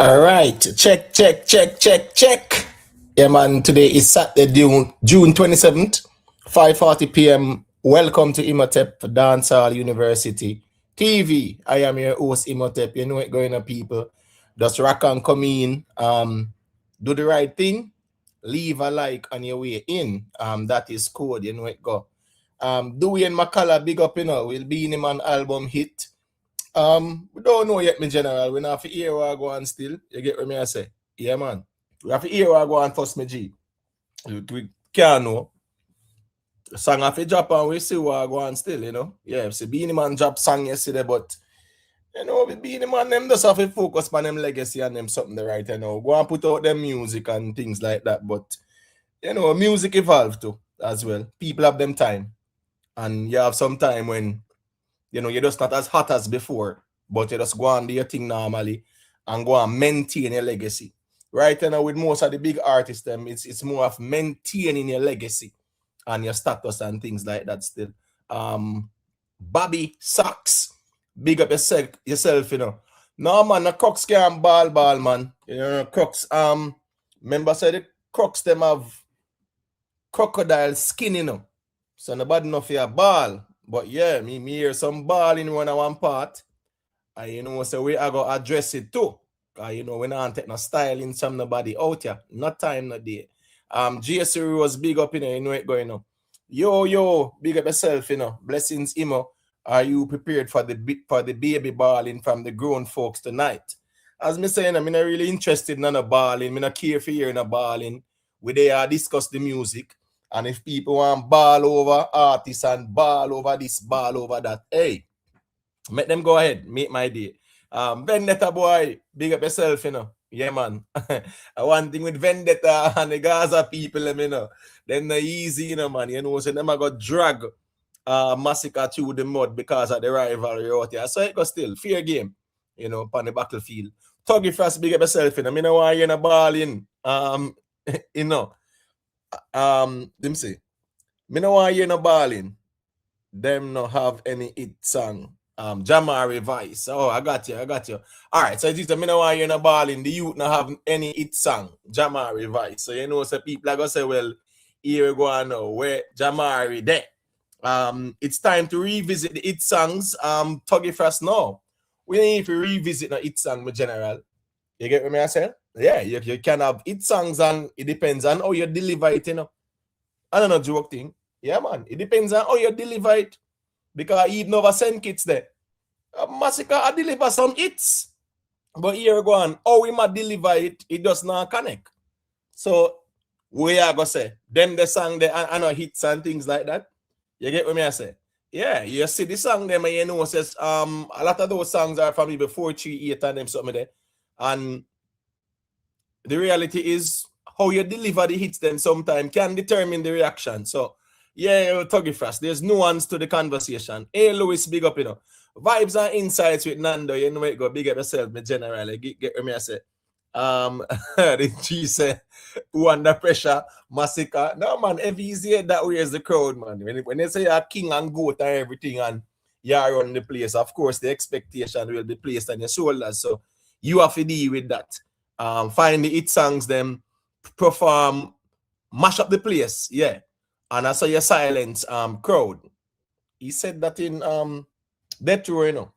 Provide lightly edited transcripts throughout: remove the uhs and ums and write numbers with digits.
All right, check. Yeah, man. Today is Saturday, June 27th, 5:40 p.m. Welcome to Imhotep Dancehall University TV. I am your host, Imhotep. You know it going on, people. Just rock and come in. Do the right thing. Leave a like on your way in. That is code. You know it go. Dewey and Makala, big up. Will be in him an album hit. We don't know yet, my general. We have to hear what I go on still. You get what I say? Yeah, man. We have to hear what I go on first, my G. We can't know. The song have to drop and we see what I go on still. Yeah, see, Beenie Man drop song yesterday, but, with Beenie Man, them just have to focus on them legacy and them something the right, Go and put out them music and things like that, but, music evolve too, as well. People have them time. And you have some time when you're just not as hot as before, but you just go on do your thing normally and go and maintain your legacy. Right now, with most of the big artists, it's more of maintaining your legacy and your status and things like that still. Bobby Sachs, big up yourself. No, man, the Crocs can't ball, man. Crocs, remember say the Crocs, them have crocodile skin, so nobody know for your ball. But yeah, me hear some ball in one part. And so we are going to address it too. We not take no styling some nobody out here. Not time, no day. GSC was big up, you know it going on. Yo, big up yourself, Blessings, Imo. Are you prepared for the baby balling from the grown folks tonight? As me saying, I'm not really interested in a balling. I'm not care for hearing a balling. We there discuss the music. And if people want ball over artists and ball over this, ball over that, hey, make them go ahead, make my day. Vendetta boy, big up yourself, Yeah, man. One thing with Vendetta and the Gaza people, Then the easy, man. So them I got drag Masicka through the mud because of the rivalry out here. So it was still fair game, upon the battlefield. Tuggy fast, big up yourself, I mean, why you're not balling, them say, me no want hear no balling. Them no have any hit song. Jamari Vice. Oh, I got you. All right, so it's me no want hear no balling. The youth no have any hit song. Jamari Vice. So so people are gonna say, well, here we go on now. Where Jamari there? It's time to revisit the hit songs. Tuggy first now. We need to revisit the hit song, my general. You get what I say? Yeah, you can have hit songs and it depends on how you deliver it, I don't know, joke thing. Yeah, man. It depends on how you deliver it. Because he never send kids there. Masicka, I deliver some hits. But here we go on. How we might deliver it, it does not connect. So, we are going to say, them the song, I know hits and things like that. You get what I say? Yeah, you see the song them and says, a lot of those songs are from me before 3-8 and them something there. And the reality is, how you deliver the hits them sometimes can determine the reaction. So, yeah, Tuggy Frost, there's nuance to the conversation. Hey, Louis, big up, Vibes and insights with Nando, it go big up yourself, me generally. Get me, I say. The G say, who under pressure, Masicka. No, man, every easy that way is the crowd, man. When they say you're king and goat and everything and you're on the place, of course, the expectation will be placed on your shoulders. So, you have to deal with that. Find the hit songs, them perform, mash up the place, yeah. And I saw your silence crowd. He said that in Death Row,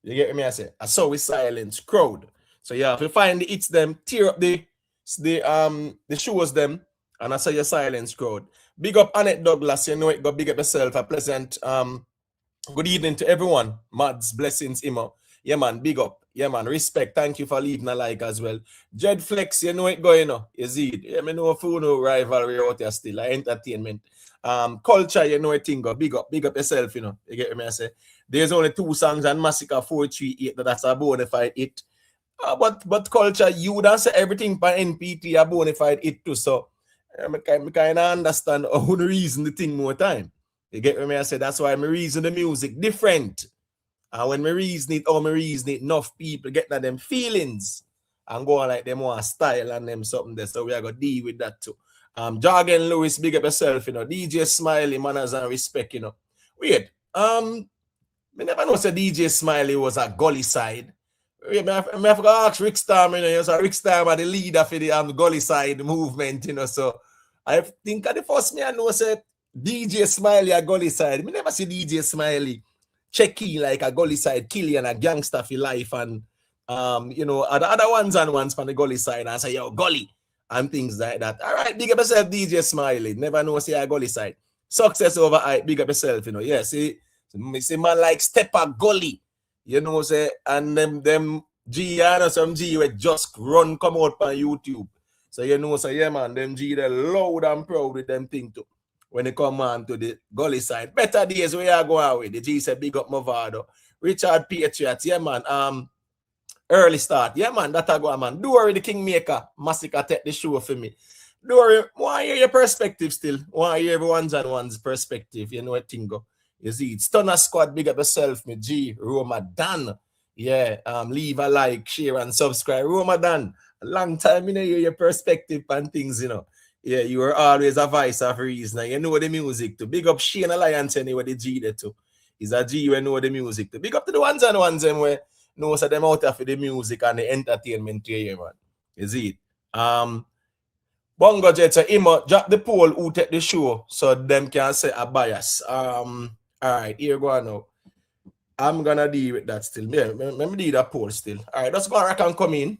You get me? I say I saw we silence crowd. So yeah, if you find the hits them, tear up the shows them, and I saw your silence crowd. Big up Annette Douglas, it got big up yourself. A pleasant good evening to everyone. Mads, blessings, Imo. Yeah, man, big up. Yeah, man, respect. Thank you for leaving a like as well. Jed Flex, it going, You see it. Yeah, me know for no rivalry out there still. Entertainment. Culture, it thing go. Big up yourself, You get me? I say. There's only 2 songs and Masicka 438 that's a bona fide hit. But culture, you would answer everything by NPT a bona fide hit too. So I kind of understand how to reason the thing more time. You get me? I say that's why I reason the music different. And when me reason it, enough people get them feelings and go on like them want style and them something there. So we are gonna deal with that too. Jargon Lewis, big up yourself, DJ Smiley, manners and respect, Weird. Me never know say DJ Smiley was a gully side. Yeah, I have to ask Rick Starmer, you know, so Rick Starmer, the leader for the Gully Side movement, you know, so I think at the first me I know say DJ Smiley a Gully Side. Me never see DJ Smiley checky like a Gully Side killing a gangster for life and you know, other ones and ones from the Gully Side and say, yo, Gully and things like that. All right, big up yourself, DJ Smiley. Never know say a Gully Side. Success over hype, big up yourself, you know. Yeah, see man like Stepper Gully. You know, say, and them G and some G with just run come out on YouTube. So you know, say, yeah, man, them G they loud and proud with them thing too. When they come on to the Gully Side. Better days where you going with. The G said big up Mavado. Richard Patriot, yeah, man. Early start. Yeah, man, that I go, man. Do worry the Kingmaker. Masicka take the show for me. Do worry, want to hear your perspective still. Want to hear everyone's and one's perspective. You know what thing go. You see, it's Stunner Squad, big up yourself, me G, Ramadan. Yeah, leave a like, share, and subscribe. Ramadan, a long time, you know, your perspective and things, you know. Yeah, you were always a voice of reason. You know the music too. Big up Shane Alliance anyway, the G there too. He's a G who know the music too. Big up to the ones and ones them where knows them out of the music and the entertainment here, man. You see it. Bongo Jet, so Imo, drop the poll who take the show so them can say a bias. All right, here go on now. I'm gonna deal with that still. Yeah, let me do that poll still. All right, let's go and come in.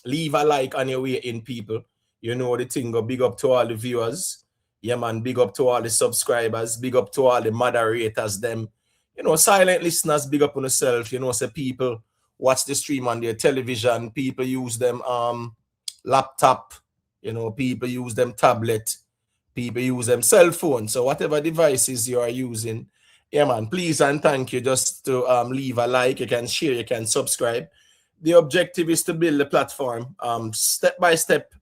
Leave a like on your way in, people. You know the thing. Go big up to all the viewers. Yeah, man. Big up to all the subscribers. Big up to all the moderators. Them, you know, silent listeners. Big up on yourself. You know, say people watch the stream on their television. People use them laptop. You know, people use them tablet. People use them cell phone. So whatever devices you are using. Yeah, man, please and thank you. Just to leave a like, you can share, you can subscribe. The objective is to build a platform step by step,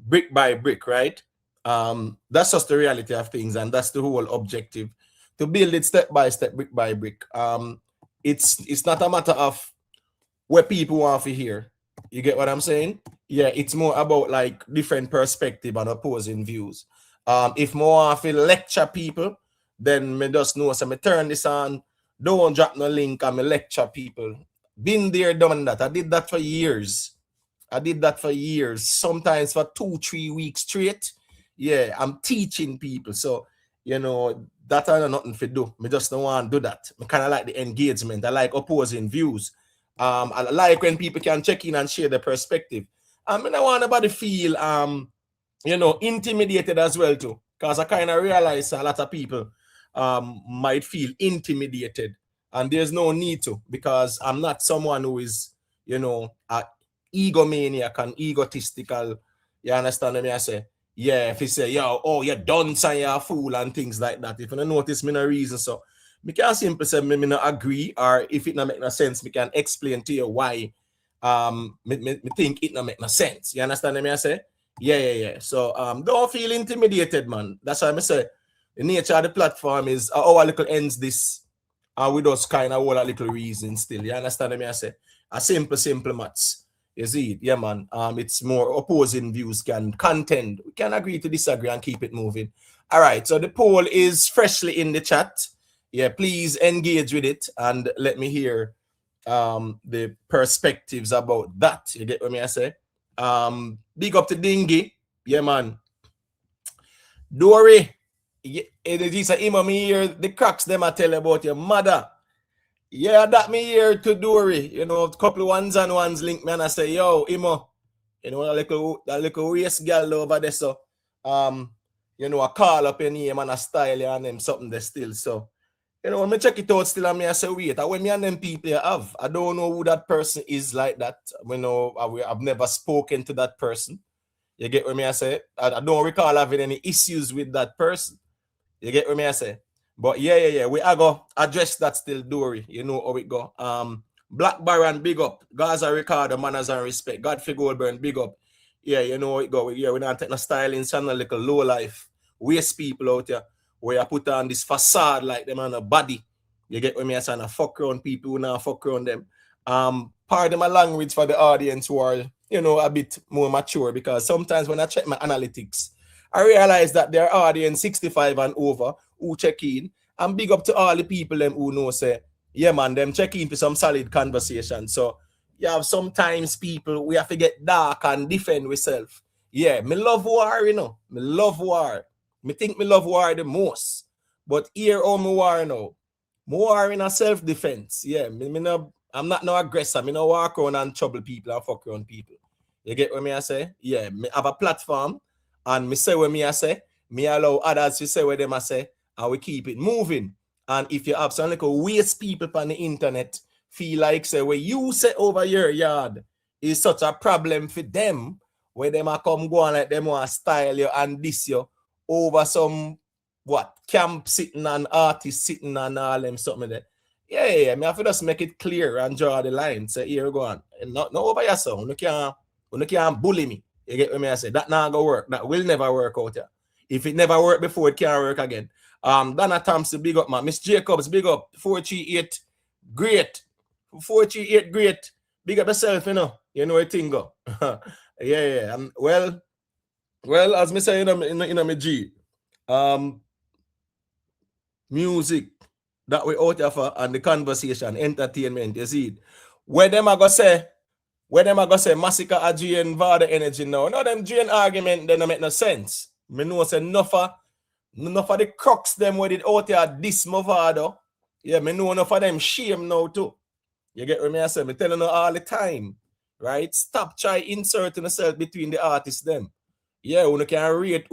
brick by brick, right? That's just the reality of things, and that's the whole objective, to build it step by step, brick by brick. It's not a matter of what people want to hear. You get what I'm saying? Yeah, it's more about like different perspective and opposing views. If more want to lecture people, then me just know, so me turn this on, don't drop no link and me lecture people. Been there, done that. I did that for years. Sometimes for 2-3 weeks straight. Yeah, I'm teaching people. So, you know, that I know nothing to do. Me just don't want to do that. I kind of like the engagement. I like opposing views. I like when people can check in and share their perspective. I don't want nobody feel, you know, intimidated as well too. Because I kind of realize a lot of people might feel intimidated, and there's no need to, because I'm not someone who is, you know, a egomaniac and egotistical. You understand what I say? Yeah, if you say, yo, oh, you're dunce and you're a fool and things like that. If you don't notice me no reason, so me can simply say me not agree, or if it not make no sense, me can explain to you why me think it not make no sense. You understand what I say? Yeah. So don't feel intimidated, man. That's why I say the nature of the platform is our little ends this, and we just kind of hold a little reason still. You understand what I say? A simple maths. You see it? Yeah, man. It's more opposing views can contend. We can agree to disagree and keep it moving. All right. So the poll is freshly in the chat. Yeah, please engage with it and let me hear the perspectives about that. You get what I say? Big up to Dingy. Yeah, man. Dory. It's a him me hear the cracks them I tell about your mother. Yeah, that me here to Dory. You know, a couple of ones and ones link me and I say, yo, Imo, you know, that little waist girl over there. So you know, I call up your name and I style and them something there still. So, you know, when I check it out still and me I say, wait, when me and them people have, I don't know who that person is like that. You know, I've never spoken to that person. You get what I say? I don't recall having any issues with that person. You get what I say? But yeah. We are go address that still, Dory. You know how it go. Black Baron, big up. Gaza Ricardo, manners and respect. Godfrey Goldburn, big up. Yeah, you know how it go. Yeah, we don't take no styling channel like a low life. Waste people out here where you put on this facade like them on a body. You get what I say? And fuck around people who now fuck around them. Pardon my language for the audience who are, you know, a bit more mature, because sometimes when I check my analytics, I realize that there are audience 65 and over who check in, and big up to all the people them who know say, yeah man, them check in for some solid conversation. So you have sometimes people, we have to get dark and defend ourselves. Yeah, me love war, you know. Me love war. Me think me love war the most. But here how me war now. Me war in a self-defense. Yeah, I'm not no aggressor. Me no walk around and trouble people and fuck around people. You get what me I say? Yeah, me have a platform and me say what me I say. Me allow others to say what them I say, and we keep it moving. And if you have some like waste people on the internet feel like say what you say over your yard is such a problem for them, where them a come go on like them want to style you and diss you over some what camp sitting and artist sitting and all them something there. Yeah, me have to just make it clear and draw the line. Say here go on. Not over yourself. You can't bully me. You get what me I say? That not gonna work. That will never work out here. If it never worked before, it can't work again. Donna Thompson, big up, man. Miss Jacobs, big up. 438, great. 438, great. Big up yourself, you know. You know what thing go. yeah. Well, as me say, you know, me G. Music that we out here for and the conversation, entertainment, you see it. Where them I go say Masicka a drain Vybz energy now. No, them drain argument, they don't make no sense. Me know say enough of the crooks them with it out here this Mavado. Yeah, me know enough of them shame now too. You get what me I say? Me telling you all the time, right? Stop try inserting yourself between the artists them. Yeah, you can rate,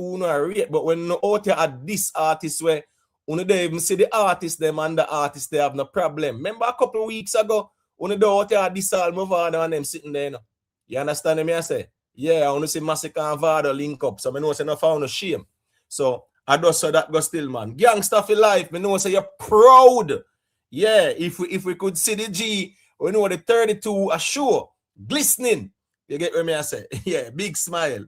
but when you out here at this artist where you don't even see the artist them and the artist they have no problem. Remember a couple of weeks ago, you don't out here at this all Mavado and them sitting there, you know? You understand me I say? Yeah, I want to see Masicka and Vybz link up, so I know say no found no shame. So I just saw that go still, man. Gangsta for life, I know say you're proud. Yeah, if we could see the G, we know the 32 are sure, glistening. You get what me I say? Yeah, big smile.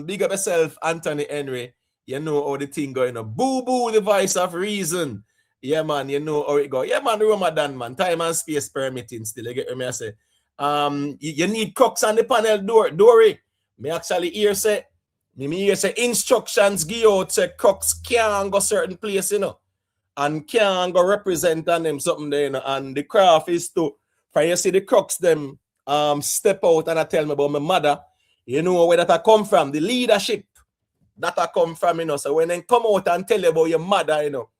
Big up yourself, Anthony Henry. You know how the thing going on. Boo boo, the voice of reason. Yeah, man, you know how it go. Yeah, man, Ramadan, man. Time and space permitting still. You get what me I say? You need cooks on the panel Dory. Me actually hear say instructions give out say cooks can't go certain place, you know, and can't go represent on them something there, you know, and the craft is to for you see the cooks them step out and I tell me about my mother, you know where that I come from, the leadership that I come from, you know. So when they come out and tell you about your mother, you know,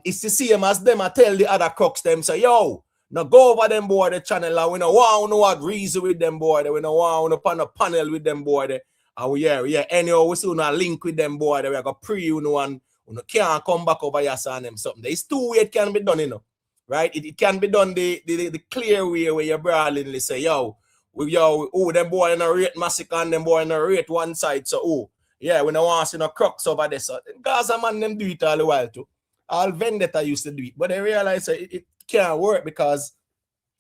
it's the same as them I tell the other cooks them say, yo, now go over them boy the channel and we don't want to agree with them boy. We don't want to on a panel with them boy. And we anyhow we soon a link with them boy. We got pre you know and you can't come back over here and them something. There's two way it can be done, you know. Right? It can be done the clear way where you brawlingly say, them boy in a rate Masicka and them boy in a rate one side. So we don't want to see no crooks over there. So Gaza man them do it all the while too. All Vendetta used to do it, but they realize it can't work because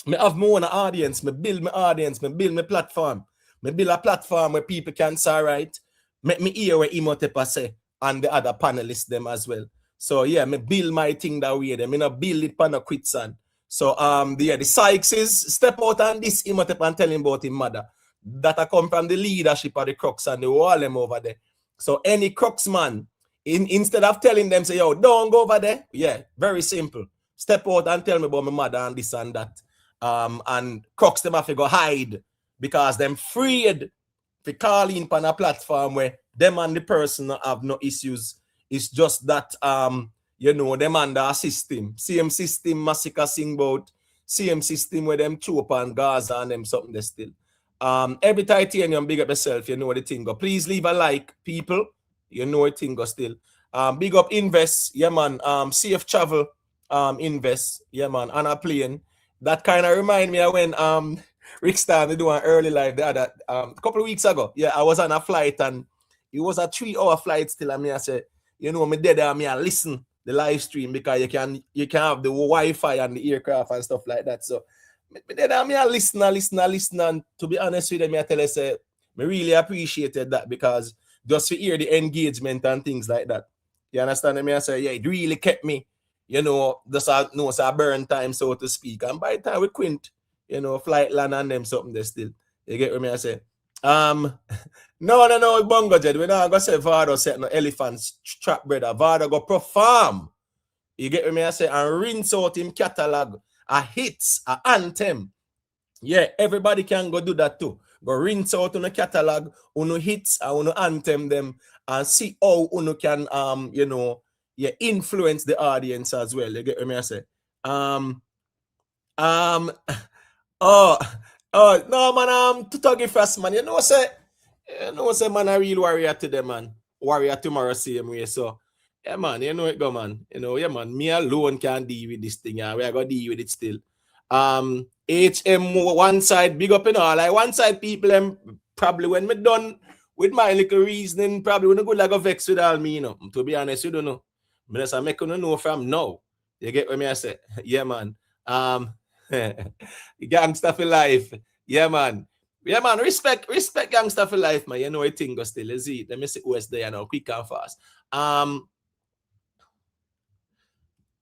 me have my own audience, me build my audience, me build my platform. Me build a platform where people can say, right, make me hear what Imhotep say and the other panelists them as well. So yeah, me build my thing that way. Me not build it pan a quit son. So the Sykes is step out and this Imhotep and tell him about his mother. That I come from the leadership of the crooks and the wall them over there. So any crooks man, instead of telling them say, yo, don't go over there. Yeah, very simple. Step out and tell me about my mother and this and that. And crooks them have to go hide because them afraid to call in on a platform where them and the person have no issues. It's just that them under a system. Same system Masicka sing about, same system where them chew up on Gaza and them something they still. Every titanium, big up yourself, you know the thing go. Please leave a like, people. You know the thing go still. Big up invest, yeah man. Safe travel, invest, yeah man, on a plane. That kind of remind me of when Rick Star they do an early live the other a couple of weeks ago. Yeah, I was on a flight and it was a 3-hour flight still. And I said, you know, me dead and me I listen the live stream because you can have the Wi-Fi and the aircraft and stuff like that. So me dead and me I listen. And to be honest with them, I tell you, say, me really appreciated that because just to hear the engagement and things like that. You understand me? I say, yeah, it really kept me, you know, just a burn time, so to speak. And by the time we quint, you know, flight land and them something they still. You get what me I say? No, Bongo Jed. We not gonna say Vybz set no elephants trap brother. Vybz go perform. You get what me I say? And rinse out him catalog, a hits, a anthem. Yeah, everybody can go do that too. Go rinse out on the catalog, on hits, and on anthem them, and see how you can you know, yeah, influence the audience as well. You get what I say? Um um oh no man, to talk fast man, you know say man a real warrior today man. Warrior tomorrow same way. So yeah man, you know it go man. You know, yeah man, me alone can't deal with this thing, yeah. We are gonna deal with it still. HM one side big up, you know, like one side people probably when me done with my little reasoning, probably when I go like a vex with all me, you know. To be honest, you don't know. Me just make you know from now. You get what me I say? Yeah man. Gangster for life. Yeah man. Yeah man, respect gangster for life, man. You know it thing go still, is it? Let me see who is there now, quick and fast.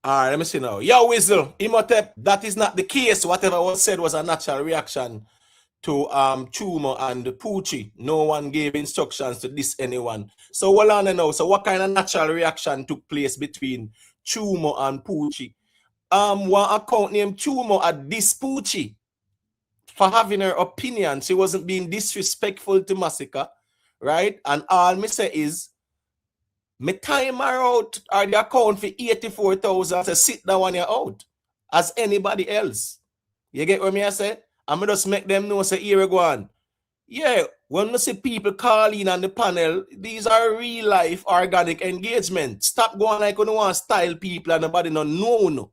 All right, let me see now. Yo, Whistle, Imhotep, that is not the case. Whatever was said was a natural reaction to Chumo and Poochie. No one gave instructions to diss anyone. So what on now? So what kind of natural reaction took place between Chumo and Poochie? One account named Chumo at diss Poochie for having her opinion. She wasn't being disrespectful to Masicka, right? And all me say is, me time her out or the account for 84,000 to sit down when you're out as anybody else. You get what me I say? I'm going to just make them know, say, here we go on. Yeah, when you see people calling on the panel, these are real life organic engagement. Stop going like you don't want to style people and nobody no know.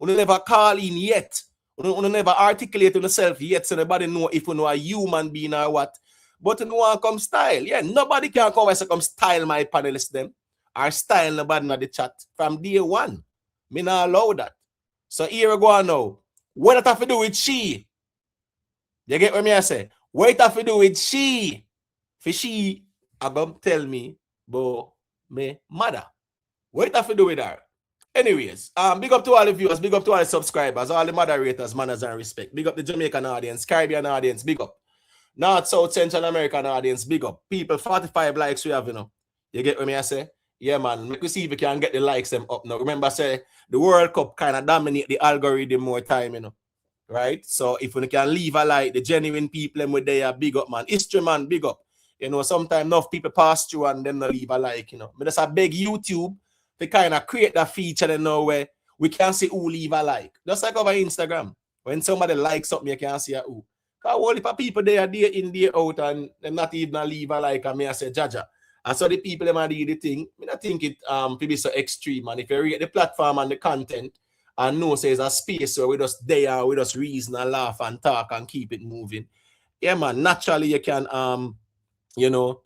You never call in yet. You never articulate yourself yet, so nobody know if you know a human being or what. But you want to come style. Yeah, nobody can come and say, come style my panelists them. Or style nobody in the chat from day one. Me not allow that. So here we go on now. What it have to do with she? You get what me I say? What it have to do with she? For she, I gonna tell me about me mother. What it have to do with her? Anyways, big up to all the viewers, big up to all the subscribers, all the moderators, manners and respect. Big up the Jamaican audience, Caribbean audience, big up. North, South, Central American audience, big up. People, 45 likes we have, you know. You get what me I say? Yeah, man. Make we see if we can get the likes them up now. Remember, say the World Cup kind of dominate the algorithm more time, you know. Right? So if we can leave a like, the genuine people with their big up, man. History, man, big up. You know, sometimes enough people pass through and them not leave a like, you know. But that's a big YouTube to kind of create that feature, you know, where we can see who leave a like. Just like over Instagram. When somebody likes something, you can see who. Because all the people they are there in, there out, and them not even leave a like, and me I say, Jaja. And so the people them are do the thing. I don't think it to be so extreme. And if you read the platform and the content and know say it's a space where we just there, we just reason and laugh and talk and keep it moving. Yeah, man. Naturally you can you know,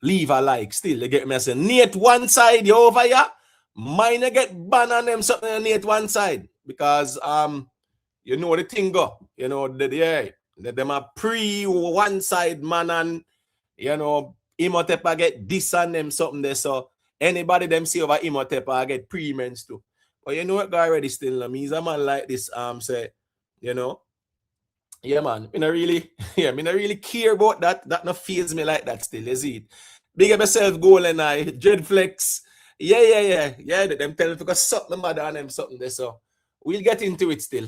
leave a like still. You get me? I say Nate one side, you over here. Mine you get banned on them something on Nate one side. Because you know the thing go. You know, them are pre one side man, and you know Imhotep get this and them something there. So anybody them see over Imhotep get pre-mens too. But you know what guy already still means a man like this say, you know. Yeah, man. Me not really care about that. That not feels me like that still, is it? Big up yourself, goal and I, Dreadflex. Yeah. Them tell me because something mother and them something there. So we'll get into it still.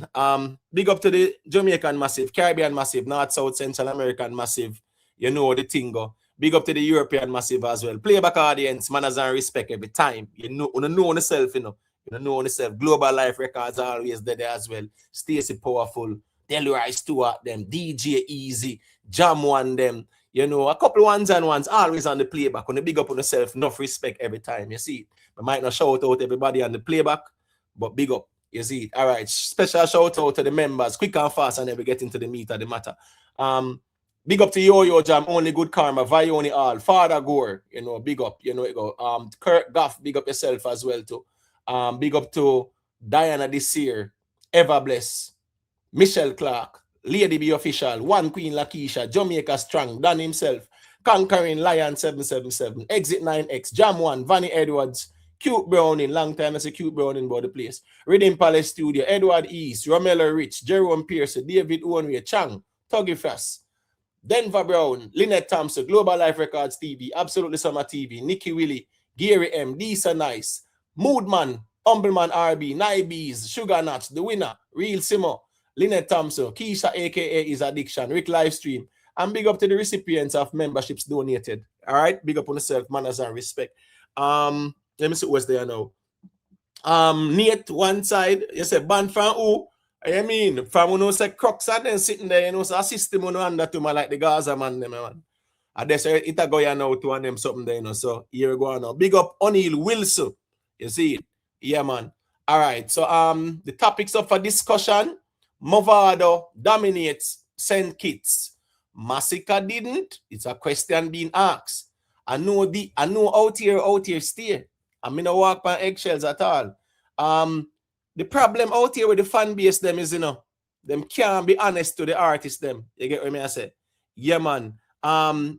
Big up to the Jamaican massive, Caribbean massive, North, South, Central American massive. You know the thing go. Big up to the European massive as well. Playback audience, manners and respect every time. You know yourself, you know. You know yourself. Global Life Records always there as well. Stacey Powerful, Delroy Stewart, them, DJ Easy, Jam One, them. You know, a couple ones and ones always on the playback. When you big up on yourself, enough respect every time. You see, I might not shout out everybody on the playback, but big up. You see, all right. Special shout out to the members, quick and fast, and then we get into the meat of the matter. Big up to Yo Jam, Only Good Karma, Vioni All, Father Gore, you know, big up, you know it go. Kurt Goff, big up yourself as well too. Big up to Diana this year, Ever Bless, Michelle Clark, Lady B Official, One Queen Lakeisha, Jamaica Strong, Dan himself, Conquering Lion 777, Exit 9X, Jam 1, Vanny Edwards, Cute Browning, long time I say Cute Browning about the place, Reading Palace Studio, Edward East, Romello Rich, Jerome Pierce, David Owenway, Chang, Tuggy Fast, Denver Brown, Lynette Thompson, Global Life Records TV, Absolutely Summer TV, Nikki Willie, Gary M, Disa Nice, Moodman, Humbleman RB, Nibes, Sugar Nuts, The Winner, Real Simo, Lynette Thompson, Keisha, aka Is Addiction, Rick Livestream, and big up to the recipients of memberships donated. All right, big up on yourself, manners and respect. Let me see what's there now. Nate one side, you say ban from who? I mean, from when you say Crocs and then sitting there, you know, so a system on under to man like the Gaza man, them man. And that's it a go now to one them something there, you know. So here we go now. Big up O'Neil Wilson. You see it? Yeah, man. All right. So the topics up for discussion. Mavado dominates St. Kitts. Masicka didn't. It's a question being asked. I know out here stay. I mean, I walk on eggshells at all. The problem out here with the fan base them is, you know, them can't be honest to the artists them. You get what I say? Yeah, man.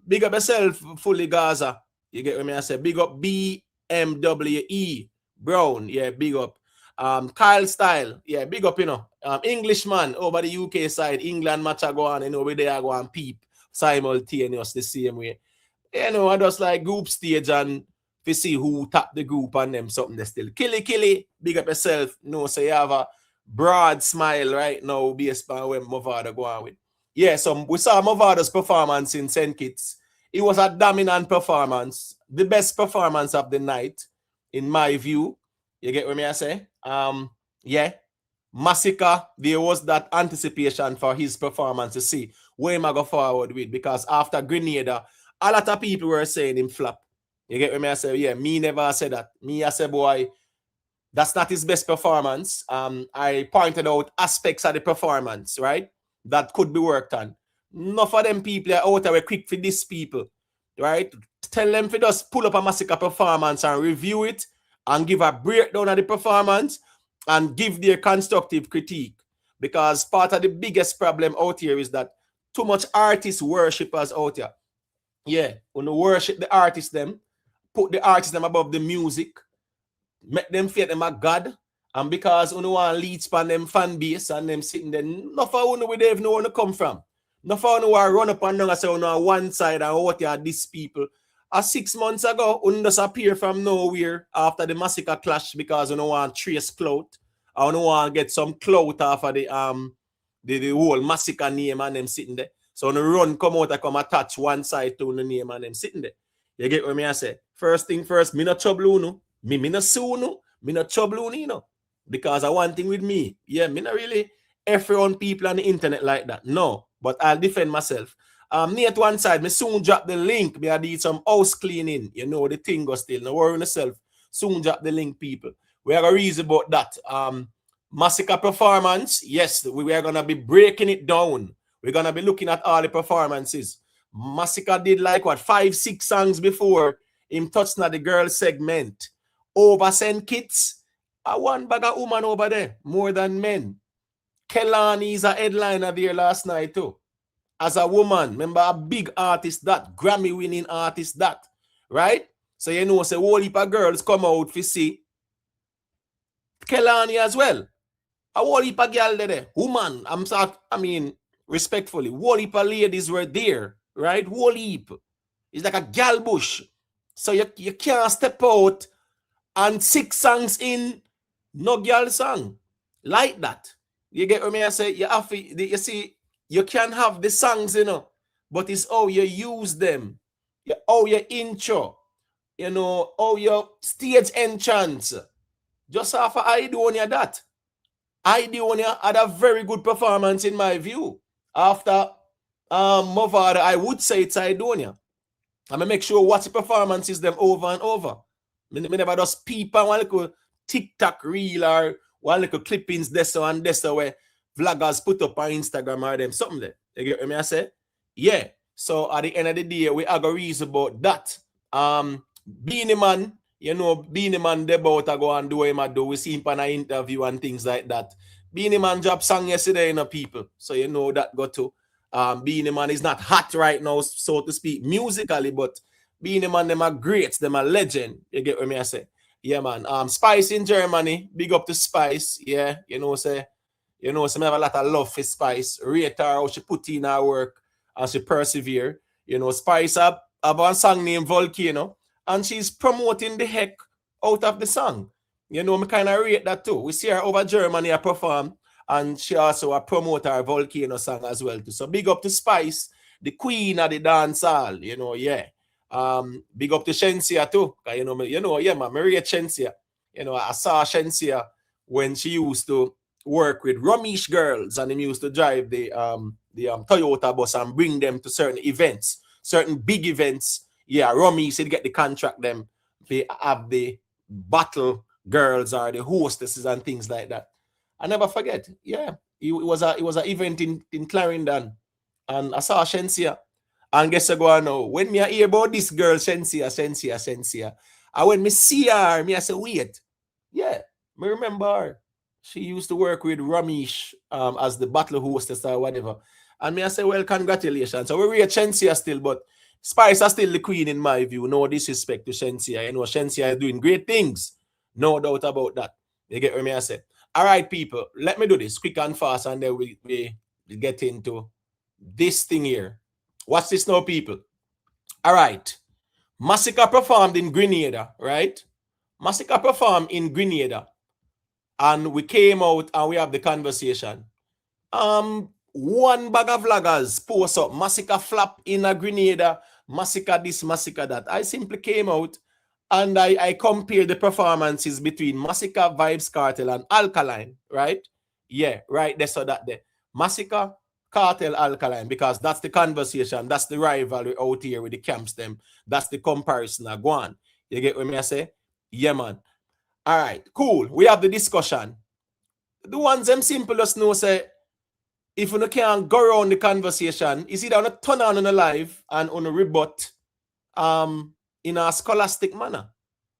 Big up yourself, fully Gaza. You get what I say? Big up BMWE Brown. Yeah, big up. Kyle Style. Yeah, big up, you know. Englishman over the UK side. England match go on, you know, where they are going peep simultaneous the same way. You know, I just like group stage and to see who tap the group and them something they still. Killy, big up yourself. No, so you have a broad smile right now based on when Mavado go on with. Yeah, so we saw Mavado's performance in St. Kitts. It was a dominant performance. The best performance of the night, in my view. You get what I say? Yeah. Masicka, there was that anticipation for his performance to see where am I go forward with, because after Grenada, a lot of people were saying him flop. You get what I say? Yeah, me never said that. Me, I said, boy, that's not his best performance. I pointed out aspects of the performance, right? That could be worked on. Enough of them people are out there quick for these people, right? Tell them to just pull up a Masicka performance and review it and give a breakdown of the performance and give their constructive critique. Because part of the biggest problem out here is that too much artist worshippers out here. Yeah, when you worship the artists them, put the artists them above the music, make them feel them a god, and because you want to lead span them fan base and them sitting there, enough of you they even know where to come from. Enough of you want to run up and down and say on one side and what are these people. 6 months ago, you just appear from nowhere after the Masicka clash because you don't want to trace clout, or you don't want to get some clout off of the whole Masicka name and them sitting there. So on the run, come out and come attach one side to the name and them sitting there. You get what I say? First thing first, me not trouble no. Me not sue no. Me not trouble you know. Because I one thing with me. Yeah, me not really everyone people on the internet like that. No, but I'll defend myself. Near to one side, me soon drop the link. Me I did some house cleaning. You know the thing go still. No worry yourself. Soon drop the link, people. We are gonna reason about that. Masicka performance. Yes, we are gonna be breaking it down. We're going to be looking at all the performances. Masicka did like, 5-6 songs before him touched on the girl segment. Over St. Kitts, one bag of woman over there, more than men. Kelani is a headliner there last night too. As a woman, remember a big artist that, Grammy-winning artist that, right? So you know, say whole heap of girls come out to see Kelani as well. A whole heap of girl there. Woman, respectfully, whole heap of ladies were there, right? Whole heap. It's like a gal bush. So you can't step out and 6 songs in, no girl song. Like that. You get what I say? You see, you can have the songs, you know, but it's how you use them. How your intro, you know, how your stage entrance. Just after Aidonia that. Aidonia had a very good performance in my view. After Mavado, I would say it's Aidonia. I'm going to make sure watch the performances them over and over. I never just peep on one little TikTok reel or one little clippings this and this where vloggers put up on Instagram or them something there. You get what I say? Yeah. So at the end of the day, we agree about that. Beenie Man, you know, Beenie Man they about to go and do what him do. We see him on an interview and things like that. Beenie Man dropped song yesterday, you know, people. So you know that got to. Beenie Man is not hot right now, so to speak, musically, but Beenie Man, them are greats, them are legend. You get what I say? Yeah, man. Spice in Germany, big up to Spice. Yeah, you know, say me have a lot of love for Spice. Rate her how she put in her work and she persevere. You know, Spice have a song named Volcano, and she's promoting the heck out of the song. You know, me kind of rate that too. We see her over Germany perform, and she also a promoter of Volcano song as well too. So big up to Spice, the queen of the dancehall, you know, yeah. Big up to Shensia too, you know, yeah, man, Maria Shensia. You know, I saw Shensia when she used to work with Ramesh girls, and they used to drive the Toyota bus and bring them to certain events, certain big events. Yeah, Ramesh would get the contract them. They have the battle girls or the hostesses and things like that. I never forget. Yeah, it was an event in Clarendon, and I saw Shensia. And guess what now? When me I hear about this girl, Shensia, and when me see her, me I say, wait, yeah, me remember her. She used to work with Ramesh as the battle hostess or whatever. And me I say, well, congratulations. So we reach Shensia still, but Spice is still the queen in my view. No disrespect to Shensia. You know, Shensia is doing great things. No doubt about that. You get what me I say? All right, people, let me do this quick and fast, and then we get into this thing here. Watch this now, people. All right. Masicka performed in Grenada, right? Masicka performed in Grenada. And we came out and we have the conversation. One bag of vloggers post up Masicka flap in a Grenada, Masicka this, Masicka that. I simply came out and I compared the performances between Masicka, Vybz, Kartel, and Alkaline, right? Yeah, right there, so that there. Masicka, Kartel, Alkaline, because that's the conversation, that's the rivalry out here with the camps them. That's the comparison I go on. You get what me I say? Yeah, man. All right, cool. We have the discussion. The ones them simple just know say, if you can't go around the conversation, is either on a turn on a live and on a rebut in a scholastic manner.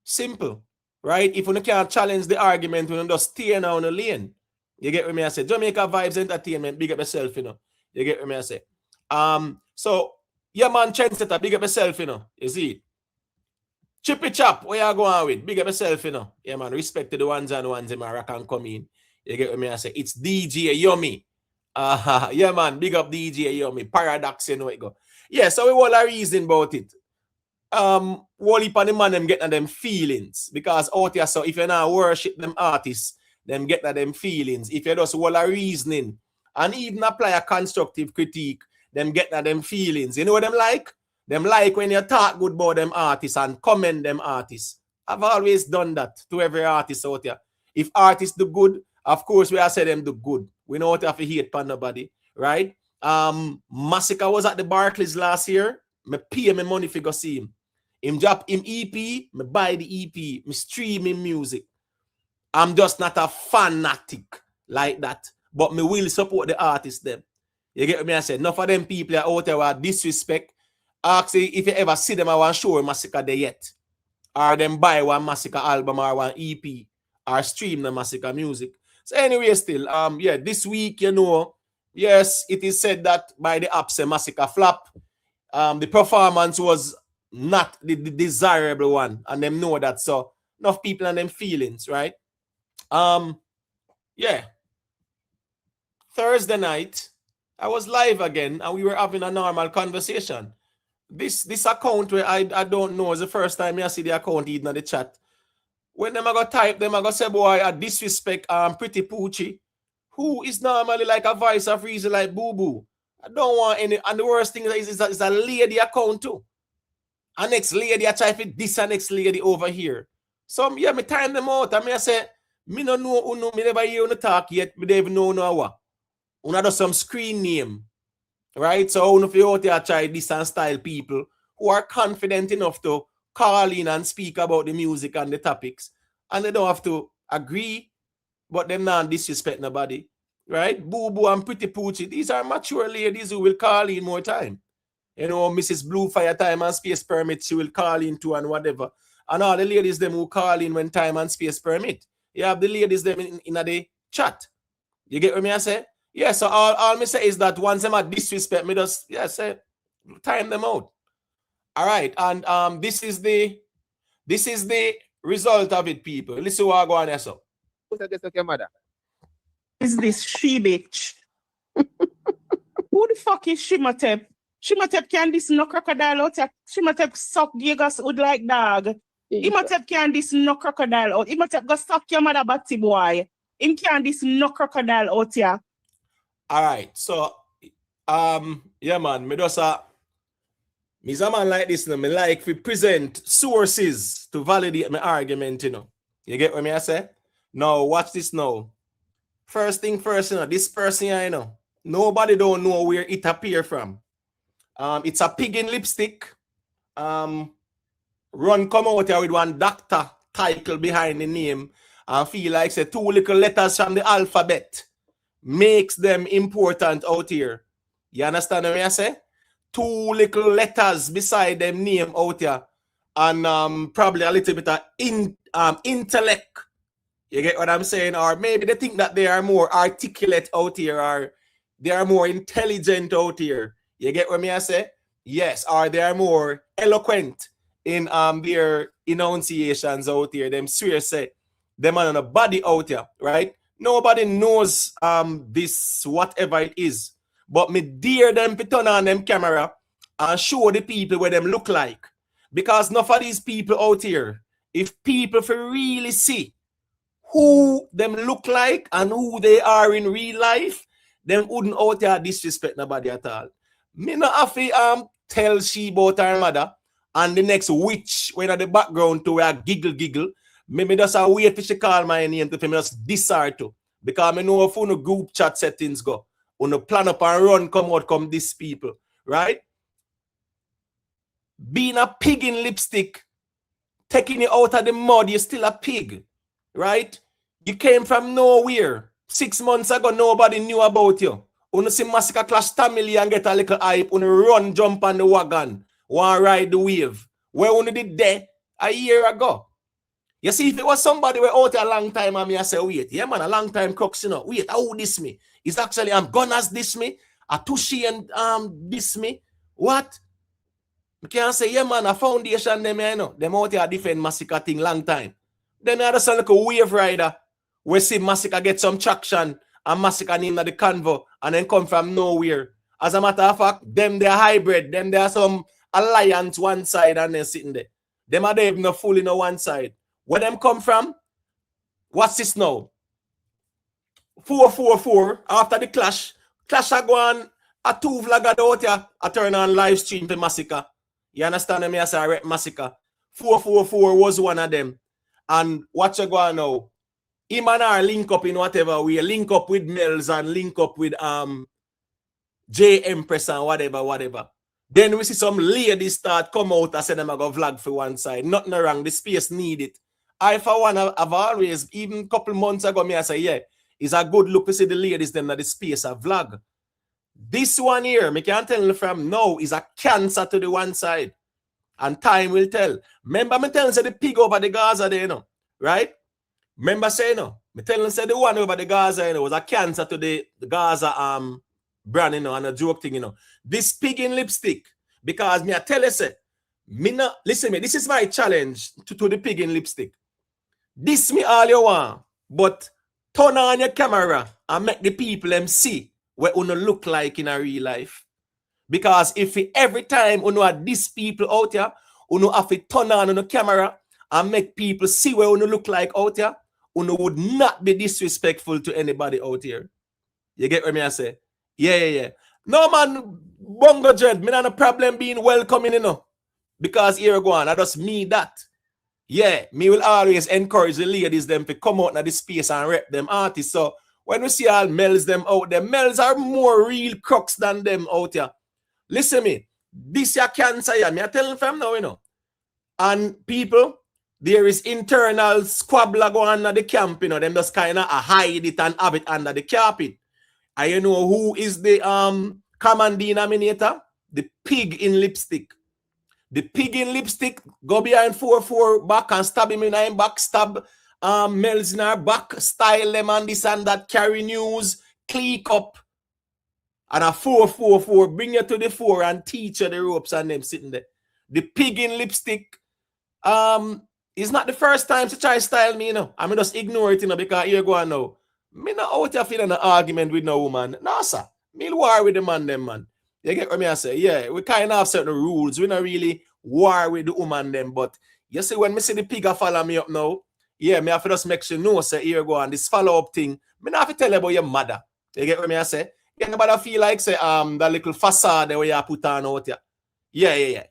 Simple, right? If you can't challenge the argument, you just stay on a lane. You get what me I say? Jamaica Vibes Entertainment, big up yourself, you know. You get what me I say? So, yeah, man, trendsetter, big up yourself, you know. You see? Chippy Chop, where you going with? Big up yourself, you know. Yeah, man, respect to the ones and ones in my rock and come in. You get what me I say? It's DJ Yummy. Yeah, man, big up DJ Yummy. Paradox, you know it go. Yeah, so we all are reason about it. Wally pan the man them getting them feelings. Because out here, so if you not worship them artists, them get them feelings. If you just all are reasoning and even apply a constructive critique, them get them feelings. You know what them like? Them like when you talk good about them artists and commend them artists. I've always done that to every artist out here. If artists do good, of course we are say them do good. We know what have to hate pan nobody, right? Masicka was at the Barclays last year. Me pay me money for go see him. Him drop him EP, me buy the EP, me stream him music. I'm just not a fanatic like that. But me will support the artists them. You get what me I say? Enough of them people are out there with disrespect. Ask if you ever see them I want show Masicka there yet. Or them buy one Masicka album or one EP. Or stream the Masicka music. So anyway, still, yeah, this week, you know, yes, it is said that by the apps Masicka flap. The performance was not the desirable one. And them know that. So enough people and them feelings, right? Yeah. Thursday night, I was live again and we were having a normal conversation. This account where I don't know is the first time I see the account even in the chat. When them I go type them, I go say, boy, I disrespect Pretty Poochie, who is normally like a voice of reason like Boo Boo. I don't want any, and the worst thing is a lady account too. A next lady, I try to this a next lady over here. So yeah, me time them out. I say, me no know, me never hear on the talk yet, me don't even know no what. Una do some screen name. Right? So if you out there try this and style people who are confident enough to call in and speak about the music and the topics, and they don't have to agree, but them not disrespect nobody. Right? Boo Boo and Pretty Poochie, these are mature ladies who will call in more time. You know, Mrs. Blue Fire Time and Space Permit, she will call in too and whatever. And all the ladies them who call in when time and space permit. You have the ladies them in the chat. You get what me I say? Yeah, so all me say is that once them at disrespect me, just say time them out. All right, and this is the result of it, people. Listen what I go on there, so. Is this she bitch? Who the fuck is Shimatep? Shimatep can this no crocodile out here. Shimatep suck Diegas would like dog. Imatep can this no crocodile out. Imatep go suck your mother batty boy. him can't this no crocodile out here. All right. So, yeah, man, me just me's a man like this, you know, me like we present sources to validate my argument, you know. You get what me I say? Now, watch this now. First thing first, you know, this person here, you know, nobody don't know where it appear from. It's a pig in lipstick. Run come out here with one doctor title behind the name and feel like say 2 little letters from the alphabet makes them important out here. You understand what I say? 2 little letters beside them name out here and probably a little bit of intellect. You get what I'm saying? Or maybe they think that they are more articulate out here or they are more intelligent out here. You get what I say? Yes, or they are more eloquent in their enunciations out here. Them swear say them on a body out here, right? Nobody knows this whatever it is. But me dare them to turn on them camera and show the people what them look like. Because none of these people out here, if people for really see who them look like and who they are in real life, them wouldn't out here disrespect nobody at all. Me not have to tell she about her mother and the next witch when at the background to where giggle. Me just wait for she call my name to me just diss her too. Because I know if no group chat settings go. On a plan up and run come these people, right? Being a pig in lipstick, taking you out of the mud, you're still a pig, right? You came from nowhere. 6 months ago, nobody knew about you. When you see Masicka clash family and get a little hype, when you run, jump on the wagon, want ride the wave. Where when you did there a year ago. You see, if it was somebody who out a long time, I say, wait, yeah, man, a long time crooks, you know, wait, how diss me? It's actually, Gunners diss me, Atushi and diss me. What? I can't say, yeah, man, a foundation, them, you know, them out here defend Masicka thing long time. Then I just sound like a wave rider, we see Masicka get some traction, and Masicka name the convo, and then come from nowhere. As a matter of fact, them they're hybrid, them there are some alliance one side, and they're sitting there. Them are they even not fully on one side. Where them come from? What's this now? 444 after the clash. Clash I go on a 2 vlog out here. I turn on live stream for Masicka. You understand me? I say I rep Masicka. 444 was one of them. And what you go on now? Him and I link up in whatever way. Link up with Mel's and link up with J Empress and whatever. Then we see some ladies start come out and say them I go vlog for one side. Nothing wrong. The space need it. I, for one, I've always, even a couple months ago, I say, yeah, it's a good look to see the ladies them at the space of vlog. This one here, I can't tell you from now, is a cancer to the one side. And time will tell. Remember, me telling you the pig over the Gaza there, you know, right? Remember saying, no, me telling you the one over the Gaza, you know, was a cancer to the Gaza brand, you know, and a joke thing, you know. This pig in lipstick, because me I tell you, say, me not, listen me, this is my challenge to the pig in lipstick. This me all you want, but turn on your camera and make the people them see what you look like in a real life. Because if every time you have these people out here, you have to turn on the camera and make people see what you look like out here, you would not be disrespectful to anybody out here. You get what I say? Yeah. No man, Bongo Dread, me not a problem being welcoming, you know. Because here go on, I just me that. Yeah, me will always encourage the ladies them to come out in the space and rep them artists. So when we see all males them out there, males are more real crooks than them out here. Listen me, this your cancer here, me I tell them from now, you know. And people, there is internal squabble going on at the camp, you know, them just kind of hide it and have it under the carpet. And you know who is the common denominator? The pig in lipstick. The pig in lipstick go behind 4-4 back and stab him in his back, stab Mel's in her back, style them and this and that, carry news, click up. And a 4-4-4 bring you to the 4 and teach you the ropes and them sitting there. The pig in lipstick is not the first time to try style me, you know. I mean just ignore it, you know, because here go on now. Me not out here feeling an argument with no woman. No, sir. Me war with the man, them man. You get what I say? Yeah, we kind of have certain rules. We not really war with the woman them, but you see when me see the pig follow me up now, yeah, me have to just make sure know, say, here go on, this follow-up thing, me not have to tell you about your mother. You get what me I say? You nobody feel like, say, that little facade where you put on out here. Yeah.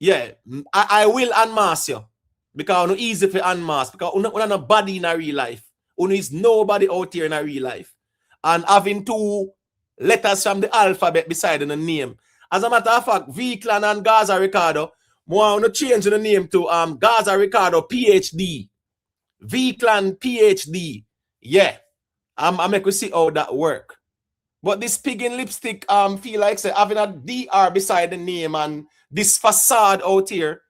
Yeah, I will unmask you. Because it's easy for unmask. Because we're not body in a real life. Is nobody out here in a real life. And having 2 letters from the alphabet beside in the name. As a matter of fact, V-Clan and Gaza Ricardo, I want to change the name to Gaza Ricardo PhD. V-Clan PhD. Yeah. I make you see how that work. But this pig in lipstick feel like say having a DR beside the name and this facade out here,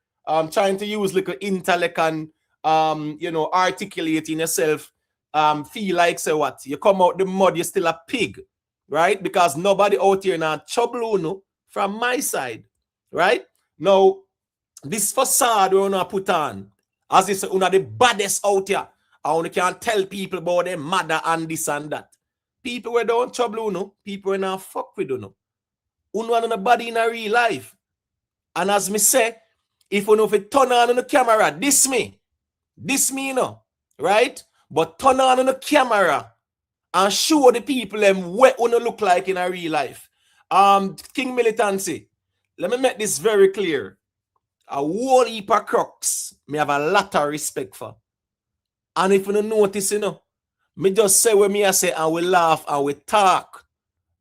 trying to use little intellect and articulating yourself, feel like say what? You come out the mud, you're still a pig, right? Because nobody out here now trouble from my side, right? Now, this facade we wanna put on, as it's one of the baddest out here. I only can tell people about their mother and this and that. People who don't trouble people who not fuck with on a body in a real life. And as me say, if you know if you turn on the camera, this me, right? But turn on the camera and show the people them what you look like in a real life. King Militancy, let me make this very clear. A whole heap of crooks, me have a lot of respect for. And if you don't notice, me just say what me I say and we laugh and we talk.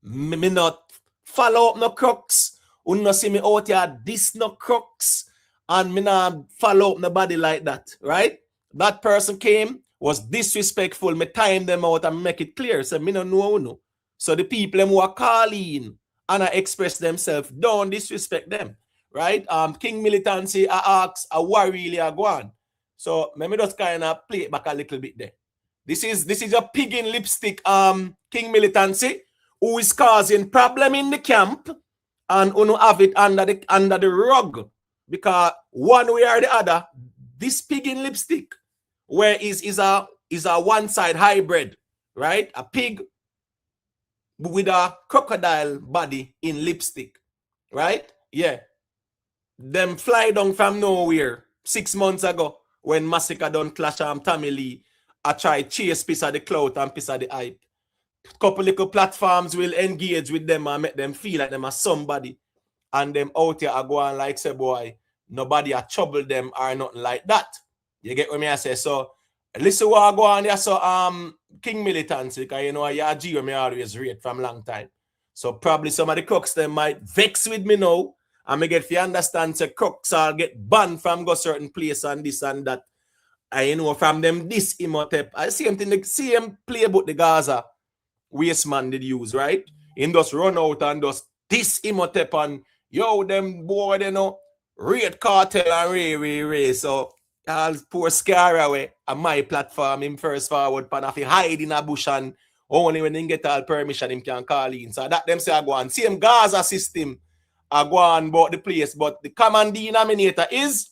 Me not follow up no crooks. You not see me out here this no crooks. And me not follow up nobody like that. Right? That person came, was disrespectful. Me time them out and make it clear. So me no know. So the people them who are calling and I express themselves, don't disrespect them. Right? King Militancy I ask a what really are going. So let me just kind of play it back a little bit there. This is a pig in lipstick, King Militancy, who is causing problem in the camp and who have it under the rug. Because one way or the other, this pig in lipstick, where is a one-side hybrid, right? A pig with a crocodile body in lipstick, right? Yeah. Them fly down from nowhere 6 months ago when Masicka done clash Tommy Lee. I try chase piece of the clout and piece of the hype. Couple little platforms will engage with them and make them feel like them are somebody. And them out here are going like, say, boy, nobody are trouble them or nothing like that. You get what me I say? So, listen what I go on here. So, King Militancy, because you know, you're a G me always rate from long time. So, probably some of the crooks them might vex with me now. And me get if you understand, say, crooks all get banned from go certain place and this and that. I from them this Imhotep. I see him play about the Gaza waste man did use, right? Him just run out and just this Imhotep and yo, them boy, rate Kartel and Ray. So I'll poor Scar away on my platform, him first forward pan if he hide in a bush and only when he get all permission him can call in. So that them say I go on. Same Gaza system I go on about the place, but the common denominator is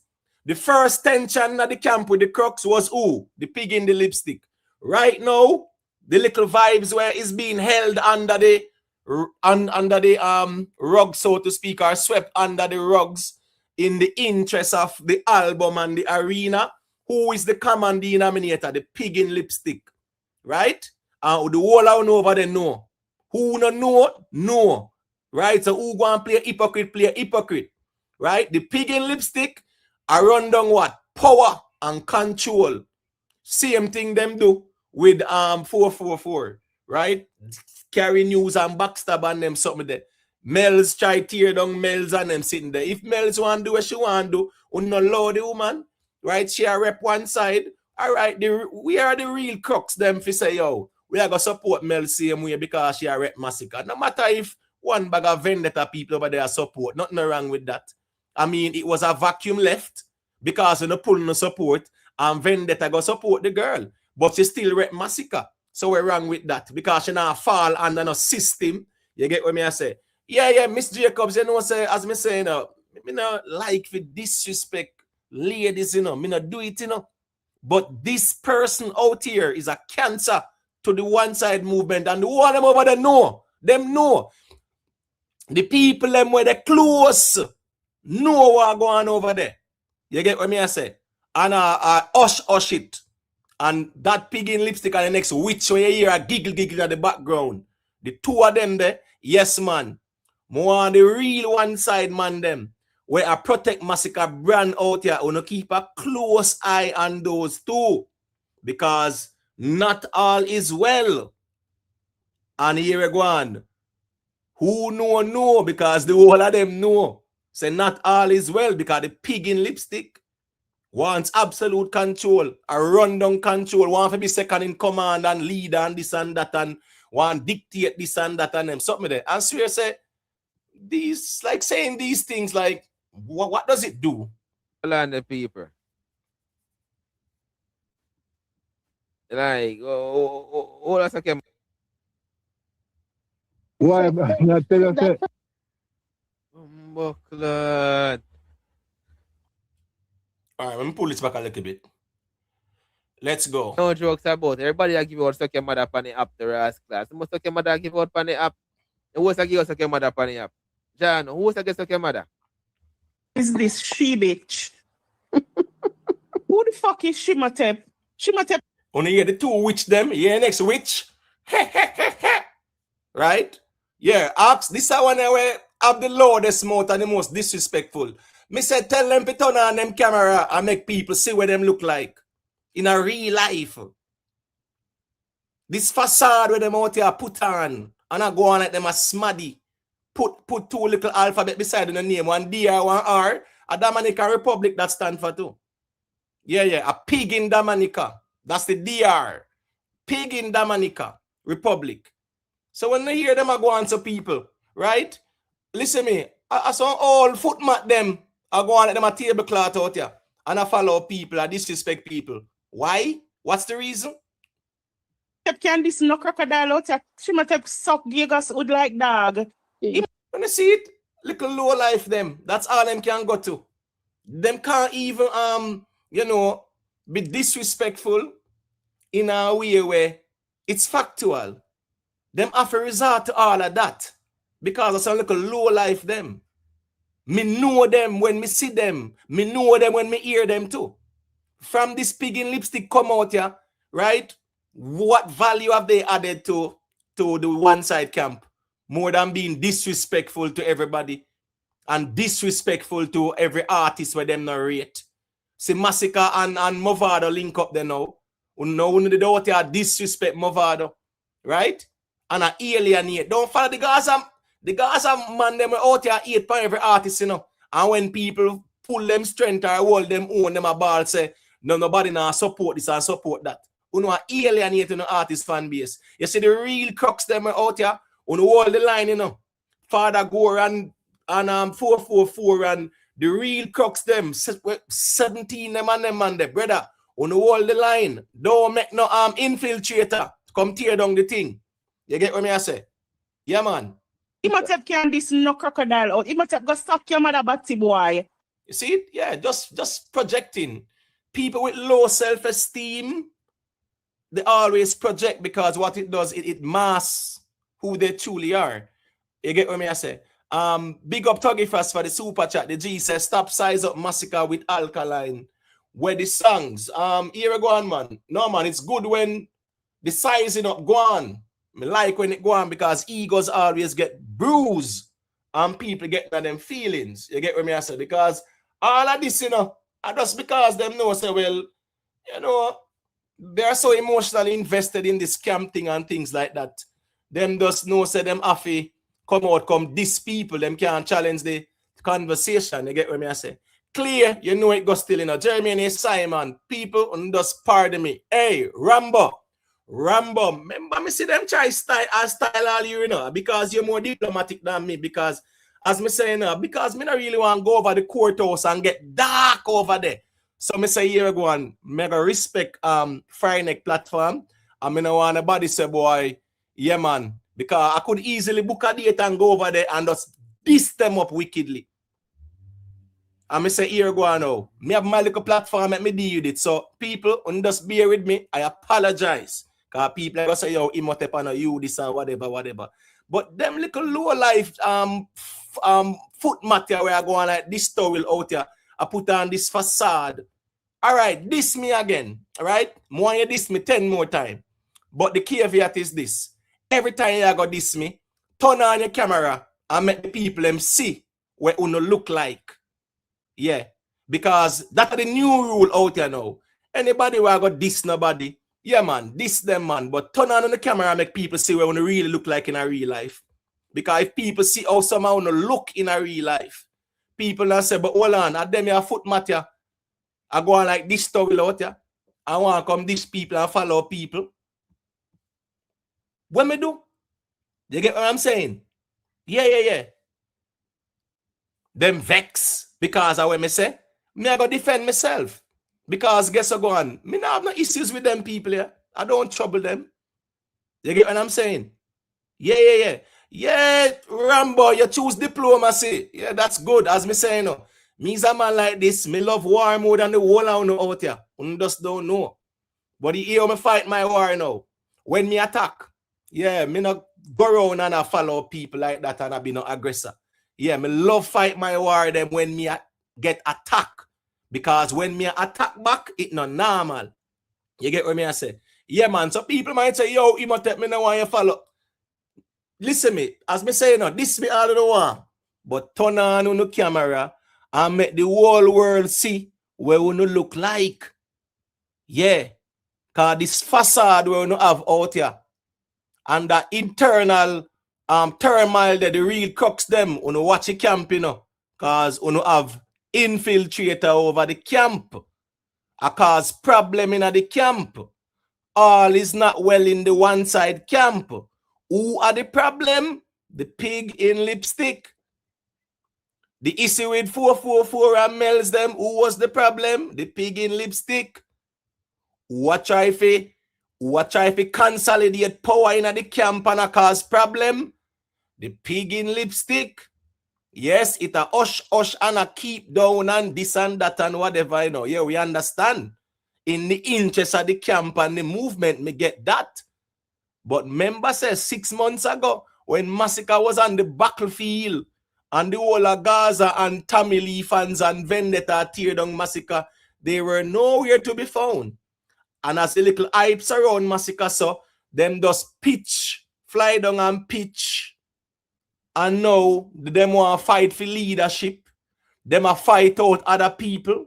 the first tension at the camp with the crooks was who? The pig in the lipstick. Right now, the little Vybz where it's being held under the rug, so to speak, or swept under the rugs in the interest of the album and the arena. Who is the common denominator? The pig in lipstick. Right? And the whole I know over there know. Who no know? No. Right? So who go and play a hypocrite? Right? The pig in lipstick I run down what? Power and control. Same thing them do with 444, right? Carry news and backstab on them something there. Mel's try tear down Mel's and them sitting there. If Mel's want to do what she want to do, we not allow the woman, right? She a rep one side. All right, we are the real crooks them fi say, yo, we are going to support Mel same way because she a rep Masicka. No matter if one bag of vendetta people over there support, nothing wrong with that. I mean, it was a vacuum left because you know pull no support and Vendetta go support the girl. But she still rep Masicka. So we're wrong with that because she not fall under no system. You get what me I say? Yeah, Miss Jacobs, you know, say, as me say, me not like for disrespect ladies, me not do it, But this person out here is a cancer to the one side movement and the one them over there know. Them know. The people them where they close know what going over there. You get what me I say? and hush it. And that pig in lipstick and the next witch where you hear a giggle at the background. The two of them there, yes man. More on the real one side man them. Where I protect Masicka brand out here. I keep a close eye on those two. Because not all is well. And here we go on. Who know because the whole of them know. Say not all is well because the pig in lipstick wants absolute control, a rundown control, want to be second in command and leader and this and that and want dictate this and that and them. Something there. And swear say, these, like saying these things like, what does it do? Land the people. Like, all that's okay. Why? Not tell us that. Buckland. All right, let me pull this back a little bit. Let's go. No jokes about everybody. I give out suck your mother on the app, the Ras class. You must suck your mother give out on the app. Who was I give out suck your mother on the app? John, who was I give suck your mother? Is this she bitch? Who the fuck is Shimatep? Shimatep. Only hear the two witch them. Yeah, next witch. Right? Yeah, ask this is one where have the loudest mouth and the most disrespectful. Me said tell them to turn on them camera and make people see what them look like in a real life. This facade where them out here put on and I go on like them a smaddy. Put two little alphabet beside the name, one D or one R. A Dominica Republic that stand for two. Yeah, a pig in Dominica. That's the DR. Pig in Dominica Republic. So when they hear them I go on to people, right? Listen me, I saw all foot mat them. I go on at them a tablecloth out here. And I follow people, I disrespect people. Why? What's the reason? Can this no crocodile out here? Shimatep suck gigas would like dog. When you see it, little low life them. That's all them can go to. Them can't even be disrespectful in a way where it's factual. Them have to resort to all of that. Because of some little low life them. Me know them when me see them. Me know them when me hear them too. From this pig in lipstick come out here, right? What value have they added to the one side camp? More than being disrespectful to everybody and disrespectful to every artist where them not rate. See Masicka and Mavado link up there now. When they don't disrespect Mavado, right? And a alienate. Don't follow the Gaza. The Gaza man them out here 8 for every artist, you know. And when people pull them strength or hold them own them a ball, say nobody now support this and support that. You know, alienate the artist fan base. You see the real crux them out here. On all the line, you know, Father Gore and 444 and the real crux them 17 them and them and the brother on all the line. Don't make no infiltrator come tear down the thing. You get what me I say? Yeah, man. Imatep can this no crocodile out. Imatep go suck your mother batty boy. You see it? Yeah, just projecting. People with low self-esteem, they always project because what it does, it masks who they truly are. You get what me I say? Big up Tuggy Fast for the super chat. The G says stop size up Masicka with alkaline. Where the songs. Here we go on, man. No man, it's good when the sizing up go on. I like when it go on because egos always get bruised and people get them feelings. You get what me I say? Because all of this, you know, and just because them know say, well, you know, they're so emotionally invested in this scam thing and things like that. Them just know say them affy come these people, them can't challenge the conversation. You get what me I say? Clear, you know it goes still in a Jeremy Simon. People and just pardon me. Hey, Rambo. Remember me see them try style all you know, because you're more diplomatic than me. Because as me say now, because me not really want to go over the courthouse and get dark over there. So me say here go on, mega respect Fryneck platform. I mean I want nobody say boy, yeah man, because I could easily book a date and go over there and just diss them up wickedly. I me say here go on now. Me have my little platform let me deal with it. So people, just bear with me. I apologize. Because people are going to say, yo, Imhotep and you this and whatever. But them little low life foot matter where I go on like this towel out here, I put on this facade. All right, diss me again. All right, more you diss me 10 more times. But the caveat is this: every time you go diss me, turn on your camera and make the people them see what you look like. Yeah, because that's the new rule out here now. Anybody who go diss nobody, yeah man, diss them man. But turn on the camera and make people see what you really look like in a real life. Because if people see how somehow you look in a real life, people now say, but hold on, at them your foot matter. I go on like this story out here. I want to come diss people and follow people. What me do? You get what I'm saying? Yeah. Them vex because of what me say. Me I go defend myself. Because guess what go on? Me not have no issues with them people here. I don't trouble them. You get what I'm saying? Yeah. Yeah, Rambo, you choose diplomacy. Yeah, that's good. As me say, you know, me's a man like this. Me love war more than the whole out here. You just don't know. But you hear me fight my war now. When me attack, yeah, me not go around and I follow people like that and I be no aggressor. Yeah, me love fight my war them when me get attacked. Because when me attack back, it not normal. You get what me I say? Yeah, man. So people might say, yo, you must take me no want you follow. Listen me, as me say, no, this me all of the one. But turn on the camera and make the whole world see where we look like. Yeah. Because this facade we have out here and the internal turmoil that the real crux them when watch the camp, you know. Because we have infiltrator over the camp. A cause problem in the camp. All is not well in the one side camp. Who are the problem? The pig in lipstick. The issue with 444 and Mel's them. Who was the problem? The pig in lipstick. What try to consolidate power in the camp and a cause problem? The pig in lipstick. Yes, it a hush and a keep down and this and that and whatever, you know. Yeah, we understand. In the interest of the camp and the movement, me get that. But remember, says 6 months ago, when Masicka was on the battlefield, and the whole of Gaza and Tamil Lee fans and Vendetta tear down Masicka, they were nowhere to be found. And as the little hypes around Masicka, so them just pitch, fly down and pitch. And now, them want to fight for leadership. Them are fight out other people.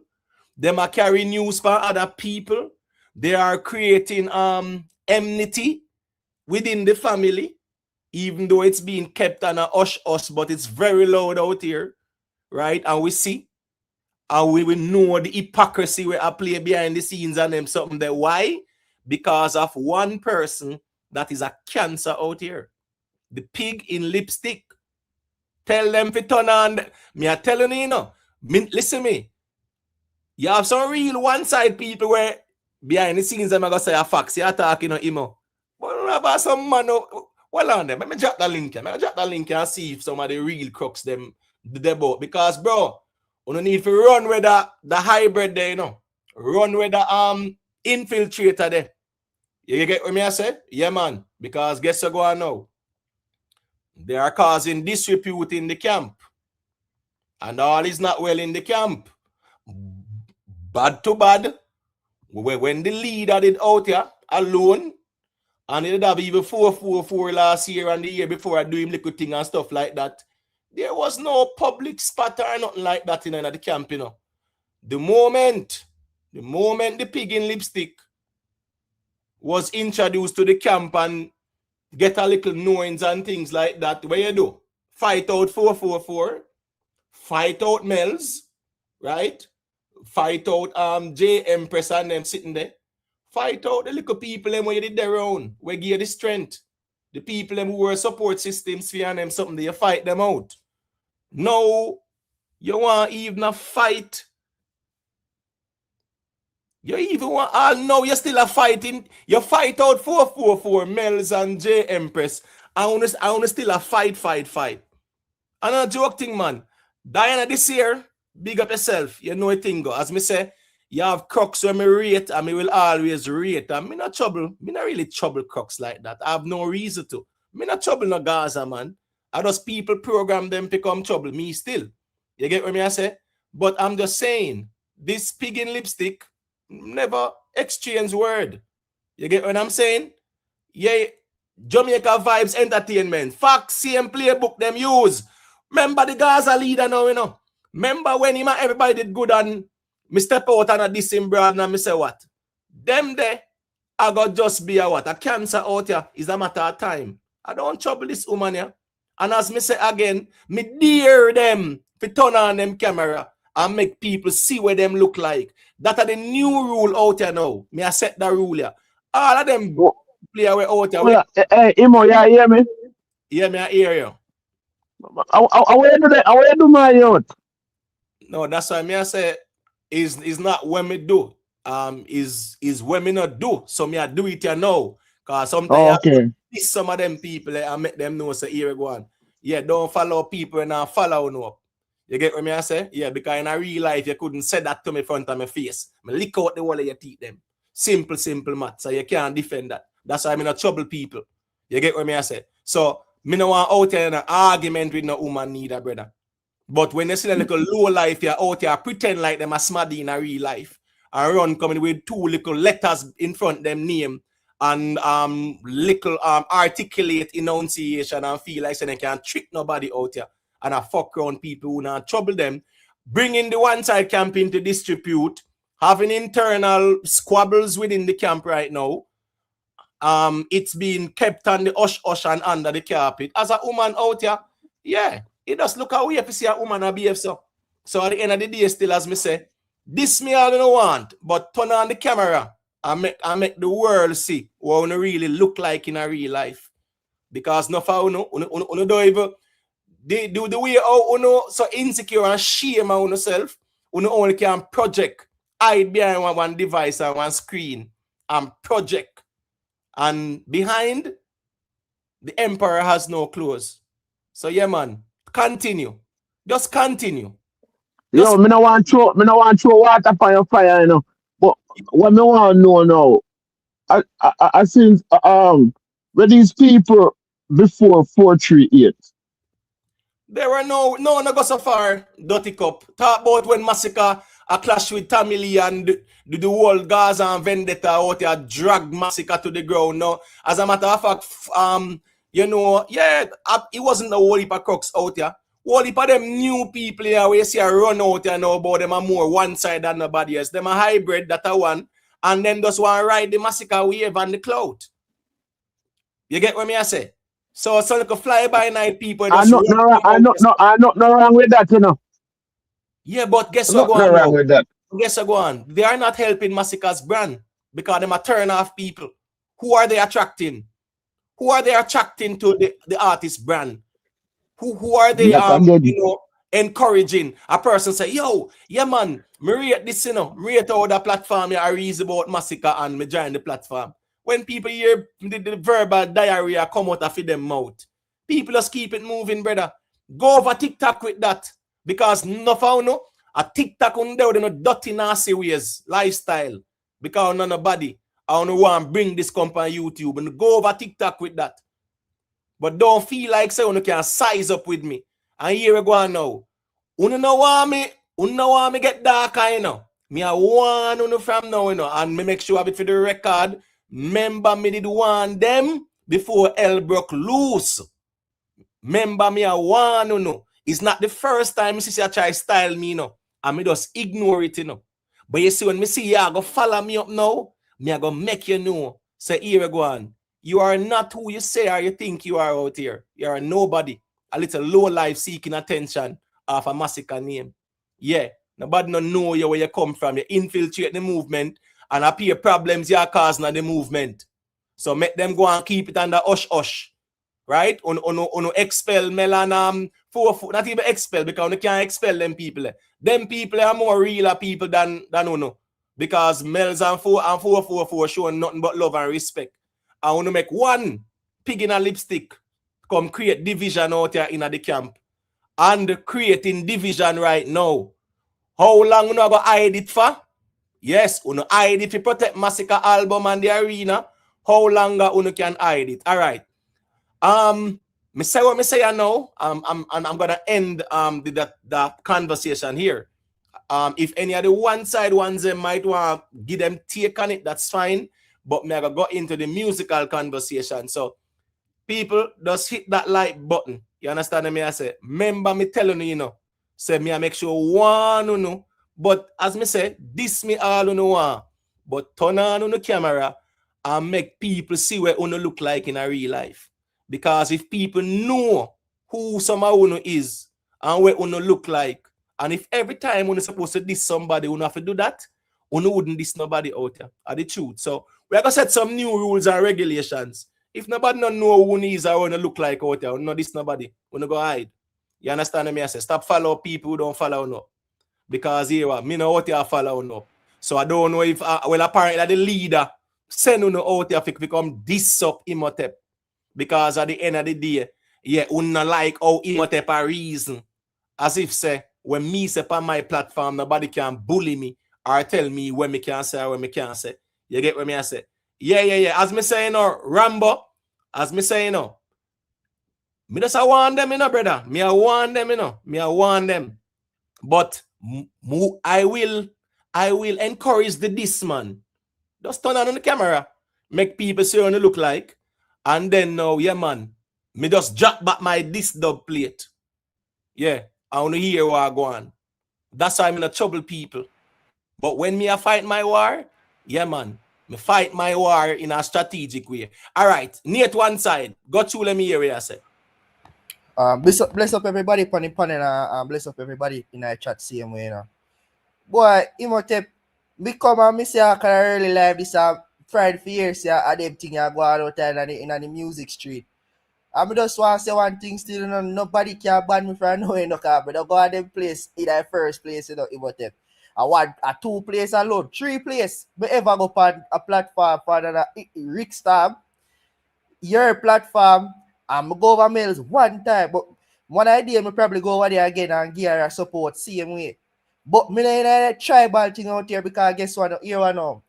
Them are carry news for other people. They are creating enmity within the family, even though it's being kept on a hush, but it's very loud out here, right? And we see, and we will know the hypocrisy we are playing behind the scenes and them something there. Why? Because of one person that is a cancer out here. The pig in lipstick. Tell them to turn on. Me are telling you, you know. Listen me. You have some real one-side people where behind the scenes them are going to say a fax. You're talking on emo. But about some man, well on them. Let me drop the link. And see if some of the real crooks them about. Because bro, you don't need to run with the hybrid there, you know. Run with the infiltrator there. You get what me I said? Yeah, man. Because guess what going on now? They are causing disrepute in the camp. And all is not well in the camp. Bad to bad. When the leader did out here alone, and he did have even 444 last year and the year before I do him little thing and stuff like that, there was no public spot or nothing like that in the camp, you know. The moment the pig in lipstick was introduced to the camp and get a little noise and things like that, what you do? Fight out 444, fight out Mel's, right? Fight out J Empress and them sitting there. Fight out the little people them where you did their own, where give you the strength. The people them who were support systems for them something, you fight them out. No, you want even a fight. You even want no, you're still a fighting. You fight out 444 Mel's and J Empress. I want to still a fight. And a joke thing, man. Diana this year, big up yourself. You know a thing go. As me say, you have crooks when me rate, and me will always rate. And me not trouble. Me not really trouble crooks like that. I have no reason to. Me not trouble no Gaza, man. I just people program them become trouble. Me still. You get what me I say? But I'm just saying, this pig in lipstick Never exchange word. You get what I'm saying? Yeah, Jamaica Vybz Entertainment. Fact, same playbook them use. Remember the Gaza leader now, you know. Remember when him and everybody did good and me step out and I diss him, brother, and me say what? Them there, I got just be a what? A cancer out here is a matter of time. I don't trouble this woman here. And as me say again, me dare them to turn on them camera and make people see what them look like. That are the new rule out here now. Me I set the rule here. All of them play away out here. Well, hey, Imo, yeah, hear me? Yeah, me I hear you. I want to do that. I want to do my youth. No, that's why me I say is not when me do. Is when me not do. So me I do it here now. Cause sometimes some of them people I make them know say here go on. Yeah, don't follow people and not follow no. You get what me I say? Yeah, because in a real life you couldn't say that to me in front of my face. Me lick out the wall of your teeth them. Simple math. So you can't defend that. That's why I'm not trouble people. You get what me I say? So me no want out here in an argument with no woman neither, brother. But when you see a little low life, you're out here pretend like them a smaddy in a real life. And run coming with two little letters in front them name and little articulate enunciation and feel like they can't trick nobody out here. And I fuck around people who not trouble them. Bringing the one side camp into distribute, having internal squabbles within the camp right now. It's being kept on the hush and under the carpet. As a woman out here, yeah, it does look how we have to see a woman a behave so. So at the end of the day, still as me say, this me I don't want, but turn on the camera and make the world see what you really look like in a real life. Because no for you don't even do the way how you so insecure and shame on yourself, you only can project, hide behind one device and one screen and project. And behind, the emperor has no clothes. So yeah, man, continue. Just continue. Yo, me no want throw water for your fire, you know. But what me want to know now, I think were these people before 438? There were no go so far, Dirty Cup. Talk about when Masicka a clash with Tammy Lee and the whole Gaza and Vendetta out here drag Masicka to the ground. No, as a matter of fact, you know, yeah, it wasn't the whole heap of crooks out here. Whole heap of them new people here where you see a run out here now about them are more one side than nobody else. Them a hybrid that are one, and then just want to ride the Masicka wave and the cloud. You get what me I say? So like a fly-by-night people. I'm not wrong with that, you know. Yeah, but guess what? Not wrong with that. Guess what? Go on. They are not helping Masicka's brand because they are turn off people. Who are they attracting? Who are they attracting to the artist brand? Who are they encouraging? A person say, yo, yeah man, me rate this, you know, rate all the platform I read about Masicka and me join the platform. When people hear the verbal diarrhea come out of them mouth, people just keep it moving, brother. Go over TikTok with that. Because no found a TikTok on there with no dirty nasty ways, lifestyle. Because nobody, I don't want to bring this company on YouTube and go over TikTok with that. But don't feel like say you can size up with me. And here we go on now. You know want me get darker, you know. Me I want you from now, you know, and me make sure I have it for the record. Remember me did want them before hell broke loose. Remember me I want you know. It's not the first time me see I try style me, you know. And me just ignore it, you know. But you see when me see you go follow me up now, me I go make you know. Say here we go on. You are not who you say or you think you are out here. You are nobody. A little low life seeking attention of a Masicka name. Yeah. Nobody don't know you where you come from. You infiltrate the movement and appear problems you are causing at the movement. So make them go and keep it under hush. Right? On expel Melan not even expel because you can't expel them people. Them people are more real people than Uno. Because Mel's and 444 showing nothing but love and respect. I want to make one pig in a lipstick come create division out here in the camp. And creating division right now. How long you going to hide it for? Yes, you hide it to protect Masicka album and the arena. How long you can hide it? All right. Me say what me say now. I'm gonna end the conversation here. If any of the one side ones them might want to give them take on it, that's fine. But me I go into the musical conversation. So people just hit that like button. You understand me? I say, remember me telling you, you know, say me I make sure one you know. But as me say, this me all you know want. But turn on the camera and make people see what you look like in a real life. Because if people know who some of you is and what you look like, and if every time you're supposed to diss somebody, you have to do that, you wouldn't diss nobody out there. Are the truth. So we are gonna set some new rules and regulations. If nobody don't know who is or wanna look like out there, no this nobody, wanna go hide. You understand me? I say stop follow people who don't follow no. Because here me know what you follow no. So I don't know if well apparently the leader send you out there to become this up Imhotep. Because at the end of the day, yeah, not like how Imhotep a reason. As if say when me say on my platform, nobody can bully me or tell me when me can say or when me can't say. You get what me I say? Yeah. As me say, you know, Rambo, as me say, you know, me just I want them, you know, brother. Me I want them, you know. Me I want them. But I will encourage the this man. Just turn on the camera, make people see what you look like, and then now, yeah, man, me just drop back my this dub plate. Yeah, I want to hear what I go on. That's why I'm in a trouble people. But when me I fight my war, yeah, man, me fight my war in a strategic way. All right, near to one side, go through let me hear what I say. Bless up everybody, bless up everybody in our chat same way, you know. Boy, Imhotep, me come and me say I can really live this Friday for years, I them thing I go out there in the music street. I just want to say one thing still, you know, nobody can ban me from knowing no car, but I go out them place in the first place, you know, Imhotep. I want a 2 place alone, 3 place. Me ever go on a platform for the Rick Stab, your platform, and go over Mills one time, but one idea me probably go over there again and give her support same way. But me in a tribal thing out here because guess what? Here I know.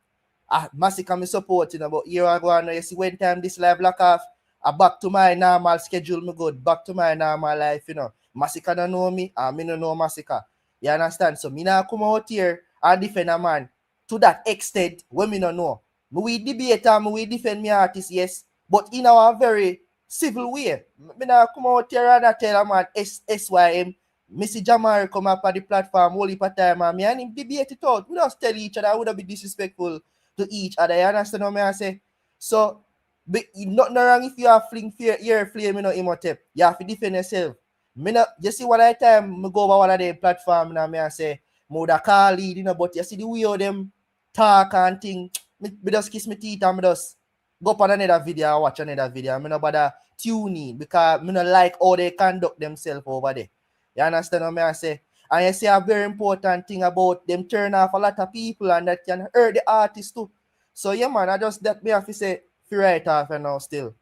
Masicka me support, you know, but here I go and you see when time this live lock off, I back to my normal schedule, me good, back to my normal life, you know. Masicka don't know me, and me don't know Masicka. You understand? So me now come out here and defend a man to that extent when me don't know. Me we debate and me we defend me artist, yes, but in our very civil way. Me now come out here and I tell a man SYM, Missy Jamar come up on the platform whole heap of time and me and him debate it out. We don't tell each other, we don't be disrespectful to each other. You understand what I say? So nothing wrong if you have fling your flame, you know, Imhotep. You have to defend yourself. Me not, you see what I time me go over one of the platform and I say, me would call lead, you know, but you see the way of them talk and thing, me just kiss my teeth and me just go up on another video and watch another video. Me no bother tuning because me not like how they conduct themselves over there. You understand what I say? And you see a very important thing about them turn off a lot of people and that can hurt the artist too. So yeah, man, I just that me have to say right off and now still.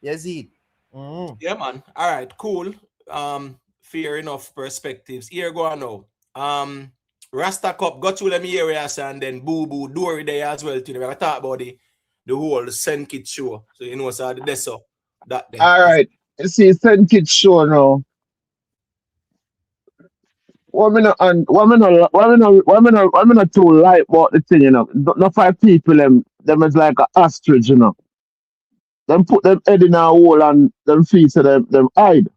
You see? Yeah, man. All right, cool. Fair enough perspectives. Here go on now. Rasta Cup, got to let me hear what and then Boo Boo Dory there as well. We're gonna talk about the whole Senkit show. So you know, so that's so that then. All right. You see, Senkit show now. What me not too like about the thing, you know. Not 5 people them is like an ostrich, you know. Them put them head in a hole and them feet so them hide.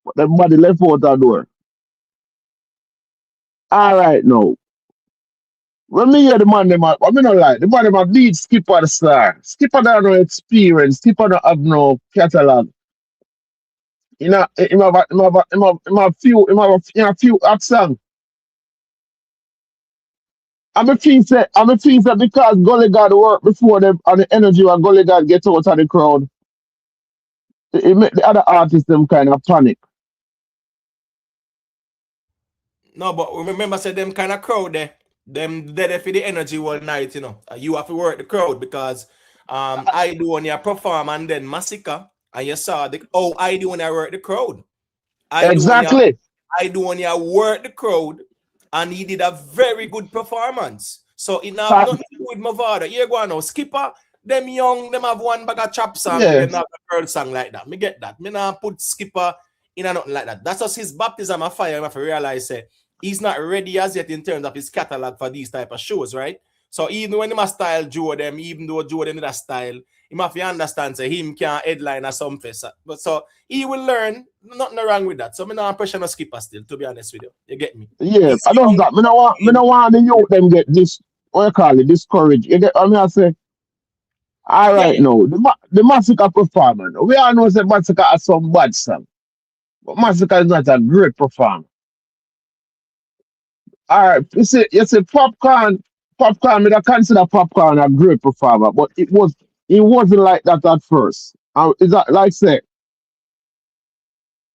But them body left out the door. All right now. When me hear the man them, what me not like, the man them have lead Skipper the star. Skipper don't have no experience. Skipper don't have no catalog. You know, him have a few hot songs. I'm a think that because Gully God work before them and the energy when Gully God get out of the crowd, it make the other artists them kind of panic. No, but remember, say them kind of crowd there. Them there for the energy all night, you know. You have to work the crowd because Aidonia perform and then Masicka, and you saw Aidonia work the crowd. Exactly. Aidonia work the crowd and he did a very good performance. So it now nothing to do with Mavado. Here go on now. Skipper, them young, them have one bag of chop song, them have a girl song like that. Me get that. Me now put Skipper in a nothing like that. That's just his baptism of fire. I have to realize say he's not ready as yet in terms of his catalog for these type of shows, right? So even when he must style Joe them, even though Joe them that style, he must understand say him can't headline or something. But so he will learn, nothing wrong with that. So me not pressure no skipper still, to be honest with you. You get me? Yeah, He's I don't young. that. Me no want the youth them get this, what you call it, discouraged. You get what I say? All Yeah. right now, the Masicka performance. We all know that Masicka has some bad song. But Masicka is not a great performer. All right, you see, popcorn, me I consider popcorn a great performer, but it wasn't like that at first. Is that like say,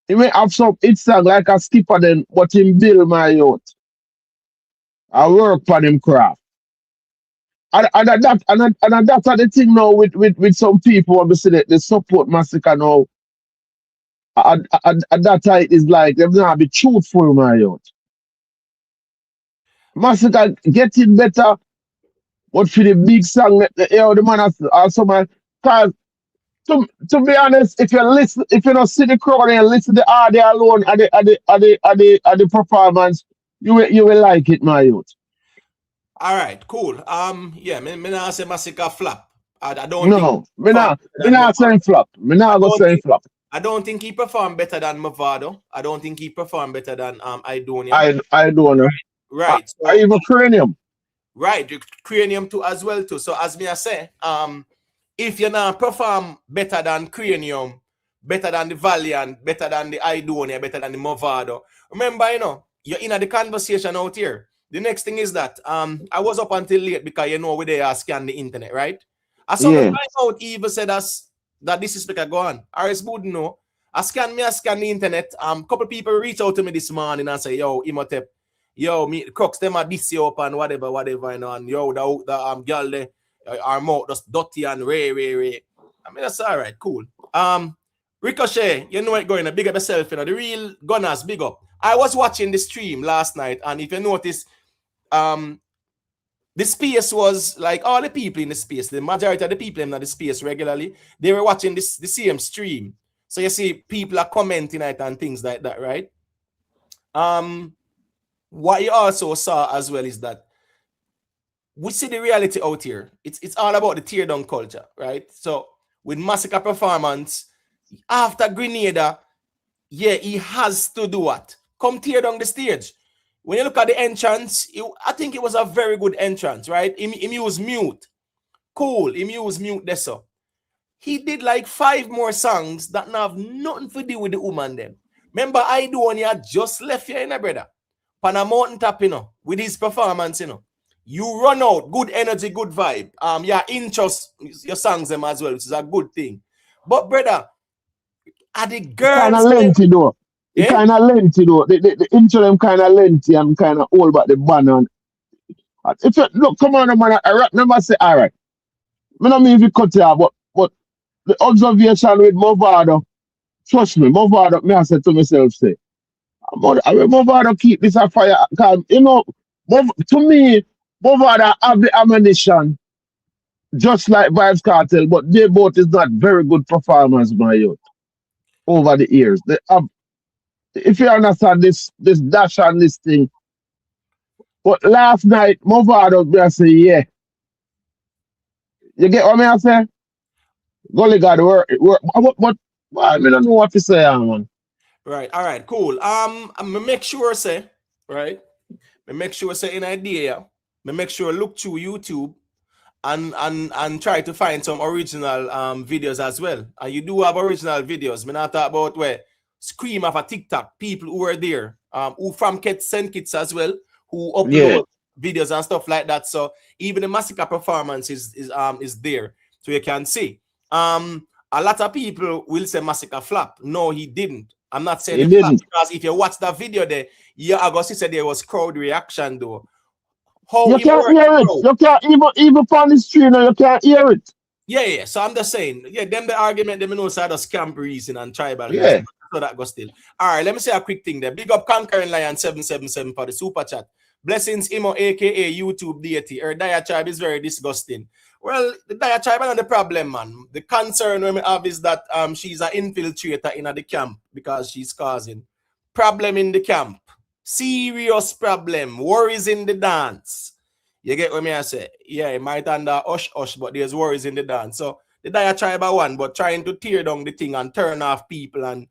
he may have some it song like a skipper then, but him build my youth. I work for him craft. And that's the thing now with some people obviously they support Masicka now. And that time is like they're not be truthful, my youth. Masicka getting better. But for the big song, the man has also man. Cause to be honest, if you don't see the crowd and listen to the audio alone at the performance, you will like it, my youth. All right, cool. Yeah, me not say Masicka flop. I don't think No, me not saying flop. Me not go saying flop. I don't think he performed better than Mavado. I don't think he performed better than Aidonia. I don't know. Right. So I even cranium. right, the cranium too as well too. So as me I say, if you not perform better than cranium, better than the Valiant, better than the Aidonia, better than the Mavado, remember, you're in the conversation out here. The next thing is that I was up until late because where they are scan the internet, right? I saw me find out Eva said us that this is speaker go on. Aris would know. I scan the internet. Couple people reach out to me this morning and say, yo, Imhotep, yo, me crooks them are this up and whatever, and yo, the girl there, our mouth just dirty and ray. I mean that's all right, cool. Ricochet, you know it going to big up yourself, the real gunners, big up. I was watching the stream last night, and if you notice, the space was like all the people in the space, the majority of the people in the space regularly, they were watching the same stream. So you see people are commenting it and things like that, right? What you also saw as well is that we see the reality out here. It's all about the tear down culture, right? So with Masicka performance, after Grenada, yeah, he has to do what? Come tear down the stage. When you look at the entrance, I think it was a very good entrance, right? He was mute. Cool, he was mute there, so. He did like 5 more songs that have nothing to do with the woman then. Remember, Aidonia just left here, brother. Pan a mountain top, with his performance, You run out, good energy, good vibe. Yeah, interest your songs them as well, which is a good thing. But brother, are the girls Kind of lengthy though. It kind of lengthy though. The intro them kind of lengthy and kind of old, but the band if you look, come on, man. I remember say, all right. I don't mean if you cut here, but the observation with Mavado, trust me, Mavado, me I said to myself, say, Mavado keep this a fire. Cause, to me, Mavado have the ammunition, just like Vybz Kartel, but they both is not very good performance, my youth, over the years. They have, if you understand this dash and this thing. But last night, Mavado, I say, yeah. You get what I say? Golly God, work. But I don't know what to say, man. Right, all right, cool. I'm make sure say, right? Me make sure say in idea, me make sure look through YouTube and try to find some original videos as well. And you do have original videos. Me not talk about where scream of a TikTok, people who are there, who from send kits as well, who upload videos and stuff like that. So even the Masicka performance is there, so you can see. A lot of people will say Masicka flop. No, he didn't. I'm not saying he flop because if you watch that video there, I got to say there was crowd reaction though. You can't hear it. You can't even on the stream, you can't hear it. Yeah. So I'm just saying, them the argument, them know side of scam reason and tribal. Yeah. So that goes still. All right, let me say a quick thing there. Big up Conquering Lion 777 for the super chat. Blessings, Imo, aka YouTube deity. Her diatribe is very disgusting. Well, the diatribe is not the problem, man. The concern we have is that she's an infiltrator in the camp because she's causing problem in the camp. Serious problem. Worries in the dance. You get what me I say? Yeah, it might under hush, but there's worries in the dance. So the die try by one, but trying to tear down the thing and turn off people and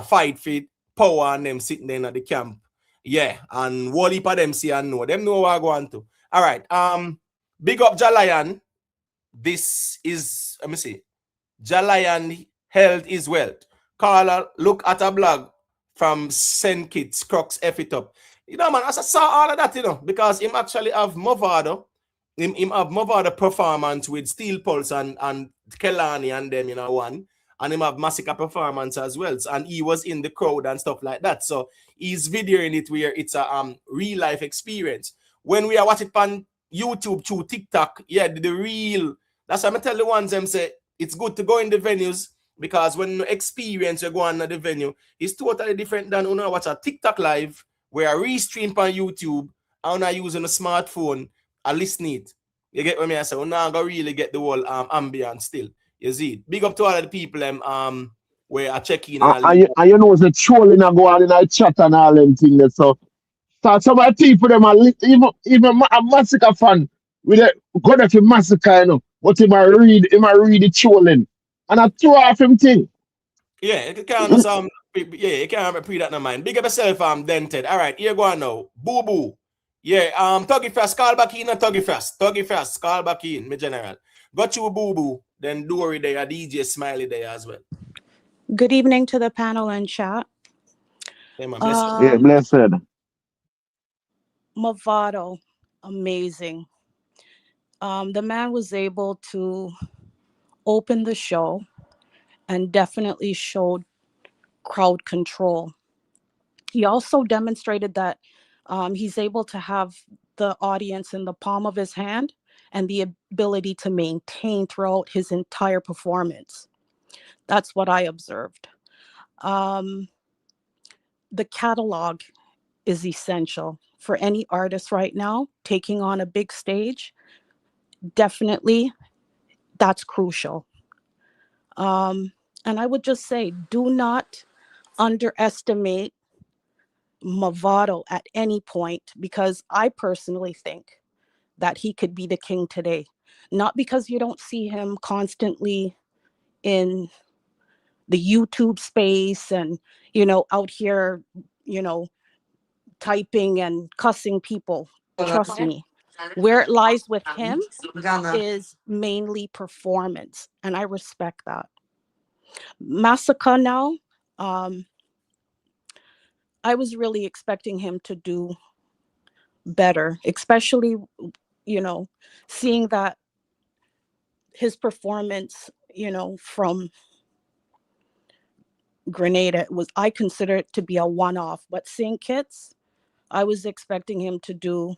fight for power and them sitting there at the camp. Yeah, and whole heap of them see and know. Them know what I go on to. All right. Big up Jalayan. This is, let me see. Jalayan health is wealth. Carla, look at a blog from St. Kitts, Crux, F it up. You know, man, as I saw all of that, you know, because him actually have Mavado. Him have Mavado performance with Steel Pulse and Kelani and them, you know, one. And him have Masicka performance as well. So, and he was in the crowd and stuff like that. So he's videoing it where it's a real life experience. When we are watching it on YouTube through TikTok, yeah, the real, that's why I tell the ones them say it's good to go in the venues because when you experience you go on the venue, it's totally different than when you watch a TikTok live where I restream on YouTube and I using a smartphone and listen it. You get what I say? We're not gonna really get the whole ambience still. You see, big up to all of the people where I check in And you know, the trolling I go on in I chat and all them things. So some of the people them are even a Masicka fan with a good of a Masicka, you know. But he might read the trolling. And I throw off him thing. Yeah, you can't you can't pre that in mind. Big up yourself, dented. All right, here go on now. Boo boo. Yeah, Tuggy Fast, call back in and Tuggy Fast, call back in, my general. Got you boo boo, then Dory there, DJ Smiley there as well. Good evening to the panel and chat. Hey, man, bless you. Yeah, blessed. Mavado, amazing. The man was able to open the show and definitely showed crowd control. He also demonstrated that he's able to have the audience in the palm of his hand and the ability to maintain throughout his entire performance. That's what I observed. The catalog is essential for any artist right now taking on a big stage. Definitely, that's crucial. And I would just say, do not underestimate Mavado at any point, because I personally think that he could be the king today. Not because you don't see him constantly in the YouTube space and, out here, typing and cussing people. Trust me, where it lies with him is mainly performance, and I respect that. Masicka now, I was really expecting him to do better, especially, seeing that his performance, from Grenada I consider it to be a one-off, but St. Kitts, I was expecting him to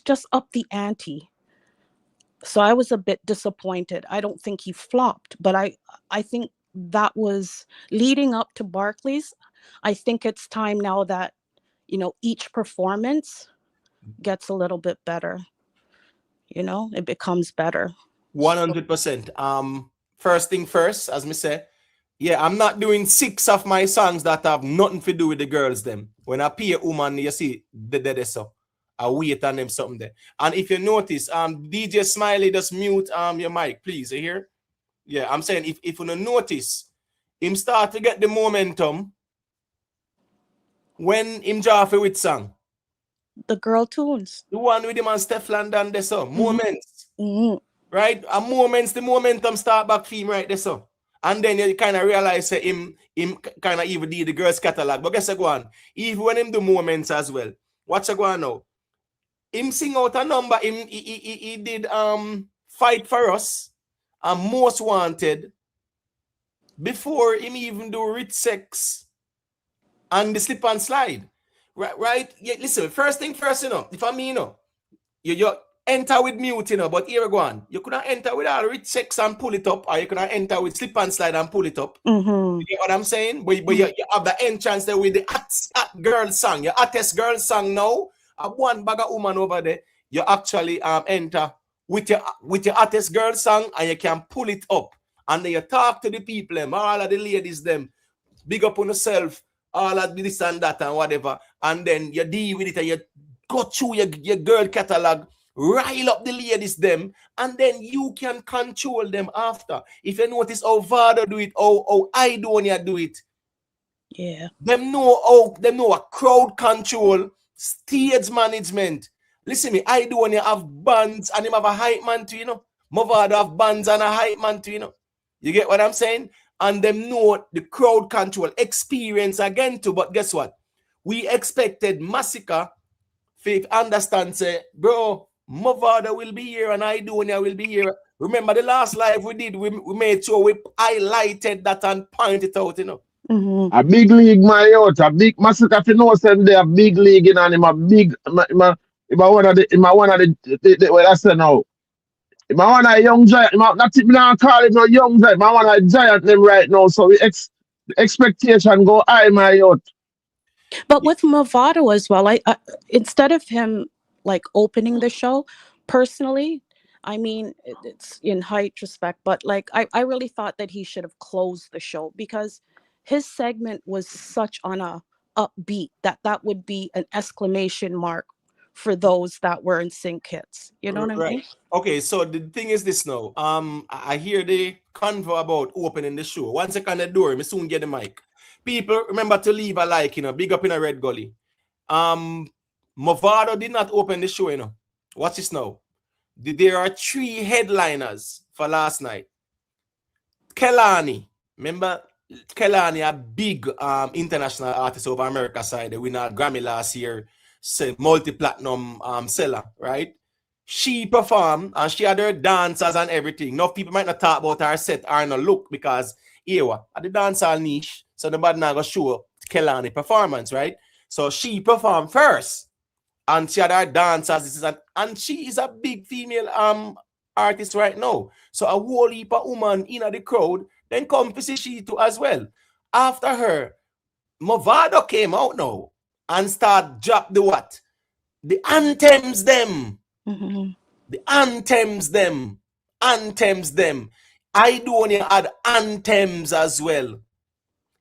just up the ante. So I was a bit disappointed. I don't think he flopped, but I think that was leading up to Barclays. I think it's time now that, each performance gets a little bit better. It becomes better. 100%. First thing first, as me say, yeah, I'm not doing 6 of my songs that have nothing to do with the girls them. When I pay a woman, you see, they so. I wait on them something there. And if you notice, DJ Smiley, just mute your mic, please. You hear? Yeah, I'm saying if you notice, him start to get the momentum when him draw with song. The girl tunes. The one with him and Steph London there so. Moments. Mm-hmm. Right? And moments, the momentum start back for him right there so. And then you kind of realize him kind of even did the girls catalog. But guess what go on? Even when him do moments as well. What's go on now? Him sing out a number. He did Fight For Us and Most Wanted before him even do Rich Sex and the Slip and Slide. Right? Yeah, listen, first thing first, if I mean, you enter with mute, but here we go on. You could not enter with all Rich Sex and pull it up, or you could not enter with Slip and Slide and pull it up. Mm-hmm. You know what I'm saying? But you have the entrance there with the hot girl song, your hottest girl song now. One bag of woman over there, you actually enter with your hottest girl song, and you can pull it up. And then you talk to the people, all of the ladies, them, big up on yourself. all of this and that and whatever, and then you deal with it and you go through your girl catalog, rile up the ladies them, and then you can control them after. If you notice how Vado do it, how Aidonia do it, Yeah. them know a crowd control, stage management. Listen me, Aidonia have bands and him have a hype man too, you know. Mavado have bands and a hype man too, you know. You get what I'm saying? And them know the crowd control experience again too. But guess what? We expected Masicka to understand, say, bro, Mavado will be here and Aidonia will be here. Remember the last live we did, we made sure we highlighted that and pointed out, you know. Mm-hmm. A big league, my out. A big Masicka, if you know, send there a big league in and him a big, one of the what I say now. Him a one of the young giant. Not me not call him no young giant. I want a giant name right now. So the expectation go high, my out. But with Mavado as well, I instead of him like opening the show, personally, I mean, it's in height respect, but like I really thought that he should have closed the show because his segment was such on a upbeat that would be an exclamation mark for those that were in sync hits. You know what I mean? Right. Okay, so the thing is this now. I hear the convo about opening the show. Once I can the door, me soon get the mic. People remember to leave a like, you know, big up in a red gully. Mavado did not open the show, you know. Watch this now. There are 3 headliners for last night. Kelani, remember Kelani, a big international artist over America side. They win a Grammy last year, multi-platinum seller, right? She performed and she had her dancers and everything. Now people might not talk about her set or no look because here at the dancehall niche, so nobody now go show Kelani performance, right? So she performed first. And she had her dancers, and she is a big female artist right now. So a whole heap of woman in the crowd, then come to see she too as well. After her, Mavado came out now and start drop the what? The anthems them. Mm-hmm. The anthems them. Anthems them. Aidonia had anthems as well.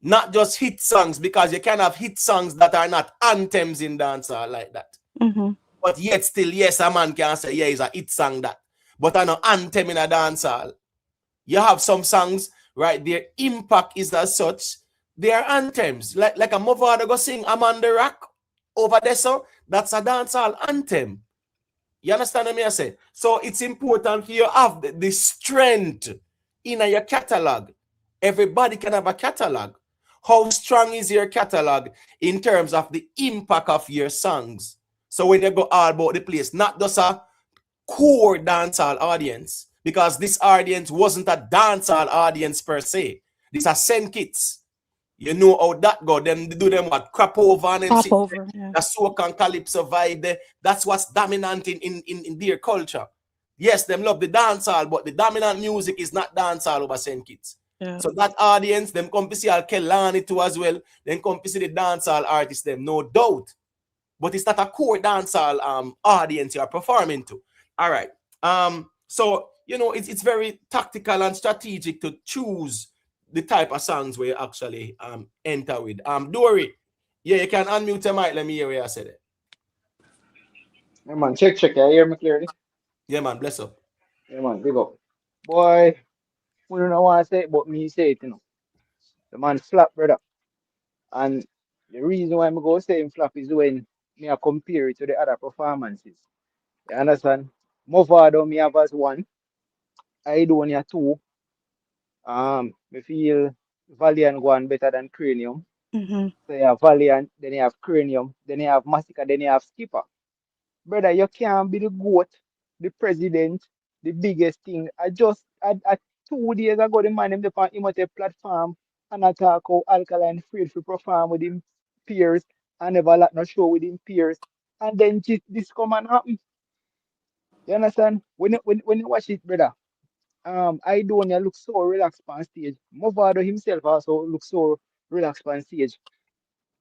Not just hit songs, because you can have hit songs that are not anthems in dancehall like that. Mm-hmm. But yet still, yes, a man can say, yeah, it's a hit song that. But I know anthem in a dancehall. You have some songs, right? Their impact is as such. They are anthems. Like a Mavado go sing, I'm on the rock over there, so that's a dancehall anthem. You understand what I say? So it's important you have the strength in your catalog. Everybody can have a catalog. How strong is your catalog in terms of the impact of your songs? So when you go all about the place, not just a core dancehall audience, because this audience wasn't a dancehall audience per se. These are send kits. You know how that go. Them do them what crap over and Pop over. Yeah. the soca and calypso vibe there. That's what's dominant in their culture. Yes, them love the dancehall, but the dominant music is not dancehall over send kits. Yeah. So that audience, them come to see Al Kelani too as well. Then come to see the dancehall artists, them, no doubt. But it's not a core dancehall audience you are performing to. All right. So you know it's very tactical and strategic to choose the type of songs where you actually enter with. Dory, yeah, you can unmute your mic. Let me hear what you said it. Yeah, man, check. You hear me clearly? Yeah, man, bless up. Yeah, man, big up. Boy, we don't know what I say it, but me say it, you know. The man flap, brother. And the reason why I'm going to say him flap is when me I compare it to the other performances. You understand? Mavado me have as 1. Aidonia 2. Me feel Valiant go on better than Cranium. Mm-hmm. So you have Valiant, then you have Cranium, then you have Masicka, then you have Skipper. Brother, you can't be the GOAT, the president, the biggest thing. I 2 days ago, the man him on Imhotep platform and I talk how Alkaline afraid to perform with him peers and never let no show with him peers. And then this come and happen. You understand? When you watch it, brother, Aidonia look so relaxed on stage. Mavado himself also looks so relaxed on stage.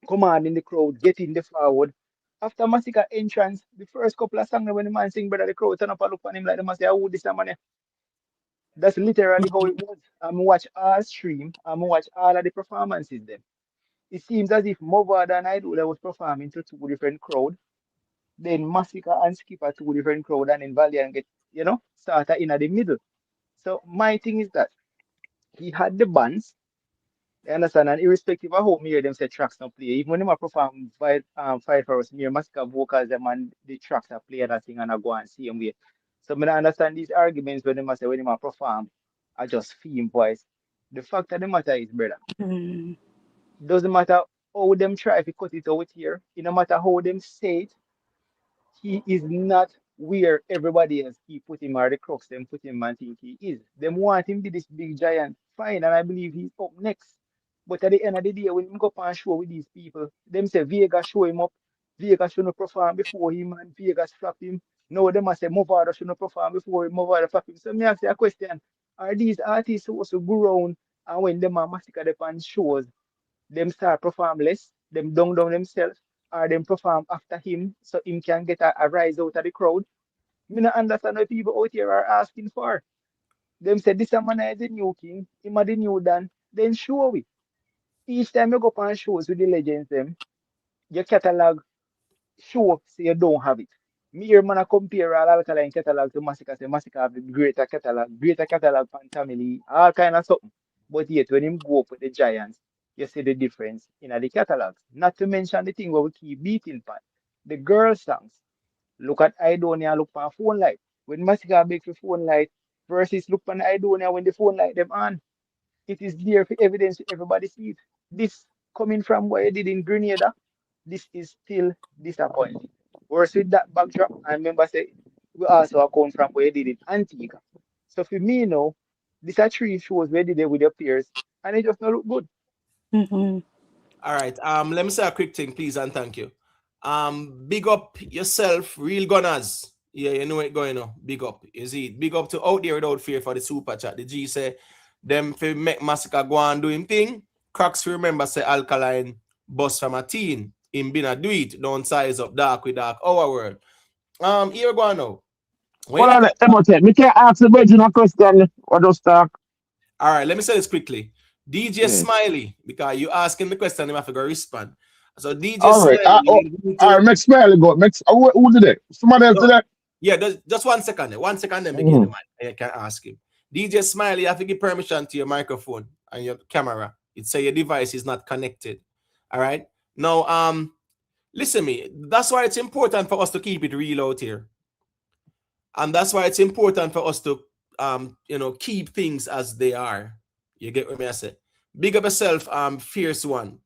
Commanding the crowd, getting the forward. After Masicka entrance, the first couple of songs when the man sing, brother, the crowd turn up and look on him like the man say, "Who this man?" That's literally how it was. I'm watch all stream. I'm watch all of the performances then. It seems as if Mavado and Aidonia was performing to two different crowd. Then Masicka and Skipper two different crowd, and then Valiant get, started in at the middle. So my thing is that he had the bands, you understand, and irrespective of how me hear them say tracks not play, even when them a perform fight for us, me hear Masicka vocals them and the tracks are play that thing and I go and see them way. So me don't understand these arguments when them a say when them a perform, I just theme voice. The fact of the matter is, brother, Mm. doesn't matter how them try to cut it out here, it no matter how them say it, he is not where everybody else he put him or the crux them put him and think he is. Them want him to be this big giant. Fine, and I believe he's up next. But at the end of the day, when him go up and show with these people, them say Vegas show him up. Vegas shouldn't perform before him and Vegas flap him. No, them must say Mavado shouldn't perform before him, Mavado flap him. So me ask you a question. Are these artists supposed to go around and when them are massacre them on shows, them start perform less, them down themselves, or them perform after him so him can get a rise out of the crowd? Me not understand what people out here are asking for. Them say this man is the new king, him are the new Dan. Then show we. Each time you go on shows with the legends, them, your catalog show say you don't have it. Me here man I compare all alkaline catalog to Masicka, say Masicka have the greater catalog fan family, all kind of something. But yet when him go up with the giants, you see the difference in the catalogs. Not to mention the thing where we keep beating part. The girl songs. Look at Aidonia, look on phone light. When Masicka make the phone light versus look on Aidonia when the phone light them on. It is there for evidence everybody sees. This coming from what you did in Grenada, this is still disappointing. Whereas with that backdrop, I remember say we also account from where you did it Antigua. So for me now, these are three shows where you did it with your peers, and it just not look good. Mhm. All right. Let me say a quick thing, please, and thank you. Big up yourself, real gunners. Yeah, you know it going on. Big up. You see, big up to Out There Without Fear for the super chat. The G say them fi make Masicka go and do him thing. Cracks remember say alkaline bust from a teen. Him been a do it. Don't size up dark with dark. Our world. Here we go now. When Hold you on, Emotet. Me can't ask the virgin a question or just talk. All right, let me say this quickly. DJ Yeah. Smiley, because you asking the question, you have to go respond. So DJ All right. Smiley, All right, make Smiley go. Who did it? Somebody else did no, it? yeah, just 1 second. 1 second, then begin the mic. I can ask him. DJ Smiley, you have to give permission to your microphone and your camera. It say your device is not connected. All right. Now, listen me. That's why it's important for us to keep it real out here. And that's why it's important for us to keep things as they are. You get what I say? Big up yourself, fierce one.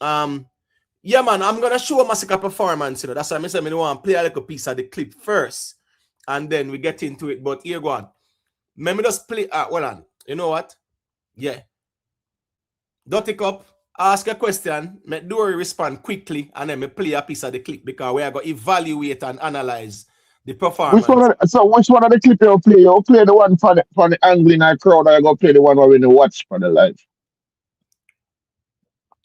Yeah, man, I'm gonna show Masicka performance, That's why I said I want to play a little piece of the clip first, and then we get into it. But here go on. Let me just play hold on. You know what? Yeah. Dirty Cup, ask a question, make Dory respond quickly, and then me play a piece of the clip because we are going to evaluate and analyze the performance. Which one of the clip you play? You play the one for the angle in our crowd, or you go play the one where we watch for the live?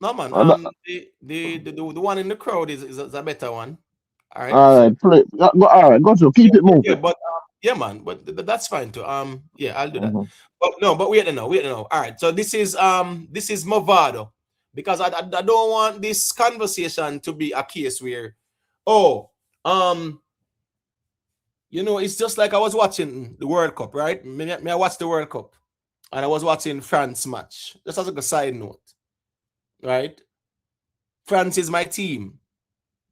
No man, the one in the crowd is a better one. All right. All right, play. All right, go to keep it moving. Yeah, but yeah, man, but that's fine too. Yeah, I'll do that. But wait now. All right, so this is Mavado, because I don't want this conversation to be a case where, it's just like I was watching the World Cup, right? I watched the World Cup, and I was watching France match. Just as a side note, right? France is my team.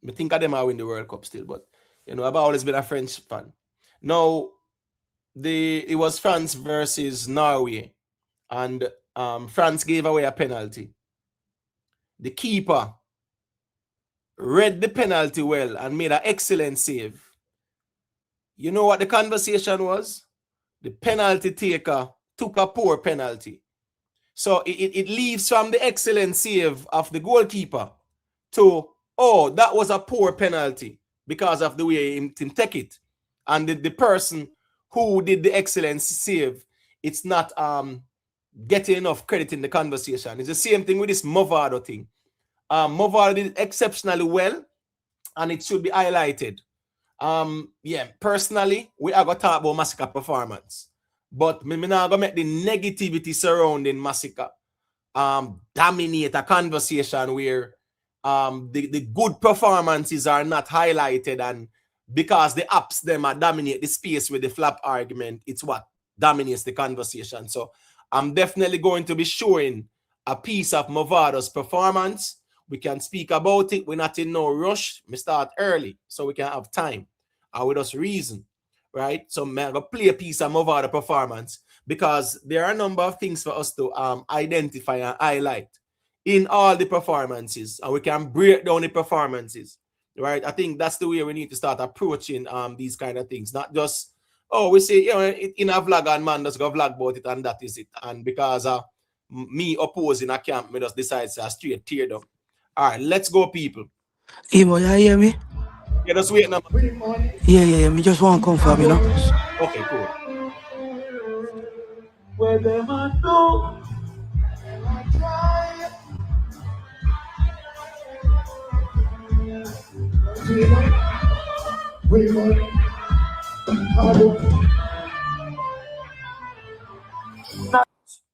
I think of them I win the World Cup still, but I've always been a French fan. Now, it was France versus Norway, and France gave away a penalty. The keeper read the penalty well and made an excellent save. You know what the conversation was? The penalty taker took a poor penalty. So it leaves from the excellent save of the goalkeeper to, that was a poor penalty because of the way him take it. And the person who did the excellent save, it's not getting enough credit in the conversation. It's the same thing with this Mavado thing. Mavado did exceptionally well, and it should be highlighted. Personally, we are going to talk about Masicka performance. But me not going to make the negativity surrounding Masicka dominate a conversation where the good performances are not highlighted, and because the apps them are dominate the space with the flap argument, it's what dominates the conversation. So I'm definitely going to be showing a piece of Mavado's performance. We can speak about it. We're not in no rush. We start early so we can have time. And with us reason, right? So I'm going to play a piece of Mavado performance because there are a number of things for us to identify and highlight in all the performances, and we can break down the performances, right? I think that's the way we need to start approaching these kind of things, not just, oh, we say, you know, in a vlog and man just go vlog about it and that is it. And because me opposing a camp, me just decide to straight tear down. All right, let's go, people. Emo, you hear me? Yeah, just wait now. Yeah. Me just want to confirm, you know. Okay, cool. Where them I do?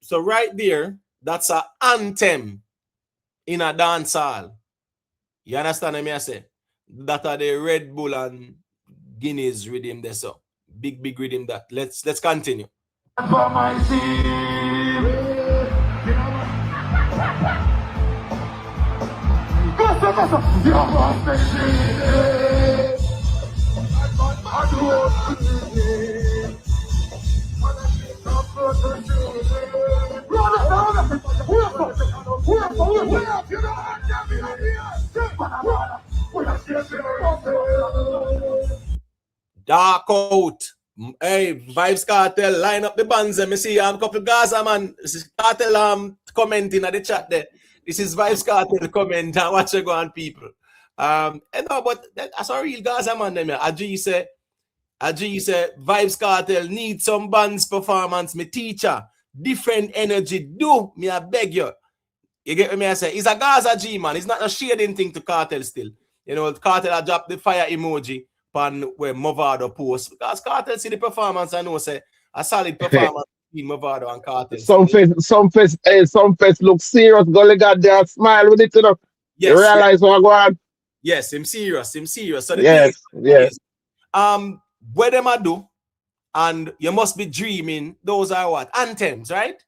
So right there, that's an anthem in a dance hall. You understand what I say? That are the Red Bull and Guinness rhythm there, so big rhythm that. Let's continue. For my team. Dark out. Hey, Vybz Kartel, line up the bands. Let me see a couple Gaza man. This is Kartel commenting at the chat there. This is Vybz Kartel comment and watch you go on, people. And no, but that's a real Gaza man there. Aji say Vybz Kartel need some bands performance. Me teacher, different energy. Do me I beg you. You get what me I say? He's a Gaza G man. He's not a shading thing to Kartel still. You know, Kartel I drop the fire emoji on where Mavado post because Kartel see the performance. I know say a solid performance between Mavado and Kartel. Some face look serious. Gully got there smile with it, you know. Yes, You realize what go on? Yes, I'm serious. So the Yes, yes. what them I do, and you must be dreaming. Those are what? Anthems, right?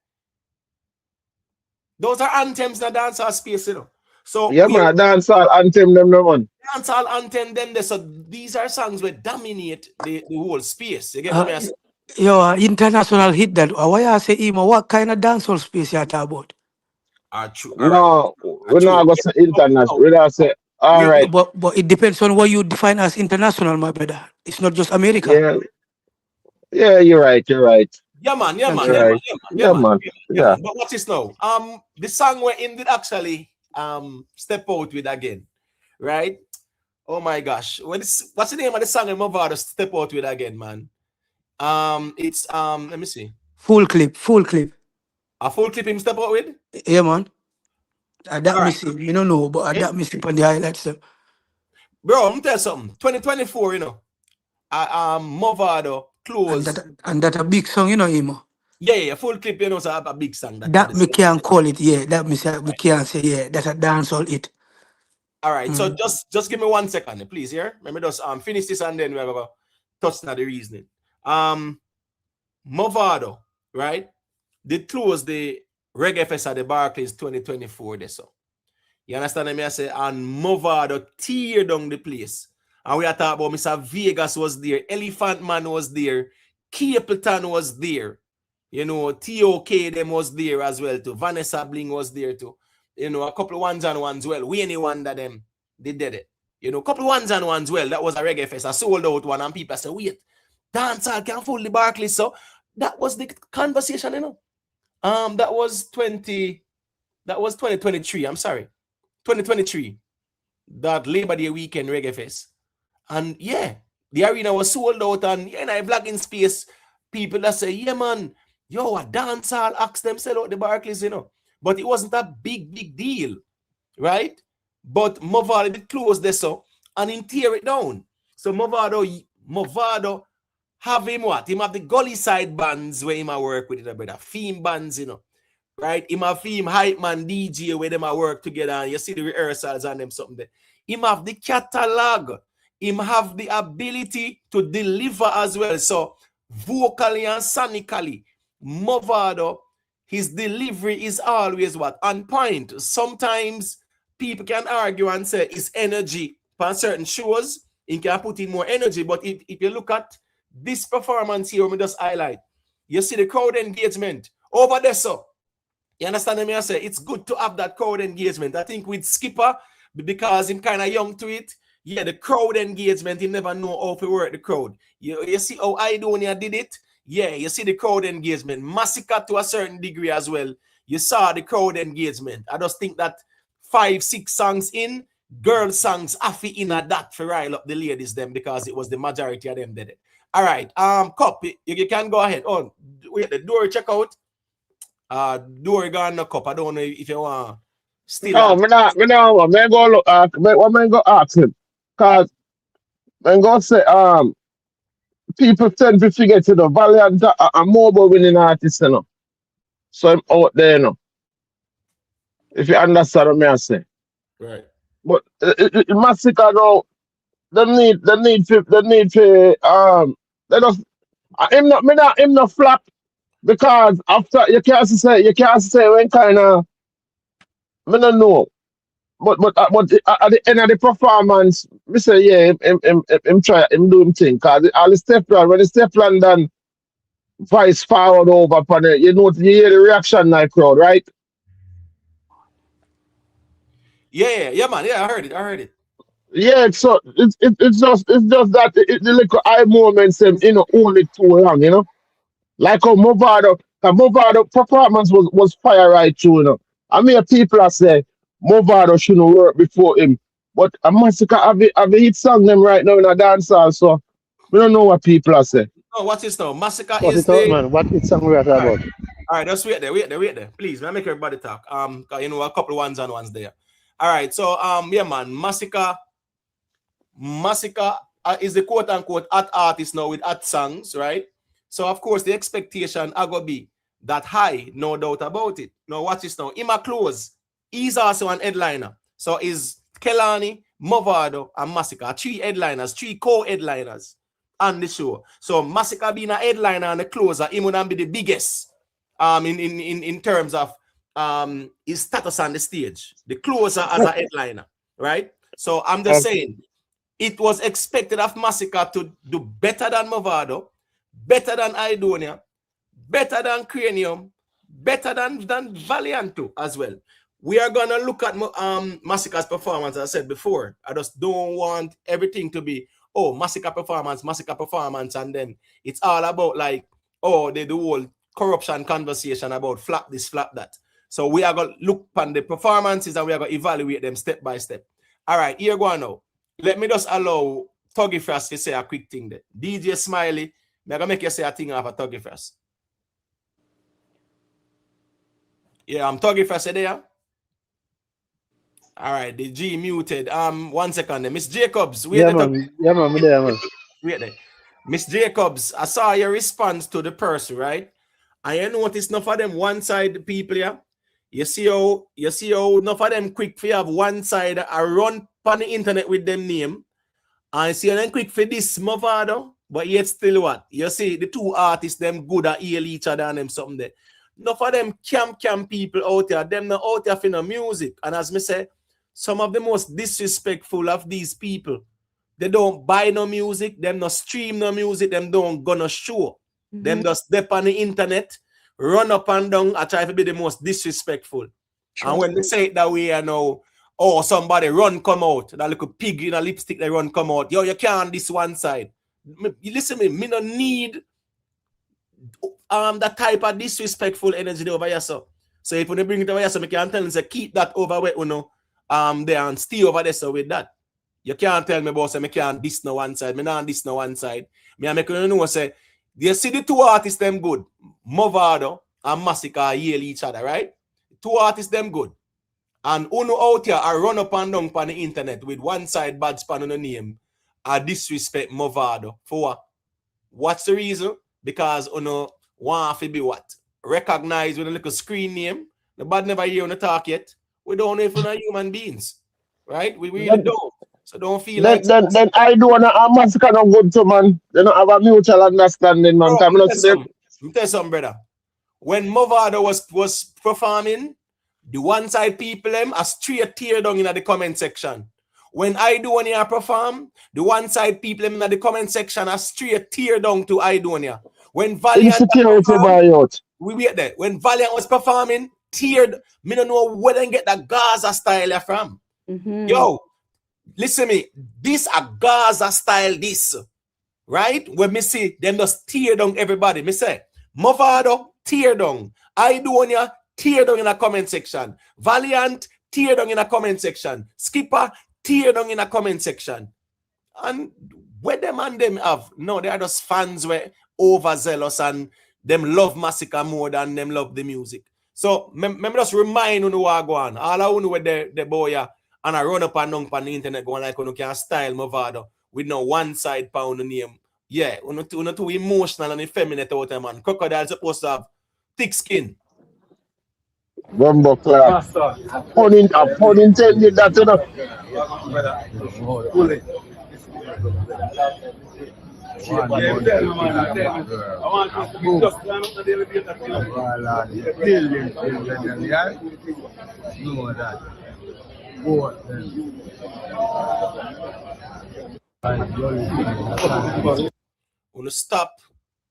Those are anthems in the dancehall space, you know. So yeah, man, dancehall anthem them no man. Dancehall anthem them there. So these are songs that dominate the whole space. You get what I mean? Yo, international hit that. Why I say, Emo, what kind of dancehall space you talk about? No, we're not going to say international. We're going to say, all right. But it depends on what you define as international, my brother. It's not just America. Yeah, you're right. Yeah, man. But what's this now? The song we're in did actually step out with again, right? Oh my gosh. What's the name of the song in Mavado step out with again, man? It's let me see. Full clip. A full clip him step out with? Yeah, man. That me see. You don't know, but that me see on the highlights. Bro, I'm tell you something. 2024, you know. Mavado close. And that a big song, you know, Emo. Yeah, full clip, you know, so a big song. That me can't call it, yeah. That me say we can't say, yeah, that's a dancehall hit. All right, so just give me 1 second, please, here. Let me just finish this and then we're gonna touch on the reasoning. Mavado, right? They closed the Reggae Fest at the Barclays 2024 this so. You understand me? I say, and Mavado tear down the place. And we are talking about Mr. Vegas was there, Elephant Man was there, Capleton was there, you know, TOK them was there as well too. Vanessa Bling was there too. You know, a couple of ones and ones well. We any one that them they did it. You know, a couple of ones and ones well. That was a Reggae Fest. I sold out one and people say, wait, dancehall can fool the Barclays. So that was the conversation, you know. That was 2023. I'm sorry. 2023. That Labor Day weekend Reggae Fest. And yeah, the arena was sold out, and in a vlogging space, people that say, yeah, man, yo, a dancehall ask them sell out the Barclays, you know. But it wasn't a big deal, right? But Mavado did close this so and him tear it down. So Mavado have him what? Him have the gully side bands where him a work with it, brother. Theme bands, you know. right? Him have him hype man DJ where them a work together and you see the rehearsals and them something there. Him have the catalog. Him have the ability to deliver as well. So vocally and sonically, Mavado, his delivery is always what? On point. Sometimes people can argue and say it's energy. For certain shows, he can put in more energy. But if you look at this performance here, we just highlight. You see the crowd engagement over there, so you understand me? I say it's good to have that crowd engagement. I think with Skipper, because he's kind of young to it, yeah, the crowd engagement, he never know how to work the crowd. You see how Aidonia did it? Yeah, you see the crowd engagement. Masicka to a certain degree as well. You saw the crowd engagement. I just think that 5-6 songs in, girl songs, afi in a that for rile up the ladies them because it was the majority of them did it. All right, Cup, you can go ahead. Oh, wait, the door check out. Door gone no Cup. I don't know if you want still. No, me no, me go look what me go ask him. Cause me go say people tend to forget to the Valiant a mobile winning artist, you know. So I'm out there, you know. If you understand what I say. Right. But Masicka now, they need to let us him not flap because after you can't say when kind of me don't know. But at the end of the performance, we say yeah, him try him do him thing. Cause all the step plan when the step plan done vice forward over upon it, you hear the reaction like crowd, right? Yeah, man. Yeah, I heard it. Yeah, so it's just that the little eye moments them, you know, only too long, you know. Like how Mavado performance was fire right through, you know. I mean people are say Mavado shouldn't work before him. But a Masicka have a hit song them right now in a dancehall, so we don't know what people are saying. No, what's this now? Masicka What is it out, the man? What it's song we are talking about? all right, just wait there. Please, man, make everybody talk. 'Cause, you know, a couple ones and ones there. All right, so yeah, man, Masicka is the quote unquote at artist now with at songs, right? So of course the expectation are gonna be that high, no doubt about it. Now watch this now. In my close, he's also an headliner. So is Kelani, Mavado, and Masicka 3 headliners, 3 co-headliners on the show. So Masicka being a headliner and a closer, he would be the biggest in terms of his status on the stage. The closer as a headliner, right? So I'm just saying it was expected of Masicka to do better than Mavado, better than Aidonia, better than Cranium, better than Valianto as well. We are gonna look at Masicka's performance, as I said before. I just don't want everything to be Masicka performance, and then it's all about like the whole corruption conversation about flap this, flap that. So we are gonna look on the performances and we are gonna evaluate them step by step. All right, here go on now. Let me just allow Tuggy Frost to say a quick thing there. DJ Smiley, I'm gonna make you say a thing of a Tuggy Frost. Yeah, I'm Tuggy Frost there. All right, the G muted. 1 second there. Miss Jacobs, wait Yeah, man, me there, man. Wait there. Miss Jacobs, I saw your response to the person, right? And you notice enough of them one side people here. You see how enough of them quick for you have one side I run on the internet with them name. And see them quick for this Mavado, but yet still what? You see the 2 artists them good at heal each other and them something there. Enough of them camp people out there, them not out there for no music. And as me say, some of the most disrespectful of these people, they don't buy no music, them not stream no music, them don't go no show. Them just step on the internet, run up and down, I try to be the most disrespectful. And when they say it that way, you know, somebody run come out, that little pig in a lipstick, they run come out. Yo, you can't this one side. Listen to me don't need that type of disrespectful energy over here. So if you bring it over here, so I can tell you, say, keep that over where you know there and stay over there so with that. You can't tell me boss, I can't diss no one side, me not diss no one side. Me I make you know say you see the 2 artists them good, Mavado and Masicka heal each other, right? 2 artists them good. And uno out here I run up and down on the internet with one side bad span on the name. I disrespect Mavado. For what? What's the reason? Because uno want to be what? Recognized with a little screen name The bad never hear on the talk yet. We don't know if we're not human beings. Right? We really don't. So don't feel like then Aidonia and Masicka no good too, man. They don't have a mutual understanding, man. Bro, Come on, see them. let me tell you something, brother. When Mavado was performing, the one side people them are straight tear down in the comment section. When Aidonia perform, the one side people them in the comment section are straight tear down to Aidonia. When Valiant insecurity by out. We wait there. When Valiant was performing, teared. Me don't know where they get the Gaza style from. Yo, listen to me. This a Gaza style this. Right? When me see them just tear down everybody. Me say, Mavado, tear down. Aidonia, tear down in the comment section. Valiant, tear down in the comment section. Skipper, tear down in the comment section. And what them and them have? No, they are just fans where overzealous and them love Masicka more than them love the music. So, me just remind you what go on. All I know with the boy and I run up and down on the internet going like you can style Mavado with no one side pound the name. Yeah, you're too emotional and effeminate out there, man. Crocodile supposed to have thick skin. Rumble clap. Pun intended that, you know.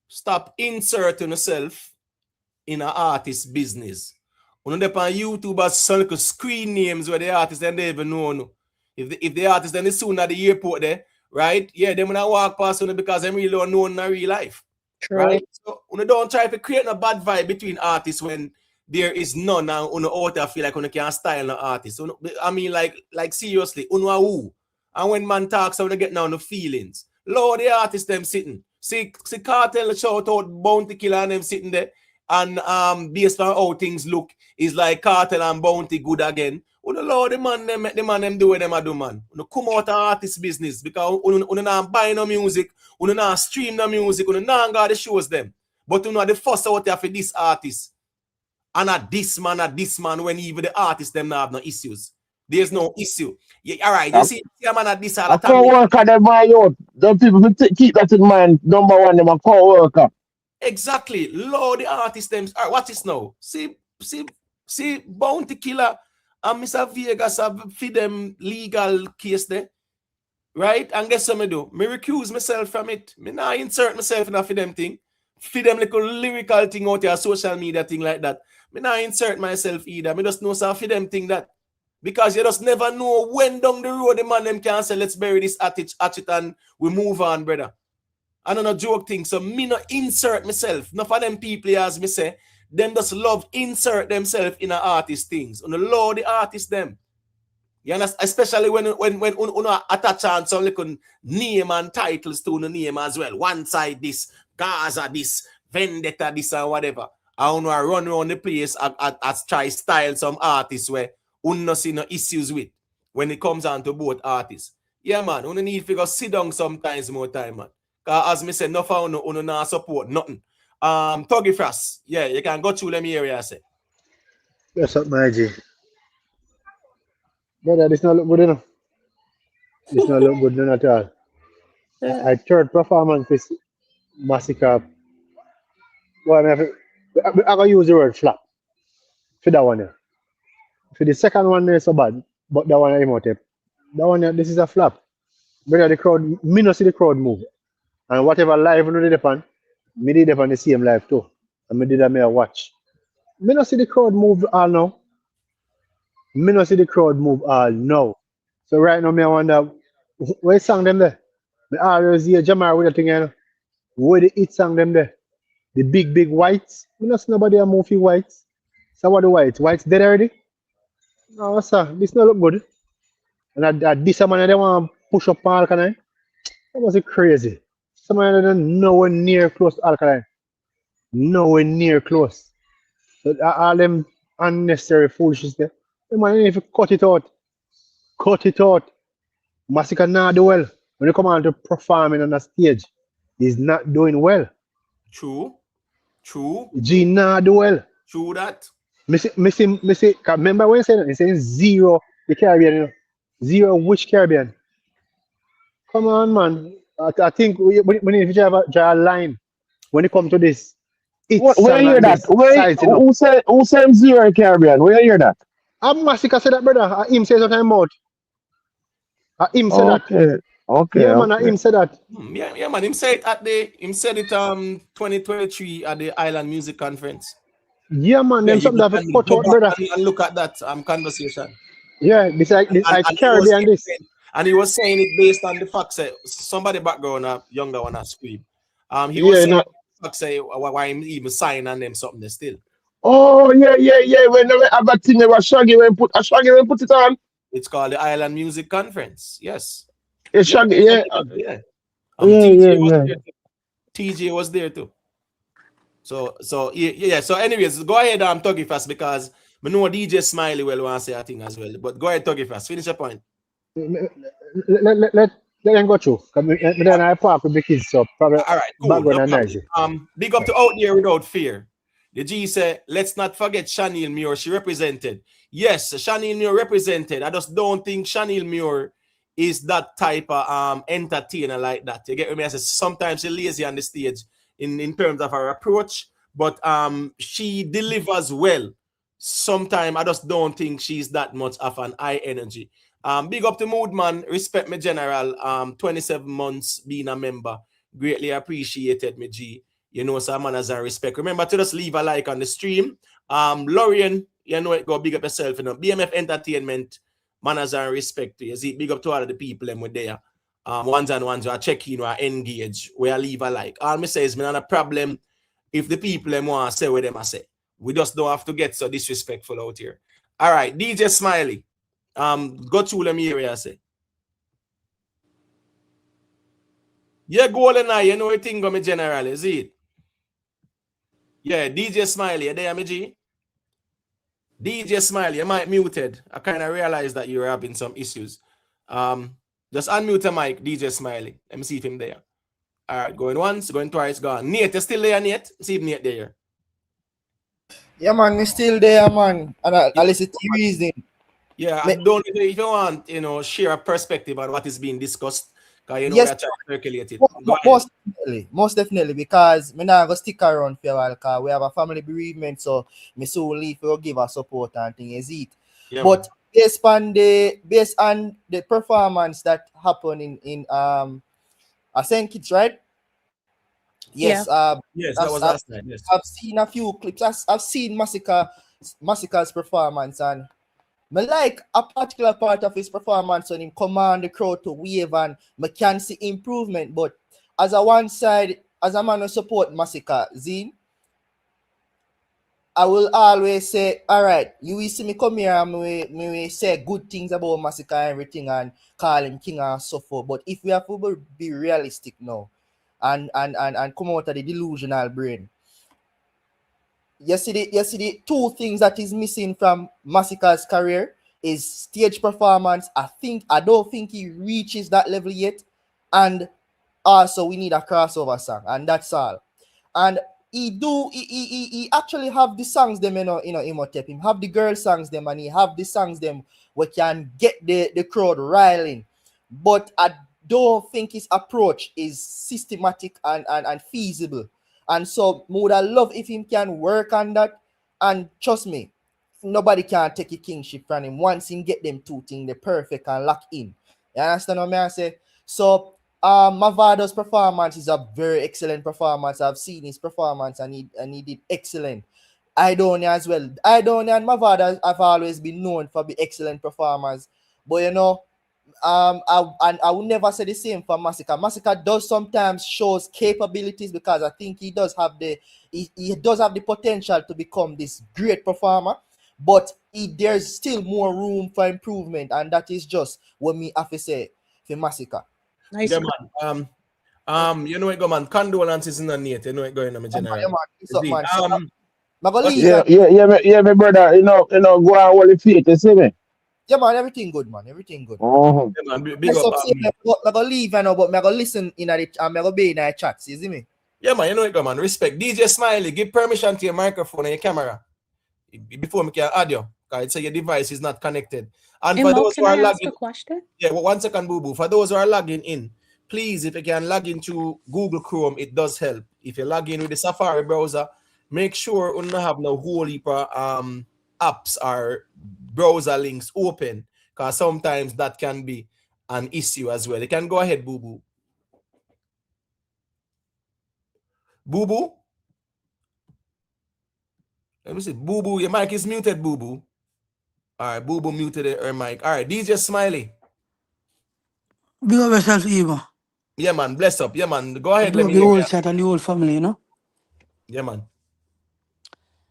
Stop inserting yourself in an artist business. On YouTube as some screen names where the artists then they even know. If the artist then is soon at the airport there, right? Yeah, they wanna walk past on because they really don't know in real life. True. Right? So you don't try to create a bad vibe between artists when there is none and on the out feel like you can't style an artist. So, I mean like seriously, who? And when man talks, so they get down the feelings. Lord, the artists them sitting. See Kartel shout out Bounty Killer and them sitting there. And based on how things look, is like Kartel and Bounty good again. Lord, the man them do what them do, man. Come out of artist business because you not buy no music, you not stream no music, you not got the shows them. But you know the first out there for this artist. And at this man, when even the artists them not have no issues. There's no issue. Yeah, all right. You see, man at this all the time. Co-worker them buy out. The people keep that in mind. Number one, them a co-worker. Exactly. Lord, the artists them. All right, watch this now. See, Bounty Killer and Mr. Vegas have feed them legal case there. Right? And guess what I do? Me recuse myself from it. Me not insert myself in a feed them thing. Feed them little lyrical thing out there, social media thing like that. Me not insert myself either. Me just know some feed them thing that. Because you just never know when down the road the man them can say, let's bury this at it and we move on, brother. I don't know joke thing. So me not insert myself. Enough of them people, as me say, them just love insert themselves in the artist things. On the Lord, the artist them. You understand? Especially when attach on some little name and titles to the name as well. One side this, Gaza this, Vendetta this and whatever. I want to run around the place and try style some artists where no see no issues with when it comes on to both artists. Yeah, man, you need to go sit down sometimes more time, man. Because as me said, no found no not support nothing. Tuggy Frost, yeah, you can go through them area, I say. What's up, my G? Brother, this not look good enough. This not look good none at all. I third performance is Masicka. Well, I'm gonna use the word flop for that one. For the second one, is so bad, but that one I'm out there. That one, this is a flop. Brother, the crowd, me not see the crowd move. And whatever live you did upon, me did upon the same live too. And me did a watch. Me not see the crowd move all now. Me not see the crowd move all now. So right now, me I wonder, where song them there? Me always hear Jamar with the thing, you know. Where the hit song them there? The big whites. Me not see nobody a move for whites. So what the whites? Whites dead already? No, sir, this not look good. And this man they want to push up Alkaline. That was crazy. Someone that nowhere near close to Alkaline. Nowhere near close. So all them unnecessary foolishness there. The man if you cut it out. Cut it out. Masicka not do well. When you come on to performing on the stage, he's not doing well. True. G not do well. True that. Missy, remember when you said it saying zero the Caribbean, you know? Zero which Caribbean? Come on, man. I think we need to draw a line when it comes to this. It's Where song you hear and that? this size, you know. Who said zero Caribbean? Where you hear that? I'm Masicka said that, brother. Him say something about. Him said that. Okay, okay, Yeah, man. okay. Him said that. Yeah, man. Him said it 2023 at the Island Music Conference. Yeah, man. Yeah, Them you something that can put go out, back brother. and look at that conversation. Yeah, this like And Caribbean. This. he was saying it based on the fact that somebody background a younger one a scream. He was Yeah, saying no. the fact say why him even sign on them something still. Oh yeah. When they have that thing, they were Shaggy when put it on. It's called the Island Music Conference. Yes. Yeah, Shaggy. Yeah, Yeah. yeah. TJ was there too. So yeah. So anyways, go ahead, Tuggy fast because I know DJ Smiley will want to say a thing as well. But go ahead, Tuggy fast. Finish your point. Let them go through. Then I park with the kids, so probably All right, cool. background No and problem. noisy. Big up to Out There Without Fear. The G said, let's not forget Chanel Muir. She represented. Yes, Chanel Muir represented. I just don't think Chanel Muir is that type of entertainer like that. You get me? I say sometimes she's lazy on the stage in terms of her approach, but she delivers well. Sometimes I just don't think she's that much of an high energy. Big up to Moodman, respect me general. 27 months being a member. Greatly appreciated, me G. You know, some manners and respect. Remember to just leave a like on the stream. Lorian, you know it, go big up yourself, you know. BMF Entertainment, manners and respect to you. See, big up to all of the people them with there. Ones and ones who are checking, who are engaged, where I leave a like. All me say is me not a problem if the people them want to say what them I say. We just don't have to get so disrespectful out here. All right, DJ Smiley. Go to them area, I say. Yeah, golden eye, you know what thing me general, is it? Yeah, DJ Smiley, you there, me G? DJ Smiley, you might muted. I kind of realized that you were having some issues. Just unmute the mic, DJ Smiley. Let me see if him there. All right, going once, going twice, gone. Nate, you still there, Nate? See if Nate there. Yeah, man, we still there, man. And I listen to your reasoning. Yeah, I don't know if you want, you know, share a perspective on what is being discussed. Because, you know, Yes, we're trying to circulate it. most definitely, because me not gonna stick around for a while, because we have a family bereavement, so me soon leave to give us support and things, is it? Yeah, but based on the performance that happened in St. Kitts, right? Yes, yes, that was last night. Yes, I've seen a few clips. I've seen Masicka's performance, and I like a particular part of his performance when he command the crowd to wave, and I can see improvement. But as a one side, as a man who support Masicka, Zine, I will always say, all right, you will see me come here and me say good things about Masicka and everything and call him king and so forth. But if we have to be realistic now and come out of the delusional brain, you see the two things that is missing from Masicka's career is stage performance. I don't think he reaches that level yet. And also we need a crossover song, and that's all. And he actually have the songs them, you know, Imhotep. Him have the girl songs them, and he have the songs them where can get the crowd riling. But I don't think his approach is systematic and feasible. And so would I love if him can work on that. And trust me, nobody can take a kingship from him once he get them two things, the perfect and lock in. You understand what I say? So Mavado's performance is a very excellent performance. I've seen his performance and he did excellent. Aidonia as well. Aidonia and Mavado have always been known for the excellent performers. But you know, I would never say the same for Masicka. Masicka does sometimes shows capabilities, because I think he does have the potential to become this great performer, but there's still more room for improvement, and that is just what me have to say for Masicka. Nice. yeah, man. You know it go, man. Condolences in the net. You know it going on, my general. Yeah, man. It's up, See, man. So, brother. You know, go on all the feet, you see me? yeah, man, everything good, man. Everything good. Uh-huh. Yeah, man. Big up. I'm gonna leave, you know, but I'm gonna listen in the I'm gonna be in the chat. You see me? Yeah, man. You know it go, man. Respect. DJ Smiley, give permission to your microphone and your camera. before me can add you. Because it say your device is not connected. And for Imo, those who can I are ask a logging, question? yeah, 1 second, boo boo. For those who are logging in, please, if you can log into Google Chrome, it does help. If you log in with the Safari browser, make sure you don't have no whole heap of apps or browser links open, because sometimes that can be an issue as well. You can go ahead, boo boo. Boo boo. Let me see. Boo boo, your mic is muted, boo boo. All right, boo boo muted her mic. All right, DJ Smiley. Big up yourself, Emo. Yeah, man. Bless up. Yeah, man. Go ahead. Big Let up me the hear whole you. chat and the whole family, you know. Yeah, man.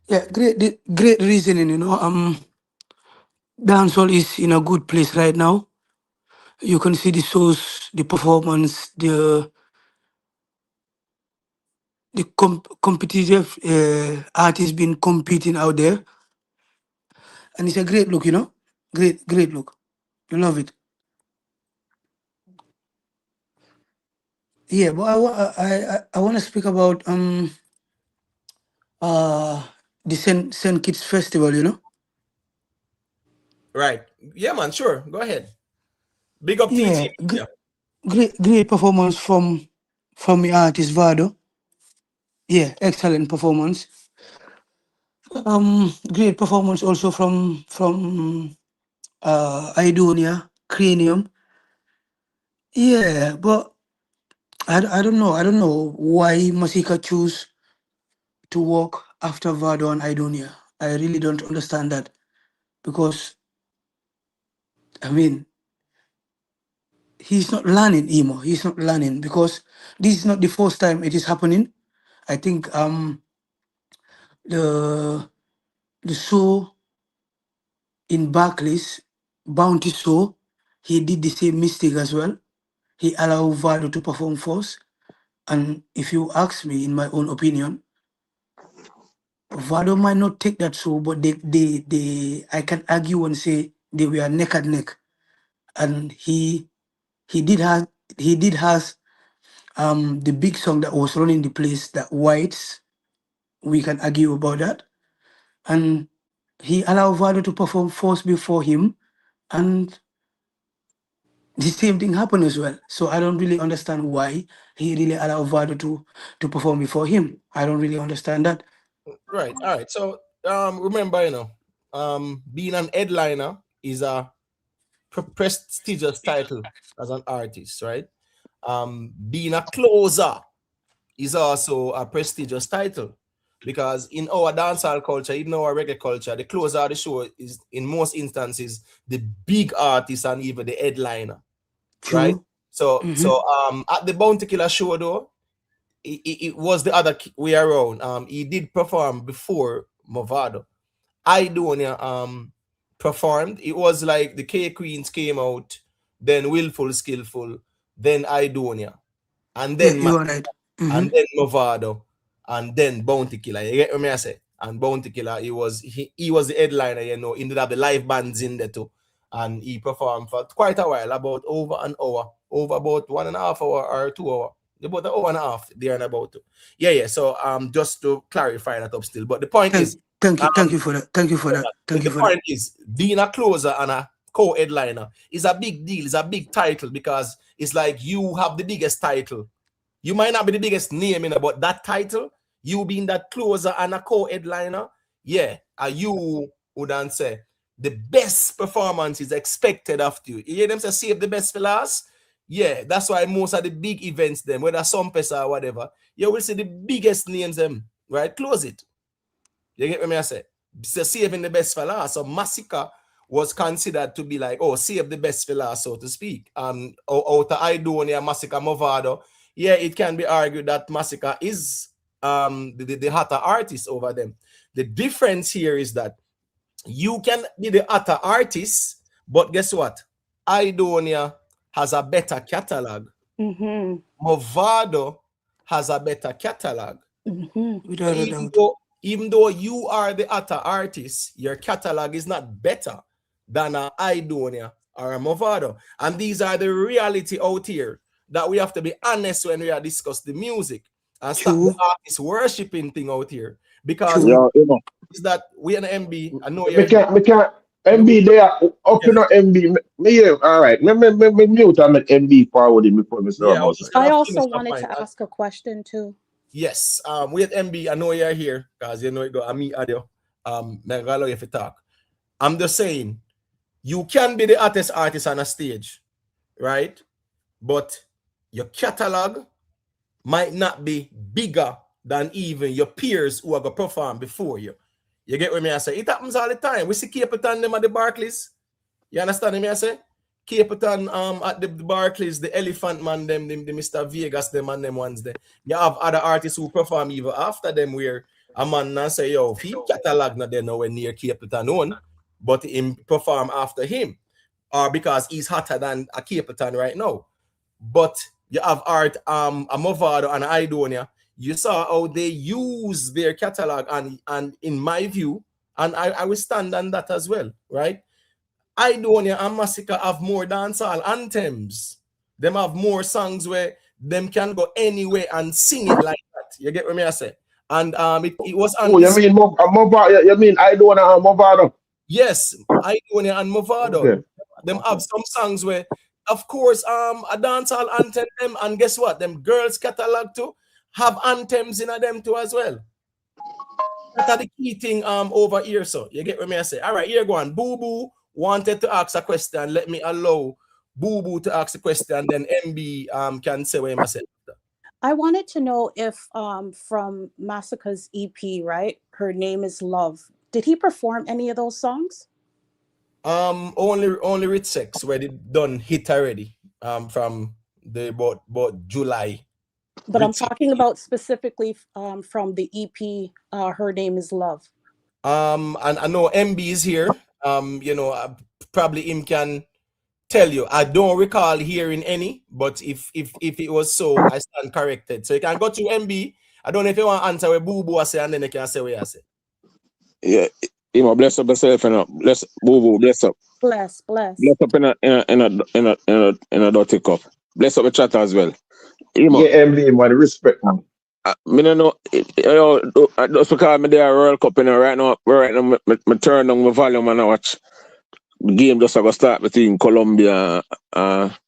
Yeah, great reasoning, you know. Dancehall is in a good place right now. You can see the shows, the performance, the competitive artists been competing out there, and it's a great look, you know. Great look. You love it. Yeah, but I want to speak about the Saint Kitts Festival, you know. Right. Yeah, man. Sure. Go ahead. Big up TT. Yeah, Yeah. great performance from the artist Vado. Yeah, excellent performance. Great performance also from Aidonia, Cranium. Yeah, but I don't know. I don't know why Masicka choose to work after Vado and Aidonia. I really don't understand that, because I mean he's not learning, Emo. He's not learning, because this is not the first time it is happening. I think the show in Barclays, Bounty Show, he did the same mistake as well. He allowed Vado to perform first. And if you ask me, in my own opinion, Vado might not take that show, but they I can argue and say they were neck and neck. And he did have the big song that was running the place, that Whites. We can argue about that. And he allowed Vado to perform first before him, and the same thing happened as well. So I don't really understand why he really allowed Vado to perform before him. I don't really understand that. Right. All right. So remember, being an headliner is a prestigious title as an artist, right? Being a closer is also a prestigious title, because in our dancehall culture, even our reggae culture, the closer of the show is in most instances the big artist and even the headliner, right? True. So Mhm. at the Bounty Killer show though, it was the other way around. He did perform before Mavado. Aidonia performed. It was like the K Queens came out, then Willful Skillful, then Aidonia, and Yeah, then you are right. and Hmm. then Mavado, and then Bounty Killer. You get what I say? And Bounty Killer, he was the headliner, you know. He did have the live bands in there too. And he performed for quite a while, about over an hour, over about 1.5 hour or 2 hour. About an hour and a half there and about to. Yeah. So just to clarify that up still. But the point is, Thank you for that. Thank you for that. Thank you the for that. point is, being a closer and a co-headliner is a big deal. It's a big title, because it's like you have the biggest title. You might not be the biggest name, but that title, you being that closer and a co-headliner, yeah, you wouldn't say the best performance is expected of you. You hear them say save the best for last? Yeah, that's why most of the big events, them, whether some pesa or whatever, you will see the biggest names, them, right? Close it. You get what I say? So saving the best for last. So Masicka was considered to be like, oh, save the best for last, so to speak. Out of Aidonia, Masicka, Mavado, yeah, it can be argued that Masicka is the hotter artist over them. The difference here is that you can be the hotter artist, but guess what? Aidonia has a better catalog. Mm-hmm. Mavado has a better catalog. Mm-hmm. Without a doubt. Even though you are the hotter artist, your catalog is not better than a Aidonia or a Mavado. And these are the reality out here that we have to be honest when we are discuss the music and stop the True. artist worshiping thing out here. Because True. Yo, Emo. is that we and MB, I know Me you're here. can't. MB there, up in MB. Yeah, all right. Me mute and make MB forward him before me say Yeah, I about was it. just gonna I finish also my wanted point. to ask a question too. Yes, we at MB, I know you're here because you know it go I meet audio. Me go allow you to talk. I'm just saying, you can be the artist on a stage, right? But your catalog might not be bigger than even your peers who are going to perform before you. You get what me I say? It happens all the time. We see Capleton them at the Barclays. You understand me I say? Capleton at the Barclays, the Elephant Man, them the Mr. Vegas, them and them ones there. You have other artists who perform even after them where a man now say, yo, if he catalog not there nowhere near Capleton own, but him perform after him. Or because he's hotter than a Capleton right now. But you have art, a Mavado and Aidonia. You saw how they use their catalog, and in my view, and I will stand on that as well, right? Aidonia and Masicka have more dancehall anthems. Them have more songs where them can go anywhere and sing it like that. You get what me I say? And it was on. Oh, you mean Mavado? You mean Aidonia and Mavado? Yes, Aidonia and Mavado. Okay. Them have some songs where, of course, a dancehall anthem them, and guess what? Them girls catalog too have anthems in them too as well. That's the key thing over here. So you get what me I say? All right, here go on. Boo Boo wanted to ask a question. Let me allow Boo Boo to ask a question. Then MB can say what I say. I wanted to know if from Masicka's EP, right? Her Name is Love. Did he perform any of those songs? Only Rich Sex where they done hit already. From the about July. But I'm talking about specifically from the EP, Her Name is Love. And I know MB is here. You know, probably him can tell you. I don't recall hearing any, but if it was so, I stand corrected. So you can go to MB. I don't know if you want to answer what Boo Boo I say, and then you can say what I say. Yeah, you know, bless up yourself and bless Boo Boo, bless up. Bless. Bless up in a dirty cup. Bless up the chat as well. You know, Yeah, MB, man, respect, man. me no know, just because I'm there World Cup, you know, right now, me turn down my volume and I watch the game just go start between Colombia and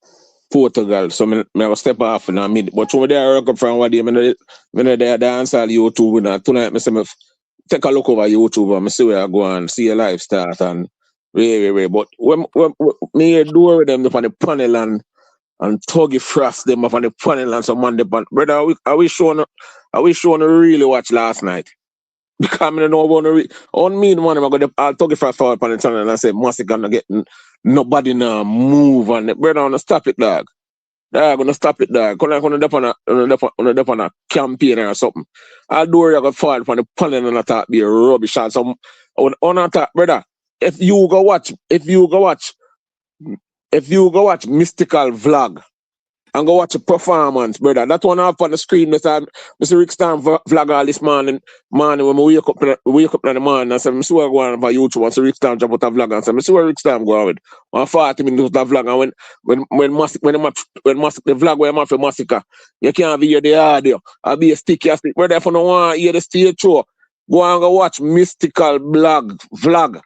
Portugal. So me have step off in a minute. But when there World Cup from one day, me no there dance all YouTube and tonight me say me take a look over YouTube and me see where I go and see a live start and really. But when me do with them on the panel and Tuggy Frost them up on the panel and some on the pan. Brother, are we showing to really watch last night? Because I don't know about on me the one I'm gonna Tuggy Frost forward upon the channel and I say Masicka gonna get nobody now move on it. Brother, wanna stop it, dog. Dog, gonna stop it, dog. Gonna dep on a campaign or something. I'll do it, I gonna fall upon the panel and attack be a rubbish and some on attack, brother. If you go watch Mystical Vlog and go watch a performance, brother. That one up on the screen, Mr. Rick Stam vlog all this morning when we wake up in the morning and say, I see what I go on for YouTube and so Rick Stam drop out a vlog and say, I see what Rick Stam go on with. 40 minutes of vlog and when the vlog where I'm for Masicka, you can't hear the audio. I'll be a sticky, brother, if you don't want to hear the stage show, go and go watch Mystical Vlog.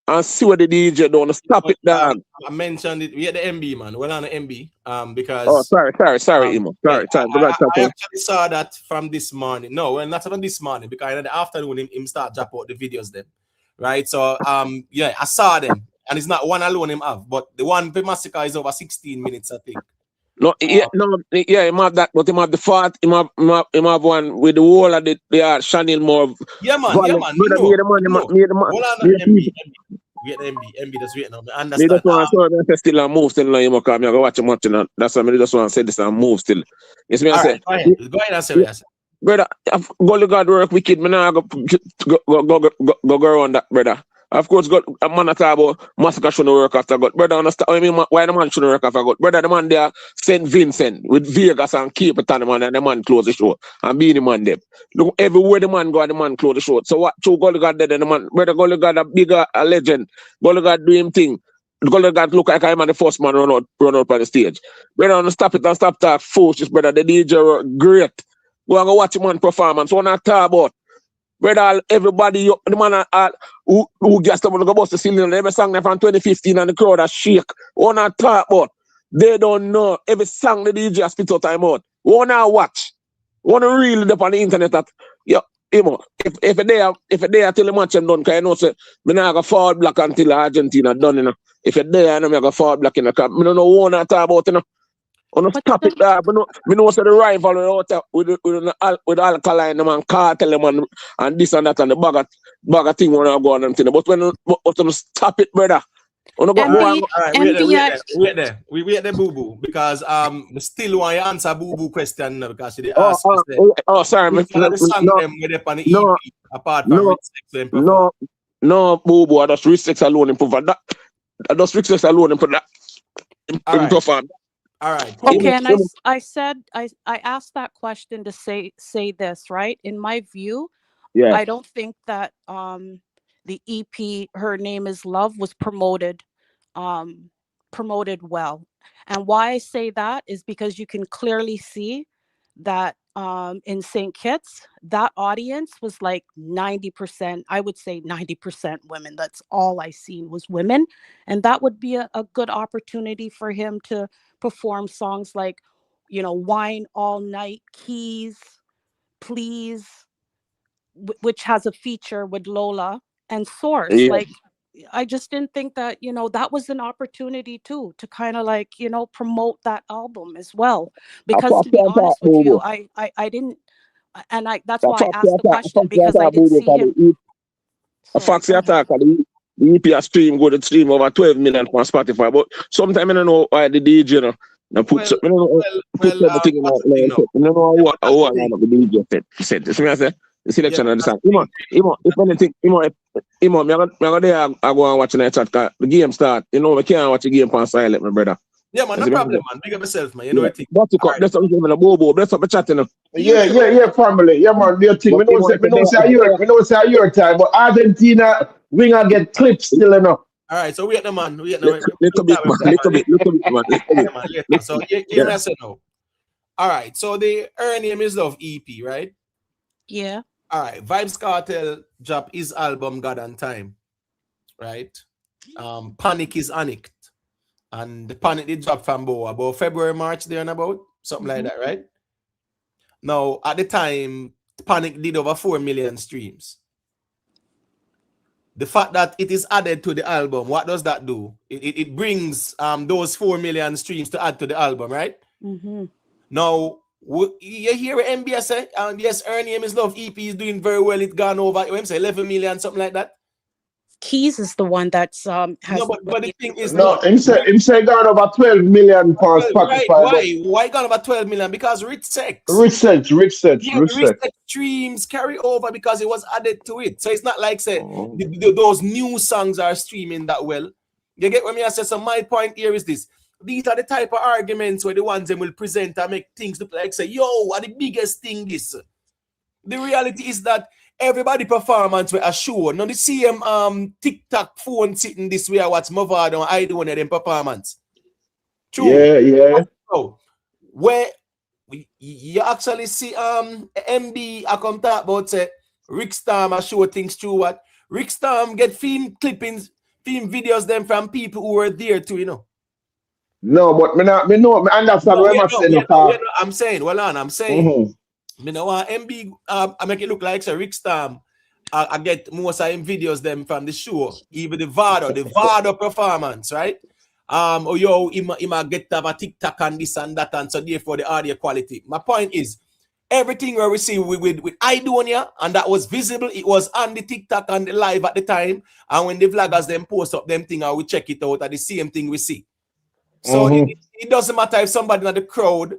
And see what the DJ don't stop it, dog. I mentioned it. We had the MB, man. Well, on the MB. Because sorry, Imo. Sorry. I actually saw that from this morning. No, well, not from this morning because in the afternoon him start drop out the videos then, right? So yeah, I saw them, and it's not one alone him have, but the one for Masicka is over 16 minutes, I think. He have that, but he have the fart. He have one with the wall of the Chanel more. Yeah, man. Brother, me the man. Hold on, MB. We get MB just waiting on me. Understand? Me just want to say still and move still now. You must come. I go watch a match. That's why I just want to say this and move still. You see me? I say. Go ahead and say what I say. Brother, go to God work wicked. Me now go around that, brother. Of course, God, a man that talk about Masicka shouldn't work after God. Brother, understand? I mean, why the man shouldn't work after God? Brother, the man there, St. Vincent, with Vegas and Capleton, man, and the man close the show. And Beenie man them. Look, everywhere the man go, the man close the show. So what, two God God dead, and the man, brother, God God a bigger, a legend. God God do him thing. God God look like I'm the first man run out on the stage. Brother, stop it and stop talk foolishness, brother. The DJ great. Go and go watch him on performance. What I talk about? Brother, everybody, the man who gets them to go bust the ceiling, every song there from 2015 and the crowd are shake. What not talk about? They don't know every song the DJ spit out time out. Wanna watch? Wanna really up on the internet that if a day till the match them done, cause I know say me not gonna fall black until Argentina done, you know. If a day I know me gonna fall black in the cup. Me don't know what I talk about, you know. On stop it there. Me know say the rival with Alkaline them and Kartel them and this and that and the bag of thing wanna go on them thing. But when stop it, brother. All right, wait there. We wait there, boo boo, because we still want to answer boo boo question because they asked. Sorry, no, apart from no, boo boo. I just resex alone improve that. I just resex alone improve that. Improve. All right. Okay, and I said I asked that question to say this, right? In my view, I don't think that the EP, Her Name Is Love, was promoted well. And why I say that is because you can clearly see that in St. Kitts, that audience was like 90%, I would say 90% women. That's all I seen was women. And that would be a good opportunity for him to perform songs like, Wine All Night, Keys, Please, which has a feature with Lola and Source. Like, I just didn't think that, that was an opportunity too, to kind of like, promote that album as well. Because to be honest with you, I didn't, and that's why I asked the question, because I didn't see him. A Foxy attack, the EP stream go to stream over 12 million on Spotify, but sometimes I don't know why the DJ, put everything in the what the DJ said. You see what I say? The selection of the song. If anything, I go and watch the chat. The game start. We can't watch the game on silent, my brother. Yeah, man, no problem, man. Big up yourself, man. You know what I think. That's what I'm saying. Bobo, that's what I'm chatting. Yeah, family. Yeah, man. The thing. We don't say your time, but Argentina, we gonna get clips still enough. All right, so we at the man. Little bit, man. So you mess it now. All right, so the Her Name Is Love EP, right? Yeah. All right, Vybz Kartel dropped his album God and Time, right? Panic is Anicked. And the Panic did drop from about February, March, there and about something like that, right? Now, at the time, Panic did over 4 million streams. The fact that it is added to the album, what does that do? It brings those 4 million streams to add to the album, right? Mm-hmm. Now, you hear what MBS say? Yes, Her Name Is Love EP is doing very well. It gone over, 11 million, something like that. Keys is the one that's has. No, but the thing is, him say gone over 12 million for Spotify. Why gone over 12 million? Because Rich Sex streams carry over because it was added to it. So it's not like those new songs are streaming that well. You get what I say? So my point here is this. These are the type of arguments where the ones them will present and make things look like say, yo, what the biggest thing this? The reality is that everybody performance with a show. Now the same TikTok phone sitting this way, I watch Mavado and Aidonia them performance. True. Yeah. So where you actually see MB I come talk about say Rick Storm I show things through what Rick Storm get film clippings, film videos them from people who were there too, No, but me understand what I'm saying. I'm saying, I'm saying. Me know MB I make it look like Rick Storm. I get most of him videos them from the show, even the Vado performance, right? He might get to have a TikTok and this and that, and so therefore the audio quality. My point is, everything where we see with Aidonia, and that was visible, it was on the TikTok and the live at the time, and when the vloggers them post up them thing and we check it out, at the same thing we see. So it doesn't matter if somebody in the crowd,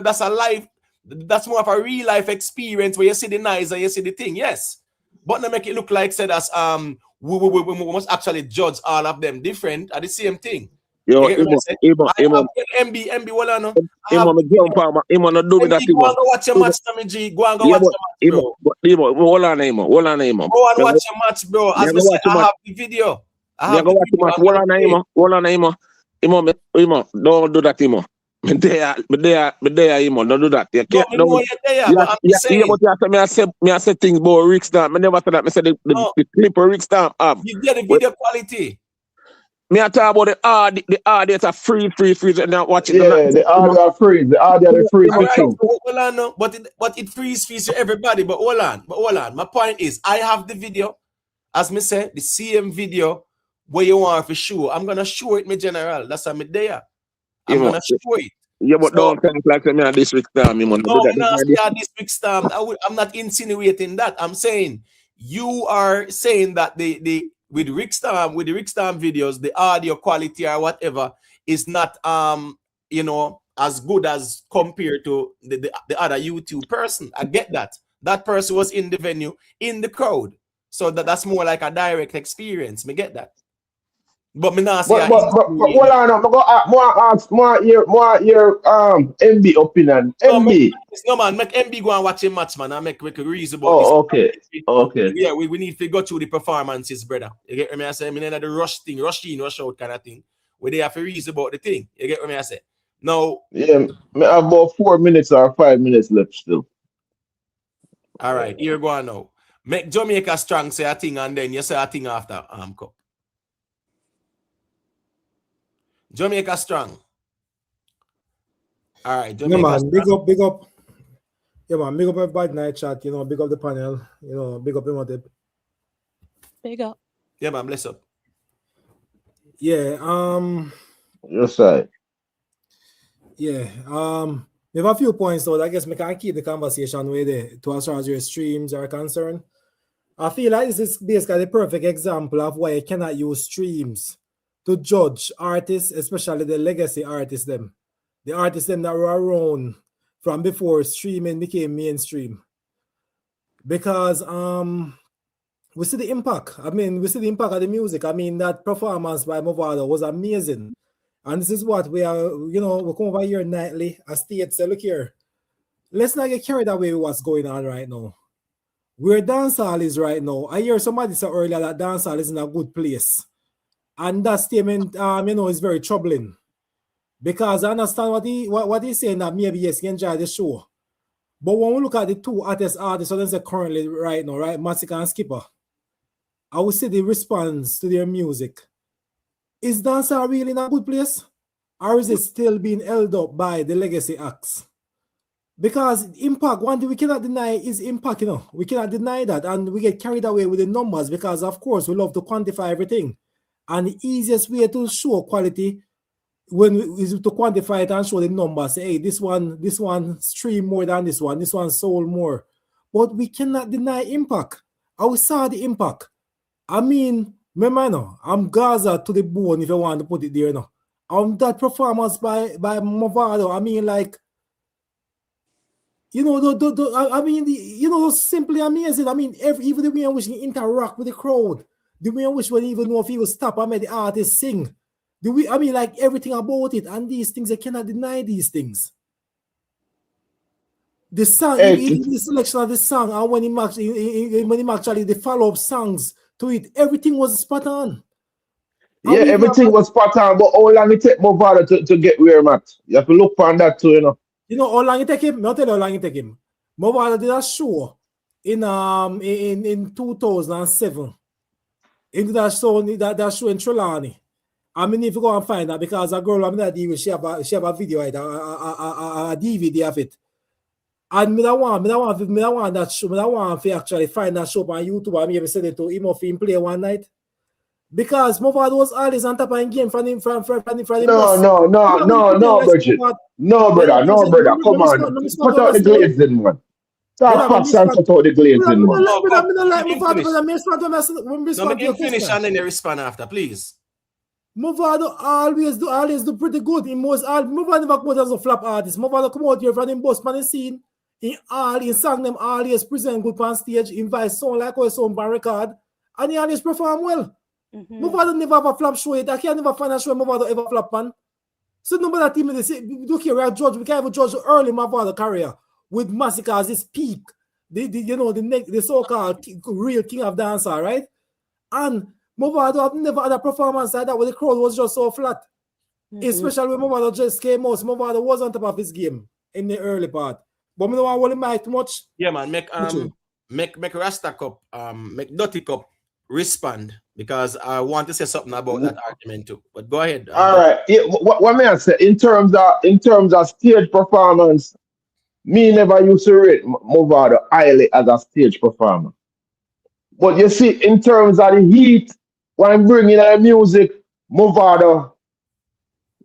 that's a live, that's more of a real life experience where you see the noise and you see the thing, yes. But not make it look like we must actually judge all of them different at the same thing. Yo, MB, well, no. Do that. Go and watch your match, Tommy G. Go and watch your match, bro. Hold on, Go and watch your match, bro. As I said, I have the video. Hold on, don't do that, Imo. Me there, him, don't do that. You No, can't, me know you're there, but I'm just saying. but I say things about Rick Stamp. I never said that. I said the clip of Rick Stamp have. You get the video quality. Me I talk about the audio are free, and now watch it. Yeah, the audio are free. The audio are free All for right, true. so hold on, no, but it frees to everybody. But hold on. My point is, I have the video, as me say, the same video where you want to show. I'm gonna show it, me general. That's what me there. I'm gonna show it. Yeah, but don't think like me on this Rick Stamp, me man. No, I'm not saying this big stamp. I'm not insinuating that. I'm saying you are saying that with the Rick Stamp videos, the audio quality or whatever is not as good as compared to the other YouTube person. I get that. That person was in the venue, in the crowd. So that's more like a direct experience. Me get that. But me not say But hold on, I'm gonna ask more your MB opinion. MB. No man, make MB go and watch a match, man. I make reason about this. Okay. Yeah, we need to go through the performances, brother. You get me? I say, I mean, the rush in, rush out kind of thing. Where they have to reason about the thing. You get me? I say. Now. Yeah, I have about 4 minutes or 5 minutes left still. All right, here go on now. Make Jamaica strong say a thing and then you say a thing after cup. Jamaica strong. All right, Jamaica yeah, man, strong. big up. Yeah, man, big up everybody night chat, big up the panel, big up him. Big up. Yeah, man, bless up. Yeah, your side. Yeah, we have a few points though. I guess we can keep the conversation with it to as far as your streams are concerned. I feel like this is basically the perfect example of why you cannot use streams to judge artists, especially the legacy artists them. The artists them that were around from before streaming became mainstream. Because we see the impact. We see the impact of the music. That performance by Mavado was amazing. And this is what we are, we come over here nightly as state say, look here, let's not get carried away with what's going on right now. Where dancehall is right now, I hear somebody say earlier that dancehall is in a good place. And that statement, is very troubling. Because I understand what he's saying, that maybe yes, you enjoy the show. But when we look at the two artists currently right now, right, Masicka and Skipper, I would say the response to their music. Is dancehall really in a good place? Or is it still being held up by the legacy acts? Because impact, one thing we cannot deny is impact, We cannot deny that. And we get carried away with the numbers because, of course, we love to quantify everything. And the easiest way to show quality is to quantify it and show the numbers. Say, hey, this one stream more than this one sold more. But we cannot deny impact. I saw the impact. Remember, I'm Gaza to the bone if you want to put it there. That performance by Mavado, simply amazing. Even the way in which he interact with the crowd, the way in which we even know if he will stop and make the artist sing. Everything about it, and these things, I cannot deny these things. The song, the selection of the song, and when he actually the follow-up songs to it, everything was spot on. Yeah, everything was spot on, but how long it take Mavado to get where I'm at? You have to look on that too, You know how long it take him? I'll tell you how long it take him. Mavado did a show in 2007. Into that show in Trelawney. If you go and find that, because a girl I'm not even she have a video, a DVD of it. And I want that show. I want to actually find that show on YouTube. I send it to him or him play one night. Because Mavado was always on top of the game from him. No, Bridget. No, brother. Come on. Put out the glazing one. Talk facts and put out the glazing one. Let me finish and then you respond after, please. Mavado always do pretty good. Mavado never come out as a flop artist. Mavado come out here from the bus on the scene. In song them always present good on stage, invite sound like how sound on record, and he always perform well. Mavado never have a flop show. I can't never find a show Mavado ever flop man. So nobody team they say, look here, we are judge. We can't even judge the early Mavado career with Masicka as his peak. The so-called real king of dancehall, right? And Mavado have never had a performance like that where the crowd was just so flat. Especially when Mavado just came out. Mavado was on top of his game in the early part. But I don't want to mic too much. Yeah, man. Make Rasta Cup, make Dirty Cup respond because I want to say something about that argument too. But go ahead. All right. Yeah, what may I say in terms of stage performance? Me never used to rate Mavado highly as a stage performer. But you see, in terms of the heat, when I'm bringing the music, Mavado,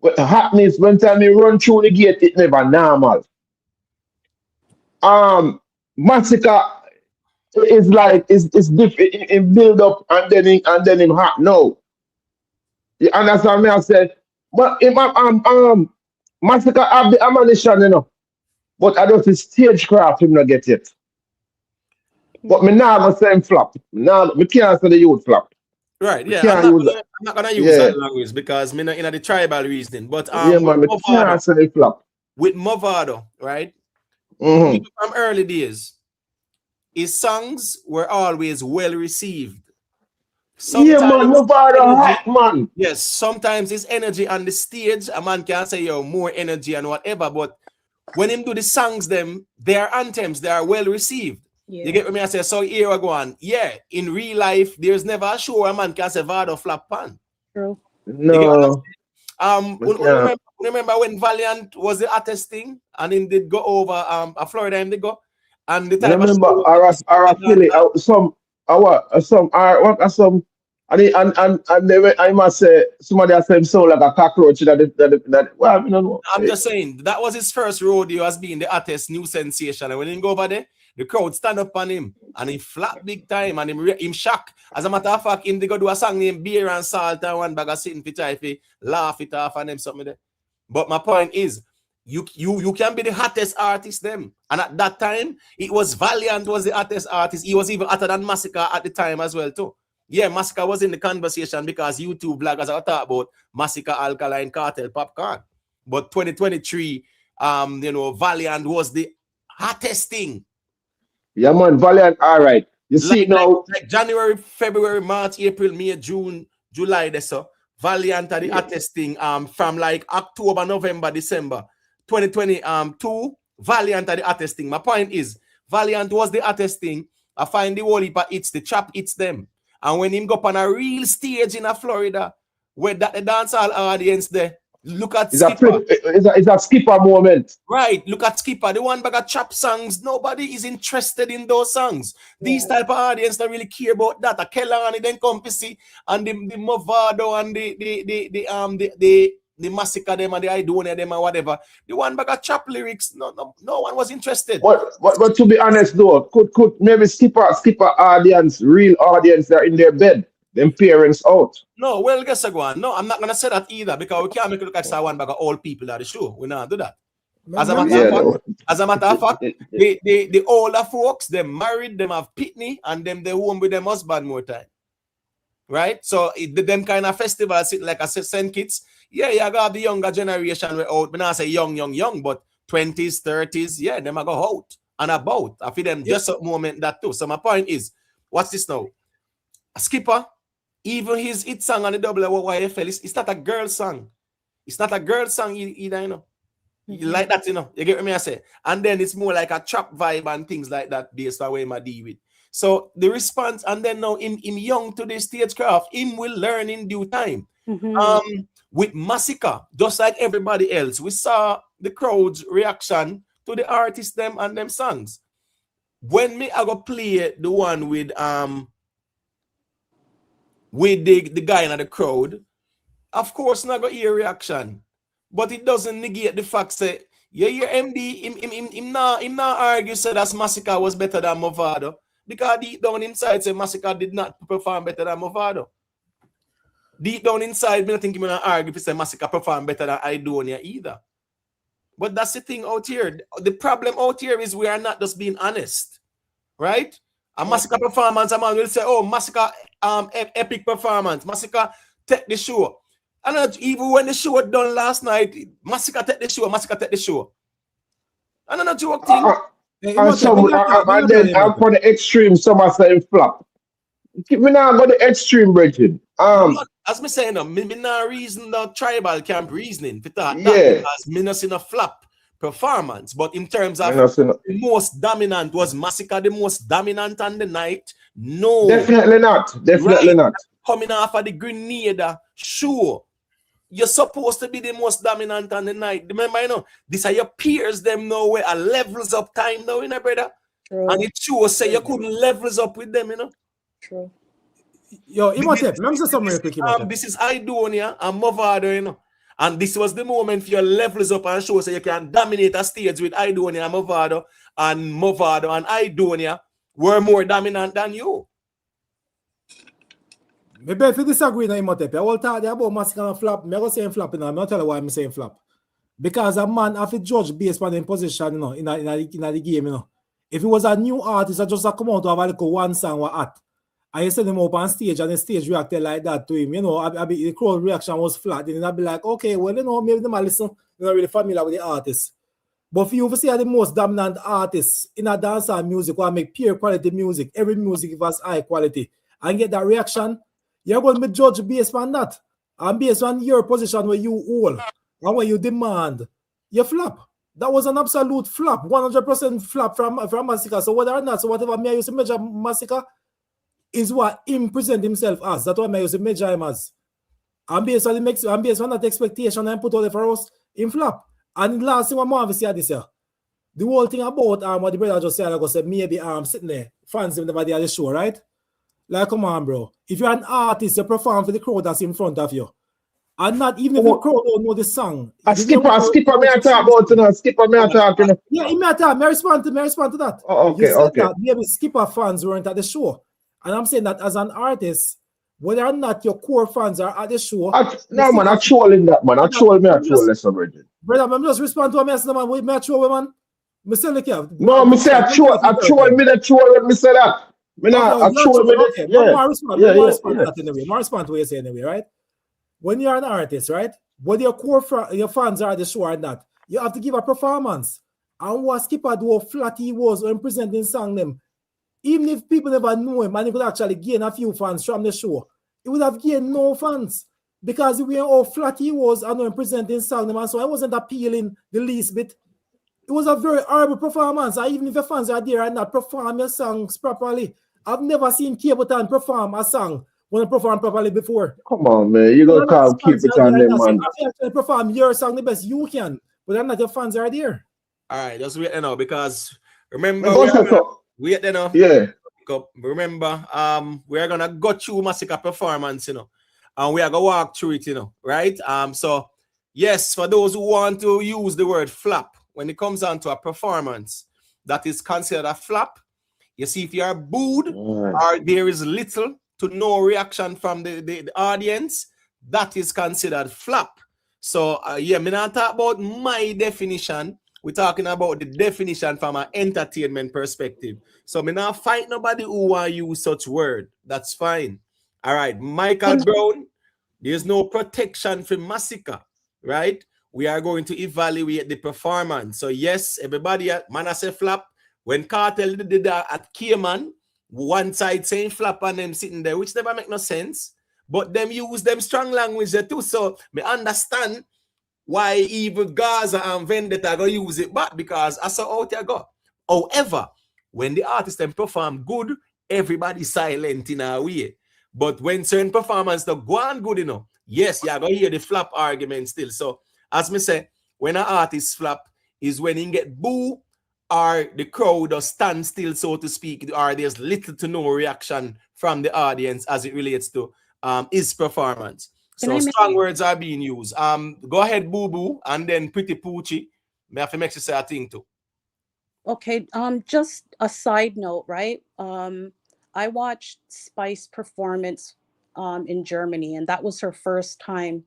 what happens when time you run through the gate, it never normal. Masicka is like it's different in build up and then in hot now. You understand me? I said, but if Masicka have the ammunition, you know. But I don't see stagecraft him not get it. But me now gonna say him flop. Now we can't say the youth flop. Right, We yeah. can't use it. I'm not gonna use Yeah. that language because me not in the tribal reasoning. But Yeah, man, we can't say the flop. with Mavado, right? Mhm. Even from early days, his songs were always well received. Yeah, man, Mavado energy- hot, man. Yes, sometimes his energy on the stage, a man can say, yo, more energy and whatever, but when him do the songs, they are anthems, they are well received. You get what me I say? So here we go on. Yeah, in real life, there's never a show a man can say Vado flap pan. True. No. Remember when Valiant was the hottest thing and him did go over Florida him did go and the type Remember of I must say somebody has said so like a cockroach that well, I don't know. I'm just saying that was his first rodeo as being the hottest new sensation, and when he go over there, the crowd stand up on him and he flap big time and him shock. As a matter of fact, him they go do a song named Beer and Salt and one bag of sitting for try to laugh it off and them something there. But my point is, you can be the hottest artist them. And at that time, it was Valiant was the hottest artist. He was even hotter than Masicka at the time as well too. Yeah, Masicka was in the conversation because YouTube bloggers are talking about Masicka, Alkaline, Kartel, Popcorn. But 2023, Valiant was the hottest thing. Yeah, man, Valiant, all right. You see now, like January, February, March, April, May, June, July, so Valiant are the hottest thing. From like October, November, December, 2022, Valiant are the hottest thing. My point is, Valiant was the hottest thing. I find the whole heap it's the trap, it's them. And when him go up on a real stage in Florida, where that the dancehall audience there, look at Skipper. It's a Skipper moment. Right, look at Skipper, the one bag of trap songs. Nobody is interested in those songs. These type of audience don't really care about that. A Kelani then come to see, and the Mavado and the Masicka them and the Aidonia them and whatever. The one bag of trap lyrics, no one was interested. But to be honest though, could maybe Skipper audience, real audience, they're in their bed, them parents out. No, well, guess I go on. No, I'm not gonna say that either because we can't make it look like one bag of old people at the show. We not do that. As a matter of fact, the older folks, they married, them have pitney, and them they home with them husband more time. Right? So them kind of festivals, like I said, send kids. Yeah, you got the younger generation we out. But not say young, but 20s, 30s, yeah, them I go out and about. I feel them just a moment that too. So my point is, what's this now? A Skipper, even his hit song on the YFL, it's not a girl song. It's not a girl song either, you know. You like that, you know. You get what I say? And then it's more like a trap vibe and things like that based on where I deal with. So the response, and then now him young to the stagecraft, him will learn in due time. With Masicka, just like everybody else, we saw the crowd's reaction to the artists them and them songs. When I go play the one with the guy in the crowd, of course not go hear reaction. But it doesn't negate the fact that your MD him not argue say that Masicka was better than Mavado. Because deep down inside say Masicka did not perform better than Mavado. Deep down inside, I don't think you're going to argue if you say Masicka perform better than Aidonia either. But that's the thing out here. The problem out here is we are not just being honest. Right? A Masicka performance, a man will say, oh, Masicka epic performance. Masicka take the show. And even when the show was done last night, Masicka take the show. And I'm not joking. And then for the extreme, some are saying flop. Me now go the extreme, Bridget. As me saying, me not reason the tribal camp reasoning for that Yeah. because me not seen a flop performance. But in terms Me of not saying- the most dominant, was Masicka the most dominant on the night? No. Definitely not. Definitely Right. not. Coming off of the Grenada, sure. You're supposed to be the most dominant on the night. Remember, you know, these are your peers, them know where are levels up time now, you know, brother. True. And it sure say you couldn't levels up with them, you know. True. Yo, Imhotep, let me say something real quick, Imhotep. This is Aidonia and Mavado, you know. And this was the moment for your levels up and show so you can dominate a stage with Aidonia and Mavado and Aidonia were more dominant than you. Maybe if you disagree with Imhotep, I will talk about Masicka and flop. I'm not saying flop, and I'm not telling why I'm saying flop. Because a man have to judge based on the position, you know, in the game, you know. If it was a new artist that just come out to have a little one song or at, and you send him up on stage and the stage reacted like that to him, you know, the crowd reaction was flat, then I'd be like, okay, well, you know, maybe they might listen, they're not really familiar with the artist. But for you to see the most dominant artists in a dancehall music or make pure quality music, every music was high quality, and get that reaction, you're going to be judged based on that. And based on your position where you hold and where you demand, you flop. That was an absolute flop, 100% flop from Masicka. So whether or not, so whatever me I used to measure Masicka is what him present himself as. That's what I used to measure him as. And based on that expectation and put all the for us, in flop. And the last thing I'm going to say this year, the whole thing about what the brother just said, like I said, maybe sitting there, fans never there at the show, right? Like, come on, bro. If you're an artist, you perform for the crowd that's in front of you. And not even if the crowd don't know the song. Skipper, me I talk about, you know. Skipper, me I talk, you know. Yeah, me I talk. Me respond to that. Oh, okay, you said okay. that maybe Skipper fans weren't at the show. And I'm saying that as an artist, whether or not your core fans are at the show. No, man, I trolling that, man. I troll me, I troll less of Bridget. Brother, I'm just respond to a message, man. Wait, me I troll, man. Me say, look here. No, me say I troll me the troll when me say that. Me not, I troll me the, yeah. More respond to that anyway. More respond to what you say anyway, right? When you're an artist, right? Whether your core your fans are at the show or not, you have to give a performance. And what Skipper do, how flat he was when presenting song them, even if people never know him and he could actually gain a few fans from the show, he would have gained no fans because we how flat he was and when presenting song them, and so I wasn't appealing the least bit. It was a very horrible performance. And even if your fans are there and not perform your songs properly, I've never seen Capleton perform a song when I perform properly before. Come on, man. You gotta come keep it on them, man. You actually perform your song the best you can, but I'm not your fans are there. All right, just wait now because remember wait now. Yeah. Remember, we are gonna go through Masicka performance, you know, and we are gonna walk through it, you know, right? So yes, for those who want to use the word flop when it comes down to a performance that is considered a flop, you see, if you are booed or there is little to no reaction from the audience, that is considered flop. So yeah, me not talk about my definition. We're talking about the definition from an entertainment perspective. So me not fight nobody who want to use such word. That's fine. All right, Michael Brown, there's no protection for Masicka, right? We are going to evaluate the performance. So yes, everybody, man, I say flop. When Kartel did that at Cayman, one side saying flop and them sitting there, which never make no sense. But them use them strong language there too. So me understand why even Gaza and Vendetta go use it back because I saw out there go. However, when the artists then perform good, everybody silent in a way. But when certain performance don't go on good enough, yes, you're going to hear the flop argument still. So as me say, when an artist flop is when he get boo or the crowd or stand still, so to speak, or there's little to no reaction from the audience as it relates to his performance. So strong words are being used. Go ahead, Boo Boo, and then Pretty Poochie. May have to make you say a thing too. Okay, just a side note, right? I watched Spice performance in Germany, and that was her first time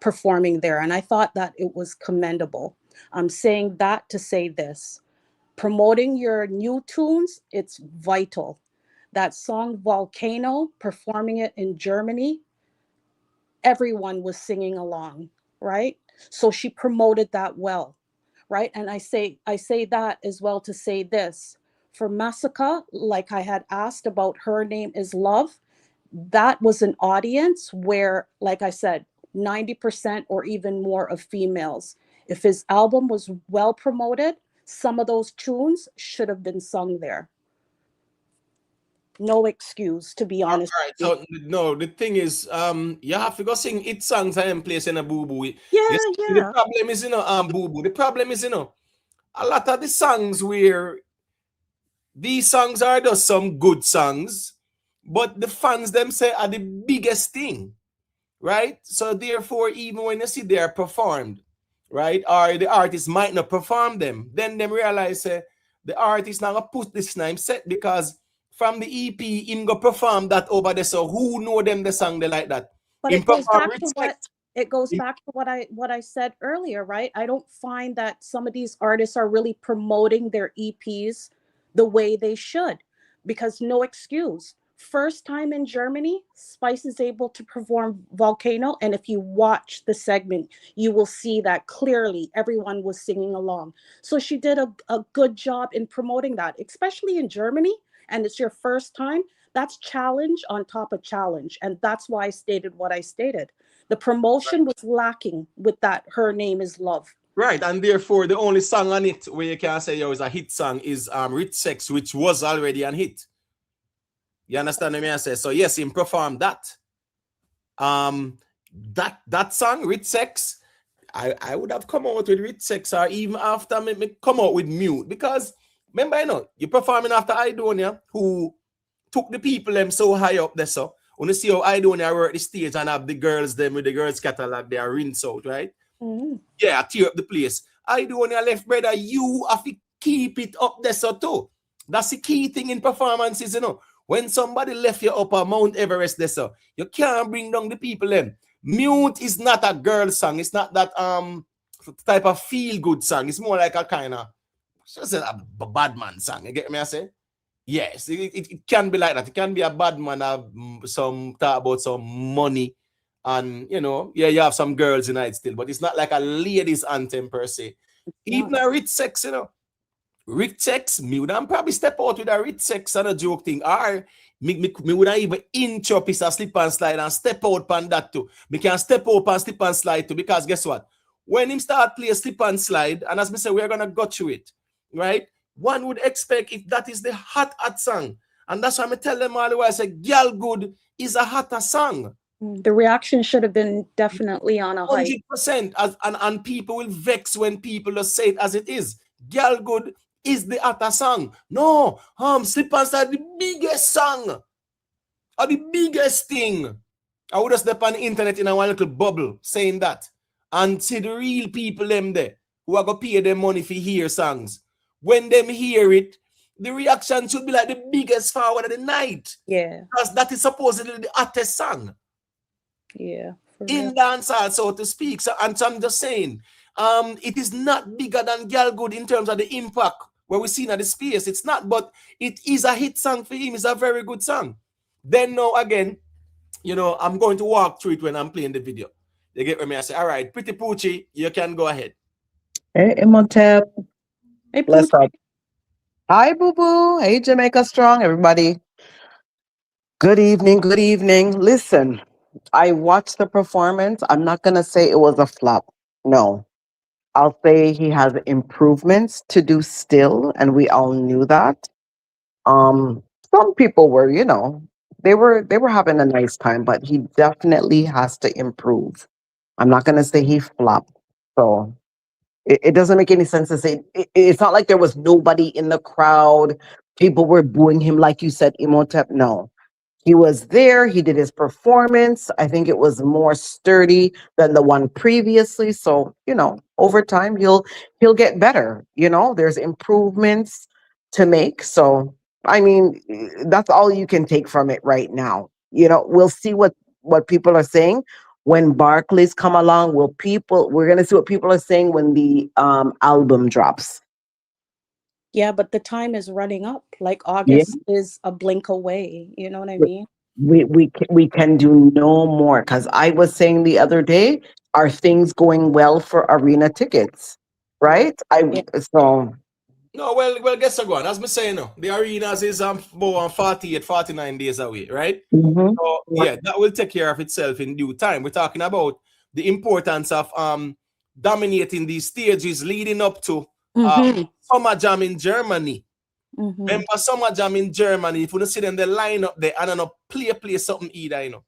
performing there. And I thought that it was commendable. I'm saying that to say this. Promoting your new tunes, it's vital. That song Volcano, performing it in Germany, everyone was singing along, right? So she promoted that well, right? And I say that as well to say this. For Masicka, like I had asked about Her Name is Love, that was an audience where, like I said, 90% or even more of females. If his album was well promoted, some of those tunes should have been sung there. No excuse, to be All honest. right, so no, the thing is, you have to go sing it songs and place in a boo boo. Yeah, The problem is, boo boo. The problem is, a lot of the songs where these songs are just some good songs, but the fans them say are the biggest thing, right? So therefore, even when you see they are performed, right, or the artist might not perform them, then them realize the artist now gonna put this name set because from the EP him go perform that over there. So who know them the song they like that? But Him it goes perform back to respect. what I said earlier, right? I don't find that some of these artists are really promoting their EPs the way they should, because no excuse. First time in Germany, Spice is able to perform Volcano, and if you watch the segment, you will see that clearly everyone was singing along. So she did a good job in promoting that, especially in Germany, and it's your first time. That's challenge on top of challenge, and that's why I stated what I stated. The promotion was lacking with that Her Name is Love. Right, and therefore the only song on it where you can say is a hit song is Rich Sex, which was already an hit. You understand what I say? So yes, him performed that. That song, Rich Sex, I would have come out with Rich Sex, or even after me come out with Mute, because remember, you're performing after Aidonia, who took the people them so high up there. So when you see how Aidonia work the stage and have the girls them with the girls catalog, they are rinse out, right? Mm-hmm. Yeah, tear up the place. Aidonia left, brother, you have to keep it up there so too. That's the key thing in performances, When somebody left you up on Mount Everest there, so you can't bring down the people then. Mute is not a girl song. It's not that type of feel-good song. It's more like a kind of just a bad man song. You get me I say? Yes, it can be like that. It can be a bad man, some talk about some money, and you have some girls in it still, but it's not like a ladies anthem per se. Even a Rich Sex, Rich Sex, me would probably step out with a Rich Sex and a joke thing. Or me would even inch up his slip and slide and step out on that too. Me can step up and slip and slide too, because guess what? When him start play slip and slide, and as me say, we're gonna go through it, right? One would expect if that is the hot song. And that's why I tell them all the way, I say, Girl Good is a hotter song. The reaction should have been definitely on a high. 100%. And people will vex when people just say it as it is. Girl Good is the hotter song. No, Slip and Slide the biggest song. Or the biggest thing. I would have step on the internet in a one little bubble saying that. And see the real people them there who are going to pay them money for hear songs. When them hear it, the reaction should be like the biggest forward of the night. Yeah. Because that is supposedly the hottest song. Yeah. In dancehall, so to speak. So, and so I'm just saying, it is not bigger than Girl Good in terms of the impact where we see at the space. It's not, but it is a hit song for him. It's a very good song. Then now again, I'm going to walk through it when I'm playing the video. You get with me? I say, all right, Pretty Poochie, you can go ahead. Hey, Imhotep. Hey, Bless up. Hi, Boo Boo. Hey, Jamaica Strong, everybody. Good evening. Good evening. Listen, I watched the performance. I'm not going to say it was a flop. No. I'll say he has improvements to do still, and we all knew that. Some people were, they were having a nice time, but he definitely has to improve. I'm not going to say he flopped. So it doesn't make any sense to say it's not like there was nobody in the crowd. People were booing him, like you said, Imhotep. No, he was there. He did his performance. I think it was more sturdy than the one previously. So over time he'll get better. There's improvements to make. So I mean, that's all you can take from it right now. We'll see what people are saying. When Barclays come along, we're gonna see what people are saying when the album drops. Yeah, but the time is running up. Like August is a blink away. You know what I mean? We can do no more, because I was saying the other day, are things going well for arena tickets? Right? So No, well, guess what? As me saying, no, the arenas is about 48, 49 days away, right? Mm-hmm. So yeah, that will take care of itself in due time. We're talking about the importance of dominating these stages leading up to Mm-hmm. Summer Jam in Germany. Mm-hmm. Remember Summer Jam in Germany? If you don't see them, they line up there and not play something either, you know,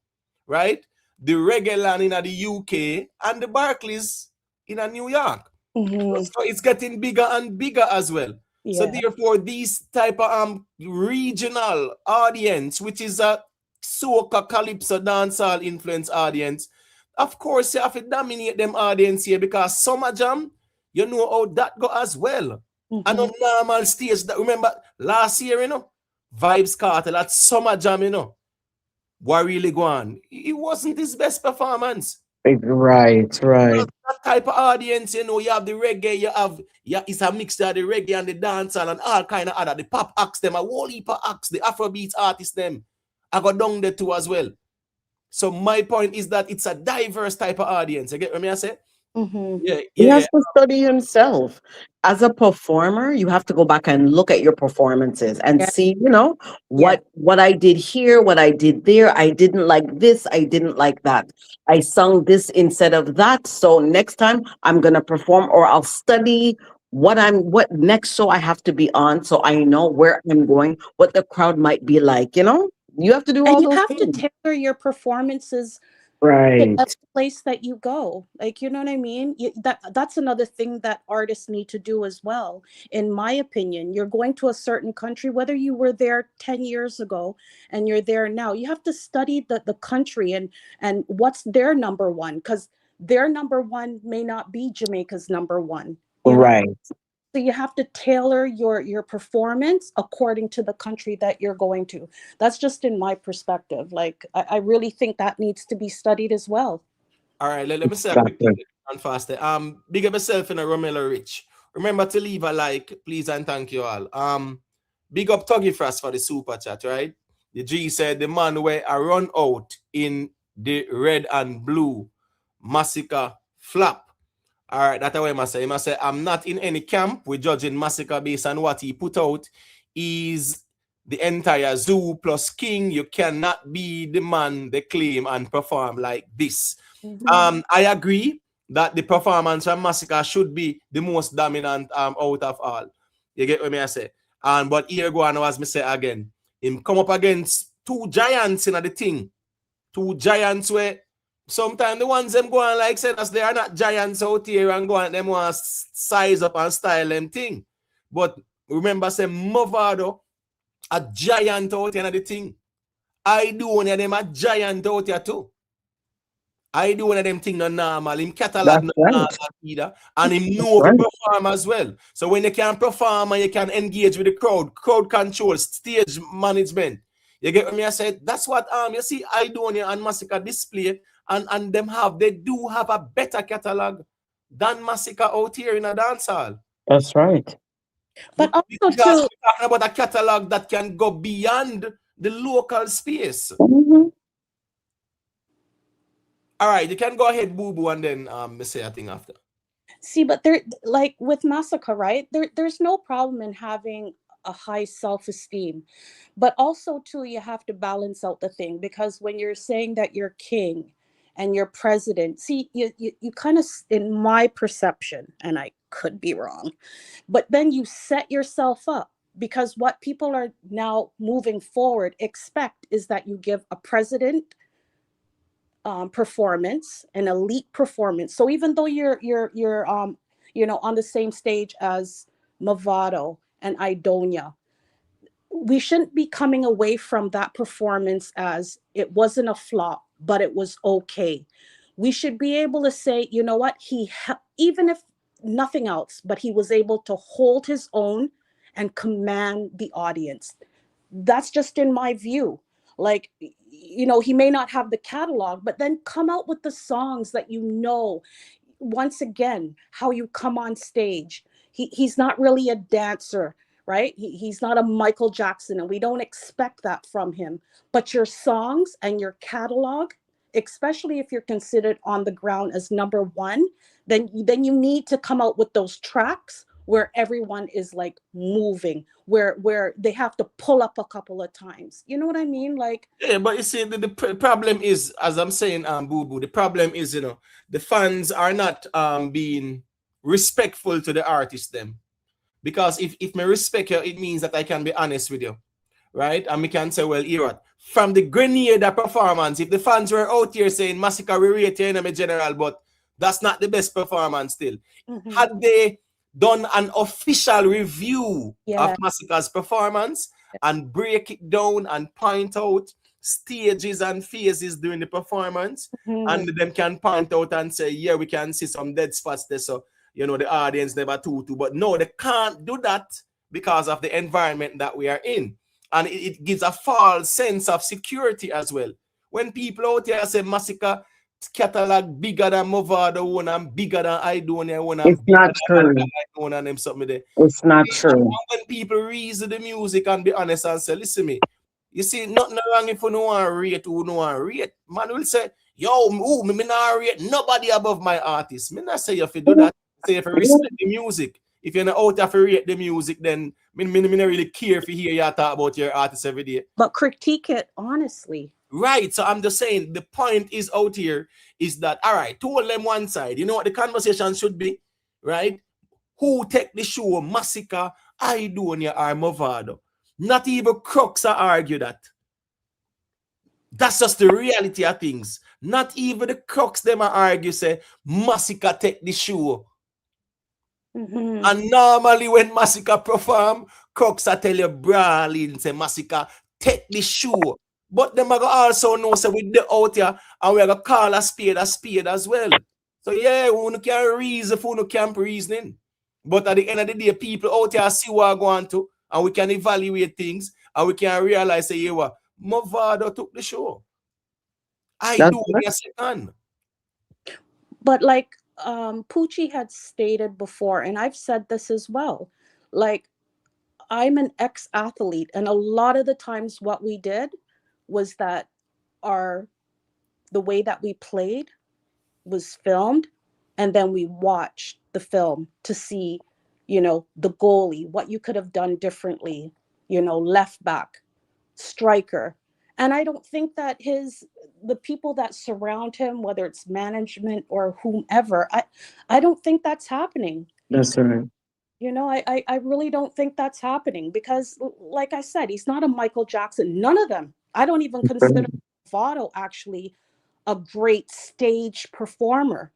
right? The Reggae Land in the UK and the Barclays in New York. Mm-hmm. So it's getting bigger and bigger as well. So Yeah. therefore, these type of regional audience, which is a soca, calypso, dancehall influence audience, of course you have to dominate them audience here because Summer Jam, you know how that go as well. And on normal stage, that remember last year, you know, Vybz Kartel at Summer Jam, you know, what really go on? It wasn't his best performance. Right. That type of audience, you know, you have the reggae, it's a mixture of the reggae and the dancehall and all kind of other. The pop acts, them, a whole heap of acts, the Afrobeats artists, them. I got down there too as well. So my point is that it's a diverse type of audience. You get what I say? Yeah. He has to study himself. As a performer, you have to go back and look at your performances and see, you know, what I did here, what I did there. I didn't like this, I didn't like that. I sung this instead of that. So next time I'm gonna perform, or I'll study what next show I have to be on, so I know where I'm going, what the crowd might be like, you know? You have to do And all you those have to things. tailor your performances to Right. every place that you go. Like, you know what I mean? That's another thing that artists need to do as well. In my opinion, you're going to a certain country, whether you were there 10 years ago and you're there now, you have to study the country and what's their number one, because their number one may not be Jamaica's number one. You know? Right. So you have to tailor your performance according to the country that you're going to. That's just in my perspective. Like, I really think that needs to be studied as well. All right, let me say a quick thing and faster. Big up yourself in a Romelo Rich. Remember to leave a like, please, and thank you all. Big up Tuggy Frost for the super chat, right? The G said the man where I run out in the red and blue Masicka flap. All right, that's what I must say. He must say, I'm not in any camp. We're judging Masicka based on what he put out. Is the entire zoo plus king. You cannot be the man they claim and perform like this. I agree that the performance from Masicka should be the most dominant out of all. You get what I say? But here go on, as me say again, him come up against two giants in the thing. Two giants where sometimes the ones them go on like said as they are not giants out here and go on them want size up and style them thing. But remember say Mavado a giant out here in the thing. Aidonia them a giant out here too. I do one of them things not normal. Him catalog not normal either. And him know to perform as well. So when you can perform and you can engage with the crowd control, stage management. You get what me I said? That's what you see Aidonia and Masicka display and they do have a better catalog than Masicka out here in a dancehall. That's right. But also because we're talking about a catalog that can go beyond the local space. All right, you can go ahead, Boo Boo, and then say a thing after. See, but there, like with Masicka, right? There's no problem in having a high self-esteem, but also too, you have to balance out the thing, because when you're saying that you're king and you're president, see, you kind of, in my perception, and I could be wrong, but then you set yourself up, because what people are now moving forward expect is that you give a president performance, an elite performance. So even though you're on the same stage as Mavado and Aidonia, we shouldn't be coming away from that performance as it wasn't a flop, but it was okay. We should be able to say, you know what, even if nothing else, but he was able to hold his own and command the audience. That's just in my view. Like, he may not have the catalog, but then come out with the songs that once again, how you come on stage. He's not really a dancer, right? He's not a Michael Jackson, and we don't expect that from him. But your songs and your catalog, especially if you're considered on the ground as number one, then you need to come out with those tracks where everyone is like moving, where they have to pull up a couple of times. You know what I mean? Like, yeah, but you see, the problem is, as I'm saying, Boo Boo, the problem is, the fans are not being respectful to the artist them. Because if me respect you, it means that I can be honest with you. Right? And we can say, well, here what? From the Grenada performance, if the fans were out here saying Masicka, we rate you, my general, but that's not the best performance still. Had they done an official review of Masicka's performance and break it down and point out stages and phases during the performance, and them can point out and say, yeah, we can see some dead spots there, so the audience never too. But no, they can't do that because of the environment that we are in. And it gives a false sense of security as well. When people out here say Masicka catalog bigger than Mavado one and bigger than Aidonia one and It's not true. and them something there. It's not true. And when people reason the music and be honest and say, listen me, you see, nothing wrong if you no want to rate who no want to rate. Man will say, yo, me not rate nobody above my artist. Me not say if you do that, say if you respect the music. If you're not out there to rate the music, then me not really care if you hear you talk about your artist every day. But critique it honestly. Right. So I'm just saying the point is out here is that, all right, to hold them one side, you know what the conversation should be, right? Who take the show, Masicka, Aidonia, or Mavado? Not even crooks argue that. That's just the reality of things. Not even the crooks them argue say Masicka take the show. And normally when Masicka perform, crooks I tell you brawling say Masicka take the show. But them are also know say with the out here and we're gonna call a spade as well. So yeah, we can reason for no camp reasoning. But at the end of the day, people out here see what I'm going to, and we can evaluate things and we can realize say, yeah, what Mavado took the show. I do it second. But like Poochie had stated before, and I've said this as well, like I'm an ex-athlete, and a lot of the times what we did was that the way that we played was filmed, and then we watched the film to see, the goalie, what you could have done differently, left back, striker. And I don't think that the people that surround him, whether it's management or whomever, I don't think that's happening. That's right. I really don't think that's happening because, like I said, he's not a Michael Jackson. None of them. I don't even consider Mavado actually a great stage performer.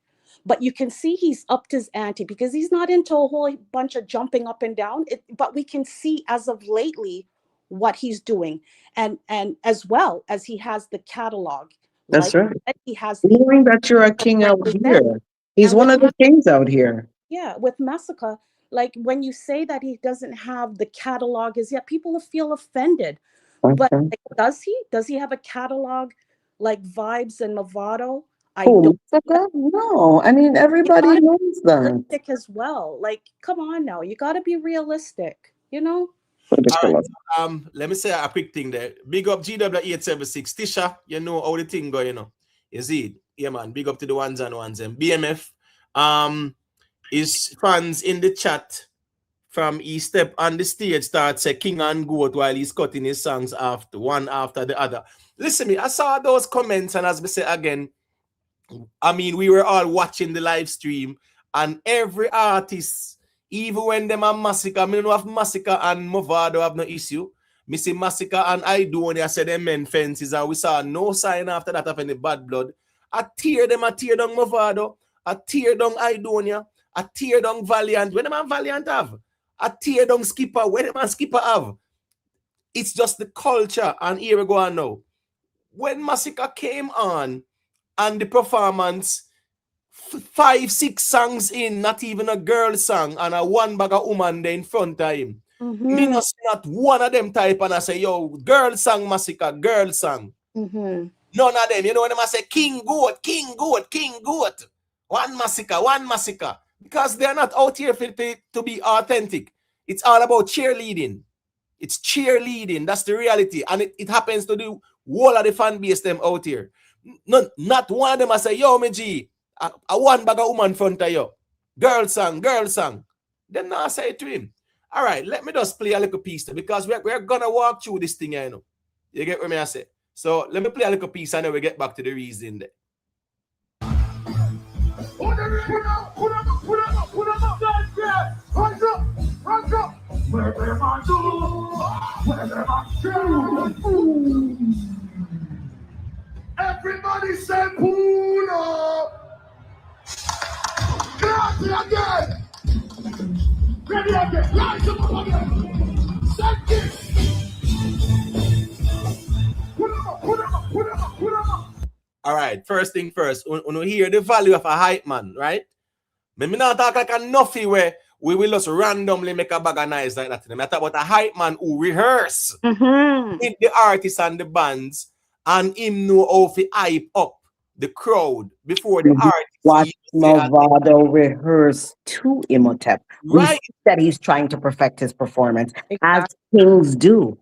But you can see he's upped his ante because he's not into a whole bunch of jumping up and down. But we can see as of lately what he's doing, and as well as he has the catalog. That's right. He has knowing that you're a king out here. He's one of the kings out here. Yeah, with Masicka, like when you say that he doesn't have the catalog as yet, people feel offended. But like, does he? Does he have a catalog like Vybz and Mavado? I don't. No, I mean everybody knows that. As well, like, come on now, you got to be realistic, All right, let me say a quick thing there. Big up GW876. Tisha, you know how the thing go, You see it? Yeah, man. Big up to the ones and ones. And BMF is fans in the chat from he step on the stage start say King and Goat while he's cutting his songs one after the other. Listen me, I saw those comments, and as we say again, I mean, we were all watching the live stream, and every artist, even when them are Masicka, I don't know if Masicka and Mavado have no issue. Me see Masicka and Aidonia said them men fences, and we saw no sign after that of any bad blood. I tear down Mavado, I tear down Aidonia, I tear down Valiant. When the man Valiant have? I tear down Skipper. When the man Skipper have? It's just the culture, and here we go on now. When Masicka came on, and the performance, 5-6 songs in, not even a girl song, and a one bag of woman there in front of him. Me not one of them type, and I say, yo, girl song, Masicka, girl song. None of them. You know when I say King Goat, King Goat, King Goat. One Masicka. Because they're not out here to be authentic. It's all about cheerleading. It's cheerleading. That's the reality. And it happens to do whole of the fan base them out here. Not one of them I say, yo, me G, a one bag of woman in front of you. Girl song. Them not say it to him. All right, let me just play a little piece there, because we're gonna walk through this thing, you know. You get what I say? So let me play a little piece and then we get back to the reason there. Everybody say Puno. Again. Ready again. Rise up again. Set it. Put him up. All right, first thing first, when you hear the value of a hype man, right? Me not talk like a nuffy where we will just randomly make a bag of nice like that. I talk about a hype man who rehearse with the artists and the bands, and him know how to hype up the crowd before the artist. Watch Mavado rehearse to Imhotep. Right. We see that he's trying to perfect his performance, as kings do.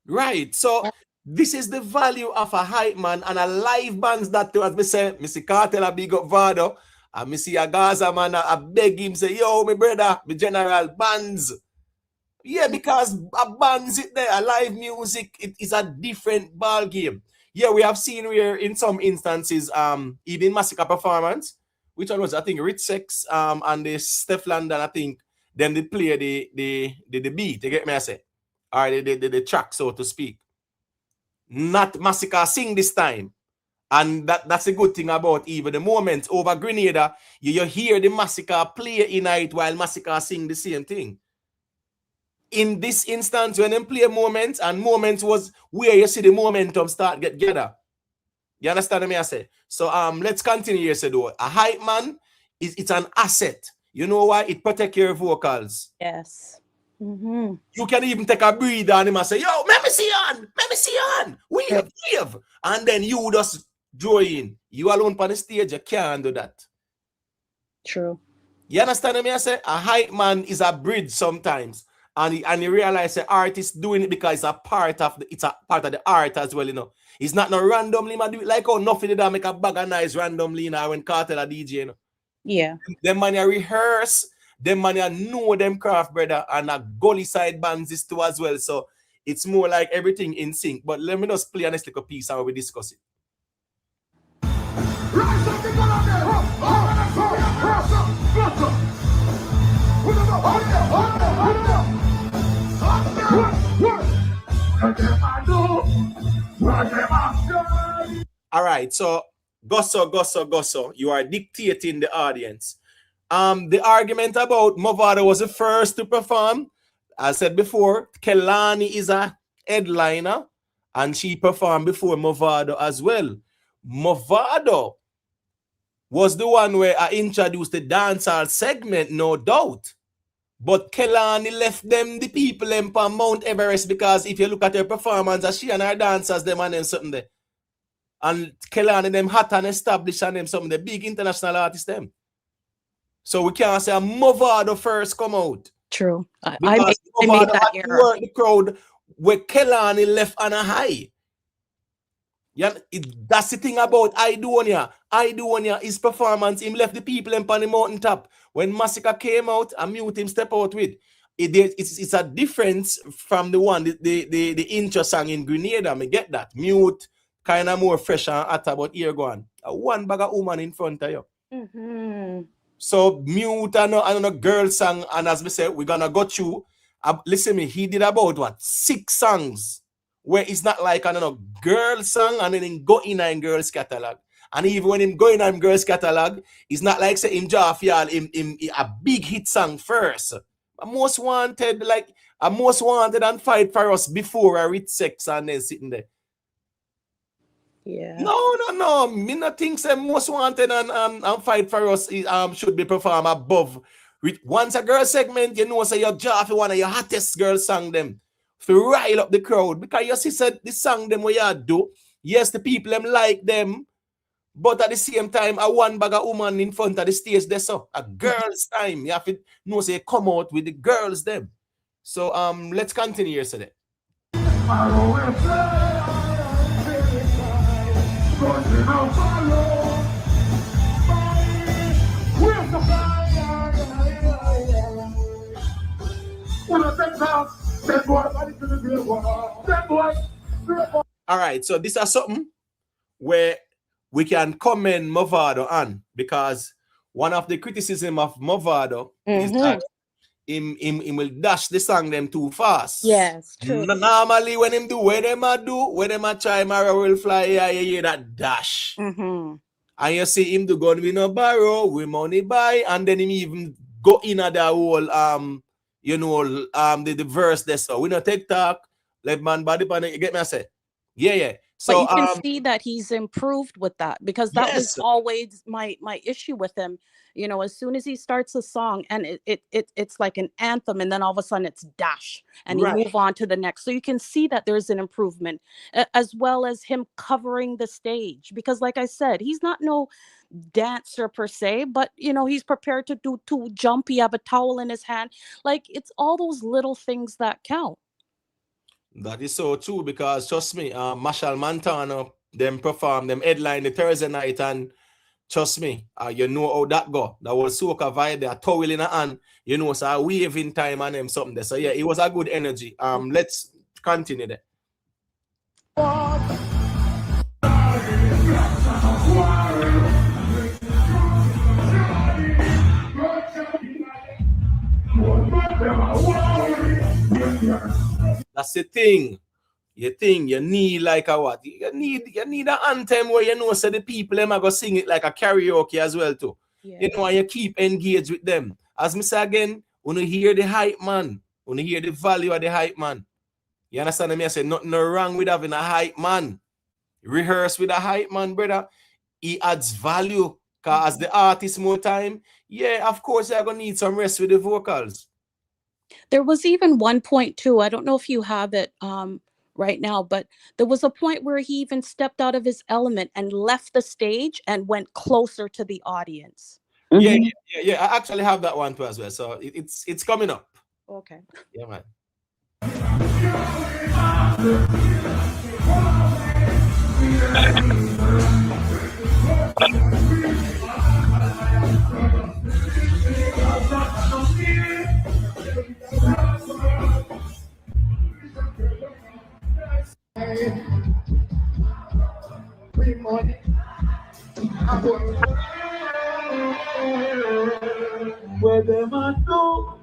Right. So this is the value of a hype man and a live bands that too, as me say, Mr. Kartel a big up Vado, and me see a Gaza man a beg him say, yo, my brother, my general bands. Yeah, because a bands it there, a live music, it is a different ball game. Yeah, we have seen where in some instances, even Masicka performance, which one was, I think, Rich Sex and the Steph London, I think, then they play the beat, you get me I say? Or the track, so to speak. Not Masicka sing this time. And that's a good thing about even the moments over Grenada, you hear the Masicka play in it while Masicka sing the same thing. In this instance, when they play moments, and moments was where you see the momentum start get together. You understand what I say? So let's continue here, so though. A hype man it's an asset. You know why? It protects your vocals. Yes. You can even take a breather and him and say, yo, let me see on. Wave. And then you just draw in. You alone on the stage, you can't do that. True. You understand what I say? A hype man is a bridge sometimes. And you realize the artist doing it because it's a part of the art as well, you know. It's not no randomly, man, do it like how nothing did that make a bag of nice randomly, you know, when Kartel a DJ, you know. Yeah. Them man you rehearse, them man you know them craft, brother, and a gully side bands is too as well. So it's more like everything in sync. But let me just play a nice little piece and we discuss it. All right, so Gosso, you are dictating the audience. The argument about Mavado was the first to perform. As I said before, Kelani is a headliner, and she performed before Mavado as well. Mavado was the one where I introduced the dancehall segment, no doubt. But Kelani left them, the people, them on Mount Everest, because if you look at her performance, as she and her dancers, them and them something there. And Kelani, them hot and established, and them something, the big international artists, them. So we can't say a Mavado first come out. True. I Because made Mavado that had to error. work the crowd where Kelani left on a high. Yeah, that's the thing about Aidonia. Aidonia, his performance, him left the people on the mountaintop. When Masicka came out, and Mute him step out with. It's a difference from the one, the intro song in Grenada. Me get that. Mute, kind of more fresh and hotter, but here go on. One bag of woman in front of you. So Mute and a girl song, and as we say, we're gonna go through. Listen me, he did about what 6 songs where it's not like another girl song and then him go in a girl's catalog. And even when him go in a girl's catalog, it's not like say him Jaffial him a big hit song first. Most wanted and Fight for Us before I read Sex and then sitting there. Yeah. No. Me not think say Most Wanted and Fight for Us should be performed above. Once a girl segment, you know, say your Jaffe one of your hottest girl song them to rile up the crowd. Because you see said the song them what you do. Yes, the people them like them, but at the same time, a one bag of woman in front of the stage there, so a girl's time. You have to know say come out with the girls them. So let's continue here today. All right, so this is something where we can commend Mavado on, because one of the criticism of Mavado is that him will dash the song them too fast. Yes, true. Normally when him do, when them a try Mara will fly, yeah, you hear that dash. And you see him do gun we no borrow, we money buy, and then him even go in at the whole the verse there. So we no take talk, let man body pan, you get me I say? Yeah. So but you can see that he's improved with that, because that was always my issue with him. You know, as soon as he starts a song and it's like an anthem, and then all of a sudden it's dash and you move on to the next. So you can see that there's an improvement, as well as him covering the stage, because like I said, he's not no dancer per se, but you know, he's prepared to jump. He have a towel in his hand. Like, it's all those little things that count. That is so true, because trust me, Marshall Montana, them perform, them headline the Thursday night, and trust me, you know how that go. That was soca vibe, they are towel in a hand, you know, so waving time and them something there. So yeah, it was a good energy. Let's continue there. That's the thing. You need like a what? You need an anthem where you know so the people them are gonna sing it like a karaoke as well too. You know, and you keep engaged with them. As me say again, when you hear the hype man, when you hear the value of the hype man, you understand me? I say nothing wrong with having a hype man. Rehearse with a hype man, brother. He adds value. Cause as the artist more time, yeah, of course you're gonna need some rest with the vocals. There was even one point too, I don't know if you have it right now, but there was a point where he even stepped out of his element and left the stage and went closer to the audience. Yeah. I actually have that one too as well. So it's coming up. Okay. Yeah, man. Where them I do?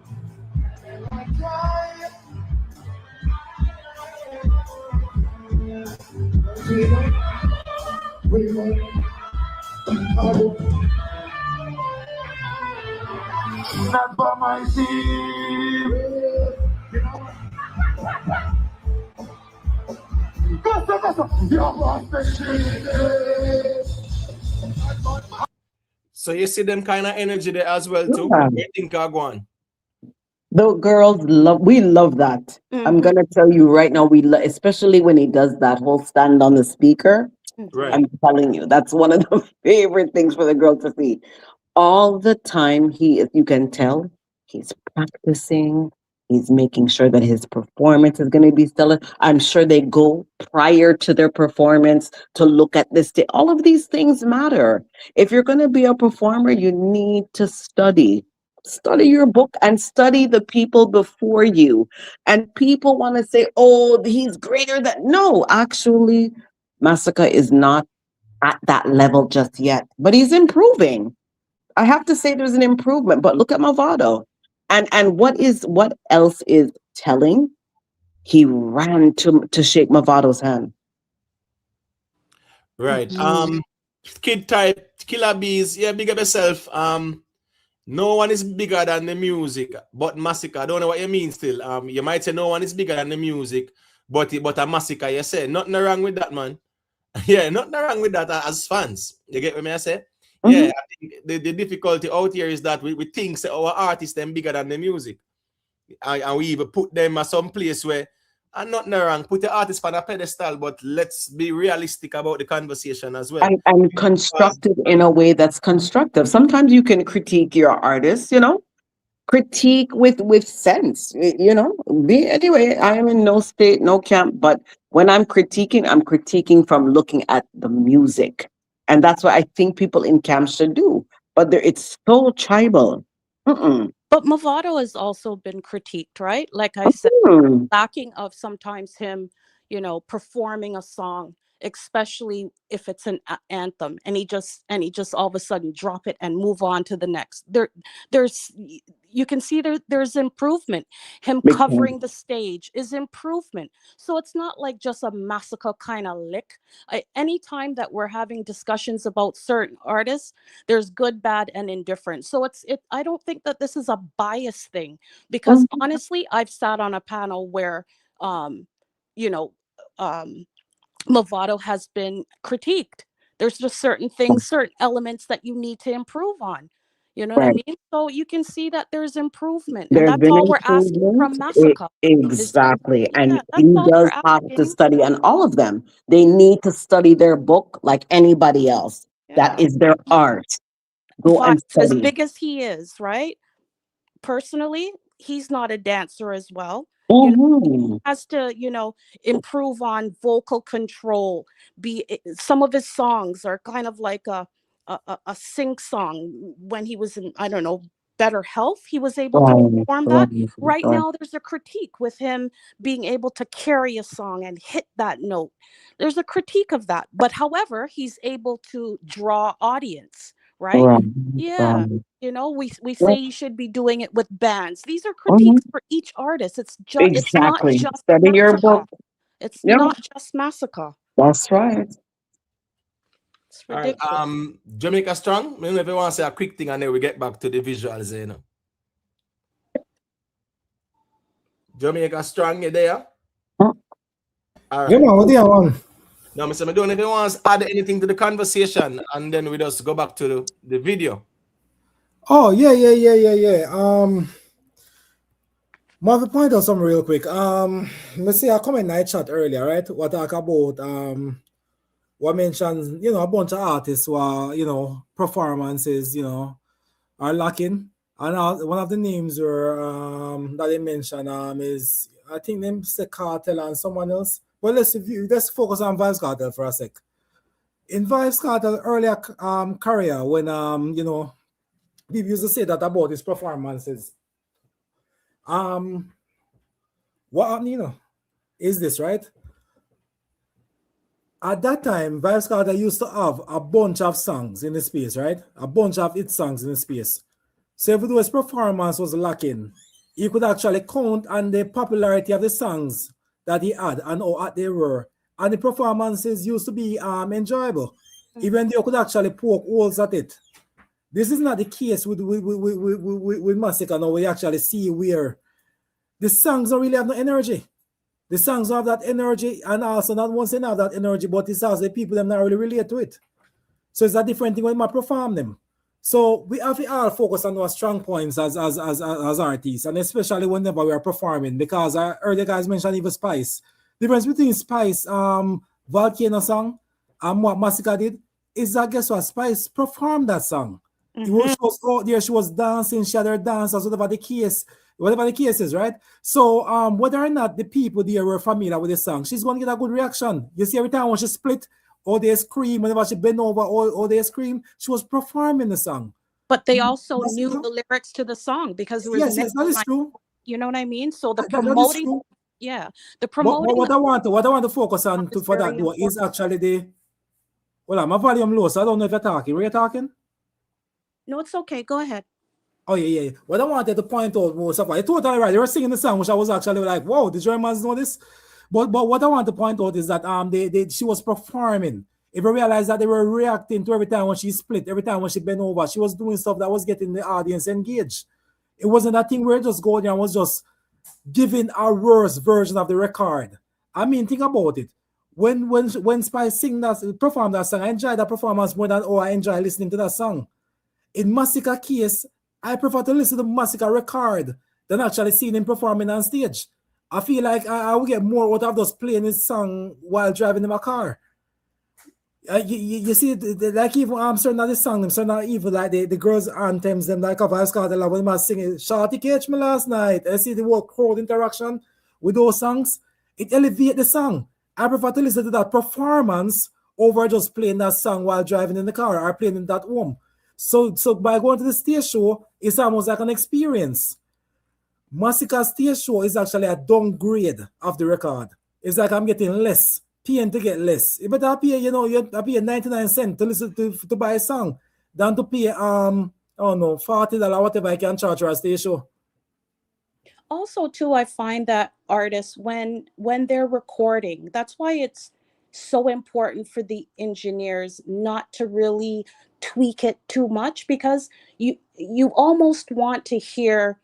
Not for my team. So you see them kind of energy there as well too. What do you think are going? The girls we love that. I'm gonna tell you right now, especially when he does that whole stand on the speaker. Right. I'm telling you, that's one of the favorite things for the girls to see. All the time you can tell he's practicing. He's making sure that his performance is going to be stellar. I'm sure they go prior to their performance to look at this. All of these things matter. If you're going to be a performer, you need to study. Study your book and study the people before you. And people want to say, oh, he's greater than. No, actually, Masicka is not at that level just yet, but he's improving. I have to say there's an improvement, but look at Mavado. And what else is telling? He ran to shake Mavado's hand. Right. Kid type, Killer Bees, yeah, big up yourself. No one is bigger than the music, but Masicka, I don't know what you mean still. You might say no one is bigger than the music, but a Masicka, you say. Nothing wrong with that, man. Yeah, nothing wrong with that as fans. You get what I say? Yeah, I think the difficulty out here is that we think that our artists them bigger than the music. And we even put them at some place where, and nothing wrong, put the artist on a pedestal, but let's be realistic about the conversation as well. And constructive in a way that's constructive. Sometimes you can critique your artist, critique with sense, anyway, I am in no state, no camp, but when I'm critiquing from looking at the music. And that's what I think people in camps should do. But it's so tribal. But But Mavado has also been critiqued, right? Like I said, Hmm. lacking of sometimes him, performing a song, especially if it's an anthem, and he just all of a sudden drop it and move on to the next. There's you can see there's improvement. Him Big time. covering the stage is improvement. So it's not like just a Masicka kind of lick. Anytime that we're having discussions about certain artists, there's good, bad, and indifferent. So I don't think that this is a bias thing, because honestly, I've sat on a panel where you know um Mavado has been critiqued. There's just certain things, certain elements that you need to improve on. You know what I Right. mean? So you can see that there's improvement, and There's that's been all we're asking from improvement. Masicka. Is Exactly. And Yeah, that's he all does we're have to asking. study, and all of them, they need to study their book like anybody else. That Yeah. is their art. Go and Vibes, as study. big as he is, right? Personally, he's not a dancer as well. Mm-hmm. Has to, improve on vocal control. Some of his songs are kind of like a sing song. When he was in, I don't know, better health, he was able to Right, perform that. right, Right right. now, there's a critique with him being able to carry a song and hit that note. There's a critique of that, but however, he's able to draw audience, right? Right, Yeah. right. We Yeah. say you should be doing it with bands. These are Mhm. critiques for each artist. It's not Exactly. just Study your Masicka. book. It's Yeah, not just Masicka. that's right. It's All right. ridiculous. Jamaica Strong. Maybe if you want to say a quick thing and then we get back to the visuals, Jamaica Strong, you there? Yeah, All right. man, what do you want? Now, Mr. Madonna, if you want to add anything to the conversation, and then we just go back to the video. Oh, yeah. I want to point out something real quick. Let's see, I comment in night chat earlier, right? What talk about what mentions, a bunch of artists who are, performances, are lacking. And one of the names that they mentioned is, I think them say Kartel and someone else. Well, let's focus on Vybz Kartel for a sec. In Vybz Kartel earlier career, when people used to say that about his performances. What happened, is this, right? At that time, Vybz Kartel used to have a bunch of songs in the space, right? A bunch of hit songs in the space. So if his performance was lacking, you could actually count on the popularity of the songs that he had and how hot they were. And the performances used to be enjoyable, even though you could actually poke holes at it. This is not the case with Masicka now. We actually see where the songs don't really have no energy. The songs have that energy, and also not once they have that energy, but it's also the people them not really relate to it. So it's a different thing when I perform them. So we have to all focus on our strong points as artists, and especially whenever we are performing, because I heard the guys mention even Spice. The difference between Spice, Volcano song, and what Masicka did is that guess what? Spice performed that song. She was out there, she was dancing, she had her dancers, whatever the case is, right? So whether or not the people there were familiar with the song, she's going to get a good reaction. You see, every time when she split, or they scream, whenever she bent over, or they scream, she was performing the song. But they also knew the lyrics to the song, because there was yes, that is true. You know what I mean? So the That is promoting, true. yeah, the But promoting. what I want to focus on for that though is actually the. Well, my volume low, so I don't know if you're talking. Were you talking? No, it's okay. Go ahead. Oh yeah. What I wanted to point out was you're totally right. They were singing the song, which I was actually like, "Whoa, did Germans know this?" But what I want to point out is that she was performing. If you realize that they were reacting to every time when she split, every time when she bent over, she was doing stuff that was getting the audience engaged. It wasn't that thing where it just go there and was just giving a worse version of the record. I mean, think about it. When Spice perform that song, I enjoy that performance more than I enjoy listening to that song. In Masicka case, I prefer to listen to Masicka record than actually seeing him performing on stage. I feel like I will get more out of just playing his song while driving in my car. You see, like even certain of the songs, certain of even like the girls' anthems, them like Vybz Kartel, when I singing "Shorty Catch Me Last Night," I see the whole crowd interaction with those songs. It elevates the song. I prefer to listen to that performance over just playing that song while driving in the car or playing in that home. So by going to the stage show, it's almost like an experience. Masicka's stage show is actually a downgrade of the record. It's like I'm getting less, paying to get less. You better pay, you pay 99 cents to listen to buy a song than to pay I don't know, $40 whatever I can charge for a stage show. Also, too, I find that artists when they're recording, that's why it's so important for the engineers not to really tweak it too much, because you almost want to hear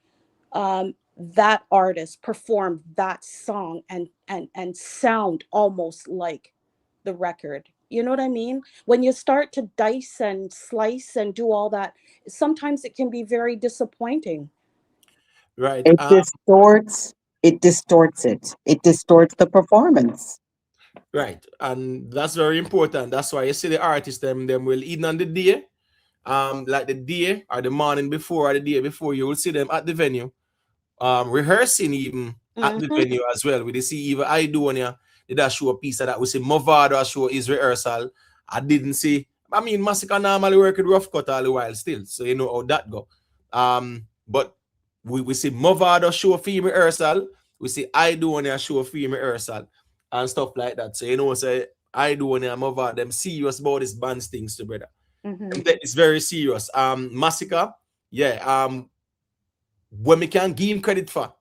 that artist perform that song and sound almost like the record. You know what I mean? When you start to dice and slice and do all that, sometimes it can be very disappointing. Right. It distorts it. It distorts the performance. Right. And that's very important. That's why you see the artists them will eat on the day. Like the day or the morning before or the day before, you will see them at the venue. Rehearsing even at the venue as well. We see even Aidonia did that show a piece of that. We see Mavado show his rehearsal. I didn't see. I mean, Masicka normally work with rough cut all the while still, so you know how that go. But we see Mavado show film rehearsal. We see Aidonia show film rehearsal and stuff like that. So you know, say Aidonia and Mavado them serious about this band things to brother. It's very serious. Masicka, yeah. When we can give him credit for,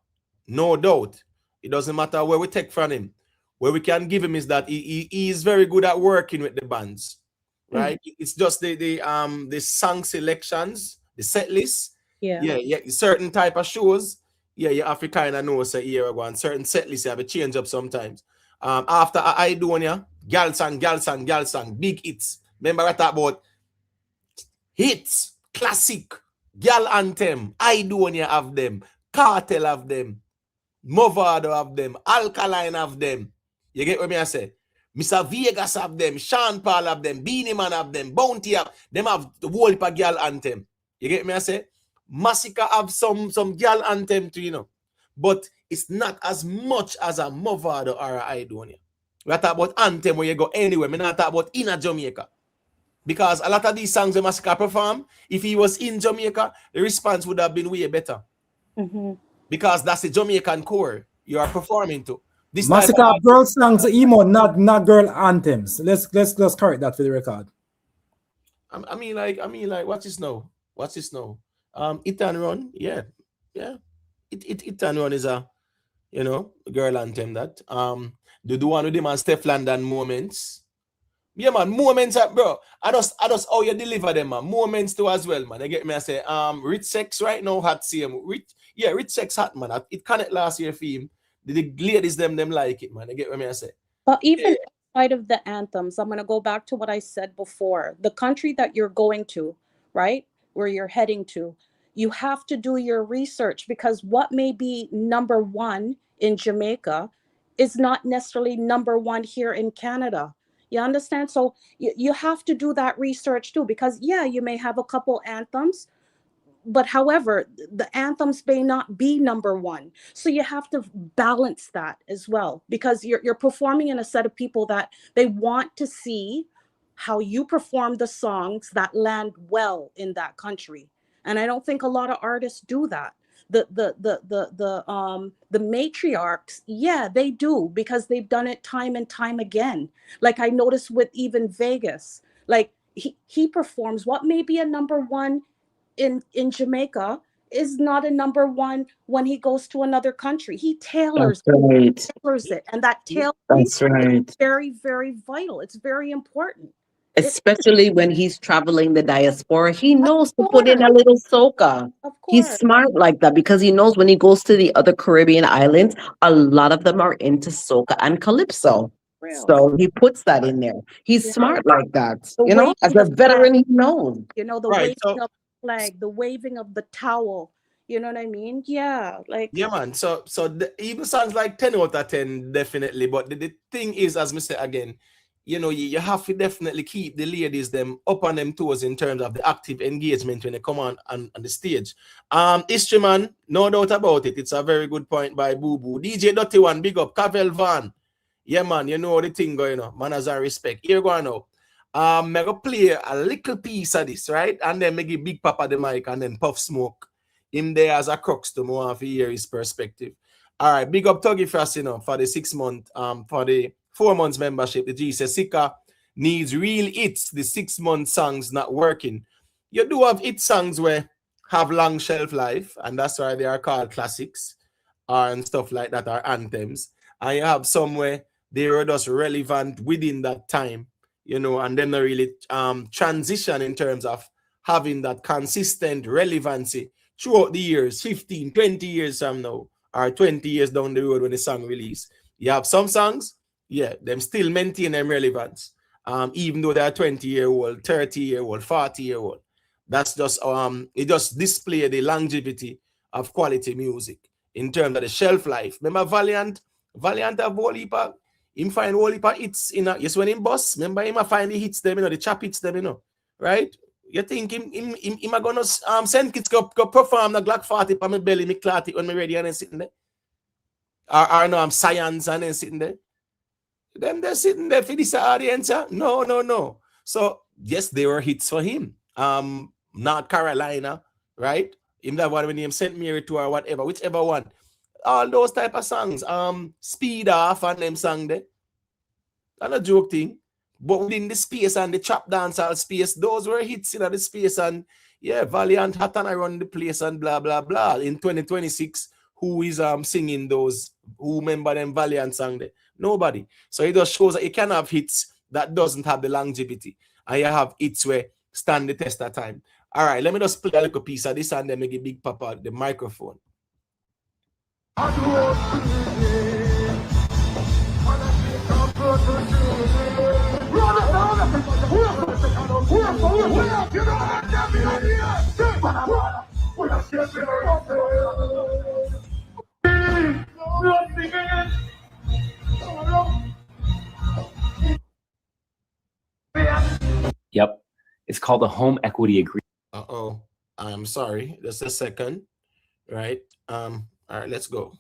no doubt, it doesn't matter where we take from him. Where we can give him is that he is very good at working with the bands, right? It's just the song selections, the set list. Yeah. Certain type of shows, you have to kind of know say here go, and certain set lists you have to change up sometimes. After Aidonia, gal song, big hits. Remember I talk about hits, classic. Gal Anthem, Aidonia have them, Kartel have them, Mavado have them, Alkaline have them. You get what me I say? Mr. Vegas have them, Sean Paul have them, Beenie Man have them, Bounty have them, have the whole heap of Gal Anthem. You get me I say? Masicka have some Gal Anthem too, you know. But it's not as much as a Mavado or a Aidonia. We talk about Anthem where you go anywhere. We not talk about in a Jamaica. Because a lot of these songs that Masicka perform, if he was in Jamaica, the response would have been way better. Because that's the Jamaican core you are performing to. This Masicka girl songs, emo, not girl anthems. Let's correct that for the record. I mean like what's this now? It and Run, yeah. It and Run is a girl anthem that. The one with them and Steph London Moments. Yeah, man, moments, bro. I just how you deliver them, man. Moments too as well, man. They get me. I say, Rich Sex right now hot same. Rich Sex hot, man. It connect last year theme. The ladies them like it, man. They get me. I say. But even outside of the anthems, I'm gonna go back to what I said before. The country that you're going to, right, where you're heading to, you have to do your research, because what may be number one in Jamaica is not necessarily number one here in Canada. You understand? So you have to do that research too, because you may have a couple anthems, but however, the anthems may not be number one. So you have to balance that as well, because you're performing in a set of people that they want to see how you perform the songs that land well in that country. And I don't think a lot of artists do that. The matriarchs, they do, because they've done it time and time again. Like I noticed with even Vegas, like he performs what may be a number one in Jamaica is not a number one when he goes to another country. He tailors it, and that tailoring is very, very vital. It's very important. Especially when he's traveling the diaspora, he knows to put in a little soca. He's smart like that, because he knows when he goes to the other Caribbean islands, a lot of them are into soca and calypso. So he puts that in there. He's smart like that. As a veteran, he knows. The waving of the flag, the waving of the towel. You know what I mean? Yeah, like man. So even sounds like 10 out of 10, definitely. But the thing is, as I say again, you have to definitely keep the ladies them up on them toes in terms of the active engagement when they come on the stage. History man, no doubt about it. It's a very good point by Boo Boo. DJ Dirty One, big up. Cavel Van. Yeah, man, you know the thing going on. Manners and respect. Here going now. I'm gonna play a little piece of this, right? And then give Big Papa the mic and then Puff Smoke him there as a crux to more of hear his perspective. All right, big up Tuggy Frost, for the 6 month, for the 4 months membership. The G says Sika needs real hits. The 6 month songs not working. You do have hit songs where have long shelf life, and that's why they are called classics and stuff like that, are anthems. And you have some where they were just relevant within that time, and then they really transition in terms of having that consistent relevancy throughout the years, 15, 20 years from now, or 20 years down the road when the song release. You have some songs, them still maintain them relevance, even though they're 20-year-old, 30-year-old, 40-year-old. That's just it just display the longevity of quality music in terms of the shelf life. Remember Valiant have whole heap of, him find whole heap of hits yes, when him boss, remember him find the hits them, the chap hits them, right? You think him are gonna send kids go perform the Glock 40 for my belly, me clot it when me ready and then sitting there? Or no, I'm science and then sitting there. Them they're sitting there for this audience. No. So yes, they were hits for him. North Carolina, right? Him that one when he St. Mary to or whatever, whichever one. All those type of songs. Speed Off and them song there. That's a joke thing. But within the space and the trap dancehall space, those were hits in the space, and Valiant Hot and I run the place and blah blah blah. In 2026, who is singing those? Who remember them Valiant song there? Nobody. So it just shows that you can have hits that doesn't have the longevity, and you have hits where stand the test of time. All right, let me just play a little piece of this and then make a Big Papa the microphone. Yep. It's called a home equity agreement. Uh-oh. I'm sorry. Just a second. Right. All right, let's go.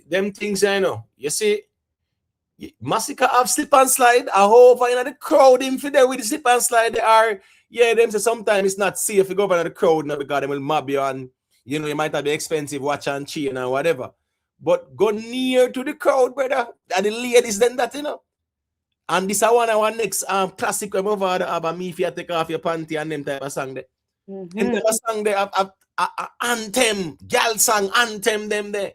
Them things I know. You see, Masicka have slip and slide. I hope I the crowd him for there with the slip and slide. They are, them say sometimes it's not safe to go over the crowd now because they will mob you and you might have the expensive watch and chain and whatever. But go near to the crowd, brother. And the ladies then that, And this is one next classic when Mavado have me if you take off your panty and them type of song there. Mm-hmm. And type of song there have anthem, girl song, anthem them there.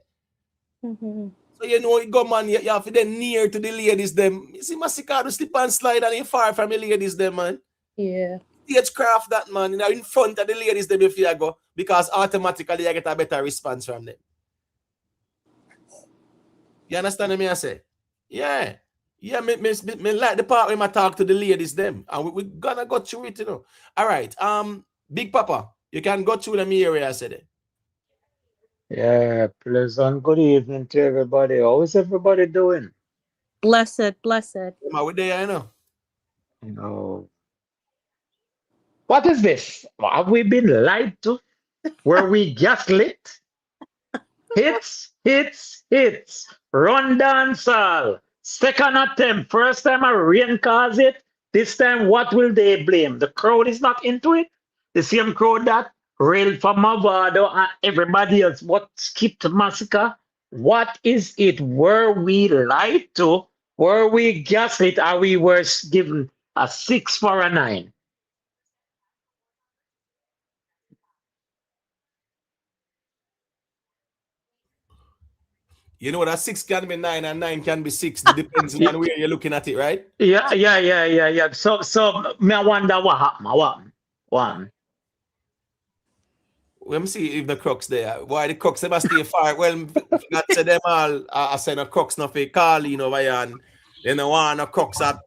Mm-hmm. So you go man, you have to then near to the ladies them. You see Masicka to slip and slide and you far from the ladies them, man. Yeah. Stage craft that, man. In front of the ladies them if you go, because automatically you get a better response from them. You understand what I say? Yeah. Yeah, me like the part when I talk to the ladies them. And we gonna go through it, All right. Big Papa, you can go through the area, I said. Yeah, pleasant good evening to everybody. How is everybody doing? Blessed. Am I with there, What is this? Have we been lied to? Were we gaslit? Hits. Run dancehall. Second attempt. First time a rain caused it. This time, what will they blame? The crowd is not into it. The same crowd that railed for Mavado and everybody else. What skipped Masicka? What is it? Were we lied to? Were we gaslit? Or we were given a 6 for a 9? You know that 6 can be 9 and 9 can be 6. It depends on where you're looking at it, right? Yeah. So me I wonder what happened. What? Let me see if the crooks there. Why the crooks must stay far? Well, not say them all. I say no crooks no fake Carlin over here, and then no one no crooks at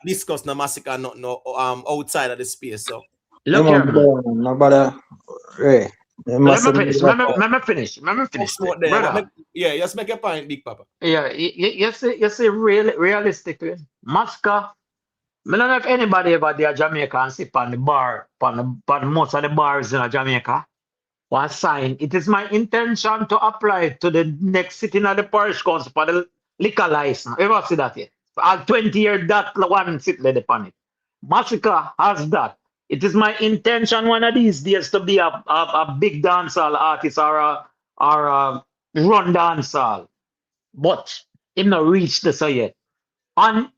discuss no Masicka no outside of the space. So look here, nobody. Hey, let me finish. Brother. Yeah, just make a point, Big Papa. Yeah, you see, realistically, Masicka I don't know if anybody ever there Jamaica and sit on the bar, on most of the bars in Jamaica. One sign. It is my intention to apply to the next sitting of the parish council for the liquor license. Ever see that yet? All 20-year that one sit there upon it. Masicka has that. It is my intention one of these days to be a big dancehall artist or a run dancehall. But him not reached this yet. And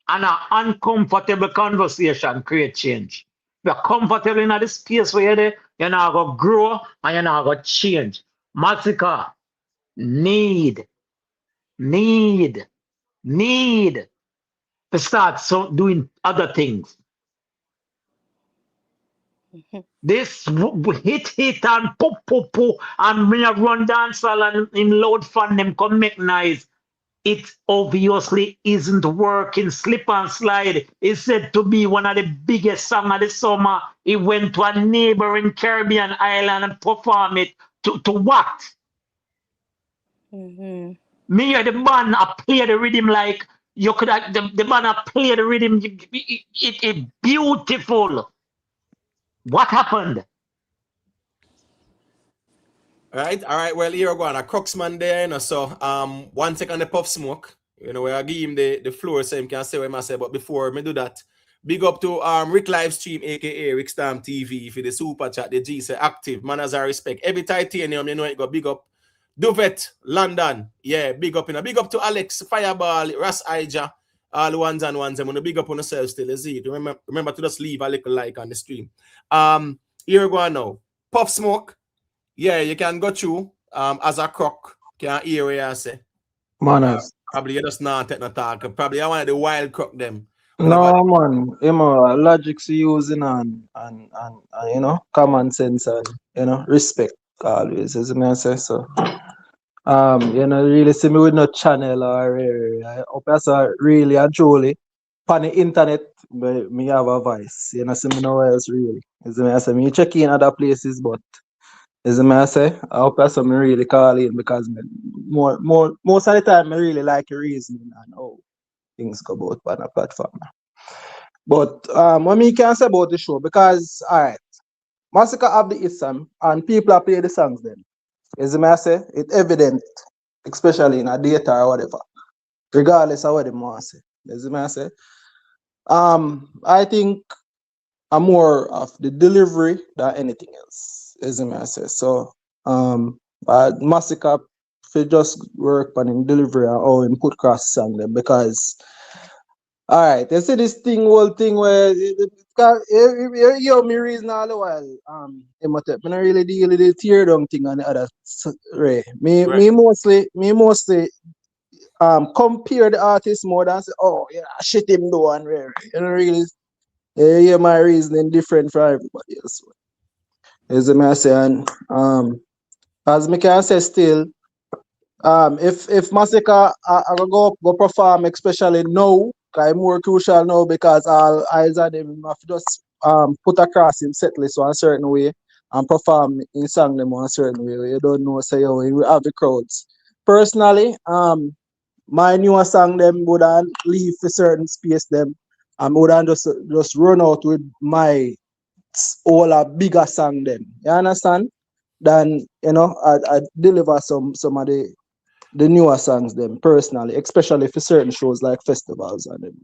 an uncomfortable conversation create change. You're comfortable in the space where you're not going to grow and you're not going to change. Masicka need to start doing other things. This hit and pop and me a run dancehall and in loud fun them come make noise. It obviously isn't working. Slip and Slide is said to be one of the biggest songs of the summer. He went to a neighboring Caribbean island and performed it to what? Me or the band play the rhythm like you could have, the band play the rhythm. It beautiful. What happened? All right. Well, here we go on a Cruxman there, you know. So 1 second the Puff Smoke. You know, where I give him the floor so he can say what I say. But before me do that, big up to Rick Livestream, aka Rick Stam TV, for the super chat, the G say active, manners and respect. Every titanium, you know it got big up. Duvet, London, yeah, big up, you know. Big up to Alex, Fireball, Ras Ija, all the ones and ones. I'm gonna big up on yourself still, is it? Remember to just leave a little like on the stream. Here we go now. Puff Smoke. Yeah, you can go through as a crook. Can hear what I say. Manners. Probably you just not take no talk. Probably I want the wild crook them. No man, logics using and you know, common sense and you know, respect always, as I say. So you know, really see me with no channel or I hope that's really and truly on the internet me have a voice. You know, see me nowhere else really. As I say, me check in other places, but as I say, I hope that's something really call in because most of the time I really like reasoning and how things go about on a platform. But what me can say about the show, because alright, Masicka have the hit song and people are play the songs then. As I say, it's evident, especially in a data or whatever, regardless of what they want to say. As I say, I think I'm more of the delivery than anything else. As I say, so Masicka should just work on him delivery or him put cross song them because. Alright, you see this whole thing where you hear me reason all the while. I don't really deal with the tear down thing and the other Ray. Me mostly compare the artist more than say, oh yeah, shit him do and Ray. You don't really hear my reasoning different from everybody else. As I say, and as me can say still, if Masicka go perform, especially now, it's more crucial now because all eyes on him have to just put across him set list one certain way and perform in song them one certain way. You don't know, say how he will have the crowds. Personally, my newer song them would leave for certain space them and would just run out with my all a bigger song them. You understand? Then you know I deliver some of the newer songs them personally, especially for certain shows like festivals and them.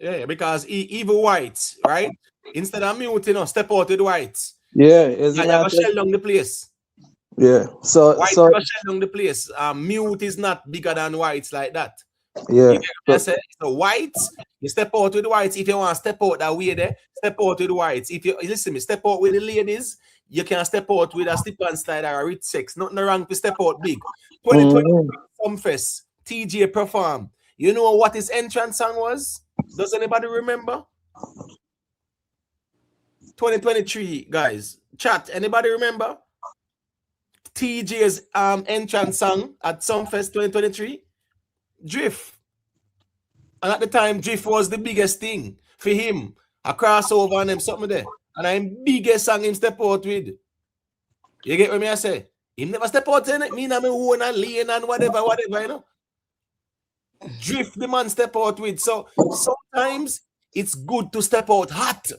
Yeah, because even whites, right? Instead of muting, step out with whites. Yeah, you have shell down the place. Yeah, so whites so never shell down the place. Mute is not bigger than whites like that. yeah. You get what I say? So whites, you step out with the whites. If you want to step out that way there, step out with the whites. If you listen me, step out with the ladies, you can step out with a slip and slide or a rich sex. Nothing wrong to step out big. 2020 Sumfest, TJ perform. You know what his entrance song was? Does anybody remember? 2023, guys. Chat, anybody remember? TJ's entrance song at Sumfest 2023? Drift. And at the time, Drift was the biggest thing for him. A crossover and him something there. And I'm biggest song him step out with. You get what I say? He never step out in it. Me and my own and lane and whatever, you know. Drift the man step out with. So sometimes it's good to step out hot.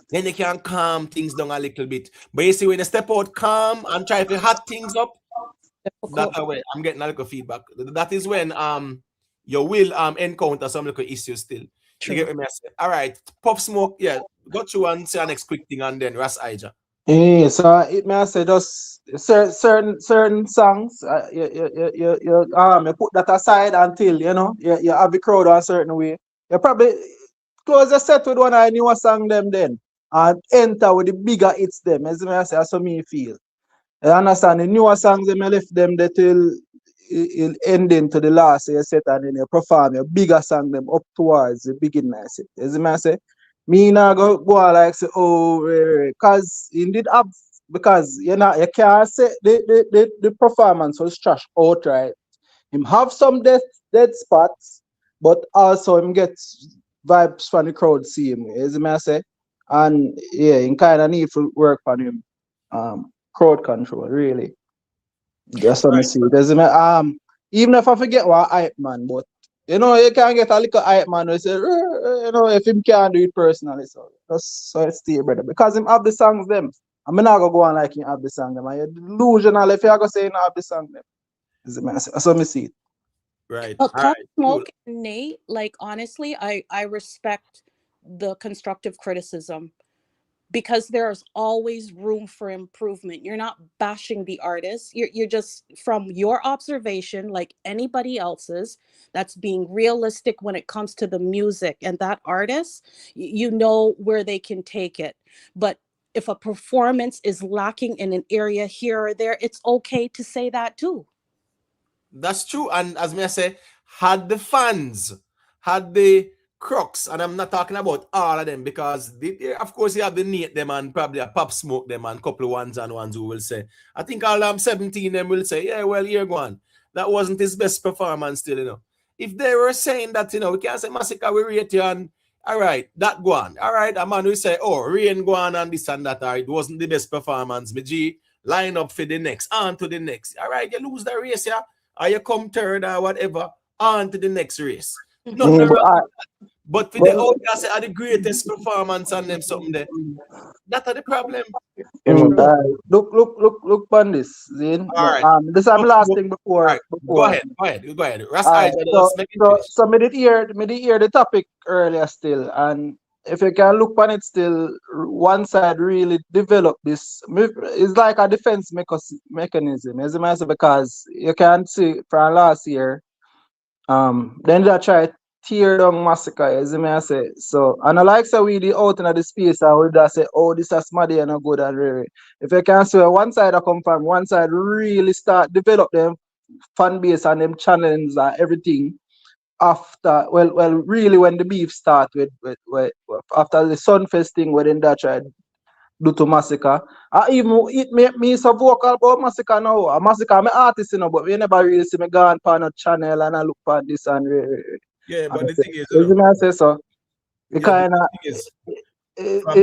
Then you can calm things down a little bit. But you see, when you step out calm and try to hot things up, that way I'm getting a little feedback. That is when you will encounter some little issues still. True. You get me? All right, Pop Smoke, yeah. Go through and say the next quick thing, and then Ras Ija. Yeah, so it may I say just certain songs, you put that aside until you have the crowd a certain way. You probably close your set with one of the newer song them then and enter with the bigger hits them. As I say, that's how me feel. I understand the newer songs them you left them there till it ending to the last you set and then you perform your bigger song them up towards the beginning. I say, as I say. Me now go on like say, cause indeed have because you can't say the performance was trash outright. Him have some dead spots, but also him get vibes from the crowd see him, as I say. And yeah, him kinda need to work on him crowd control, really. That's what I see. Even if I forget what hype man, but you can get a little hype man who say, if him can't do it personally, so it's still brother. Because him have the songs them. I'm not gonna go on like him have the song them. You're delusional if you're gonna say him have the song them. That's what I see it. Right. But All Pop right. Smoke Cool. and Nate, like honestly, I respect the constructive criticism because there's always room for improvement. You're not bashing the artist. You're just from your observation, like anybody else's, that's being realistic when it comes to the music and that artist, you know where they can take it. But if a performance is lacking in an area here or there, it's okay to say that too. That's true. And as me I say, had the fans, had the crooks, and I'm not talking about all of them because of course you have the Nate them and probably a Pop Smoke them and couple of ones who will say, I think all 17 them will say, yeah, well, here go on. That wasn't his best performance still, If they were saying that, we can't say Masicka, we rate you and all right, that go on. All right, a man will say, oh, Rain go on and this and that, it wasn't the best performance. G, line up for the next, on to the next. All right, you lose the race, yeah, or you come third or whatever, on to the next race. Nothing wrong. But with the outcast are the greatest performance on them something there. That's the problem. Look on this, Zane. All right. This is the last thing before. Right. Go ahead. Ras So me did hear the topic earlier still, and if you can look on it still, one side really develop this. It's like a defense mechanism, as I say, because you can see from last year, then they try tear down Masicka, as I say. So, and I like so we the out in the space and we just say, oh, this is smarty and not good and really. If you can see one side I come from, one side really start develop them fan base and them channels and everything after really when the beef start with after the Sunfest thing when that tried do to Masicka. Even it make me so vocal about Masicka now. Masicka, I'm an artist, but we never really see me go on a channel and I look for this and yeah, but the thing is, say so. It kind of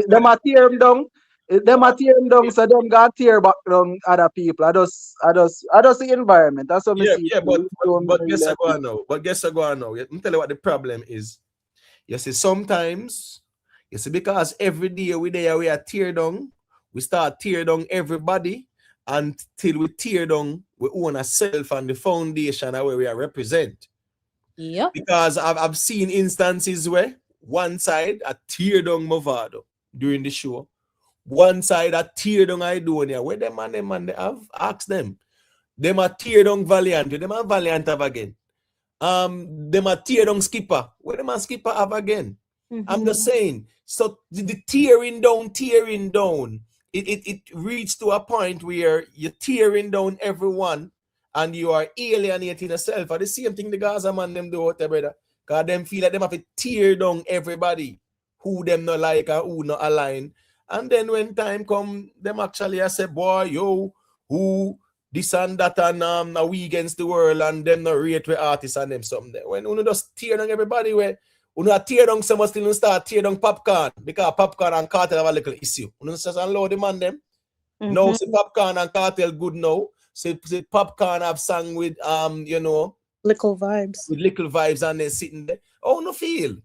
them a tear him down. Them a tear him down, so them got tear back down other people. I just the environment. That's what I see. Yeah, but guess I go on now. Let me tell you what the problem is. You see, sometimes you see, because every day we are tear down, we start tear down everybody until we tear down we own ourselves and the foundation where we are represent. Yep. Because I've seen instances where one side a tear down Mavado during the show, one side a tear down Aidonia. Where them and they have asked them. Them a tear down Valiant. Them and Valiant have again. Them a tear down Skipper. Where them and Skipper have again. I'm just saying. So the tearing down, it reaches to a point where you're tearing down everyone and you are alienating yourself. And the same thing the Gaza man them do out there, brother. Because them feel like them have to tear down everybody who them not like or who not align. And then when time come, them actually say, boy, yo, who this and that and now we against the world and them not rate with artists and them something there. When you just tear down everybody where you not tear down someone still start tear down Popcorn because Popcorn and Kartel have a little issue. You just unload them on them. No, see Popcorn and Kartel good now. See Popcorn have sang with Little Vybz. With Little Vybz and they're sitting there. Oh no feel.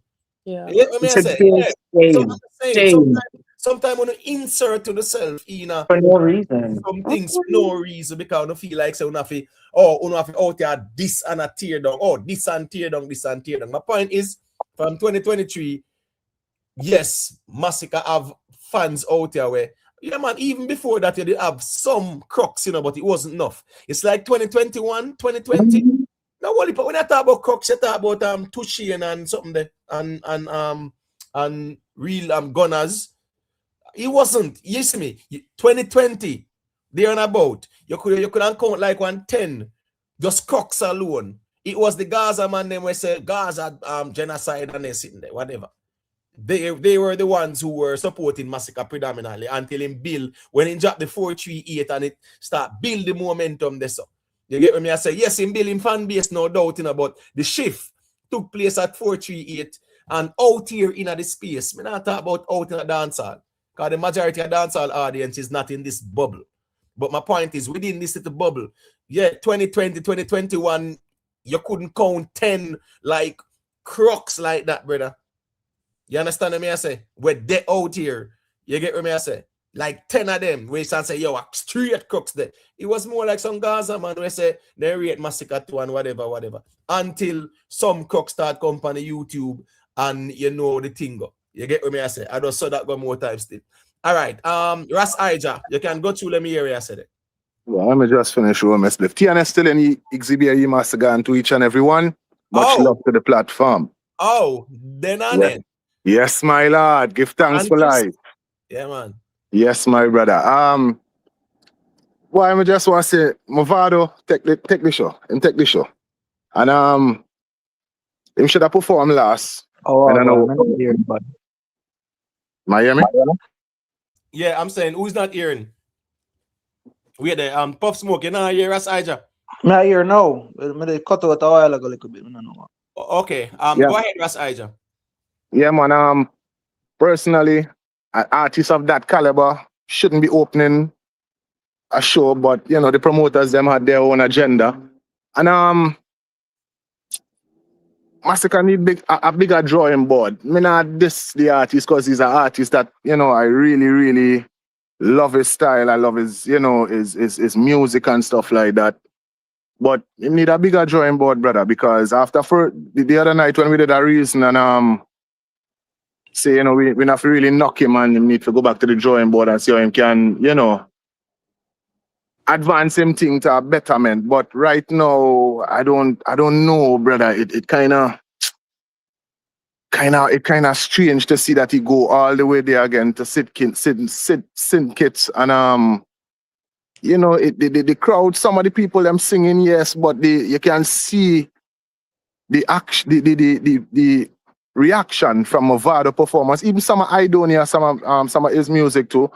Yeah. Yeah, let me It's a say, great yeah. So I'm shame. saying Shame sometimes when you insert to the self in for no reason. some things for no reason because you feel like say you have to out there this and a tear down. Oh, this and tear down, this and tear down. My point is from 2023, yes, Masicka have fans out there where yeah man, even before that you did have some crooks, but it wasn't enough. It's like 2021, 2020. Now when I talk about crooks, I talk about Tushy and something there and real gunners. It wasn't. You see me? 2020, there and about. You could count like 110. Just crooks alone. It was the Gaza man them where say Gaza genocide and they sitting there, whatever. They were the ones who were supporting Masicka predominantly until him build when he dropped the 438 and it start build the momentum there. So you get me? I say yes, in building fan base, no doubt but the shift took place at 438 and out here in the space. Me not talk about out in a dancehall because the majority of dancehall audience is not in this bubble. But my point is within this little bubble, yeah, 2020, 2021, you couldn't count 10 like crooks like that, brother. You understand what I say? We're they out here. You get what I say? Like 10 of them, where you say, yo, straight crooks there. It was more like some Gaza man where say they rate Masicka 2 and whatever. Until some crooks start come on the YouTube and the thing go. You get what I say? I just saw that go more times still. All right. Ras Ija, you can go through let me hear you say that. Well, let me just finish with my split. TNS still any exhibit you must go to each and every one. Much love to the platform. Oh, then on Yeah. it. Yes, my lord. Give thanks for life. Yeah, man. Yes, my brother. Well, I just want to say, Mavado, take the show. Him take the show. And him should have performed last. Oh, I don't know. I'm not hearing, but Miami? Yeah, I'm saying who's not hearing? We're there. Puff Smoke, you know hear us, Ija? I hear no. They cut out a while ago a little bit. I don't know. Okay. Yeah. Go ahead, Ras Ija. Yeah, man. Personally, an artist of that caliber shouldn't be opening a show, but the promoters them had their own agenda. And Masicka need a bigger drawing board. Me not diss the artist because he's an artist that I really, really love his style. I love his his music and stuff like that. But you need a bigger drawing board, brother, because after the other night when we did a reason and say we have to really knock him and we need to go back to the drawing board and see how him can advance him thing to a betterment. But right now I don't know, brother. It kind of strange to see that he go all the way there again to sit kits and the crowd, some of the people them singing, yes, but you can see the action, the reaction from Mavado performance, even some of Aidonia, some of his music too.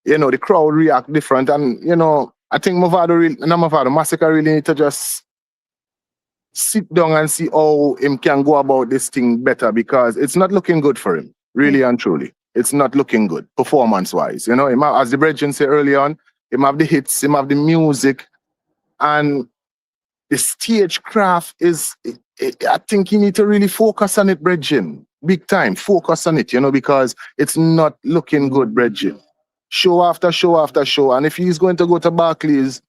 The crowd react different, and I think Masicka really need to just sit down and see how him can go about this thing better, because it's not looking good for him, really and truly. It's not looking good performance-wise. As the brethren said early on, him have the hits, him have the music, and the stage craft is, I think you need to really focus on it, brethren. Big time, focus on it, because it's not looking good, brethren. Show after show after show. And if he's going to go to Barclays,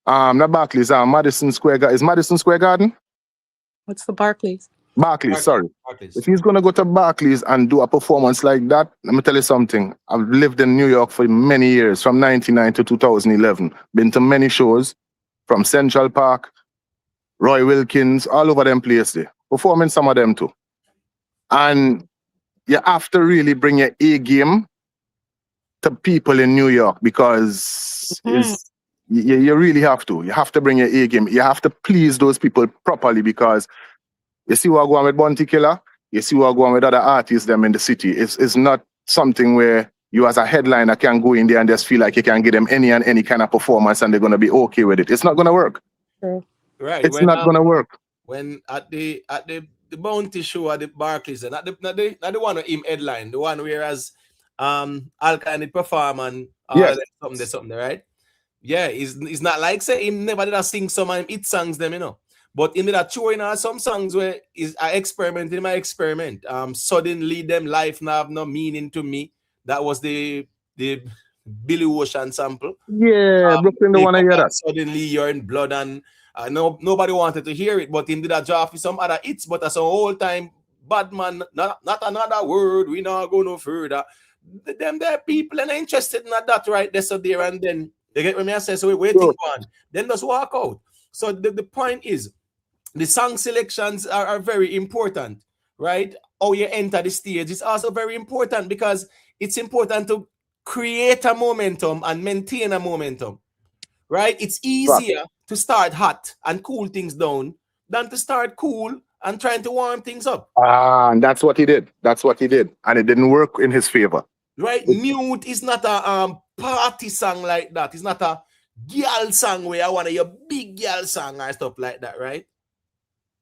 not Barclays, Madison Square Garden. Is Madison Square Garden? What's the Barclays? Barclays, sorry. Barclays. If he's going to go to Barclays and do a performance like that, let me tell you something. I've lived in New York for many years, from 1999 to 2011. Been to many shows, from Central Park, Roy Wilkins, all over them places. Performing some of them too. And you have to really bring your A game to people in New York, because you really have to. You have to bring your A game. You have to please those people properly, because you see what going with Bounty Killer, you see what going with other artists them in the city. It's not something where you as a headliner can go in there and just feel like you can give them any and any kind of performance and they're going to be okay with it. It's not going to work. Sure. Right. It's not going to work. When at the Bounty show at the Barclays, and not the one with him headline, the one whereas Alkaline perform and Yes. something, right? Yeah, it's not like say him never did sing some of him hit songs them, But in that showing some songs where is I experiment in my experiment. Suddenly them life now have no meaning to me. That was the Billy Ocean sample. Yeah, Brooklyn the They one I come hear back, that. suddenly you're in blood, and nobody wanted to hear it, but in that job with some other hits, but as a whole time bad man, not another word, we not go no further. Them there people and interested in that right there, so there and then they get me I say, so we're waiting on, then just walk out. So the point is the song selections are very important, right? How you enter the stage is also very important, because it's important to create a momentum and maintain a momentum, right? It's easier to start hot and cool things down than to start cool and trying to warm things up. And that's what he did. That's what he did. And it didn't work in his favor. Right? Mute is not a party song like that. It's not a girl song where I want your big girl song and stuff like that, right?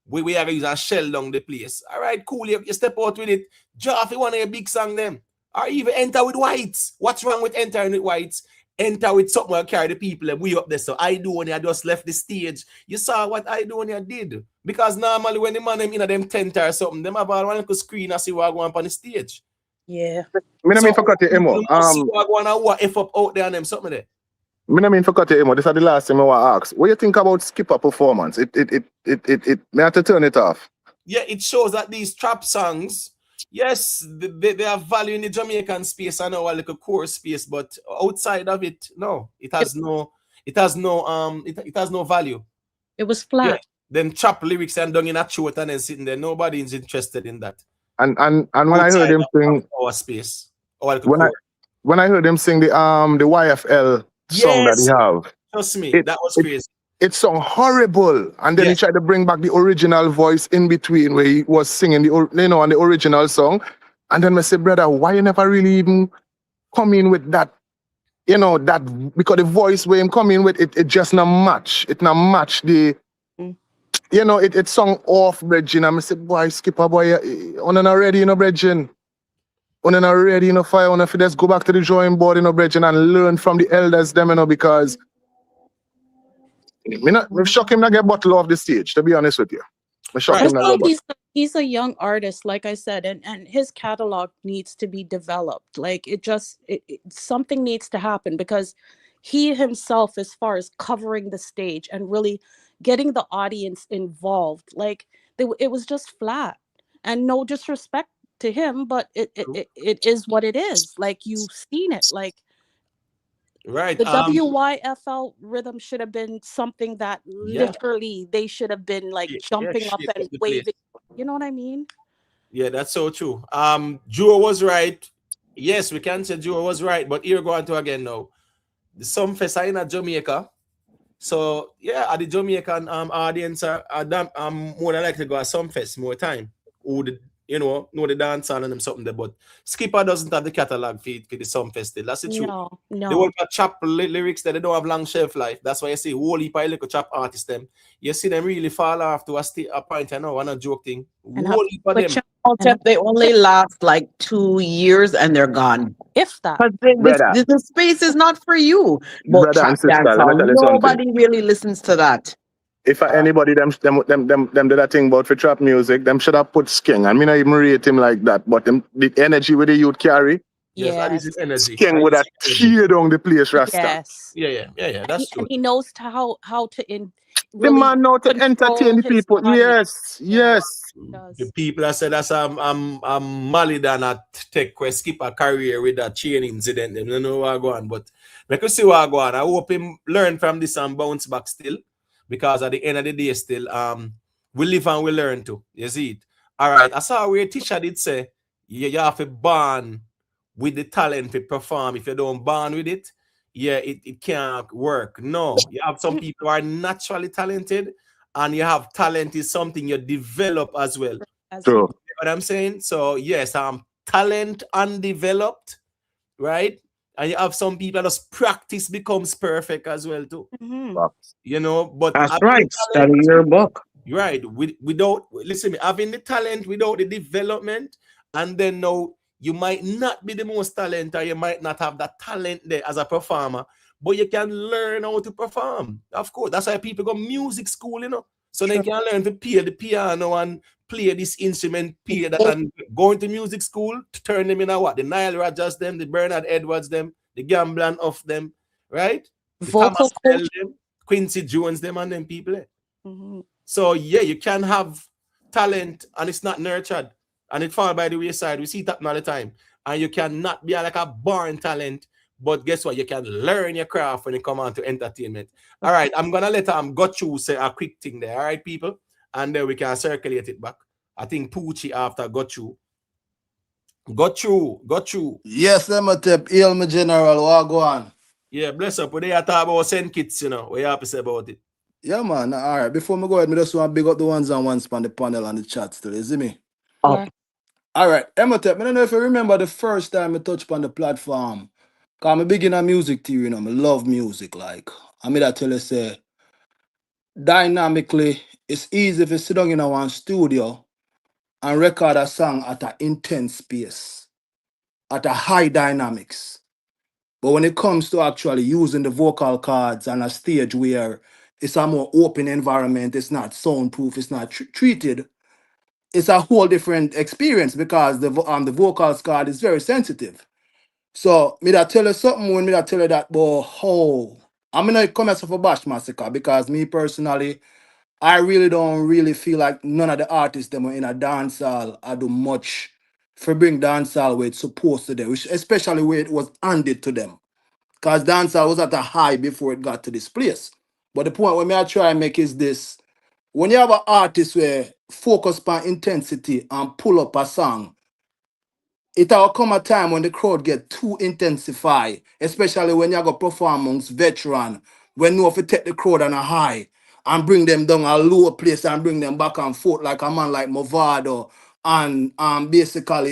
We are going to use a shell down the place. All right, cool. You step out with it. Draw if you want a big song them. Or even enter with whites. What's wrong with entering with whites? Enter with something that carry the people and we up there. So Aidonia just left the stage. You saw what Aidonia did. Because normally when the man them in them tent or something, them have one little screen and see what go on the stage. Yeah. Me no mean for cut Emo. See what go on what F up out there and them something there. Me no mean for cut Emo. This is the last thing I want to ask. What do you think about Skipper performance? It may have to turn it off. Yeah, it shows that these trap songs, yes, they have value in the Jamaican space. I know a little core space, but outside of it, no, it has no value. It was flat. Yeah. Them trap lyrics and down in a throat and then sitting there. Nobody is interested in that. And when I heard him sing our space, when I heard him sing the YFL song that he have, trust me, that was crazy. It sounded horrible, and then he tried to bring back the original voice in between where he was singing on the original song, and then I said, brother, why you never really even come in with that, that, because the voice where him come in with it just not match. It not match the, it sung off, Bridging. And I said, boy, Skipper, boy, on not ready, Bridging. On not ready, fire, on if you just go back to the drawing board, Bridging, and learn from the elders, them, because we shock him to get bottle off the stage, to be honest with you. We shock him to get he's a young artist, like I said, and his catalog needs to be developed. Like something needs to happen, because he himself, as far as covering the stage and really getting the audience involved, like it was just flat. And no disrespect to him, but it is what it is. Like, you've seen it, like. Right. The WYFL rhythm should have been something that literally they should have been like jumping up and waving. You know what I mean? Yeah, that's so true. Joe was right. Yes, we can say Joe was right, but here go on to again now. The Sumfest are in Jamaica. So yeah, at the Jamaican audience are more than likely to go at Sumfest more time. Who know the dancehall and them something there, but Skipper doesn't have the catalog for the Sumfest still. That's the truth. No. They will got chap lyrics that they don't have long shelf life. That's why you see whole heap of little chap artists them. You see them really fall off to a point. I know, one a joke thing. Whole heap of them. They only last like 2 years and they're gone. If that. Because the space is not for you. But nobody really listens to that. If anybody them did a thing about for trap music, them should have put Skeng. I mean, I even rate him like that. But the energy with the youth carry, that is his energy. Skeng would have tear down the place, Rasta. Yes. Yeah. That's true. And he knows how to the man know to entertain people. Yes. The people that said that's Mali than a take Skipper career with that chain incident. They don't know what go on, but we can see what go on. I hope him learn from this and bounce back still. Because at the end of the day, still, we live and we learn too. You see it? All right. I saw where a teacher did say, you have to born with the talent to perform. If you don't born with it, it can't work. No. You have some people who are naturally talented, and you have talent is something you develop as well. True. You know what I'm saying? So, yes, talent undeveloped, right? And you have some people that just practice becomes perfect as well too. Mm-hmm. But that's right. Study your book. Right. Without having the talent without the development, and then now you might not be the most talented, or you might not have that talent there as a performer, but you can learn how to perform. Of course, that's why people go music school, So they can learn to play the piano and play this instrument, play that, and go into music school to turn them in a what? The Nile Rodgers them, the Bernard Edwards them, the Gamblin of them, right? The Vocal Thomas Bell coach. them, Quincy Jones them, and them people. Mhm. So yeah, you can have talent and it's not nurtured and it fall by the wayside. We see it happen all the time. And you cannot be like a born talent, but guess what? You can learn your craft when you come on to entertainment. All right, I'm gonna let Got You say a quick thing there. All right, people, and then we can circulate it back. I think Poochie after Got You. Got you. Yes, let me tap hail me general. What go on? Yeah, bless up. We they talk about send kits, you know. What you have to say about it? Yeah, man. All right. Before me go ahead, me just want to big up the ones and ones on the panel and the chat still. You see me? Yeah. All right. Emotep, I don't know if you remember the first time I touched on the platform. Because I'm a beginner music theory, you know. I love music. Like, I mean, I tell you, say, dynamically, it's easy if you sit down in a one studio and record a song at an intense pace, at a high dynamics. But when it comes to actually using the vocal cords on a stage where it's a more open environment, it's not soundproof, it's not treated, it's a whole different experience because the vocal cord is very sensitive. So me that tell you something when me that tell you that, but how I'm gonna come as a bash Masicka because me personally, I really don't really feel like none of the artists them in a dancehall I do much for bring dancehall where it's supposed to them, which especially where it was handed to them. Because dancehall was at a high before it got to this place. But the point when me I try and make is this: when you have an artist where focus on intensity and pull up a song, it will come a time when the crowd get too intensify, especially when you go perform amongst veteran, when you have to take the crowd on a high and bring them down a lower place and bring them back and forth like a man like Mavado and basically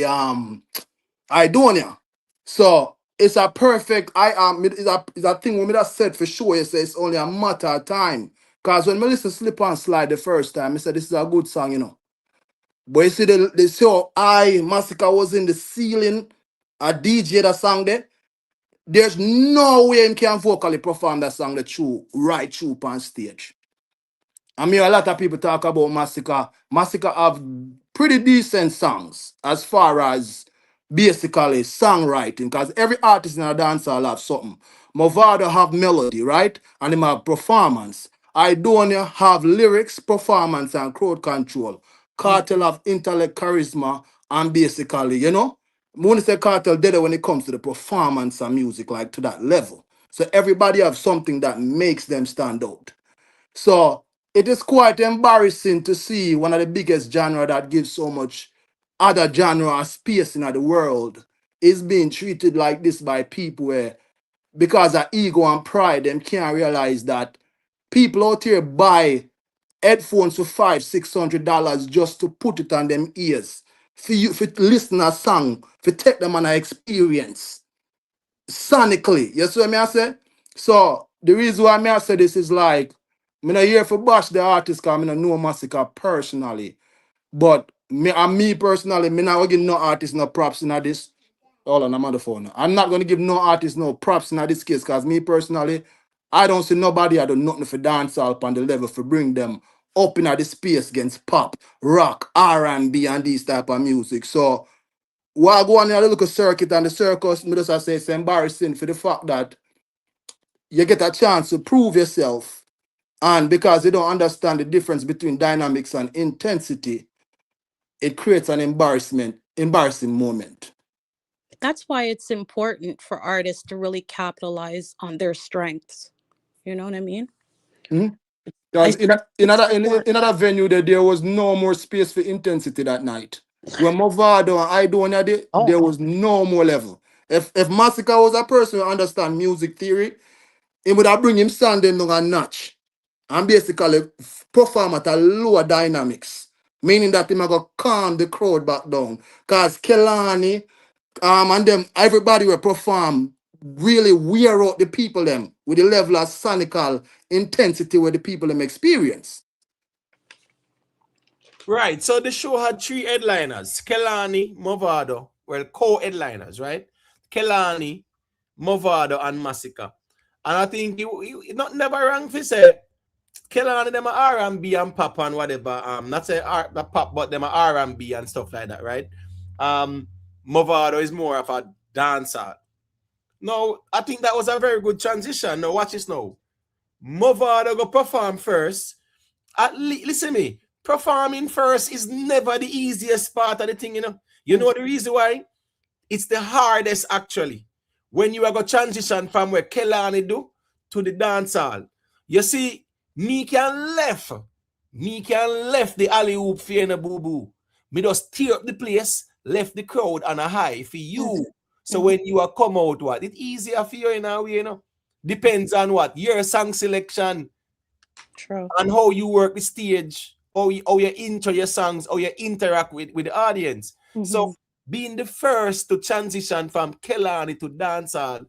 Aidonia. So it's a perfect it's a thing when me that said for sure. It's only a matter of time. Cause when me listen to Slip and Slide the first time, I said this is a good song, you know. But you see they see how I Masicka was in the ceiling, a DJ that song there. There's no way him can vocally perform that song the true right through on stage. I mean, a lot of people talk about Masicka. Masicka have pretty decent songs as far as basically songwriting, because every artist in a dancehall have something. Mavado have melody, right? And him have performance. Aidonia have lyrics, performance, and crowd control. Kartel have intellect, charisma, and basically, you know, when say Kartel did it when it comes to the performance and music, like to that level. So everybody have something that makes them stand out. So it is quite embarrassing to see one of the biggest genre that gives so much other genre space in the world is being treated like this by people where because of ego and pride, them can't realize that people out here buy headphones for $500-600 just to put it on them ears. For you for to listen a song, for take them on an experience sonically. You see what I say? So the reason why I say this is like I'm not here for bash the artist because I don't know Masicka personally. But me personally, me not gonna give no artist no props in this. Hold on, I'm on the phone now. I'm not gonna give no artist no props in this case because me personally, I don't see nobody I do nothing for dancehall on the level for bring them up in the space against pop, rock, R&B and these type of music. So while I go on in a little circuit and the circus, me just say it's embarrassing for the fact that you get a chance to prove yourself. And because you don't understand the difference between dynamics and intensity, it creates an embarrassing moment. That's why it's important for artists to really capitalize on their strengths. You know what I mean? Because in important. another venue there was no more space for intensity that night. When Mavado and Aidonia did, there was no more level. If Masicka was a person who understand music theory, he would have bring him standing down a notch and basically perform at a lower dynamics, meaning that he might go calm the crowd back down. Cause Kelani, and them everybody will perform really wear out the people them with the level of sonical intensity where the people them experience. Right. So the show had 3 headliners: Kelani, Mavado, well, co-headliners, right? Kelani, Mavado, and Masicka. And I think you not never wrong to say Kelani them are R&B and pop and whatever. Not say the pop, but them are R&B and stuff like that, right? Mavado is more of a dancer. No, I think that was a very good transition. Now watch this now. Mavado go perform first. Listen to me. Performing first is never the easiest part of the thing, you know. You know the reason why? It's the hardest actually. When you are going to transition from where Kelani do to the dancehall. You see, me can left the alley oop for in a boo boo. Me just tear up the place, left the crowd on a high for you. So when you are come out, what? It's easier for you in a way, you know. Depends on what? Your song selection. True. And how you work the stage, how you intro your songs, how you interact with the audience. So being the first to transition from Kelani to dancehall,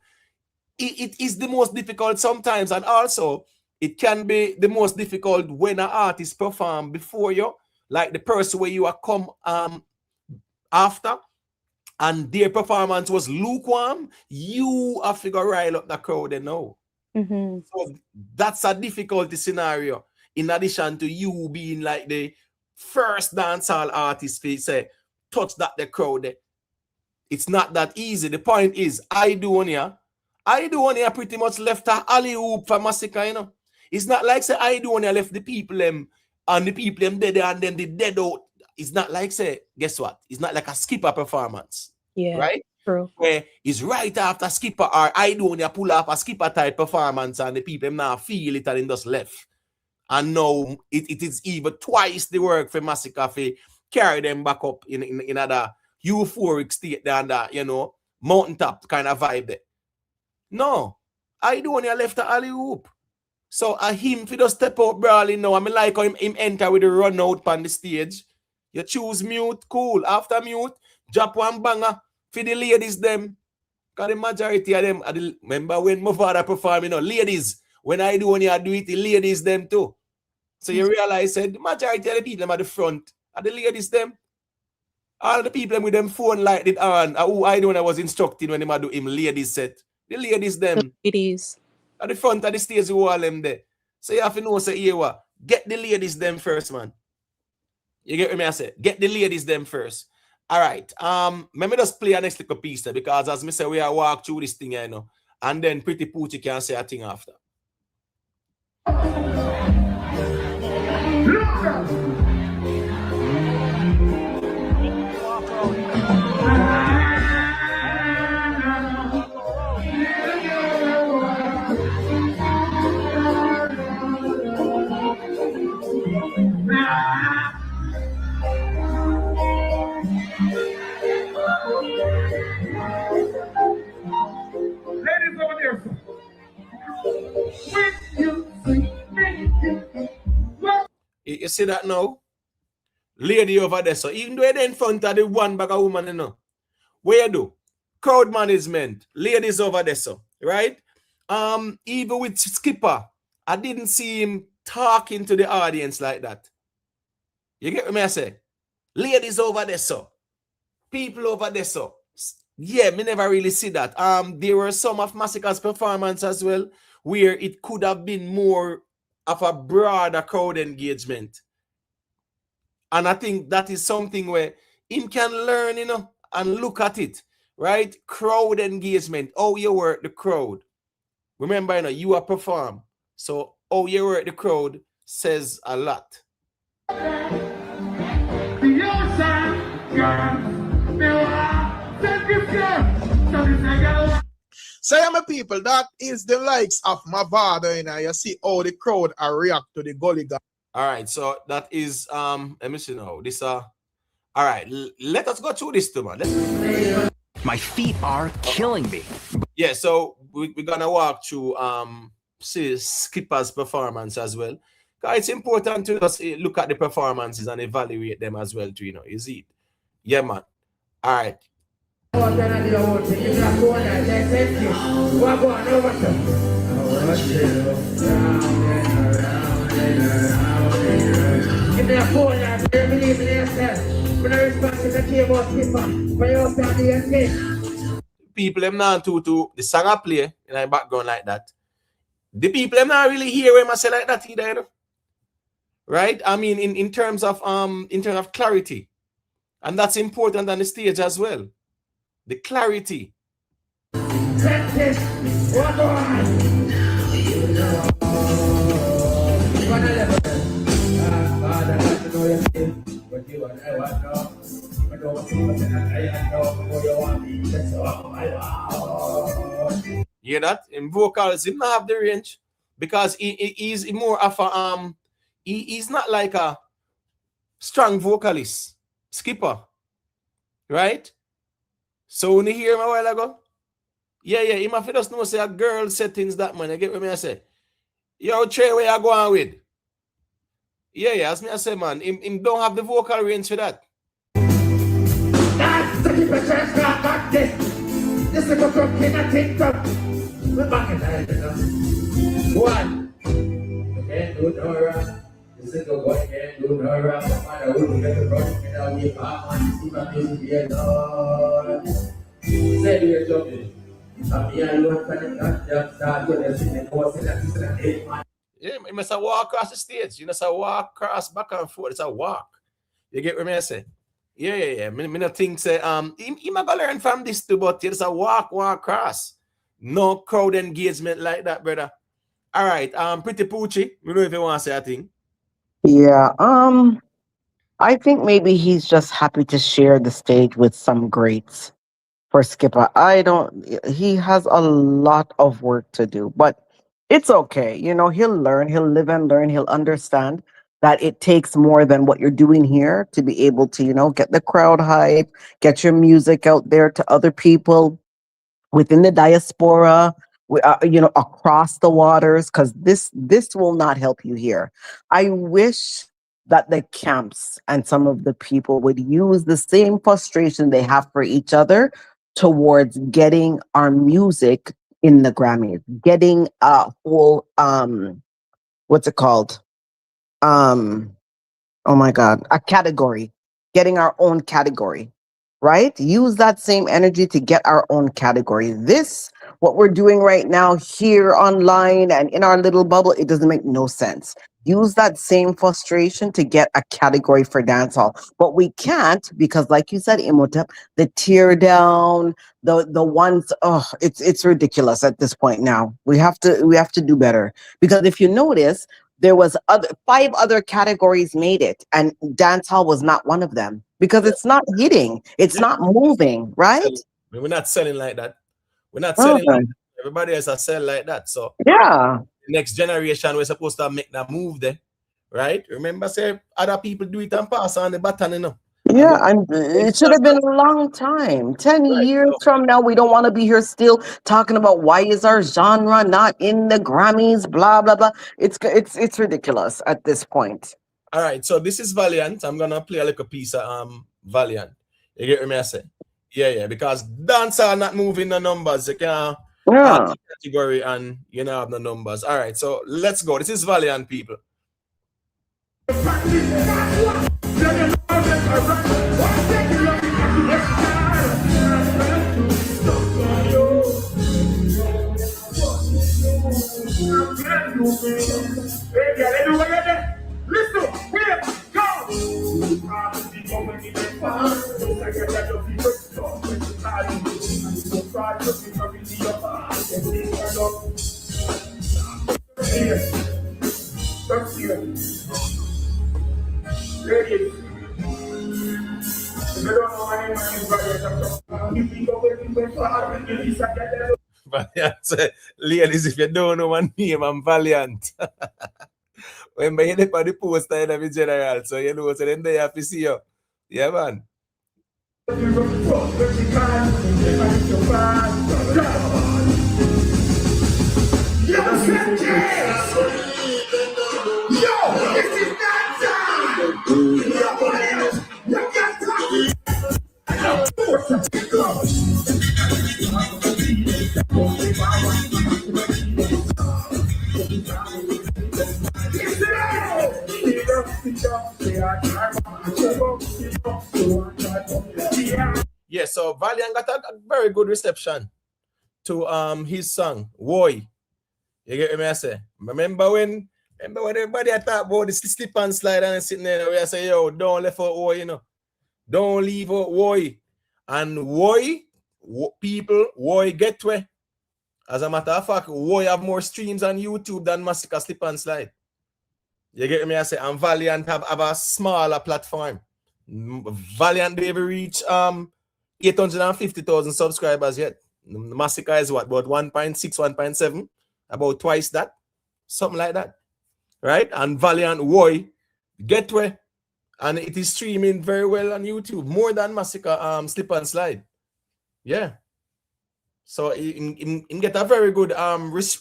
it is the most difficult sometimes, and also it can be the most difficult when an artist perform before you, like the person where you are come after, and their performance was lukewarm. You have to go rile up the crowd and know. So that's a difficulty scenario. In addition to you being like the first dancehall artist, say touch that the crowd. It's not that easy. The point is, Aidonia pretty much left her alley oop for Masicka, you know. It's not like say Aidonia left the people and the people dead and then they dead out. It's not like say, guess what? It's not like a skipper performance. Yeah. Right? True. Where it's right after skipper or Aidonia pull off a skipper type performance and the people now feel it and then just left. And now it is even twice the work for Masicka to carry them back up in another euphoric state than that, you know, mountaintop kind of vibe there. No, Aidonia left the alley oop. So him for just step out brawling now. I mean like how him enter with the run out on the stage. You choose mute, cool. After mute, drop one banger for the ladies them. Because the majority of them, remember when Mavado perform, you know, ladies, when Aidonia do it, the ladies them too. So you realize that the majority of the people at the front are the ladies them. All the people with them phone light it on, who Aidonia was instructing when they do him ladies set. The ladies them. The ladies. At the front of the stage, who all them there. So you have to know, say, here, get the ladies them first, man. You get what I say? Get the ladies them first. All right. Let me just play a next little piece there, because as I say, we are walk through this thing, you know, and then Pretty Poochie can say a thing after. Ladies over there. You see that now? Lady over there. So even though they're in front of the one bag of woman, you know, what you do? Crowd management. Ladies over there, so right? Even with Skipper, I didn't see him talking to the audience like that. You get what I say? Ladies over there, so people over there, so yeah, me never really see that. There were some of Masicka's performance as well, where it could have been more of a broader crowd engagement. And I think that is something where him can learn, you know, and look at it, right? Crowd engagement, how you work the crowd. Remember, you know, you are perform. So how you work the crowd says a lot. So, my people, that is the likes of Mavado, you know. You see how the crowd are react to the gully guy. All right, so that is let me see now. This all right, let us go through this too, man. My feet are killing me. Yeah, so we're gonna walk through see Skipper's performance as well. Because it's important to just look at the performances and evaluate them as well too, you know. You see it? Yeah, man. All right. People them not to the song I play in the background like that. The people them not really hear when I say like that either, you know? right? I mean, in terms of clarity, and that's important on the stage as well. The clarity. You hear that? In vocals, he not have the range because he's more of a he's not like a strong vocalist, skipper, right? So when you hear him a while ago, yeah, he must just know say a girl settings that man. You get what me I say? Yo, Trey, where you going with? Yeah, as me I say, man, him don't have the vocal range for that. This is a cup in a TikTok. We're back in the one. Can't do no run. This is the boy can't do no run. No matter who you get the run, and I'll be back on. See my music here, Lord. Say you're joking. I'm here alone for the jump start. You're just sitting there, sitting at 8 man. Yeah, you must walk across the stage. You must walk across back and forth. It's a walk. You get what I say? Yeah. Me not think say he might go learn from this too, but it's a walk across. No crowd engagement like that, brother. All right, Pretty Poochie. You know if you want to say a thing. Yeah. I think maybe he's just happy to share the stage with some greats for Skipper. He has a lot of work to do, but it's okay. You know, he'll learn, he'll live and learn, he'll understand that it takes more than what you're doing here to be able to, you know, get the crowd hype, get your music out there to other people within the diaspora, you know, across the waters, because this will not help you here. I wish that the camps and some of the people would use the same frustration they have for each other towards getting our music in the Grammys, getting a whole what's it called? Oh my God, a category, getting our own category, right? Use that same energy to get our own category. What we're doing right now here online and in our little bubble, it doesn't make no sense. Use that same frustration to get a category for dancehall. But we can't because, like you said, Imhotep, the tear down, the ones, it's ridiculous at this point now. We have to do better. Because if you notice, there was 5 other categories made it, and dancehall was not one of them because it's not hitting, it's not moving, right? We're not selling like that. We're not selling like that. Everybody else are selling like that. So yeah, the next generation we're supposed to make that move there, right? Remember, say other people do it and pass on the baton, you know. Yeah, it should have been a long time. 10 years from now, we don't want to be here still talking about why is our genre not in the Grammys, blah, blah, blah. It's ridiculous at this point. All right, so this is Valiant. I'm going to play a little piece of Valiant. You get what I say? Yeah, because dance are not moving the numbers. You can't have the category and you know have the numbers. All right, so let's go. This is Valiant, people. Valiant, ladies, if you don't know my name, I'm Valiant. When I hear the poster in every general, so you know, so then they have to see you. Yeah, man. Yeah, so Valiant got a very good reception to his song, Woy. You get what I say? Remember when Remember when everybody I talk about the slip and slide and sitting there, we say, yo, don't left out Woy, you know. Don't leave out Woy. And Woy, people, Woy get where. As a matter of fact, Woy have more streams on YouTube than Masicka Slip and Slide. You get me? I say, and Valiant have a smaller platform. Valiant, they ever reach 850,000 subscribers yet. Masicka is what? About 1.6, 1.7? About twice that. Something like that. Right? And Valiant Woy get where. And it is streaming very well on YouTube. More than Masicka Slip and Slide. Yeah. So in get a very good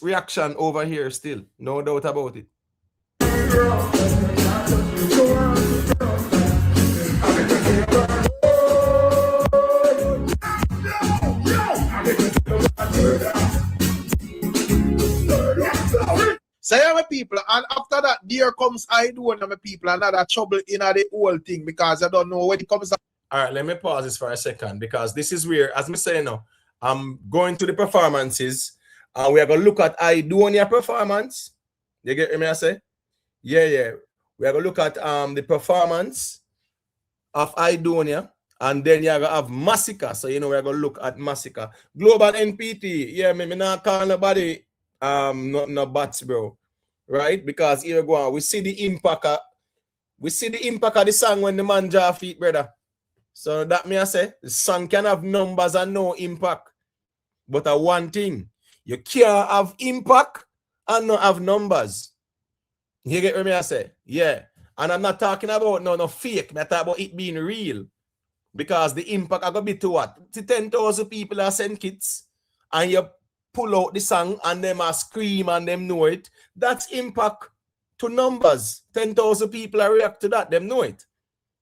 reaction over here still. No doubt about it. So yeah, my people, and after that, there comes Aidonia, my people, another trouble in the whole thing because I don't know when it comes. All right, let me pause this for a second because this is where, as I say now, I'm going to the performances and we are going to look at Aidonia performance. You get me? I say, yeah. We are going to look at the performance of Aidonia, and then you're going to have Masicka. So, you know, we're going to look at Masicka. Global NPT. Yeah, me not call nobody no bats, bro. Right? Because here we go on. We see the impact of the song when the man jaw feet, brother. So that me I say, the song can have numbers and no impact. But one thing, you can't have impact and not have numbers. You get what me I say? Yeah. And I'm not talking about no fake. I'm talking about it being real. Because the impact are going to be to what? To 10,000 people are send kits. And you pull out the song and them are scream and them know it. That's impact to numbers. 10,000 people are react to that. Them know it.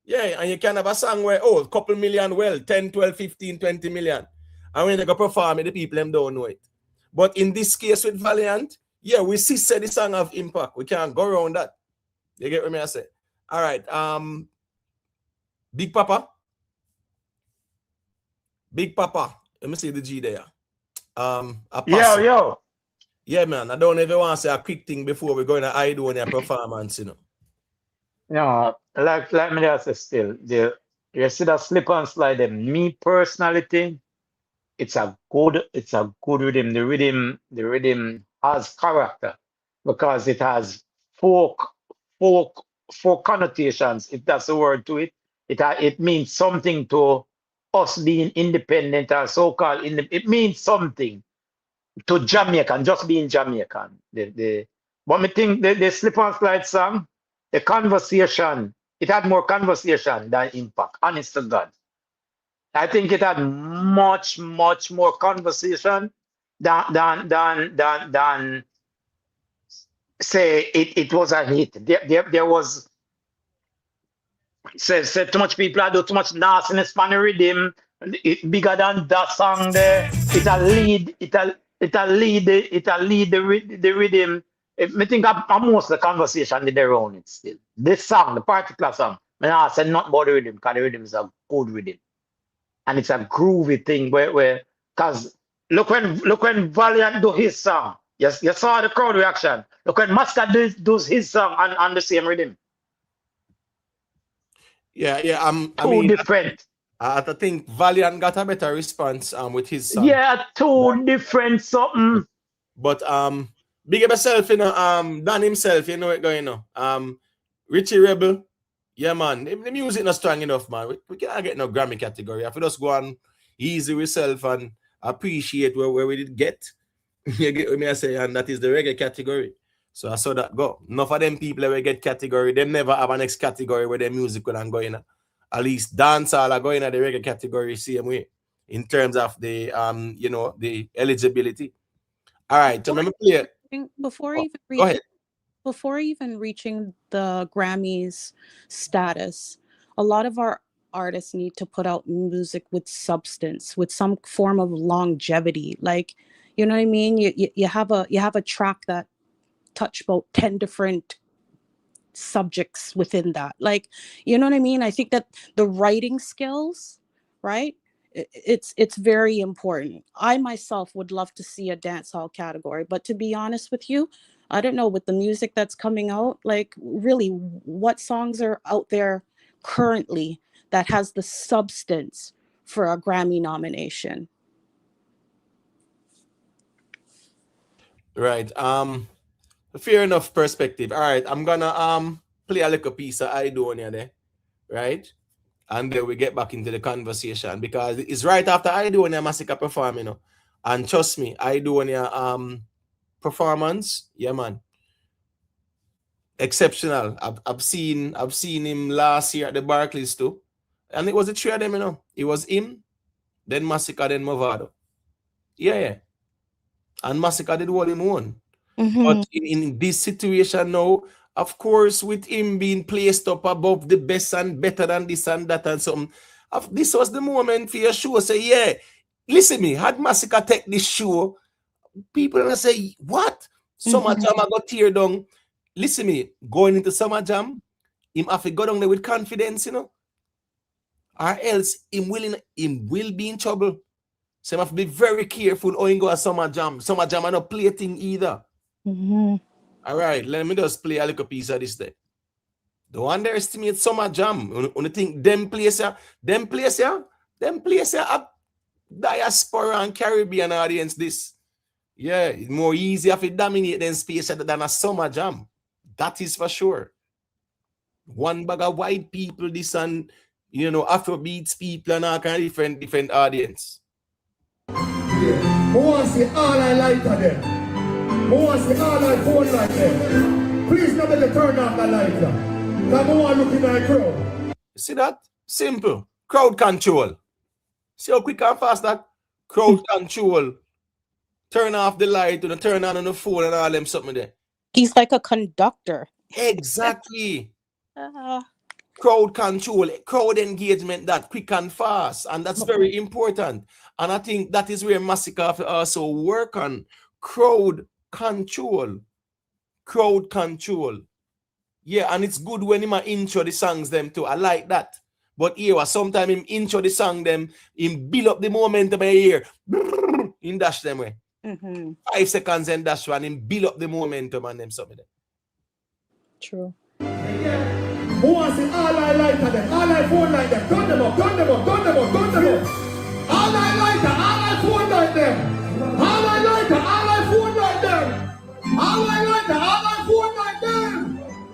Yeah, and you can have a song where, a couple million, 10, 12, 15, 20 million. And when they go perform it, the people them don't know it. But in this case with Valiant, yeah, we see say the song have impact. We can't go around that. You get what I say? All right. Big Papa. Let me see the G there. Yo. Yeah, man. I don't even want to say a quick thing before we go into Aidonia performance, you know. No, like me just say still, you see that slip and slide them. Me personally think it's a good rhythm. The rhythm has character because it has folk connotations, if that's the word to it. It means something to us being independent or so-called it means something to Jamaican, just being Jamaican. But me think the slip and slide song, the conversation, it had more conversation than impact, honest to God. I think it had much more conversation than say it was a hit. There was say too much people do too much nastiness on the rhythm. It bigger than that song there. It'll lead the rhythm. I think I'm most of the conversation did around it still. This song, the particular song, I said not about the rhythm, because the rhythm is a good rhythm. And it's a groovy thing where because look when Valiant do his song. Yes, you saw the crowd reaction. Look when Masicka does his song on the same rhythm. Yeah. Different. I think Valiant got a better response with his song. Yeah, different something. But big up yourself, you know. Dan himself, you know it going on. Richie Rebel, yeah, man. The music not strong enough, man. We can't get no Grammy category. If we just go on easy with self and appreciate where we did get, you get what me I say, and that is the reggae category. So I saw that go. Enough of them people that get category, them never have a next category where their music will go in. At least dancehall are going at the reggae category same way in terms of the the eligibility. All right, so let me play it. Before even reaching the Grammys status, a lot of our artists need to put out music with substance, with some form of longevity. Like, you know what I mean? You have a track that touch about 10 different subjects within that. Like, you know what I mean? I think that the writing skills, right? It's very important. I myself would love to see a dance hall category, but to be honest with you, I don't know, with the music that's coming out, like really what songs are out there currently that has the substance for a Grammy nomination? Right. Fair enough perspective. All right, I'm gonna play a little piece of Aidonia there, right? And then we get back into the conversation because it's right after Aidonia Masicka perform, you know. And trust me, Aidonia performance, yeah man, exceptional. I've seen him last year at the Barclays too, and it was the three of them, you know. It was him, then Masicka, then Mavado. Yeah. And Masicka did what him won. But in this situation now, of course, with him being placed up above the best and better than this and that and something, this was the moment for your show. Say, yeah, listen me, had Masicka take this show, people are gonna say, what? Summer Jam I got tear down. Listen me, going into Summer Jam, him have to go down there with confidence, you know. Or else him will be in trouble. So you have to be very careful how you go to Summer Jam. Summer Jam are not play thing either. All right, let me just play a little piece of this there. Don't underestimate Summer Jam. When you think them place a diaspora and Caribbean audience this. Yeah, it's more easier to dominate than space than a Summer Jam. That is for sure. One bag of white people, this and you know, Afrobeats people and all kind of different audience. Who wants to see all I like of them? Who wants to see all I phone like them? Please not let turn off the light. Because I want to look in my crowd. See that? Simple. Crowd control. See how quick and fast that? Crowd control. Turn off the light and turn on the phone and all them something there. He's like a conductor. Exactly. Crowd control, crowd engagement, that quick and fast, and that's very important. And I think that is where Masicka also work on crowd control. Crowd control. Yeah, and it's good when him intro the songs them too. I like that. But here, sometimes him intro the song them, him build up the momentum here. In dash them way. 5 seconds and dash one, him build up the momentum and them something. True. Who wants to see all I like of them? All I phone like them. Gun them up. All I like them. All I phone like them. All I like them. All I phone like them. All I like them. All I phone like them.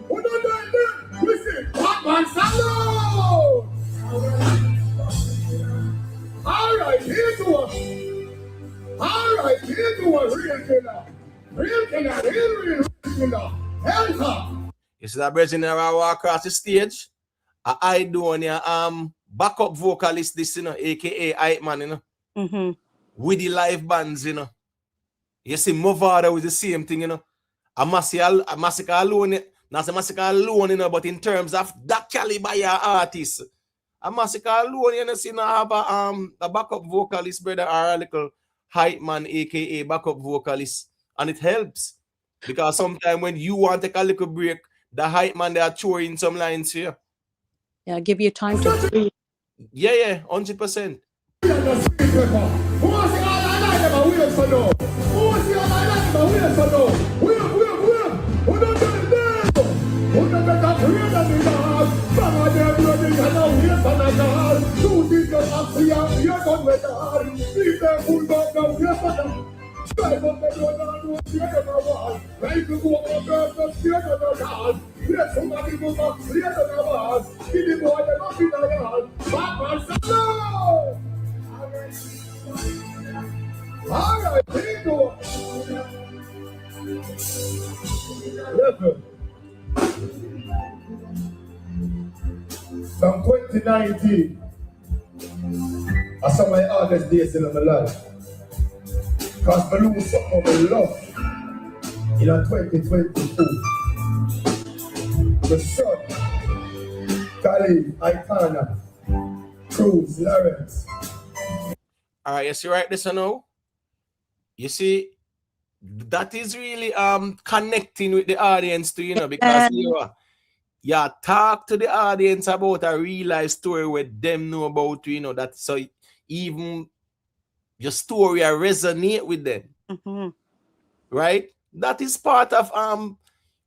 Who don't like them? Listen. Batman Salute. All right, here's the one. All right, here's the one. Real killer. Real killer. Hands up. You see that bridge in there walk across the stage? Aidonia backup vocalist this, you know, aka Hype Man, you know. With the live bands, you know. You see Mavado with the same thing, you know. A Masicka alone, not a Masicka alone, you know, but in terms of that caliber artist, a Masicka alone, you know, see now have a backup vocalist, brother, or a little Hype Man, aka backup vocalist, and it helps. Because sometimes when you want to take a little break, the Hype Man, they are throwing some lines here. Yeah, give you time to breathe. Yeah, 100%. Who wants to see all I like them? Who wants to know? Who wants to see all I like them? Who wants to know? Who don't do it now? Who don't make a prayer that we have? Some of them running and now here for the God. Two things that I see out here done with God. Leave them full back now here for them. Drive up the road and don't fear the wall. Right to go up girls, don't fear the wall. Let somebody go back, fear the wall. Give the boy the love in the wall. Batman Salute! All right, here you go. Listen. From 2019, I saw my hardest days in my life. Because I lose something of my love in 2022. The son, Khalid, Aitana, Cruz, Lawrence. All right, you see right this now? You see, that is really connecting with the audience too, you know, because you talk to the audience about a real life story where them know about, you know, that so even your story resonate with them. Right? That is part of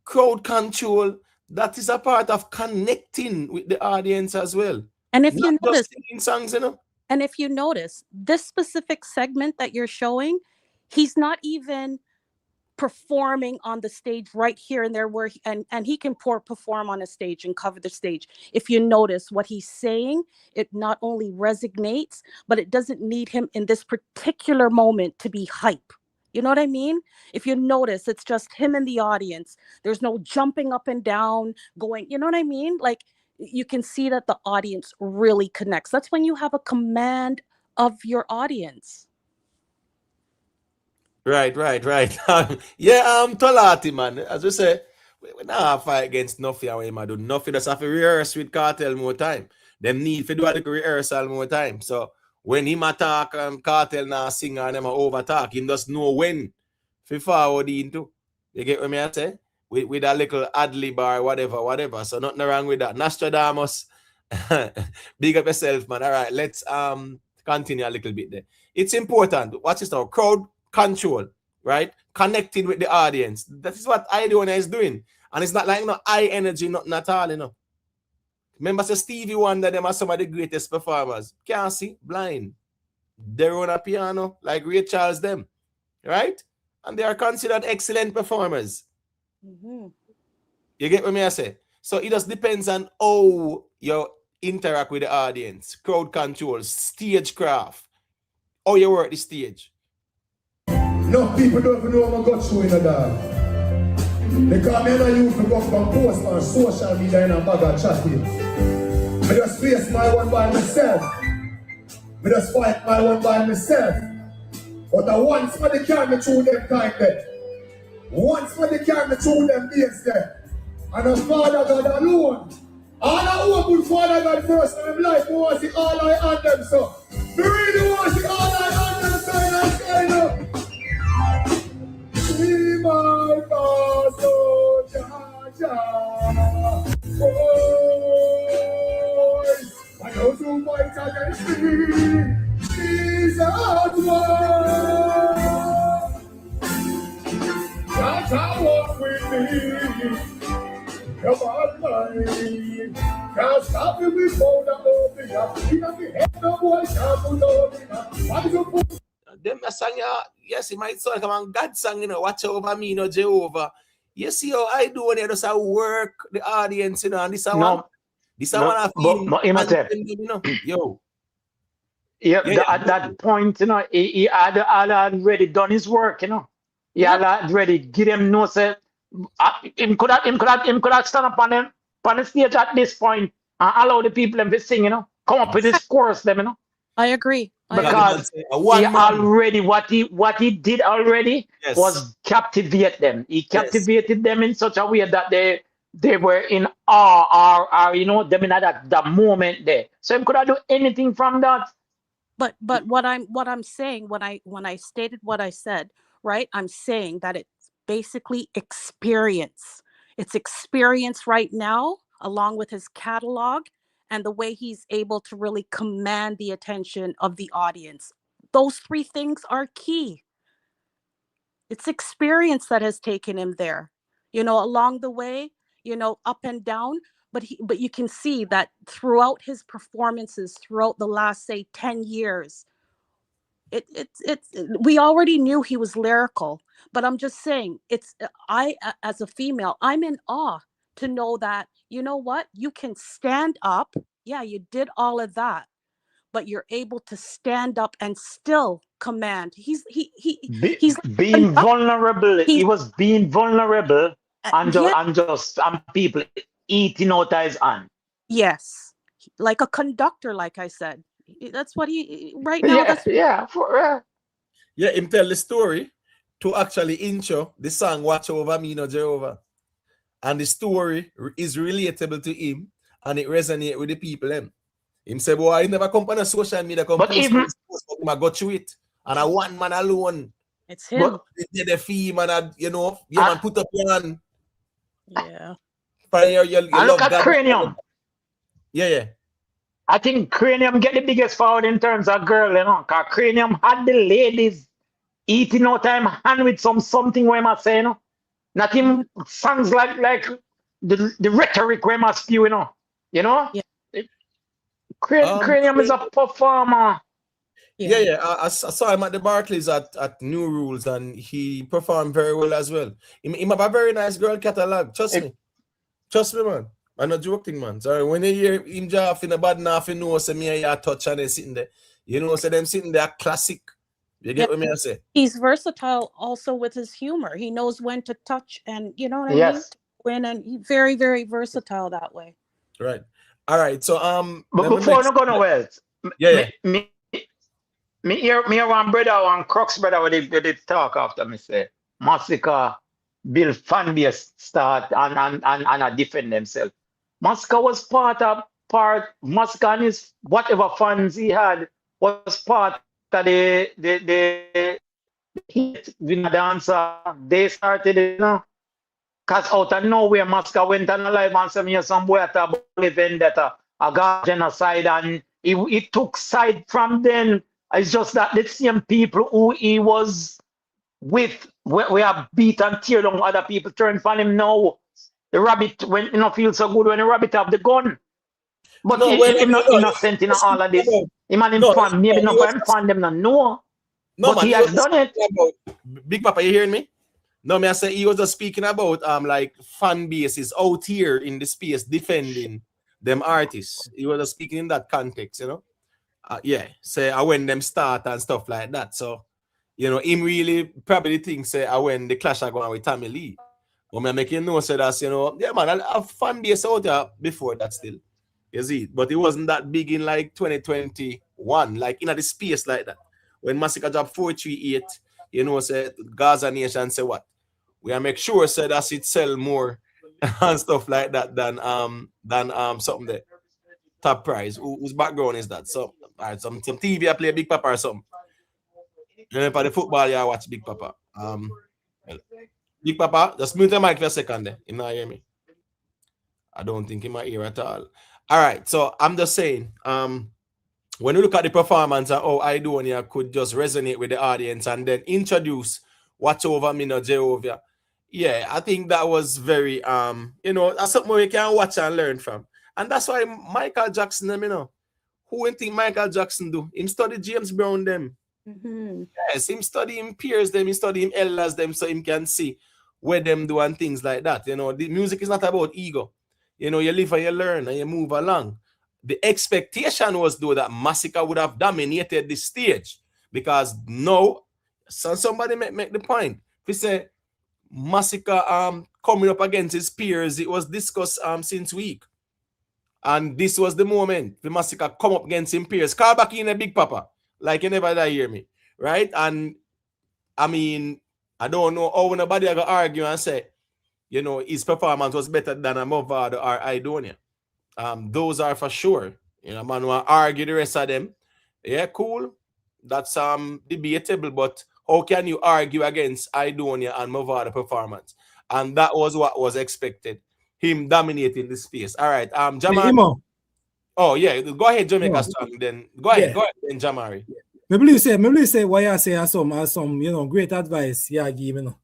crowd control. That is a part of connecting with the audience as well. And if Not you just notice, singing songs, you know. and if you notice, this specific segment that you're showing, he's not even performing on the stage right here and there where and he can perform on a stage and cover the stage. If you notice what he's saying, it not only resonates, but it doesn't need him in this particular moment to be hype. You know what I mean? If you notice, it's just him and the audience. There's no jumping up and down, going, you know what I mean? Like, you can see that the audience really connects. That's when you have a command of your audience. Right. Yeah, Tolati, man. As we say, we not fight against nothing and we might do nothing. Just have to rehearse with Kartel more time. Them need to do a little rehearsal more time. So when him attack Kartel now sing and them over talk, him just know when to forward into. You get what me I say? With a little ad-lib or whatever. So nothing wrong with that. Nostradamus. Big up yourself, man. All right, let's continue a little bit there. It's important. Watch this now. Crowd control, right? Connecting with the audience. That is what Aidonia is doing. And it's not like high energy, nothing at all, you know. Remember, so Stevie Wonder, them are some of the greatest performers. Can't see, blind. They're on a piano, like Ray Charles, them, right? And they are considered excellent performers. Mm-hmm. You get what I say? So it just depends on how you interact with the audience, crowd control, stagecraft, how you work the stage. No people don't even know what I got through in the dog. Because me and you to go from post on social media in a bag of chatting. I just face my one by myself. I just fight my one by myself. But I want somebody carry me through them time there. Once somebody carry me through them days there. And the Father God alone. All I open Father God first in my life, I want to see all I on them, so. Me really want to see all I on them, so I say no. See my cause, oh, Jah. I know to fight against me. Jesus, Jah walk with me. Come on, mine. Can't stop me before the opening up. You know me head no boy can't put opening up. Why you put them a song, yes, it might sound like a God song, you know, watch over me, you know, Jehovah. You see how I do when I just work the audience, you know, and this is one. This is one I feel. But you know, yo. Yeah, at that point, you know, he had already done his work, you know. He had already give him no say. Him could have stand up on the stage at this point and allow the people them to sing, you know. Come up with this chorus, them, you know. I agree. Because he already what he did already was captivate them. He captivated them in such a way that they were in awe or you know them in that moment there. So he could have do anything from that. But what I'm saying when I stated what I said, right? I'm saying that it's basically experience. It's experience right now, along with his catalog and the way he's able to really command the attention of the audience. Those three things are key. It's experience that has taken him there, you know, along the way, you know, up and down. But you can see that throughout his performances, throughout the last, say, 10 years, we already knew he was lyrical. But I'm just saying, I, as a female, I'm in awe to know that, you know what, you can stand up. Yeah, you did all of that, but you're able to stand up and still command. He's being vulnerable. He was being vulnerable and people eating out his hand. Yes, like a conductor, like I said. That's what he right now. Yeah, him tell the story to actually intro the song "Watch Over Me, No Jehovah," and the story is relatable to him and it resonates with the people. Him say, boy, I never come on a social media, but even I got through it, and I one man alone. It's him. The fee, man, you know, man, put up your hand. Yeah. You look at Cranium. Yeah. I think Cranium get the biggest forward in terms of girl, you know, because Cranium had the ladies eating out time hand with something where I'm saying, you know? Not him songs like the rhetoric where I'm spew, you know. You know? Yeah. Cranium is a performer. Yeah. I saw him at the Barclays at New Rules, and he performed very well as well. He have a very nice girl catalog. Trust me, man. I'm not joking, man. Sorry, when you hear him jaff in the bad enough, you know, say me and you touch and they sitting there. You know, say them sitting there classic. You get what I say? He's versatile also with his humor. He knows when to touch, and you know what I mean? Yes. When, and he's very, very versatile that way. Right. All right. So But before I go nowhere, me hear one brother, one Crux brother, where they talk after me say Masicka build fan base start and defend themselves. Masicka was part Masicka and his whatever fans he had was part of the hit with dancer. They started it, you know. Cause out of nowhere Masicka went on a live and said me some boy at a vendetta, a god genocide, and he took side from them. It's just that the same people who he was with, we have beat and tear down other people, turn from him now. The rabbit, when you know, feel so good when the rabbit have the gun. But he's not innocent in all of this. He man informed, maybe not for him fan them not know. No, but man, he has done it. Big Papa, you hearing me? No, me I say he was just speaking about like fan bases out here in the space defending them artists. He was just speaking in that context, you know. Say when them start and stuff like that. So, you know, him really probably thinks when the clash are going with Tommy Lee. But me make you know say that's, you know, yeah man, I have fan base out there before that still. You see, but it wasn't that big in like 2021, like in the space like that. When Masicka dropped 438, you know, say Gaza Nation say what? We are make sure say that it sell more and stuff like that than something there. Top prize. Whose background is that? So some TV I play Big Papa or something. Remember the football you watch Big Papa. Big Papa, just mute the mic for a second there. You not hear me? I don't think he might hear at all. All right, so I'm just saying, when you look at the performance and how Aidonia could just resonate with the audience and then introduce Watch Over Me No Jehovah. Yeah, I think that was very you know, that's something we can watch and learn from. And that's why Michael Jackson, you know, who would think Michael Jackson do? Him study James Brown them. Yes, him study him peers them, him study him elders them, so him can see where them do and things like that. You know, the music is not about ego. You know, you live and you learn and you move along. The expectation was though that Masicka would have dominated the stage because no, so somebody make the point. If we say Masicka coming up against his peers, it was discussed since week. And this was the moment the Masicka come up against him peers. Call back in a Big Papa. Like you never hear me. Right? And I mean, I don't know how nobody are gonna argue and say, you know, his performance was better than a Mavado or Aidonia. Those are for sure. You know, man want to argue the rest of them. Yeah, cool. That's debatable, but how can you argue against Aidonia and Mavado performance? And that was what was expected. Him dominating the space. All right. Jamari. Oh yeah, go ahead, Jamaica Strong. Then go ahead, then Jamari. Maybe say why I say some you know great advice, yeah, give you know.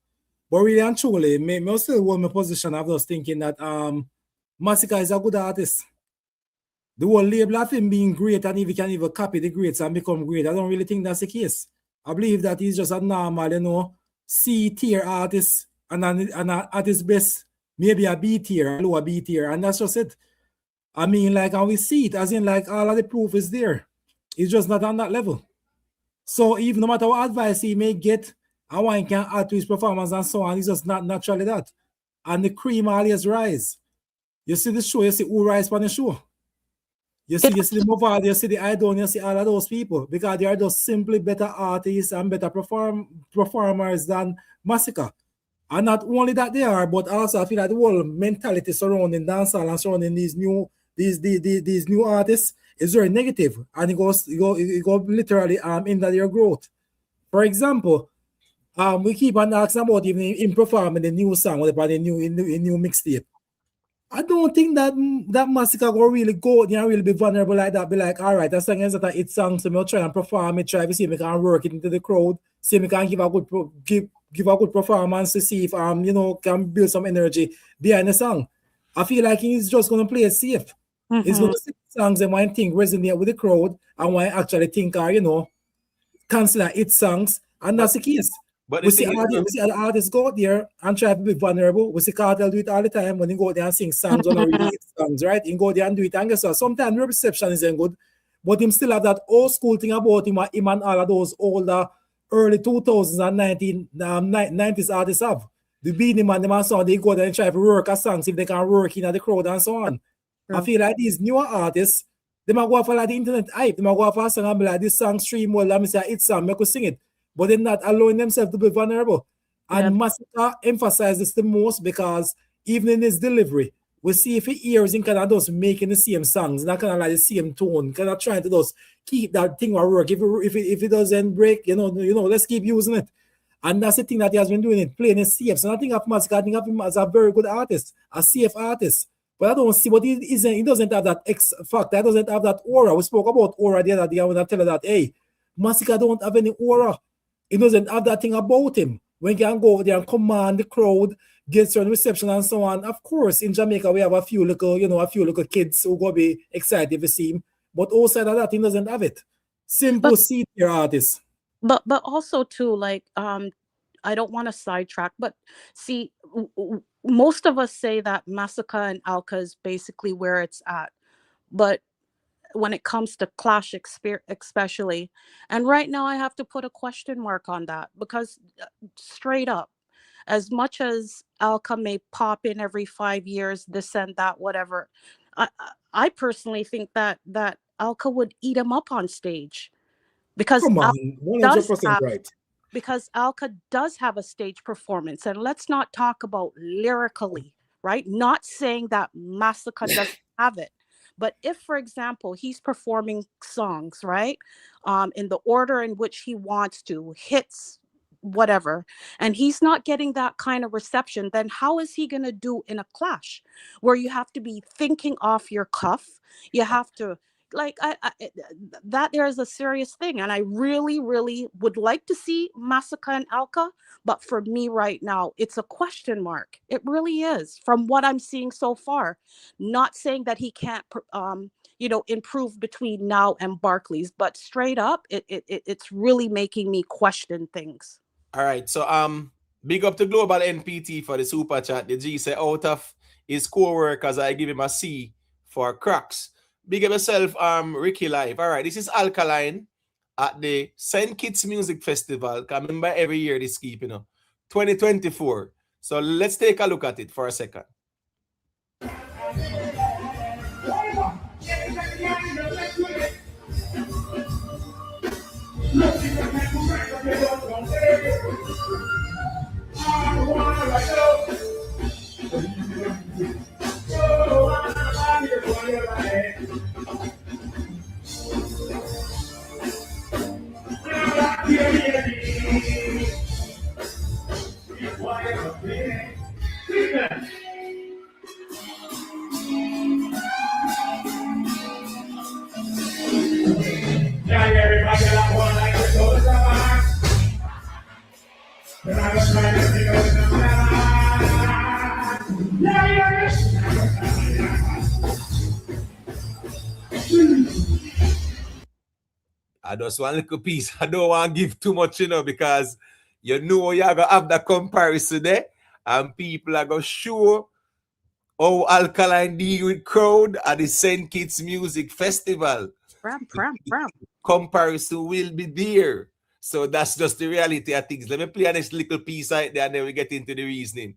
But really and truly, me still hold my position. I was thinking that Masicka is a good artist. The whole label of him being great, and if he can even copy the greats and become great, I don't really think that's the case. I believe that he's just a normal, you know, C-tier artist, and at his best, maybe a B-tier, a lower B-tier, and that's just it. I mean, like, and we see it, as in, like, all of the proof is there. He's just not on that level. So even no matter what advice he may get, and one can add to his performance and so on, he's just not naturally that. And the cream always rise. You see the show, you see who rise on the show. You see the Mavado, you see the Aidonia, you see all of those people, because they are just simply better artists and better performers than Masicka. And not only that they are, but also I feel like the whole mentality surrounding dancehall and surrounding these new artists is very negative, and it goes literally into their growth. For example, we keep on asking about even him performing the new song or the new mixtape. I don't think that Masicka will really go there and really be vulnerable like that. Be like, all right, that song is that it's song, so I'll try and perform it, try to see if I can work it into the crowd, see if I can give a good give a good performance to see if can build some energy behind the song. I feel like he's just gonna play it safe. He's gonna sing songs and one thing resonate with the crowd and one actually think are consider it songs, and that's the case. But we see other artists go out there and try to be vulnerable. We see Kartel do it all the time when he go there and sing songs on really songs, right? He go there and do it, and guess what? Sometimes the reception isn't good, but him still have that old school thing about him and all of those older early 2000s and 90s artists have. The Beenie Man, them and so on, they go there and try to work a songs if they can work in the crowd and so on. I feel like these newer artists, they might go for like the internet hype, they might go for a song and be like, this song stream well, let me say it's song, make us sing it. But they're not allowing themselves to be vulnerable. And Masicka emphasizes this the most because even in his delivery, we see if he hears him kind of just making the same songs, not kind of like the same tone, kind of trying to just keep that thing at work. If it doesn't break, let's keep using it. And that's the thing that he has been doing, it playing it safe. So I think of Masicka, I think of him as a very good artist, a safe artist. But I don't see what he isn't. He doesn't have that X factor. He doesn't have that aura. We spoke about aura the other day when I tell her that, hey, Masicka don't have any aura. He doesn't have that thing about him. When he can go there and command the crowd, get certain reception and so on. Of course, in Jamaica, we have a few little kids who go be excited if they see him. But outside of that, he doesn't have it. Simple C-tier artist. But also too, like, I don't want to sidetrack, but see, most of us say that Masicka and Alka is basically where it's at. But when it comes to Clash especially, and right now I have to put a question mark on that, because straight up, as much as Alka may pop in every 5 years, this and that, whatever, I personally think that Alka would eat him up on stage, because Come on, 100% right. Because Alka does have a stage performance, and let's not talk about lyrically, right? Not saying that Masicka doesn't have it. But if, for example, he's performing songs, right, in the order in which he wants to, hits, whatever, and he's not getting that kind of reception, then how is he going to do in a clash where you have to be thinking off your cuff? You have to, like, that there is a serious thing. And I really, really would like to see Masicka and Alka. But for me right now, it's a question mark. It really is, from what I'm seeing so far. Not saying that he can't, improve between now and Barclays, but straight up, it's really making me question things. All right, so big up to Global NPT for the super chat. The G say out of his co-workers, I give him a C for cracks. Big up yourself, Ricky Live. All right, this is Alkaline at the St. Kitts Music Festival. I remember every year this keep, 2024. So let's take a look at it for a second. I just want a little piece. I don't want to give too much, because you're going to have the comparison there, and people are going to show how Alkaline deal with crowd at the St. Kitts Music Festival. Comparison will be there. So that's just the reality of things. Let me play this little piece right there, and then we get into the reasoning.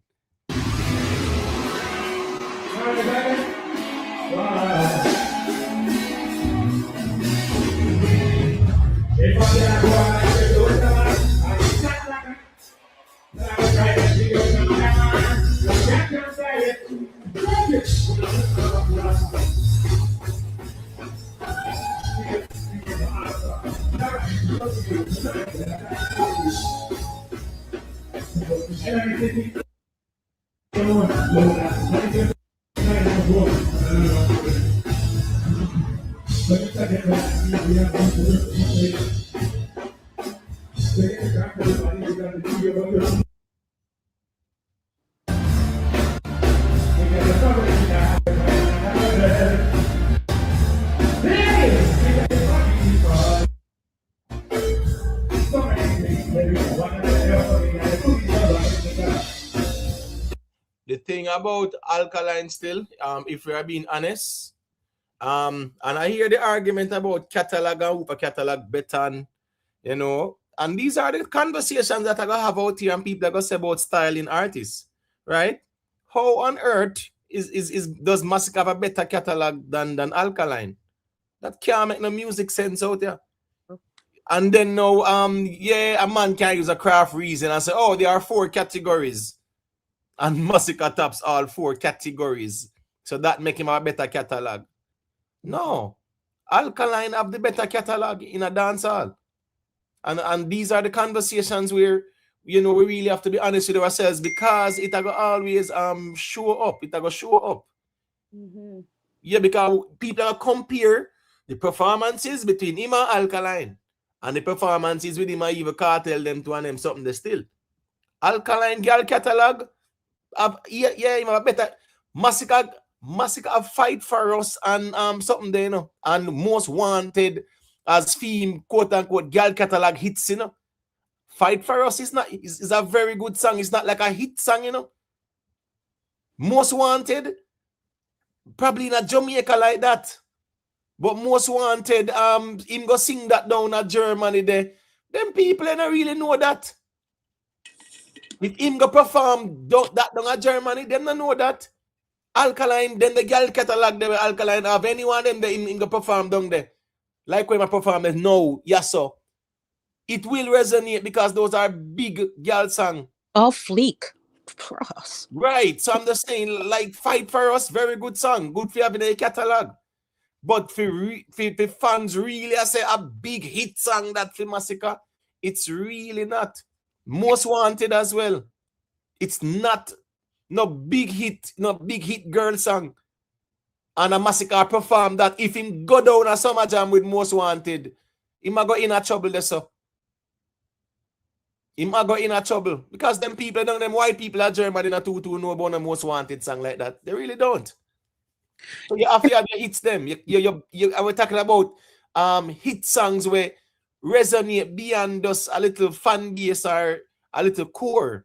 The thing about Alkaline still, if we are being honest, and I hear the argument about catalog and who catalog better, you know, and these are the conversations that I gonna have out here, and people are gonna say about styling artists, right? How on earth does Masicka have a better catalog than Alkaline? That can't make no music sense out there. And then now, yeah, a man can use a craft reason and say, oh, there are 4 categories. And Masicka tops all 4 categories. So that make him a better catalog. No. Alkaline have the better catalog in a dancehall. And these are the conversations where, you know, we really have to be honest with ourselves, because it will always show up. It will show up. Yeah, because people will compare the performances between him and Alkaline. And the performances with him and even Kartel them to and them something they still. Alkaline girl catalog, yeah, him have better. Masicka have Fight For Us and something there, you know. And Most Wanted as theme, quote unquote, girl catalog hits, you know. Fight For Us is a very good song. It's not like a hit song, you know. Most Wanted, probably in a Jamaica like that. But Most Wanted, him go sing that down at Germany there. Them people don't really know that. If him go perform that down at Germany, them don't know that. Alkaline, then the girl catalog there, Alkaline have anyone them there, him go perform down there. Like when I perform it, no, yes, so. It will resonate because those are big girl songs. All fleek for us. Right. So I'm just saying, like, Fight For Us, very good song. Good for having a catalog. But for fans really, I say a big hit song that for Masicka, it's really not. Most Wanted as well. It's not no big hit girl song. And a Masicka perform that. If him go down a summer jam with Most Wanted, he might go in a trouble there, so. He might go in a trouble. Because them people, them white people at Germany not too know about a Most Wanted song like that. They really don't. So you have to have your hits them. We're talking about hit songs where resonate beyond just a little fan base or a little core.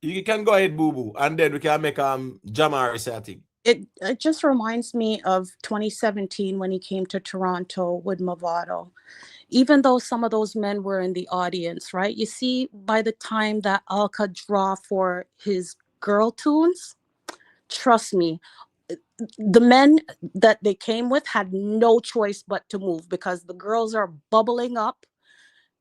You can go ahead, Boo Boo, and then we can make Jamari say I think. It just reminds me of 2017 when he came to Toronto with Mavado. Even though some of those men were in the audience, right? You see, by the time that Alka draw for his girl tunes, trust me, the men that they came with had no choice but to move because the girls are bubbling up.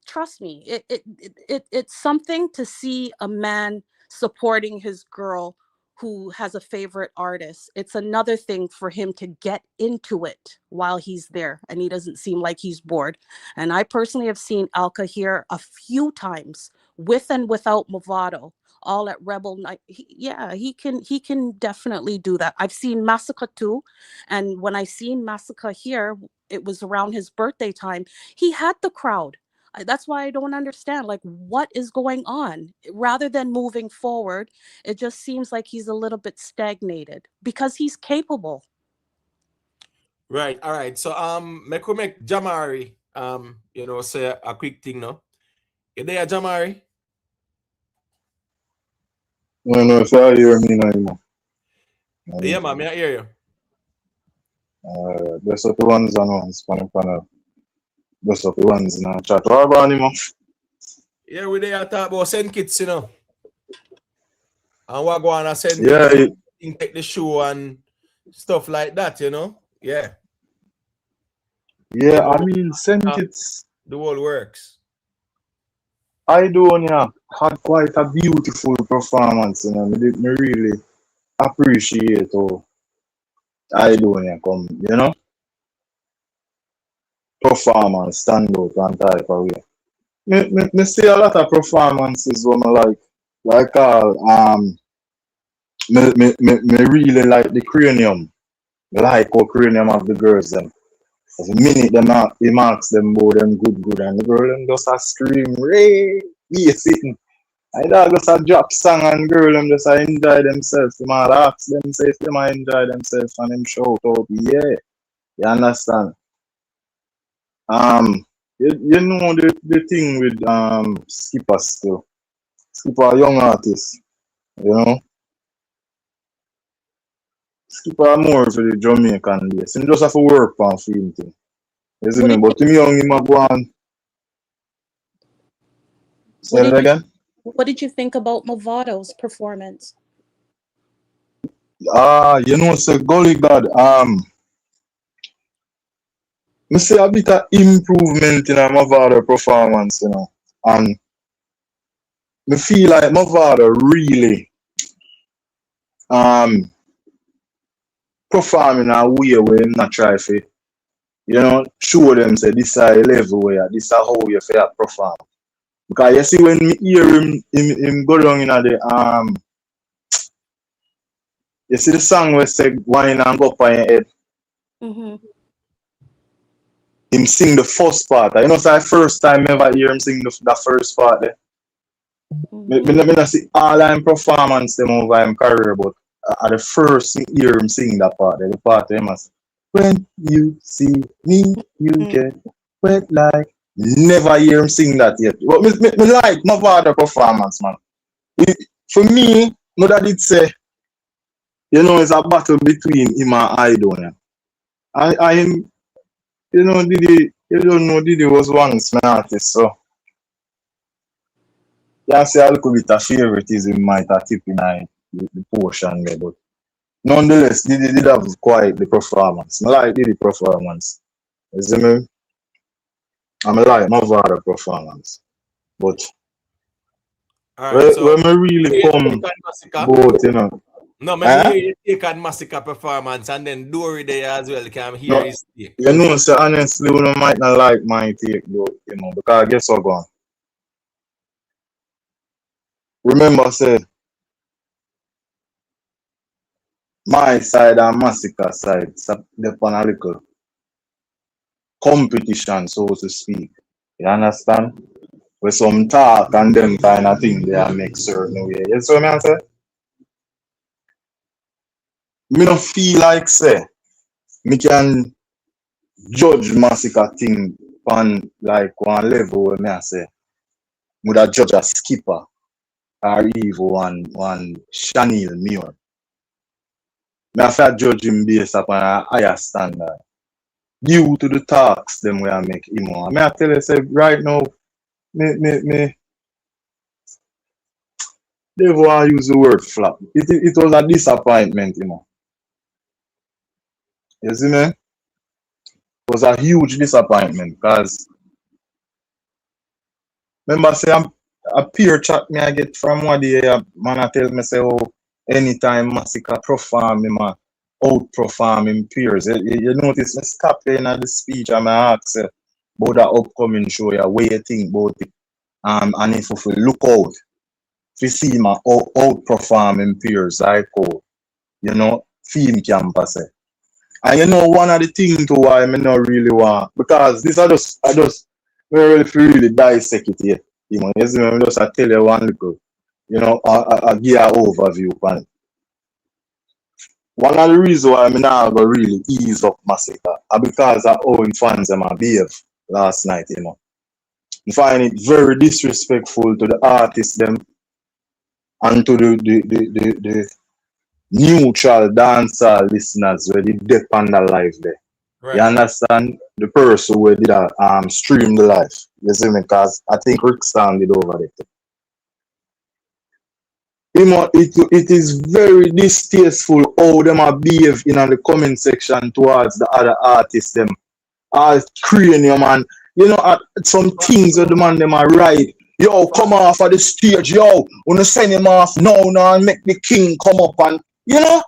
Trust me, it's something to see a man supporting his girl who has a favorite artist. It's another thing for him to get into it while he's there and he doesn't seem like he's bored. And I personally have seen Alka here a few times with and without Mavado, all at Rebel Night. He can definitely do that. I've seen Masicka too. And when I seen Masicka here, it was around his birthday time. He had the crowd. That's why I don't understand, like, what is going on? Rather than moving forward, it just seems like he's a little bit stagnated because he's capable. Right. All right. So make Jamari say a quick thing now. You there, Jamari? No, if I hear me now. Yeah, man, I hear you. There's the ones and ones panel. Just up the ones in a chat. What about him? Yeah, we there talk about send kits, you know. And what go on and send take the show and stuff like that, you know. Yeah. Yeah, I mean send kits. The whole works. Aidonia had quite a beautiful performance, you know. Me really appreciate how Aidonia come, you know. Performance, stand out and type of way. Me see a lot of performances when me me really like the cranium. Like how cranium of the girls them. As the minute he marks them both them good and the girl them just a scream, Ray, be sitting. I dog just a drop song and girl them just a enjoy themselves. Them all ask them say if them a enjoy themselves and them shout out, yeah. You understand? You know the thing with Skipper still. Skipper a young artist, you know. Skipper more for the Jamaican base. Him just have to work on film thing. You see What me? did But him young him a go on. Say it again? what did you think about Mavado's performance? You know, say golly God, me see a bit of improvement in a Mavado performance, you know. And me feel like Mavado really perform in a way where him not try to, you know, show them say this is a level where this is how you feel perform. Because you see when me hear him go down in the you see the song where say wine and go up on your head. Mm-hmm. Him sing the first part. You know, it's the first time ever hear him sing the first part there. Me not see all him performance them over him career, but at the first hear him sing that part there, the part him as when you see me, you get wet like. Never hear him sing that yet. But me like Mavado performance, man. For me, mother did say, you know, it's a battle between him and Aidonia. I him, you know, Didi was once my artist, so yeah, say a little bit of favoritism might have tip in the portion there, but nonetheless, Didi did have quite the performance. I like Didi performance. You see me? I like Mavado performance. But Alright, so when me really come both, you know. No, maybe hear you take on Masicka performance and then Dory there as well can hear No, his take. you know, so honestly, you might not like my take, though, you know, because guess what, gone. Remember, say, my side and Masicka side, so they're on a little competition, so to speak. You understand? With some talk and them kind of thing, they make certain way. You see what I say? Me don't feel like, say, me can judge Masicka thing on like one level where me I say, would I judge a Skipper or even one Chanel Muir. Me have to judge him based upon a higher standard. Due to the talks them we I make him on. I tell you say right now, me they want to use the word flop. It was a disappointment, you know. You see me? It was a huge disappointment because remember say a peer chat me I get from one day man I tell me say oh anytime Masicka perform him outperform him peers. You notice me stop in at the speech and I ask about the upcoming show yeah, what you think about it. And if we look out to see him outperform him peers like oh, you know, film campus. And you know one of the things to why I not really want because this I just really dissect it here. You know, yes, I just I tell you one little, you know, I give an overview on it. One of the reasons why I'm not going to really ease up Masicka are because of how fans them behave last night, you know. I find it very disrespectful to the artists them and to the neutral dancer listeners where they dip on the live there. Right. You understand? The person who did stream the live. You see me? Because I think Rick Stan did over there. It is very distasteful how them are behave in the comment section towards the other artists them. All cranium and you know some things that the man them are right. Yo, come off of the stage, yo, wanna send him off now and make the king come up and you know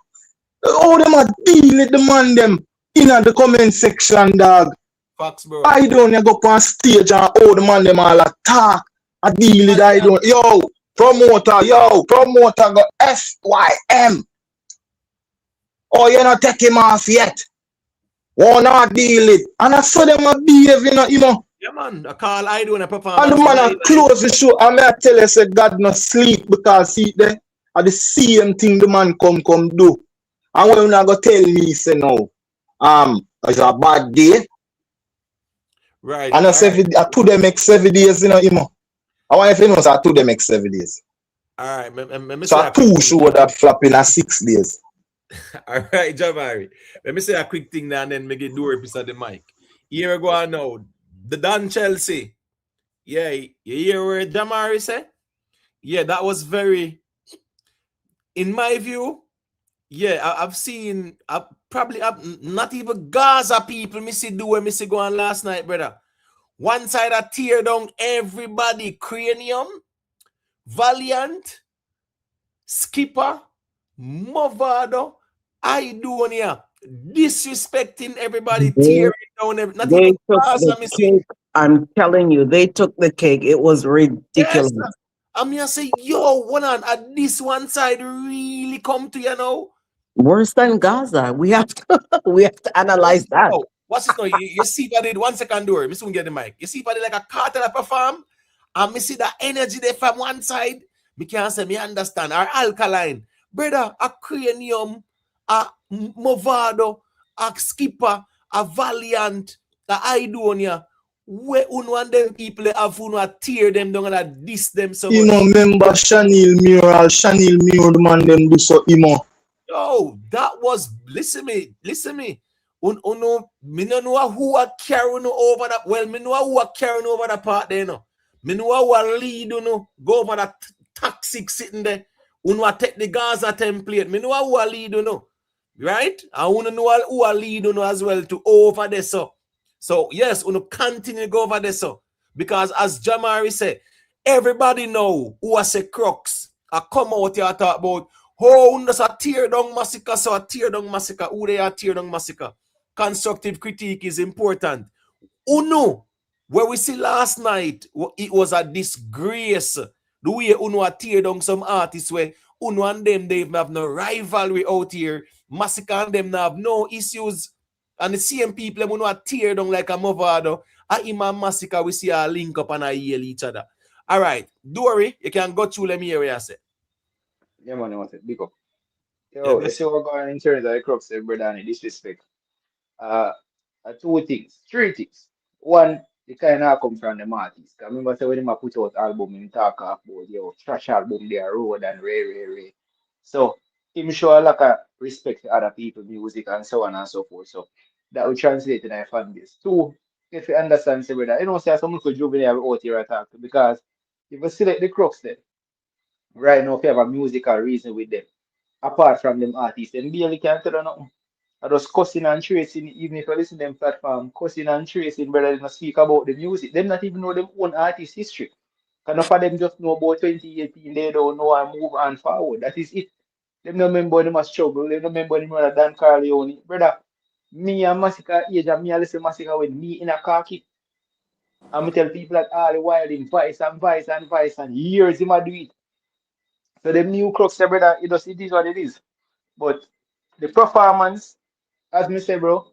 how them are deal with the man them in the comment section, dog. Facts, bro. I don't go up on stage and how the man them all attack. I deal with I don't promoter go FYM. Oh, you not take him off yet. Won't not deal it. And I saw them a behave, you know. Yeah, man. I call Aidonia And performance the man live. a close the show. And I tell you, say God no sleep because see there are the same thing the man come do. And when you not go tell me, say no, it's a bad day. Right. And I say I to them make 7 days, you know. I want if you know, say I to them make 7 days. All right. Me So say I a quick two thing. show that flop in a 6 days. All right, Jamari. Let me say a quick thing now and then make it do a piece of the mic. Here we go on now. The Dan Chelsea. Yeah, you hear what Jamari said? Yeah, that was very, in my view, yeah, I've seen probably not even Gaza people me see do what me see go on last night, brother. One side I tear down everybody, Cranium, Valiant, Skipper, Mavado, Aidonia, disrespecting everybody, tearing down not They even took Gaza the me see. cake. I'm telling you, they took the cake. It was ridiculous. Yes, I mean I say, yo, one on at this one side really come to you know. Worse than Gaza. We have to analyze that. Oh, what's it called? You see if I did 1 second door, me soon get the mic. You see if I did like a Kartel perform, and me see the energy there from one side, me can't say me understand. Or alkaline. Brother, a cranium, a Mavado, a skipper, a valiant, a Aidonia. Where one them people have tear them down and diss them so You much. know, remember Chanel Mural, the man them do so emo. Yo, that was listen me. Uno, me no know who are carrying over that. Well, me know who are carrying over the part there, no. Me know who are lead, go over that toxic sitting there. Uno take the Gaza template. Me know who are lead, right? And uno know who are lead, as well to over there. So yes, uno continue to go over there. So because as Jamari said, everybody know who are say crooks. I come out here talk about. Oh, that's a tear down Masicka, so a tear down Masicka. Who they are tear down Masicka? Constructive critique is important. Uno, where we see last night, it was a disgrace. The way Uno a tear down some artists where Uno and them, they have no rivalry out here. Masicka and them have no issues. And the same people, Uno a tear down like a Mavado. And him and Masicka, we see a link up and a yell each other. All right, Dory, you can go through, let me hear what you say. Yeah, man, I want it. Big up. Yo, you see what going in terms of the crux, brother, and disrespect. Uh, two things, three things. One, the kind of come from the artist. I remember say when him a put out album, him talk about yo trash album there, road and ray. So him show a lot of respect to other people, music and so on and so forth. So that will translate in our fan base. Two, if you understand, say brother, you know, say some little juvenile out here attack because if you select the crux there, right now if you have a musical reason with them, apart from them artists, then barely can't tell you nothing. I just cussing and tracing, even if you listen to them platform, cussing and tracing, brother, they not speak about the music. Them not even know them own artist history. Enough of them just know about 2018, they don't know and move on forward. That is it. Them don't remember them a struggle, they don't remember them rather than Carleone. Brother, me and Masicka age and me and listen Masicka with me in a car kit. And me tell people that all the while in Vice and years him a do it. So them new crooks, brother, it is what it is. But the performance, as me say, bro,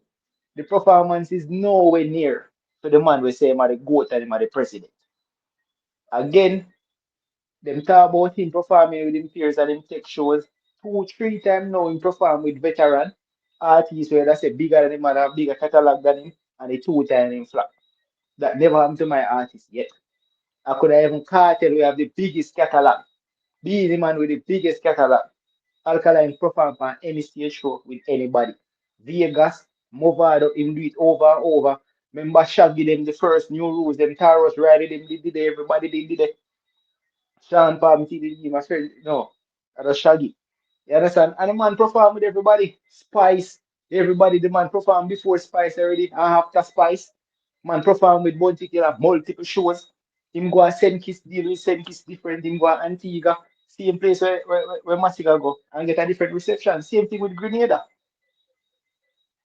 the performance is nowhere near to the man we say him are the GOAT and him are the president. Again, them talk about him performing with him peers and him tech shows 2, 3 times now him perform with veteran artists where that's a bigger than him and have bigger catalog than him and the 2 times him flop. That never happened to my artist yet. I could have even Kartel we have the biggest catalog. Beenie man with the biggest catalog. Alkaline perform on any stage show with anybody. Vegas, Mavado, him do it over and over. Remember Shaggy them the first new rules, them Taros riding them did it, everybody did it. Sean Palm TDD, my friend, no, that was Shaggy. You understand? And the man perform with everybody. Spice, everybody, the man perform before Spice already, and after Spice. Man perform with Bounty Killer, multiple shows. Him go and send kiss deal with send kiss different. Him go and Antigua, same place where Masicka go and get a different reception. Same thing with Grenada.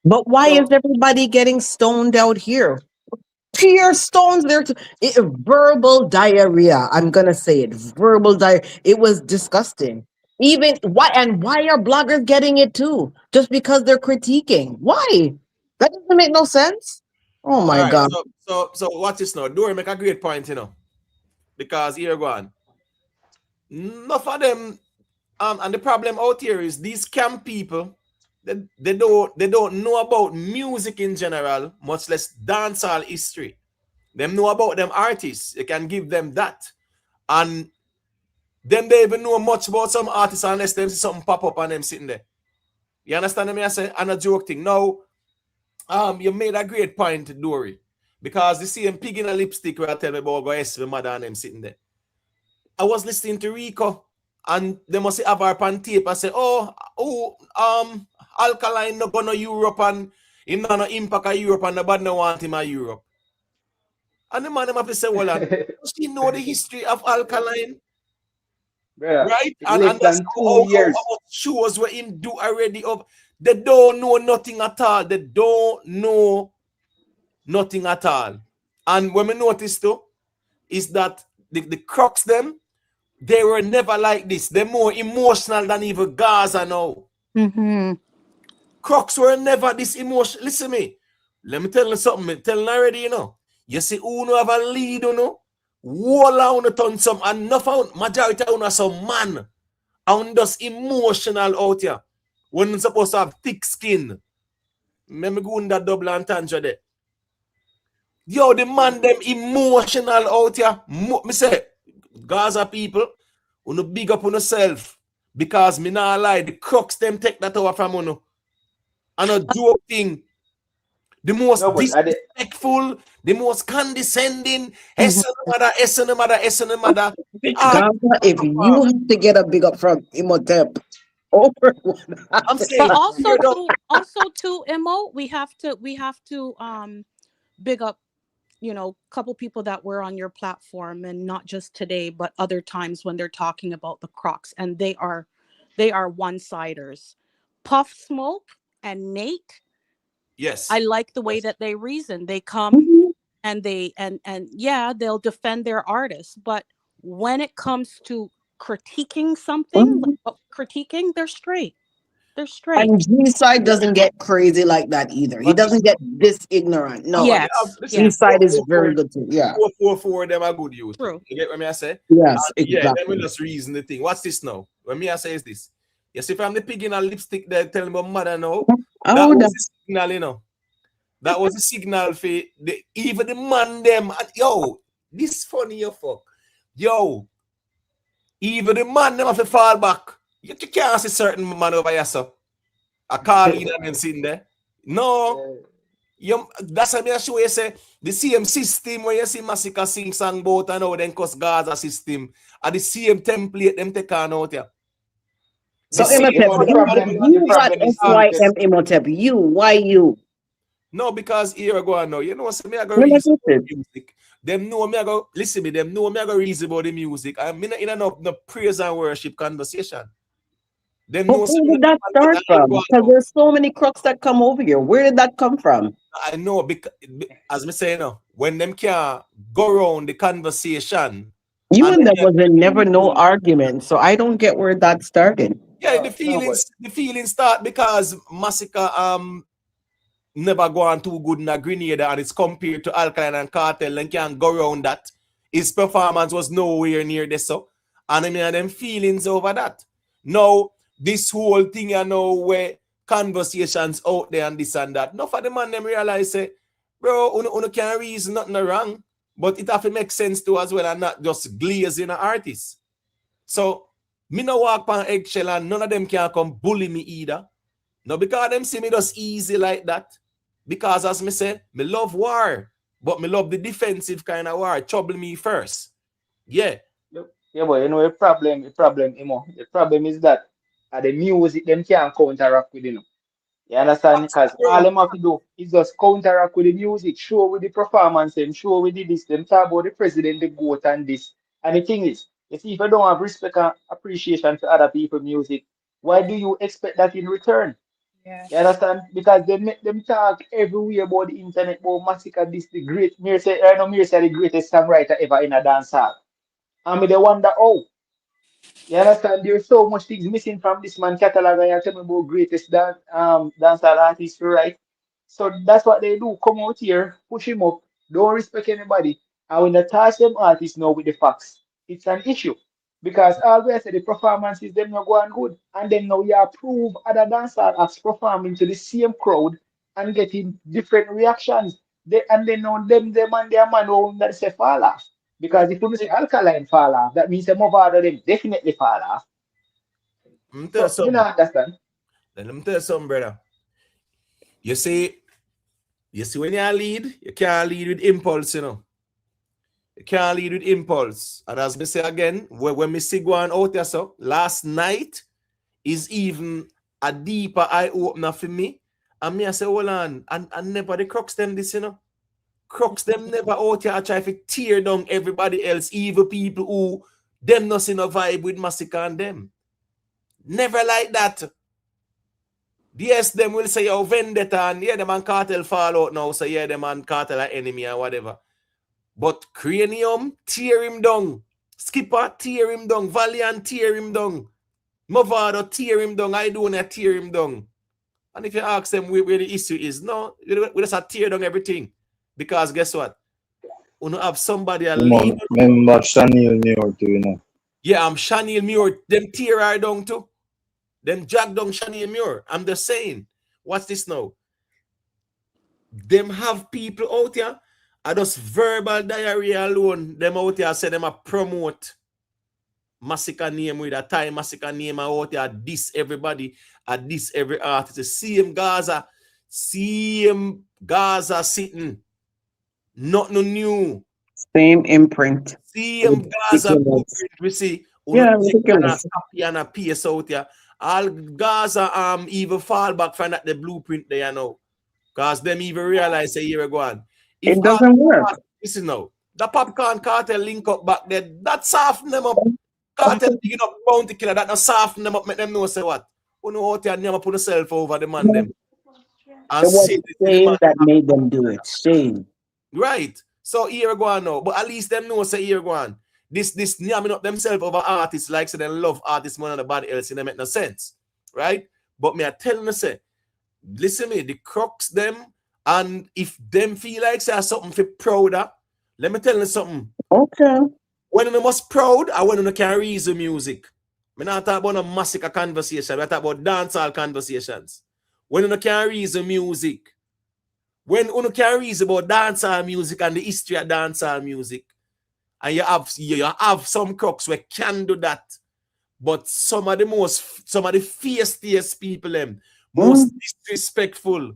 But why So is everybody getting stoned out here? Pure stones there. Verbal diarrhea. I'm gonna say it. Verbal diarrhea. It was disgusting. Even why are bloggers getting it too? Just because they're critiquing. Why? That doesn't make no sense. Oh All my right, god. so watch this now. Dory make a great point, because here go on. Enough of them, and the problem out here is these camp people, they don't know about music in general, much less dancehall history. Them know about them artists. You can give them that. And them they even know much about some artists unless them see something pop up and them sitting there. You understand me? I say, and a joke thing. Now, you made a great point, Dory. Because the same pig in a lipstick where I tell me about go yes, my mother and them sitting there. I was listening to Rico and they must have her on tape. I say, Alkaline no go to Europe and him no impact of Europe and nobody no want him at Europe. And the man them have to say, well, does he know the history of Alkaline? Brother, Right? it's And less that's than how 2 years. shows where him do already of they don't know nothing at all. They don't know nothing at all. And when we notice too, is that the crux them, they were never like this. They're more emotional than even Gaza now. Crocs were never this emotional. Listen to me. Let me tell you something. Tell you already, You see, who have a lead, wall on turn some, and enough majority of some man. And just emotional out here. When you're supposed to have thick skin. Let me go in that double entendre there. Yo, the man them emotional out here. Me say, Gaza people, you big up on yourself. Because me not lie, the crooks them take that over from you. And a joke thing. The most disrespectful, the most condescending, mother. Gaza, if you have to get a big up from Imhotep over what I'm happened. saying, But also too, Imo, we have to big up, a couple people that were on your platform, and not just today, but other times when they're talking about the Crocs, and they are one-siders. Puff Smoke and Nate. Yes. I like the way that they reason. They come and they and yeah, they'll defend their artists, but when it comes to critiquing something, they're straight. They're straight. And G-Side doesn't get crazy like that either. He doesn't get this ignorant. No. Yes. G-Side is very good too. Yeah. 444 them are good youth. True. You get what I say? Yes, Yeah, then exactly. we just reason the thing. What's this now? When me I say is this. Yes, if I'm the pig in a lipstick there telling my mother now, that was the signal, That was a signal for even the man them. Yo, this funny you fuck. Yo, even the man them have to fall back. You can't see certain man over here, so. I call in and sitting there. No. That's what I show you say the same system where you see Masicka sing song about and now then cause Gaza system and the same template them take on out here. So Imhotep, you got SYM Imhotep. You, why you? No, because here I go on now. You know, so me I go reason about the music. Them know me I go listen me, them know me I go reason about the music. I'm in no praise and worship conversation. But where did that start from? Because there's so many crooks that come over here. Where did that come from? I know, because as me say, when them can go around the conversation. You and there was never no argument, so I don't get where that started. Yeah, the feelings start because Masicka never go on too good in a Grenada, and it's compared to Alkaline and Kartel and can't go around that. His performance was nowhere near this, so and I mean them feelings over that. Now this whole thing, where conversations out there and this and that. Enough of the man them realize say, bro, you can't reason nothing wrong, but it have to make sense too as well and not just glazing an artist. So me no walk on eggshell and none of them can come bully me either. No, because them see me just easy like that. Because as me say, me love war, but me love the defensive kind of war. Trouble me first. Yeah. Yeah, but the problem, Imo. The problem is that the music them can't counteract with You understand? Because all them have to do is just counteract with the music, show with the performance, and show with the this, them talk about the president, the goat, and this. And the thing is, you see, if you don't have respect and appreciation for other people's music, why do you expect that in return? Yeah. You understand? Because they make them talk everywhere about the internet, about Masicka, this the great. Me say the greatest songwriter ever in a dance hall. I mean, they wonder, You understand? There's so much things missing from this man catalog, and you tell me about greatest dancehall artists, right? So that's what they do. Come out here, push him up, don't respect anybody. And when they touch them artists now with the facts, it's an issue. Because always say the performances them not going good. And then now you approve other dancers as performing to the same crowd and getting different reactions. And then now them and their man that say fall off. Because if you say alkaline fall off, that means the Mavado them definitely fall off. So you know understand? Then let me tell you something, brother. You see when you lead, you can't lead with impulse, you know. You can't lead with impulse. And as me say again, when me see going out there, so last night is even a deeper eye opener for me. And me I say, hold on, and never the crux them this, you know. Crux them never out here try to tear down everybody else, even people who them not see no vibe with Masicka and them. Never like that. Yes, them will say, oh, vendetta, and yeah, them and Kartel fall out now, so yeah, them and Kartel are enemy or whatever. But Cranium, tear him down. Skipper, tear him down. Valiant, tear him down. Mavado, tear him down. Aidonia, tear him down. And if you ask them where the issue is, no, we just tear down everything. Because guess what? We don't have somebody a lead. Remember Chanel Muir too, you know. Yeah, I'm Chanel Muir. Them tear her down too. Them drag down Chanel Muir. I'm just saying. What's this now? Them have people out here. I just verbal diarrhea alone. Them out here say them a promote Masicka name with a time Masicka name out here. Diss everybody. Diss every artist. Same Gaza sitting. Nothing new. Same imprint. Same Gaza blueprint. We see. Yeah, ridiculous. And a piece out here. All Gaza even fall back from that the blueprint there now. Because them even realize a year ago on. It doesn't work. Listen now. The Popcorn Kartel link up back there. That soften them up. Kartel digging up Bounty Killer. That not soften them up. Make them know say what. Who know out there never put yourself over the man them. And It was shame that made them do it. Shame. Right. So here go on now. But at least them know say here go on. This namming up themselves over artists like say they love artists more than nobody else. It make no sense. Right? But me I tell you say, listen me, the crux them, and if them feel like say something for prouder, let me tell you something. Okay. When you most proud, I when you can reason music. Me not talk about a Masicka conversation, I talk about dancehall conversations. When you can reason music, when you can reason about dancehall music and the history of dancehall music, and you have some crooks who can do that, but some of the fiercest people them, most disrespectful,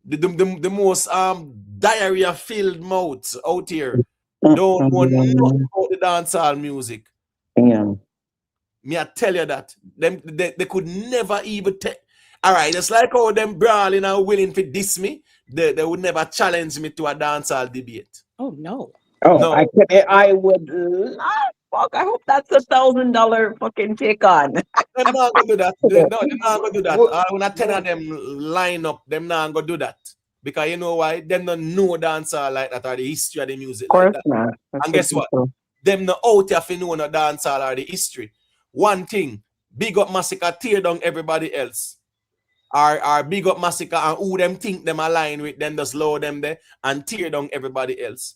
the most diarrhea filled mouths out here don't want nothing about the dancehall music. Yeah. Me I tell you that they could never even take. All right, it's like how them brawling and willing to diss me. They would never challenge me to a dancehall debate. Oh no. Oh, no. I would fuck. I hope that's $1,000 fucking take on. Them not gonna do that. They're not gonna do that. When I 10 of them line up, them not gonna do that. Because you know why? Them don't know dancehall like that or the history of the music like that. Not. And guess what? Them not out here for know no dancehall or the history. One thing, big up Masicka, tear down everybody else. Or big up Masicka and who them think them align with, them just lower them there and tear down everybody else.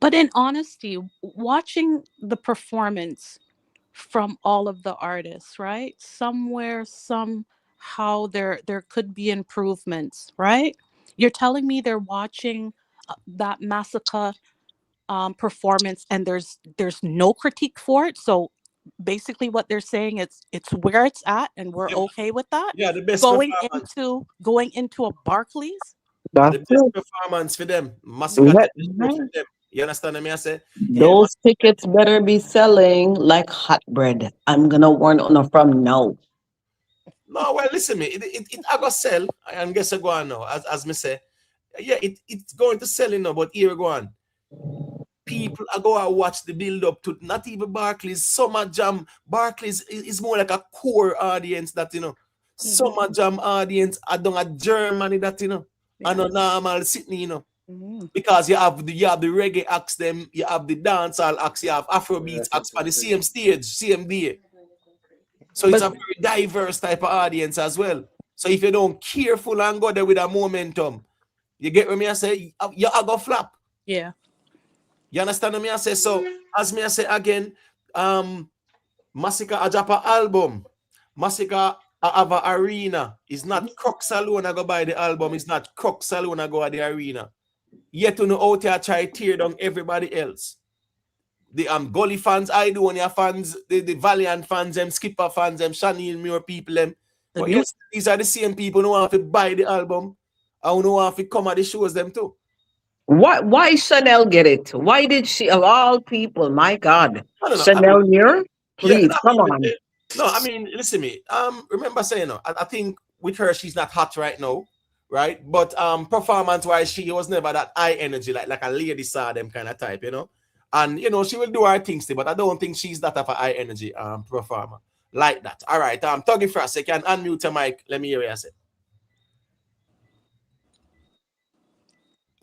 But in honesty, watching the performance from all of the artists, right? Somewhere, somehow there could be improvements, right? You're telling me they're watching that Masicka performance and there's no critique for it. So basically what they're saying is it's where it's at and we're okay with that. Yeah, the best going into a Barclays. The best performance for them. Masicka for them. You understand me? I say those tickets better be selling like hot bread. I'm gonna warn on from now. No, well, listen me. It I go sell and guess I go on now. As me say, yeah, it's going to sell now. But here we go on. People are going to watch the build up to not even Barclays. Summer Jam. Barclays is more like a core audience that you know. Summer Jam audience. I don't a Germany that you know. I know normal Sydney, you know. Because you have the reggae acts, them, you have the dancehall acts, you have Afrobeats acts on the same stage, same day. So it's a very diverse type of audience as well. So if you don't careful and go there with a momentum, you get what me I say, you are gonna flop. Yeah. You understand what me I say? So as me I say again, Masicka a drop a album. Masicka a have a arena. It's not Crux alone I go buy the album. It's not Crux alone I go at the arena. Yet to know out here try tear down everybody else. The Gully fans, Aidonia fans, the Valiant fans, them Skipper fans, them Chanel Muir people, them. But yes, these are the same people who want to buy the album and who want to come at the shows them too. Why Chanel get it? Why did she, of all people, my God, I don't know. Chanel Muir? Please, Yeah, come on. No, I mean, listen to me. Remember saying, I think with her, she's not hot right now, right? But performance-wise, she was never that high energy, like a lady saw them kind of type, you know? And, you know, she will do her things too, but I don't think she's that of a high energy performer like that. All right, Tuggy Frost, you can unmute your mic. Let me hear what you say.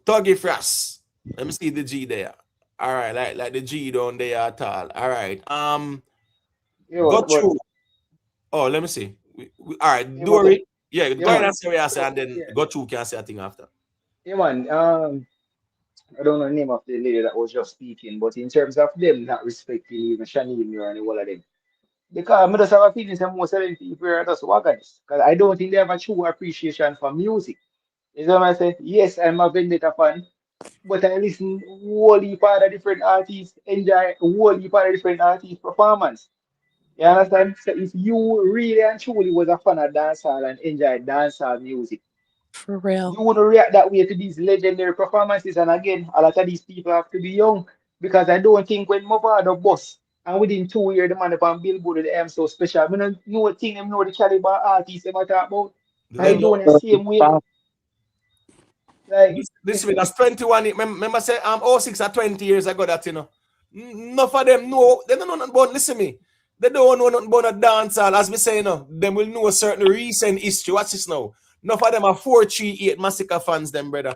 Tuggy Frost. Let me see the G there. All right, like the G down there at all. All right. Go through. Oh, let me see. All right, Dory. Yeah, go ahead and say what you say, and then go through can say a thing after. Yeah, man. I don't know the name of the lady that was just speaking, but in terms of them not respecting even Chanel Muir and all of them, because I just have a feeling that most of them people are just wagons. Because I don't think they have a true appreciation for music. You know what I say? Yes, I'm a Vendetta fan, but I listen whole heap of different artists, enjoy whole heap of different artists' performance. You understand? So if you really and truly was a fan of dancehall and enjoyed dancehall music, For real. you wouldn't react that way to these legendary performances. And again, a lot of these people have to be young because I don't think when Mavado bust and within 2 years the man upon Billboard the am so special. I don't know thing them know the caliber artists them I talk about. Aidonia same way. Like this that's 21. Remember say 06 or 20 years ago that you know. Enough of them know they don't know nothing about listen me. They don't know nothing about a dancehall, as we say, you know, them will know a certain recent history. Watch this now. Enough of them are 438 Masicka fans, them brother.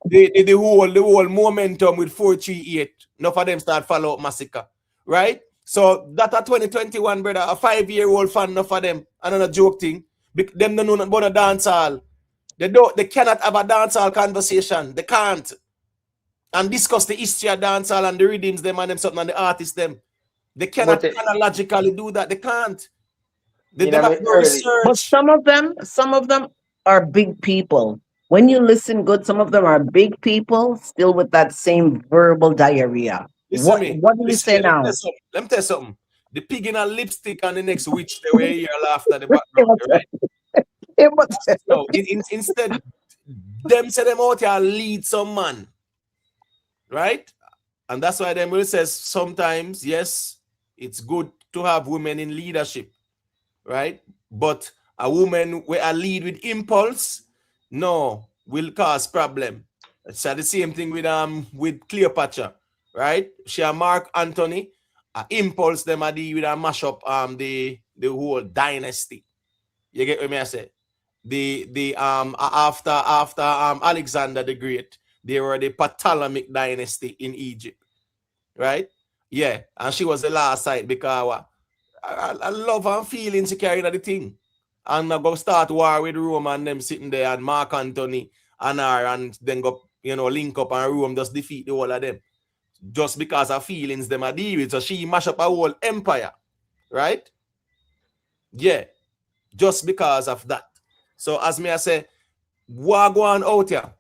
The whole momentum with 438. Enough of them start follow up Masicka. Right? So that a 2021, brother, a 5-year-old fan, enough of them. Another joke thing. Them don't know nothing about a dancehall. They cannot have a dancehall conversation. They can't. And discuss the history of dancehall and the rhythms, them and them something and the artists, them. They cannot chronologically do that. They can't. They have to research. But some of them are big people. When you listen good, some of them are big people still with that same verbal diarrhea. What do you say now? Let me tell you something. The pig in a lipstick and the next witch, they were here laughter at the background, right? So instead, them say them out here lead some man. Right? And that's why them will say sometimes, yes, it's good to have women in leadership, right? But a woman where I lead with impulse, no, will cause problem. It's the same thing with Cleopatra, right? She and Mark Antony, impulse them a deal with a mash up the whole dynasty. You get what I say? After Alexander the Great, they were the Ptolemaic dynasty in Egypt, right? Yeah, and she was the last side because I love and feel insecure in the thing. And I go start war with Rome and them sitting there and Mark Antony and her and then go, you know, link up and Rome just defeat the whole of them. Just because of feelings them are deal with. So she mash up a whole empire, right? Yeah, just because of that. So as me I say, war go on out here,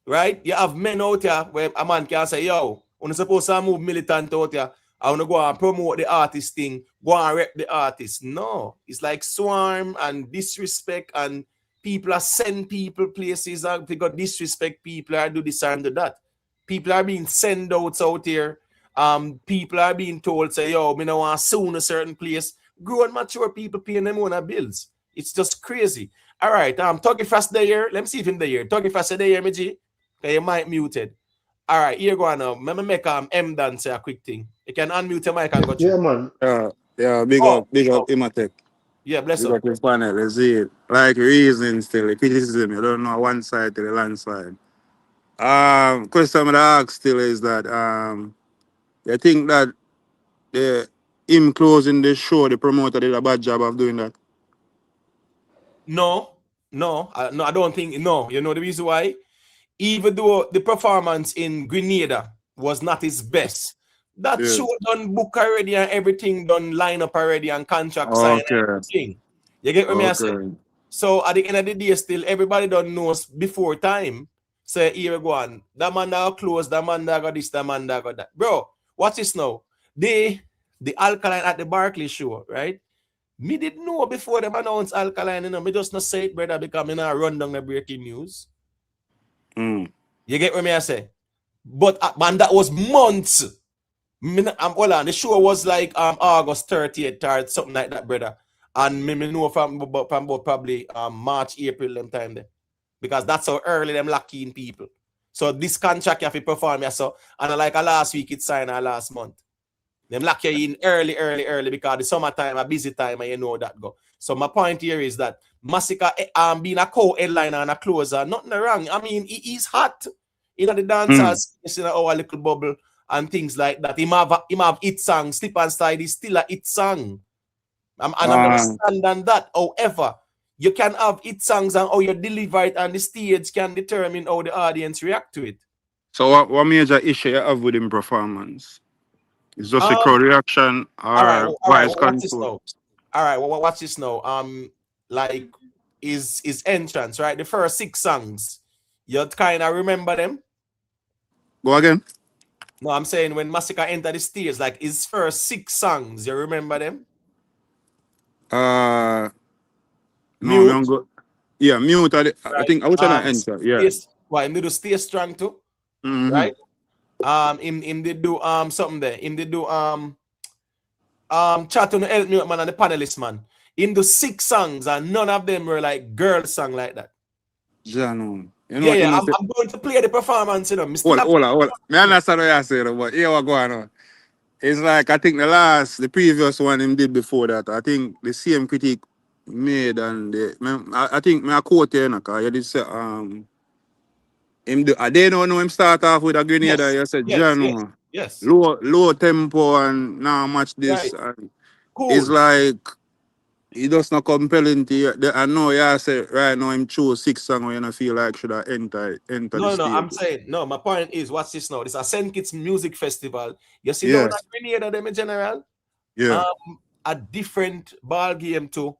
right? You have men out here where a man can say, yo, you're supposed to move militant out here. I want to go and promote the artist thing, go and rep the artist. No, it's like swarm and disrespect, and people are send people places and they got disrespect people or do this and do that. People are being sent out here. People are being told, say, yo, me no want soon a certain place. Grown mature people paying them own bills. It's just crazy. All right, Tuggy Frost there. Let me see if him there. Tuggy Frost there, me G. Okay, you might muted. All right, here go on now. Let me make M dance a quick thing. You can unmute your mic and go through. Yeah, man. Yeah, big up Imatech. Yeah, bless big up. Up your panel, let's see it. Like reason still, criticism, you don't know one side to the land side. Question I'm gonna ask still is that you think that the him closing the show, the promoter did a bad job of doing that? No, no, I don't think. No, you know the reason why? Even though the performance in Grenada was not his best, that Yeah. show done book already and everything done line up already and contract sign and Okay. everything. You get what me I say? Okay. So at the end of the day, still everybody don't know before time. Say here we go on. That man that close, that man that got this, that man that got that. Bro, watch this now. The Alkaline at the Barclays show, right? Me didn't know before them announced Alkaline, you know. Me just not say it, brother, because me not run down the breaking news. Mm. You get what me I say? But man, that was months. Hold on, the show was like August 30th or something like that, brother. And me know from about probably March, April, them time there. Because that's how early them lock in people. So this contract you have to perform, so and like last week it signed last month. Them lock you in early because the summertime a busy time and you know that go. So my point here is that Masicka being a co-headliner and a closer, nothing wrong. I mean, he is hot. You know the dancers, you know, our little bubble and things like that. Him have hit song, Slip and Slide is still a hit song. I'm gonna stand on that. However, you can have hit songs and how you deliver it and the stage can determine how the audience react to it. So what major issue you have with him performance? Is just a crowd reaction or voice control? All right, well, watch this now. Like his entrance, right? The first 6 songs, you kind of remember them? Go again. No, I'm saying when Masicka entered the stage, like his first 6 songs, you remember them? No, Mute. don't go. Yeah, mute. I think I was trying to enter. Yeah. Why him did Stay Strong too? Right? Him did do something there. Him did do Chat on the Help Me Up Man and the Panelist Man. Him do 6 songs and none of them were like girl song like that. Yeah, no. You know, Yeah, I'm going to play the performance, you know. Hold on. Me understand what you're saying, but here what going on. It's like I think the previous one him did before that. I think the same critique made and I think me a quote here, because you did say him do, I didn't know him start off with a Grenada. You said yes. Low tempo and now match this. Right. And cool. It's like he does not compelling to you. I know you say right now him choose 6 songs where you don't feel like should have enter the stage. No, I'm saying, no, my point is, what's this now? This is a St. Kitts Music Festival. You see down at Grenada them in general? Yeah. A different ball game too.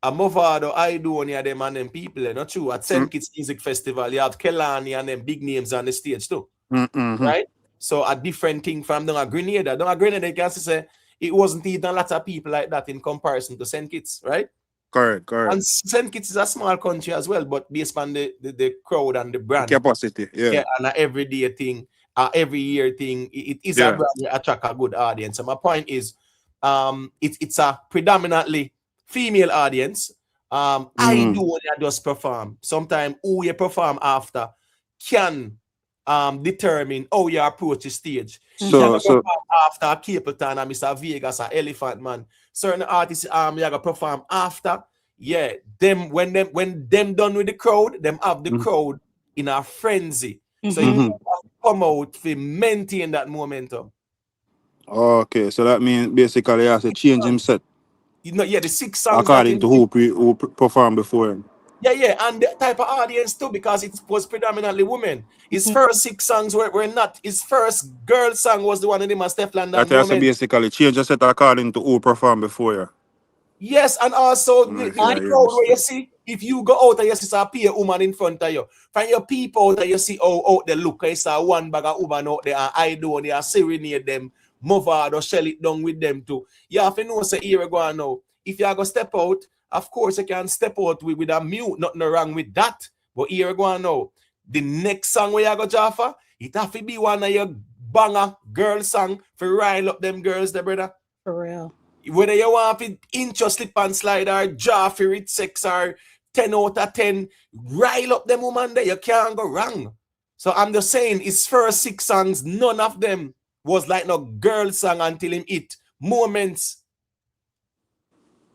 A Mavado, Aidonia, them and them people, you know, true. At St. Kitts Music Festival, you have Kelani and them big names on the stage too. Right? So a different thing from down at Grenada. Down at Grenada, you can say it wasn't even a lot of people like that in comparison to St. Kitts, right? Correct. And St. Kitts is a small country as well, but based on the crowd and the brand. Capacity, yeah. And an everyday thing, every year thing, it is a brand that attract a good audience. So my point is, it's a predominantly female audience. I do what I just perform. Sometimes who you perform after can determine how you approach the stage. So after Capleton and Mr. Vegas or Elephant Man, certain artists you gotta perform after. Yeah, when them done with the crowd, them have the crowd in a frenzy. So you have to come out to maintain that momentum. Okay, so that means basically he has to change himself. You know, the 6 songs according to who performed before him. Yeah, and the type of audience too, because it was predominantly women. His first 6 songs were not. His first girl song was the one in him and Stefan. That has to basically change the set according to who performed before you. Yes, and also the crowd where you see, if you go out and you see a peer woman in front of you, from your people that you see out they look, you see one bag of woman out there, Aidonia, serenade them, Mavado, shell it down with them too. You have to know, say, here we go now. If you are going to step out, of course you can step out with a mute, nothing wrong with that. But here we go now. The next song where you go, Jaffa, it have to be one of your banger girl song for rile up them girls there, brother. For real. Whether you want to intro Slip and Slide or Jaffa Rich Sex or 10 out of 10, rile up them woman there, you can't go wrong. So I'm just saying, his first 6 songs, none of them was like no girl song until him hit Moments.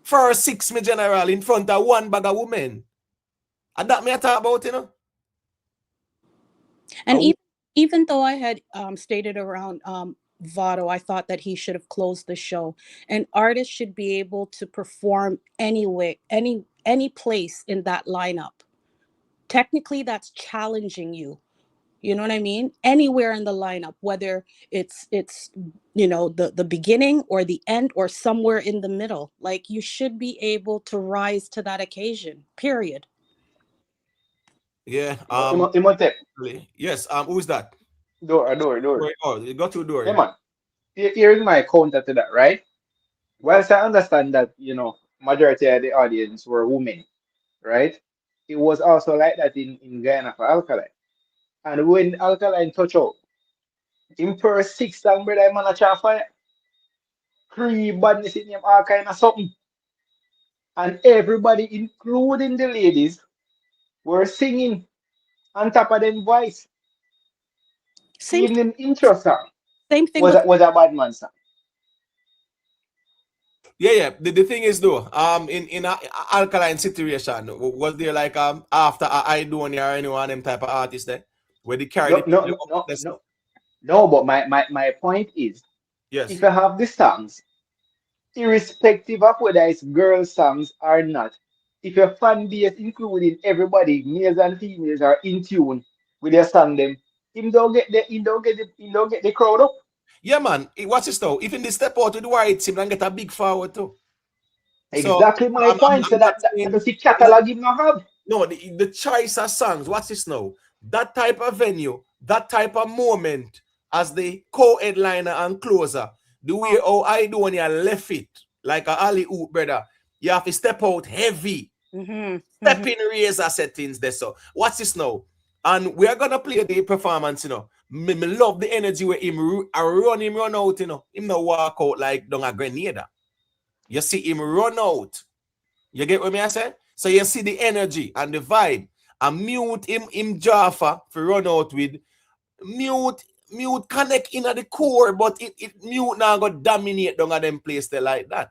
First 6 me general in front of one bag of women. And that me I talk about, you know. And Oh, even though I had stated around Vado, I thought that he should have closed the show. An artist should be able to perform anyway, any place in that lineup. Technically, that's challenging you. You know what I mean? Anywhere in the lineup, whether it's the beginning or the end or somewhere in the middle. Like you should be able to rise to that occasion. Period. yeah. Imhotep. Yes. Who's that? Door. Oh, you got to Hey door. man, here's my counter to that, right? Whilst I understand that, majority of the audience were women, right? It was also like that in Guyana for Alkaline. And when Alkaline touch out, in per six song, brother, man, a chat fire. Three badness in him, all kind of something. And everybody, including the ladies, were singing on top of them voice. Same Even the intro song same thing was with a bad man song. Yeah. The thing is though, in a alkaline situation, was there like after Aidonia or anyone them type of artist there, where they carry the No, no, people no, up no, this? no. No, but my point is, if Yes. you have the songs, irrespective of whether it's girl songs or not, if your fan base, including everybody, males and females, are in tune with your song, them, him don't get the crowd up. Yeah, man. What's this now? Even they step out with the white team and get a big forward too. So Exactly my point. So I'm not that saying is the catalog him not have. no, the choice of songs. What's this now? That type of venue, that type of moment as the co-headliner and closer, the way how Aidonia left it like a alley oop, brother. You have to step out heavy. Step in razor settings there. So what's this now? And we are gonna play the performance, Me love the energy where him run out, Him no walk out like down a grenade. You see him run out. You get what me I say? So you see the energy and the vibe. And mute him Jaffa for run out with mute connect in at the core, but it mute now go dominate down at them place there like that.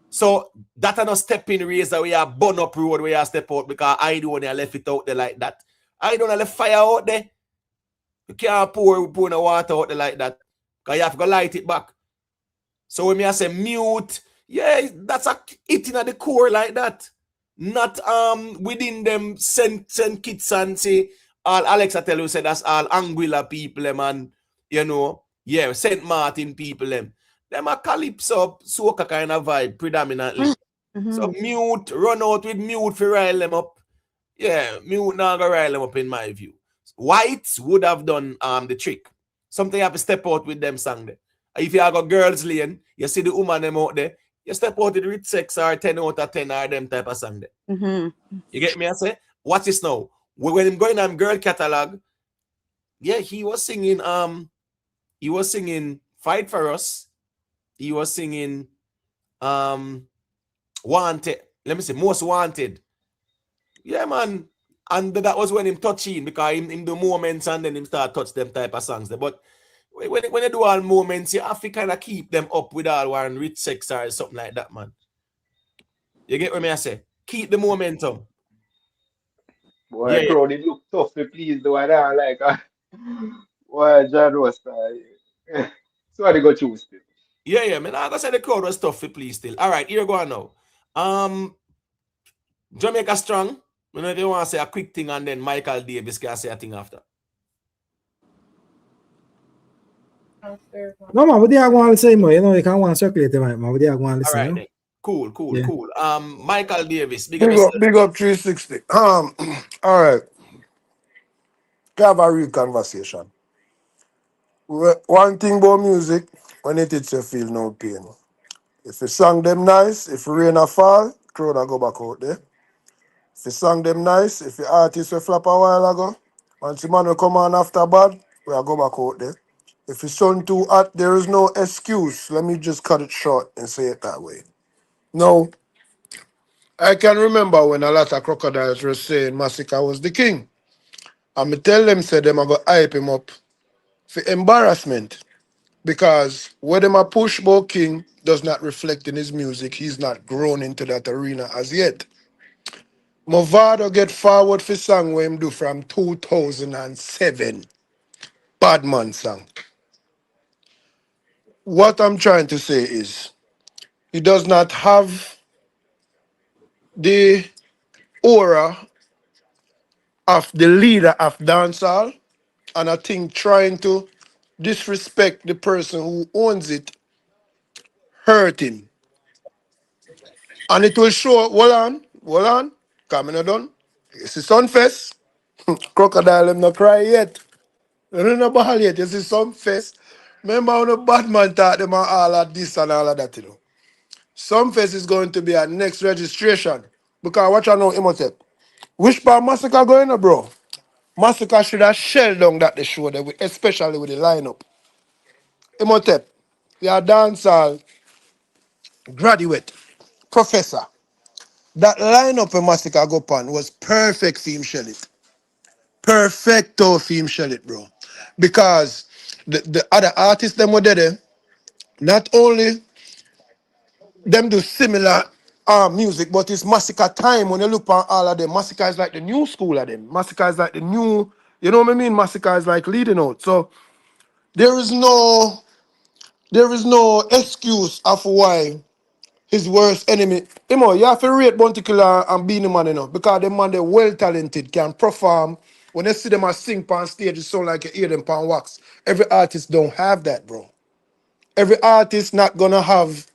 So that are not stepping razor where you burn up road where you step out because I don't want to left it out there like that. I don't want to left fire out there. You can't pour no water out there like that. Because you have to go light it back. So when I say mute, yeah, that's a hitting at the core like that. Not within them send kids and say all Alexa tell you say that's all Anguilla people them and yeah, St. Martin people them. Them a calypso soca kind of vibe predominantly. So mute, run out with mute for rile them up. Yeah, mute now go rile them up in my view. Whites would have done the trick. Something you have to step out with them song there. If you have got girls lane, you see the woman them out there, you step out with rich sex or 10 out of 10 or them type of song there. You get me? I say, watch this now. When him going on girl catalog, yeah, he was singing Fight for Us. He was singing Wanted. Let me say Most Wanted. Yeah, man. And that was when him touching because him do moments and then him start touch them type of songs there. But when you do all moments, you have to kind of keep them up with all one rich sex or something like that, man. You get what me I say? Keep the momentum. Boy, crowd, it look tough to please though. I don't like boy, John Roster. So I go choose still. Yeah, man. I gotta say the crowd was tough to please still. All right, here go on now. Jamaica Strong. You know if you want to say a quick thing and then Michael Davis can say a thing after. No man, what do you want to say more? You can't want to circulate it, man. What do you want to say? All right, then. Cool. Yeah. Michael Davis, Big up 360. All right. Have a real conversation. One thing about music, when it hits you feel no pain. If you song them nice, if rain a fall, crowd a go back out there. If you song them nice, if the artist will flap a while ago, once the man will come on after bad, we'll go back out there. If the sun too hot, there is no excuse. Let me just cut it short and say it that way. No, I can remember when a lot of crocodiles were saying Masicka was the king. And me tell them, say them I go hype him up for embarrassment. Because what them a push about king does not reflect in his music. He's not grown into that arena as yet. Mavado get forward for song where him do from 2007. Bad man song. What I'm trying to say is he does not have the aura of the leader of dancehall, and I think trying to disrespect the person who owns it hurt him. And it will show, hold on, coming done. It's a Sunfest. Crocodile him not cry yet. You don't know ball yet. You see Sunfest. Remember when the bad man taught them all of this and all of that, you know. Sunfest is going to be our next registration. Because what you know, Imhotep. Which part Masicka going on, bro? Masicka should have shelled down that they show them, especially with the lineup. Imhotep, you are dancehall graduate, professor. That lineup when Masicka go on was perfect for him shell it. Perfecto for him shell it, bro. Because the other artists them were there, not only them do similar music, but it's Masicka time when you look at all of them. Masicka is like the new school of them. Masicka is like the new, you know what I mean? Masicka is like leading out. So there is no excuse of why his worst enemy. You have to rate Bounty Killer and Beenie Man, you know, because them man they well talented, can perform. When you see them a sing on stage, it sound like you hear them on wax. Every artist don't have that, bro. Every artist not gonna have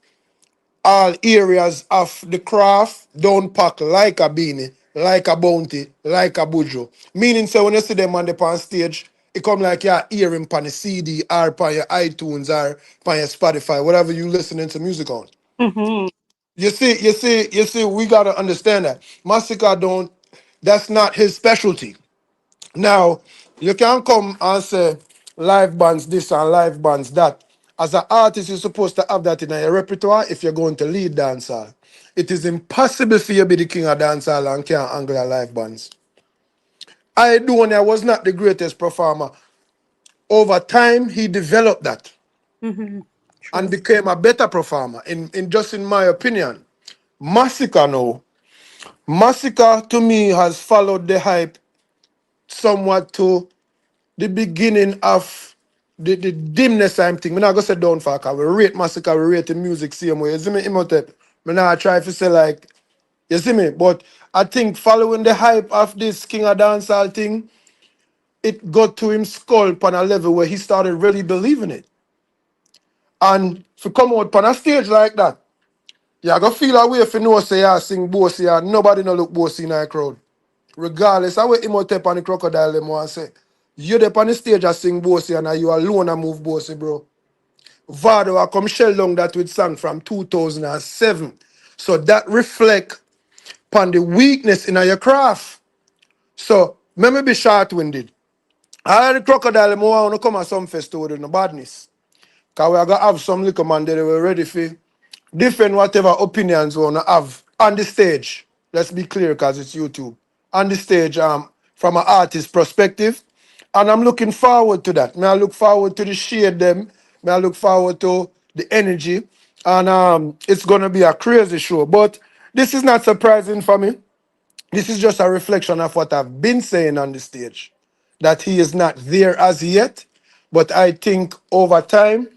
all areas of the craft don't pack like a Beenie, like a Bounty, like a Bujo. Meaning, so when you see them on the on stage, it come like you're hearing on the CD or on your iTunes or on your Spotify, whatever you listening to music on. Mm-hmm. You see, we gotta understand that. Masicka don't, that's not his specialty. Now, you can't come and say live bands this and live bands that. As an artist, you're supposed to have that in your repertoire if you're going to lead dancehall. It is impossible for you to be the king of dancehall and can't angle a live bands. Aidonia was not the greatest performer. Over time, he developed that Mm-hmm. and True. became a better performer. In my opinion, Masicka now. Masicka to me has followed the hype somewhat to the beginning of the dimness I'm thinking. I'm not gonna say down for cause we rate Masicka, we rate the music same way. You see me, Imhotep? Me not try to say like, you see me? But I think following the hype of this King of Dancehall thing, it got to him skull on a level where he started really believing it. And to come out on a stage like that, you gonna feel a way if you know say you sing bossy and nobody no look bossy in the crowd. Regardless of what Imhotep and the crocodile them want say. You there on the stage and sing bossy and you alone and move bossy, bro. Vado I come shell down that with song from 2007. So that reflect upon the weakness in your craft. So let me be short-winded. I the crocodile them want to come at some festival with no badness. Cause we are gonna have some little man that they were ready for different whatever opinions we wanna have on the stage. Let's be clear because it's YouTube. On the stage, from an artist perspective. And I'm looking forward to that. May I look forward to the shade them. May I look forward to the energy. And it's gonna be a crazy show. But this is not surprising for me. This is just a reflection of what I've been saying on the stage. That he is not there as yet. But I think over time,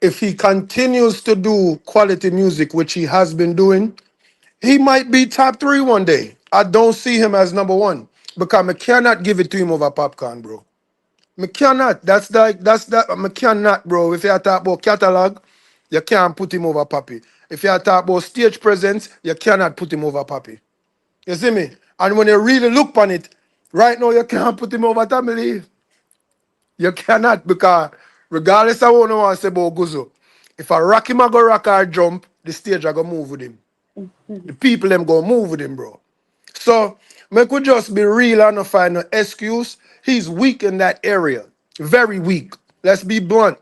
if he continues to do quality music, which he has been doing, he might be top 3 one day. I don't see him as number 1 because I cannot give it to him over popcorn, bro. I cannot. That's that. I cannot, bro. If you talk about catalog, you can't put him over Papi. If you talk about stage presence, you cannot put him over Papi. You see me? And when you really look on it, right now you can't put him over Tamili. You cannot because regardless of what I want to say about Guzo, if I rock him, I go rock or jump, the stage I go move with him. The people them go move with him, bro. So we could just be real and not find no excuse. He's weak in that area. Very weak. Let's be blunt.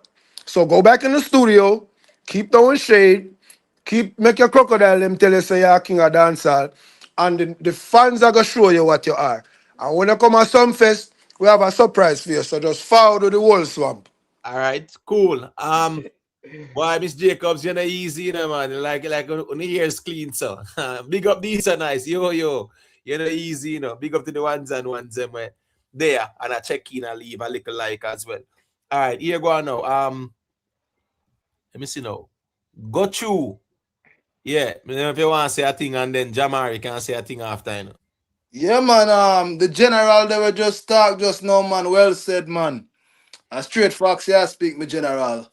So go back in the studio, keep throwing shade, make your crocodile them tell you say you're king of dancehall. And the fans are gonna show you what you are. And when you come at Sunfest, we have a surprise for you. So just follow to the whole swamp. All right, cool. Why Miss Jacobs, you're not easy, you know, man. Like on the ears clean, so big up these are nice. Yo. You know, easy, you know. Big up to the ones and ones them where there and I check in and leave a little like as well. All right, here go on now. Let me see now. Go through. Yeah, if you want to say a thing and then Jamari can say a thing after, you know. Yeah, man. The general they were just talk just now, man. Well said, man. A straight fox, yeah, speak me general.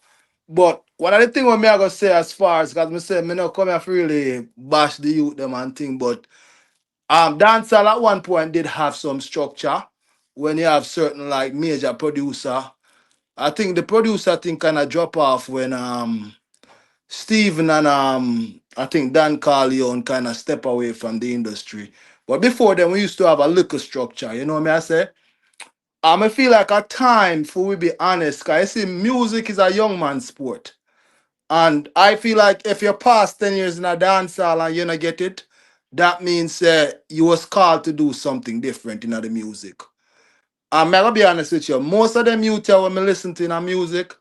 But one of the things what me I gonna say as far as because me say me not come here to really bash the youth them and thing, but dancehall at one point did have some structure when you have certain like major producer. I think the producer thing kind of drop off when Steven and I think Dan Carleon kind of step away from the industry. But before then we used to have a little structure, you know what I say? I feel like a time for we be honest, cause I see music is a young man's sport. And I feel like if you pass 10 years in a dancehall and you don't get it, that means you was called to do something different in the music. I'm gonna be honest with you. Most of them youth when me listen to in a music,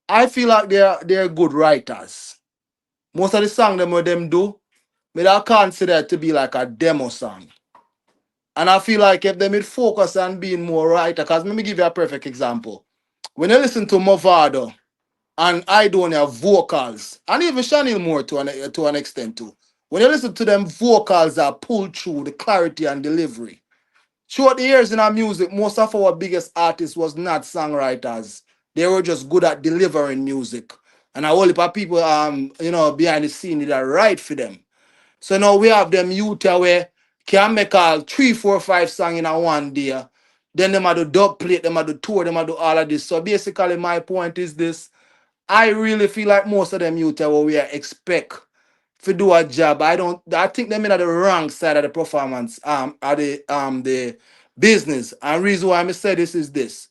I feel like they're good writers. Most of the song them what them do, me I consider it to be like a demo song. And I feel like if they would focus on being more writer, because let me give you a perfect example. When you listen to Mavado and Aidonia vocals, and even Chanel Moore to an extent too, when you listen to them vocals that pull through the clarity and delivery. Throughout the years in our music, most of our biggest artists was not songwriters. They were just good at delivering music. And a whole heap of people behind the scene that write for them. So now we have them youth where can make all 3, 4, 5 songs in a one day. Then them do dub plate, them do tour, them do all of this. So basically my point is this. I really feel like most of them youth what we expect to do a job. I think them in the wrong side of the performance, of the business. And reason why I say this is this.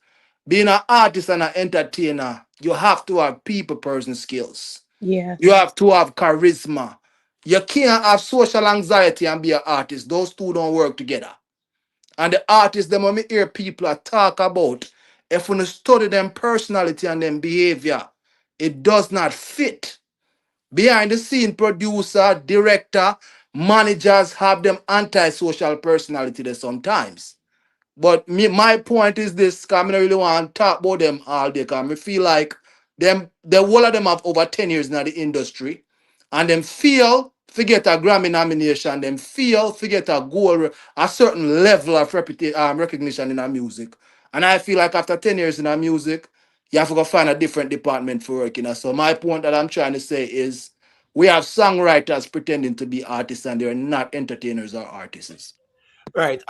Being an artist and an entertainer, you have to have people person skills. Yes. You have to have charisma. You can't have social anxiety and be an artist. Those two don't work together. And the artists, them when me hear people talk about, if we study them personality and them behavior, it does not fit. Behind the scene, producer, director, managers have them antisocial personality there sometimes. But my point is this, because I don't really want to talk about them all day, because I feel like the whole of them have over 10 years in the industry, and them feel to get a Grammy nomination, them feel to get a goal, a certain level of recognition in our music. And I feel like after 10 years in our music, you have to go find a different department for working. So my point that I'm trying to say is we have songwriters pretending to be artists and they're not entertainers or artists. Right.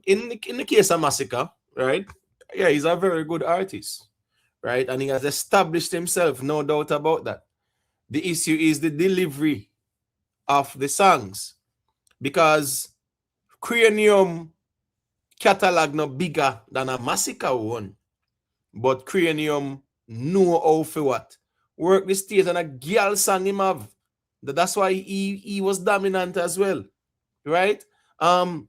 In the case of Masicka, right? Yeah, he's a very good artist, right? And he has established himself, no doubt about that. The issue is the delivery of the songs, because Cranium catalog no bigger than a Masicka one, but Cranium know how for what work the stage and a girl song him have. That's why he was dominant as well, right? When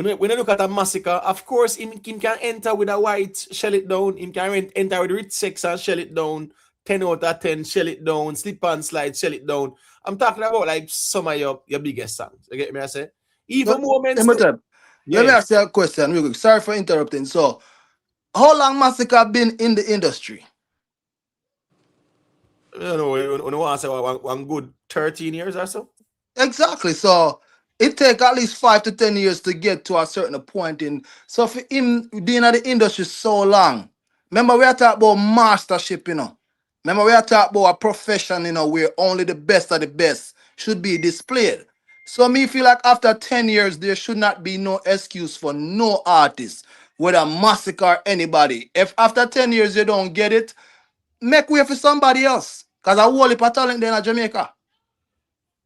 you look at a Masicka, of course, him can enter with a white, shell it down. Him can enter with rich sex and shell it down. 10 out of 10, shell it down. Slip and slide, shell it down. I'm talking about like some of your biggest songs. You get me? I say? Even moments. Let me ask you a question real quick. Sorry for interrupting. So, how long Masicka been in the industry? I don't know. You want to say one good 13 years or so? Exactly. So it take at least 5 to 10 years to get to a certain point in. So for him being in the industry so long, remember we are talking about mastership, Remember we are talking about a profession, where only the best of the best should be displayed. So me feel like after 10 years, there should not be no excuse for no artist, whether Masicka or anybody. If after 10 years you don't get it, make way for somebody else. Because I whole heap of talent there in Jamaica.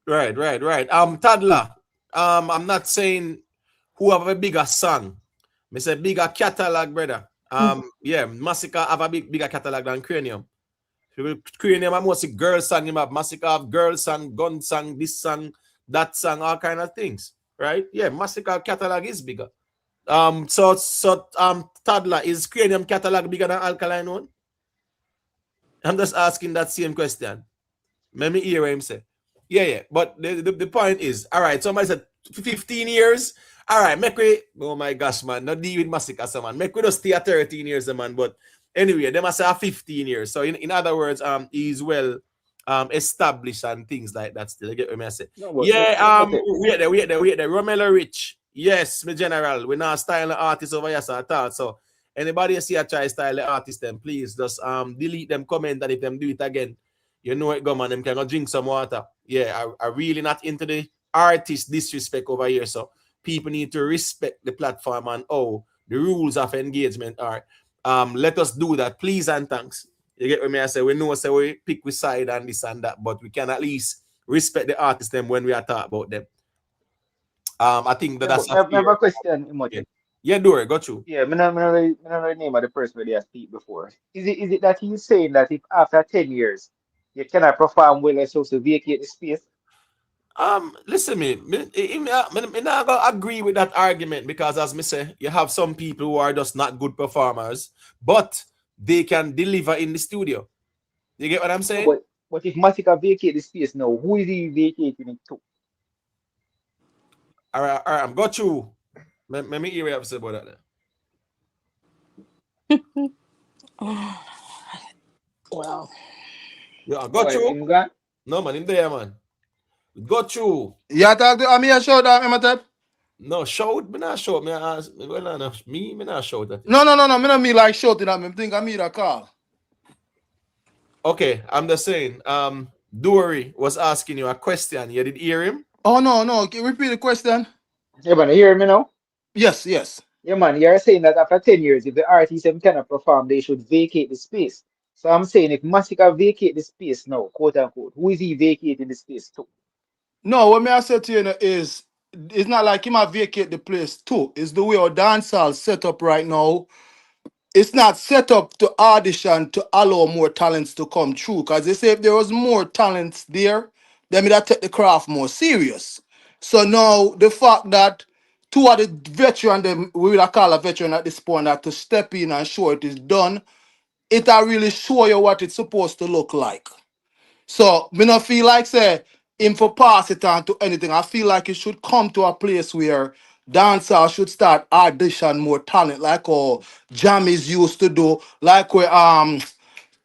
Right. Toddler. I'm not saying who have a bigger song. I say bigger catalog, brother. Yeah, Masicka have a bigger catalog than Cranium. Cranium have mostly girl song. You have Masicka have girl song, gun song, this song, that song, all kind of things. Right? Yeah, Masicka catalog is bigger. Toddler, is Cranium catalog bigger than Alkaline one? I'm just asking that same question. Let me hear what him say. Yeah. But the point is, all right, somebody said 15 years. All right, make we, oh my gosh, man, not deal with Masicka, so man. Make we just stay at 13 years, man. But anyway, they must say 15 years. So in other words, he's well established and things like that still. You get what I say? No, but Yeah, okay. wait there. Romelo Rich. Yes, my general. We're not styling artists over here, so I thought. So anybody see a try style the artist, then please just delete them comment, and if them do it again, you know it go, man. Them can go drink some water. Yeah, I really not into the artist disrespect over here. So people need to respect the platform and the rules of engagement are. Let us do that, please and thanks. You get what I say? We know say we pick with side and this and that, but we can at least respect the artists them when we are talking about them. I think Yeah, that's but I have a question, Imhotep. Yeah, do it. Got you. Yeah, I don't know the name of the person where they have speak before. Is it that he's saying that if after 10 years you cannot perform well, you're supposed to vacate the space? Listen, me not gonna agree with that argument because, as me say, you have some people who are just not good performers, but they can deliver in the studio. You get what I'm saying? No, but if Masicka vacate the space now, who is he vacating it to? All right, I'm got you. Let me hear what you have to say about that. Well, Yeah, I got you. Gone? No, man, in there, man. Got you. Yeah, talk to me a shout out, Imhotep. No, shout, me not shout. Me ask, me not shout that. No, me not me like shouting at me. Think I mean a call. Okay, I'm just saying. Dory was asking you a question. You did hear him? Oh no. Can you repeat the question? Yeah, man, you hear me now? Yes. Yeah, man, you're saying that after 10 years, if the artist them cannot perform, they should vacate the space. So I'm saying if Masicka vacate the space now, quote unquote, who is he vacating the space to? No, what me I say to you is it's not like he might vacate the place too. It's the way our dancehall set up right now. It's not set up to audition to allow more talents to come through. Because they say if there was more talents there, then me that take the craft more serious. So now the fact that two of the veteran, them we will call a veteran at this point, that to step in and show it is done, it'll really show you what it's supposed to look like. So me not feel like say him for pass it on to anything. I feel like it should come to a place where dancers should start audition more talent, like how Jammies used to do, like where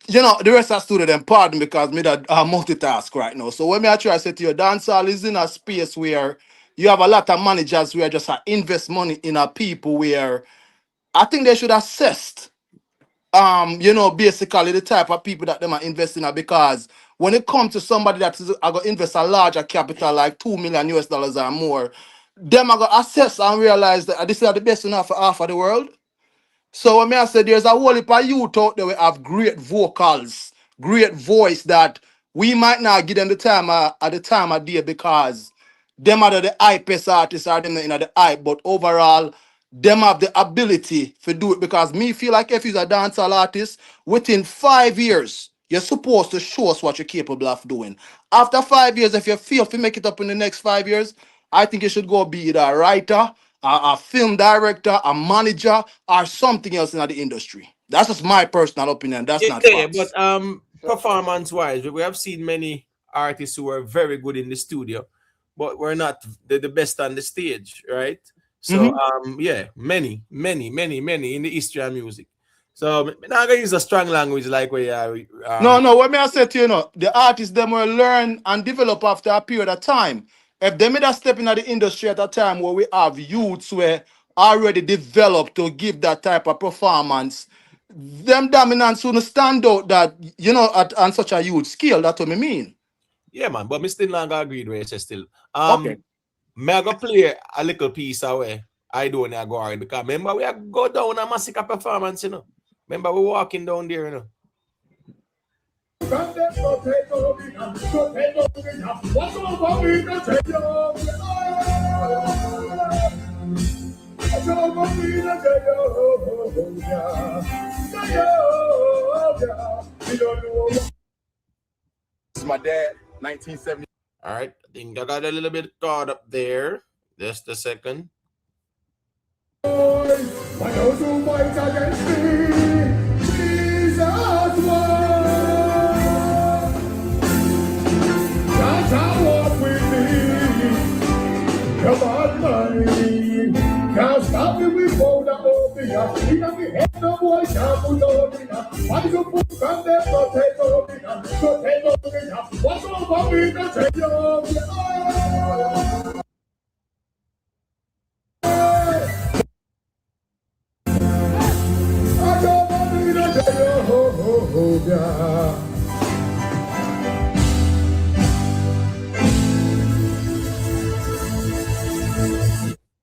the rest of the student them pardon because me that multitask right now. So when me I try to say to you, dancehall is in a space where you have a lot of managers where just invest money in a people where I think they should assess basically the type of people that them are investing in because when it comes to somebody that is going to invest a larger capital like $2 million or more, them are going to assess and realize that this is the best enough for half of the world. So when I say there's a whole heap of youth out there we have great vocals, great voice that we might not give them the time at the time of day because them are the hypest artists are them in the hype, but overall them have the ability to do it because me feel like if you're a dancehall artist, within 5 years, you're supposed to show us what you're capable of doing. After 5 years, if you feel to make it up in the next 5 years, I think you should go be either a writer, a film director, a manager, or something else in the industry. That's just my personal opinion. That's not facts. But performance-wise, we have seen many artists who are very good in the studio, but we're not the best on the stage, right? So many in the history of music. So I'm not gonna use a strong language like we are. No. What may I say to you, the artists them will learn and develop after a period of time. If they made a step into the industry at a time where we have youths where already developed to give that type of performance, them dominants will stand out that on such a huge scale. That's what I mean. Yeah, man, but me still not gonna agree with you still. Okay. May I go play a little piece away? Aidonia go hard because remember we are go down a Masicka performance, Remember we walking down there, This is my dad, 1970. All right, I think I got a little bit caught up there. Just a second. For those who fight against me, Jesus won. God shall walk with me. Come on, money. Can't stop me with powder open up. In the head, no boy can't put open up. Why you put from them, so take open up. So take open up. What's over me, no take open up. I don't want me to take open up.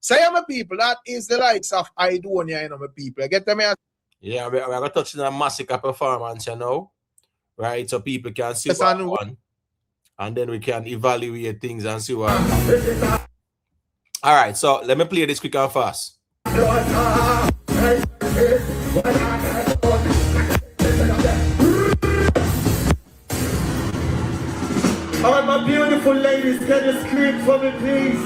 Say, my people, that is the likes of Aidonia, you know, my people. Get them here. Yeah, we're going to touch on a Masicka performance, you know, right? So people can see Yes, what one, and then we can evaluate things and see what. All right, so let me play this quick and fast. All right, my beautiful ladies, can you scream for me, please?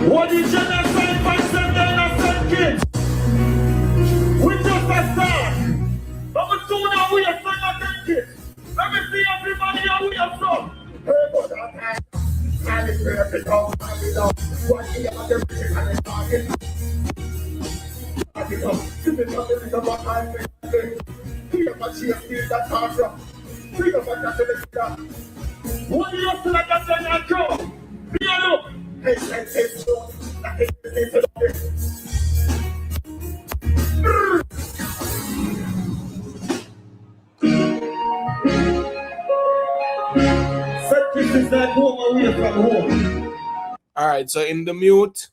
What is your next 5% innocent kids? We just a start. But we soon now we are from the kids. Let me see everybody how we are from. Hey, but that time is perfect. What do you have to do? And it's talking. Sit in the middle of what I'm saying. Hear what she has feel that talk from. Think of what that's in the what do you feel like that's in your jaw? Be a look. All right, so in the mute,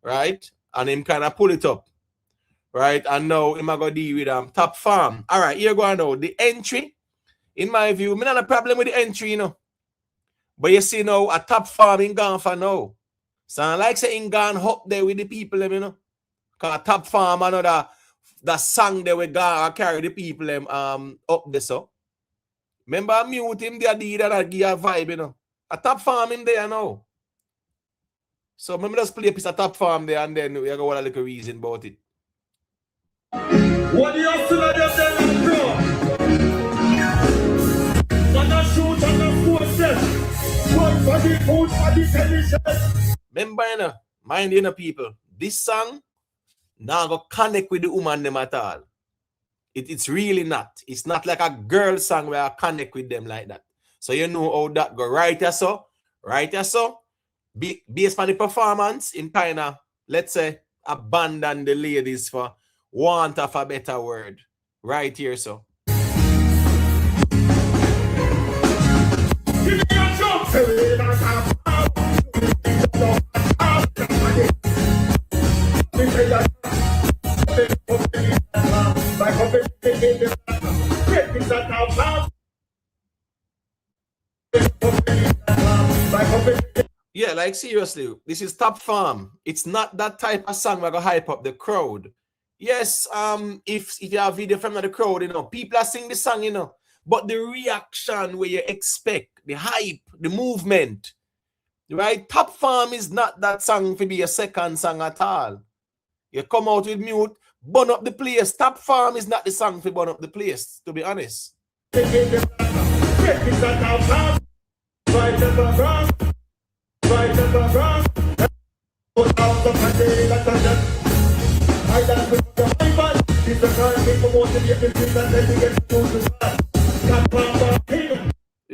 right, and him kind of pull it up, right, and now him go deal with top farm. All right, here go now. The entry, in my view, me not a problem with the entry, you know. But you see now, a top farm in gone for now. So I like saying gone up there with the people, you know. Because a top farm, another that song they were gone carry the people up there, so. Remember, I mute him there, did and give a vibe, you know. A top farm in there now. So remember, just play a piece of top farm there and then we are going to look a reason about it. What do you still have them draw? Wanna shoot and a force. One for the food for the television. Remember, you know, mind you know, people, this song now go connect with the woman them at all. It's really not. It's not like a girl song where I connect with them like that. So you know how that go. Right here so. Based on the performance, in kind of, let's say, abandon the ladies for want of a better word. Right here so. Give me a jump. Yeah, like seriously, this is top farm. It's not that type of song where I go hype up the crowd. Yes, if you have video from the crowd, you know, people are singing the song, you know, but the reaction where you expect, the hype, the movement, right? Top farm is not that song to be a second song at all. You come out with mute, burn up the place. Top farm is not the song to burn up the place, to be honest. You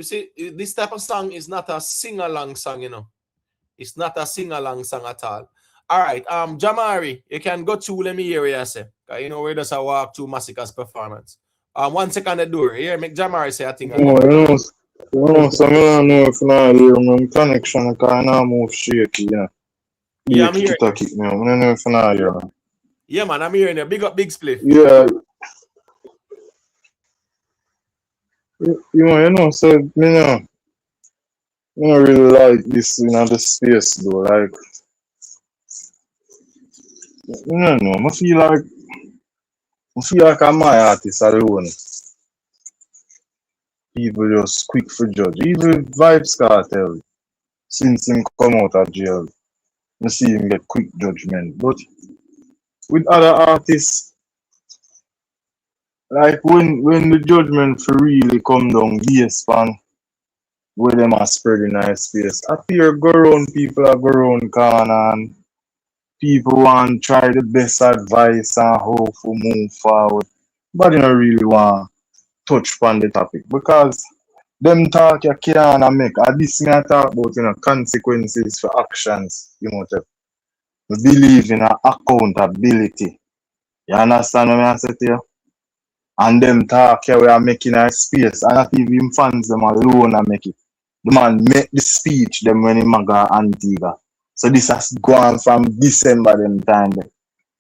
see, this type of song is not a sing-along song, you know. It's not a sing-along song at all. All right, Jamari, you can go to let me hear what you say. You know, where does I walk to Masicka's performance? 1 second the door. Here, make Jamari say I think. So I don't know if I hear my connection kind of move shaky, yeah. Yeah, I'm hearing you. I don't know if I hear. Yeah, man, I'm hearing you. Big up, big split. Yeah. You know, so me no really like this in the space though. Like, I don't know. I feel like I'm my artist alone. People just quick for judge. Even Vybz Kartel, since him come out of jail, I see him get quick judgment. But with other artists, like when the judgment for really come down based on where them are spreading nice space. Appear go around people are go around corner and people want try the best advice and how to move forward. But you don't really want touch upon the topic because them talk you can't make. And this me I talk about consequences for actions, We believe in accountability. You understand what I say to you? And them talk here we are making a space. And not even fans them alone are make it. The man make the speech them when he maga Antigua. So this has gone from December them time.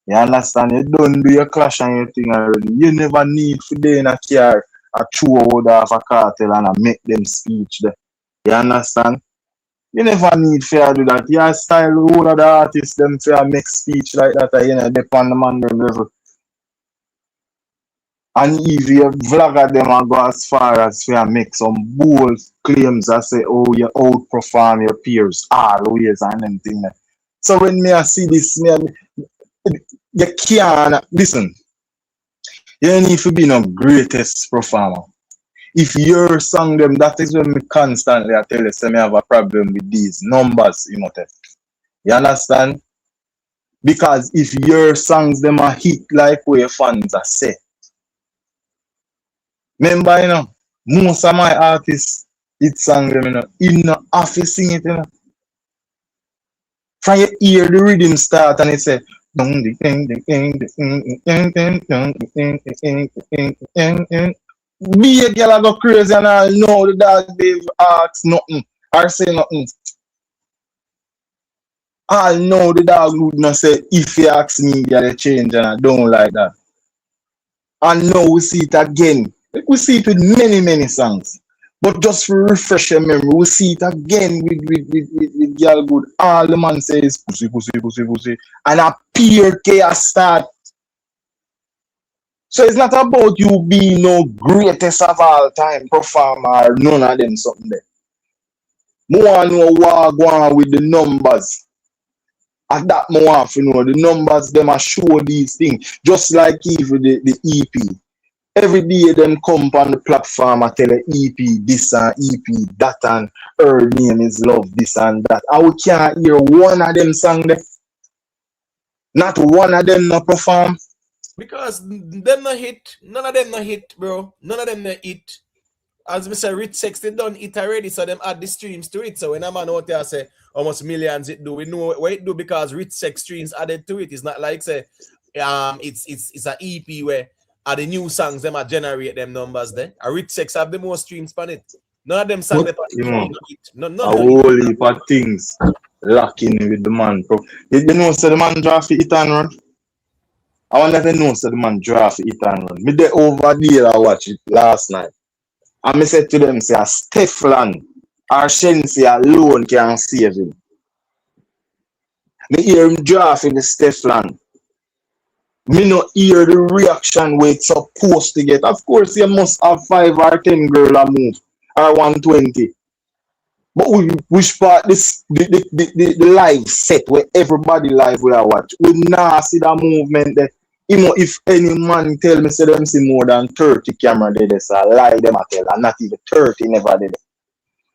You understand? You don't do your clash and your thing already. You never need for day in a car a chew out of a cartel and a make them speech there. You understand? You never need to do that. Your style all of the artists them to make speech like that, depend on the man them level. And if you vlogger them and go as far as to make some bold claims that say, oh, you outperform your peers always and them thing. So when me I see this, you can't listen. You don't need to be no greatest performer. If your song them, that is when me constantly I tell you, say me have a problem with these numbers, You understand? Because if your songs them are hit like where your fans are say. Remember, most of my artists hit song them, in the office sing it, From you hear the rhythm start and it say be a girl I go crazy and I know the dog Dave asks nothing or say nothing. I know the dog would not say if you ask me you change and I don't like that. And now we see it again. We see it with many songs. But just to refresh your memory, we see it again with Girl Good. All the man says pussy. And a pure chaos start. So it's not about you being no greatest of all time performer or none of them something there. More know what go on with the numbers. And that more to know the numbers them are show these things. Just like even the EP. Every day them come on the platform and tell the EP this and EP that and her name is love this and that. And we can't hear one of them song there. Not one of them no perform. Because them no hit. None of them no hit, bro. None of them no hit. As Mr. Rich Sex, they done it already, so them add the streams to it. So when a man out there say almost millions it do, we know what it do because Rich Sex streams added to it. It's not like say it's an EP where the new songs them are generate them numbers there. A Rich Sex have the most streams on it. None of them songs But, none a whole heap of things lacking with the man. You know, so the man draft it and run. I wonder if you know, so the man draft it and run. Me there over there, I watch it last night. And me said to them, say, a Stefan or Shensi alone can save him. Me hear him draft in the Stefan. Me not hear the reaction where it's supposed to get. Of course, you must have 5 or 10 girl a move or 120. But which part the live set where everybody live will watch? We now see that movement there. If any man tell me say them see more than 30 camera there, so I lie them I tell, and not even 30 never did.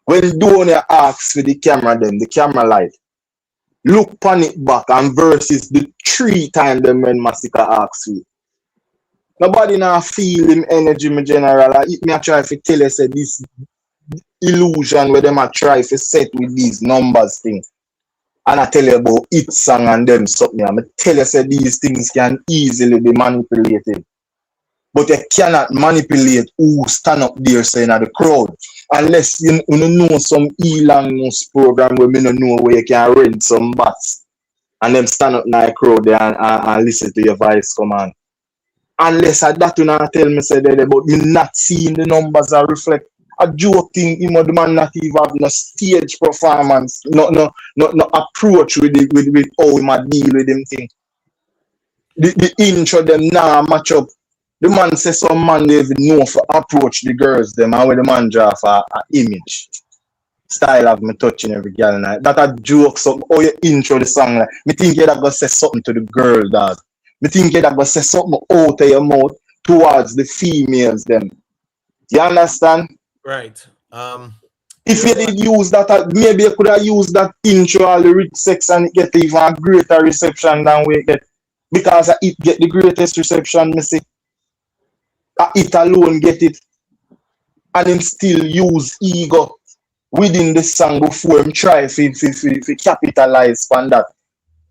When Aidonia asks for the camera live, look pan it back and versus the 3 times them when Masicka asks for it. Nobody now feel him energy in general. Me I try to tell you say this illusion where them I try to set with these numbers things. And I tell you about it song and them something. I tell you say these things can easily be manipulated. But you cannot manipulate who stand up there saying at the crowd. Unless you know some Elon Musk program where you don't know where you can rent some bats. And them stand up in the crowd there and listen to your voice command. Unless I that you not tell me say that, but me not seeing the numbers that reflect. A joke thing, the man not even have no stage performance, no approach with how he might deal with them thing. The intro them now match up. The man says some man they even know for approach the girls them and when the man draw for a image. Style of me touching every girl night. That a joke something how you intro the song like. Me think you that go say something to the girl dog. Me think you that go say something out of your mouth towards the females them. You understand? Right. If you did use that, maybe you could have used that intro all the rich sex and it get even a greater reception than we get. Because it get the greatest reception, me say. It alone get it. And him still use ego within the song before him try to capitalize on that.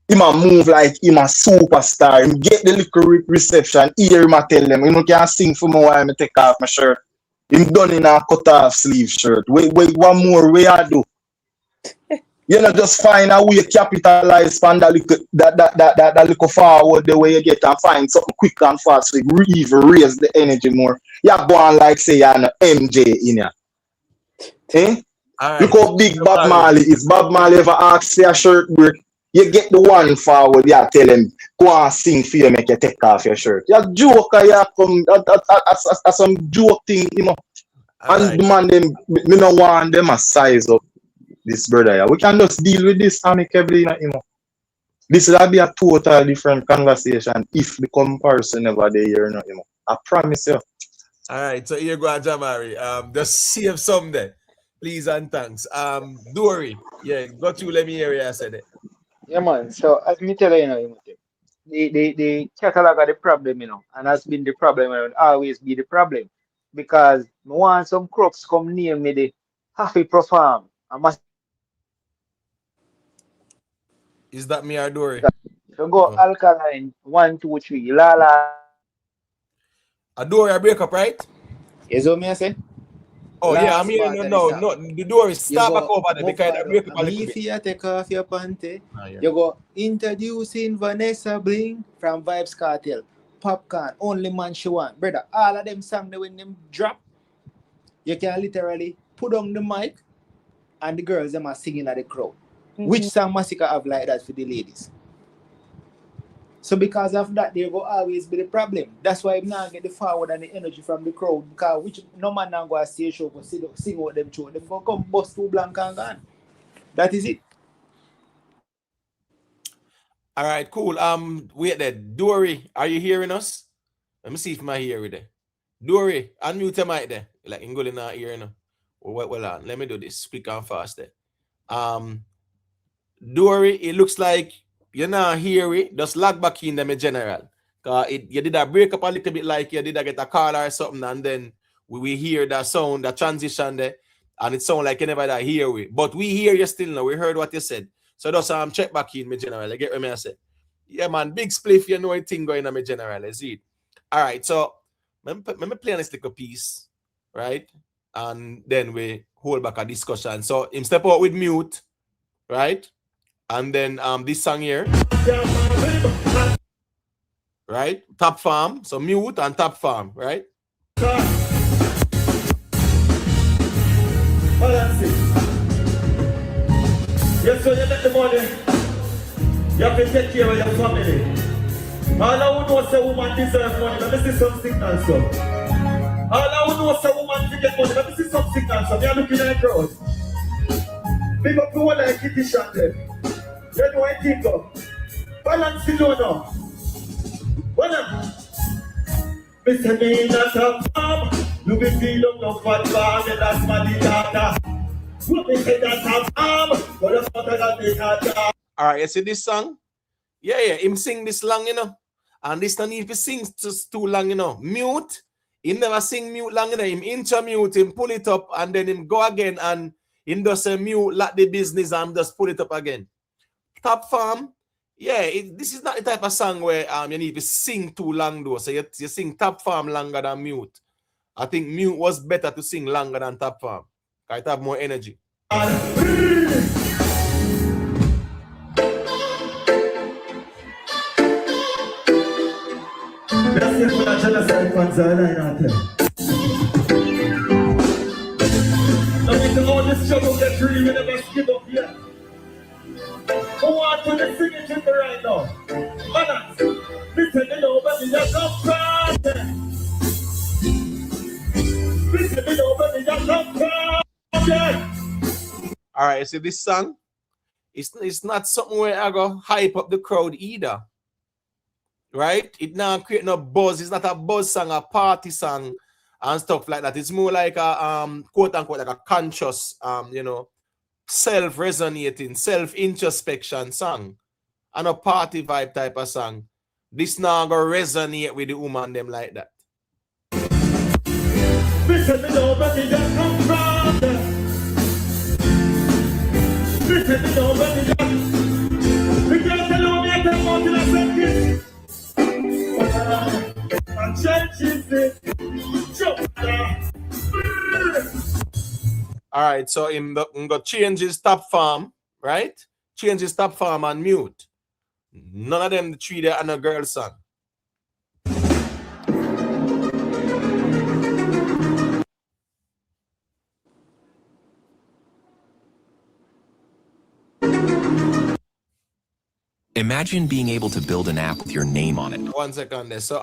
Him a move like him a superstar. Him get the little reception. Hear him a tell them, you know, can't sing for me while I take off my shirt. Him done in a cut off sleeve shirt. Wait, one more way I do. You know, just find a way to capitalize on that little forward the way you get and find something quick and fast so you even raise the energy more. You go on like say you're an MJ in here. Eh? All right. Look how big Bob Marley is. Bob Marley ever ask for a shirt break? You get the one forward, you tell him, go and sing for you, make you take off your shirt. You joker, you come, that's some joke thing, you know. And the man, them, me no want them a size up this brother. Yeah. We can just deal with this amicably, you know. This will be a total different conversation if the comparison never there, you know. I promise you. All right, so here go Jamari. Just save some there. Please and thanks. Dory, yeah, got you. Let me hear you. I said it. Yeah, man. So as me tell you, you know, the catalog are the problem, you know, and has been the problem and will always be the problem. Because me want some crooks come near me, they happy perform. I must Is that me or Dory? so go alkaline 1, 2, 3. La la. A Dory, I break up, right? Is what me I say? Oh yeah, I Last mean part of the no, song. the Dory You start back go over there because I break up a Mavado, little me bit. for you take off your panty. Yeah. You go introducing Vanessa Bling from Vybz Kartel. Popcorn, only man she want. Brother, all of them songs when them drop, you can literally put on the mic and the girls them are singing at the crowd. Which song Masicka have like that for the ladies? So because of that, there will always be the problem. That's why I'm not get the forward and the energy from the crowd. Because which no man now go to see a show for sing out them show. Them go come bust two blank and gone. That is it. All right, cool. Wait there. Dory, are you hearing us? Let me see if my hear there. Dory, unmute your mic there. Like in going out here, you know. Well on. Let me do this. Speak on fast there. Dory, it looks like you're not hearing. Just log back in them in general. You did a break up a little bit like you did a get a call or something, and then we hear that sound, that transition there, and it sound like you never that hear we. But we hear you still now. We heard what you said. So just check back in my general. I get what I say. Yeah, man, big spliff, you know anything going on my general. Is it? All right, so let me play this little piece, right? And then we hold back a discussion. So him step out with mute, right? And then this song here, right? Top farm. So mute and top farm, right? Yes, so you make the money. You have to take care of your family. All I would know is a woman deserves money. Let me see some signals, so. All I would know is a woman to get money. Let me see some signals, so. You're looking at the crowd. Big up the one like Kitty Shantel. You know what I think of. Balance the low now. What up? Mr. Me not a farm. You will feel up no fat farm. And that's my data. All right, you see this song? Yeah, him sing this long, you know. And this don't need to sing just too long, you know. Mute, him never sing mute long, you know. Him intro mute, him pull it up, and then him go again, and him just say mute, like the business, and just pull it up again. Top farm, yeah, this is not the type of song where you need to sing too long, though. So you sing top farm longer than mute. I think mute was better to sing longer than top farm. It have more energy. Let's see if the genocide fans are lying out there. Now we can all this struggle get free, we never skip up yet. Who want to the signature to right now? Balance. Listen, you know, baby, you're not proud. Listen, you know, baby, you're not proud. All right, see this song? It's not something where I go hype up the crowd either. Right? It not create no buzz. It's not a buzz song, a party song. and stuff like that. It's more like a quote unquote like a conscious self-resonating, self-introspection song and a party vibe type of song. This now gonna resonate with the woman them like that. Listen, me know where me just come from. Listen, me know where me just. Me can't tell you me I tell about in a second. And changes it. All right, so I'm gonna change his top farm, right? Change his top farm and mute. None of them the three there and a girl song. Imagine being able to build an app with your name on it. 1 second there. So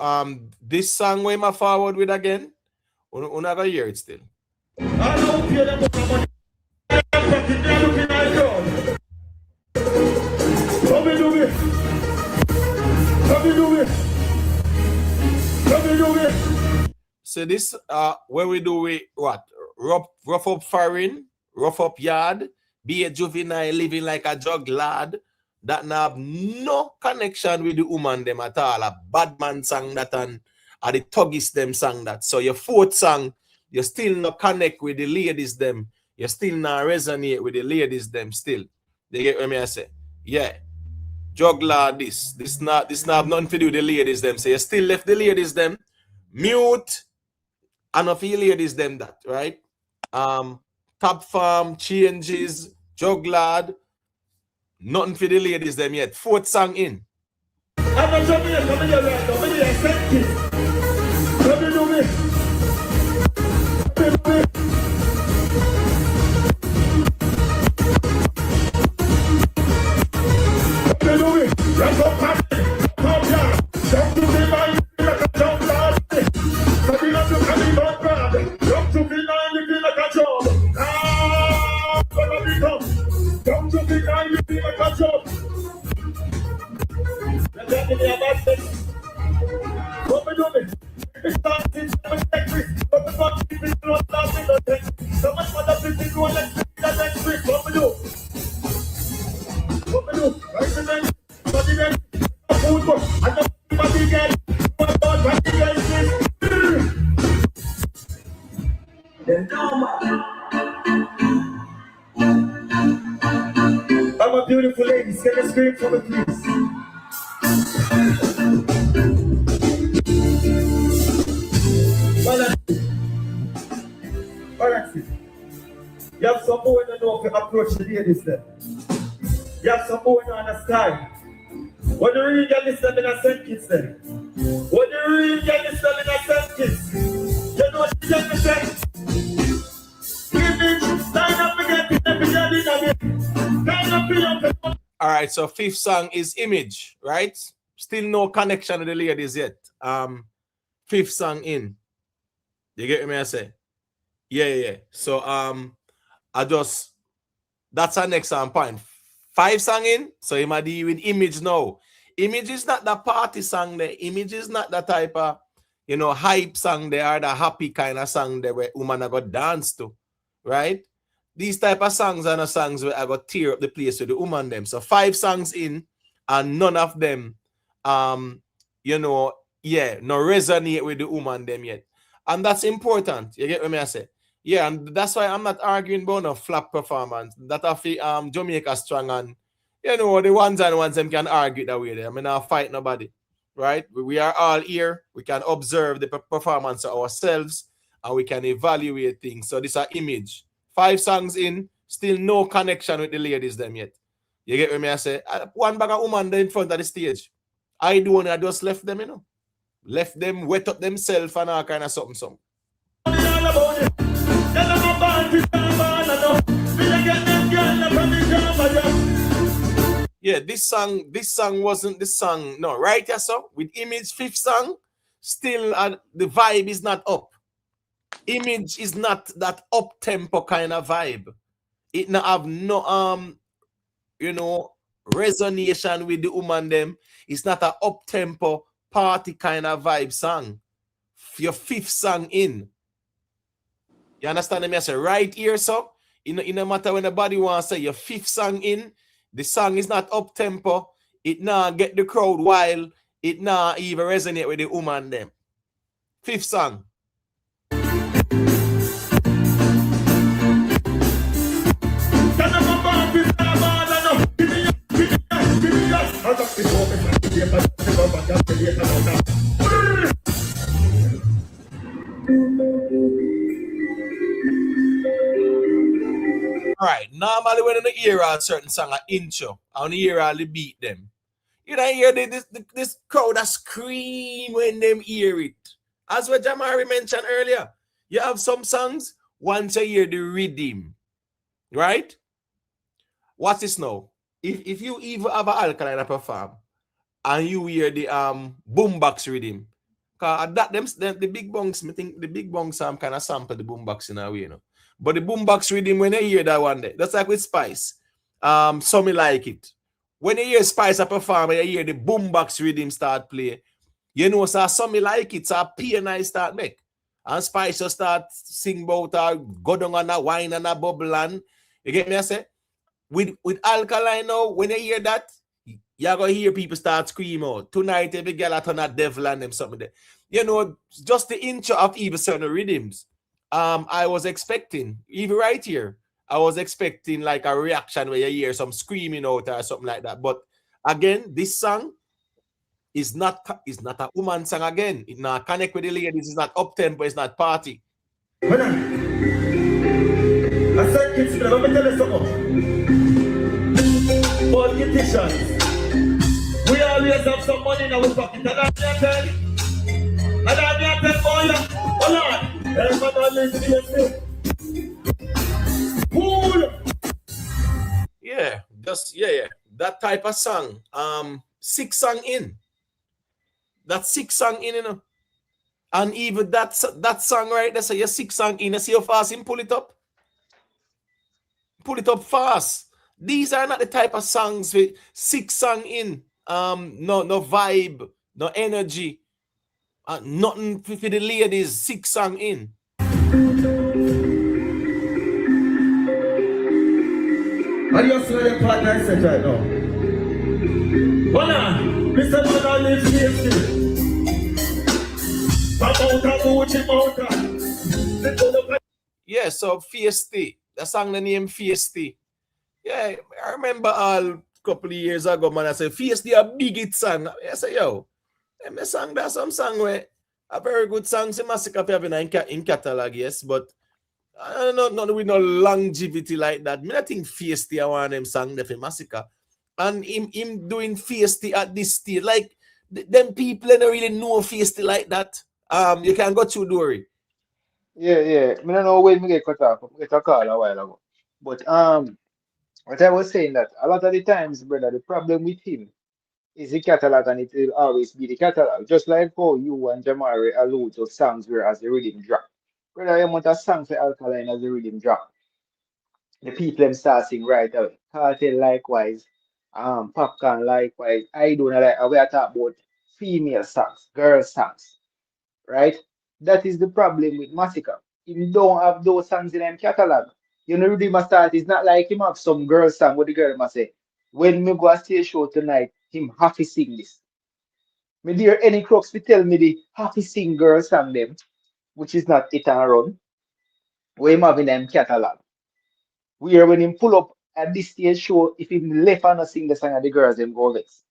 this song where I forward with again, we're not gonna hear it still. I don't care about the money. I'm fucking there looking like God. Come and do it. Come and do it. Come and do it. So this where we do it what? Rough up foreign, rough up yard, be a juvenile living like a drug lad. That now have no connection with the woman them at all. A bad man song that and the thuggies them sang that. So your fourth song, you still not connect with the ladies them. You still not resonate with the ladies them still. They get what I say? Yeah. Juggler this not have nothing to do with the ladies them. So you still left the ladies them mute and of the ladies them that, right? Top farm, changes, juggler. Nothing for the ladies them yet. Fourth song in. I'm a Jamaican, come here right now. Come here, thank you. Come here, do me. Come here, do me. Let's go party. Come here. Don't do me like a jump party. Come here, do me like party. Don't do me like a jump. Ah, gonna become. Don't do me like a jump. Let me have that thing. What we doing? It's starting to take risks. But the fuck people don't start with the thing. So much for the people who want to take the next risk. What we do? What we do? Right the next. Body then. Food for. I don't body again. What about body again? Then I'm a beautiful lady. Can you scream for me, please? Alright, you have some boy that know how to approach the ladies then. You have some boy that understand. When you really get this them in a sentence then. When you really get this them in a sentence. You know what you get me say? Image, line up again, everybody again. Line up again. All right, so fifth song is Image, right? Still no connection with the ladies yet. Fifth song in. You get me I say? Yeah. So that's our next point. 5 song in, so you might deal with Image now. Image is not the party song there. Image is not the type of hype song there, or the happy kind of song there where woman are gonna dance to, right? These type of songs are the songs where I got tear up the place with the woman them. So 5 songs in, and none of them no resonate with the woman them yet. And that's important. You get what I say? Yeah, and that's why I'm not arguing about no flop performance. That I feel Jamaica strong, and the ones them can argue that way there. I mean, I'll fight nobody. Right? We are all here. We can observe the performance of ourselves and we can evaluate things. So this is an Image. 5 songs in, still no connection with the ladies them yet. You get what I say? One bag of woman there in front of the stage. Aidonia just left them, Left them wet up themselves and all kind of something. Yeah, this song wasn't the song. No, right, yeah, so with Image 5th song, still the vibe is not up. Image is not that up tempo kind of vibe. It not have no resonation with the woman them. It's not a up tempo party kind of vibe song. Your 5th song in. You understand me? I say right here, so it no matter when the body wants to say your fifth song in, the song is not up tempo, it now get the crowd wild, it now even resonate with the woman them. Fifth song. All right, normally when you hear a certain song, an intro, and you hear all the beat them, you don't hear this crowd that scream when them hear it. As what Jamari mentioned earlier, you have some songs, once you hear the rhythm, right? What's this now? If you even have an alkaline perform, and you hear the boombox rhythm, cause that the big bongs, I think the big bongs kind of sample the boombox in a way, you know. But the boombox rhythm, when you hear that one day, that's like with Spice. Some me like it. When you hear Spice perform, you hear the boombox rhythm start play. You know, so some me like it, so P&I start make. And Spice just start sing about go down on a wine and a bubble and you get me? I say with alkaline now, when you hear that, you're gonna hear people start screaming out. Tonight, every girl at on a devil and them something there. You know, just the intro of even certain rhythms. I was expecting, even right here, I was expecting like a reaction where you hear some screaming out or something like that. But again, this song is not a woman song again. It not connect with the ladies, it's not up tempo, it's not party. I said kids, let me tell you something. Politicians, we always have some money in our pocket. And I'm tell boy, hold on. Everybody listen. Cool. Yeah, just yeah. That type of song. 6 song in. That's 6 song in, you know. And even that song right there, so you're 6 song in, you see how fast him pull it up? Pull it up fast. These are not the type of songs with 6 song in. No vibe, no energy. Nothing for the ladies, 6 song in. What do you see your partner said right now? Hold on. Mr. Man, live safety. Yeah, so Fiesty. The song the name Fiesty. Yeah, I remember a couple of years ago, man, I said, Fiesty a big hit song. I say, yo, me song that's some song where a very good song, say Masicka having in catalog, yes, but I don't know, not with no longevity like that. Me I think Fiesty I want them song there for Masicka. And him doing Fiesty at this stage, like them people don't really know Fiesty like that. You can go through Dory. Yeah. I don't know when we get cut off. We get a call a while ago. But what I was saying that a lot of the times, brother, the problem with him is the catalog and it will always be the catalog. Just like how you and Jamari allude to songs where as the rhythm drop. Brother, you want a song for Alkaline as the rhythm drop. The people them start sing right away. Kartel likewise. Popcorn likewise. Aidonia like we are talking about female songs, girl songs. Right? That is the problem with Masicka. He don't have those songs in him catalog. You know, the must start. It's not like him have some girl song what the girl must say. When me go a stage show tonight, him have to sing this. Me dear any crooks we tell me the have to sing girl song them, which is not it and run. We him have in them catalog. Where when him pull up at this stage show, if him left and not sing the song of the girls, them go vex.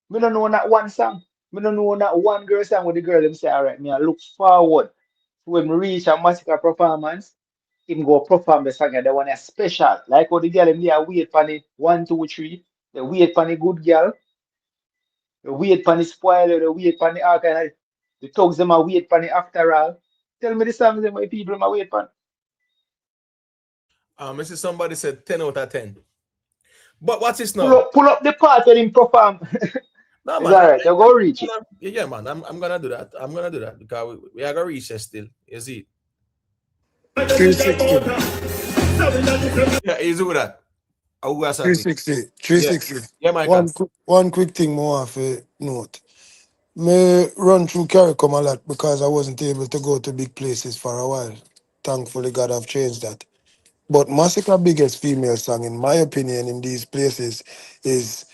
Me don't know not one song. Me don't know not one girl song with the girl them say, all right, me I look forward to when me reach a Masicka performance, him go perform the song and the one is special. Like how the girl them there wait for the 1, 2, 3, they wait for the good girl, they wait for the spoiler, they wait for the archive, the thugs them a wait for the after all. Tell me the songs them why people them a wait for. I see somebody said 10 out of 10. But what's this now? Pull up the part when him perform. No, It's man. alright, you go reach it. Yeah, man. I'm gonna do that. I'm gonna do that because we are gonna reach it still. You see? 360. Yeah, you do that. 360. Yeah, my one quick thing more for note. Me run through CARICOM a lot because I wasn't able to go to big places for a while. thankfully God have changed that. But Masicka biggest female song, in my opinion, in these places is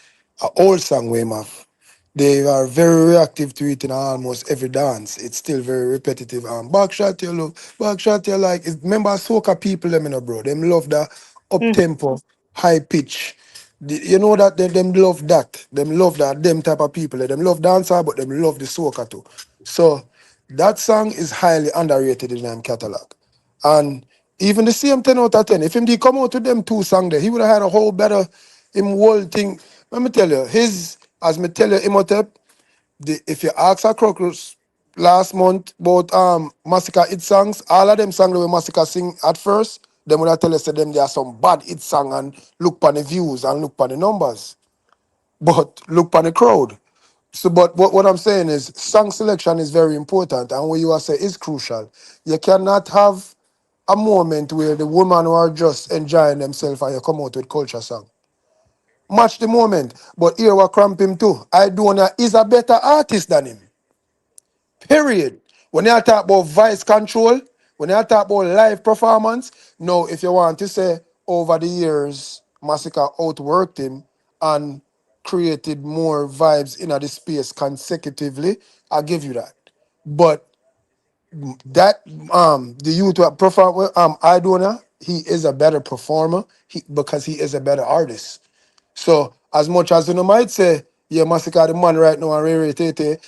an old song way off. They are very reactive to it in almost every dance. It's still very repetitive. Backshot you love, backshot you like. Remember soca people them, you know, bro. Them love the up tempo, high pitch. You know that them love that. Them love that. Them type of people. Them love dancehall, but them love the soca too. So that song is highly underrated in them catalog. And even the same 10 out of 10, if him did come out with them two songs there, he would have had a whole better him whole thing. Let me tell you, as me tell you, Imhotep, if you ask a Crocus last month about Masicka hit songs, all of them songs that Masicka sing at first, them would have tell us that them there are some bad hit song and look on the views and look on the numbers. But look on the crowd. So, but what I'm saying is song selection is very important, and what you are saying is crucial. You cannot have a moment where the women who are just enjoying themselves and you come out with culture song. Match the moment. But here we cramp him too. Aidonia is a better artist than him. Period. When you talk about voice control, when you talk about live performance, now if you want to say over the years, Masicka outworked him and created more vibes in the space consecutively, I'll give you that. But that the youth who perform Aidonia, he is a better performer because he is a better artist. So as much as you might say, yeah, Masicka the man right now and Ray Tete,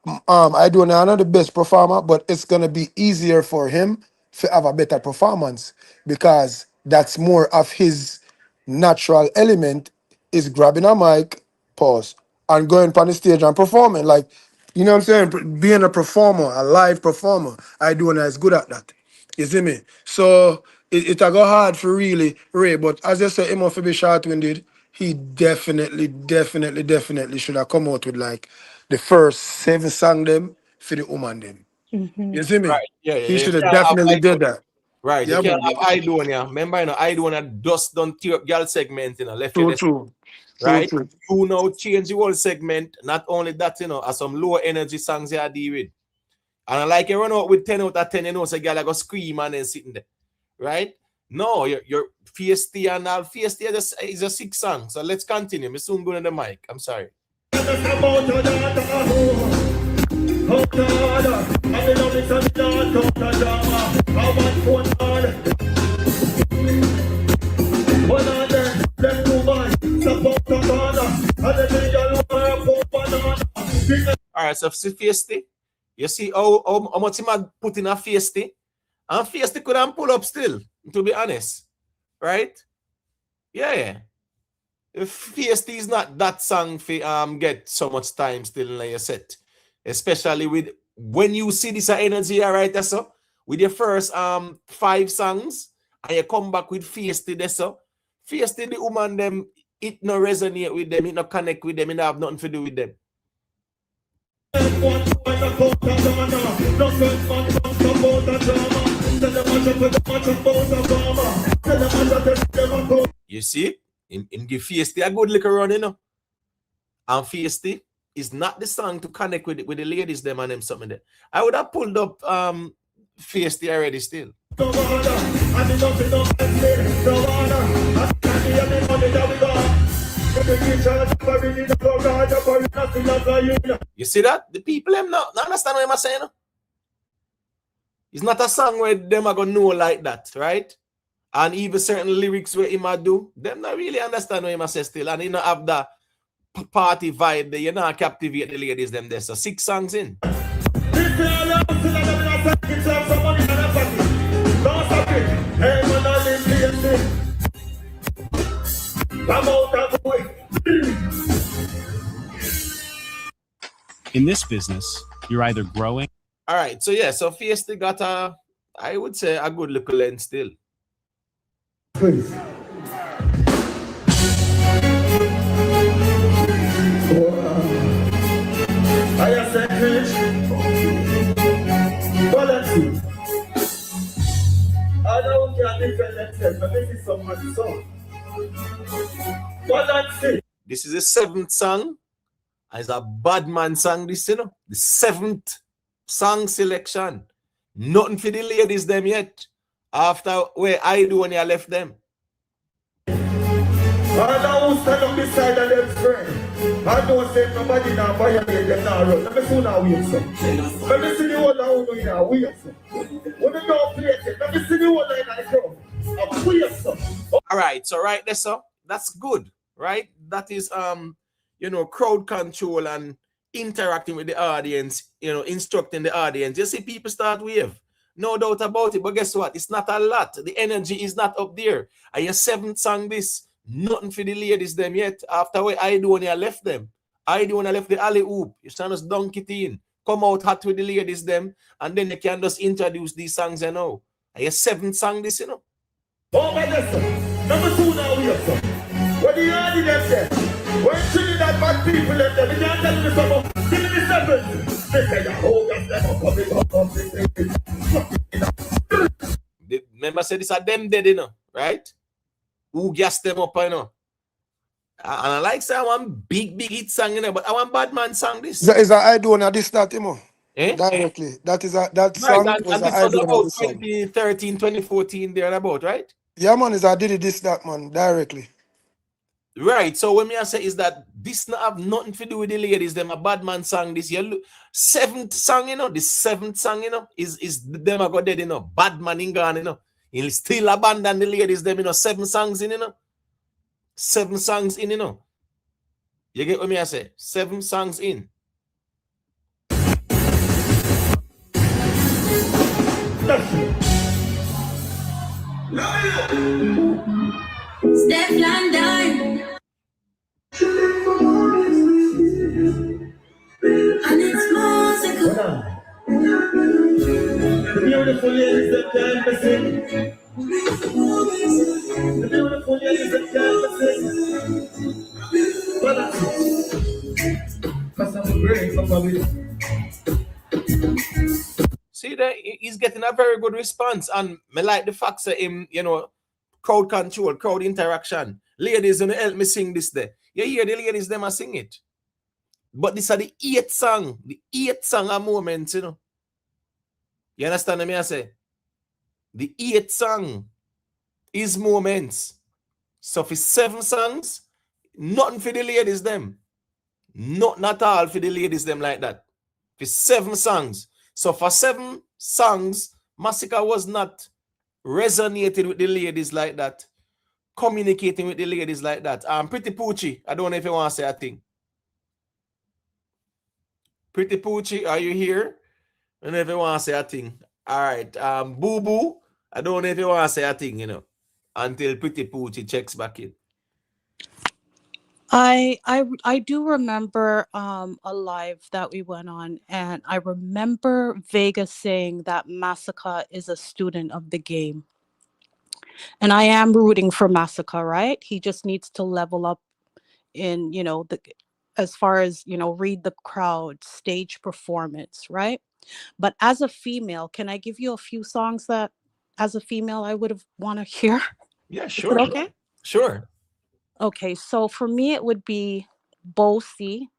Aidonia not the best performer, but it's gonna be easier for him to have a better performance because that's more of his natural element is grabbing a mic, pause, and going on the stage and performing. Like, you know what I'm saying? Being a performer, a live performer, Aidonia is good at that. You see me? So it a go hard for really Ray, but as you say, him off be short-winded, he definitely should have come out with like the first 7 song them for the woman them. You see me? Right. Yeah, He you should have can't have definitely did Aidonia. that. Right, you Yeah, can't man. have Aidonia. Remember, you know, Aidonia just don't tear up girl segment, you know, left you True, this. true. Right? True. You now change the whole segment. Not only that, you know, as some lower energy songs you are deal with. And I like you run out with 10 out of 10, you know, so girl I go scream and then sitting there. Right? No, your Fiesty and all Fiesty is a 6 song. So let's continue. Me soon going to the mic. I'm sorry. All right, so Fiesty, you see how much him put in a Fiesty, and Fiesty couldn't pull up still, to be honest, right? Yeah. If Fiesty is not that song for get so much time still in your set, especially with when you see this energy, all right, so with your first 5 songs and you come back with Fiesty, so Fiesty the woman them it no resonate with them, it no connect with them, it no have nothing to do with them. You see, in give Fiesty a good little run, you know. And Fiesty is not the song to connect with the ladies, them and them something there. I would have pulled up Fiesty already still. You see that? The people them not understand what I'm saying. It's not a song where them are gonna know like that, right? And even certain lyrics where him do, them not really understand what him say still, and he not have the party vibe there. You not captivate the ladies them there. So 6 songs in. In this business, you're either growing. All right, so yeah, so Fiesty got I would say a good little length still. Please. I said, well, let's see. I don't care different themselves, but this is someone's song. Well, let's see. This is the 7th song. It's a bad man song, this, you know. The 7th song selection. Nothing for the ladies them yet. after where Aidonia left them. And now who stand up beside of them friend? I don't say nobody now violate them now run. Let me see now wait some. Let me see the one now who now wait some. When they don't play it, let me see the one now in the crowd. I'm wait some. All right, so right there, so that's good, right? That is you know, crowd control and interacting with the audience, you know, instructing the audience. You see people start wave. No doubt about it, but guess what? It's not a lot. The energy is not up there. And your 7th song this, nothing for the ladies them yet. After where Aidonia left them. Aidonia left the alley hoop. You stand us dunk it in. Come out hot with the ladies them. And then you can just introduce these songs, you know. And your 7th song this, you know. Oh my God, sir. Number 2 now we have, sir. What do you already them say? When Trinidad bad people left them, you can't tell me something. Give me the 7. They say that whole gas them up. Remember, say this are them dead, you know, right? Who gassed them up, you know. And I like say I want big hit song, you know, but I want bad man song this. Is that Aidonia this that, you know? Eh? Directly. That is that Right, song and was this was Aidonia about this song. 2013, 2014, there about, right? Yeah, man, is I did it this that, man, directly. Right, so what me I say is that this not have nothing to do with the ladies. Them a bad man song this year. 7th song, you know, the 7th song, you know, is them a go dead, you know, bad man in Ghana, you know. He'll still abandon the ladies, them, you know, 7 songs in, you know. 7 songs in, you know. You get what me I say? 7 songs in. Step London. And it's Masicka. The beautiful ladies that can't sing. The beautiful ladies that can't sing. But I'm great for me. See that he's getting a very good response, and me like the fact that him, you know, crowd control, crowd interaction. Ladies, you know, help me sing this there. You hear the ladies them a sing it. But this are the 8th song. The 8th song a moment, you know. You understand what I say? The 8th song is moments. So for 7 songs, nothing for the ladies them. Not all for the ladies them like that. For 7 songs. So for 7 songs, Masicka was not resonating with the ladies like that. Communicating with the ladies like that. Pretty Poochie, I don't know if you want to say a thing. Pretty Poochie, are you here? I don't know if you want to say a thing. All right. Boo Boo, I don't know if you want to say a thing, you know, until Pretty Poochie checks back in. I do remember a live that we went on, and I remember Vega saying that Masicka is a student of the game. And I am rooting for Masicka, right? He just needs to level up in, you know, as far as, you know, read the crowd, stage performance, right? But as a female, can I give you a few songs that as a female I would have want to hear? Yeah, Is sure. it okay? Sure. Okay, so for me it would be Bossy,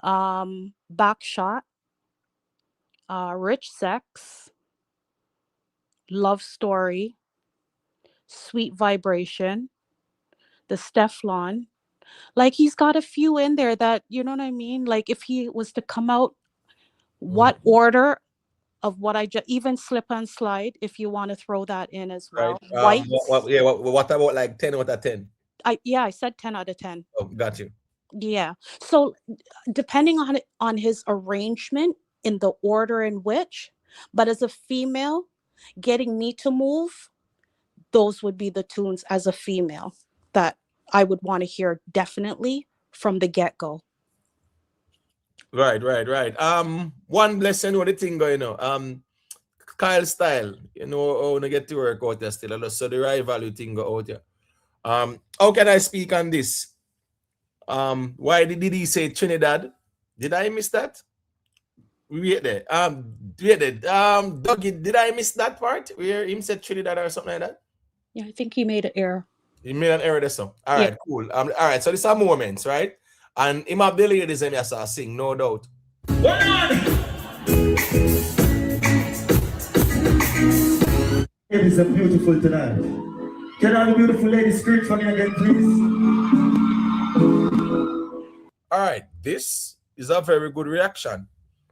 Backshot, Rich Sex, Love Story, Sweet Vibration, the Stefflon. Like, he's got a few in there that, you know what I mean? Like, if he was to come out, what order of what I just, even Slip and Slide, if you want to throw that in as well. Right. White. What about like 10 out of 10? I said 10 out of 10. Oh, got you. Yeah. So depending on his arrangement in the order in which, but as a female, Getting Me to Move, those would be the tunes as a female that I would want to hear definitely from the get-go. Right. One blessing with the thing going on. Kyle Style, you know, how to get to work out there still. So the rivalry thing go out here. How can I speak on this? Why did he say Trinidad? Did I miss that? Wait there. Dougie, did I miss that part where him said Trinidad or something like that? Yeah, I think he made an error. He made an error there, so. All right, cool. All right, so these are moments, right? And him have the ladies and yes, I sing, no doubt. Ladies are beautiful tonight. Can all the beautiful ladies scream for me again, please? All right, this is a very good reaction,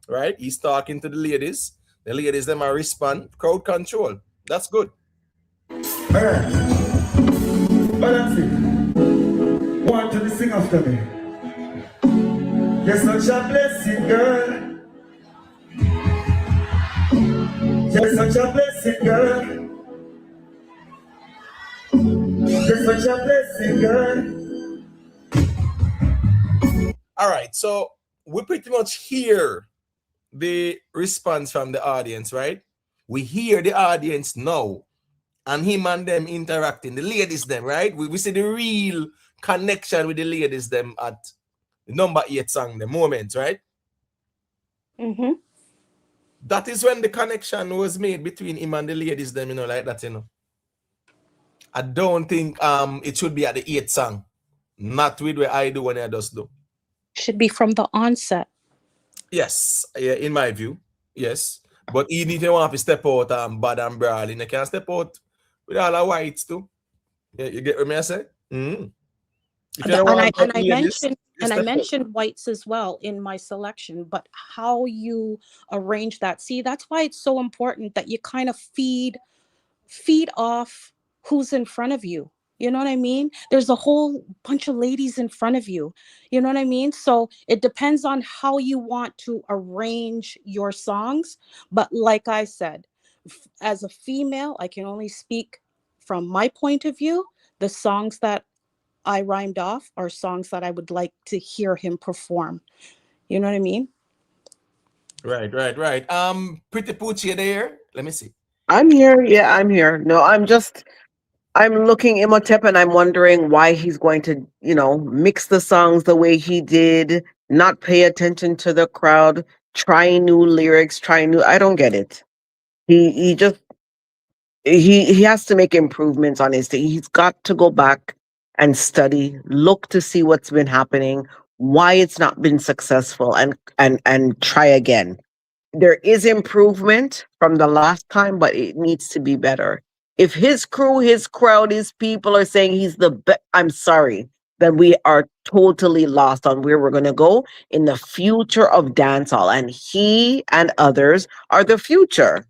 right? He's talking to the ladies. The ladies them are respond. Crowd control. That's good. All right, balance it. Want to sing after me. You're such a blessing, girl. You're such a blessing, girl. You're such a blessing, girl. All right, so we pretty much hear the response from the audience, right? We hear the audience now, and him and them interacting. The ladies them, right? We see the real connection with the ladies them at the number 8 song, the moment, right? Mm-hmm. That is when the connection was made between him and the ladies them, like that, I don't think it should be at the 8th song. Not with what I do when I just do. Should be from the onset. Yes, yeah, in my view, yes. But even if you want to step out and bad and brawling, you can step out with all the whites too. Yeah, you get what I say? Mm-hmm. I mentioned whites as well in my selection, but how you arrange that. See, that's why it's so important that you kind of feed off who's in front of you. You know what I mean? There's a whole bunch of ladies in front of you. You know what I mean? So it depends on how you want to arrange your songs. But like I said, as a female, I can only speak from my point of view. The songs that I rhymed off are songs that I would like to hear him perform. You know what I mean? Right. Pretty Poochie there. Let me see. I'm here. Yeah, I'm here. No, I'm looking Imhotep and I'm wondering why he's going to, mix the songs the way he did, not pay attention to the crowd, trying new lyrics, I don't get it. He just he has to make improvements on his thing. He's got to go back and study, look to see what's been happening, why it's not been successful, and try again. There is improvement from the last time, but it needs to be better. If his crew, his crowd, his people are saying he's the best, I'm sorry, then we are totally lost on where we're going to go in the future of dancehall. And he and others are the future.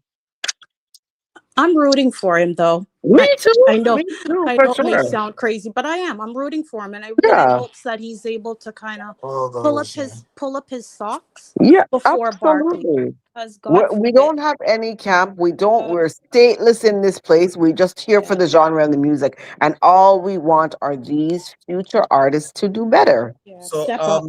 I'm rooting for him, though. Me too. I know, Me too, I for know it may sure. sound crazy, but I am. I'm rooting for him, and I really Yeah. hope that he's able to kind of pull up his socks Yeah, before barking. absolutely. Because God We forbid, don't have any camp. We're stateless in this place. We're just here for the genre and the music. And all we want are these future artists to do better. So step up.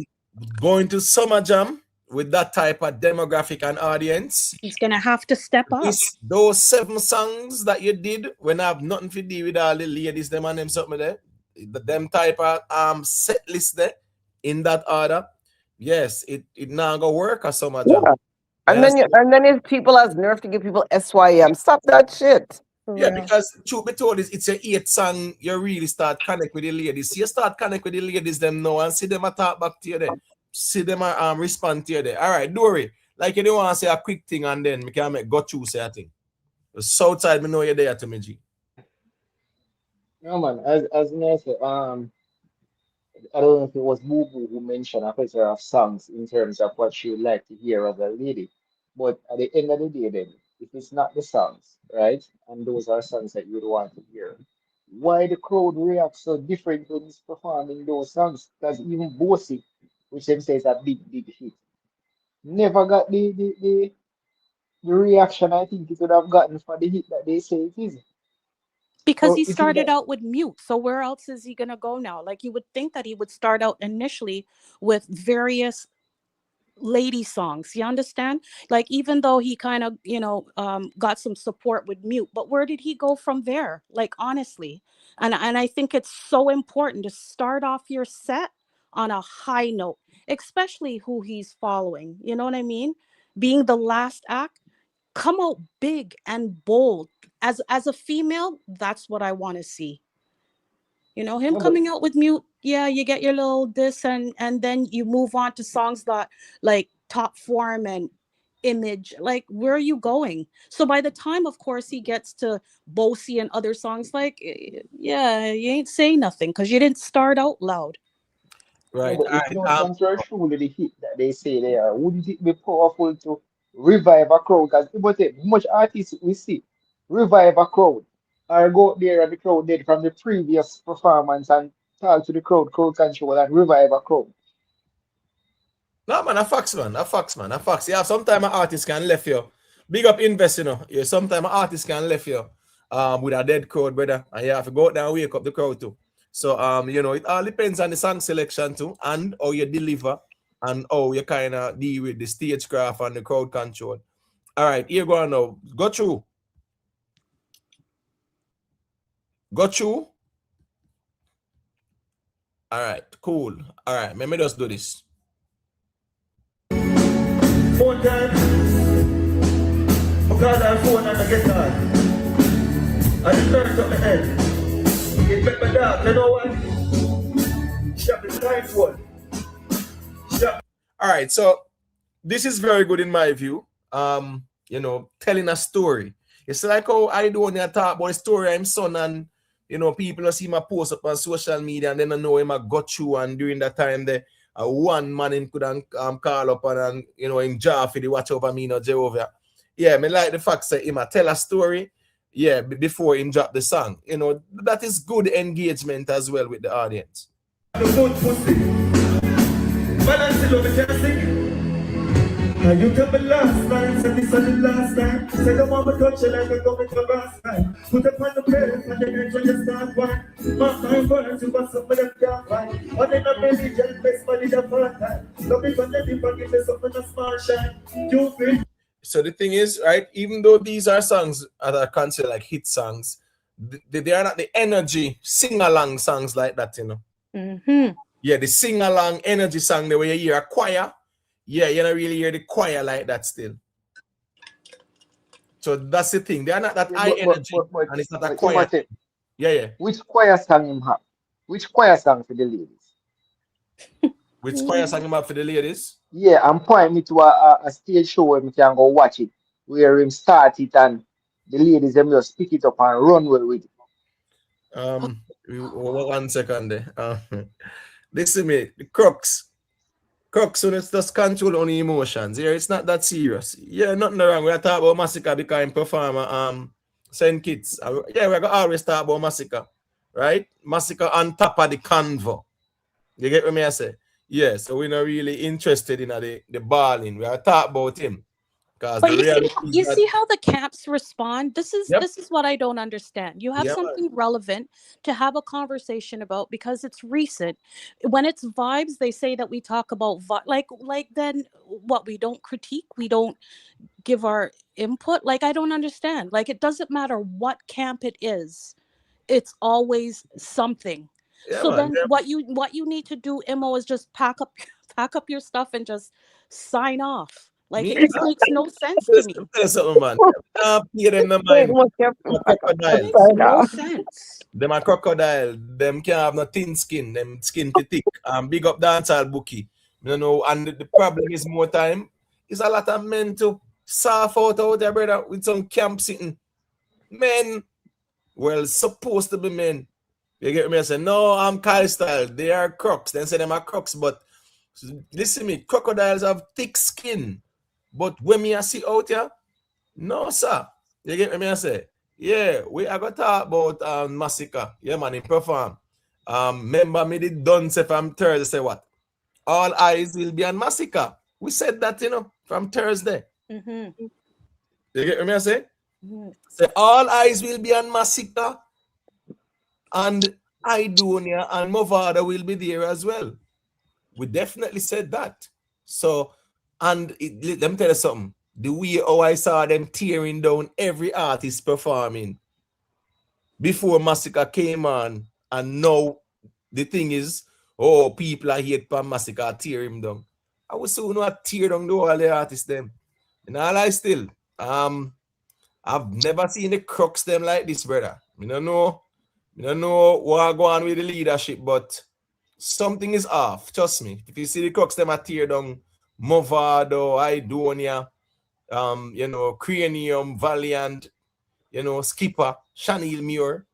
going to Summer Jam with that type of demographic and audience, He's gonna have to step up. Those 7 songs that you did when I have nothing to do with all the ladies, them and them something there, them type of set list there in that order. Yes, it now go work at Summer Jam. Yeah. And then if people has nerve to give people SYM, stop that shit. Yeah, because truth be told, it's a 8 song. You really start connect with the ladies. You start connect with the ladies them now and see them talk back to you there. See them respond to you there. All right, don't worry. Like you don't want to say a quick thing and then we can go through say a thing. The Southside, me know you're there to me, G. No man, as me say, I don't know if it was Boo Boo who mentioned a plethora of songs in terms of what she would like to hear as a lady. But at the end of the day, then, if it's not the songs, right, and those are songs that you would want to hear, why the crowd reacts so different when he's performing those songs? Because even Bossy, which them says a big hit, never got the reaction I think it would have gotten for the hit that they say it is. Because So he if you started get out with Mute. So where else is he gonna go now? Like you would think that he would start out initially with various lady songs. You understand? Like even though he kind of, got some support with Mute, but where did he go from there? Like honestly. And I think it's so important to start off your set on a high note, especially who he's following. You know what I mean? Being the last act, come out big and bold. As a female, that's what I want to see. Him no, but coming out with Mute, yeah, you get your little this and then you move on to songs that like Top Form and image? Like, where are you going? So by the time, of course, he gets to Bossy and other songs, like, yeah, you ain't saying nothing because you didn't start out loud. No, Right. but All if right. those songs were truly the hit that they say they are, wouldn't it be powerful to revive a crowd? Because much artists we see revive a crowd or go out there and the crowd did from the previous performance and talk to the crowd control and revive a crowd. No, man, a facts, man. A facts, man. A facts. Yeah, sometimes an artist can left you. Big up invest, you know. Yeah, sometimes an artist can left you with a dead crowd, brother. And you have to go out there and wake up the crowd too. So you know, it all depends on the song selection too, and how you deliver and how you kind of deal with the stagecraft and the crowd control. All right, here go on now. Go through. Go through. All right, cool. All right, let me just do this. One time, I got our phone and I get hard. I just turned up my head. It make my dog, you know what? Shop is time for it. All right, so this is very good in my view. You know, telling a story. It's like how Aidonia talk about the story of his son, and you know, people will see my post up on social media, and then I know him I got you, and during that time the one man him could call up and you know him jar for the watch over me, no Jehovah. Yeah, me like the fact that him tell a story, yeah, before him drop the song. You know, that is good engagement as well with the audience. The good pussy. Balance it over, can sing. Now you tell me last time, said this is the last time. Said the mama touch you like a gummy for last time. Put up on the bed and then enjoy your start one. My time burns, you got something that can't find. But then I'm really just best body the first time. Love me from the people, give me something a small shine. You feel. So the thing is, right, even though these are songs that are considered like hit songs, they are not the energy sing-along songs like that, you know. Mm-hmm. Yeah, the sing-along energy song, the way you hear a choir, yeah, you don't really hear the choir like that still. So that's the thing. They are not that high energy, and it's not a choir. Yeah. Which choir song him have? Which choir song for the ladies? Which choir song him have for the ladies? Yeah, and point me to a stage show where we can go watch it, where him start it and the ladies them just pick it up and run with it. 1 second there. Listen me, the crux when it's just control on the emotions. Yeah, it's not that serious. Yeah, nothing wrong. We are talking about Masicka becoming performer, send kids. Yeah, we're gonna always talk about Masicka, right? Masicka on top of the convo. You get what I say? Yeah, so we're not really interested in the balling. We are talking about him. But you see how the camps respond? This is what I don't understand. You have something relevant to have a conversation about because it's recent. When it's vibes, they say that we talk about like then what, we don't critique, we don't give our input. Like, I don't understand. Like, it doesn't matter what camp it is. It's always something. Yeah, so man, then what you need to do, Imo, is just pack up your stuff and just sign off. Like, it just makes no sense to me. Tell something, man. Crocodiles. No sense. Them a crocodile. Them can't have no thin skin. Them skin too thick. Big up dancehall bookie. You know, and the problem is more time. Is a lot of men to soft out there, brother, with some camp sitting. Men, well, supposed to be men. You get me? I say, no, I'm Kyle style. They are crocs. Then say them are crocs, but listen to me, crocodiles have thick skin. But when me I see out here, no, sir. You get me? I say, yeah, we are going to talk about Masicka. Yeah, man, in perform. Remember me did done say from Thursday, say what? All eyes will be on Masicka. We said that, you know, from Thursday. Mm-hmm. You get me? I say? Mm-hmm. Say all eyes will be on Masicka, and Aidonia and Mavado will be there as well. We definitely said that. So, and let me tell you something. The way how I saw them tearing down every artist performing before Masicka came on, and now the thing is, oh, people are hate for Masicka, tear him down. I was so not tear down the all the artists them. And all I still, I've never seen the crooks them like this, brother. I don't know what go on with the leadership, but something is off. Trust me. If you see the crooks them are tear down Mavado, Aidonia, you know, Cranium, Valiant, you know, Skipper, Chanel Muir.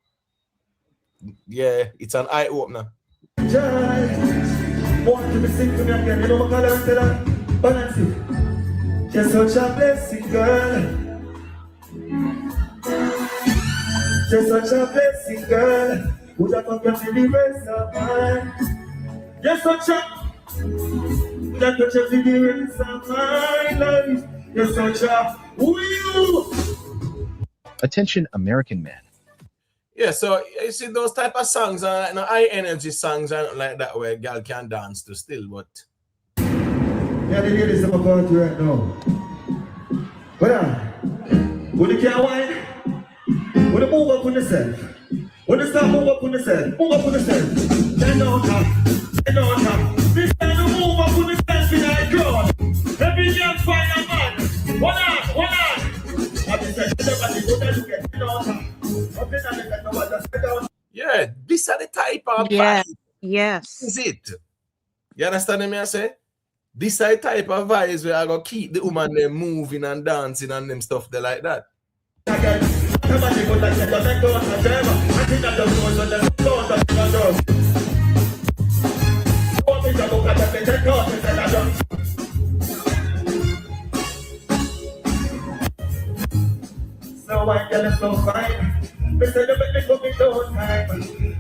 Yeah, it's an eye opener. Want to be sick to me again, you know what I tell her? Balance it. You're such a blessing, girl. You're such a blessing, girl. Would I come to the rest of mine? You're such a that touch of the rest of my life. You're such a woo. Attention, American men. Yeah, so you see those type of songs are high energy songs and like that where girl can dance to still, but yeah, the ladies are about to right now. But when you can't wine, when you move up on yourself, when you start move up on yourself, move up on yourself, then don't come, then don't come. This time you move up on yourself in the crowd. Every young fire man, one on. yeah, these are the type of Yeah. vibes. Yes. Is it? You understand me? I say? This are the type of vibes where I go keep the woman them moving and dancing and them stuff they like that. So I get it so fine. They say you make me come in no time.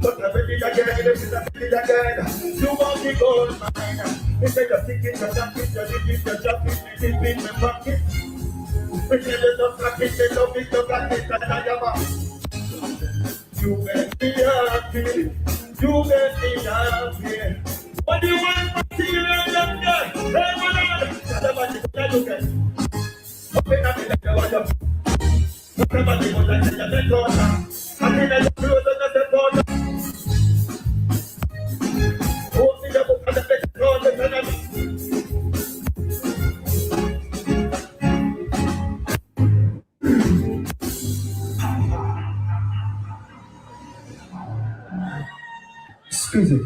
But I ready again, this is a ready again. You want me gold mine. They say you're thinking you're jumping, you're thinking you're jumping, you're in my pocket. We tell you don't cut it, they don't make no cut it, and I am a. You make me happy, you make me happy. What do you want to see you in that guy? Hey, man, everybody, what are you getting? Open up in the water. Everybody was like, "You're the daughter." I mean, I'm the daughter. Oh, see the book of the daughter. Excuse me.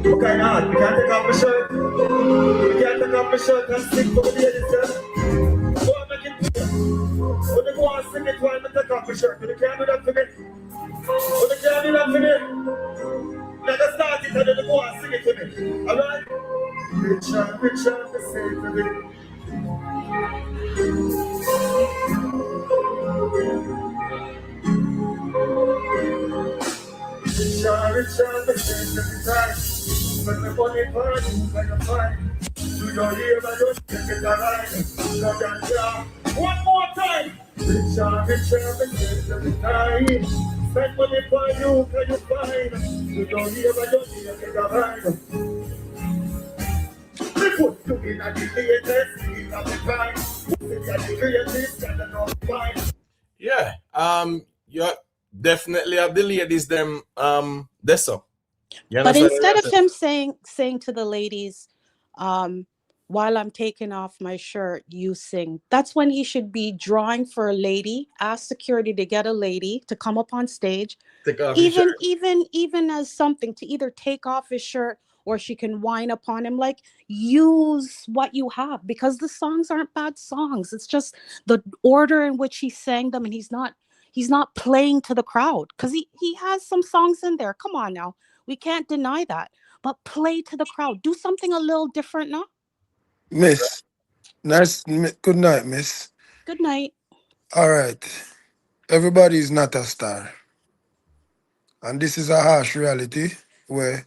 What kind of art? We can't take off my shirt. We can't take off my shirt and stick to the ladies. Go and make it clear. When you go and sing it while I take off my shirt, you can't do that for me. You can't do that for me. Let us start it and then you go and sing it for me. Alright? Richard, the same for me. Richard, the same for me time. When the money for you, when you find. You don't hear my just take it alright. Love and job. One more time. Richard, the same for me time. Spend money for you, can you find? You don't hear my just take it alright. We put you in a latest, in a fine. We are the greatest, and the not fine. Yeah, you definitely have the ladies them this up. But instead of him saying to the ladies, while I'm taking off my shirt, you sing. That's when he should be drawing for a lady, ask security to get a lady to come up on stage, even as something to either take off his shirt or she can whine upon him. Like, use what you have, because the songs aren't bad songs. It's just the order in which he sang them, and he's not playing to the crowd, because he has some songs in there. Come on now. We can't deny that. But play to the crowd. Do something a little different now. Miss. Good night, miss. Good night. All right. Everybody is not a star. And this is a harsh reality where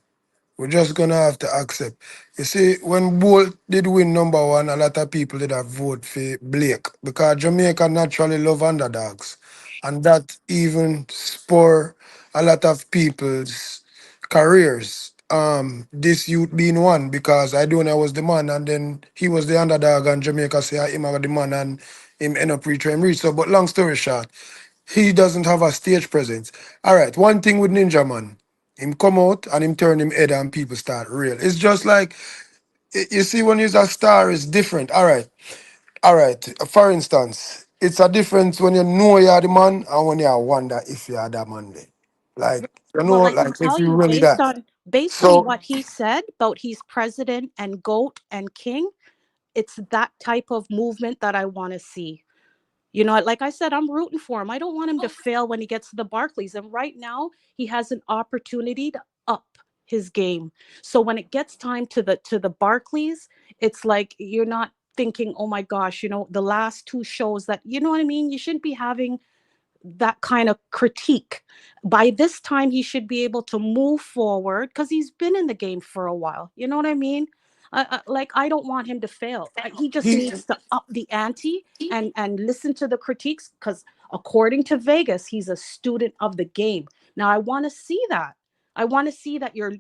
we're just going to have to accept. You see, when Bolt did win number one, a lot of people did have vote for Blake, because Jamaica naturally love underdogs. And that even spur a lot of people's careers. This youth being one, because Aidonia was the man and then he was the underdog and Jamaica say him are the man and him end up reach him reach. So, but long story short, he doesn't have a stage presence. All right, one thing with Ninja Man, him come out and him turn him head and people start real. It's just like, you see, when you're a star, it's different. All right. For instance, it's a difference when you know you're the man and when you wonder if you're that man there. Like, You know, Well, I can like if tell you you really that. based on So what he said about he's president and GOAT and king, it's that type of movement that I want to see. You know, like I said, I'm rooting for him. I don't want him to fail when he gets to the Barclays. And right now, he has an opportunity to up his game. So when it gets time to the Barclays, it's like you're not thinking, oh my gosh, you know, the last two shows that, you know what I mean? You shouldn't be having that kind of critique. By this time, he should be able to move forward because he's been in the game for a while. You know what I mean? Like I don't want him to fail. He just he needs to up the ante and listen to the critiques because according to Vegas, he's a student of the game. Now I want to see that. I want to see that your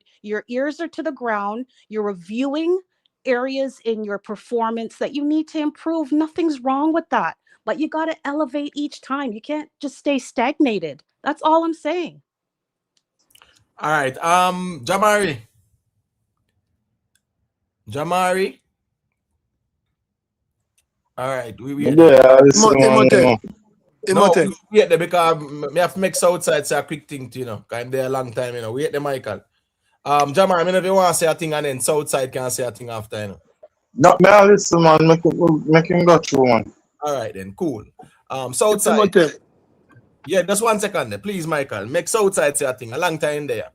ears are to the ground. You're reviewing areas in your performance that you need to improve. Nothing's wrong with that. But you got to elevate each time. You can't just stay stagnated. That's all I'm saying. All right. Jamari. All right. We wait there. Yeah, listen, man, you know. No, Imhotep. we wait there because me have to make Southside say a quick thing to, you know, because I'm there a long time, you know. Wait there, Michael. Jamari, I mean, if you want to say a thing and then Southside can say a thing after, you know. No, man, listen, man, make him go through, man. All right, then, cool. Southside. Imhotep. Yeah, just 1 second there. Please, Michael. Make Southside say a thing. A long time there.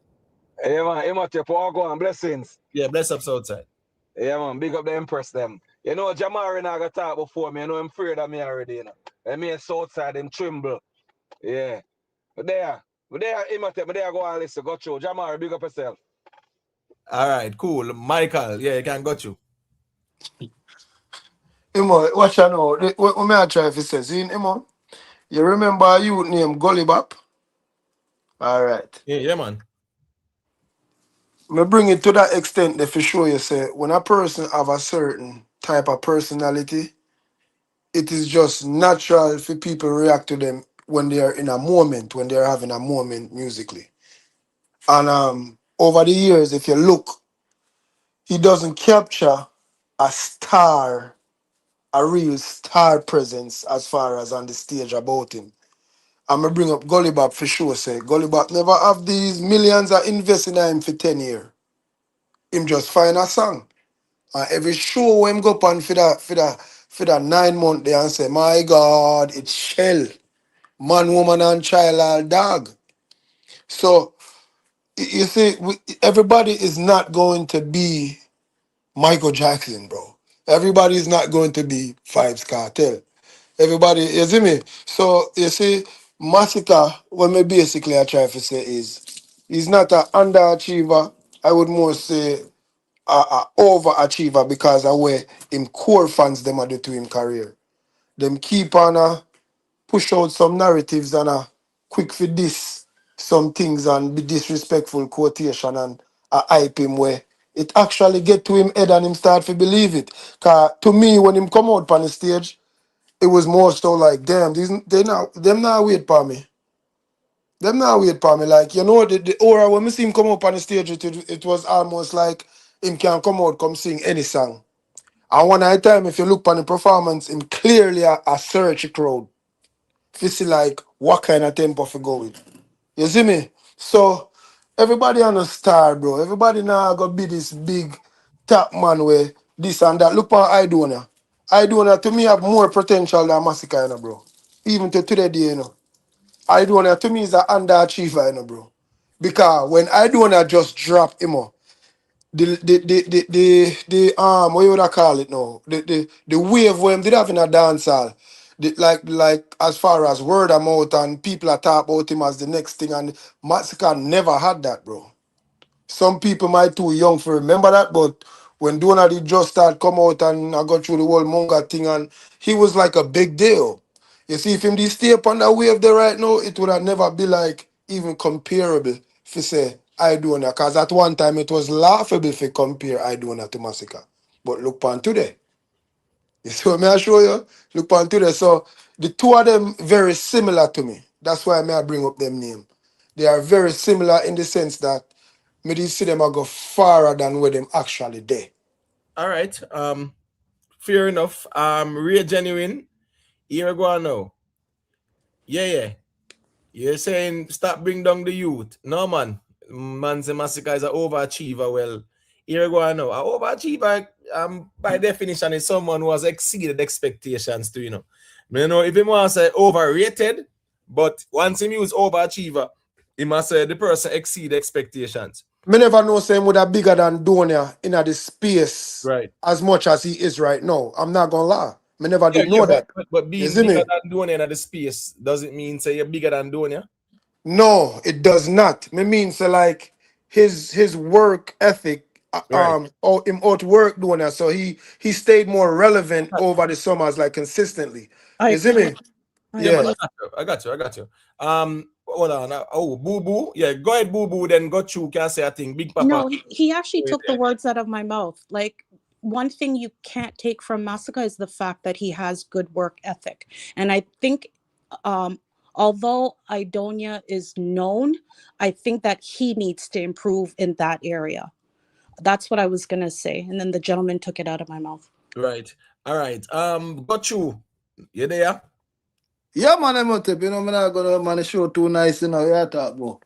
Yeah, man, Imhotep, all go on, blessings. Yeah, bless up Southside. Yeah, man, big up the Empress them. You know, Jamari I got talk before me. You know, I'm afraid of me already, you know. And me and Southside, them tremble. Yeah. But there, Imhotep, but there go on, listen, go through. Jamari, big up yourself. All right, cool. Michael, yeah, you can got you. Imo, watch out now. What may I try if it says, Imo, you remember a youth named Gully Bop? All right. Yeah, man. Me bring it to that extent that for sure you say when a person have a certain type of personality, it is just natural for people react to them when they are in a moment, when they are having a moment musically. And over the years, if you look, he doesn't capture a star, a real star presence as far as on the stage about him. I'm gonna bring up Gully Bop for sure. Say Gully Bop never have these millions of investing in him for 10 years. Him just find a song. And every show when him go up on for that 9 month there and say, my God, it's Shell. Man, woman, and child all dog. So you see, everybody is not going to be Michael Jackson, bro. Everybody is not going to be Vybz Kartel. Everybody, you see me? So you see, Masicka, what me basically I try to say is he's not an underachiever. I would more say a overachiever because of where him core fans them are do to him career. Them keep on push out some narratives and quick for this some things and be disrespectful quotation and hype him where it actually get to him head and him start to believe it. Cause to me when him come out on the stage, it was more so like damn, them not wait for me. Them not wait for me. Like, you know, the aura when me see him come up on the stage, it was almost like him can come out, come sing any song. And one at a time, if you look on the performance, him clearly a search crowd. You see like what kind of tempo for go with. You see me? So everybody on a star, bro. Everybody now gonna be this big top man where this and that. Look on Aidonia. Aidonia to me have more potential than Masicka, you know, bro. Even to today, you know. Aidonia to me is an underachiever, you know, bro. Because when Aidonia just drop him, what you would I call it now? The wave when did have in a dance hall. Like as far as word of mouth and people are talk about him as the next thing and Masicka never had that, bro. Some people might too young for remember that, but when Donald just started come out and I got through the whole manga thing and he was like a big deal. You see, if him did stay up on that wave there right now, it would have never be like even comparable if you say Aidonia. Because at one time it was laughable if you compare Aidonia to Masicka. But look on today. You see what I show you? Look on today. So the two of them very similar to me. That's why I bring up them name. They are very similar in the sense that me did see them a go farther than where them actually there. All right. Fair enough. Real genuine. Here we go now. Yeah. You're saying stop bring down the youth. No, man. Man say Masicka is an overachiever. Well, here we go now. An overachiever, by definition, is someone who has exceeded expectations to, you know. You know, if he wants to say overrated, but once he use overachiever, he must say the person exceed expectations. Me never know say him would have bigger than Donia in the space Right. as much as he is right now. I'm not gonna lie. Me never Yeah, did know that. but You being see bigger me? than Donia in the space doesn't mean say you're bigger than Donia. No, it does not. Me mean say like his work ethic, Right. or him outwork Donia, so he stayed more relevant over the summers, like consistently. I You see agree. me? I Yeah, man, agree. I got you. Hold on. Oh, Boo Boo. Yeah, go ahead, Boo Boo. Then go through. Can say a thing. Big Papa. No, he actually took the words out of my mouth. Like, one thing you can't take from Masicka is the fact that he has good work ethic. And I think, although Aidonia is known, I think that he needs to improve in that area. That's what I was going to say. And then the gentleman took it out of my mouth. Right. All right. Got you. You there? Yeah, man, I'm out there. You know, I'm not gonna man the show too nice, you know. Yeah, talk about.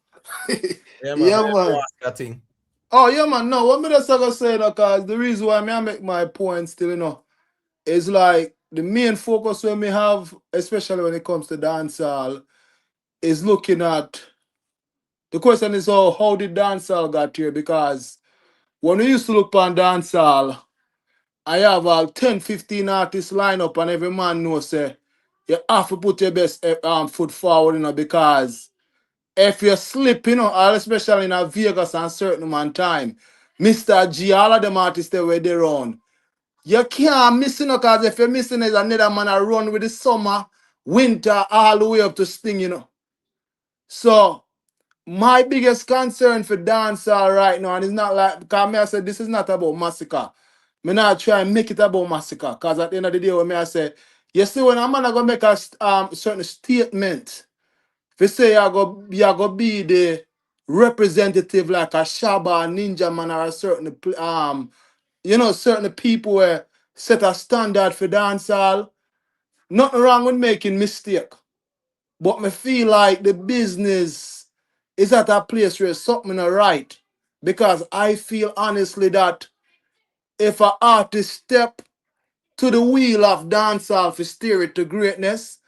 Yeah, man. Yeah, man. That thing. Oh, yeah, man. No, what me just gonna say, though, cause the reason why I make my point still, you know, is like the main focus when we have, especially when it comes to dancehall, is looking at the question is how did dancehall got here? Because when we used to look on dancehall, I have all 10, 15 artists line up and every man knows say you have to put your best foot forward, you know, because if you slip, you know, all especially in a Vegas and certain man time, Mr. G, all of them artists they were there on. You can't miss it, because if you're missing it, another man I run with the summer, winter, all the way up to Sting, you know. So my biggest concern for dancehall right now, and it's not like, because me I said this is not about Masicka. Me not try and make it about Masicka, because at the end of the day, when me I say, you see, when a man I go make a certain statement, if you say you go be the representative like a Shaba, Ninja Man, or a certain you know, certain people where set a standard for dancehall, nothing wrong with making mistake. But me feel like the business is at a place where something not right. Because I feel honestly that if an artist step to the wheel of dancehall for steer it to greatness,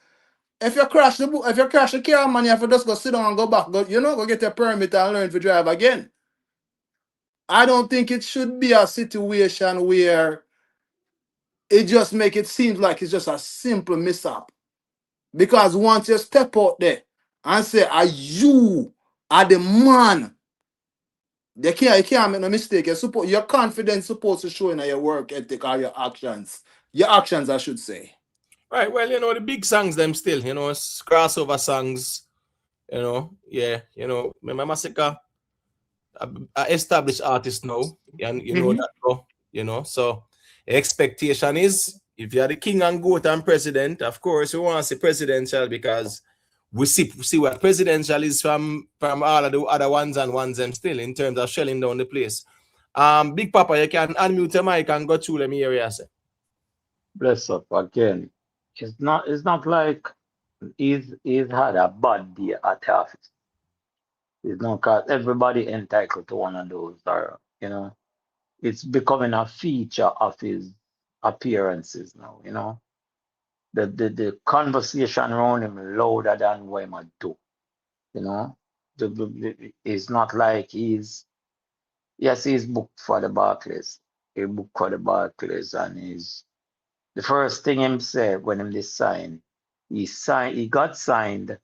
if you crash the car, man, you have to just go sit down and go back. Go get your permit and learn to drive again. I don't think it should be a situation where it just make it seem like it's just a simple mishap. Because once you step out there and say, you are the man, you can't make no mistake. Your confidence supposed to show in your work ethic or your actions. Your actions, I should say. Right. Well, you know, the big songs, them still, you know, crossover songs, you know, yeah, you know, remember Masicka, a established artist now, and you know that, you know, so the expectation is if you're the king and goat and president, of course, we want to see presidential because we see what presidential is from all of the other ones and ones them still in terms of shelling down the place. Big Papa, you can unmute your mic and go through. Let me hear you say. Bless up again. It's not like he's had a bad day at office. It's not, cause everybody entitled to one of those, or you know, it's becoming a feature of his appearances now, you know. The conversation around him louder than what he might do, you know. It's not like he's booked for the Barclays. He booked for the Barclays, and he's the first thing him said when him signed, he got signed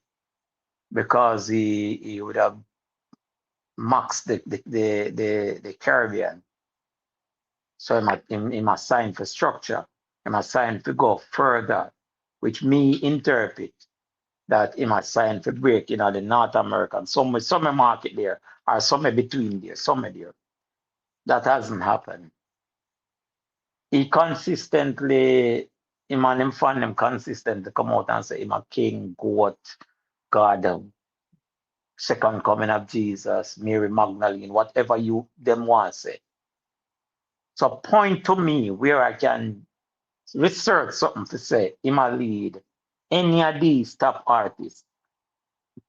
because he would have maxed the Caribbean. So he must sign for structure. He must sign to go further, which me interpret that he must sign for break, you know, the North American, some market there, or somewhere between there, somewhere there. That hasn't happened. He consistently, him and him fan him consistently come out and say him a king, goat, God, second coming of Jesus, Mary Magdalene, whatever you them want to say. So point to me where I can research something to say him a lead any of these top artists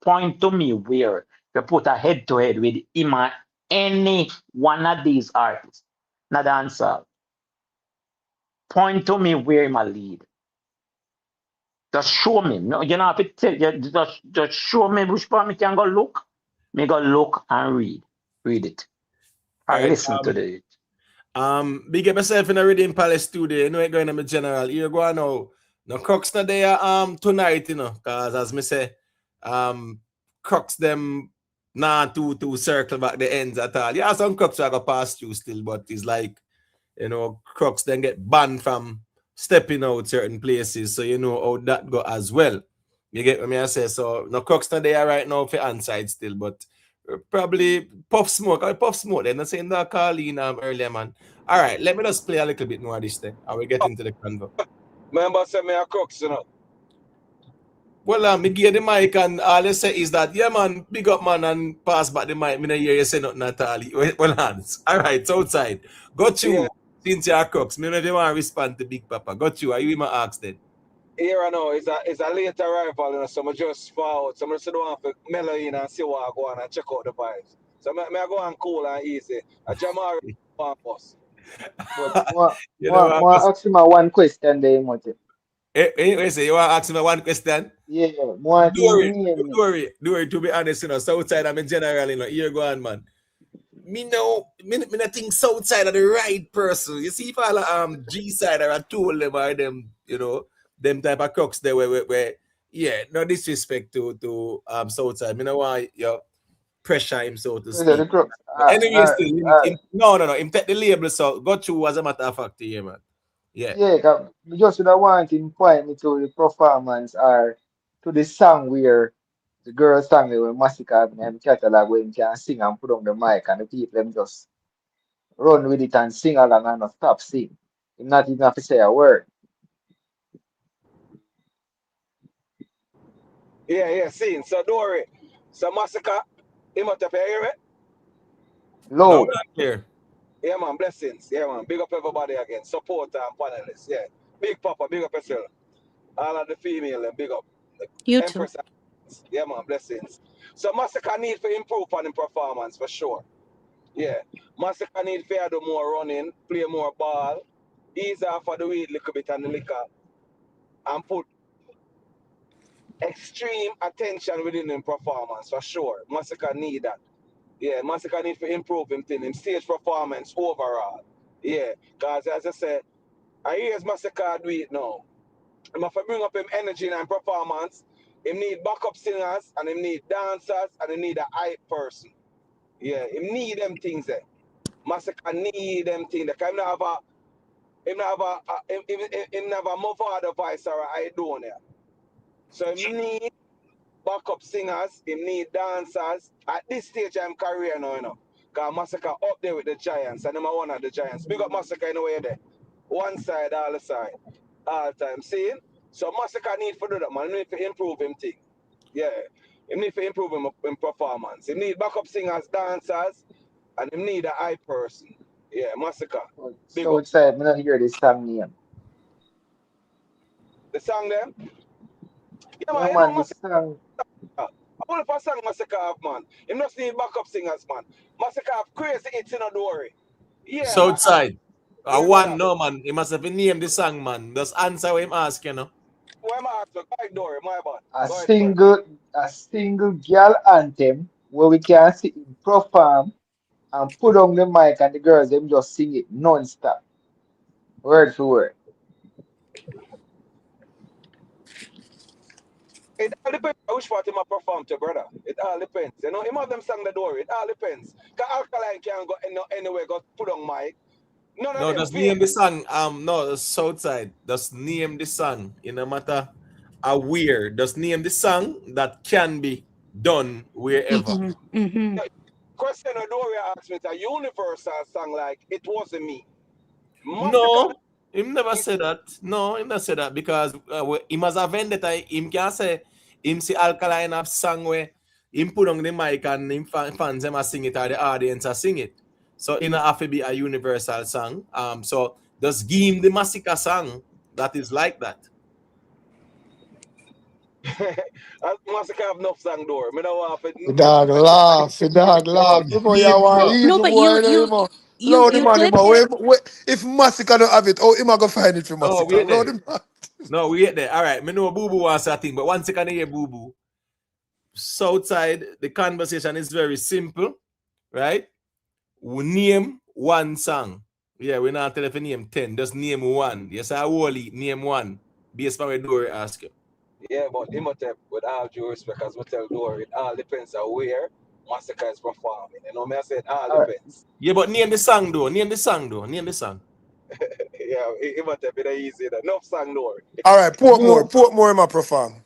Point to me where you put a head to head with him and any one of these artists. Not dancehall. Point to me where him a lead. Just show me. No, you know, if it tell you, just show me which part me can go look. Me go look and read. Read it. All Or right. listen to it. Big up yourself in the Reading Palace studio. You know it going to be general. Here go on now. No Crux not there tonight, you know, because as me say, Crux them nah to circle back the ends at all. Yeah, some Crux are gonna pass through still, but it's like, you know, Crux then get banned from stepping out certain places. So you know how that go as well. You get what I say? So no Crux not there right now for onside still, but probably Puff Smoke. Puff Smoke, they're not saying that Carlene earlier, man. All right, let me just play a little bit more of this thing. I will get into the convo. Remember, say me a Crux, you know. Well, me give the mic and all they say is that, yeah, man, big up, man, and pass back the mic. Me no hear you say nothing at all. Well, hands. All right, it's outside. Got you, Yeah. since you're Crux. Me no dey want to respond to Big Papa. Got you. Are you in my ask then? Here I know, it's a late arrival, you know, so I just forward. So I just don't want to mellow in and see what I go on and check out the vibes. So I go on cool and easy. I Jamar on us. But You know what? more ask him a one question there, Mote. Anyway, say you want to ask me one question? Yeah, more Don't worry, to be honest, you know, Southside, I'm in general, you know, here go on, man. Me not think Southside are the right person. You see, if all G side are told them or them, you know, them type of Crux there where yeah, no disrespect to Southside. Me no want you pressure him, so to speak. The Crux. Anyway, still no, him take the label, so go through as a matter of fact here, man. Yeah. Yeah, 'cause me just would want him point me to the performance or to the song where the girl sang it with Masicka and catalog where he can sing and put on the mic and the people them just run with it and sing along and not stop sing. Him not even have to say a word. Yeah, see. So don't worry. So Masicka, him out of hear it? No, Loud. not clear. Yeah, man, blessings. Yeah, man. Big up everybody again. Support and panelists. Yeah. Big Papa, big up yourself. All of the female and big up. You too. Empress. Yeah, man, blessings. So Masicka need to improve on him performance for sure. Yeah. Masicka need to do more running, play more ball, ease off of the weed little bit and the liquor, and put extreme attention within him performance for sure. Masicka need that. Yeah, Masicka need to improve him thing, him stage performance overall. Yeah, because as I said, I hear Masicka do it now. Him have to bring up him energy and performance. Him need backup singers and him need dancers and him need a hype person. Yeah, him need them things there. Masicka need them things there. Him not have a Mavado voice or a Aidonia. So him need backup singers, him need dancers. At this stage of his career now, you know. Because Masicka up there with the Giants and him are one of the Giants. Big up Masicka in the way there. One side, all the side. All the time. See? So Masicka need to do that, man. He need to improve him thing. Yeah. He need to improve him performance. He need backup singers, dancers, and he need a high person. Yeah, Masicka. Big So up. it's me not hear this song name. The song there? Yeah, man, Yeah, you know man, this Masicka. song. I want to song Masicka have, man. He must need backup singers, man. Masicka have crazy hits in a dory. Yeah, Southside. yeah, One brother. no, man. He must have named the song, man. Just answer what him ask, you know. Where am I at? Go ahead, Dory, my bad. A Go ahead, Dory. single girl anthem where we can see him perform and put on the mic and the girls them just sing it non-stop, word for word. It all depends on which part him a perform to, brother. It all depends. You know, him have them song the Dory. It all depends. Because Alkaline can't go anywhere, go put on mic. None of No, them just fake. name the song. No, the Southside. Just name the song. In no matter how weird. Just name the song that can be done wherever. Question of Dory asked me, it's a universal song like It Wasn't Me. No, him never said that. No, him never said that because he must have vendetta. Him can say him see Alkaline have song where him put on the mic and him fans them a sing it or the audience a sing it. So it have to be a universal song. So just give him the Masicka song that is like that. Masicka have enough song door. Me don't want The dog laugh. The dog laugh. You know, you want Name, easy No, but boy, you know. Load the you man, did but hit. if Masicka don't have it, oh, him a go find it for Oh, Masicka. wait Load there. him man. No, we get there. All right. Me know Boo Boo wants a thing, but 1 second here, Boo Boo. Southside, the conversation is very simple, right? We name one song. Yeah, we're not telling you to name 10. Just name one. Yes, I will name one. Based on what Dory ask you. yeah, but Imhotep, with all due respect, as we tell Dory, it all depends on where Masicka is performing. You know me, I said it all depends. Yeah, but name the song though. Name the song though. Name the song. Yeah, Imhotep, it ain't easy. Enough song Dory. All right, Portmore him a perform.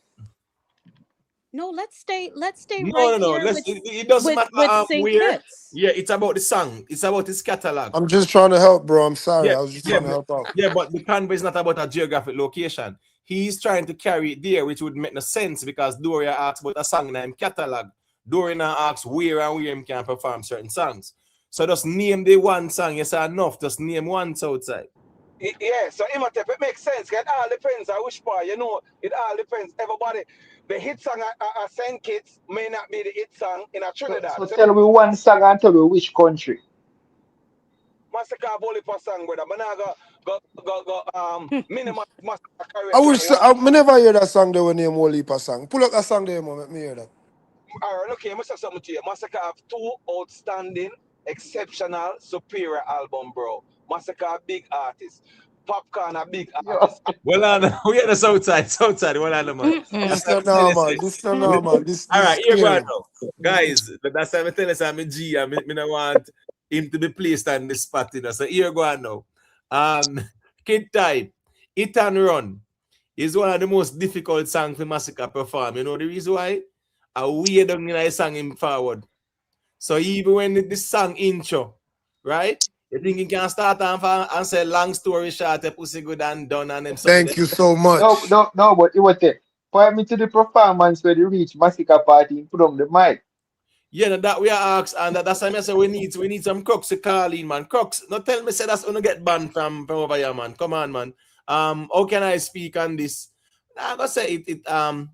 No, let's stay right No. here with It doesn't matter St. where. Kitts. Yeah, it's about the song. It's about his catalog. I'm just trying to help, bro. I'm sorry. Yeah, I was just trying to help out. Yeah, but the convo is not about a geographic location. He's trying to carry it there, which would make no sense because Doria asks about a song in him catalog. Doria now asks where and where him can perform certain songs. So just name the one song. Yes, enough. Just name one Southside. Yeah, so Imhotep, it makes sense. It all depends on which part. You know, it all depends. Everybody, the hit song at St. Kitts may not be the hit song in a Trinidad. So tell me one song and tell me which country. Masicka have only for song, brother. But now go minimum Masicka career. I wish I never hear that song there when name Whole Heap of song. Pull up that song there, man. Let me hear that. All right, okay, I must say something to you. Masicka have 2 outstanding, exceptional, superior album, bro. Masicka a big artist. Popcorn a big artist. Well, we at the Southside. Well, man. This not normal. This not normal. This all right, here we scary. go. Guys, that's why I tell us I'm a G. I don't want him to be placed on the spot, you know. So here go on now. Kid Type, Hit and Run is one of the most difficult songs for Masicka perform. You know the reason why? A way down in a song him forward. So even when this song intro, right? You think you can start and say long story short, a pussy good and done and them. Thank you so much. No, but it was it. Point me to the performance where they reach Masicka party and put on the mic. Yeah, that we are asked, and that's why I say we need some crooks to call in, man. Crooks, not tell me say that's gonna get banned from over here, man. Come on, man. How can I speak on this? I'm gonna say it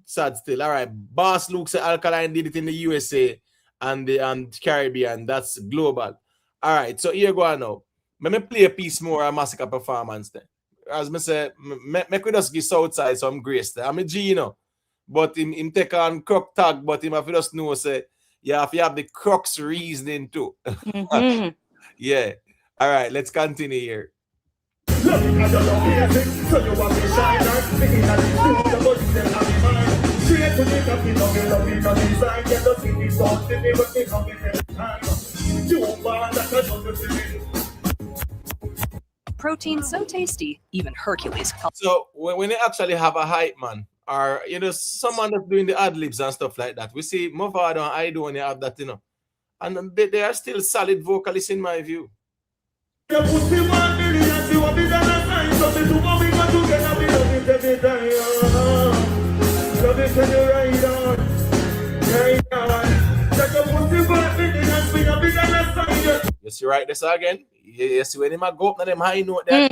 sad still. All right, Boss Luke said Alkaline did it in the USA and the Caribbean. That's global. All right, so here go on now. Let me play a piece more of Masicka performance then. As I say, make we just give Southside some grace there. I'm a G, you know, but him take on crook tag, but him have to just know say, yeah, if you have the crux reasoning too. Yeah. All right, let's continue here. Protein so tasty, even Hercules. So when they actually have a hype man, or you know, someone that's doing the ad libs and stuff like that, we see Mavado and Aidonia have that, you know, and they are still solid vocalists in my view. You see right this again? You see when him go up to them high note there,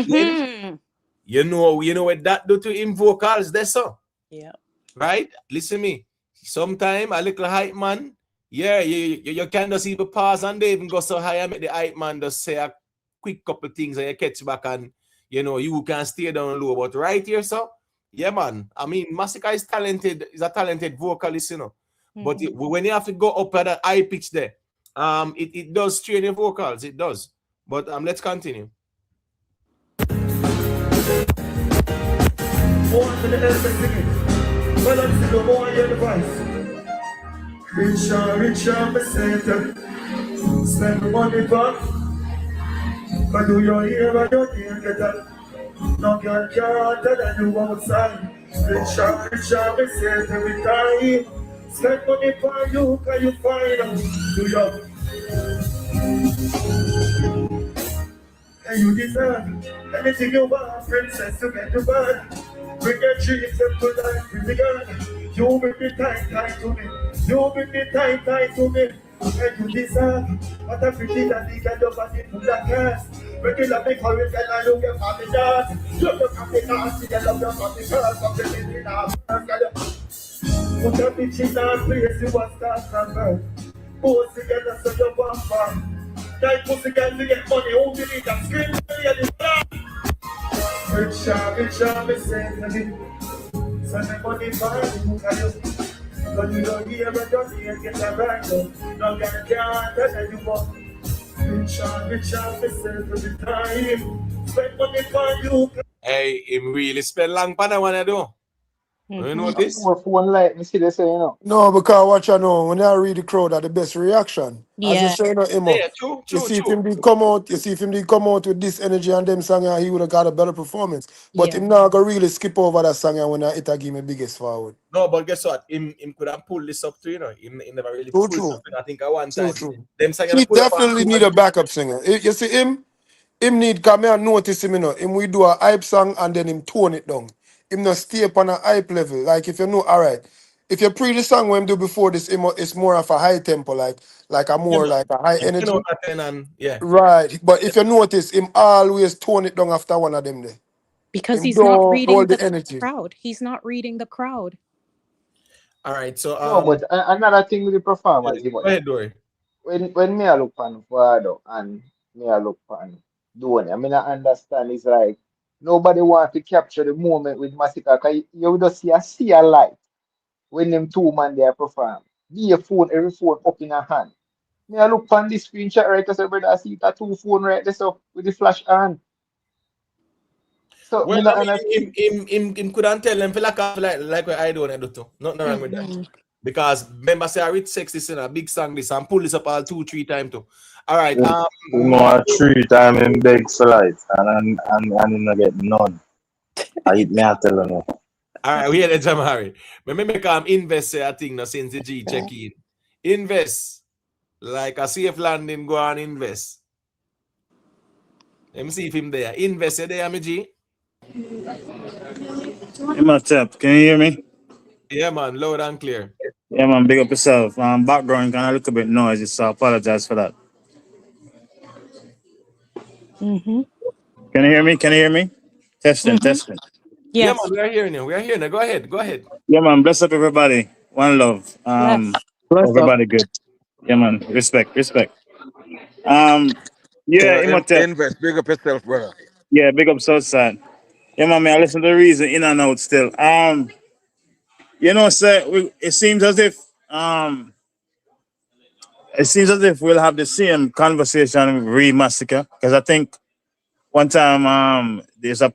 you know what that do to him vocals there, so. Yeah. Right? Listen me. Sometime a little hype man, yeah, you can just even pause and they even go so high and make the hype man just say a quick couple things and you catch back and you know you can stay down low. But right here, so yeah, man. I mean, Masicka is talented, is a talented vocalist, you know. But when you have to go up at that high pitch there, it does strain your vocals, it does. But let's continue. Richer, spend money back. But do you hear what you can't get that? No girl can't tell that you outside. Richer, me say every time. Spend money for you, can you find them? Do you? And you deserve anything you want, princess, to get the bad. Bring your dreams up to life, pretty girl. You bring me tight to me. You bring me tight to me. And you deserve what a pretty that you get over the food that cares. Regular me for it, and I look at family dance. Look at the dance, you love your family girls, I'm the living now. Put a bitch in that place, you was start from birth. Pussy together so you want from. Tight pussy girl to get money, who believe that scream really rich shop, me say to me. Send the money for you, can you? But you don't hear what you get a right up. Don't get a car, tell you what. Rich shop, me say to the time. Spend money for you. Hey, him really spend long pan I wanna do. You notice? Phone like me see they say, you know. No, because what you know, when I read the crowd are the best reaction. As you Yeah. say, no, Imo. Yeah, true. You see if him did come out, with this energy and them song, he would have got a better performance. But Yeah. him now go really skip over that song and when it give me biggest forward. No, but guess what? Him could have pulled this up too, you know. Him never really True, pulled it true. up. I think at one True, time. true. Them song He pull up on definitely need a backup singer. You see him need, come here and notice him, you know. Him we do a hype song and then him tone it down. Him not stay up on a hype level. Like if you know, all right. If you pre the song when him do before this, it's more of a high tempo, like a more like a high him energy. out at 10 and yeah. Right. But if you notice, him always tone it down after one of them there. Because Him he's not don't reading hold the the energy. crowd. He's not reading the crowd. All right, so No, but another thing with the performance, go ahead, Dory. when me I look on Vybz and me I look on Aidonia, I mean I understand it's like nobody want to capture the moment with Masicka because you just see a light when them two man there perform. Be a phone, every phone up in a hand. Me I look on the screenshot right because brother I see that two phone right there so with the flash on. So Well, me not I understand. mean, him couldn't tell them like what I don't do too. Nothing wrong with that. Because remember, say I read sex this in a big song this and pull this up all 2-3 times too. All right. More 3 times in beg for light and he not get none. I hit me I tell you no. All right, we had a Jamari. Remember, make invest say a thing no since the G check in. Invest. Like a safe landing, go and invest. Let me see if him there. Invest you there, me G. Hey, man, Tep, can you hear me? Yeah, man, loud and clear. Yeah, man, big up yourself. Background kind of a little bit noisy, so I apologize for that. Mm-hmm. Can you hear me? Can you hear me? Testing, testing. Yeah, Yes. man, we are hearing you. We are hearing you. Go ahead. Go ahead. Yeah, man, bless up everybody. One love. Bless. Everybody good. Yeah, man, respect, respect. Yeah, Imhotep. Invest, big up yourself, brother. Yeah, big up Southside. Yeah, man, I listen to the reason in and out still. Sir, it seems as if we'll have the same conversation with Masicka because I think one time there's a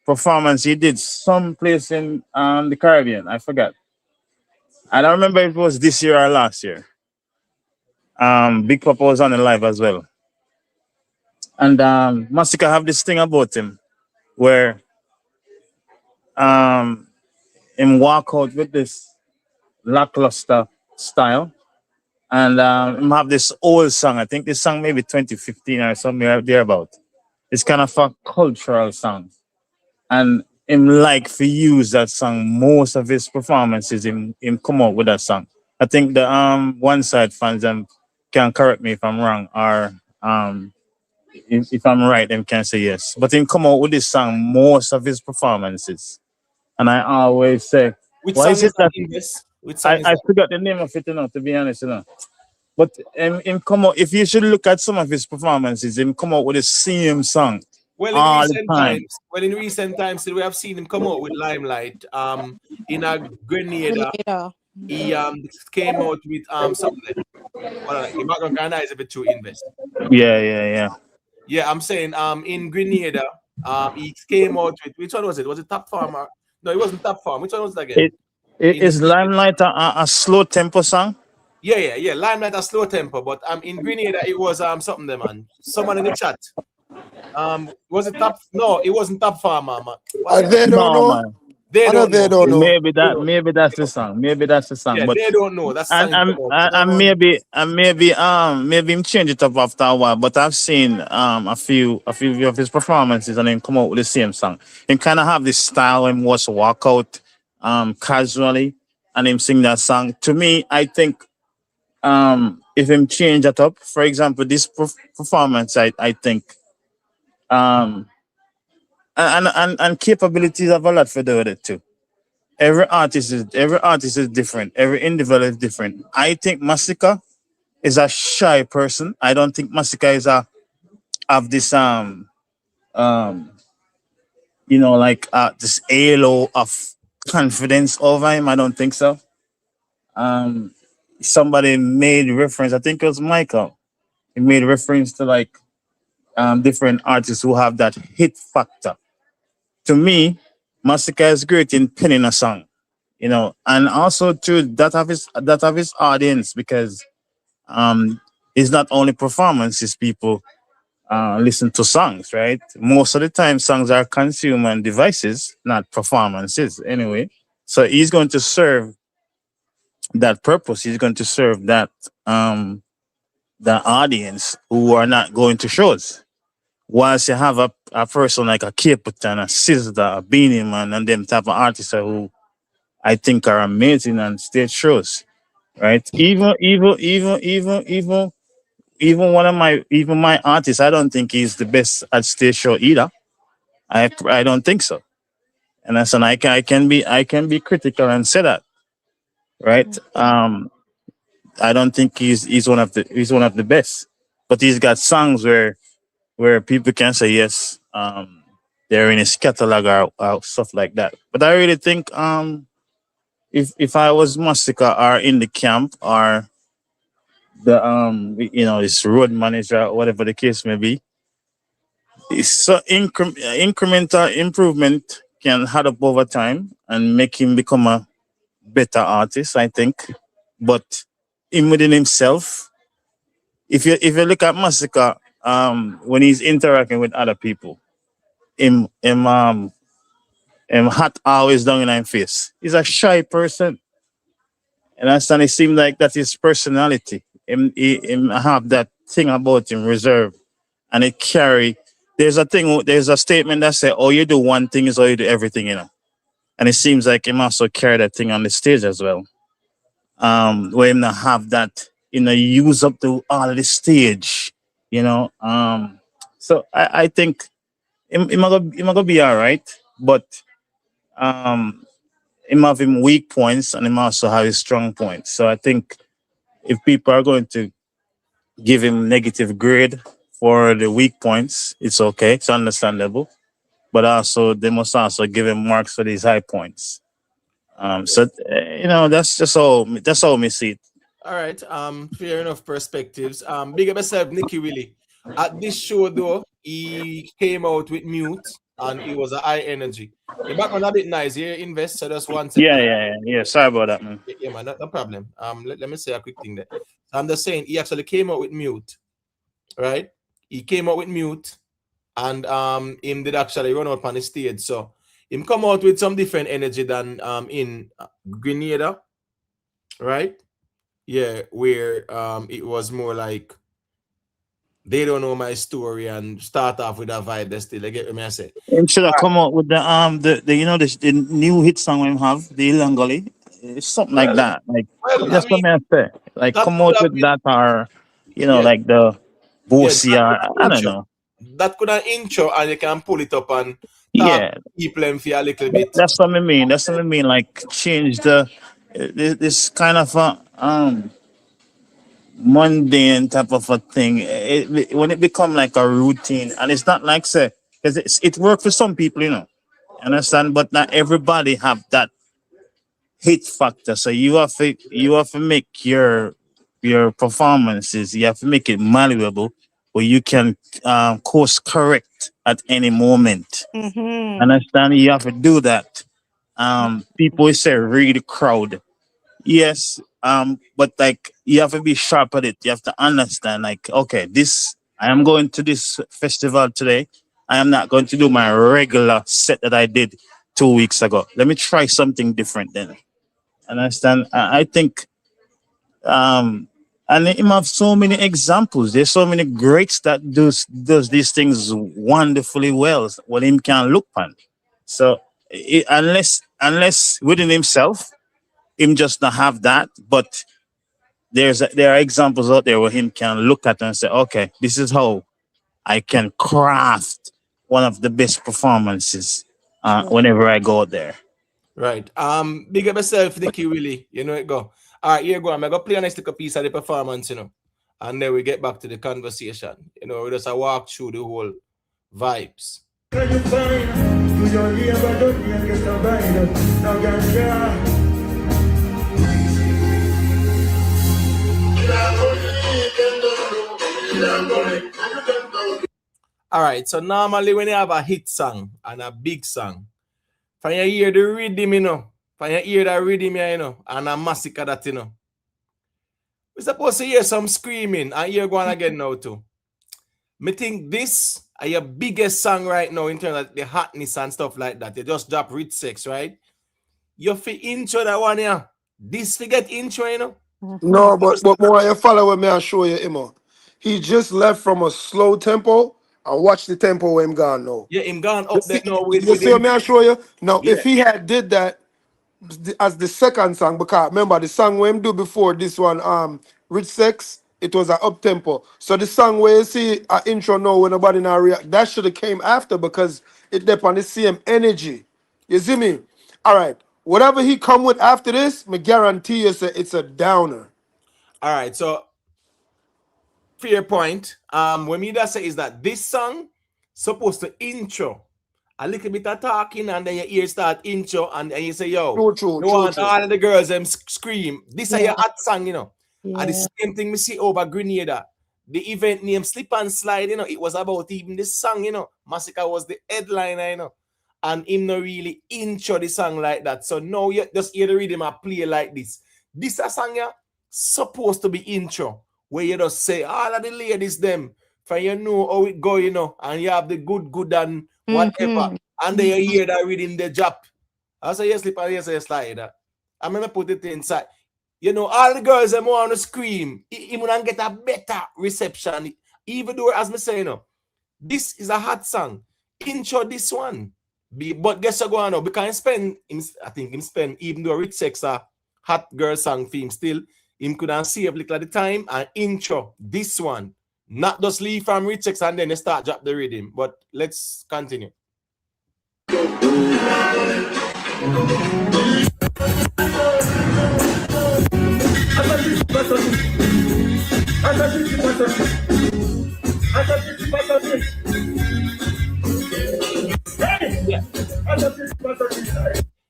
performance he did someplace in the Caribbean. I forgot. I don't remember if it was this year or last year. Big Papa was on the live as well. And Masicka have this thing about him where him walk out with this lackluster style. And him have this old song. I think this song maybe 2015 or something thereabout. It's kind of a cultural song. And him like to use that song most of his performances. Him come out with that song. I think the one side fans can correct me if I'm wrong, or if I'm right, them can say yes. But him come out with this song most of his performances, and I always say, Which why song is is it that that in this? Which song is I that? forgot the name of it, to be honest, But him come out. If you should look at some of his performances, him come out with the same song Well, all the time. in recent times, we have seen him come out with Limelight. In a Grenada, Grenada. he came out with something. Well, you're not gonna recognize if it to invest. Yeah. Yeah, I'm saying in Grenada, he came out with which one was it? Was it Top Farmer? No, it wasn't Top Farm. Which one was it again? It is Limelight a slow tempo song? Yeah. Limelight a slow tempo, but in Grenada it was something there, man. Someone in the chat. Was it Top? No, it wasn't Top Farmer, man. They don't No, know. man. They don't know. They don't know. Maybe that's the song. Maybe that's the song. Yeah, But they don't know. That's the song. maybe him change it up after a while. But I've seen a few of his performances and then come out with the same song. Him kind of have this style and was walk out casually and him sing that song. To me, I think if him change it up, for example, this performance, I think and capabilities have a lot to do with it too. every artist is different. Every individual is different. I think Masicka is a shy person. I don't think Masicka is a have this um like this halo of confidence over him. I don't think so. Um, Somebody made reference. I think it was Michael. He made reference to like different artists who have that hit factor. To me, Masicka is great in penning a song, and also to that of his audience because it's not only performances people listen to songs, right? Most of the time, songs are consumed on devices, not performances, anyway. So he's going to serve that purpose. He's going to serve that the audience who are not going to shows. Whilst you have a person like a Capitan, a Sizzler, a Beenie Man, and them type of artists who I think are amazing on stage shows, right? Even one of my artists, I don't think he's the best at stage show either. I don't think so. And that's and I can be critical and say that, right? I don't think he's one of the best, but he's got songs where people can say yes, they're in his catalog or stuff like that. But I really think if I was Masicka or in the camp or the this road manager or whatever the case may be, so incremental improvement can add up over time and make him become a better artist, I think. But him within himself, if you look at Masicka, when he's interacting with other people, him hat always down in his face. He's a shy person, and I understand it seems like that's his personality. Him have that thing about him reserve, and it carry. There's a statement that say, "Oh, you do one thing is all you do everything." And it seems like him also carry that thing on the stage as well. Where him not have that, use up to all of the stage, you know. So I think him gonna be all right, but um, him have him weak points and him also have his strong points. So I think if people are going to give him negative grade for the weak points, it's okay, it's understandable. But also they must also give him marks for these high points. That's all me see it. All right. Fair enough perspectives. Big up yourself, Nicky Willie. At this show though, he came out with mute and it was a high energy. The background a bit nice here, invest. So just one second. Yeah. Sorry about that, man. Yeah, man, no problem. Let me say a quick thing there. I'm just saying he actually came out with mute, right? He came out with mute, and him did actually run out on the stage. So him come out with some different energy than in Grenada, right? Yeah, where it was more like they don't know my story and start off with a vibe that still. They get what I say. Him should have come out with the new hit song we have, the Ilangoli. It's something like that. Like that's what I say. Like come out with that or like the Bossy or I don't know. That could have intro and you can pull it up and Yeah, people them for a little bit. that's what I mean. That's what I mean. Like change this kind of mundane type of a thing. When it become like a routine, and it's not like say because it works for some people, understand, but not everybody have that hit factor. So you have to make your performances. You have to make it malleable, where you can course correct at any moment. Mm-hmm. Understand? You have to do that. People say read the crowd. Yes, but like you have to be sharp at it. You have to understand, like, okay, this I am going to this festival today. I am not going to do my regular set that I did 2 weeks ago. Let me try something different then. Understand? I think and him have so many examples. There's so many greats that does these things wonderfully well. What him can look on. So unless within himself, him just not have that, but there are examples out there where him can look at and say, okay, this is how I can craft one of the best performances whenever I go out there. Right. Big up yourself, Nicky Willie. You know it go. All right, here go. I'm gonna play a nice little piece of the performance, you know. And then we get back to the conversation. You know, we just walk through the whole vibes. All right, so normally when you have a hit song and a big song, when you hear the rhythm, you know, when you hear the rhythm, you know, and a Masicka that, you know, we're supposed to hear some screaming, and you're going again now too. Me think this are your biggest song right now in terms of the hotness and stuff like that. You just drop Rich Sex, right? You feel intro that one, yeah. This forget intro, you know. No, but more you follow with me and show you him. He just left from a slow tempo and watch the tempo where him gone now. Yeah, him gone up there now You with see what him. me I show you? Now, Yeah. if he had did that as the second song, because remember the song we him do before this one, Rich Sex, it was an up tempo. So the song where you see an intro now when nobody now react, that should have came after because it depends on the same energy. You see me? All right. Whatever he come with after this, me guarantee you it's a downer. All right, so fair point. What me that say is that this song supposed to intro a little bit of talking, and then your ears start intro, and then you say, "Yo, True. you want all of the girls them scream." This is your hot song, you know. And the Yeah. same thing we see over Grenada. The event name Slip and Slide, you know, it was about even this song, you know. Masicka was the headliner, you know. And him not really intro the song like that. So now you just hear the rhythm and play like this. This a song yeah, supposed to be intro, where you just say all of the ladies them, for you know how it go, you know, and you have the good and whatever. And then you hear that rhythm the drop. I say you slip and you say slide. I'm gonna put it inside. You know, all the girls them want to scream. Even and get a better reception. Even though, as me say, you know, this is a hot song. Intro this one. But guess what going on? Because I think him spend, even though Rich Sex a hot girl song theme still, him could have save a little at the time and intro this one. Not just leave from Rich Sex and then they start drop the rhythm. But let's continue.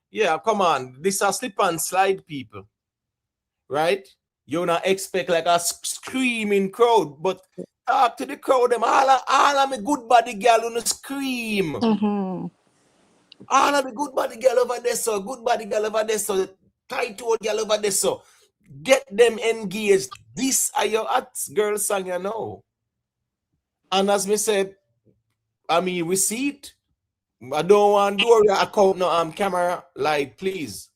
Yeah, come on. This is Slip and Slide, people. Right? You not expect like a screaming crowd, but talk to the crowd. Them all of me good body girl on the scream. All of the good body girl over there, so good body girl over there, so tight old girl over there, so get them engaged. This are your hot girl song, you know. And as me said, I mean, we see it. I don't want to do your account no camera light, please.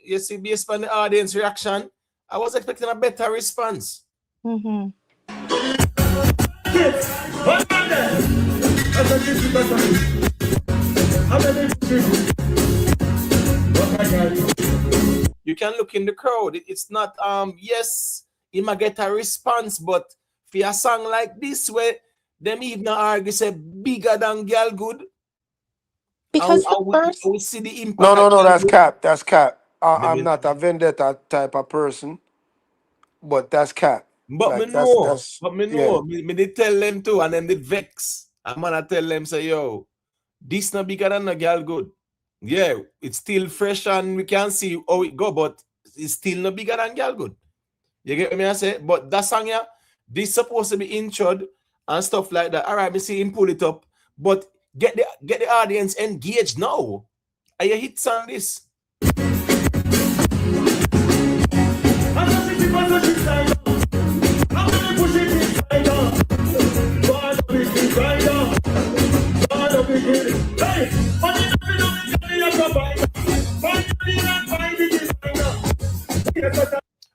You see, based on the audience reaction, I was expecting a better response. You can look in the crowd. It's not yes, he might get a response, but for a song like this where them even argue say bigger than Girl Good. Because I would see the impact. No, that's cap. That's cap. I'm not a vendetta type of person, but that's cap. But like, me know, yeah. me they tell them too, and then they vex. I'm gonna tell them, say, yo, this not bigger than a Girl Good. Yeah, it's still fresh and we can see how it go, but it's still not bigger than Girl Good. You get me I say? But that song yeah, this supposed to be introed and stuff like that. All right, me see him pull it up, but get the audience engaged now. Are you hit song this?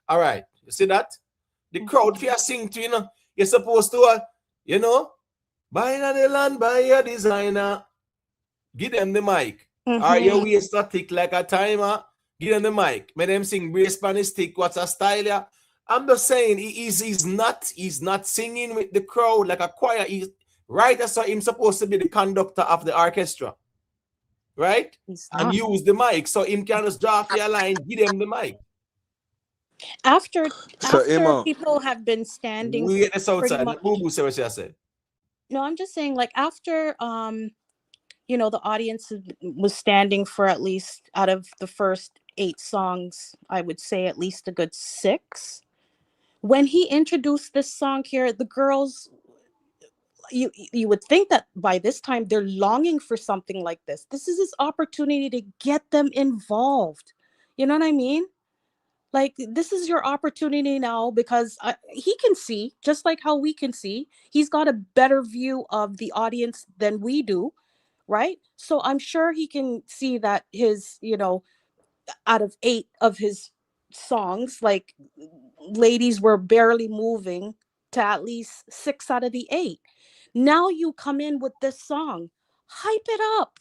All right, you see that? The crowd fear sing to, you know, you're supposed to, you know, buy the land, buy a designer. Give them the mic. Mm-hmm. Are you waist a tick like a timer? Give them the mic. Make them sing brace Spanish stick. What's a style? Yeah? I'm just saying he's not singing with the crowd like a choir. He's right. That's why he's supposed to be the conductor of the orchestra. Right? And use the mic. So him can just draw off your line, give them the mic. After So, Emma, people have been standing we get this pretty outside. much. Boo Boo say what she said. No, I'm just saying, like, after you know, the audience was standing for at least out of the first 8 songs, I would say at least a good 6. When he introduced this song here, the girls, you would think that by this time they're longing for something like this. This is his opportunity to get them involved. You know what I mean? Like, this is your opportunity now, because he can see, just like how we can see. He's got a better view of the audience than we do, right? So I'm sure he can see that his, you know, out of 8 of his songs, like, ladies were barely moving to at least 6 out of the 8. Now you come in with this song, hype it up.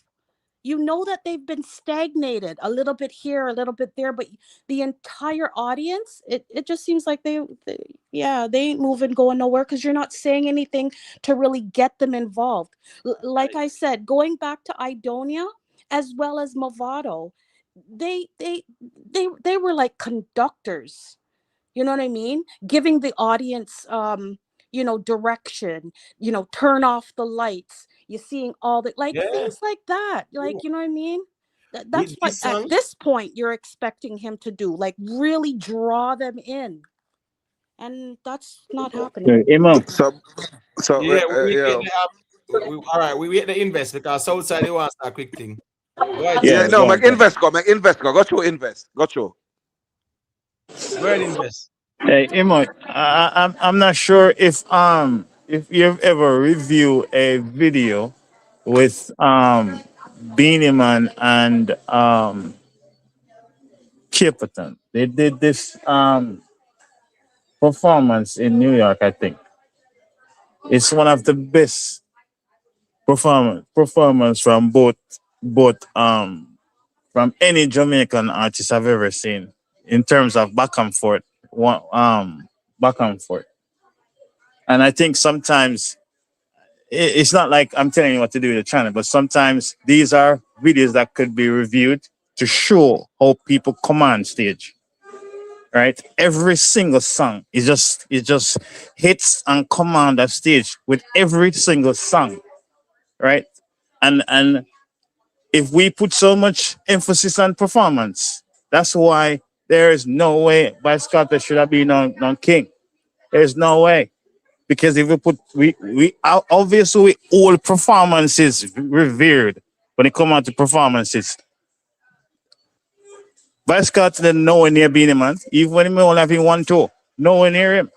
You know that they've been stagnated a little bit here, a little bit there, but the entire audience, it just seems like they ain't moving, going nowhere, because you're not saying anything to really get them involved. Like I said, going back to Aidonia as well as Mavado, they were like conductors. You know what I mean? Giving the audience, you know, direction, you know, turn off the lights. You're seeing all the, like, things like that. Like, you know what I mean? That's what at this point you're expecting him to do, like, really draw them in. And that's not happening. So yeah, all right, we hit the invest because Southside they want a quick thing. Go ahead, Yeah, no, make invest go. Go through invest. Go through. Go ahead, invest. Hey, Imo, I'm not sure if you've ever reviewed a video with Beenie Man and Kipperton. They did this performance in New York, I think. It's one of the best performance from both from any Jamaican artist I've ever seen in terms of back and forth. Back and forth. And I think sometimes it's not like I'm telling you what to do with the channel, but sometimes these are videos that could be reviewed to show how people command stage. Right? Every single song is just hits and command of stage with every single song. Right? And if we put so much emphasis on performance, that's why there is no way by Scott should have been on King. There's no way. Because if we obviously all performances revered when it comes out to performances. Vybz Kartel nowhere near Beenie Man, even when he only having 1 tour, nowhere near him.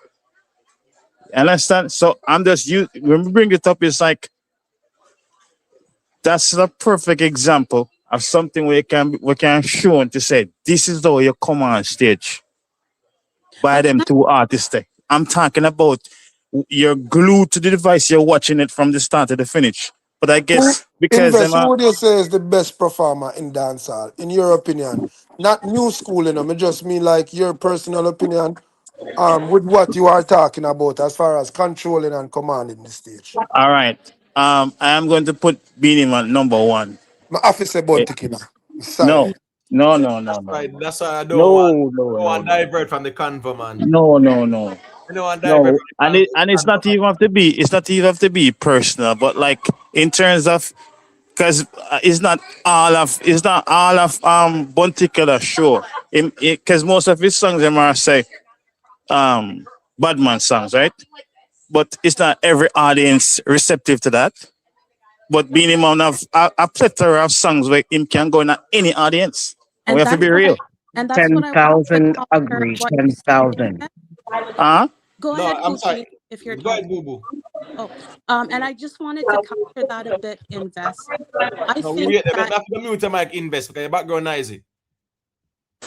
Understand? So I'm just when we bring it up, it's like that's a perfect example of something we can show and to say this is how you come on stage by them 2 artists. I'm talking about you're glued to the device, you're watching it from the start to the finish. But I guess because Invest, who would you say is the best performer in dancehall, in your opinion? Not new school, you know, I just mean like your personal opinion with what you are talking about as far as controlling and commanding the stage. all right. I am going to put Beenie Man number 1. My officer Bontikina. No. Sorry. No. Right, that's why I don't want divert from the convo, man. No. I don't want divert No, from the and it's not even have to be personal, but like in terms of because it's not all of Buntika show. Because most of his songs them are say Badman songs, right? But it's not every audience receptive to that. But Beenie Man have a plethora of songs where him can go in any audience. And we have to be real. And that's what I want to 10,000 counter agree. what you said. 10,000. Go No, ahead, I'm Boo, sorry. if you're Go ahead, talking. Boo Boo. Oh, and I just wanted to counter that a bit, Invest. I No, think we that have to mute the mic, invest because your background noisy.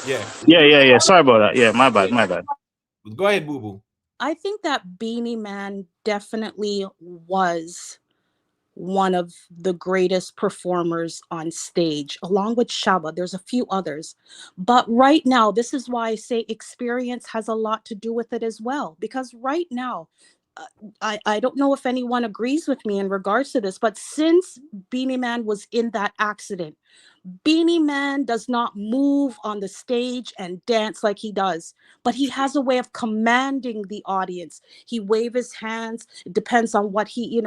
Yeah. Yeah. Sorry about that. Yeah, my bad. Go ahead, Boo Boo. I think that Beenie Man definitely was one of the greatest performers on stage, along with Shaba. There's a few others. But right now, this is why I say experience has a lot to do with it as well. Because right now, I don't know if anyone agrees with me in regards to this, but since Beenie Man was in that accident, Beenie Man does not move on the stage and dance like he does, but he has a way of commanding the audience. He waves his hands. It depends on what he,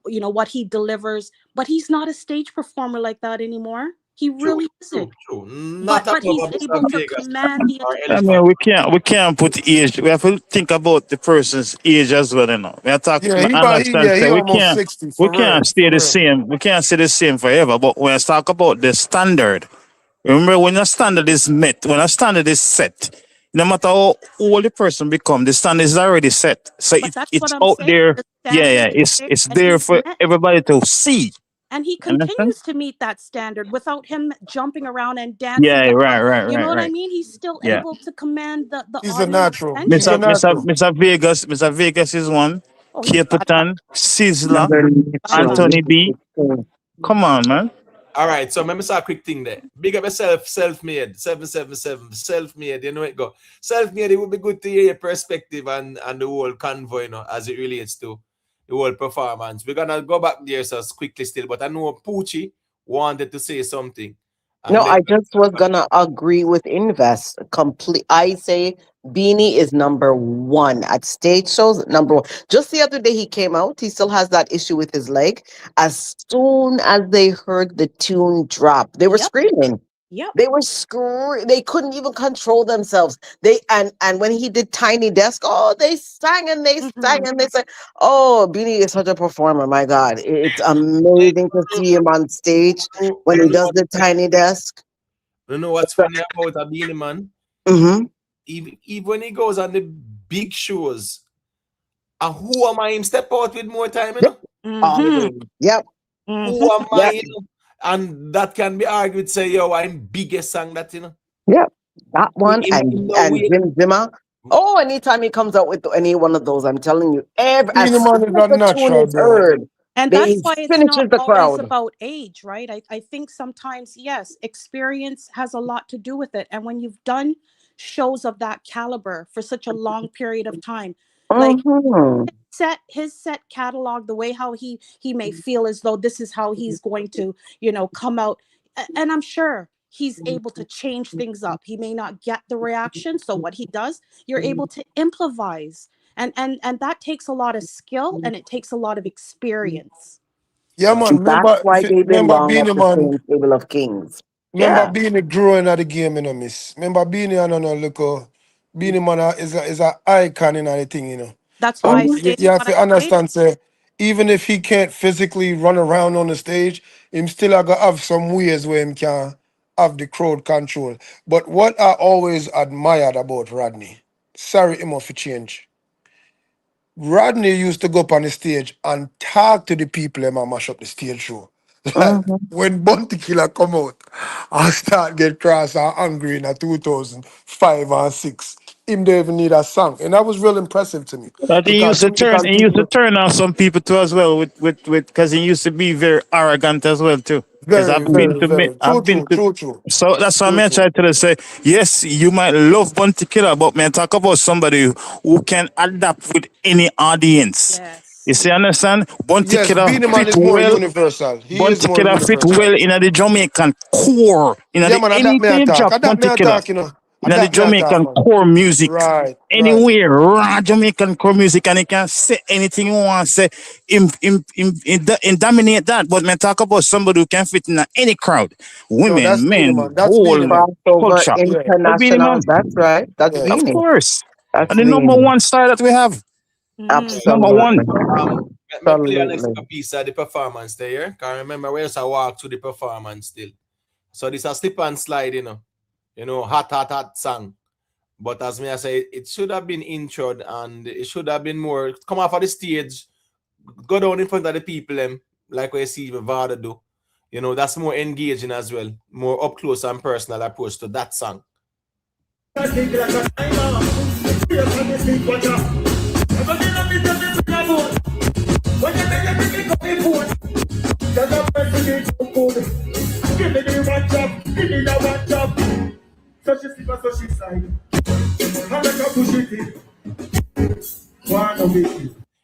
what he delivers. But he's not a stage performer like that anymore. He really isn't. True. But Not he's about able Mr. to Vegas command the or I attention. mean, we can't put age. We have to think about the person's age as well, you know. I Yeah, understand. he So almost 60 we for can't real. stay the same. We can't stay the same forever. But when I talk about the standard, remember when a standard is met, when a standard is set, no matter how old the person become, the standard is already set. So But that's what it's I'm out saying. there. The Yeah, standard yeah. is there, It's and there he's for met. everybody to see. And he Understand? continues to meet that standard without him jumping around and dancing. Yeah, right, You know what I right. mean? He's still Yeah. able to command the He's a audience natural. He's a attention. natural. Mr. Vegas is one. Oh, he's got that. Capleton, Sizzler, Another natural. Anthony B. Come on, man. All right, so let me say a quick thing there. Big up yourself, self-made, 777, self-made, you know it go. Self-made, it would be good to hear your perspective and the whole convoy, as it relates to the whole performance. We're gonna go back there so quickly still, but I know Poochie wanted to say something. No, I just was gonna agree with Invest complete. I say Beanie is number one at stage shows. Number one. Just the other day he came out. He still has that issue with his leg. As soon as they heard the tune drop, they were screaming. Yep. They were They couldn't even control themselves. And when he did Tiny Desk, they sang and they sang and they sang. Oh, Beanie is such a performer. My God, it's amazing to see him on stage when he does the Tiny Desk. You know what's funny about a Beenie Man? Mm-hmm. Even when he goes on the big shows, and who am I him step out with more time, you know? Yep. Who am I? You know? And that can be argued, say, yo, I'm biggest song that, you know. Yep. That one and way. Jim Zimmer. Oh, anytime he comes out with any one of those, I'm telling you, as Beenie soon Man as is the tune unnatural, is bro. heard, And they that's why it's finishes not the always crowd. about age, right? I think sometimes, yes, experience has a lot to do with it. And when you've done shows of that caliber for such a long period of time, like his set catalog, the way how he may feel as though this is how he's going to, come out. And I'm sure he's able to change things up. He may not get the reaction. So what he does, you're able to improvise. And that takes a lot of skill and it takes a lot of experience. Yeah, man. That's why they Remember belong at Beenie the Man. same table of kings. Remember Beenie growing at the game, miss. Remember Beenie and look, Beenie Man is a icon in the thing, That's why I And say you have what to I say. understand, say, even if he can't physically run around on the stage, him still gonna have some ways where him can have the crowd control. But what I always admired about Rodney, sorry him off for change. Rodney used to go up on the stage and talk to the people and mash up the stage show. Like when Bounty Killer come out and start get cross and angry in a 2005 and 6, him don't even need a song. And that was real impressive to me. But he used to turn on some people too as well with because he used to be very arrogant as well too. Because Very, very. True. So that's what I try to say. Yes, you might love Bounty Killer, but man, talk about somebody who can adapt with any audience. You see, understand? Bounty Killer Beenie Man fit is more well. universal. He is Bounty more Killer fit universal. well in the Jamaican core. In Yeah, man, adapt me anything attack. drop Bounty Killer. In the Adapt me attack, Jamaican man. core music. Right. Anywhere, raw Jamaican core music, and he can say anything you want to say, in dominate that. But man, talk about somebody who can fit in any crowd, women, that's Beenie men, Man. That's whole Beenie Man. Crossover culture. international. That's right. That's Of Beanie. course, That's and the number Beanie. one star that we have. Number one. Let me play an extra piece of the performance there. Because remember, we also walk through the performance still. So this is a slip and slide, hot song. But as me I say, it should have been introed and it should have been more come off of the stage, go down in front of the people, like we see Mavado do. That's more engaging as well, more up close and personal approach to that song.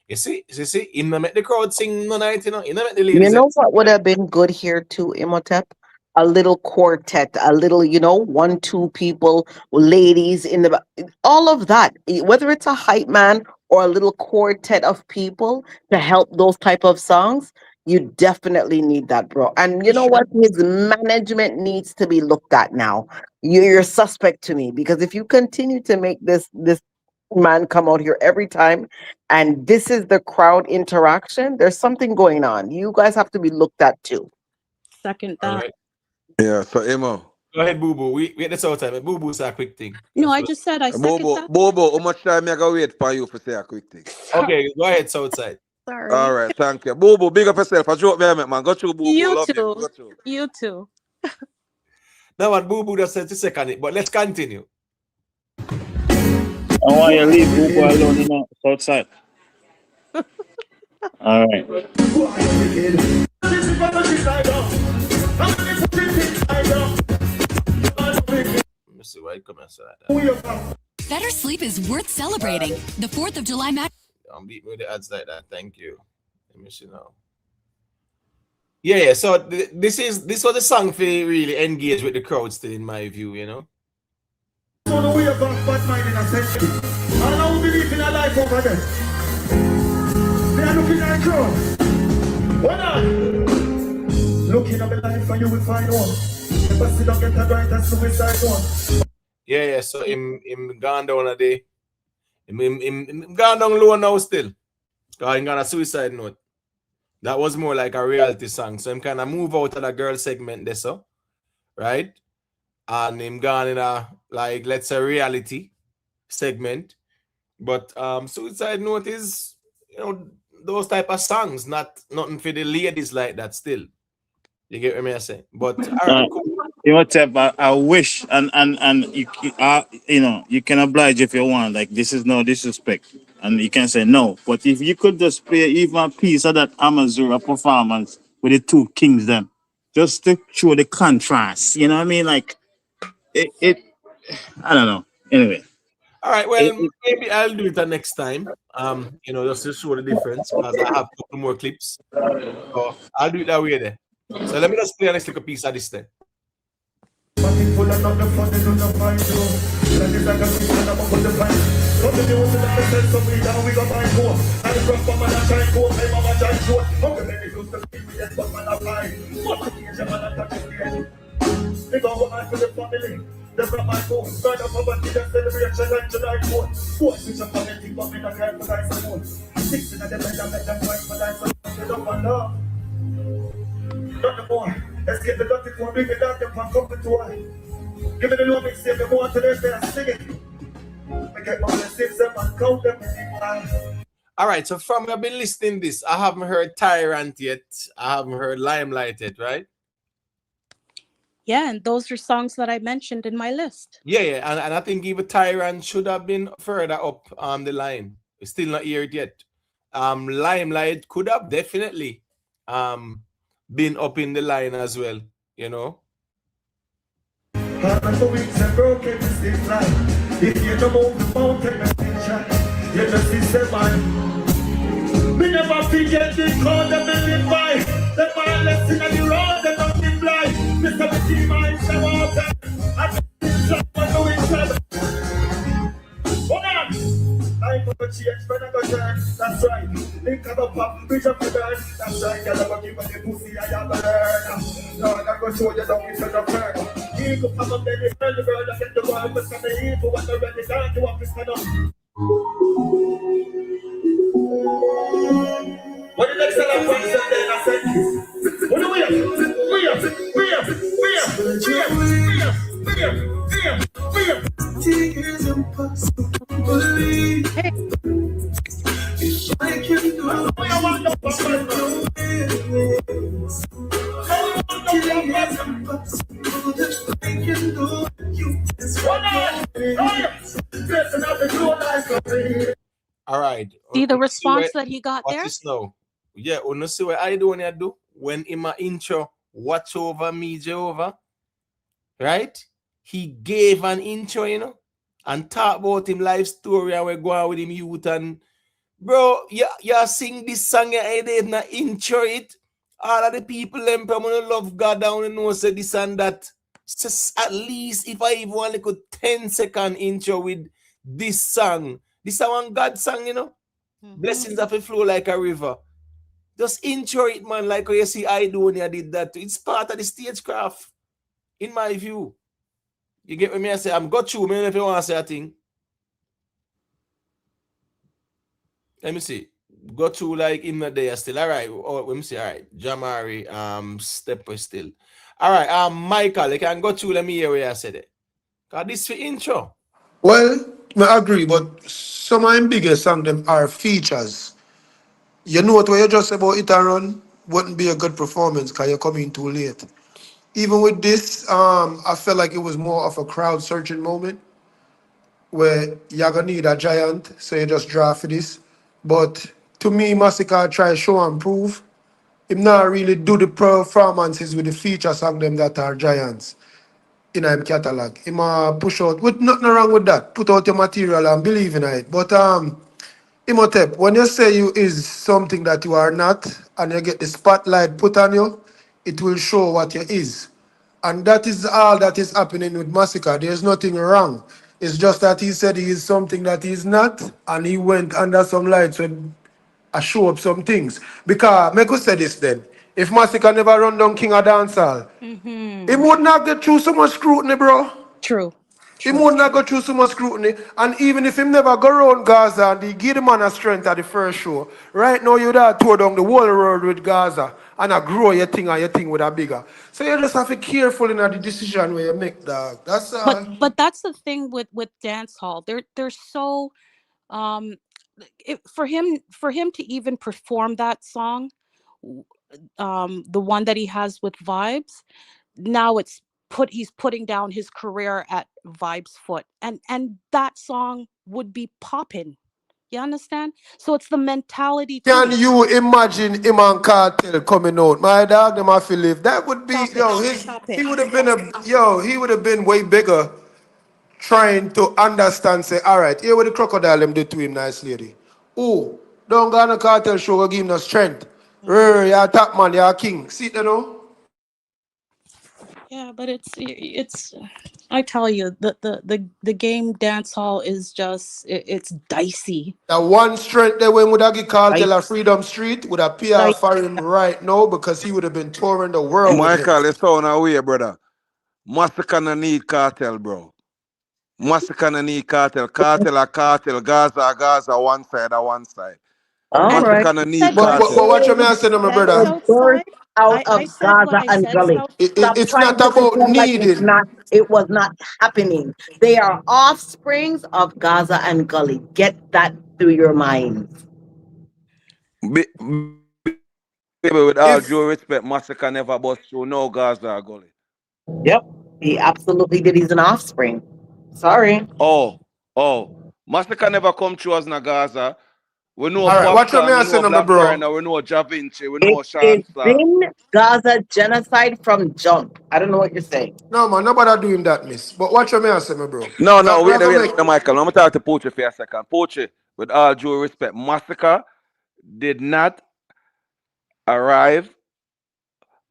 You see, him not make the crowd sing no night, you know. He not make the You ladies. know what would have been good here too, Imhotep? A little quartet, a little, 1, 2 people, ladies in the all of that. Whether it's a hype man or a little quartet of people to help those type of songs, you definitely need that, bro. And you know what? His management needs to be looked at now. You're suspect to me because if you continue to make this man come out here every time and this is the crowd interaction, there's something going on. You guys have to be looked at too. Second All that. right. Yeah, so Emo. Go ahead, Boo Boo. We at this time. Boo Boo say a quick thing. No, I just said I second Bobo, that. Bobo, how much time I gotta wait for you for say a quick thing? Okay, go ahead, Southside. Sorry. All right, thank you. Bobo, big up yourself. I joke me, man. Go through, Bobo. You Love you. too. Go through. You too. Now what Boo Boo just said to second it, but let's continue. I want you to leave Bobo alone, outside. All right. Let me see why you come and say that. Better sleep is worth celebrating. The 4th of July match. Don't beat me with the ads like that. Thank you. Let me see now. Yeah. So this was the song for really engage with the crowd still, in my view, you know. On the way of bad mind in a century. And I will believe in a life over there. They are looking at the crowd. What on? Looking at the life and you will find one. Never sit down, get a right and suicide one. Yeah. So him gone down a day. Him gone down low now still. Because he got a suicide note. That was more like a reality song. So him kind of move out of the girl segment there, so right? And him gone in a, like, let's say, reality segment. But suicide note is, those type of songs, nothing for the ladies like that still. You get what I say? But all right, cool. Imhotep, I wish and you can oblige if you want. Like, this is no disrespect, and you can say no. But if you could just play even a piece of that Amazura performance with the two kings, then just to show the contrast. You know what I mean? Like it I don't know. Anyway. All right, well, maybe I'll do it the next time. Just to show the difference because I have a couple more clips. So I'll do it that way there. So let me just play a nice little piece of this thing. They brought my phone, start up a kid and celebration like July 4th. Force which I'm coming to come in a car for life alone. 6 in a bed and make them fight for life alone. They don't want love. Nothing more. Let's get the dirty phone, bring it down, them from coming to us. Give me the low mix, save them more to this, they're singing. I get my blessings, them and count them anymore. All right, so from I've been listening this, I haven't heard Tyrant yet. I haven't heard Limelight yet, right? Yeah, and those are songs that I mentioned in my list. Yeah, and I think even Tyrant should have been further up on the line. It's still not here yet. Limelight could have definitely been up in the line as well, you know. If you don't move the mountain, you just see seven. Me never forget the call them in the fight. The man left in the road, they don't be blind. Mr. Betty, my shower up. I just do each other. Hold on. I go change, but I go turn. That's right. Link up a pop, bridge up the burn. That's right. Girl, I go give me the pussy, I have a learn. No, I go show you down into the burn. You go come up there, you burn the bird, I get the world, but some of the evil, what the ready down to up this kind of. What the next time I want to say, I said, what do we have? It's impossible to believe. If I can do it, all right. See the response that he got there? Now. Yeah, you see what Aidonia do when in my intro, watch over me, Jehovah, right? He gave an intro, you know. and talk about him life story and we go on with him youth and bro, you sing this song and they not intro it. All of the people them gonna love God down and know say this and that. Just at least if I even want like a 10-second intro with this song. This is one God song, you know. Blessings have to flow like a river. Just intro it, man, like how you see Aidonia did that too. It's part of the stagecraft, in my view. You get what me I say? I'm got you, man, if you want to say a thing. Let me see. Go through like in the day still. All right. Oh, let me see. All right. Jamari, stepper still. All right. Michael, you can go through. Let me hear what you said it. Cause this for intro. Well, I agree, but some of the biggest song them are features. You know what you just said about it and run wouldn't be a good performance because you're coming too late. Even with this, I felt like it was more of a crowd searching moment where you're gonna need a giant, so you just draw for this. But to me, Masicka try show and prove. Him not really do the performances with the feature song them that are giants in him catalog. Him push out with nothing wrong with that. Put out your material and believe in it. But Imhotep, when you say you is something that you are not and you get the spotlight put on you, it will show what you is. And that is all that is happening with Masicka. There's nothing wrong. It's just that he said he is something that he's not, and he went under some lights and I show up some things. Because, make us say this then. If Masicka never run down King of Dancehall, he would not get through so much scrutiny, bro. True. He would not go through so much scrutiny. And even if him never go around Gaza and they give the man a strength at the first show, right now you'd have tore down the whole world with Gaza and I grow your thing and your thing with a bigger. So you just have to be careful in the decision where you make, dog. That's But that's the thing with dance hall. They're so for him to even perform that song, the one that he has with Vybz, now he's putting down his career at Vybz foot, and that song would be popping. You understand? So it's the mentality too. Can you imagine him and Kartel coming out? My dog, them have to live. That would be, Stop it. yo, Stop it. he would have been he would have been way bigger trying to understand, say, all right, here what the crocodile them do to him, nice lady. Oh, don't go on a Cartel show, go give him no strength. You're top man, you're a king. See it, you know? Yeah, but it's I tell you, the game dance hall is just it's dicey. That one strength they went would have give Cartel a Dicey. Freedom Street would appear for him right now because he would have been touring the world with him. Michael, it's on our way, brother. Masicka no need Kartel, bro. Masicka no need Kartel. Kartel, Gaza, one side, one side. All right. Masicka no need But Kartel. what you may say, no, my Said brother? Birth Southside. out I of said what Gaza I and said. Gully. South. Stop It's trying not to about pretend like needing. it was not happening. They are offsprings of Gaza and Gully. Get that through your minds. With all If due respect, Masicka never bust through no Gaza or Gully. Yep. He absolutely did. He's an offspring. Sorry. Oh. Masicka never come through as na Gaza. We know all right, what you Popcorn, may we say, know no, my Black bro? Rhino, we know Ja Vinci, we know It's Sean Star. been Gaza genocide from jump. I don't know what you're saying. No, man, nobody doing that, miss. But what you may say, my bro? No, We are gonna make. Michael. I'm going to talk to Poche for a second. Poche, with all due respect, Masicka did not arrive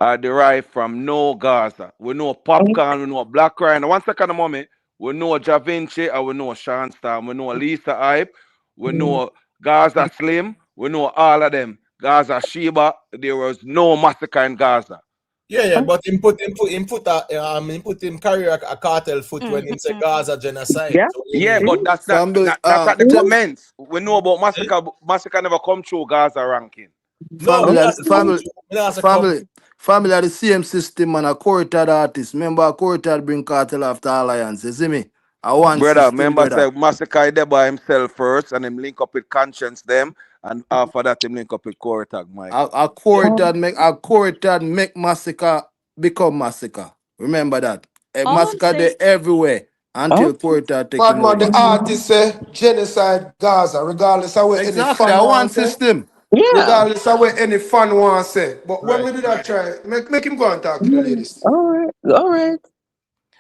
or derive from no Gaza. We know Popcorn, we know Black Rhino. One second, mommy. We know Ja Vinci, and we know Sean Star, we know Lisa Hype, we know Gaza Slim, we know all of them. Gaza Sheba, there was no Masicka in Gaza. Yeah, but him put him carry a cartel foot when him say Gaza genocide. Yeah. So Yeah, but that's Family, that's at the comments. We know about Masicka. Masicka never come through Gaza ranking. No, family, me are not the- say come family, true. Me not say come family, family are the same system and a Cortad artist. Remember, Cortad bring Cartel after Alliance. You see me? I want Brother, system, remember brother. say Masicka is there by himself first and him link up with Conscience them and after that him link up with Corey Tag Michael. A Cortad make Massacre become Massacre. Remember that. All I'm Massacre saying. they everywhere until Cortad Bad taking man, over. the artist say genocide Gaza, regardless of what any Exactly. fan I want want say. system. Yeah. Regardless of what any fan want say. But when right. we do that try, make him go and talk to the ladies. All right. All right.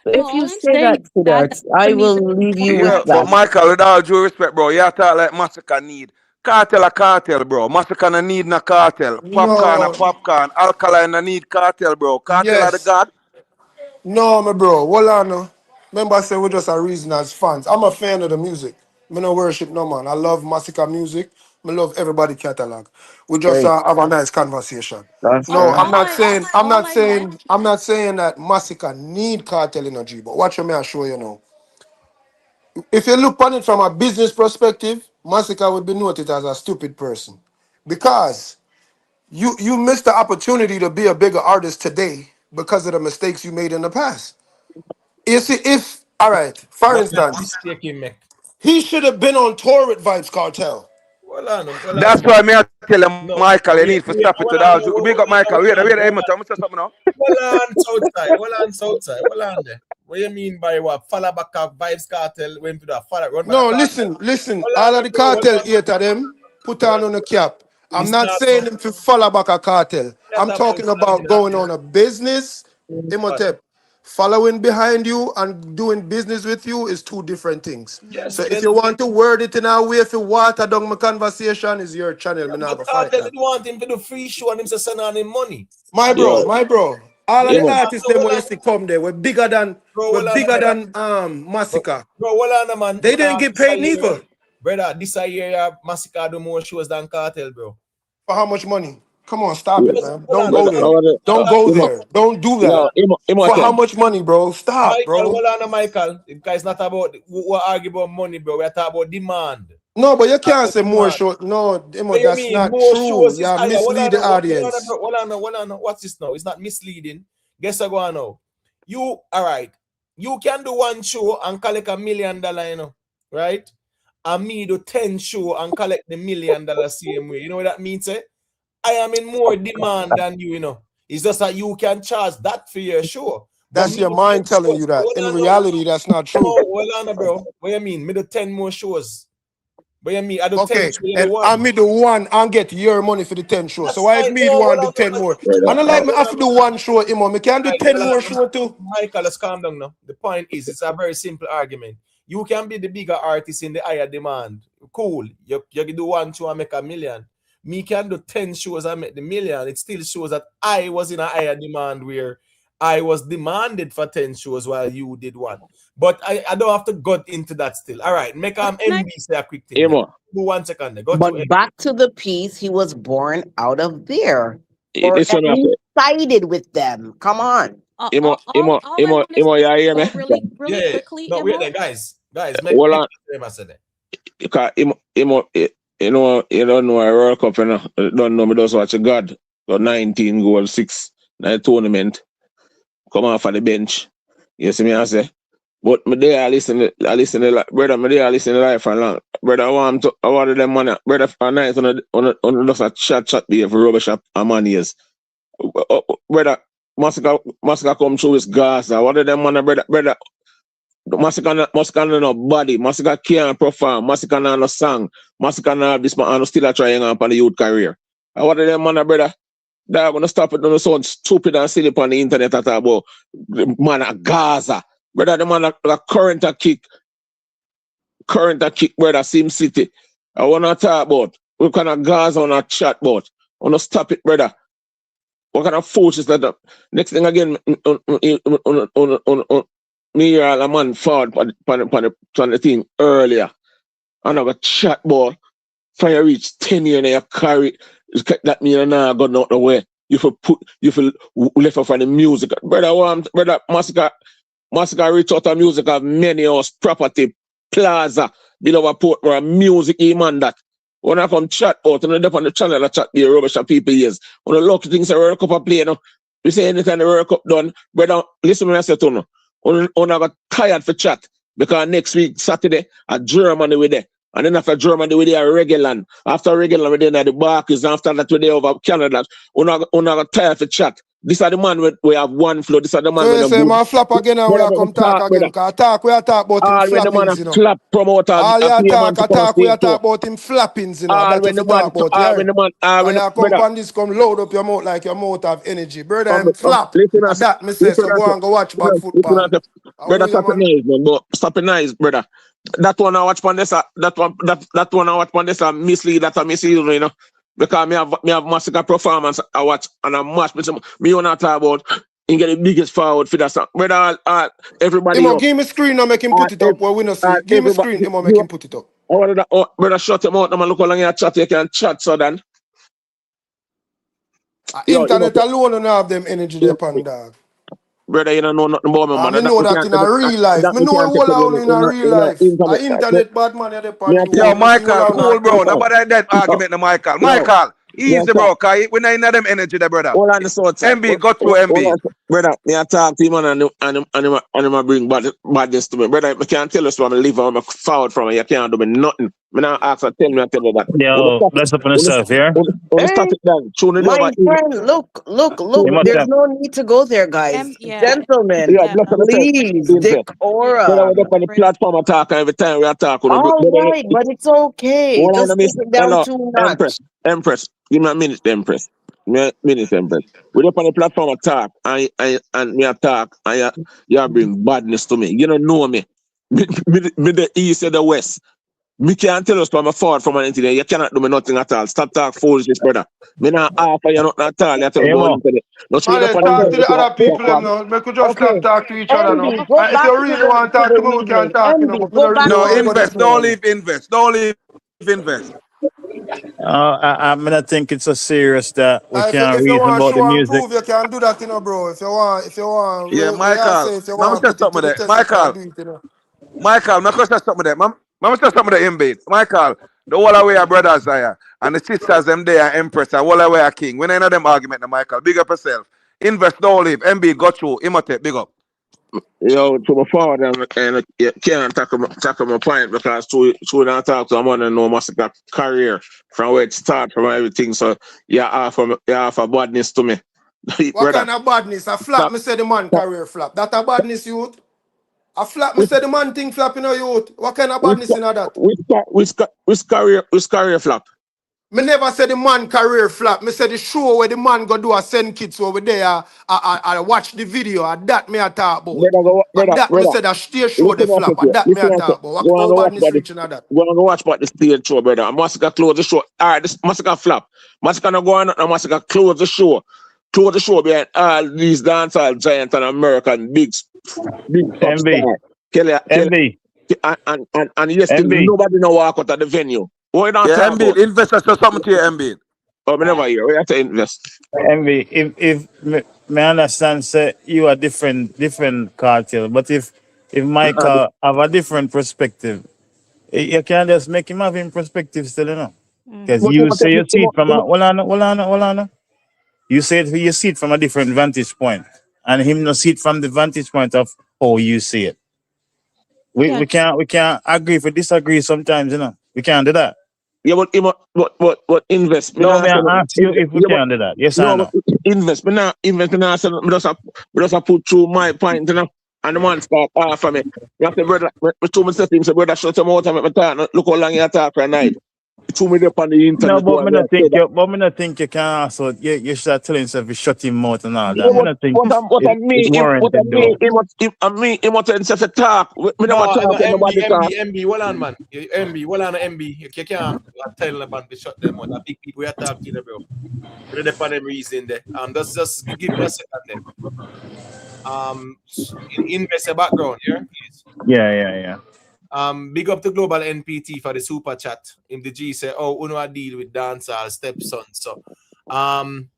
So No, if all you I'm say saying that, is that Siddharth, I for me will to leave you come with Yeah, back but that. to Michael, with all due respect, bro, you talk like Masicka need. Cartel a cartel, bro. Masicka no need no cartel. Popcorn a No, popcorn. Alkaline no need cartel, bro. Cartel are the yes. god. No, my bro. Hold on. No. Remember, I said we're just a reason as fans. I'm a fan of the music. Me no worship no man. I love Masicka music. I love everybody catalog. We just Great. have a nice conversation. That's No, fair. I'm not saying. I'm all not I meant. saying. I'm not saying that Masicka need cartel energy. But watch me, I show you now. If you look on it from a business perspective, Masicka would be noted as a stupid person, because you missed the opportunity to be a bigger artist today because of the mistakes you made in the past. You see, if all right, for What kind of instance, mistake he make? he should have been on tour with Vybz Kartel. Well That's on. why me I tell him, No, Michael, you wait, need to wait, stop it with all due. Big up Michael. Wait, wait, hey, I'm say something now. well on Southside, well on there. What you mean by what? Follow back up Vybz Cartel when to the follow run by the No, cartel? listen. Well All on, of the bro, cartel eight of them put on a cap. I'm This not not saying so. them to follow back a cartel. That I'm about talking about standing up going there. on a business. But Imhotep, following behind you and doing business with you is two different things. So yes, if then you want to word it in a way if you water down my conversation, is your channel. Me not but go fight cartel that. didn't want him to do free show and him to send on him money. My And bro, Yo, my bro. All of yeah, the Emo, artists no, them well when on, you see come there, bro, we're well on, bigger brother. than Masicka. Bro, well on, man. They didn't get This a paid year, neither. brother, this a year, Masicka do more shows than cartel, bro. For how much money? Come on, stop it, Just man. hold Don't on, go brother, I there. want to, Don't go Emo, there. Don't do that. yo, Emo For how tell. much money, bro? Stop, Michael, bro. hold on, Michael. It's not about we argue about money, bro. We're talking about demand. No, but you Talk can't about say more demand. short. No, Emo, What you that's mean? not More true. shows is You higher. mislead the audience. Bro. Hold on. What's this now? It's not misleading. Guess what go on now? You all right? You can do one show and collect $1 million, you know, right? And me do 10 show and collect the $1 million same way. You know what that means? Eh? I am in more demand than you, you know. It's just that you can charge that for your show. But That's me your do 10 mind telling shows. you that. Hold In on now. reality, that's not No, true. hold on, bro. What you mean? Me do 10 more shows. But you mean I do 10 Okay, shows, you do and one. I me do one and get your money for the 10 shows. So That's why if fine. me do No, one hold do on, 10 more? I don't no, like me hold have on. to do one show, Emo. Me can do 10 more show too. Michael, let's calm down now. The point is, it's a very simple argument. You can be the bigger artist in the higher demand. Cool. You can do one show and make $1 million. Me can do 10 shows and make the $1 million. It still shows that I was in a higher demand where I was demanded for 10 shows while you did one. But I don't have to go into that still. All right, make MB say a quick thing. Emo, Do 1 second. There. Go to But back to the piece, he was born out of there, or this at one I least say. sided with them. Come on. Emo, All I want to Emo, say, you hear me? really Yeah. quickly, No, wait Imo. there, guys. Guys, Hold make on. it say that. Because you don't know a World Cup, you know. You don't know me just watch a God. Got 19 goals, 6 in the tournament. Come off of the bench. You see me I say? But me there I listen to brother, me there I listen to life for long. Brother, I want them money. Brother for night on just a chat be for rubbish and manias. Brother, Masicka come through his Gaza. What are them money, brother? Masicka no body. Masicka can't perform. Masicka no song. Masicka no have this man still trying on the youth career. What are them money, brother? They're gonna stop it. Don't sound stupid and silly on the internet at about the man at Gaza. Brother, the man at current a kick, brother, Sim City. I wanna talk about what kind of Gaza on a chat about. I wanna stop it, brother. What kind of fools is that? Next thing again, me hear a man forward on the thing earlier. And I got chat ball. Fire reach 10 years and you carry that mean now got out the way. You feel left off on the music. Brother Masicka reach out of music of many house, property, plaza, below a port or a music man that. When I come chat out and I on the channel I chat be rubbish of people years. When I look things the World Cup I play, you know. We say anytime the World Cup done, brother, listen when I say to you. When I got tired for chat because next week, Saturday, at Germany with there. And then after Germany, we there regular. After regular, we there at the Barclays. After that, we there over Canada. When I got tired for chat. This are the man we have one flow. This are the man So with you a say good. man flop again and we Brother, are but come talk talk, again. brother. Cause talk we are talk about him All when the man a flappings, you know. flap promoter, All a you clear man talk, to come and we stage are show. talk about him flappings, you know. All That when if the you man, talk about, all yeah. when the man, all Cause when the you come brother. on this, come load up your mouth like your mouth have energy. Brother, I'm flap. Listen And us, that me say, listen so go us, and go watch back listen football. us, How brother. are you, Stop it man? nice, man. But stop it nice, brother. That one I watch Pandesa. That one I watch Pandesa mislead. That I mislead, you know. Because me have Masicka performance I watch and I match me wanna talk about and get the biggest forward for that song. Brother, everybody Imo, up. give me screen and make him put it up where we not see it. Give me screen, Imo, make him put it up. I wanted that, brother, shut him out. Now look how long you chat. You can chat so then. Yo, Internet alone don't have them energy there, pan dog. brother, you don't know nothing about me, man. Me know that in a real life. That Me we know can't a take whole away on in a real life. A internet bad man you there pan you. Yo, Me see Michael, whole on cool, a bro. cool. Nobody that argument, no, Michael. Yo, Michael, yeah, easy, bro. Cause we not in them energy there, brother. Hold on the south side. MB, go through MB. Brother, me I talk to him and him bring badness to me. Brother, I can't tell you so I'm live I'm forward from it. You can't do me nothing. Me not ask her, tell me, I tell you that. Yo, bless up on yourself here. Stop Hey, it down. Tune it over. my friend, look. You must There's have. no need to go there, guys. Gentlemen, Yeah, bless up yourself. please, Brother, decora. we're up on the platform and talk every time we are talking. All right, but it's okay. Hold on a Just take minute. it down Hello, two Empress. notch. Empress. Give me a minute, Empress. Me a minute, Empress. We're up on the platform and talk. And me a talk. And you bring badness to me. You don't know me. Me the east or the west. Me can't tell us from forward from anything. You cannot do me nothing at all. Stop talk foolishness, brother. Me not offer you nothing at all. You have to Hey, go Mo. internet. No show Man, up on the talk to internet. the other people them now. We could just stop Okay, talk to each other now. MB, go If back you to really want to talk the to me, we can reading. talk, you know. But MB, if you go don't really back No, to want to the go this invest. way. Don't reading. leave invest. Don't leave invest. I mean, I think it's so serious that we can't If you reason want to about the show and music. prove, you can do that, you know, bro. If you want, Yeah, we all Michael. say if you Mama want to said put it to something the there. test, you can Michael. do it, you know. Michael, my question something there. Mama said something there, MB. Michael, the whole away our brothers there. And the sisters them there, Empress, and whole away a king. When I know them argument, Michael, big up yourself. Invest, don't leave. MB, got you. Imate, big up. Yo, to my forward and you can't tackle my point because to don't talk to someone and know Masicka career from where it start from everything. So you offer badness to me. What Brother. kind of badness? A flap, Stop. me say the man career flap. That a badness, youth. A flap, me say the man thing flap, you know, youth. What kind of badness in that? Which career flop? Me never say the man career flap. Me say the show where the man go do a send kids over there. I watch the video. That me a talk about. That me Brother. say that stage show the Listen up, flap. That me a listen up. talk about. Go on How and watch badness about this. reaching that? Go on and watch about the stage show, brother. Masicka close the show. All right, this Masicka flop. Masicka no go on and Masicka close the show. Close the show behind all these dancehall giants and American big top MB. star. Kelly, MB. and yes, still MB. nobody no walk out of the venue. What you don't Yeah, talk MB, about? investors or something to you, MB. Oh, me never hear. We have to invest. MB. If me understand, say you are different cartel, but if Michael have a different perspective, you can just make him have him perspective still, you know. Because you say you see it from a hold on. You say you see it from a different vantage point, and him not see it from the vantage point of how you see it. We can't agree for disagree sometimes, you know. We can't do that. Yeah, but invest. Me No, not may say I ask you if we yeah, can do that? Yes or no, no? but invest. Me not invest. Me not say me just put through my point, you know. And the man start for me. You have to brother. Me to me say him say brother shut him out and make me talk. Look how long you talk for a night. To me up on the No, internet. but Go me and not say think that. you. But me not think you can also. You start telling yourself you shut him out and all Yeah, that. Me not think what I it's mean, warranted though. him what himself a talk. Me never No, talk no, to nobody talk. MB, hold on, man. Hold on, MB. You can't tell them about to shut them out. The big people we are talking to, bro. We're the for them reason there. Just give me a second there. Invest a background here, please. Yeah. Big up to Global NPT for the super chat. In the G say, oh, uno a deal with dancehall stepson. So,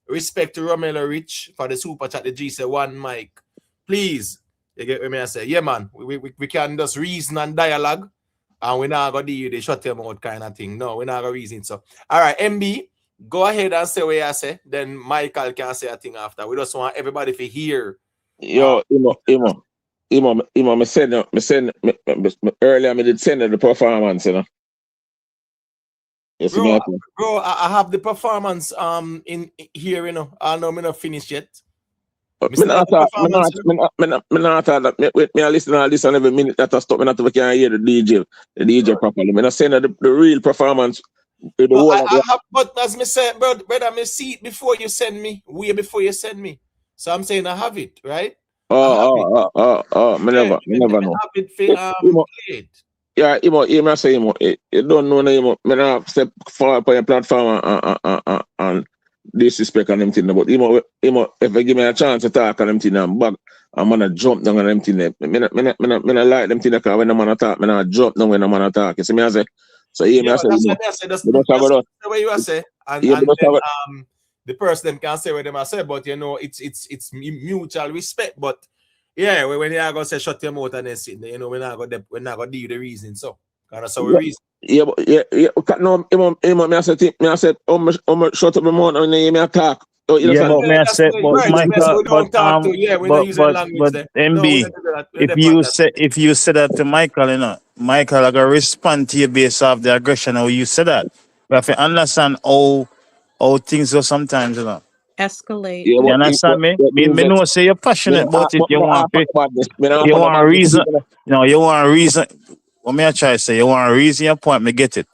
respect to Romelo Rich for the super chat. The G say, one mic, please. You get what I say? Yeah, man. We can just reason and dialogue, and we're not gonna deal with the shut them out kind of thing. No, we're not gonna reason. So, all right, MB, go ahead and say what you say. Then Michael can say a thing after. We just want everybody to hear. Yo, Imo, me send earlier. Me did send the performance, you know. You see me? Bro, I have the performance in here, you know. I know me not finished yet. Mr. not Performance. me I listen to all this and every minute that I stop me not to can hear the DJ properly. Me not saying that the real performance the No, whole I have, but as me say, brother, me see it before you send me, way before you send me. So I'm saying I have it, right? I have it. me Yeah, never me know. have it play it. Yeah, you say you don't know no me not step forward upon your platform and disrespect on them thing, but if they give me a chance to talk on them thing and back, I'm gonna jump down on them thing. Me not like them thing because when the man talk, me not jump down when the man talk. You see me I say? So Yeah, me I but say, that's what I say. That's me just have the a way you say, and yeah, then but just the person them can say what them I say, but you know it's mutual respect. But yeah, when you are gonna say shut your mouth and then sit, you know we're not gonna deal the reason. So that's our reason. yeah, but no, me I said, shut up my mouth and then me talk. Oh, you Yeah, understand? but may I say, but Right, Michael, we don't talk to. Yeah, we're not using language there. No, we MB, don't do that. if you say that to Michael, you know, Michael I gotta respond to you based off the aggression how you say that. We have to understand how things go sometimes, you know. Escalate. Yeah, You understand me? Me know say you're passionate about it. You want a reason. No, you want a reason. What me I try to say, you want a reason your point, me get it.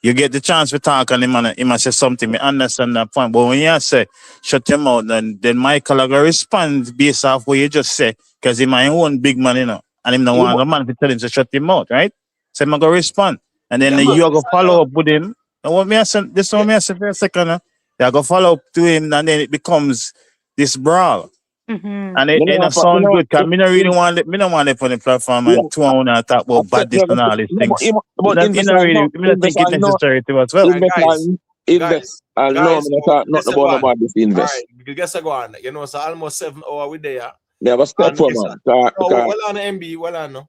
You get the chance to talk and him and say something, me understand that point. But when you say shut your mouth, then Michael I go respond based off what you just say, because he my own big man, you know. And him no want the man to tell him to shut him mouth, right? So I'm gonna respond. And then you are gonna follow up with him. And what me I say, this one me I say for a second, you go follow up to him, and then it becomes this brawl. Mm-hmm. And it don't sound good because me don't really want it. Me don't want it on the platform and two on and talk about badness and all these things. But You know, really, me don't think it's necessary to as well. Invest and no, me not talk nothing about this invest. All right, guess I go on. You know, so almost 7 hours we there. Yeah, but step for man. Well on MB, well on no.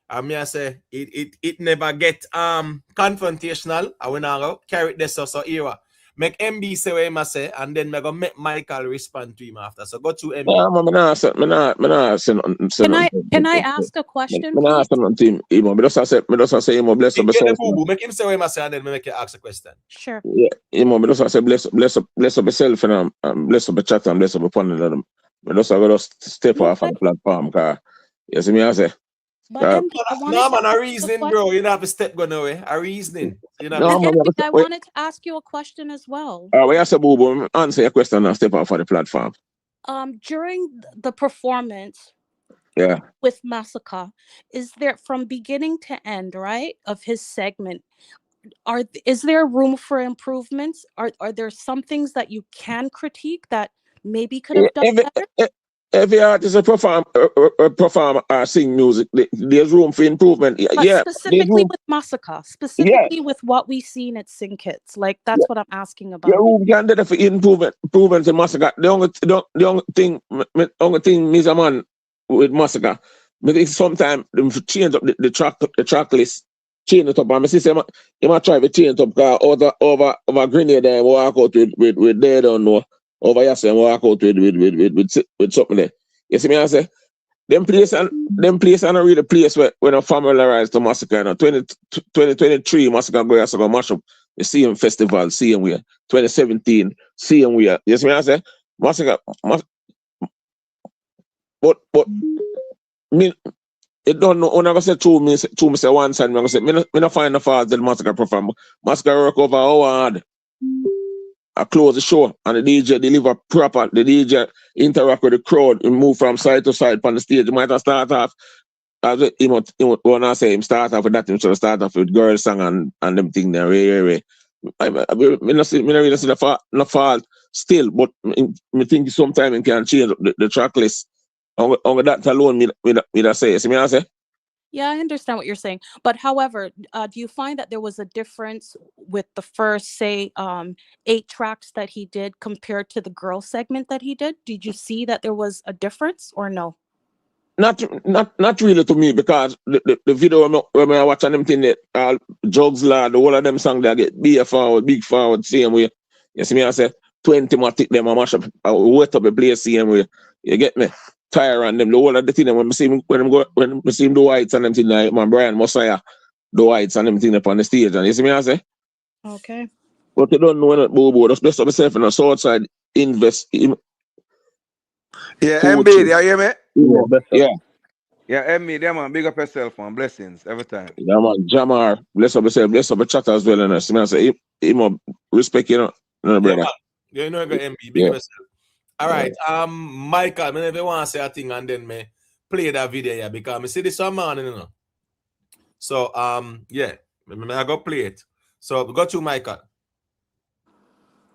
And me I say it never get confrontational. I will now carry this so era. Make MB say what him say, and then me go make Michael respond to him after. So go to MB. Yeah, me not say nothing. Can I ask a question? Me not say nothing. Me just say bless up yourself. Make him say what him say, and then me make you ask a question. Sure. Yeah, me just say bless up yourself and bless up the chat and bless up upon them. Me just step off on the platform, car. You see me I say. But No, man, a reasoning, bro. You don't have to step going away. A reasoning. You know. I wanted to ask you a question as well. When you say boo, answer your question and step off on the platform. During the performance, yeah, with Masicka, is there from beginning to end, right, of his segment? Is there room for improvements? Are there some things that you can critique that maybe could have done better? Every artist perform or sing music, there's room for improvement. But yeah, specifically with Masicka, specifically with what we've seen at Sing Kids, like that's what I'm asking about. Yeah, room can do for improvement in Masicka. The only thing, Mr. Man with Masicka, I think sometimes change up the track list, change it up. And I see you might try to change it up over Grenade and walk out with they don't know. Over here, and walk out with something there. You see me? I say, them place and a really place where when I familiarize to Masicka. You know, 2023 Masicka go mash up the same festival, same way. 2017, same way. You see me? I say, Masicka, but me, it don't know. When I go say me say one side, me say me not find the fault that Masicka perform. Masicka work over how hard. I close the show and the DJ deliver proper. The DJ interact with the crowd and move from side to side on the stage. You might have start off as when I say him start off with that, him should start off with girl song and them thing there. I not really see the fault still, but I think sometimes it can change the track list. On that alone, me say. See me I say? Yeah, I understand what you're saying. But however, do you find that there was a difference with the first, say, 8 tracks that he did compared to the girl segment that he did? Did you see that there was a difference or no? Not really to me, because the video when I watch them thing that Jugs Lad, all of them songs that get big forward, same way. You see me I say 20 more tick them and mash up, wet up the place same way. You get me? Tire on them, the whole of the thing when I see him do whites and them thing like my Brian Messiah, the whites and them thing up on the stage, and you see me I say? Okay. But you don't know what boo just bless up yourself in the south side, invest Yeah, MB, Poetry. you hear me? Yeah. Yeah, MB, yeah, man. Big up yourself, man. Blessings every time. Yeah, man. Jamar. Bless up yourself. Bless up your chat as well. And I say, him respect, you know, Yeah, brother. man. You know, I got MB. Big Yeah. up yourself. All right. Michael, if you want to say a thing and then me play that video here because I see this one man, you know. So, yeah, I go play it. So, go to Michael.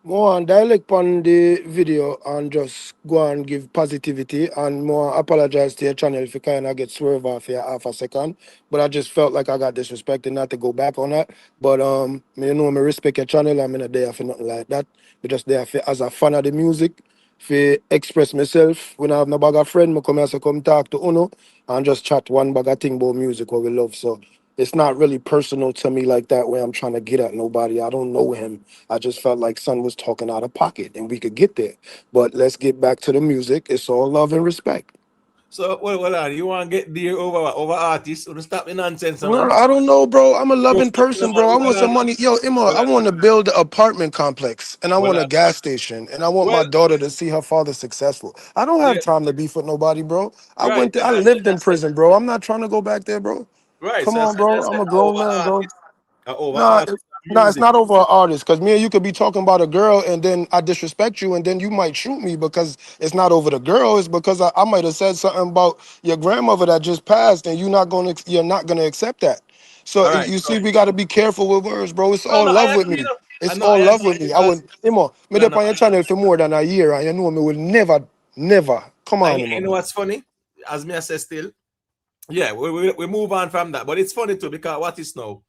Go on, dialect on the video and just go and give positivity and more apologize to your channel if you kind of get swerved off here half a second. But I just felt like I got disrespected not to go back on that. But you know, me respect your channel. I'm in a day for nothing like that. But just there for, as a fan of the music, for express myself. When I have no bag of friend, I come here to come talk to Uno and just chat one bag of thing about music what we love. So it's not really personal to me like that where I'm trying to get at nobody. I don't know him. I just felt like son was talking out of pocket and we could get there. But let's get back to the music. It's all love and respect. So, well, you want to get there over artists? Or stop the nonsense, man? Well, I don't know, bro. I'm a loving person, bro. I want some money. Yo, Emma, I want to build an apartment complex and I want a gas station and I want my daughter to see her father successful. I don't have time to beef with nobody, bro. I lived in prison, bro. I'm not trying to go back there, bro. Right. Come So on, bro. I'm a grown man, bro. Over Nah, artists. it's not over an artist. Cause me and you could be talking about a girl and then I disrespect you and then you might shoot me because it's not over the girl. It's because I might have said something about your grandmother that just passed and you're not gonna accept that. So All right, you see, we gotta be careful with words, bro. It's all I love with agree, me. you know. It's I all love agree with me. I would, Imo, me up on your channel for more than a year and you know me will never. Come on, You Imo. know what's funny? As me I say still, yeah, we move on from that. But it's funny too because what is now?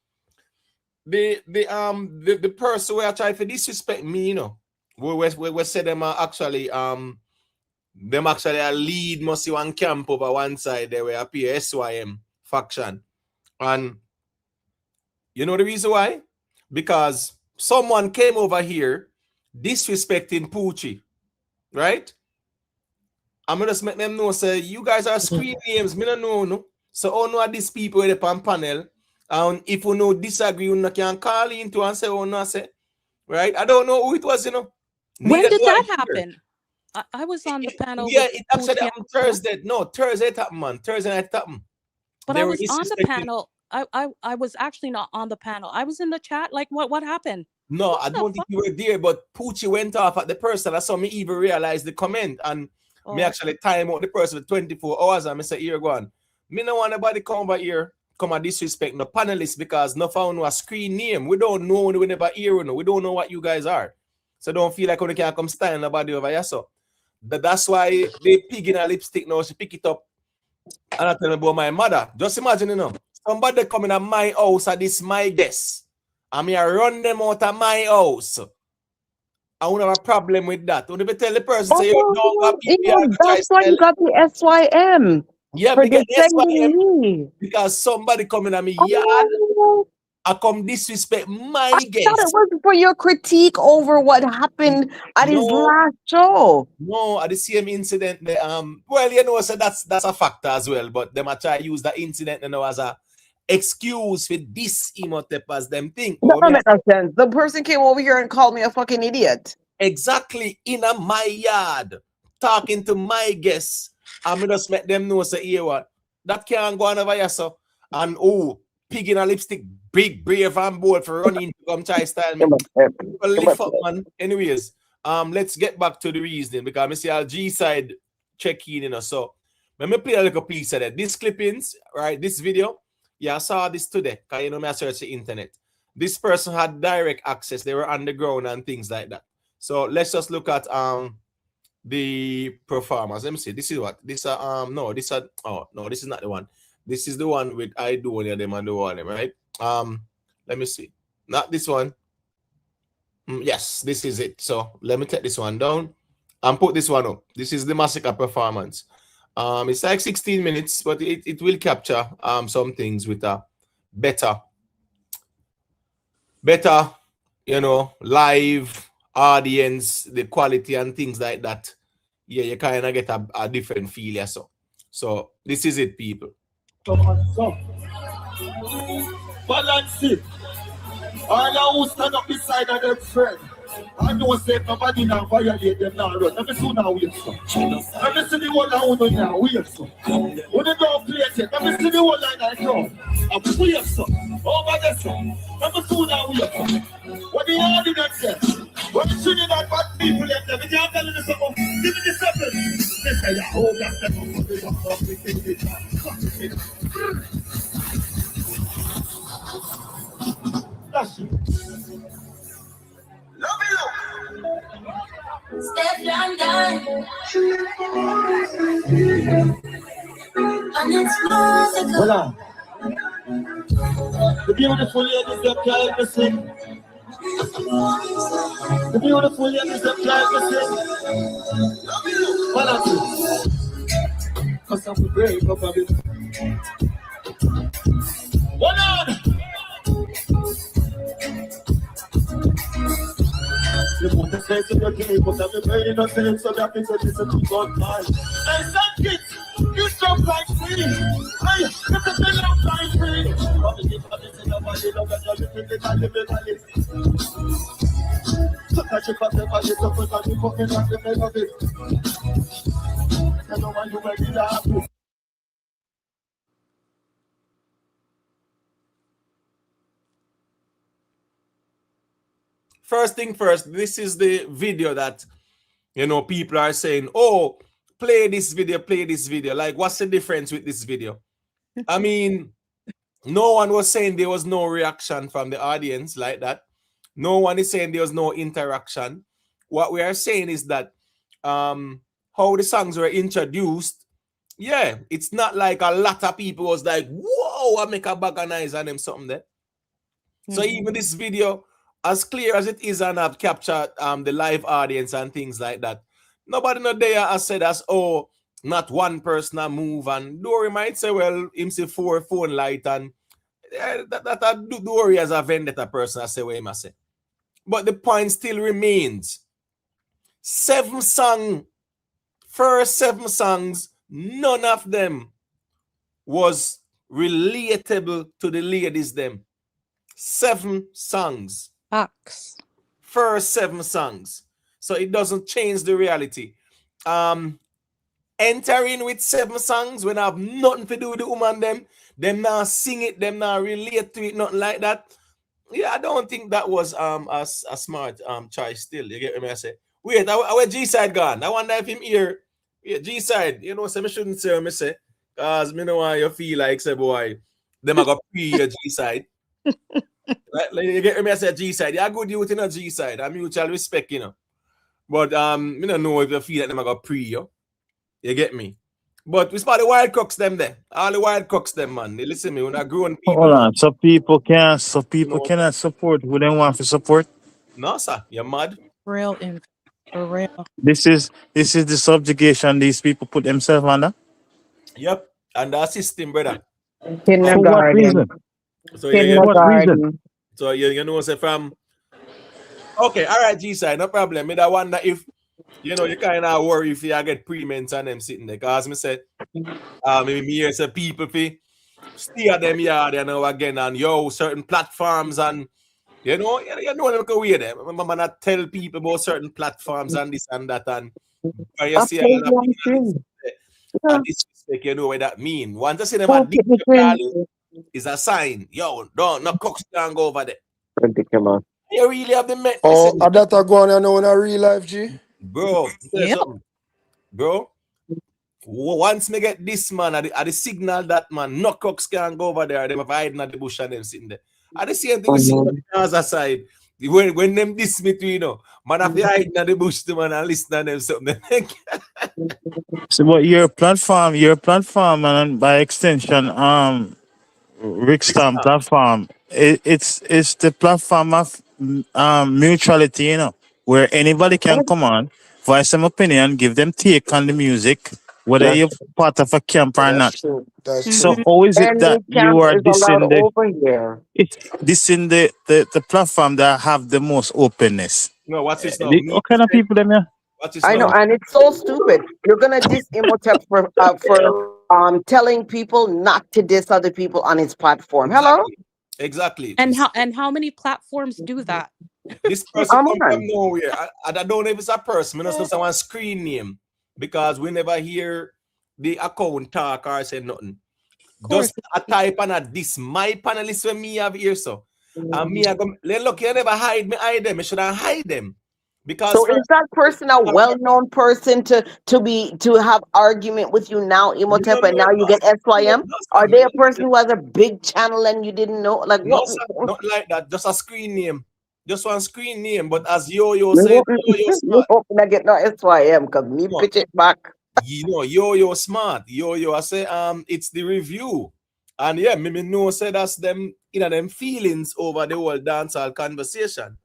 The person where I try to disrespect me, you know, we say them are actually them actually a lead must see one camp over one side there where appear SYM faction. And you know the reason why? Because someone came over here disrespecting Poochie, right? I'm gonna just make them know, say you guys are screen names, me don't know, no. So all know these people with the panel. And if you know disagree, you can call into and say, oh no, say, right? I don't know who it was, you know. When Neither did do I that care. happen? I was on the panel Yeah, with it actually Poochie. happened Thursday. No, Thursday it happened, man. Thursday night it happened. But They I were was on the disrespecting. panel. I was actually not on the panel. I was in the chat. Like what happened? No, I don't think you were there, but Poochie went off at the person. I saw me even realize the comment and me actually time out the person for 24 hours and I say, here go on. Me no want nobody come over here, come and disrespect no panelists because no found no a screen name. We don't know, we never hear, you know. We don't know what you guys are. So don't feel like we can't come stand nobody over here. So that's why they pig in a lipstick now, she pick it up. And I tell me about my mother. Just imagine, you know, somebody coming at my house and this my guest. I mean, I run them out of my house. I won't have a problem with that. When they tell the person, say, you don't got people, That's why you got the SYM. yeah, For me get defending me. because somebody coming at me yard, I come disrespect my guest. Thought it was for your critique over what happened at his last show. No, at the same incident, well, you know, so that's a factor as well. But them I try to use that incident, you know, as a excuse for this Imhotep as them think. That don't make no sense. The person came over here and called me a fucking idiot. Exactly in my yard, talking to my guests. I'm just make them know, say, here what, that can't go on over here, so. And pig in a lipstick, big, brave and bold for running to come try style me. Lift up, man. Anyways, let's get back to the reasoning because I see our G side check in, you know. So let me play a little piece of that. These clippings, right? This video, yeah, I saw this today. Cause you know me, I searched the internet. This person had direct access, they were underground and things like that. So let's just look at the performance. Let me see. This is what this no, this is not the one. This is the one with Aidonia them and the one, right? Let me see. Not this one. Yes, this is it. So let me take this one down and put this one up. This is the Masicka performance. It's like 16 minutes, but it will capture some things with a better, you know, live audience, the quality and things like that. Yeah, you kind of get a different feel. Yeah, so this is it, people. Balance it. All who stand up beside of them friend. I know say nobody now violate them now run. Let me see now wait so. Let me see the one now who now wait so. When they don't play it, let me see the one like that crowd. I'm wait so. Over there so. Let me see now wait so. What the audience say? When you see that bad people in there, we can't tell you something. Give me the second. They say, yeah, oh, that's that's it. Love you. Step down, down. And it's musical. Hold on. The beautiful ladies that can't me sing. The beautiful ladies that can't me sing. Hold on. Cause I'm break up a bit. Hold on. You put the face in your game, but I'm very innocent, so that means that it's a good God man. Hey, son, kids, you jump like free. Hey, you can tell I'm like free. But the kids are missing the body, look at the little. So catch you past the body, so put on the fucking on the make of it. I know why you ready to happen. First thing first, this is the video that, you know, people are saying, oh, play this video. Like, what's the difference with this video? I mean, no one was saying there was no reaction from the audience like that. No one is saying there was no interaction. What we are saying is that how the songs were introduced, yeah, it's not like a lot of people was like, whoa, I make a bag of noise on them something there. So even this video, as clear as it is, and I've captured the live audience and things like that, nobody not there has said as, oh, not one person a move, and Dory might say, well, him say 4 phone light, and that Dory as a vendetta person, I say what him I say. But the point still remains. 7 songs, first 7 songs, none of them was relatable to the ladies them. 7 songs. Facts. First 7 songs. So it doesn't change the reality. Entering with 7 songs when I have nothing to do with the woman them now sing it, them now relate to it, nothing like that. Yeah, I don't think that was a smart choice still. You get what I say? Wait, where G-side gone? I wonder if him here. Yeah, G-side, you know, so I shouldn't say what I say. Because me know why you feel like, say, boy, them are going to pre your G-side. Like, you get me, I say G-side. You're good youth in a G-side. I mutual respect, you know. But me don't know if you feel like them are going to pre you. You get me? But we spot the wild cocks them there. All the wild cocks them, man. They listen to me when I grown people. Hold on. So people cannot support who they want to support. No, sir. You're mad. Real in for real. This is the subjugation these people put themselves under. Yep. And the system, brother. For what reason? So Kindergarten. So you know, say from okay, all right, G-side, no problem. I wonder if you know you kind of worry if you get pre-ments and them sitting there. Cause me said maybe me hear some people stay at them yard, you know, again and certain platforms and you know them go away there. I'm not tell people about certain platforms and this and that and you see a lot of people and disrespect, you know what that mean. Once I see them at is a sign. Don't no cooks can go over there. Ridiculous. You really have the met. Oh, that are going on in a real life, G? Bro, bro. Once me get this man at the signal that man, no cooks can go over there. Them have hiding at the bush and them sitting there. At the same thing we see on the Gaza side. When them diss me to, you know, man have the hiding at the bush to man and listen to them something. So what your platform and by extension, Rickstam platform, it's the platform of mutuality, you know, where anybody can come on, voice some opinion, give them take on the music, whether you're part of a camp or not. That's So true. how is it that you are dissing the platform that have the most openness? No, what's this now? What kind of people them here? I know, and it's so stupid. You're gonna diss Imhotep for telling people not to diss other people on his platform. Hello? Exactly. And how many platforms do that? This person come from nowhere. I don't know if it's a person. I just know someone screen name because we never hear the account talk or say nothing. Just a type and a this my panelists when me have here so. And me I go look, you never hide them. You shouldn't hide them. Because So is that person a well-known person to have argument with you now, Imhotep, and now you get SYM? Are they a person who has a big channel and you didn't know? Like no, what? sir, not like that. Just a screen name. Just one screen name. But as Yo-Yo said, Yo-Yo You smart. hoping I get no SYM because me pitch it back. You know, Yo-Yo smart. Yo-Yo, I say, it's the review. And yeah, me know say that's them, them feelings over the whole dancehall conversation.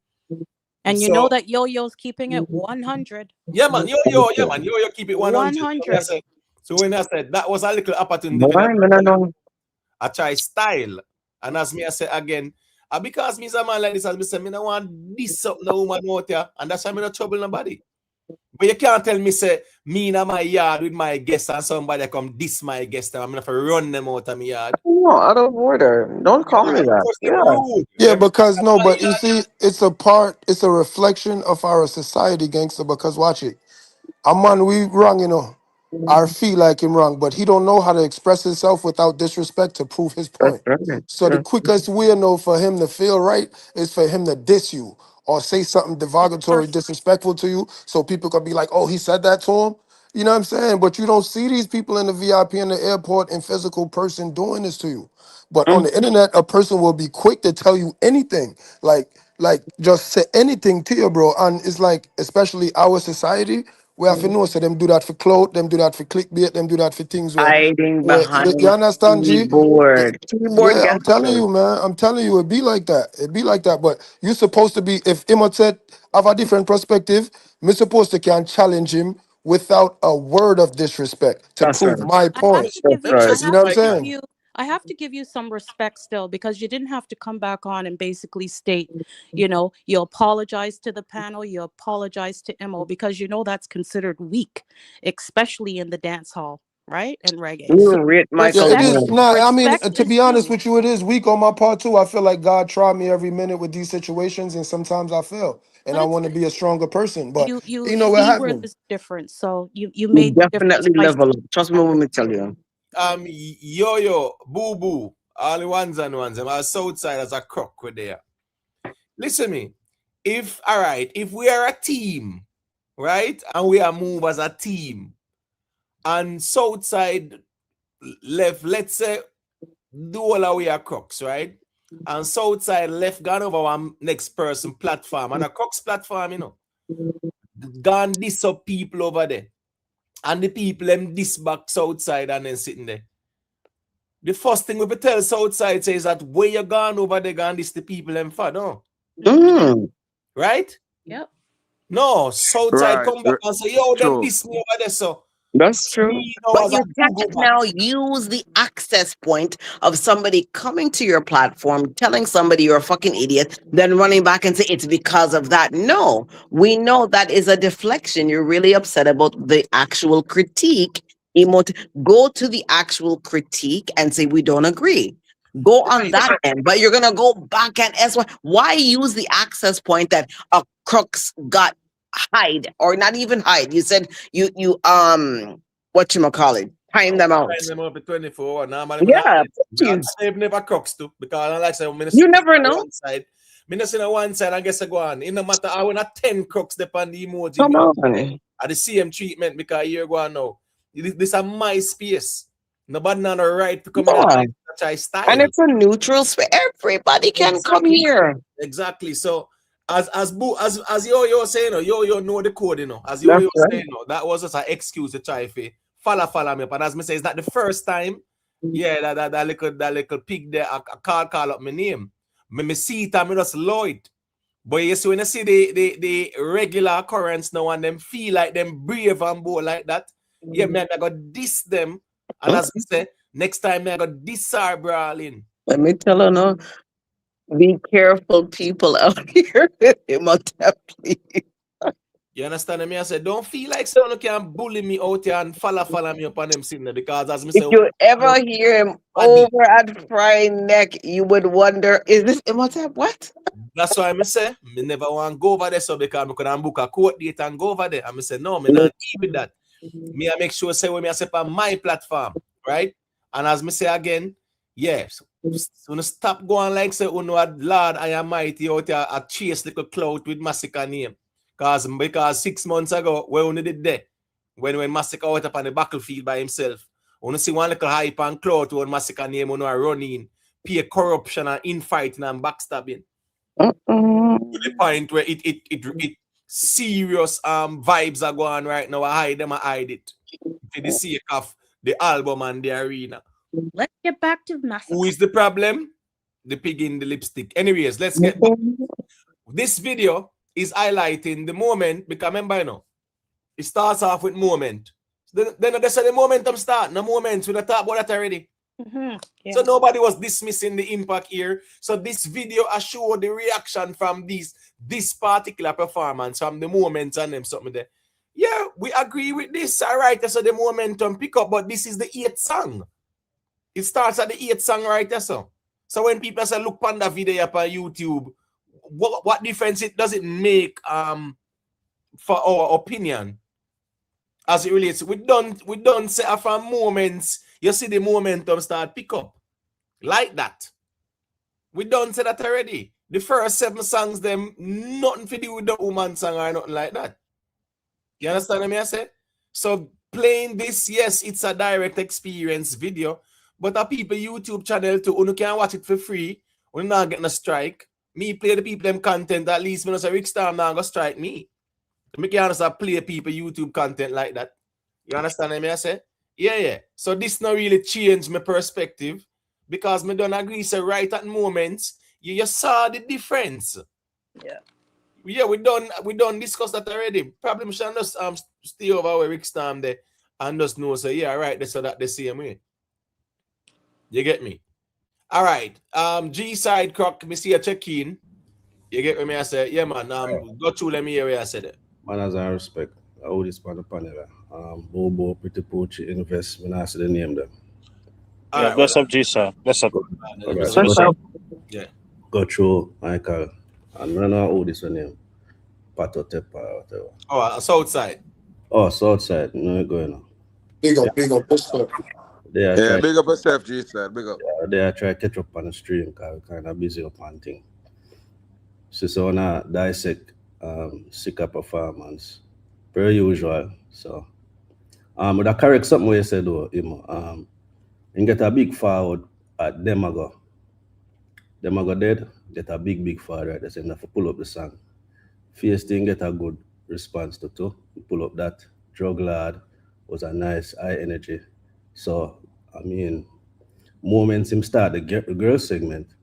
And you know that Yo-Yo's keeping it 100. Yeah, man. Yo-Yo keep it 100. 100. So when I said that was a little opportunity, I try style. And as me I say again, because me's a man like this, as me say, me don't want this up no woman out here, and that's why me not trouble nobody. But you can't tell me say me in my yard with my guests and somebody come diss my guest and I'm gonna run them out of my yard. No, out of order. Don't call me that. Yeah, because no, but you see, it's a reflection of our society, gangster. Because watch it, a man we wrong, I feel like him wrong, but he don't know how to express himself without disrespect to prove his point. So the quickest way for him to feel right is for him to diss you or say something derogatory, disrespectful to you, so people could be like, "Oh, he said that to him." You know what I'm saying? But you don't see these people in the VIP in the airport in physical person doing this to you. But on the internet, a person will be quick to tell you anything, like just say anything to you, bro. And it's like, especially our society, we have to know, so them do that for clout, them do that for clickbait, them do that for things Hiding where behind you understand, G? keyboard. Yeah, I'm telling you, man. I'm telling you, it be like that. It be like that. But you're supposed to be, if Imhotep have a different perspective, me supposed to can challenge him without a word of disrespect to prove my point. You know what I'm saying? I have to give you some respect still, because you didn't have to come back on and basically state, you apologize to the panel, you apologize to Imo, because that's considered weak, especially in the dance hall, right? And reggae. Yeah, it is. Nah, I mean, respect to is be honest due. with you, it is weak on my part too. I feel like God tried me every minute with these situations, and sometimes I fail, and But I it's want to be a stronger person. But you you know what see where happened? there's a difference. So you You made the difference definitely by level up. Trust me when we tell you. Yo-Yo, boo-boo, all the ones and ones, and our south side as a crook with there. Listen me, if we are a team, right, and we are move as a team, and south side left, let's say, do all our way are crooks, right? And south side left gone over one next person platform, and a crooks platform, gone this up people over there. And the people them this back south side and then sitting there. The first thing we will tell Southside says that where you gone over there, gone this the people them for, no? Right? Yep. No, Southside come back and say, yo, them this me over there, so. That's true. But you Google can't now use the access point of somebody coming to your platform, telling somebody you're a fucking idiot, then running back and say it's because of that. No, we know that is a deflection. You're really upset about the actual critique. Go to the actual critique and say we don't agree. Go on that end, but you're gonna go back and why use the access point that a crooks got hide or not even hide? You said you what you call it? Time them out. Time them up for 24 hours. Now, Yeah, I've never crooks too, because I like say you never know. One side. Me not see on one side, I guess I go on. It no matter how not 10 crooks depend the emoji. Come on. At the same treatment, because here go on now. This is my space. Nobody not a right to come in and style. And it's a neutral space. Everybody can come here. Exactly. So as Yo-Yo saying, Yo-Yo know the code, As Yo-Yo saying, that was just an excuse to try to follow me up. And as me say, is that the first time? Yeah, that little pig there, I call up my name. Me see it and me just love it. But you see, when you see the regular occurrence now and them feel like them brave and bold like that, yeah, man, I got diss them. And as we say, next time I got diss our brawling. Let me tell you now, be careful people out here with Imhotep, please. You understand me? I said, don't feel like someone can bully me out here and follow me up on them sitting there because as me If say, you ever hear him over at Fry Neck, you would wonder, is this Imhotep? What? that's why I say, me never want to go over there so because I could book a court date and go over there. And I say, no, me not deal with that. Me I make sure say when me I say on my platform, right? And as me say again, yes, so stop going like say, oh no, Lord, I am mighty out here a chase little clout with Masicka name. Because 6 months ago, we only did that. When Masicka out up on the battlefield by himself. Only see one little hype and clout when Masicka name on running, pay corruption and infighting and backstabbing. To the point where it serious vibes are going right now. I hide it for the sake of the album and the arena. Let's get back to Masicka. Who is the problem? The pig in the lipstick. Anyways, let's get back. This video is highlighting the moment because remember, you know, it starts off with moment. Then they say the momentum start. No moments. We don't talk about that already. Yeah. So nobody was dismissing the impact here. So this video showed the reaction from this particular performance from the moments and them something there. Yeah, we agree with this. All right, so the momentum pick up, but this is the 8th song. It starts at the 8th song right there. So when people say look on the video up on YouTube, what difference does it make for our opinion as it relates? We don't say from moments. You see the momentum start pick up. Like that. We done say that already. The first 7 songs, them nothing to do with the woman song or nothing like that. You understand what I say? So playing this, yes, it's a direct experience video, but a people YouTube channel too, you can watch it for free. We're not getting a strike. Me play the people them content, at least when I say Rick Star now gonna strike me. Me can't just play people YouTube content like that. You understand what I say? Yeah. So this not really change my perspective because me don't agree. So right at moments, you saw the difference. Yeah. Yeah, we don't discuss that already. Probably we should just stay over where Rick Storm there and just know say yeah, right, so that the same way. You get me? All right. G side croc, me see a check-in. You get me? I say, yeah, man. Go through let me hear where I said it. Man, as I respect, I would this panel. Bobo, Pretty Pooch, Invest, when I see the name them. Yeah, bless up, G-Sir. Bless up. Yeah. Go through Michael. And I don't know who this one name. Pato Tepa or whatever. Oh, Southside. Oh, Southside. No, going on. Big up. They are Yeah, big up yourself, G-Side. Big up. Yeah, they are trying to catch up on the stream because we're kind of busy up on thing. So when I dissect Masicka performance, per usual. So would I correct something what you said though, Imo? And get a big forward at Demago. Demago dead, get a big forward right there. So enough to pull up the song. First thing get a good response to too. Pull up that Drug Lord was a nice high energy. So I mean moments him start the girl segment.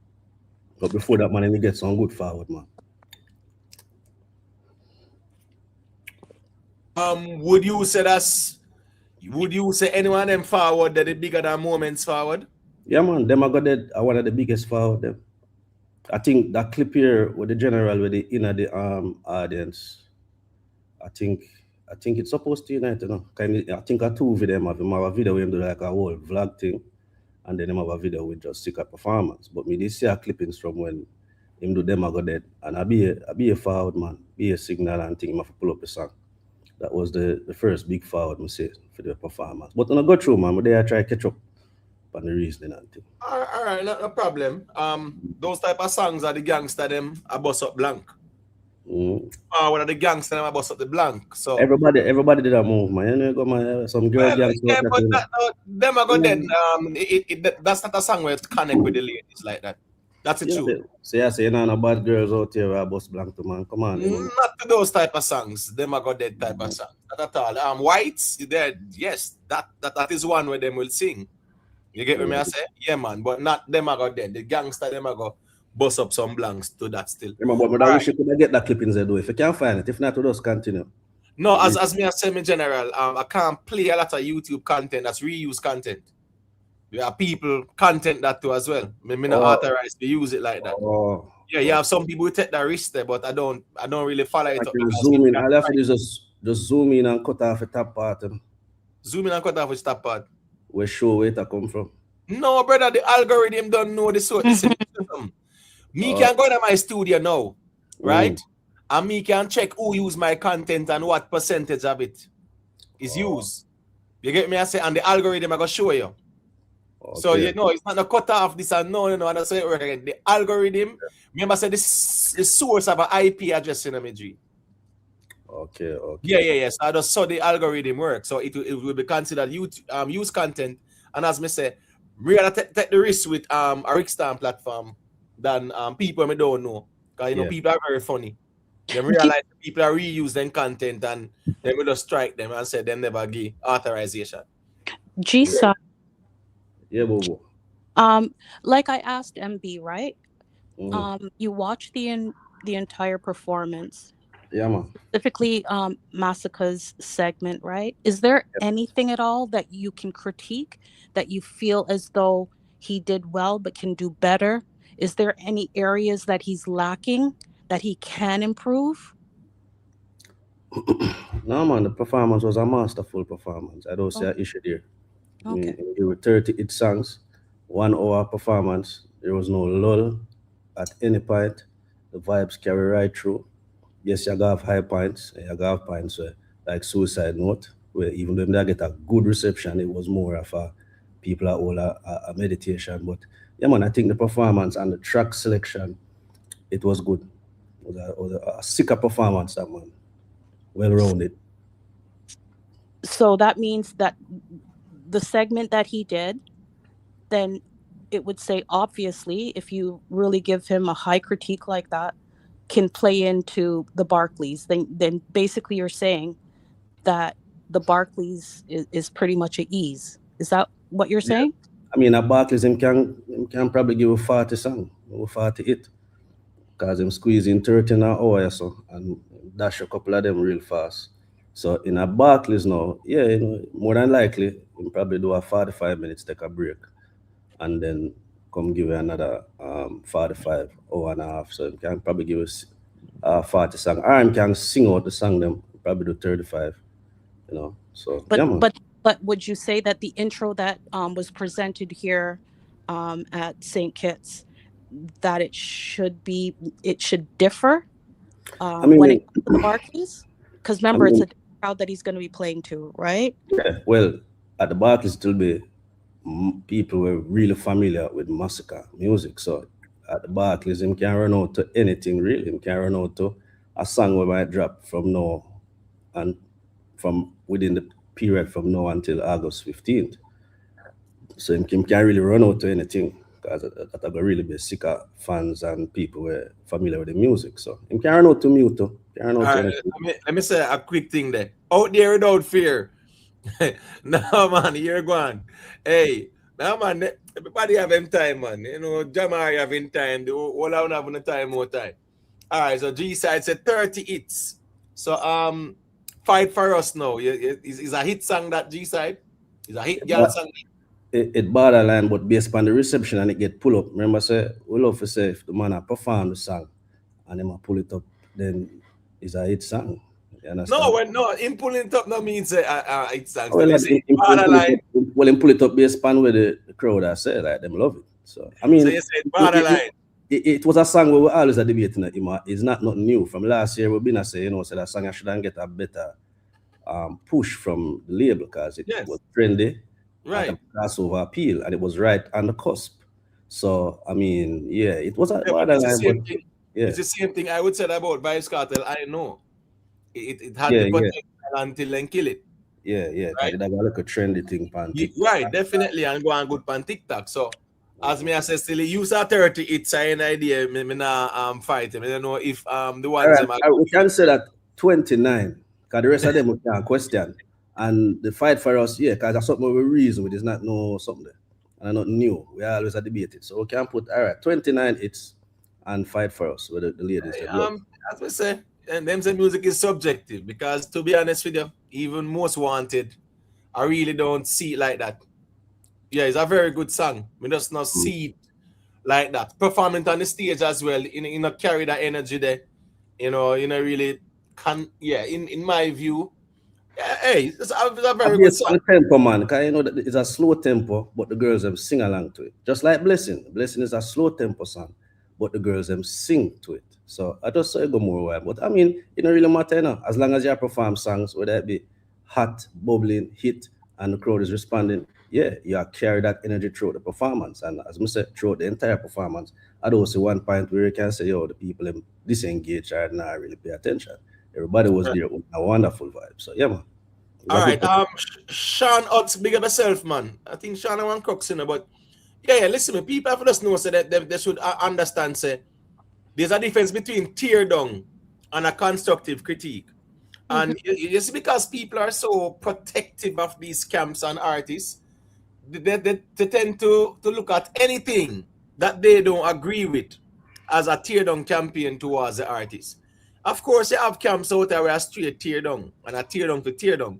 But before that man he get some good forward, man. Would you say anyone of them forward that is bigger than moments forward? Yeah, man, them are one of the biggest forward them. I think that clip here with the general with the inner the audience, I think it's supposed to unite, you know. I think a two of them have a video where do like a whole vlog thing, and then them have a video with just Masicka performance. But me this see a clippings from when him do them I go dead, and I be a forward man, be a signal and thing him have to pull up the song. That was the first big forward I say for the performance. But when I go through, man, they I try to catch up on the reasoning and thing. All right, no problem. Those type of songs are the gangster them I bust up blank. One of the gangster them I bust up the blank. So everybody did a move, man. You know, go man, some girl gangster. Yeah, but them I go dead. That's not a song where it's connect with the ladies like that. That's the truth. So yeah, say no bad girls out here where I bust blank to man. Come on. Not to those type of songs. Them I got dead type of songs. Not at all. Whites, yes, that is one where them will sing. You get me? I say, yeah, man, but not them I got dead. The gangster them I go bust up some blanks to that still. Remember, but I wish you could get that clippings there though. If you can't find it, if not, to just continue. No, as me I say in general, I can't play a lot of YouTube content that's reuse content. There are people content that too as well. Me not authorized to use it like that. Yeah, you have some people who take that risk there, but I don't really follow it I up can because zoom in. All I have to do is just zoom in and cut off the top part. zoom in and cut off the top part. Where show where it come from. No, brother, the algorithm don't know the sort. Listen, me can go to my studio now, right? And me can check who use my content and what percentage of it is used. You get me? I say, and the algorithm I gonna show you. Okay. So you know, it's not a cut off this and no, and I say the algorithm. Remember, I said this the source of an IP address in imagery. Okay. Yeah. So I just saw the algorithm work. So it will be considered use content. And as me say, we gotta take the risk with a Rickstar platform than people me don't know. Because you know people are very funny. They realize people are reusing content and they will just strike them and say they never give authorization. G-Side. Yeah, Bobo. Like I asked MB, right? You watched the entire performance. Yeah, man. Specifically, Masicka's segment, right? Is there anything at all that you can critique that you feel as though he did well but can do better? Is there any areas that he's lacking that he can improve? No, man, the performance was a masterful performance. I don't see an issue there. I mean, there were 38 songs, 1 hour performance. There was no lull at any point. The vibes carry right through. Yes, you have high points. You have points like Suicide Note, where even though they get a good reception, it was more of a people are all a meditation. But yeah, man, I think the performance and the track selection, it was good. It was a sicker performance, that man. Well-rounded. So that means that the segment that he did, then it would say, obviously, if you really give him a high critique like that, can play into the Barclays. Then basically you're saying that the Barclays is pretty much at ease. Is that what you're saying? I mean, at Barclays, him can probably give a 40 song, or 48. Because him squeezing 30 an hour or so, and dash a couple of them real fast. So in a Barclays now, yeah, you know, more than likely, him probably do a 45 minutes, take a break, and then come give you another 45 hour and a half. So he can probably give us 40 song. Or him can sing out the song, them probably do 35, you know. So yeah, man. But would you say that the intro that was presented here at St. Kitts, that it should differ when it comes to the Barclays? Because remember, it's a crowd that he's going to be playing to, right? Yeah, well, at the Barclays, it will be people were really familiar with Masicka music. So at the Barclays, him can run out to anything really. Him can run out to a song we might drop from now and from within the period from now until August 15th. So him can really run out to anything because that will really be Masicka fans and people were familiar with the music. So him can run out to mute. Let me say a quick thing there. Out there without fear. No, man, you're gone. Hey, now, man, everybody having time, man. You know, Jamari having time. All I having time, more time. All right, so G-Side said 30 hits. So, Fight for Us now. Is a hit song that G-Side? Is a hit girl song? It borderline, but based on the reception and it get pull up. Remember, say, we love to say if the man perform the song and them pull it up, then it's a hit song. No, him pulling it up no means it's song. Well, him pull it up based on where the crowd are say, like them love it. So I mean, so you said borderline. It was a song where we always are debating it. It's not nothing new. From last year, we've been saying, so that song I shouldn't get a better push from the label because it was trendy, right? Crossover appeal, and it was right on the cusp. So I mean, yeah, it was a borderline. It's the same thing I would say about Vybz Kartel. I know. It had the potential until then kill it. Yeah. Right? It got like a trendy thing pan TikTok. Right, definitely, and go on good pan TikTok. So as me I say, still use a 30, it's an idea. Me not fight him. I don't know if the ones we can say that 29, because the rest of them we can question. And the Fight for Us, because that's something we reason with. It's not no something and not new. We always debate it. So we can put 29 hits and Fight for Us with the ladies. As we say. And them say music is subjective because, to be honest with you, even Most Wanted, I really don't see it like that. Yeah, it's a very good song. We just not see it like that. Performing on the stage as well, you know, carry that energy there. You know, really can, yeah, in my view, yeah, hey, it's a very good Based on song. the tempo, man, because you know that it's a slow tempo, but the girls them sing along to it. Just like Blessing. Blessing is a slow tempo song, but the girls them sing to it. So I just say it go more wild. But I mean, it don't really matter, you know, as long as you perform songs, whether it be hot, bubbling, hit, and the crowd is responding, yeah, you carry that energy through the performance. And as I said, throughout the entire performance, I don't see one point where you can say, yo, the people them disengage or not really pay attention. Everybody was there with a wonderful vibe. So yeah, man. All right, Sean Odds, big up yourself, man. I think Sean and one crooks, you know, but yeah, listen, me, people have to just know so that they should understand, say, there's a difference between tear down and a constructive critique. And it's because people are so protective of these camps and artists, they tend to look at anything that they don't agree with as a tear down campaign towards the artist. Of course, you have camps out there where a straight tear down and a tear down to tear down.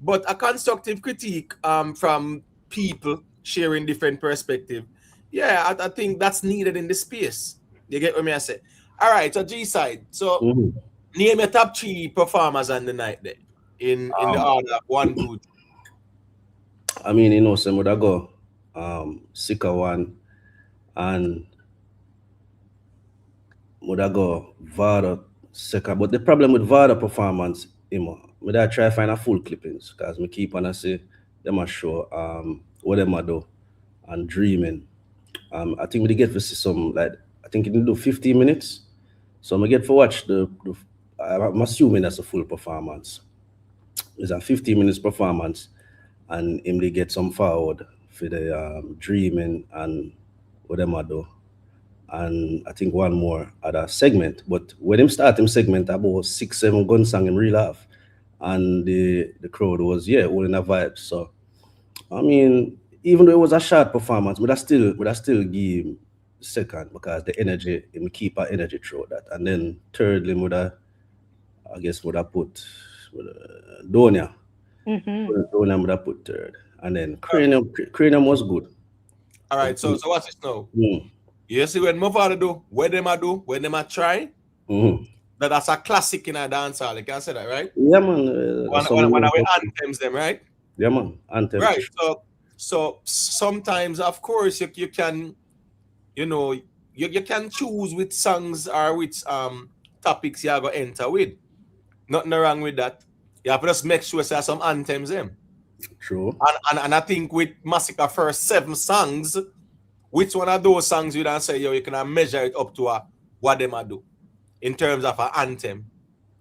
But a constructive critique from people sharing different perspective, yeah, I think that's needed in the space. You get what I say? All right, so G side. So name your top 3 performers on the night there in the order 1, 2, 3. I mean, you know, some would go Sika one and would go Vada second. But the problem with Vada performance, you know, I try to find a full clippings because me keep on say them a show what them a do and dreaming. I think we get to see some, like, I think you can do 15 minutes. So I get to watch the I'm assuming that's a full performance. It's a 15 minutes performance, and him they get some forward for the dreaming and what them I do. And I think one more other segment. But when him start him segment about 6-7 gun song him real laugh. And the crowd was all in a vibe. So I mean, even though it was a short performance, would I still give him second because the energy, him keep our energy through that. And then thirdly would I guess would I put Donia. Donia would I put third. And then Cranium was good. All right, so what's this now? You see when Mavado do, when them a try, that's a classic in a dancehall. You can say that, right? Yeah, man. When we anthems them, right? Yeah, man. Anthems. Right. So sometimes, of course, you can, you know, you can choose with songs or with topics you are going to enter with. Nothing wrong with that. You have to just make sure there's some anthems them. True. And I think with Masicka first 7 songs, which one of those songs you don't say, yo, you can measure it up to what them do in terms of an anthem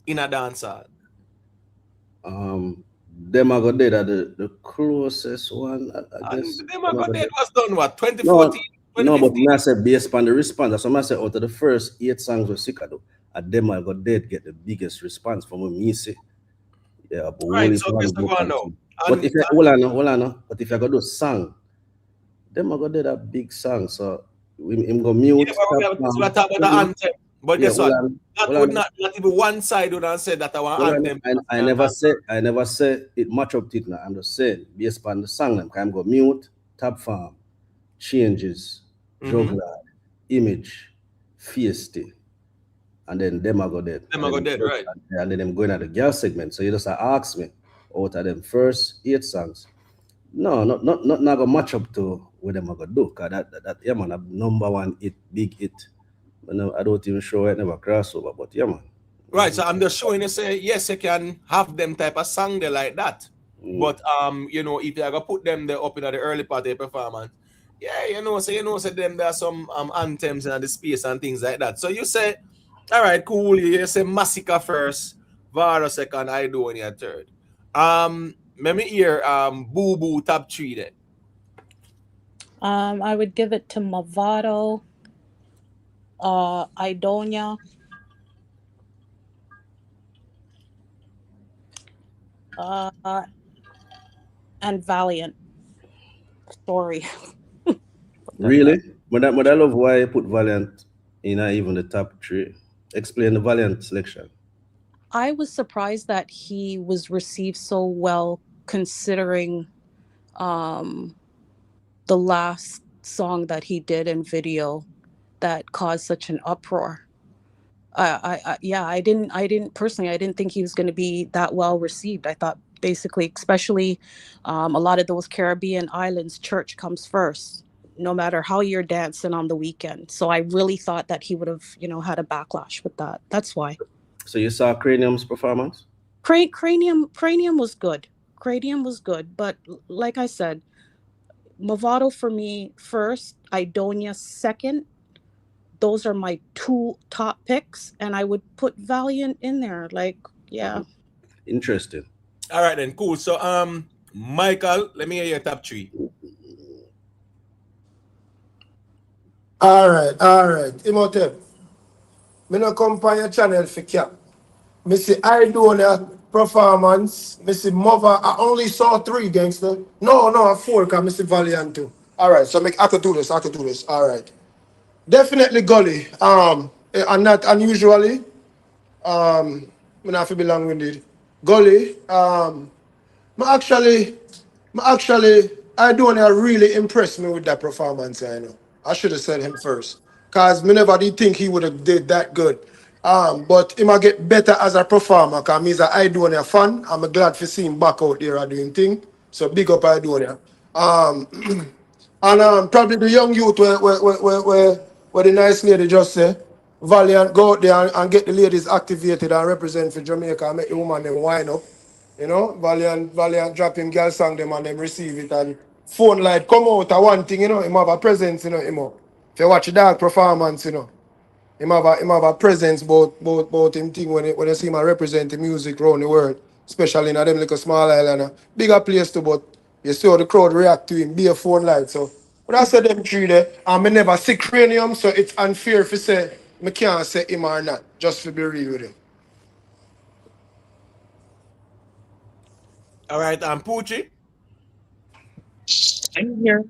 in a dancehall? Them I got dead at the closest one. I guess. Them I got dead was done what 2014. No, but I said based on the response. So I said out of the first 8 songs with Sika do, and them I got dead get the biggest response from me say. Yeah, but right, so but if you hold on, but if I got those song, them I got dead a big song. So him go mute. Yeah, we're talking about the anthem. But guess what? That would not even one side would have said that our anthem. I never said it match up to it now. I'm just saying based on the song, I'm go mute, Top Farm, Changes, Juggler, Image, Feisty, and then them I go dead. Them I go dead, right? And then them going at the girl segment. So you just ask me out of them first 8 songs. No, not gonna match up to what them I go do. Cause that yeah man, a number 1 hit, big hit. I don't even show it never crossover, but yeah, man. Right, so I'm just showing you say yes, you can have them type of song there like that. But you know, if you ever put them there up in the early part of the performance, yeah, you know, so them there are some anthems in the space and things like that. So you say, all right, cool. You say Masicka first, Varo second, Aidonia third. Let me hear Boo Boo top 3 then. I would give it to Mavado, Aidonia, and Valiant Story. Really? But I love why you put Valiant in even the top 3. Explain the Valiant selection. I was surprised that he was received so well considering the last song that he did in video that caused such an uproar. I didn't personally, I didn't think he was going to be that well received. I thought basically, especially a lot of those Caribbean islands, church comes first, no matter how you're dancing on the weekend. So I really thought that he would have, had a backlash with that. That's why. So you saw Cranium's performance? Cranium was good. Cranium was good, but like I said, Mavado for me first, Aidonia second. Those are my two top picks, and I would put Valiant in there. Like, yeah. Interesting. All right then, cool. So Michael, let me hear your top three. All right. Imhotep. Me no come on your channel for cap. Me see Aidonia performance. Me see Mother. I only saw 3 gangster. No, 4 because me see Valiant too. All right, so I could do this. All right. Definitely Gully. And not unusually. Me not feel be long-winded. Gully. Actually, Aidonia really impressed me with that performance. I know. I should have said him first. Because me never did think he would have did that good. But he might get better as a performer because he's an Aidonia fan. I'm glad to see him back out there doing thing. So big up Aidonia. And probably the young youth where the nice lady just say, Valiant, go out there and get the ladies activated and represent for Jamaica and make the woman them wind up. Valiant drop him girl song them and them receive it and phone light come out a one thing, him have a presence, him. If you watch the dog performance, him have a presence both him thing when you see him represent the music around the world, especially in them little small island. Bigger place too, but you see how the crowd react to him, be a phone light. So but I said them 3 there, and I never see Cranium, so it's unfair if you say I can't say him or not, just to be real with him. All right, Poochie. I'm here.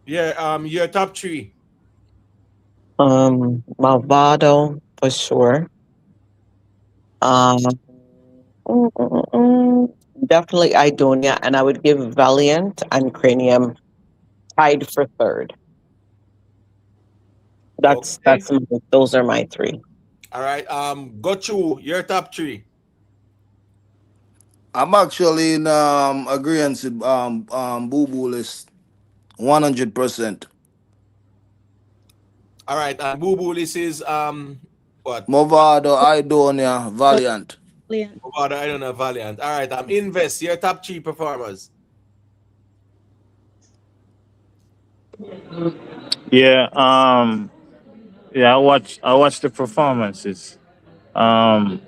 Yeah, your top 3. Mavado for sure. Um, definitely Aidonia, and I would give Valiant and Cranium tied for 3rd. Okay. Those are my 3. All right, got you. Your top 3. I'm actually in agreement with Boo Boo list 100%. All right, and Boo Boo, this is what? Mavado, Aidonia, Valiant. Mavado, I don't know, Valiant. All right, Invest, your top 3 performers. Yeah, I watch the performances. Number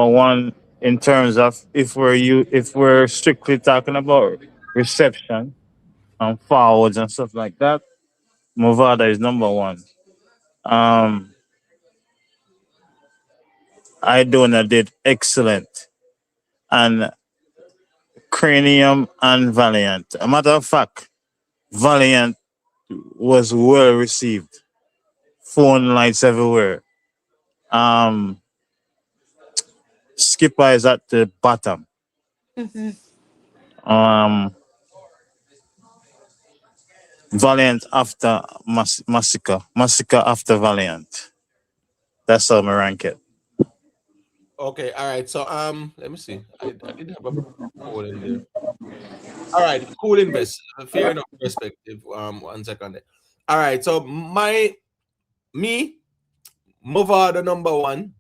one, in terms of if we're strictly talking about reception and forwards and stuff like that, Movada is number one. Idona did excellent, and Cranium and Valiant. A matter of fact, Valiant was well received. Phone lights everywhere. Skipper is at the bottom. Valiant after Masicka. Masicka after Valiant. That's how I rank it. Okay, all right. So let me see. I did have a poll in there. All right, cool invest. Fair enough perspective. 1 second there. All right, so me, Mavado number 1.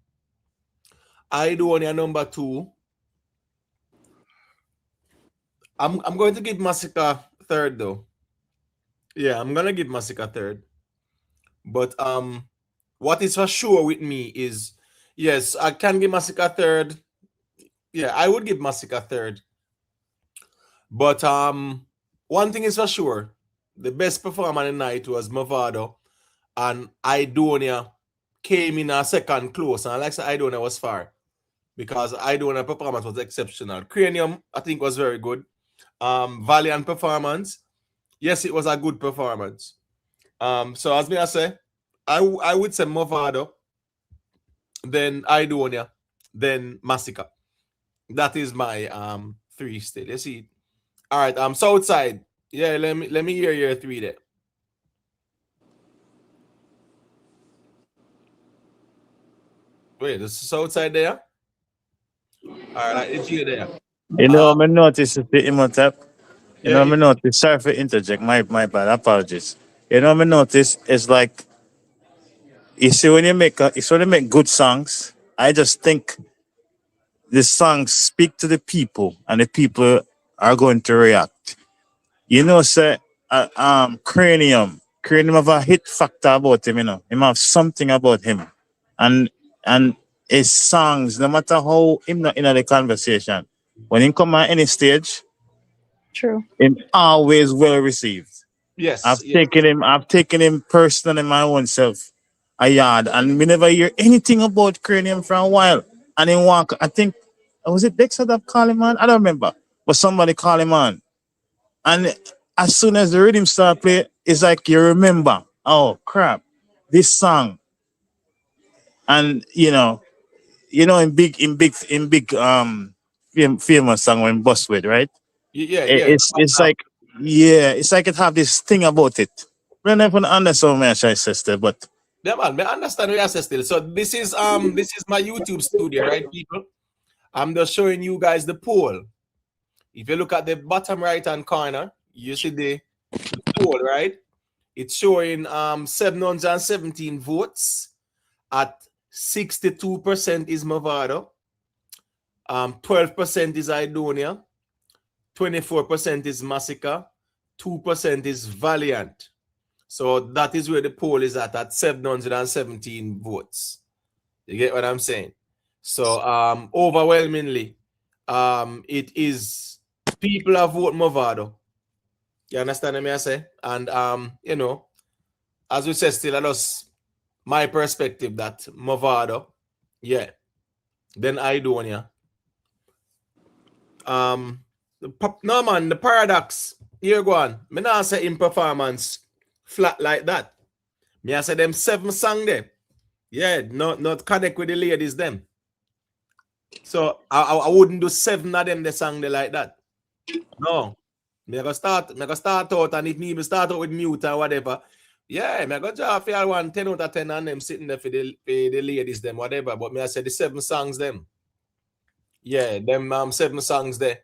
Aidonia number 2. I'm going to give Masicka 3rd though. Yeah, I'm gonna give Masicka 3rd. But what is for sure with me is yes, I can give Masicka 3rd. Yeah, I would give Masicka 3rd. But one thing is for sure, the best performer in the night was Mavado, and Aidonia came in a second close, and I like that Aidonia was far because Aidonia performance was exceptional. Cranium, I think, was very good. Valiant performance, yes, it was a good performance. So as me I say, I would say Mavado, then Aidonia, then Masicka. That is my 3 still. You see. All right, Southside. Yeah, let me hear your 3 there. Wait, this is outside there? All right, it's you there. You know, I noticed the Imhotep. You know, I noticed. Sorry for interject. My bad. Apologies. You know, I noticed it's like you see when you make good songs. I just think the songs speak to the people, and the people are going to react. You know, say Cranium have a hit factor about him. You know, him have something about him, and his songs, no matter how him not in the conversation, when he come on any stage, True. him always well received. Yes. I've taken him personally my own self a yard, and we never hear anything about Cranium for a while. And in walk, I think was it Dexter that called him on? I don't remember, but somebody called him on. And as soon as the rhythm start play, it's like you remember, oh crap, this song. And in big famous song when Bust with, right? Yeah. It's like it's like it have this thing about it. I never understand my sister, but Yeah, man, I understand what you say still. So this is my YouTube studio, right, people? I'm just showing you guys the poll. If you look at the bottom right hand corner, you see the poll, right? It's showing 717 votes. At 62% is Mavado, 12% is Aidonia, 24% is Masicka, 2% is Valiant. So that is where the poll is at 717 votes. You get what I'm saying? So overwhelmingly, it is people that vote Mavado. You understand what I say? And as we said, still that's my perspective that Mavado, yeah. Then Aidonia. No man, the paradox. Here go on. Me not say in performance flat like that. Me I say them 7 songs there. Yeah, not connect with the ladies them. So I wouldn't do 7 of them the song they like that. No. Me go start out, and if me start out with mute or whatever. Yeah, me go draw for 1 10 out of 10 and them sitting there for the ladies them, whatever. But me I say the 7 songs them. Yeah, them 7 songs there.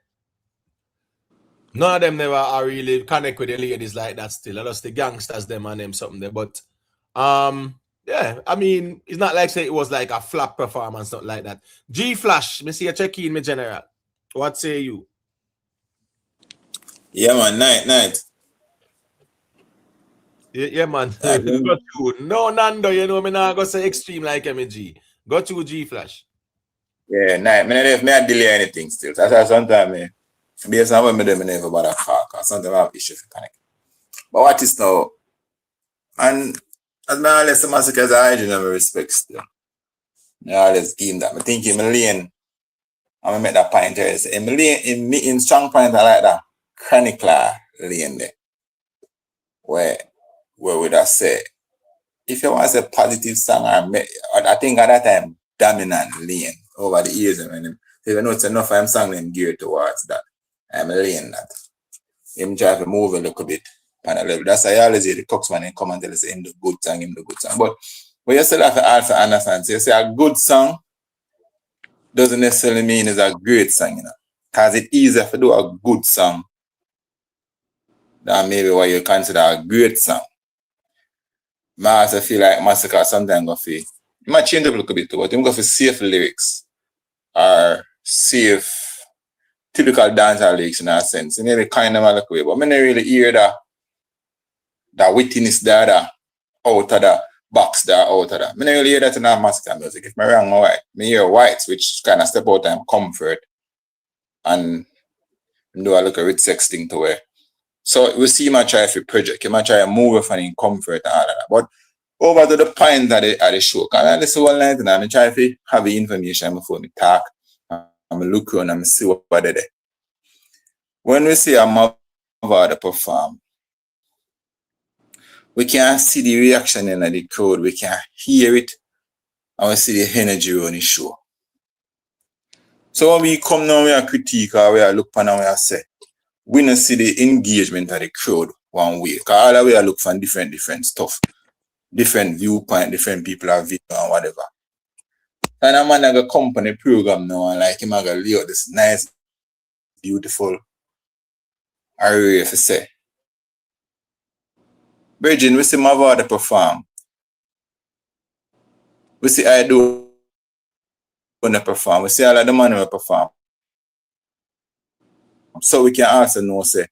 None of them never are really connect with the ladies like that still. Just the gangsters them and them something there. But yeah, I mean, it's not like say it was like a flop performance, not like that. G Flash, me see a check in, me general. What say you? Yeah, man, night. Yeah, man. Go to. No, Nando, you know, me not go say extreme like MG. Go to G Flash. Yeah, night. Me I delay anything still. That's sometimes based on what me do, me never bother call. Cause sometimes I have issues to connect. But what is now? And as me always say, Masicka is a hygiene and respect still. I always give him that. I think him lane. I make that point here. In strong point I like that chronicler lane there. Where would I say? If you want to say positive song, I think at that time dominant lane over the years. So you know it's enough of him song them geared towards that. I'm lane that. Him try to move a little bit on a level. That's why I always hear the Coxman and come and tell us him the good song. But when you still have to also understand, so you say a good song doesn't necessarily mean it's a great song, you know. Because it's easier to do a good song than maybe what you consider a great song. I also feel like Masicka sometimes go for, you might change up a little bit too, but you go for safe lyrics or safe typical dancehall lyrics in a sense. You maybe kind of a little way, but I don't really hear that wittiness there out of the box there out of that. I don't really hear that in our Masicka music. If I'm wrong, I hear whites, which kind of step out of comfort and do a little rich sex thing to where. So we see him try for project, he might try to move from in comfort and all of that. But over to the point of the show, because I listen one night and I try to have the information before me talk. I'm look around and see what they do. When we see a Mavado perform, we can see the reaction in the crowd, we can hear it, and we see the energy on the show. So when we come now, we are critique or we are look upon and we are say, we don't see the engagement of the crowd one way. Because all the way I look for different stuff. Different viewpoint, different people have view and whatever. And a man have a company program now and like him have a lay out this nice, beautiful array if you say. Virgin, we see Mavado perform. We see Aidonia perform. We see all of the man who perform. So we can also know, say,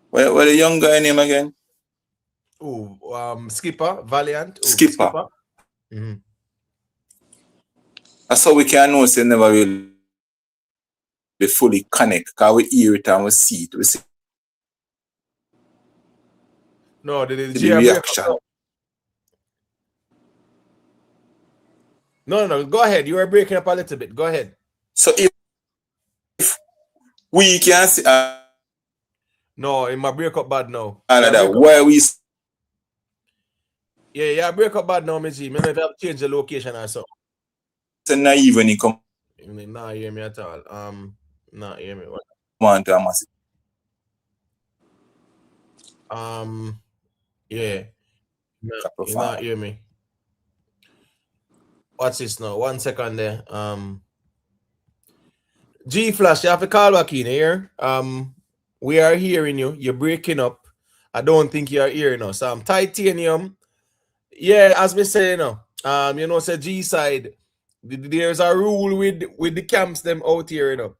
what the young guy name again? Skipper, Valiant. Skipper. Mm-hmm. That's how we can know, say, never really fully connect, because we hear it and we see it. We see no, the reaction. No, go ahead. You are breaking up a little bit. Go ahead. So if we can see... no, it might break up bad now. Where we... Yeah, break up bad now, Missy. Maybe have to change the location or something. It's naive when you come. You not hear me at all. Not hear me. What? Want to Masicka. Yeah. You not hear me. What's this now? 1 second there. G Flash, you have to call back in here. We are hearing you. You're breaking up. I don't think you are hearing us. Titanium. Yeah, as we say, say G side. There's a rule with the camps them out here,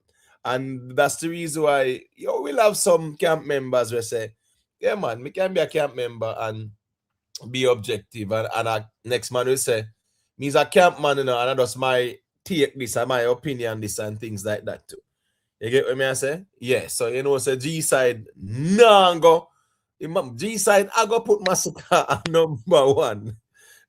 and that's the reason why we'll have some camp members will say, yeah, man, we can be a camp member and be objective, and next man will say, me's a camp man, and I just my take this and my opinion this and things like that too. You get what I say? Yeah. So say G side, go. G side, I go put Masicka at number 1.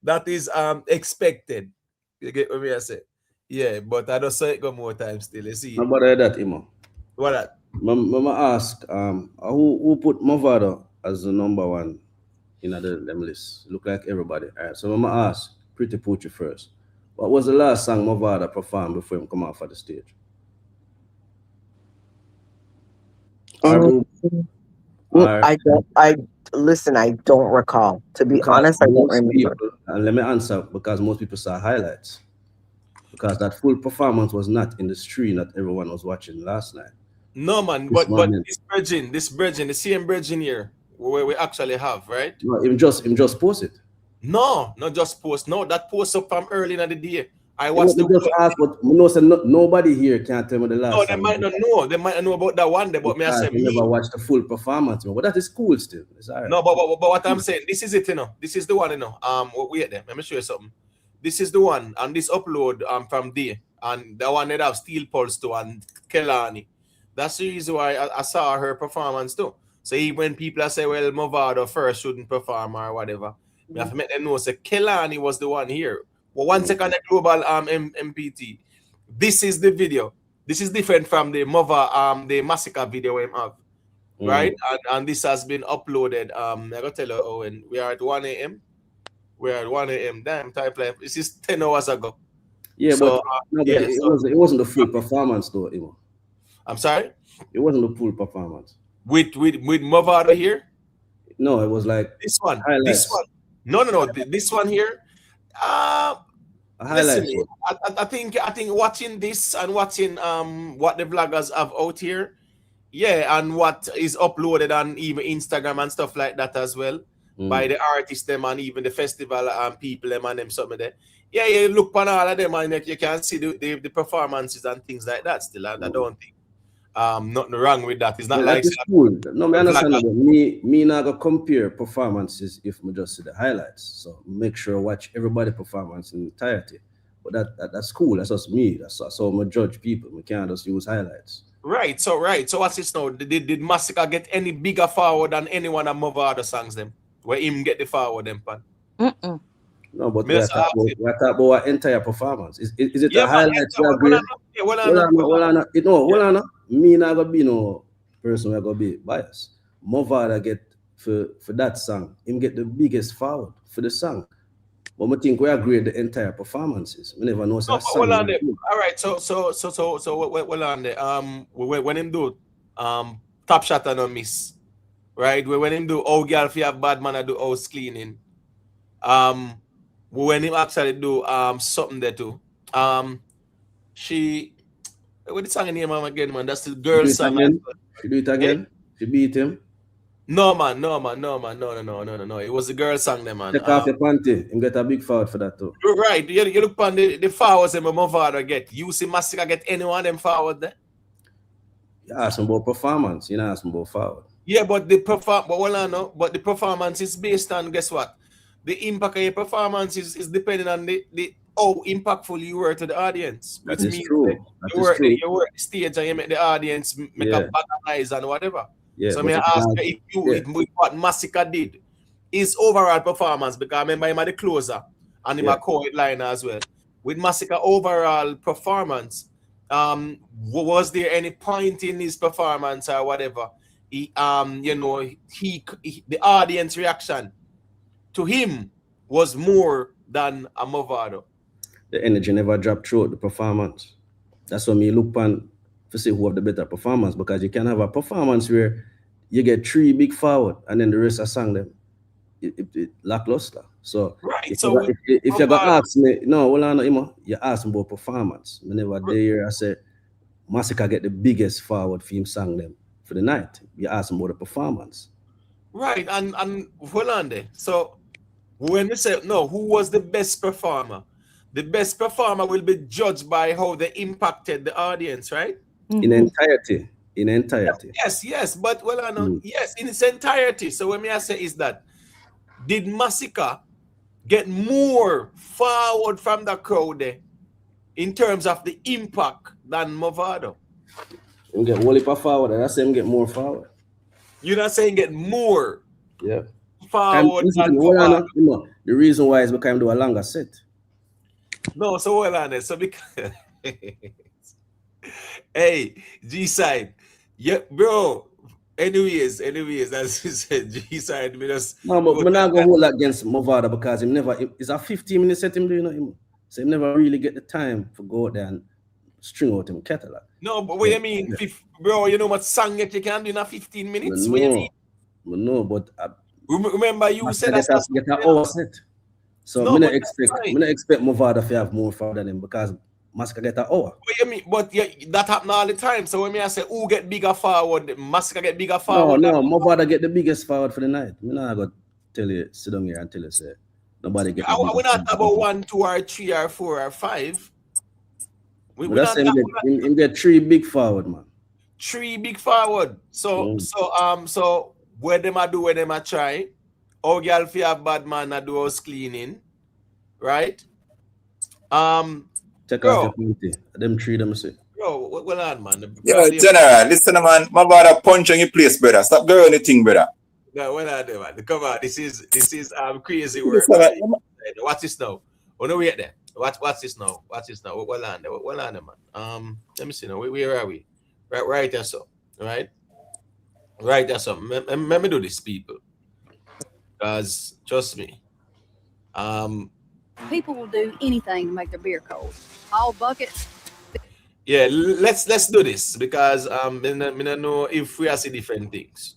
That is expected. You get what I say? Yeah, but I don't say it go more time still. You see? How about that, Imo? What that? Mama ask, who put Mavado as the number 1 in them list? Look like everybody. All right, so Mama ask, Pretty Poochie first. What was the last song Mavado performed before him come off of the stage? I don't recall. To be honest, I don't remember. And let me answer, because most people saw highlights. Because that full performance was not in the stream that everyone was watching last night. No, man, but this bridging, the same bridging here, where we actually have, right? No, him just post it. No, not just post. No, that post up from early in the day. I watched the just ask, but nobody here can't tell me the last. No, they might not know. They might not know about that one day, but me I say never watched the full performance, but that is cool still. It's all right. No, but what I'm saying, this is it, This is the one, wait there. Let me show you something. This is the one, and this upload from there, and the one that have Steel Pulse to and Kelani. That's the reason why I saw her performance too. So even when people say, well, Mavado first shouldn't perform or whatever, we have to make them know. So Kelani was the one here. Well, 1 second, the global MPT. This is the video. This is different from the Masicka video we have, right? And this has been uploaded. I gotta tell you, Owen, we are at 1 a.m. We're at 1 a.m. Damn, type life. This is 10 hours ago. Yeah, so, it wasn't the full performance though, Imo. I'm sorry? It wasn't the full performance. With Mavado here? No, it was like this one. Highlights. This one. No. This one here. Listen, I think watching this and watching what the vloggers have out here, yeah, and what is uploaded on even Instagram and stuff like that as well by the artists them and even the festival people them and them something there. Yeah, you look on all of them and you can see the performances and things like that still. And I don't think nothing wrong with that. It's not like it's cool. No, I understand that. Me not gonna compare performances if we just see the highlights. So make sure watch everybody performance in entirety. But that's cool. That's just me. That's how I judge people. We can't just use highlights. Right. So what's this now? Did Masicka get any bigger forward than anyone of Mavado songs them? Where him get the forward them pan? No, but we're talking about our entire performance. Is it a highlight? Hold on. Me not gonna be no person who gonna be biased. Mavado get for that song, him get the biggest forward for the song. But I think we agree the entire performances. We never know No, such but hold on song. there. All right, so hold on there. When him do top shot and no miss, right? When him do oh girl if you have bad man I do house cleaning. When him actually do something there too. She what the song name again, man? That's the girl song. She do it again. She beat him. No. It was the girl song, there, man. Take off your panty and get a big foul for that too. You're right. You look on the forwards and Mavado get. You see Masicka get any one of them forward there? You ask him about performance. You not ask him about forward. Yeah, but the performance is based on guess what? The impact of your performance is depending on the how impactful you were to the audience. Which That is means true. you work the stage and you make the audience make a bad eyes and whatever. Yeah, so I ask you if what Masicka did his overall performance, because I remember him at the closer and him a co-headliner as well. With Masicka overall performance, was there any point in his performance or whatever? The audience reaction to him was more than a Mavado. The energy never dropped throughout the performance. That's what me look on to see who have the better performance, because you can have a performance where you get 3 big forward and then the rest of song them it lackluster. So right. if you're gonna ask me, no, hold on, you ask me about performance. Whenever there I say Masicka get the biggest forward for him song them for the night. You ask him about the performance. Right, and hold on there. So when you say no, who was the best performer? The best performer will be judged by how they impacted the audience, right? In entirety. Yes, but yes, in its entirety. So what I say is that did Masicka get more forward from the crowd there in terms of the impact than Mavado? You get one leap forward, and I say him get more forward. You're not saying get more forward than Mavado. The reason why is because I do a longer set. No, so hold on there. So because hey, G-side. Yeah, bro. Anyways, as you said, G-side. No, but I'm not going to hold that against Mavado because it's a 15-minute set him doing him. So he never really get the time to go out there and string out him catalog. No, but what you mean, bro? You know what song that you can do in a 15 minutes? No, but remember you said that's get an hour set. So I don't expect Mavado to have more forward than him because Masicka get an hour. What you mean? But that happen all the time. So when I say who get bigger forward, Masicka get bigger forward. No, Mavado get the biggest forward for the night. I'm not gonna tell you, sit down here and tell you say nobody get. We're not about 1, 2, or 3, or 4, or 5. We get 3 big forward, man. 3 big forward. So where them a do, where them a try. Oh, girl, if you have bad man, I do house cleaning, right? Check out your plenty. Them 3 them say. Bro, well on, man. Yo, General, listen, man. Mavado punch on your place, brother. Stop going anything, brother. No, well on, man. Come on, this is crazy work. Watch this now. Oh no, wait there. Watch this now. Well on, man. Let me see now. Where are we? Right there, so. Right there, so. Let me do this, people. Because trust me, people will do anything to make their beer cold. All buckets. Yeah, let's do this because I know if we are see different things.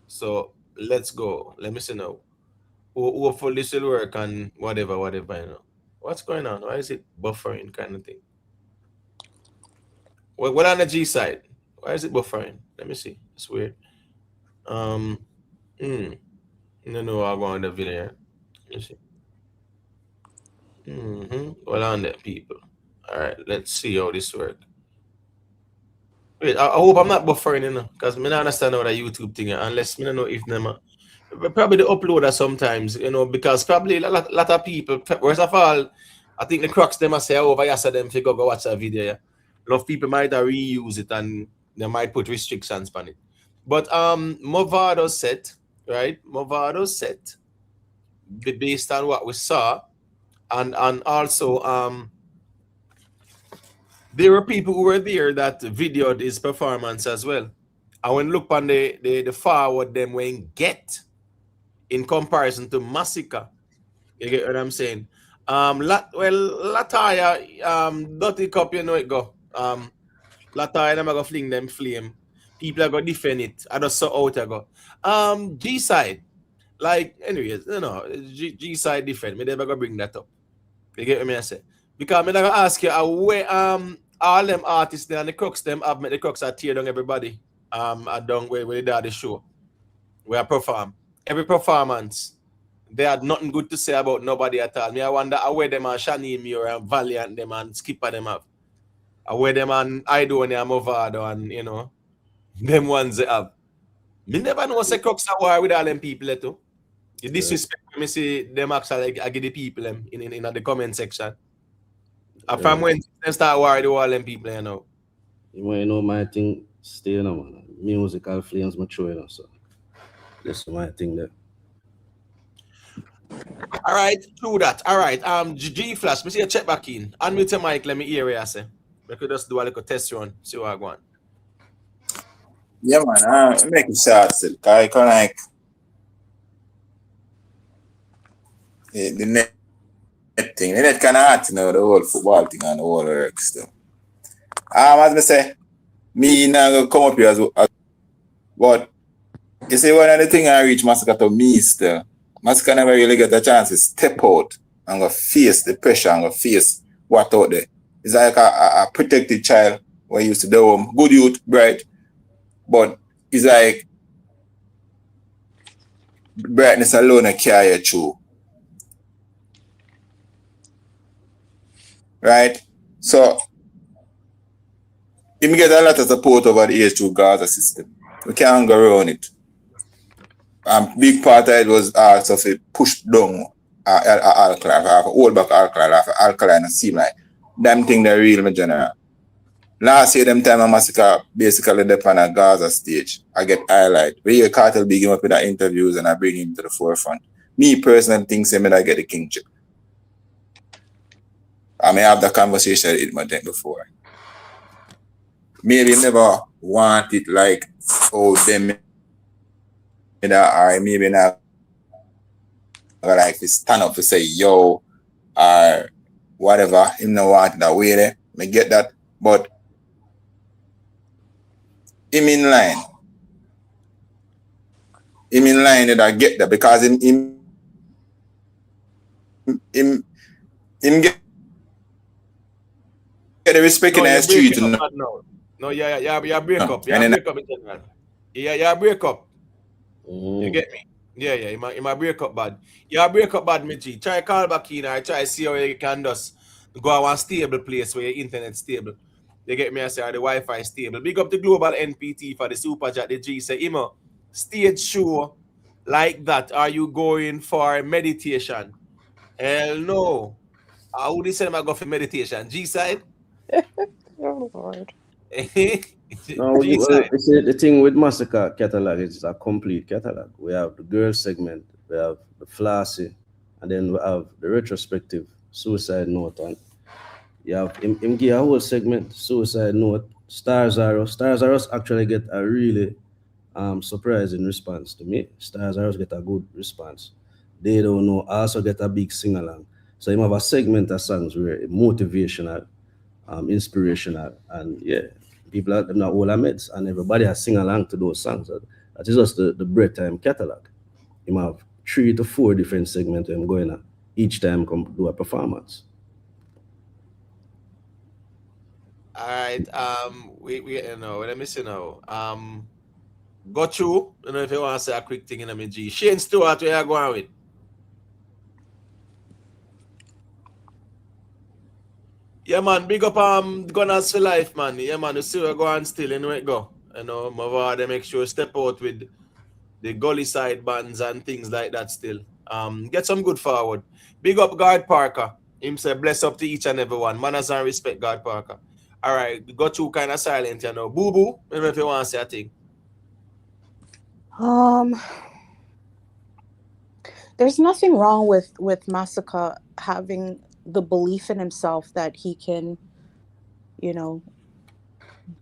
So let's go. Let me see now. Hopefully this will work and whatever, you know. What's going on? Why is it buffering kind of thing? What on the G side? Why is it buffering? Let me see. It's weird. No, I'll go on the video. Let me see. Well on there, people. All right, let's see how this works. Wait, I hope I'm not buffering, you know, because I don't understand how the YouTube thing is, unless I don't know if them probably the uploader sometimes, you know, because probably a lot of people, first of all, I think the crux them say over yesterday them figure go watch a video. Yeah? A lot of people might reuse it and they might put restrictions on it. But Mavado set, right? Mavado set based on what we saw, and also there were people who were there that videoed his performance as well. And when look on the forward them when get in comparison to Masicka, You get what I'm saying? Lataya, dirty cup, you know it go. Lataya, them I go fling them flame. People are gonna defend it. I just saw out I go. G side, like anyways, G side different. Me never gonna bring that up. You get what I say? Because me gonna ask you where all them artists there and the crooks them have the crooks are tear down everybody. I done where they do the show. Where I perform. Every performance. They had nothing good to say about nobody at all. Me, I wonder where them and Shani Muir and Valiant them and Skipper them have. Where them and Aidonia and Mavado and them ones they have. Me never know say crooks are war with all them people too. You disrespect me see them actually I give the people them in the comment section. From when they start war with all them people, You know my thing stay man. Musical flames mature, so that's my thing there. All right, through that. All right, G Flash, me see a check back in. Unmute your mic, let me hear what you say. We could just do a little test run, see what I go on. Yeah, man, make it short still. I can like the net thing. The net kind of hard, the whole football thing and the whole work stuff. As I say, me now gonna come up here as but you see one of the things I reach Masicka to me still. Masicka never really get a chance to step out and go face the pressure and go face what out there. It's like a protected child when you used to do home. Good youth, bright. But it's like brightness alone I carry you through. Right? So you get a lot of support over the age through Gaza system. We can't go around it. Big part of it was also if it pushed down alkaline, hold back alkaline and seem like them thing they real in general. Last year, them time Masicka basically up on a Gaza stage. I get highlight. We hear Kartel big him up in the interviews and I bring him to the forefront. Me personally think I get the kingship. I may have the conversation with my dad before. Maybe never want it like them or maybe not like to stand up to say yo or whatever. Him no want it that way there. Me get that. But him in line. Him in line that I get that because him get the respect in the street. No, yeah, break up. Yeah, break up in general. Yeah, break up. You get me? Yeah, you might break up bad. Yeah, break up bad, Mitchie. Try call back in or try see how you can just go to one stable place where your internet stable. You get me? I say the Wi-Fi stable. Big up the global NPT for the super chat. The G say, Imo, stage show like that. Are you going for meditation? Hell no. How would you say I go for meditation? G side? Oh Lord. No, the thing with Masicka catalog is a complete catalog. We have the girl segment, we have the Flashy, and then we have the retrospective Suicide Note, and you have him give a whole segment Suicide Note. Stars Arrows actually get a really surprising response to me. Stars Arrows get a good response. They Don't Know also get a big sing along. So you have a segment of songs where motivational, inspirational, and yeah. People are not all meds, and everybody has sing along to those songs. That is just the break time catalog. You have 3 to 4 different segments I'm going on each time come do a performance. All right. Let me see now. Got you. I don't know if you want to say a quick thing in a G. Shane Stewart, where you going with? Yeah, man, big up Gunners for life, man. Yeah, man, you see we're going still, you know it go. Mavado make sure step out with the gully side bands and things like that still. Get some good forward. Big up Guard Parker. Him say bless up to each and every one. Manners and respect Guard Parker. All right, got you kind of silent, Boo Boo, I don't know if you want to say a thing. There's nothing wrong with Masicka having the belief in himself that he can,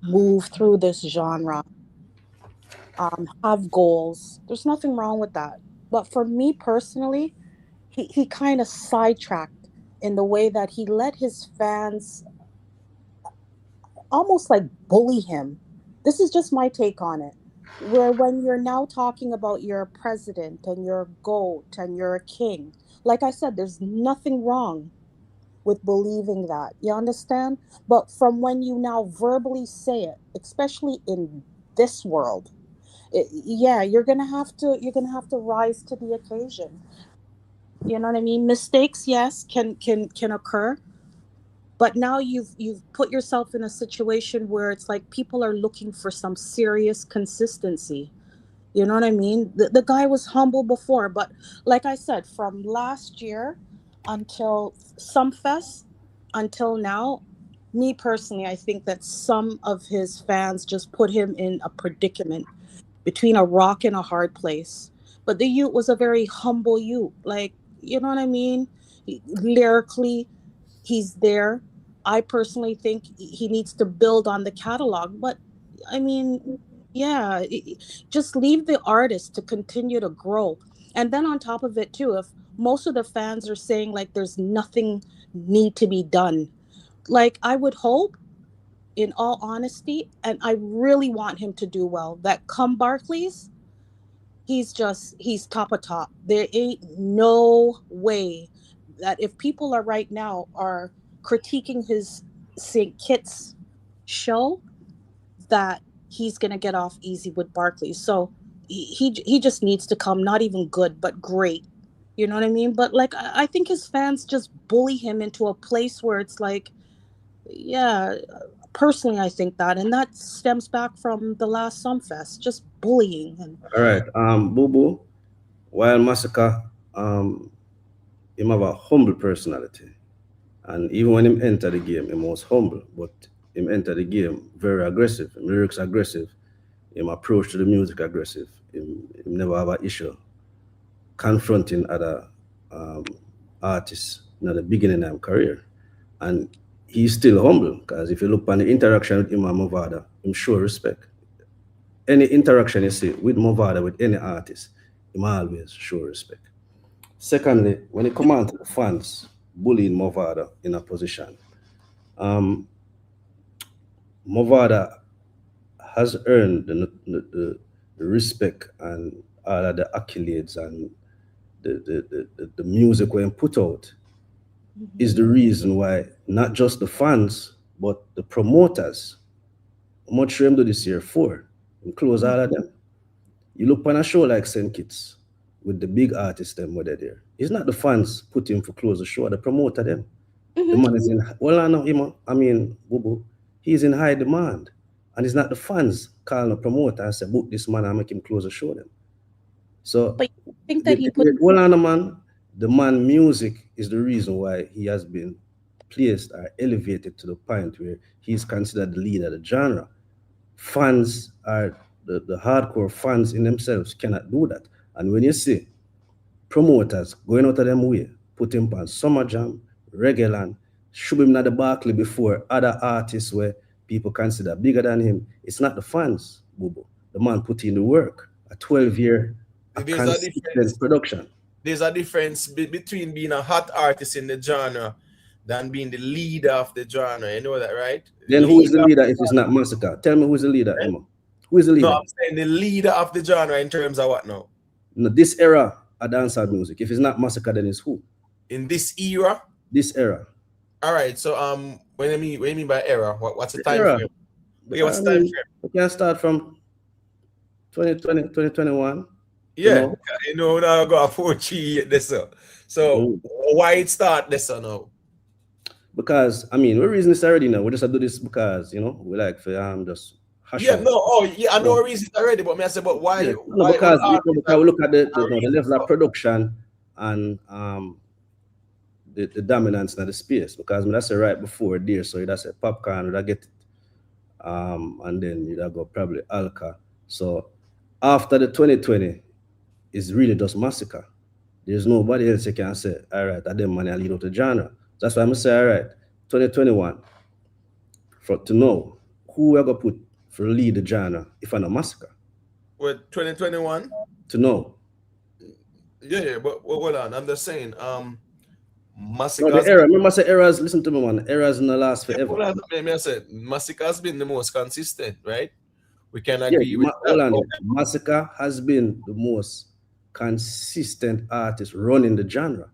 move through this genre, have goals. There's nothing wrong with that. But for me personally, he kind of sidetracked in the way that he let his fans almost like bully him. This is just my take on it. Where when you're now talking about you're a president and you're a goat and you're a king, like I said, there's nothing wrong with believing that. You understand? But from when you now verbally say it, especially in this world, yeah, you're gonna have to rise to the occasion. You know what I mean? Mistakes, yes, can occur, but now you've put yourself in a situation where it's like people are looking for some serious consistency. You know what I mean? The guy was humble before, but like I said, from last year until Sumfest until now, me personally, I think that some of his fans just put him in a predicament between a rock and a hard place. But the youth was a very humble youth. Like, you know what I mean? Lyrically, he's there. I personally think he needs to build on the catalog. But I mean, yeah, just leave the artist to continue to grow. And then on top of it too, if most of the fans are saying like there's nothing need to be done, like I would hope, in all honesty, and I really want him to do well, that come Barclays, he's top of top. There ain't no way that if people are right now are critiquing his St. Kitts show, that he's gonna get off easy with Barclays. So he just needs to come, not even good, but great. You know what I mean? But like I think his fans just bully him into a place where it's like, yeah, personally I think that, and that stems back from the last Sumfest, just bullying. And All right. Boo Boo, while Masicka, him have a humble personality. And even when him enter the game, him was humble, but him enter the game very aggressive. Him lyrics aggressive. Him approach to the music aggressive. Him never have an issue confronting other artists in the beginning of his career. And he's still humble, because if you look on the interaction with him and Mavado, him show respect. Any interaction you see with Mavado, with any artist, him always show respect. Secondly, when it comes on to the fans bullying Mavado in a position, Mavado has earned the respect and all of the accolades and the music when put out is the reason why not just the fans but the promoters, how much them do this year for, and close all of them. You look on a show like St. Kitts with the big artists them where they're there. It's not the fans put him for close the show, the promoter them. The man is in, well, I know him, I mean, Boo Boo, he's in high demand. And it's not the fans calling the promoter and say, book this man and make him close the show them. So, but I think that he put, well, on the man music is the reason why he has been placed or elevated to the point where he's considered the leader of the genre. Fans are, the hardcore fans in themselves cannot do that. And when you see promoters going out of them way, put him on Summer Jam, Reggae Land, shove him at the Barclay before other artists where people consider bigger than him, it's not the fans, Boo Boo. The man put in the work, a 12-year consistent production. There's a difference between being a hot artist in the genre than being the leader of the genre. You know that, right? Then who is the leader if it's not Masicka? Tell me who's the leader, Emma. Who is the leader? No, I'm saying the leader of the genre in terms of what now? No, this era of dancehall music. If it's not Masicka, then it's who? In this era? This era. All right. So what do you mean by era? What's the time frame? Yeah, what's the time frame? We can start from 2020, 2021. Yeah, you know now I got a 4G this. So why it start this now? Because I mean, we're reason this already now. We just do this because we like for just hash out. I know a reason already, but I say, but why? Yeah. No, because we look at the level of production and the dominance in the space. Because that's right before there, so that's a popcorn, I get it. And then you'd go probably Alka. So after the 2020 is really just Masicka. There's nobody else you can say, all right, I didn't money I lead out the genre. That's why I'm say, all right, 2021, to know who we're gonna put for lead the genre if I'm not Masicka. What 2021? To know. Yeah, but hold on. I'm just saying, No, Masicka the has era. been, Remember, I say eras. Listen to me, man. Eras in the last yeah, forever. hold on, I said Masicka has been the most consistent, right? We can Yeah, agree with that. hold on. Masicka has been the most consistent artist running the genre.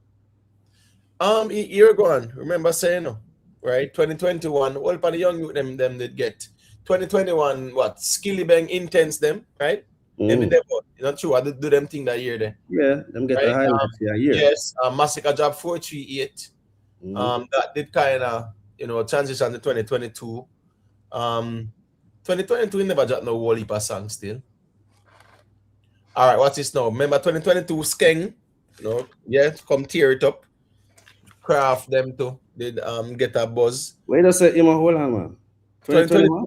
Year gone. Remember saying no, right? 2021. All for the young youth them did get. 2021. What? Skilly Bang Intense them, right? Them did them. Not true. I did do them thing that year there. Yeah, them get a Right. highlights a year. Yes. Masicka Job 438. That did kind of transition to 2022. 2022 never dropped no whole heap of songs still. All right, what's this now? Remember 2022 Skeng, come tear it up. Craft them too. Did get a buzz. Wait a second, hold on, man. 2021?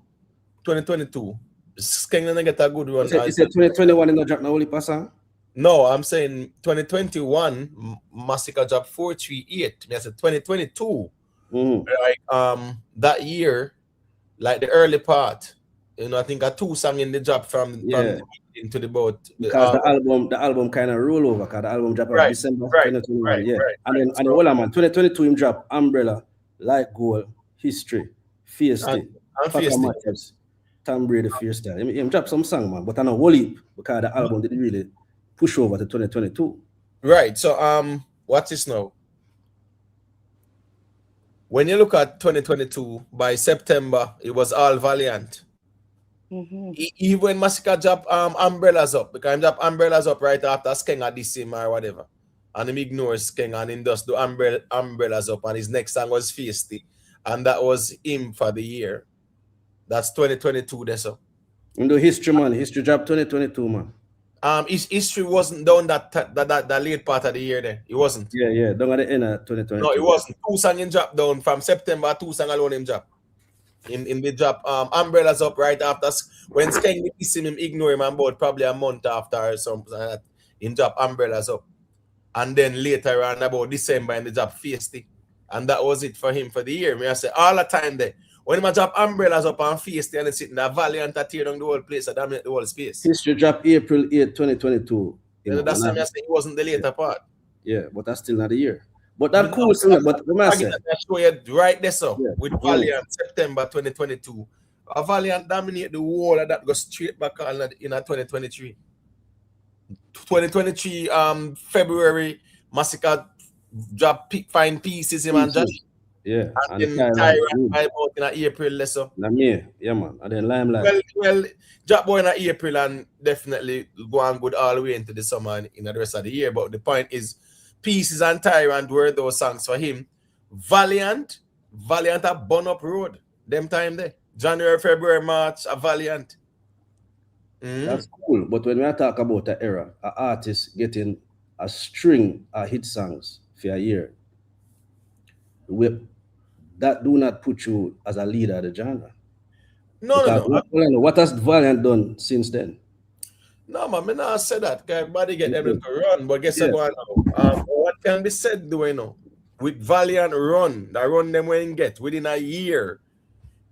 2022. Skeng didn't get a good one. You said 2021 in the drop no whole heap of song? No, I'm saying 2021 Masicka Job 438. I said 2022. Like that year, like the early part. I think I 2 songs in the job from into the boat. Because the album kind of roll over, because the album dropped Right, December right, 2021. right. And then hold on, man. 2022 him drop Umbrella, Like Gold, History, Feisty, Papa Mattress, Tom Brady, Fear Style. Him drop some song, man, but I know whole heap because the album didn't really push over to 2022. Right. So what's this now? When you look at 2022, by September, it was all Valiant. Even when Masicka drop Umbrellas up, because him drop Umbrellas up right after Skeng at this or whatever. And him ignores Skeng and him just do Umbrellas up, and his next song was Feisty. And that was him for the year. That's 2022 there, so. And the History, man. History drop 2022, man. History wasn't done that late part of the year then. It wasn't. Yeah. Down at the end of 2022. No, it wasn't. 2 songs in drop down from September. 2 songs alone in drop. In the drop, Umbrellas up right after when Skeng miss him ignore him about probably a month after or something like that. In drop Umbrellas up, and then later on about December in the drop Feisty, and that was it for him for the year. I say all the time there. When I drop Umbrellas up on Feisty and it's sitting there Valiant to tear down the whole place, I dominate the whole space. History drop April 8, 2022. That's why I say it wasn't the later part. Yeah, but that's still not a year. But that cool thing, but I say show you right there, so with Valiant September 2022. Valiant dominate the whole of that, go straight back on in 2023. 2023 February Masicka drop Fine Pieces him and Josh. Yeah, and then Tyrant out in April lesson. Yeah, man. And then Limelight. Well, drop boy in April and definitely go on good all the way into the summer in the rest of the year. But the point is, Pieces and Tyrant were those songs for him. Valiant a Burn Up Road. Them time there. January, February, March, a Valiant. That's cool. But when we talk about the era, an artist getting a string of hit songs for a year, that do not put you as a leader of the genre. No. What has Valiant done since then? No, man, I not say that. Everybody get them to run, but guess what? What can be said, do you know? With Valiant run, that run them when get within a year.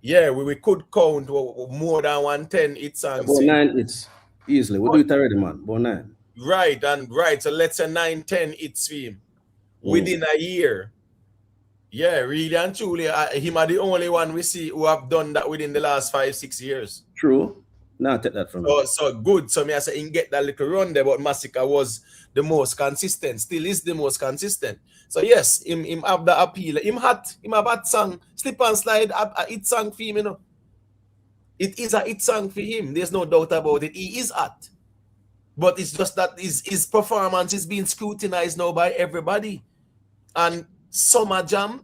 Yeah, we could count more than 110 hit songs. About 9 hits, easily. We do it already, man. About 9. Right. So let's say 9-10 hits for him within a year. Yeah, really and truly, him are the only one we see who have done that within the last 5-6 years. True. Now take that from me. So good. So me I say he get that little run there, but Masicka was the most consistent. Still is the most consistent. So yes, him have the appeal. Him have that song, Slip and Slide, a hit song for him, you know. It is a hit song for him. There's no doubt about it. He is hot. But it's just that his performance is being scrutinized now by everybody. And Summer Jam,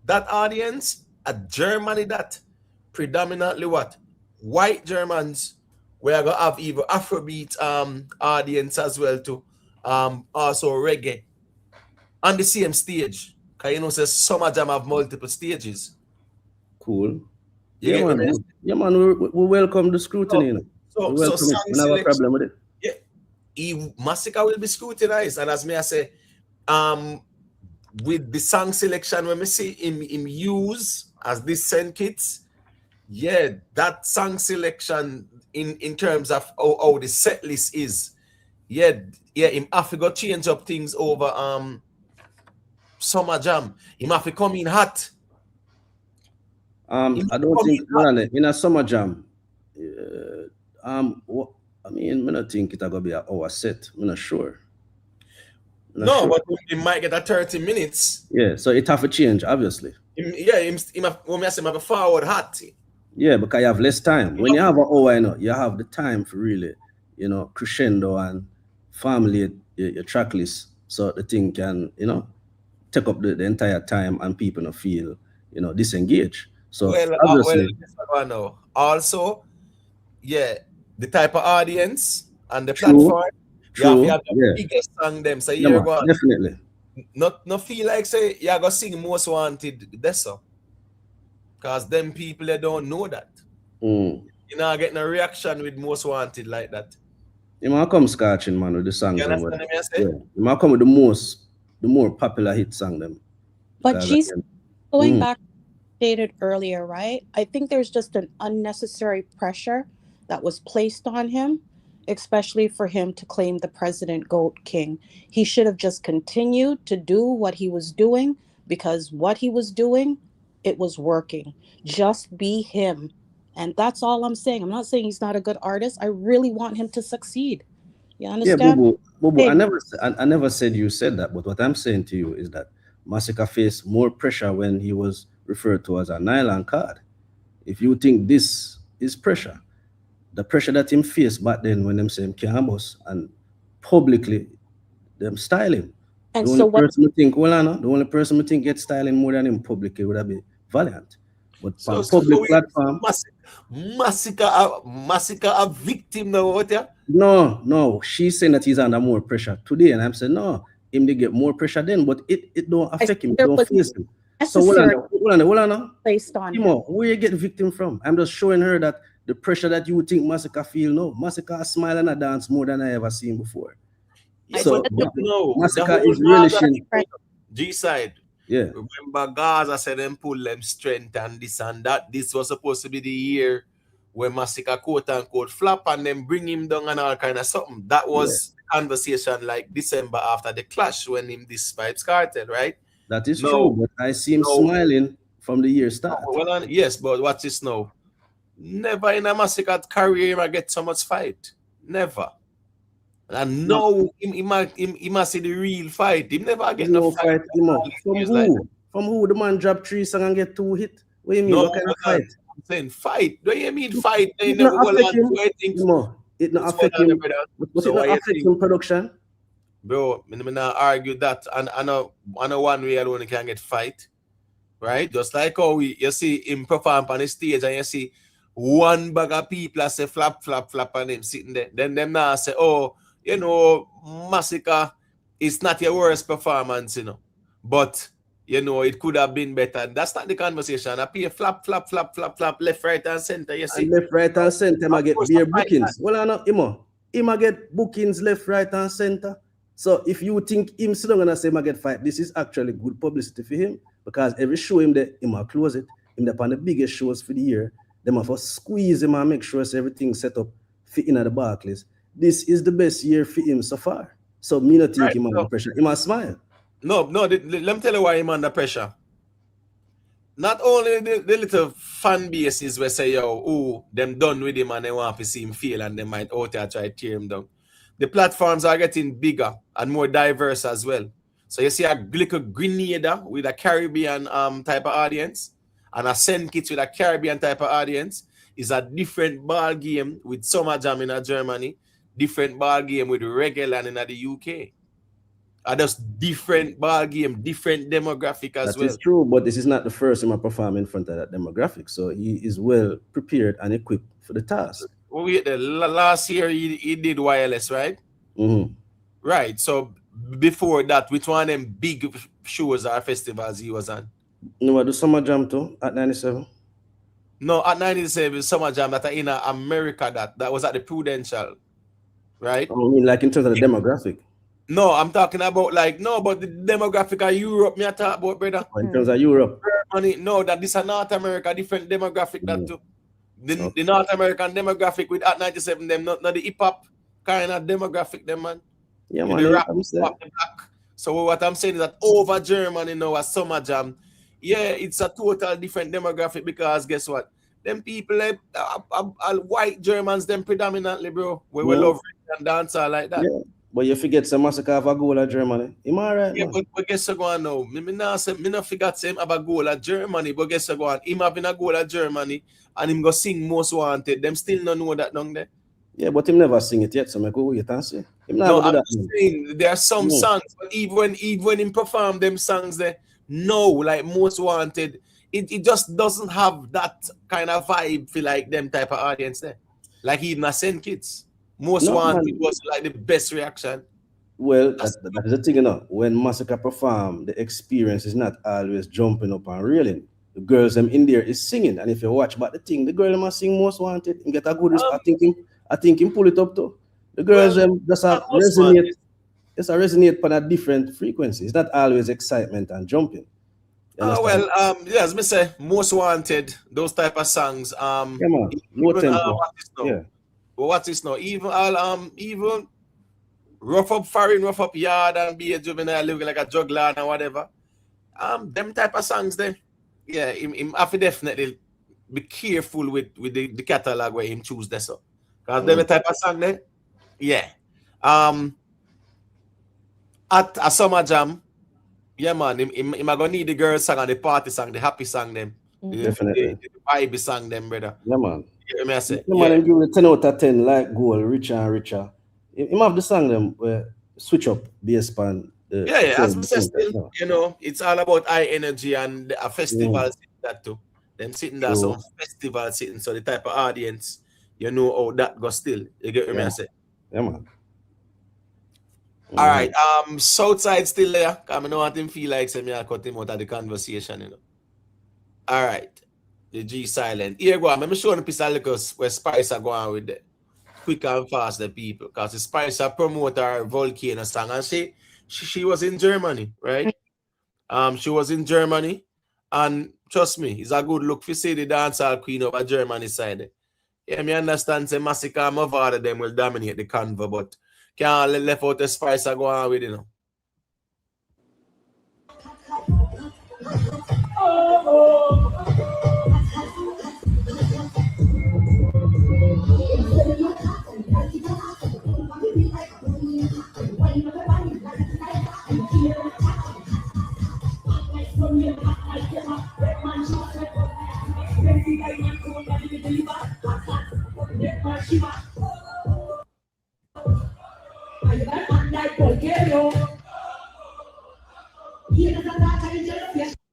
that audience, a Germany that predominantly what? White Germans, we are gonna have even Afrobeat audience as well too. Also reggae on the same stage. Cause you know, says Summer Jam have multiple stages. Cool. Yeah, man. We welcome the scrutiny. We have a problem with it. Yeah, Masicka will be scrutinized, and as me I say, with the song selection, when we see him use as this send kits. Yeah, that song selection in terms of how the set list is, Yeah, him have to go change up things over Summer Jam. Him have to come in hot. I don't think in a Summer Jam. I mean, I don't think it's gonna be an hour set. I'm not sure. No, but he might get a 30 minutes. Yeah, so it have to change, obviously. Him have a forward hot. Yeah, because you have less time. When you have an hour, you have the time for really, crescendo and family your track list, so the thing can, take up the entire time and people don't feel, disengaged. So obviously, also, yeah, the type of audience and the True, platform. true, You have the yeah. biggest song them. So Yeah, you're man, going definitely. not feel like say you're gonna sing Most Wanted this song. Because them people they don't know that. You're not getting a reaction with Most Wanted like that. You might come scratching, man, with the songs. You understand what I say? Yeah. You might come with the more popular hit song them. But Because she's going Mhm. back stated earlier, right? I think there's just an unnecessary pressure that was placed on him, especially for him to claim the president GOAT king. He should have just continued to do what he was doing, because what he was doing, it was working. Just be him. And that's all I'm saying. I'm not saying he's not a good artist. I really want him to succeed. You Yeah, understand? Boo, Hey, I never said you said that, but what I'm saying to you is that Masicka faced more pressure when he was referred to as a nylon card. If you think this is pressure, the pressure that him faced back then when them say him can't bust and publicly them styling. And The so only what person who think, the only person who think get styling more than him publicly would have been Valiant. But So, on public platform, Masicka a victim now, what yeah? no, she's saying that he's under more pressure today, and I'm saying no, him they get more pressure then, but it don't affect him, it there don't was face him. So necessary hold on. placed on him. Timo, where you get victim from? I'm just showing her that the pressure that you think Masicka feel, no, Masicka smile and a dance more than I ever seen before. Yeah, So but no, Masicka is relishing. G side. Yeah. Remember, Gaza said them pull them strength and this and that. This was supposed to be the year when Masicka quote unquote flop and then bring him down and all kind of something. That was conversation like December after the clash when him this Vybz Kartel, right? That is true, but I see him smiling from the year start. Yes, but watch this now. Never in a Masicka career I get so much fight. Never. And now he must see the real fight. He never get no fight. From who? The man drop 3 songs and get 2 hits? What do you mean? What kind of fight? I'm saying fight. Do you mean fight? It not affect him. It not affect him. But it not affect him production. Bro, I'm not argue that. And I know one way alone can get fight. Right? Just like how you see him perform on the stage and you see one bag of people say flap and him sitting there. Then them now say, oh, Masicka, it's not your worst performance, but it could have been better. And that's not the conversation. I pay flap, left, right, and center. You see, and left, right, and center, I get beer bookings. Well, I know him get bookings left, right, and center. So if you think him still gonna say I get fight, this is actually good publicity for him, because every show him there, him will close it. Him there on the biggest shows for the year. Them have to squeeze him and make sure everything's set up fit in at the Barclays. This is the best year for him so far. So me not think him under pressure. He must smile. No, let me tell you why him under pressure. Not only the little fan bases where say, them done with him and they want to see him fail and they might out there try to tear him down. The platforms are getting bigger and more diverse as well. So you see a little Grenada with a Caribbean type of audience and a St. Kitts with a Caribbean type of audience is a different ball game with Summer Jam in Germany, different ball game with Reggae Land in the UK. Are just different ball game, different demographic as well. That is true, but this is not the first time I perform in front of that demographic. So he is well prepared and equipped for the task. Last year he did wireless, right? Mm-hmm. Right. So before that, which one of them big shows or festivals he was on? No, I do Summer Jam too at 97. No, at 97 Summer Jam that in America that was at the Prudential, right? I mean, like in terms of the demographic. No, I'm talking about but the demographic of Europe, me I talk about, brother. In terms of Europe. Germany, no, that this is North America, different demographic that too. The North American demographic with at 97, them not the hip hop kind of demographic, them man. Yeah, The man. rap, I'm saying. the black. So what I'm saying is that over Germany now, a summer jam, yeah, it's a total different demographic because guess what? Them people, are white Germans, them predominantly, bro. We will love and dancehall like that. Yeah, but you forget some Masicka have a goal at Germany. Am I right, Yeah, man? but guess what go on now? Me not forget him have a goal at Germany, but guess what go on? Him having a goal at Germany and him go sing Most Wanted. Them still don't know that down there. Yeah, but him never sing it yet, so I go wait and see. Him No, never do I'm that. just saying there are some songs, but even when him perform them songs there, no, like Most Wanted, it just doesn't have that kind of vibe for like them type of audience there. Like even a Send Kids. Most No, Wanted man. was like the best reaction. Well, that is the thing, you know. When Masicka perform, the experience is not always jumping up and reeling. The girls them in there is singing, and if you watch back the thing, the girl must sing Most Wanted and get a good response. I think him pull it up too. The girls just resonate. It's a resonate on a different frequency. It's not always excitement and jumping. Well, yes, me say Most Wanted, those type of songs. Yeah, man. Low Even tempo. what is now? Yeah. What is now? Even even Rough Up Foreign, Rough Up Yard and Be a Juvenile, Living Like a Juggler and whatever. Them type of songs there. Yeah, him have to definitely be careful with the catalog where him choose this up. Because them type of song there, yeah. At a summer jam, yeah man, him gonna need the girl song and the party song, the happy song them. Definitely. The vibe song them, brother. Yeah, man. You hear me I say? Yeah, man, and give it 10 out of 10, like goal, richer and richer. Him have the song them where switch up based on the As we say still, you know, it's all about high energy and a festival that too. Them sitting there, some festival sitting, so the type of audience, you know how that goes still. You get what I say? Yeah, man. All right. Southside still there. I know what him feel like, so me I cut him out of the conversation, you know. All right. The G silent. Here go on. Let me show the piece of liquors where Spice are going with the quick and fast the people. Because the Spice are promote her Volcano song. And she was in Germany, right? She was in Germany. And trust me, it's a good look for see the dancehall queen over Germany side. Yeah, me understand say Masicka and Mavado them will dominate the convo, but can't left out the Spice are going on with, you know.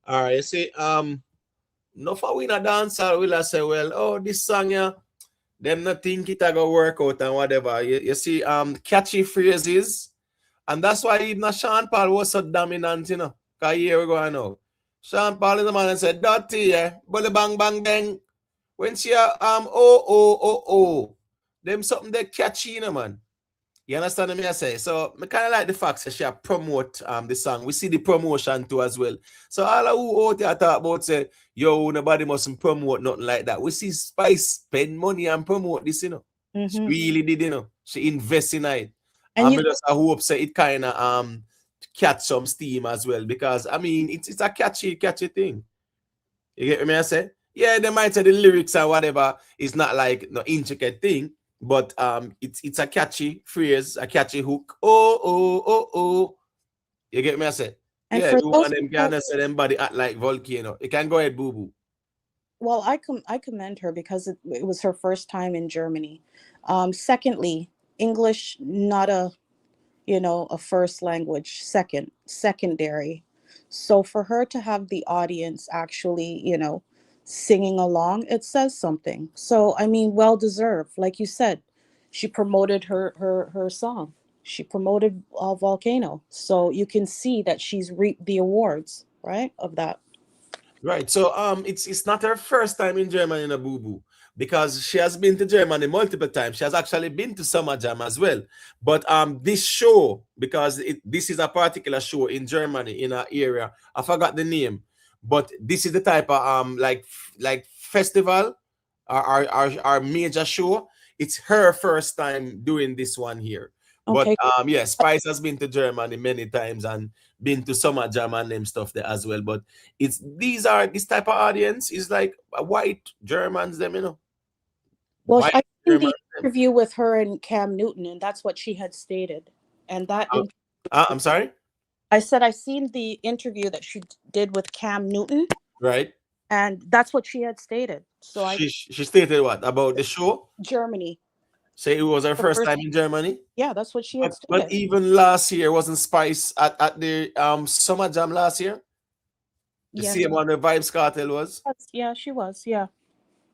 All right, you see, no for we not dancer will I say, well, oh, this song, yeah, them not think it a go work out and whatever. You see, catchy phrases, and that's why even Sean Paul was so dominant, you know. Cause here we go now. Sean Paul is the man and said, dirty, yeah, bully bang bang bang. When she oh, them something they catchy, you know, man. You understand what I say? So I kind of like the fact that she promote the song. We see the promotion too as well. So all of who out there talk about say, yo, nobody mustn't promote nothing like that. We see Spice spend money and promote this, you know. She really did, you know. She invest in it. And I just hope say it kind of catch some steam as well. Because I mean it's a catchy thing. You get what I say? Yeah, they might say the lyrics and whatever is not like no intricate thing. But it's a catchy phrase, a catchy hook. Oh. You get me? I say, and yeah, you want them can say them body act like volcano. You can go ahead, boo boo. Well, I commend her because it was her first time in Germany. Secondly, English not a first language, secondary. So for her to have the audience actually, singing along, it says something. So I mean, well deserved. Like you said, she promoted her song. She promoted Volcano. So you can see that she's reaped the awards, right, of that. Right. So it's not her first time in Germany in a boo boo, because she has been to Germany multiple times. She has actually been to Summer Jam as well. But this show, because this is a particular show in Germany in an area, I forgot the name. But this is the type of like festival, our major show. it's her first time doing this one here. But Okay. yeah, Spice has been to Germany many times and been to Summer Jam and them stuff there as well. But it's this type of audience is like white Germans, them, you know. Well, White I seen Germans. the interview with her and Cam Newton, and that's what she had stated. And that I'm sorry? I said I seen the interview that she did with Cam Newton, Right. and that's what she had stated. So She stated what about the show? Germany. Say it was her The first first, time in Germany. yeah, that's what she had But stated. even last year wasn't Spice at the Summer Jam last year? The Yes. same one the Vybz Kartel was? Yeah, she was. Yeah.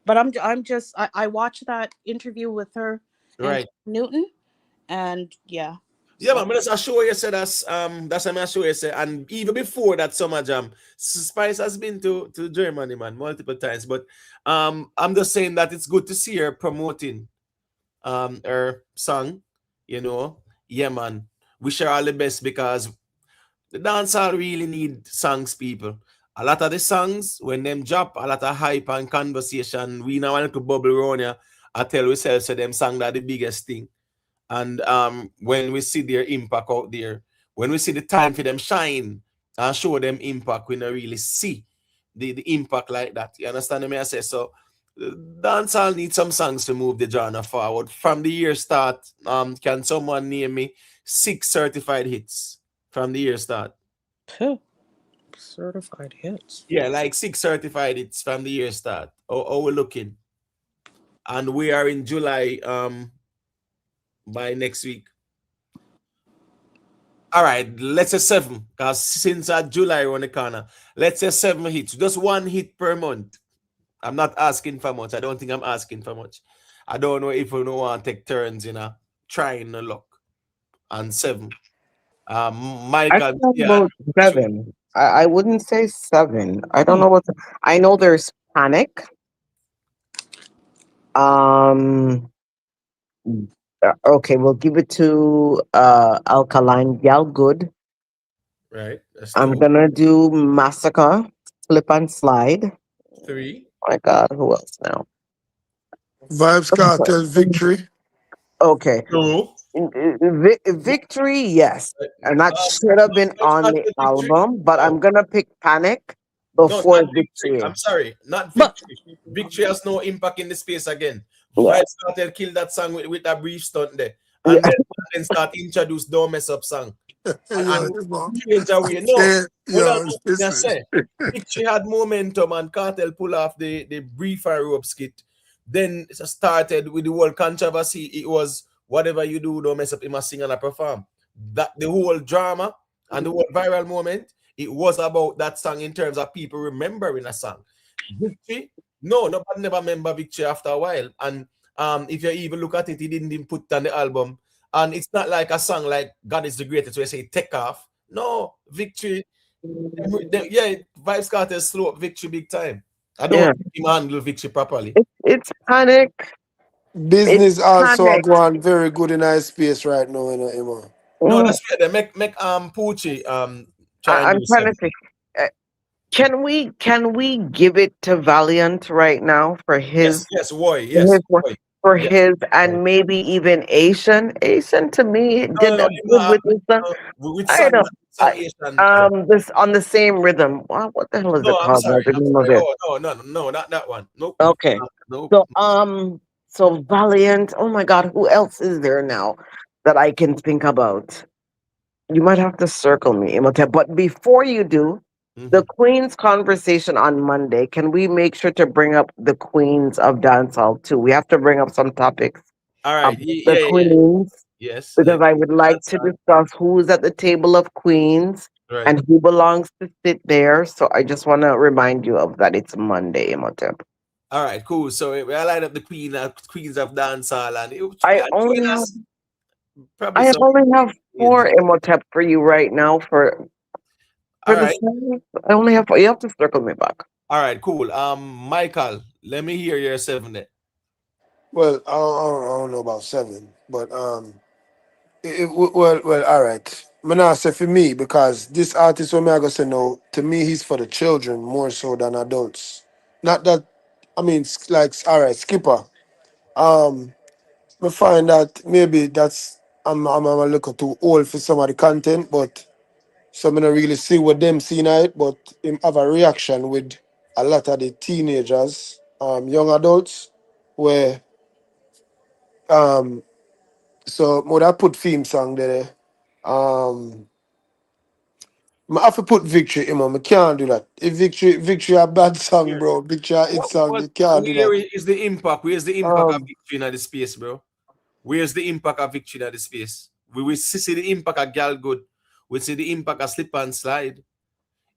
But I'm just I watched that interview with her and Right. Cam Newton, and yeah. Yeah, man, that's a show you said that's a show you said. And even before that Summer Jam, Spice has been to Germany, man, multiple times. But I'm just saying that it's good to see her promoting her song, you know. Yeah, man. Wish her all the best because the dancehall really need songs, people. A lot of the songs, when them drop, a lot of hype and conversation. We now want to bubble around here. I tell ourselves so them song that the biggest thing. And when we see their impact out there, when we see the time for them shine and show them impact, we don't really see the impact like that. You understand me? I say so. Dancehall needs some songs to move the genre forward. From the year start, can someone name me 6 certified hits from the year start? Certified hits. Yeah, like 6 certified hits from the year start. Oh, we're looking. And we are in July by next week. All right, let's say 7. Because since July on the corner, let's say 7 hits. Just 1 hit per month. I'm not asking for much. I don't think I'm asking for much. I don't know if we don't want to take turns, trying the luck. And 7. I Michael, feel yeah. about 7. I wouldn't say 7. I don't know I know there's Panic. Okay, we'll give it to Alkaline Gal Good. Right. That's I'm 2. gonna do Massacre, Slip and Slide. 3. Oh my God, who else now? Vybz Kartel Victory. Okay. No. Victory, yes. And that should have been on the album, but I'm gonna pick Panic No, before not Victory. Victory. I'm sorry, not Victory. Victory has no impact in the space again. Yeah. Vybz Kartel killed that song with that brief stunt there. And then start introduce Don't Mess Up song. And change away. No, hold on. I say, Victory had momentum and Kartel pull off the brief and rope skit. Then it started with the whole controversy. It was whatever you do, don't mess up, you must sing and perform. That the whole drama and the whole viral moment, it was about that song in terms of people remembering a song. Victory, no, nobody never remember Victory after a while. And if you even look at it, he didn't even put it on the album. And it's not like a song like God is the Greatest, where you say take off. No, Victory. Yeah, Vybz Kartel slow up Victory big time. I don't think him handle Victory properly. It's Panic. Business It's also Panic. going very good in our space right now, Emma. No, that's fair. They make Poochie try and I'm do trying to 7. think. Can we give it to Valiant right now for his Yes, Roy, yes, Roy. for Yes. his and maybe even Asian? Asian to me did that good with his song. With I don't know. Asian. This on the same rhythm. What the hell is it No, I'm called? sorry. The name of it. Oh, no, not that one. Nope. Okay. Nope. So Valiant. Oh my God, who else is there now that I can think about? You might have to circle me, Imhotep. But before you do, the Queen's conversation on Monday, can we make sure to bring up the Queens of dancehall too? We have to bring up some topics. All right. The Queens. Yes. Because I would like to discuss who's at the table of Queens and who belongs to sit there. So I just want to remind you of that. It's Monday, Imhotep. All right, cool. So we line up the Queens of dancehall, and I only have 4 Imhotep for you right now for All the right. songs. I only have 4. You have to circle me back. All right, cool. Michael, let me hear your 7 there. Well, I don't know about 7, but well, all right. I'm not say for me because this artist, when I go say no, to me he's for the children more so than adults. Not that, I mean, like all right, Skipper. I find that maybe that's I'm a little too old for some of the content, but some I don't really see what them seeing it, but him have a reaction with a lot of the teenagers, young adults, where so would I put theme song there. I have to put victory in, man. I can't do that. If victory a bad song, bro. Victory a hit song, you can't do Where that. is the impact? Where's the impact of victory in the space, bro? Where's the impact of victory in the space? We see the impact of Gal Good. We see the impact of Slip and Slide.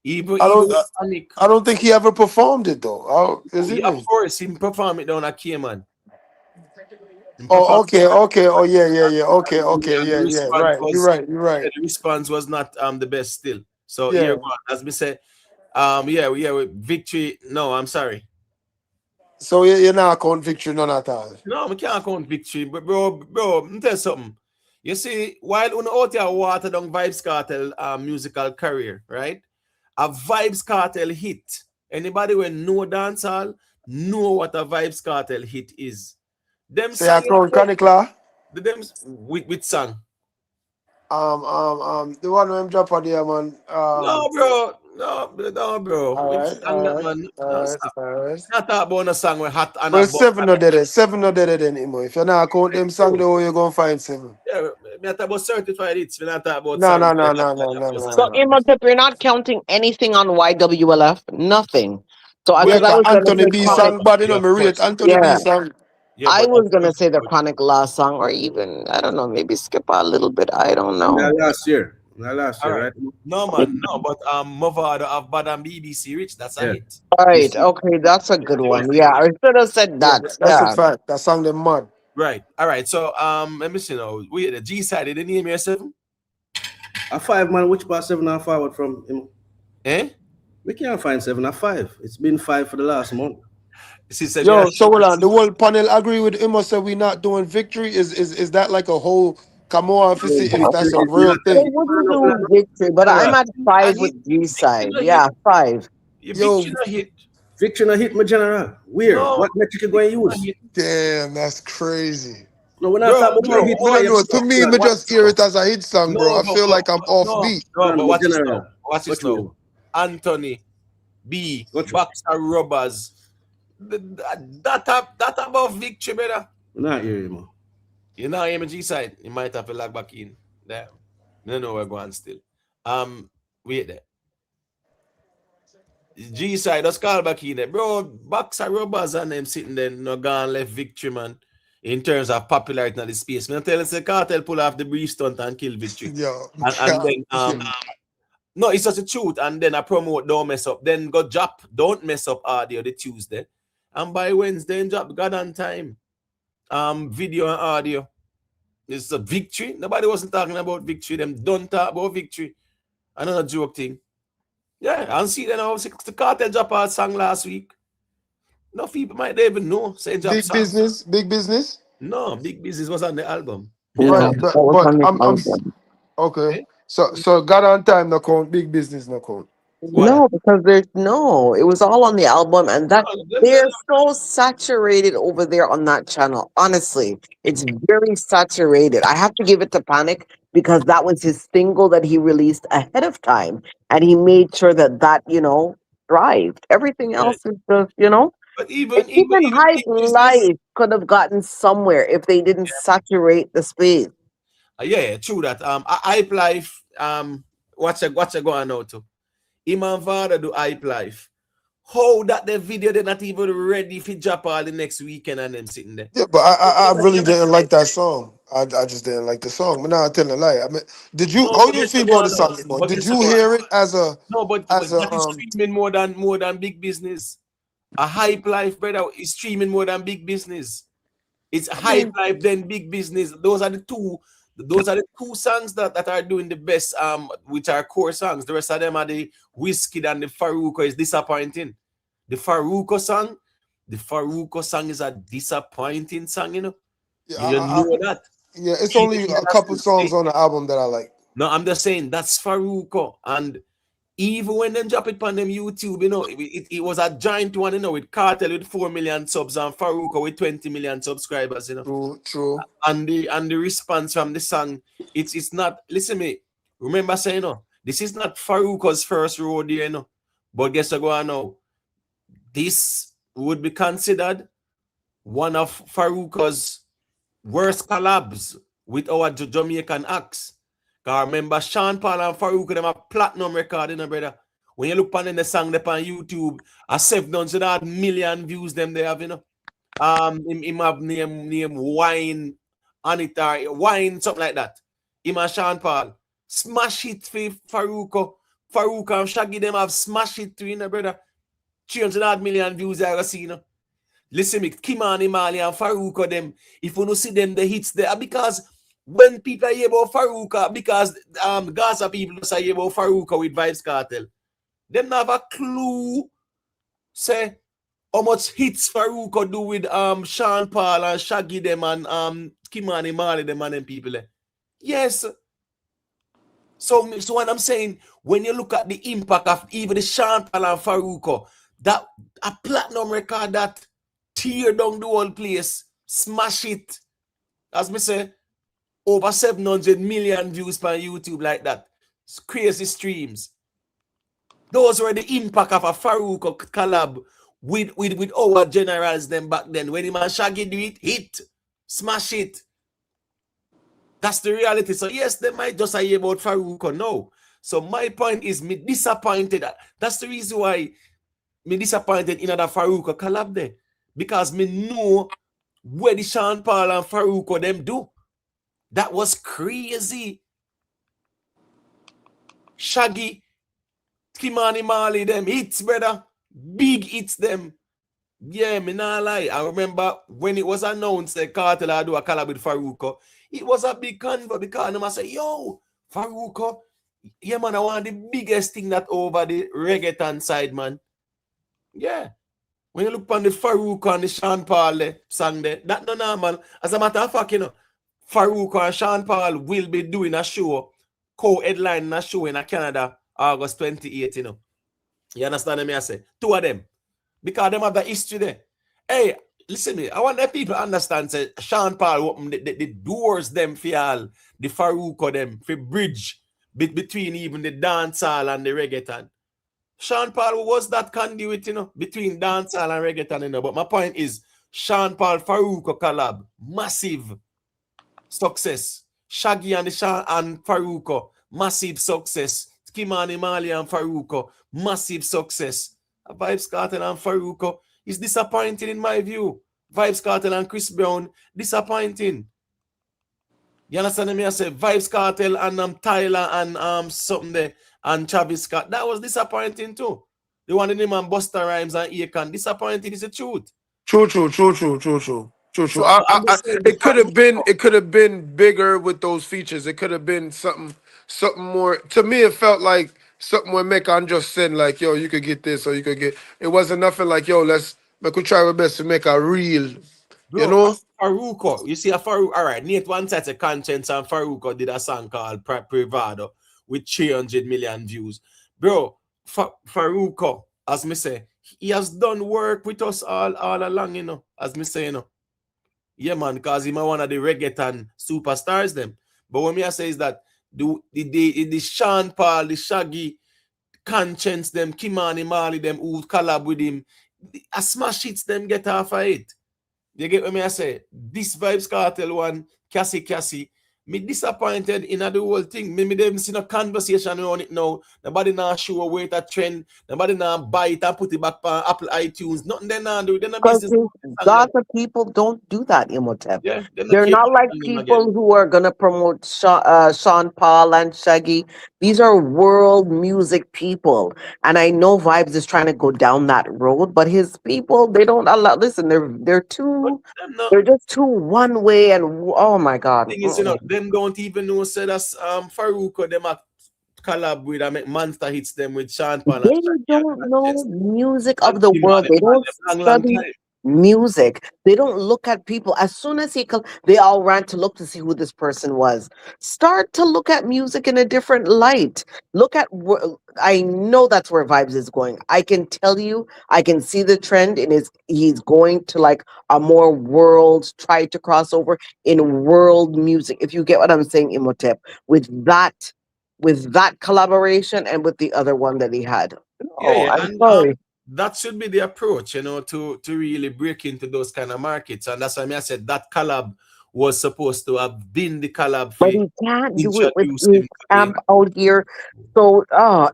Even Panic. I don't think he ever performed it though. Is it? Of course, he performed it down at Cayman. Oh, okay. Oh, yeah. Okay, The yeah. response Right. was, You're right. the response was not the best still. So Yeah. here, as me say, with victory. No, I'm sorry. So you're not count victory none at all. No, we can't count victory, but bro, let me tell you something. You see, while on out here water down Vybz Kartel musical career, right? A Vybz Kartel hit. Anybody when know dancehall know what a Vybz Kartel hit is. Them So you count Chronic Law? them with song. The one when drop on there, man. No, bro. Bro. All When right. song that, man. No, stop. Not talk about a song with hot and Well, a seven not dead. Seven not dead anymore. If you're not count them song, the way you're gonna find seven. Yeah, we not talk about certified hits. We not talk about No. So, Imhotep, you're not counting anything on YWLF? Nothing. So, Yeah, because I was going to Anthony say B Chronic. song, but you know, me rate Anthony B Yeah. song. Yeah, I but was going to say the Chronic last song, or even, I don't know, maybe skip a little bit. I don't know. Last year, right? No, man, no, but Mavado have Bad and BBC Rich. That's a hit. All right. Okay. That's a good one. Yeah. I should have said that. That's a Yeah. fact. That song them mad. Right. All right. So let me see now. We the G side. Did they name you a 7? A 5, man. Which part 7 and forward from him? Eh? We can't find 7 or 5. It's been 5 for the last month. Yo, so hold on. The whole panel agree with him or say we not doing victory. Is that like a whole come on to see if that's a real They thing? wouldn't do victory, but I'm at 5 with G side. Yeah, 5. Yo, Victory no hit, my general. Weird. No. What metric you going to use? Damn, that's crazy. No, we're not talking about hit. I don't know. To me, me just hear it as a hit song, bro. I feel like I'm offbeat. No, but watch this now. Watch this now. Anthony B. Boxer Rubbers. That about victory, brother. Not hear him. You know, I'm a G side. You might have to lag back in. Damn. No, we're going still. Wait there. G side, just call back in there. Bro, Boxer Rubbers and them sitting there, no gone left victory, man. In terms of popularity in the space. I'm telling you, Kartel pull off the brief stunt and kill victory. Yo, and then no, it's just a truth. And then I promote don't mess up. Then go drop don't mess up audio the Tuesday. And by Wednesday, drop God on time. Video and audio. It's a victory. Nobody wasn't talking about victory. Them don't talk about victory. Another joke thing. Yeah, and see then now the Kartel drop our song last week. No people might even know. Say drop Big song. business, big business. No, Big Business was on the album. Right, but I'm okay. So God on time no count, big business no count. No, because there's no. It was all on the album, and that they're so saturated over there on that channel. Honestly, it's very saturated. I have to give it to Panic because that was his single that he released ahead of time, and he made sure that thrived. Everything else is just But even Hype Life could have gotten somewhere if they didn't saturate the space. Yeah, true that. Hype Life. What's going on now to? Mavado do Hype Life. How that the video they're not even ready for drop all the next weekend and them sitting there. Yeah, but I really didn't like that song. I just didn't like the song. But now I'm telling a lie. I mean, did you? How you feel about the song? Did you hear it as a? No, but that is streaming more than Big Business. A Hype Life, brother, is streaming more than Big Business. It's Hype Life then Big Business. Those are the two songs that are doing the best, which are core songs. The rest of them are the Whiskey and the Faruko is disappointing. The Faruko song is a disappointing song, you know. Yeah, you know that. Yeah, it's only a couple songs on the album that I like. No, I'm just saying that's Faruko, and even when they drop it on them YouTube, you know, it was a giant one, you know, with Kartel with 4 million subs and Faruko with 20 million subscribers, you know. True. And the response from the song, it's not, listen me, remember saying, you know, this is not Faruko's first rodeo, you know. But guess what now? This would be considered one of Faruko's worst collabs with our Jamaican acts. Because remember, Sean Paul and Faruko, them have platinum record, you know, brother. When you look on the song up on YouTube, a 700 million views them they have, you know. Him have name Wine, Anita, Wine, something like that. Him and Sean Paul. Smash it for Faruko. Faruko and Shaggy, them have smash it to, you know, brother. 300 million views I see, you know. Listen me, Kimani Mali and Faruko them, if you don't see them, the hits there, because when people hear about Faruko, because Gaza people say hear about Faruko with Vybz Kartel, them not have a clue, say, how much hits Faruko do with Sean Paul and Shaggy them and Kimani Mali them and them people there. Yes. So what I'm saying, when you look at the impact of even the Sean Paul and Faruko, that a platinum record that tear down the whole place, smash it. As me say, over 700 million views per YouTube like that. It's crazy streams. Those were the impact of a Faruko collab with our generals them back then. When the man Shaggy do it, hit, smash it. That's the reality. So yes, they might just say about Faruko. No. So my point is, me disappointed. That's the reason why me disappointed in another Faruko collab there. Because me know where the Sean Paul and Faruko them do. That was crazy. Shaggy, Kimani Mali, them hits, brother. Big hits them. Yeah, me not lie. I remember when it was announced that Kartel I do a collab with Faruko. It was a big convo because them I say, yo, Faruko, yeah, man, I want the biggest thing that over the reggaeton side, man. Yeah. When you look on the Faruko and the Sean Paul song there, that's not normal. As a matter of fact, you know, Faruko and Sean Paul will be doing a show, co-headline a show in Canada, August 28, you know. You understand me? I say? Two of them. Because them have the history there. Hey, listen to me. I want the people to understand, say, Sean Paul open the doors them for all, the Faruko them, for bridge between even the dancehall and the reggaeton. Sean Paul was that conduit, you know, between dancehall and reggaeton, you know. But my point is, Sean Paul Faruko collab, massive success. Shaggy and the Sean and Faruko, massive success. Kimani Mali and Faruko, massive success. Vybz Kartel and Faruko is disappointing in my view. Vybz Kartel and Chris Brown, disappointing. You understand me? I say Vybz Kartel and Tyler and something there and Travis Scott. That was disappointing too. The one in him and Busta Rhymes and Akon. Disappointing is the truth. True. So, It could have been bigger with those features. It could have been something more. To me, it felt like something where Mekan just said like, yo, you could get this or you could get. It wasn't nothing like, yo, we could try our best to make a real. Bro, you know, Faruko. You see a Faruko. All right, Nate one set of conscience and Faruko did a song called Privado with 300 million views. Bro, Faruko, as me say, he has done work with us all along, you know, as me say, you know. Yeah, man, because he's one of the reggaeton superstars, them. But what me I say is that the Sean Paul, the Shaggy, Conscience, them, Kimani Mali, them who collab with him, a smash hits them get off of it. You get what me I say? This Vybz Kartel one, Cassie, me disappointed in the whole thing. Me them see no conversation on it now. Nobody now show where it a trend. Nobody now buy it and put it back on Apple iTunes. Nothing they now do. They're not Because business. Gaza people don't do that, Imhotep. Yeah, They're not like people who are going to promote Sean Paul and Shaggy. These are world music people. And I know Vybz is trying to go down that road, but his people, they don't allow. Listen, they're just too one way. And oh my God. Thing is, you know, them don't even know say that's Faruko, them a collab with and make monster hits them with Sean Paul. They don't know music of the world. They don't study. music. They don't look at people. As soon as they all ran to look to see who this person was. Start to look at music in a different light. Look at I know that's where Vybz is going. I can tell you, I can see the trend in he's going to like a more world, try to cross over in world music. If you get what I'm saying, Imhotep, with that collaboration and with the other one that he had. Yeah, Oh, yeah, I'm and sorry. that should be the approach, to really break into those kind of markets. And that's why I said that collab was supposed to have been the collab for But he can't do it with introduce his him to amp out here. So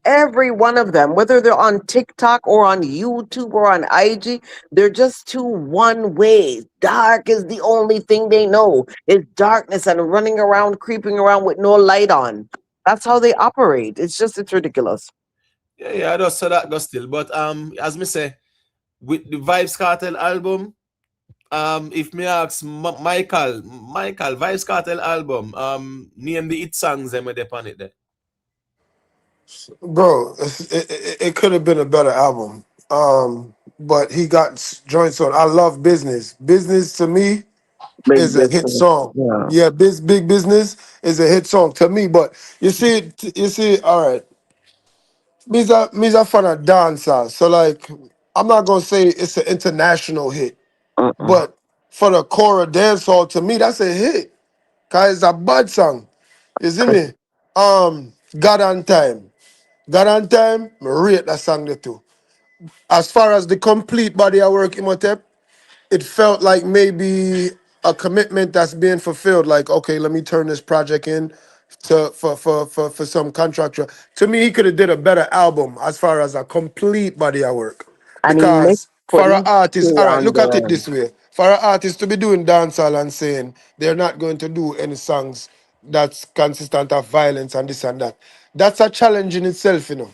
every one of them, whether they're on TikTok or on YouTube or on IG, they're just too one way. Dark is the only thing they know. Is darkness and running around, creeping around with no light on. That's how they operate. It's ridiculous. Yeah, I just saw that go still. But as me say, with the Vybz Kartel album, if me ask Michael, Vybz Kartel album, name the hit songs them with on it there. Bro, it could have been a better album. But he got joints on. I love Business. Business to me Big is a hit business. song. Yeah. Yeah, Big Business is a hit song to me. But you see, all right. Me's a fan of dancehall. So like I'm not gonna say it's an international hit. But for the core of dancehall, to me, that's a hit. Cause it's a bad song. You see me? God on Time. God on Time, I rate that song there too. As far as the complete body of work, Imhotep, it felt like maybe a commitment that's being fulfilled. Like, okay, let me turn this project in for some contractor. To me, he could have did a better album as far as a complete body of work. And he mixed Because for an putting artist, two all right, on look at it there. this way. For an artist to be doing dancehall and saying they're not going to do any songs that's consistent of violence and this and that, that's a challenge in itself, you know.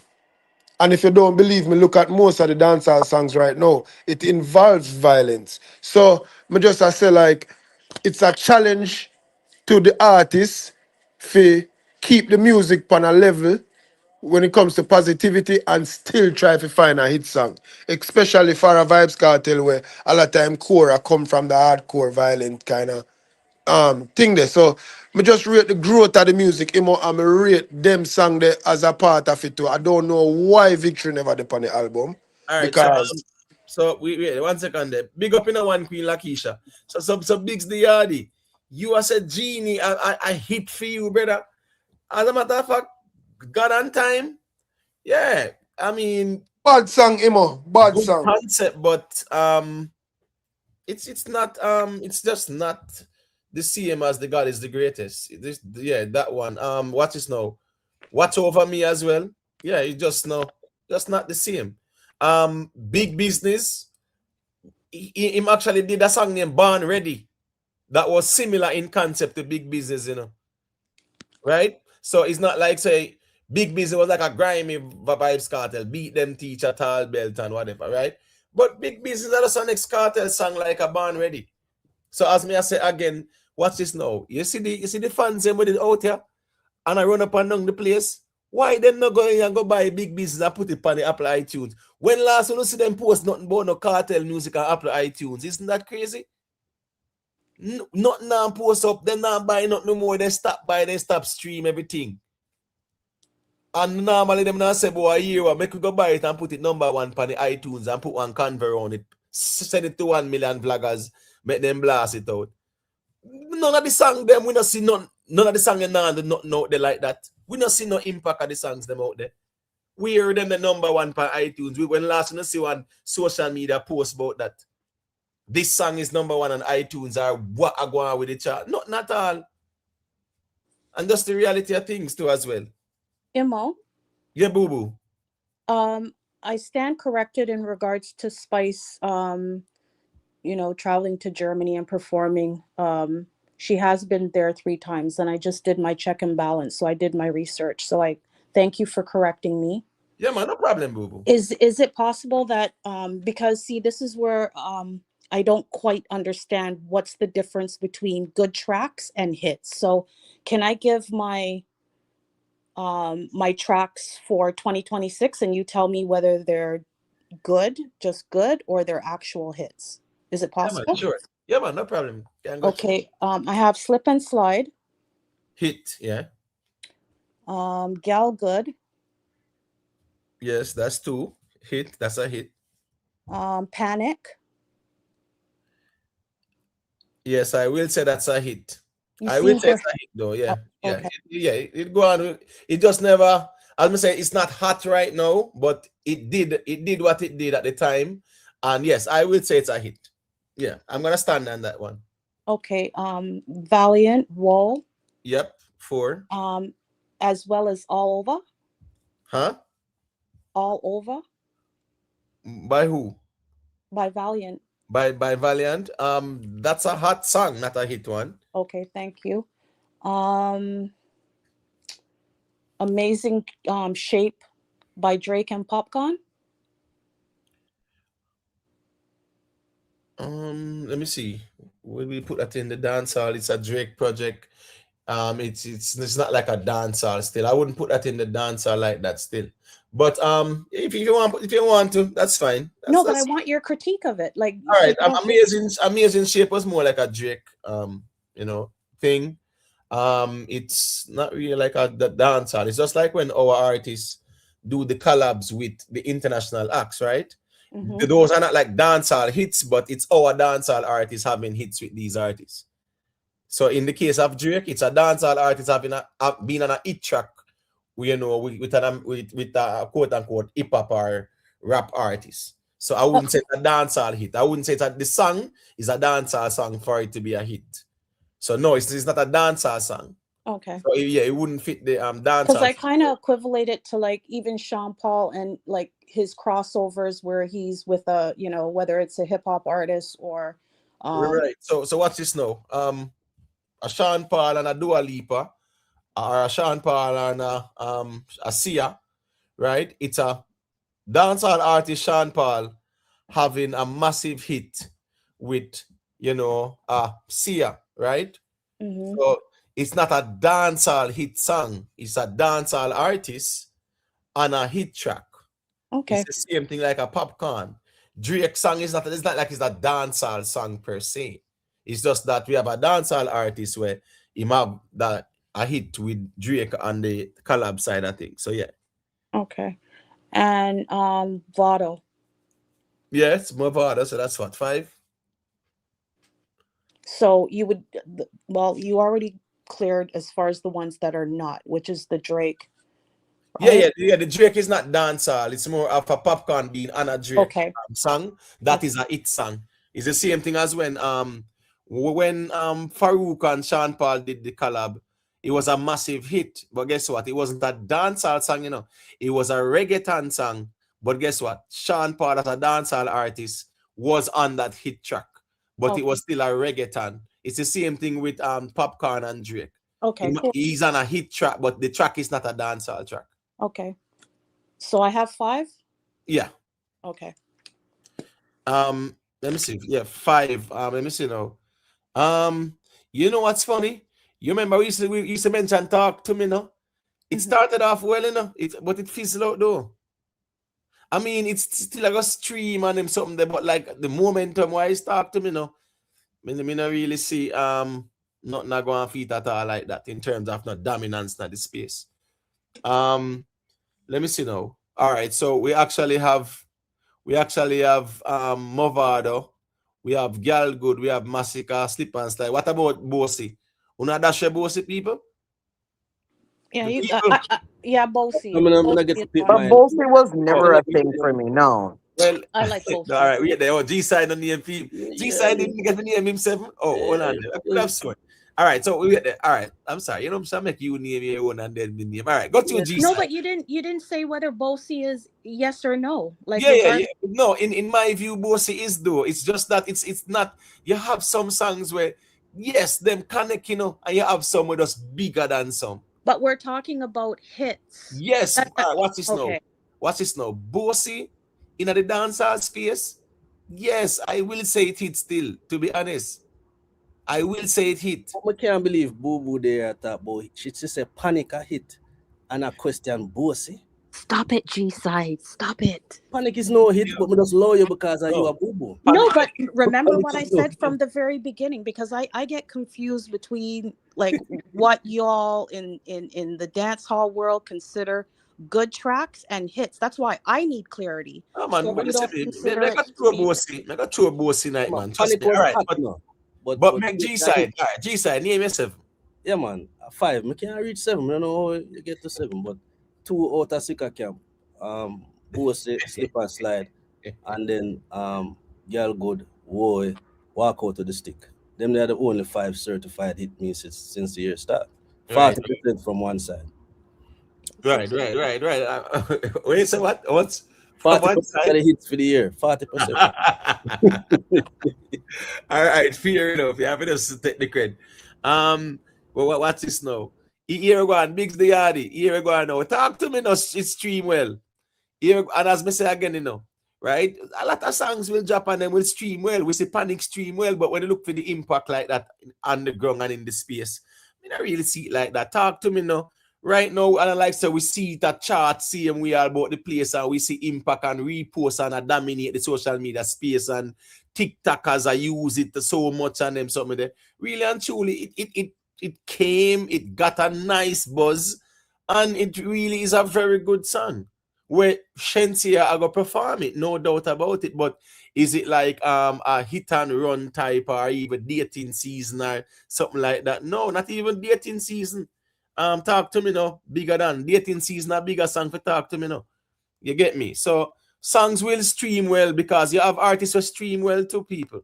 And if you don't believe me, look at most of the dancehall songs right now. It involves violence. So me just I say like it's a challenge to the artist to keep the music on a level when it comes to positivity and still try to find a hit song. Especially for a Vybz Kartel where a lot of time core come from the hardcore violent kind of thing there. So me just rate the growth of the music. I'm rate them song there as a part of it too. I don't know why Victory never did on the album. All right, Because so we wait 1 second there. Big up in a one Queen Lakeisha. So Bigs the Yardy. You are said Genie. I hit for you, brother. As a matter of fact, God on Time. Yeah, I mean, bad song, Imo. Bad good song. concept, but it's not it's just not the same as the God is the greatest. Yeah, that one. What is now? Watch Over Me as well. Yeah, it just not the same. Big Business. Him actually did a song named Born Ready that was similar in concept to Big Business, right? So it's not like say Big Business was like a grimy Vybz Kartel, beat them teacher, tall belt and whatever, right? But Big Business had a next Kartel song like a Born Ready. So as me I say again, watch this now. You see the fans them with it out here, and I run up and down the place. Why them not go in and go buy Big Business and put it on the Apple iTunes? When last you see them post nothing about no Kartel music on Apple iTunes? Isn't that crazy? Nothing now post up, them not buy nothing no more. They stop buy, they stop stream everything. And normally them not say, boy, here, make we go buy it and put it number 1 on the iTunes and put one convert on it. Send it to 1 million vloggers, make them blast it out. None of the song them, we not see none of the song them nothing out there like that. We not see no impact of the songs them out there. We hear them the number 1 on iTunes. When last we see one social media post about that. This song is number 1 on iTunes or what I go on with the chart. Not at all. And that's the reality of things too as well. Imo, Yeah, boo-boo. I stand corrected in regards to Spice, traveling to Germany and performing. She has been there 3 times, and I just did my check and balance. So I did my research. So I thank you for correcting me. Yeah, man, no problem, boo-boo. Is it possible that because see, this is where I don't quite understand what's the difference between good tracks and hits. So can I give my my tracks for 2026 and you tell me whether they're good, just good, or they're actual hits? Is it Yeah, man, possible? sure. Yeah, man, no problem. Can go through. Okay. I have Slip and Slide. Hit, yeah. Gal Good. Yes, that's 2. Hit, that's a hit. Panic. Yes, I will say that's a hit. You I will seem say to. it's a hit though. Yeah, Oh, yeah, okay. It go on. It just never. As I say, it's not hot right now, but it did what it did at the time, and yes, I will say it's a hit. Yeah, I'm gonna stand on that one. Okay. Valiant Wall. Yep, 4. As well as All Over. Huh? All Over By who? by Valiant. By Valiant. That's a hot song, not a hit one. Okay, thank you. Amazing Shape by Drake and Popcorn. Let me see. Will we put that in the dancehall? It's a Drake project. It's not like a dancehall still. I wouldn't put that in the dancehall like that still. But if you want to, that's fine. No, but I want your critique of it. Like, all right. you know, Amazing Shape was more like a Drake thing. It's not really like the dancehall. It's just like when our artists do the collabs with the international acts, right? Mhm. Those are not like dancehall hits, but it's our dancehall artists having hits with these artists. So in the case of Drake, it's a dancehall artist having been on a hit track, with a quote unquote hip hop or rap artist. So I wouldn't say it's a dancehall hit. I wouldn't say that the song is a dancehall song for it to be a hit. So no, it's not a dancehall song. Okay. So yeah, it wouldn't fit the dancehall. Because I kind of equivalent it to like even Sean Paul and like his crossovers where he's with a, whether it's a hip hop artist or right. So watch this now. A Sean Paul and a Dua Lipa, or a Sean Paul and a Sia, right? It's a dancehall artist, Sean Paul, having a massive hit with Sia, right? Mhm. So it's not a dancehall hit song, it's a dancehall artist on a hit track. Okay. It's the same thing like a Popcorn. Drake song it's not like it's a dancehall song per se. It's just that we have a dancehall artist where he have a hit with Drake on the collab side of things. So yeah. Okay. And Vado. Yes, Mavado. So that's what, 5? So you would, you already cleared as far as the ones that are not, which is the Drake. Right? Yeah. The Drake is not dancehall. It's more of a Popcorn being on a Drake song. That is a hit song. It's the same thing as when Farouk and Sean Paul did the collab. It was a massive hit, but guess what? It wasn't a dancehall song, It was a reggaeton song. But guess what? Sean Paul, as a dancehall artist, was on that hit track, but it was still a reggaeton. It's the same thing with Popcorn and Drake. Okay, cool. He's on a hit track, but the track is not a dancehall track. Okay. So I have 5? Yeah. Okay. Let me see. Yeah, 5. Let me see now. You know what's funny? You remember we used to mention Talk to Me, no? It started off well, but it fizzled out though. I mean, it's still like a stream and them something there, but like the momentum wise Talk to Me, no? I mean, I really see not going on feet at all like that in terms of not dominance in the space. Let me see now. All right, so we actually have Mavado, we have Gal Good, we have Masicka, Slip and Slide. What about Bossy? Una dash Bossy people? Yeah, Bossy. But Bossy was never a thing for me, no. Well, I like Bossy. All right, we get there. Oh, G-Side on the MP. G-Side didn't get the name himself. Oh, hold on. I could have sworn. All right, so we get there. All right, I'm sorry. I'm saying make you name your own and then the name. All right, go to G-Side. No, but you didn't say whether Bossy is yes or no. Like yeah. No, in my view, Bossy is though. It's just that it's not. You have some songs where yes, them connect, and you have some where just bigger than some. But we're talking about hits. Yes. All right, what's this now? What's this now? Bossy in the dancehall space? Yes, I will say it hit still, to be honest. I will say it hit. I can't believe Boo Boo there at that boy. She just a panic a hit and a question Bossy. Stop it, G-Side. Stop it. Panic is no hit, but me just love you because you a boo boo. No, but remember Panic what I is no said from the very beginning, because I get confused between like what y'all in the dance hall world consider good tracks and hits. That's why I need clarity. Oh man, So but you listen, don't consider it make a to two be bossy, make a two bossy night, man. Trust Panic me. was All right, hot, you know. but make G side. All right, G side. Name yourself. Yeah, man. 5. I can't reach 7. I don't know how you get to 7, but 2 out of Sika camp. Bossy, slip and slide, and then girl good, boy, walk out to the stick. Them they're the only 5 certified hit me since the year start. 40% from one side. Right. When you say what? What's from 40% one of side? the hits for the year. 40%. All right, fair enough. You have to just take the credit. Well, what's this now? Here we go on, Biggs the Yardy. Here we go on now. Talk to me now, it's stream well. Here, and as I say again, you know, right? A lot of songs will drop and then will stream well. We see Panic stream well, but when you look for the impact like that on the ground and in the space, I don't really see it like that. Talk to me now. Right now, and like so we see that chart, see and we all about the place, and we see impact and repost and dominate the social media space, and TikTokers I use it so much and them something there. Really and truly, it came, it got a nice buzz, and it really is a very good song. Where Shensia are gonna perform it, no doubt about it. But is it like a hit and run type or even dating season or something like that? No, not even dating season. Talk to me now, bigger than dating season, a bigger song for talk to me now. You get me? So songs will stream well because you have artists who stream well to people.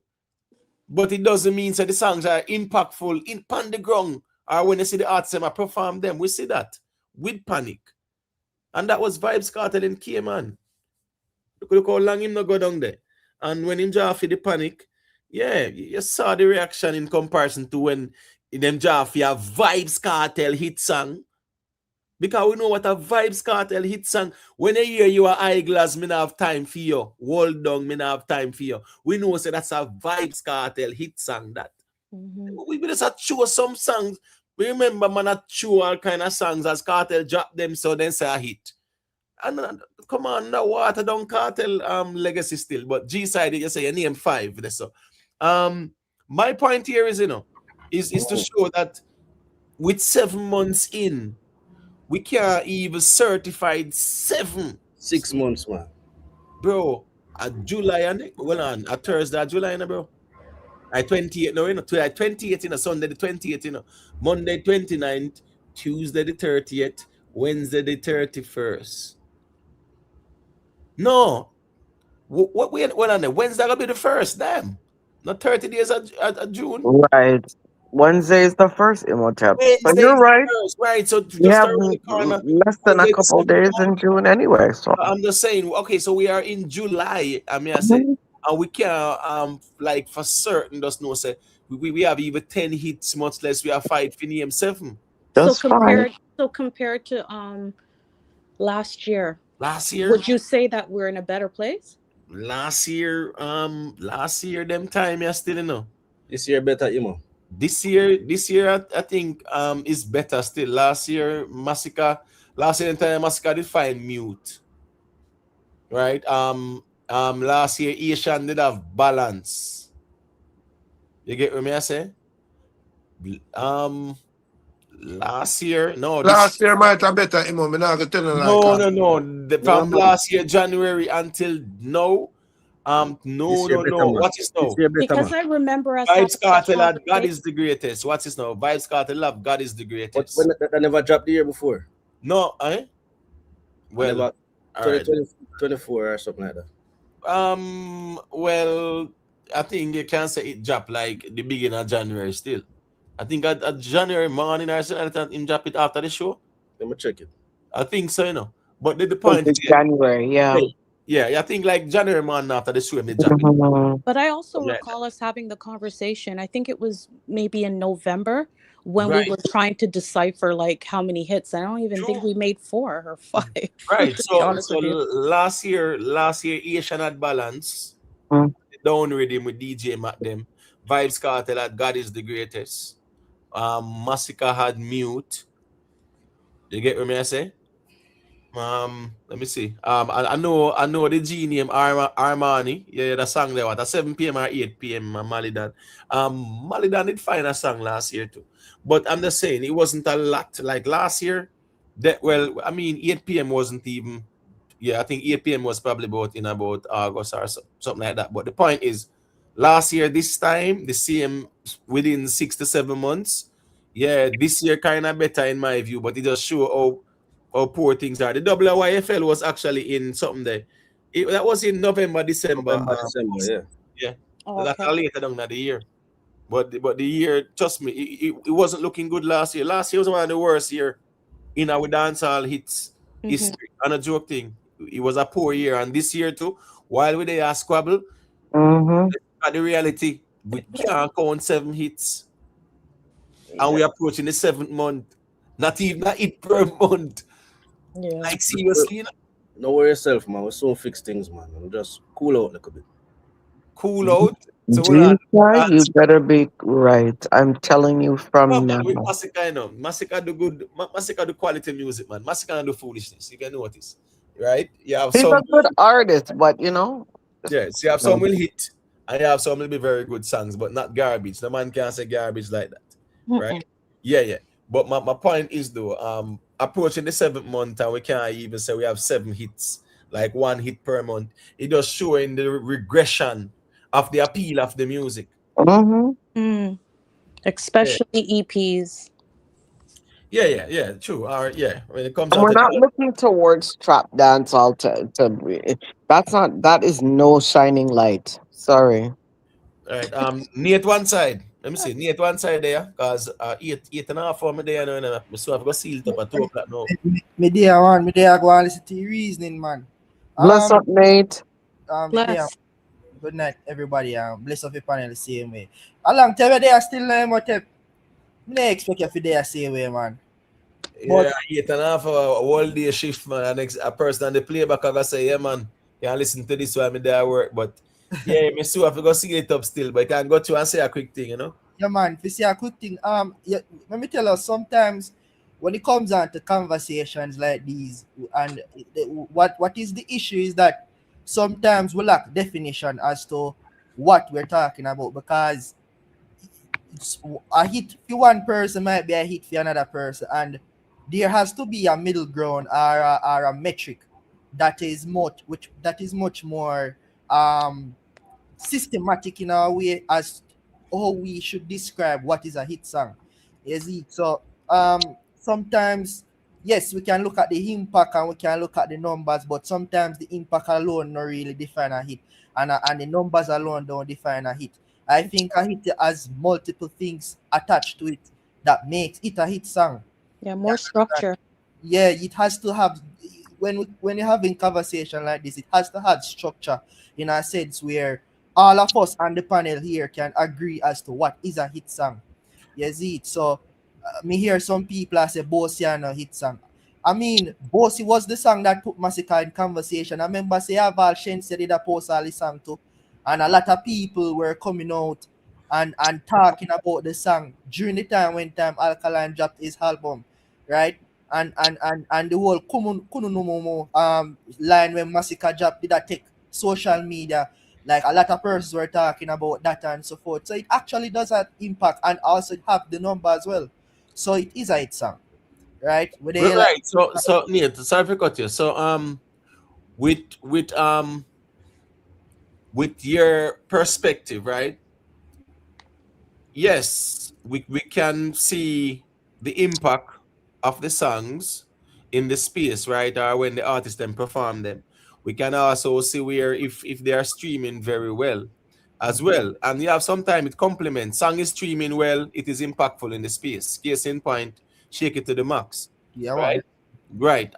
But it doesn't mean that the songs are impactful in on the ground or when you see the artists them perform them. We see that with Panic. And that was Vybz Kartel in K-Man. Look how long him no go down there. And when him draw for the Panic, yeah, you saw the reaction in comparison to when them draw for a Vybz Kartel hit song. Because we know what a Vybz Kartel hit song. When I hear you are eyeglass, me not have time for you. Hold down, me not have time for you. We know say that's a Vybz Kartel hit song that. We just have to show some songs. We remember man not show all kind of songs as Kartel drop them so then say a hit. And come on, now water down Kartel legacy still. But G side you say you name 5. So my point here is is to show that with 7 months in, we can't even certified 7. 6 months, man. Bro, at July and well on a Thursday, July, bro. I 28 no, to 28 Sunday the 28th, Monday 29th, Tuesday the 30th, Wednesday the 31st. No. What we on there? Wednesday gonna be the 1st, damn. Not 30 days of June. Right. Wednesday is the first Imhotep. So Wednesday you're is right. the 1st, right? So You just have around the corner. less than a Wednesday, couple December. days in June anyway. So I'm just saying, okay, so we are in July. I mean, I say, and we can't like for certain just know say we have even 10 hits, much less we have 5 for name 7. So compared to last year. Last year? Would you say that we're in a better place? Last year, them time you still know. This year better, Imo. This year I think is better still. Last year Masicka did find mute. Right? Last year Asian did have balance. You get what I say? Last year, no. Last year might have better, Imo. Me not gonna tell you like that. No. From last year January until now, no. What is now? Because I remember us Vybz having Kartel had God is the greatest. What is now? Vybz Kartel have God is the greatest. But when that never dropped the year before. No, eh? Well, 2024 or something like that. Well, I think you can say it dropped like the beginning of January still. I think at January morning or something, him drop it after the show. Let me check it. I think so, But the point is January, yeah. Yeah, I think like January morning after the show, they drop it. But I also recall us having the conversation. I think it was maybe in November when we were trying to decipher like how many hits. I don't even think we made 4 or 5. Right. So last year Asian had balance. Down rhythm with DJ Mac them. Vybz Kartel had God is the greatest. Masicka had mute. You get what I say? Let me see. I know the G name Armani. Yeah, the song there was at 7 p.m. or 8 p.m. Malidan. Malidan did find a song last year too. But I'm just saying it wasn't a lot like last year. That well, I mean 8 p.m. wasn't even I think 8 p.m. was probably about August or something like that. But the point is, last year, this time, the same within 6 to 7 months. Yeah, this year kind of better in my view, but it just show how poor things are. The WYFL was actually in something there. That was in November, December. November, December, yeah. Yeah, Oh, that's okay. later down in the year. But the year, trust me, it wasn't looking good last year. Last year was one of the worst year in our dancehall hits history. And a joke thing, it was a poor year, and this year too. While we they are squabble, Mm-hmm. at the reality, we can't count 7 hits, and we approaching the 7th month. Not even a hit per month. Yeah. Like seriously, you know? Don't worry yourself, man. We soon fix things, man. And just cool out a little bit. Cool out. So hold on. G-Star, you better be right. I'm telling you No, from man, now. with Masicka, you know. Masicka do good. Masicka do quality music, man. Masicka do foolishness. You can notice, right? You have He's some. a good artist, but Yes, you have some will hit, and you have some will be very good songs, but not garbage. The man can't say garbage like that, right? Yeah. But my point is though, approaching the 7th month, and we can't even say we have 7 hits, like 1 hit per month. It just showing the regression of the appeal of the music. Mm-hmm. Yeah, Especially EPs. yeah, true. Or yeah, when it comes And down we're to not looking towards trap dance all that is no shining light. Sorry. right, Nate one side. Let me see, Nate one side there, cause 8.5 for me there, so I've got sealed up at 2 o'clock now. Me there, man. Me there go and listen to your reasoning, man. Bless up, Nate. There. Bless. Good night, everybody. Bless up your panel the same way. Along tell me they are still but me not expect you to there same way, man. Yeah, 8.5 hour whole day shift, man. And next a person on the playback I gotta say, yeah, man, can't listen to this while me there work. But yeah, me still have to go see it up still, but I can go through and say a quick thing, you know. Yeah, man. If you see a quick thing, yeah, let me tell us sometimes when it comes down to conversations like these, and what is the issue is that sometimes we lack definition as to what we're talking about because a hit for one person might be a hit for another person, and there has to be a middle ground or a metric that is much more systematic in our way as how we should describe what is a hit song. Is it so? Sometimes yes, we can look at the impact and we can look at the numbers, but sometimes the impact alone not really define a hit, and the numbers alone don't define a hit. I think a hit has multiple things attached to it that makes it a hit song. Yeah, more structure. Yeah, it has to have when you're having conversation like this, it has to have structure in a sense where all of us on the panel here can agree as to what is a hit song. You see it. So me hear some people say Bossy and a hit song. I mean, Bossy was the song that put Masicka in conversation. I remember say Aval Shense did a post all the song too. And a lot of people were coming out and talking about the song during the time when Alkaline dropped his album, right? And the whole Kununumomo line when Masicka dropped did that take social media. Like a lot of persons were talking about that and so forth. So it actually does have impact and also have the number as well. So it is a hit song, right? Where they like Right. So Nate, sorry for cut you. So with with your perspective, right? Yes, we can see the impact of the songs in the space, right? Or when the artists then perform them. We can also see where if they are streaming very well as well. And you have sometimes it complements. Song is streaming well, it is impactful in the space. Case in point, shake it to the max. yeah, Right? man. Right.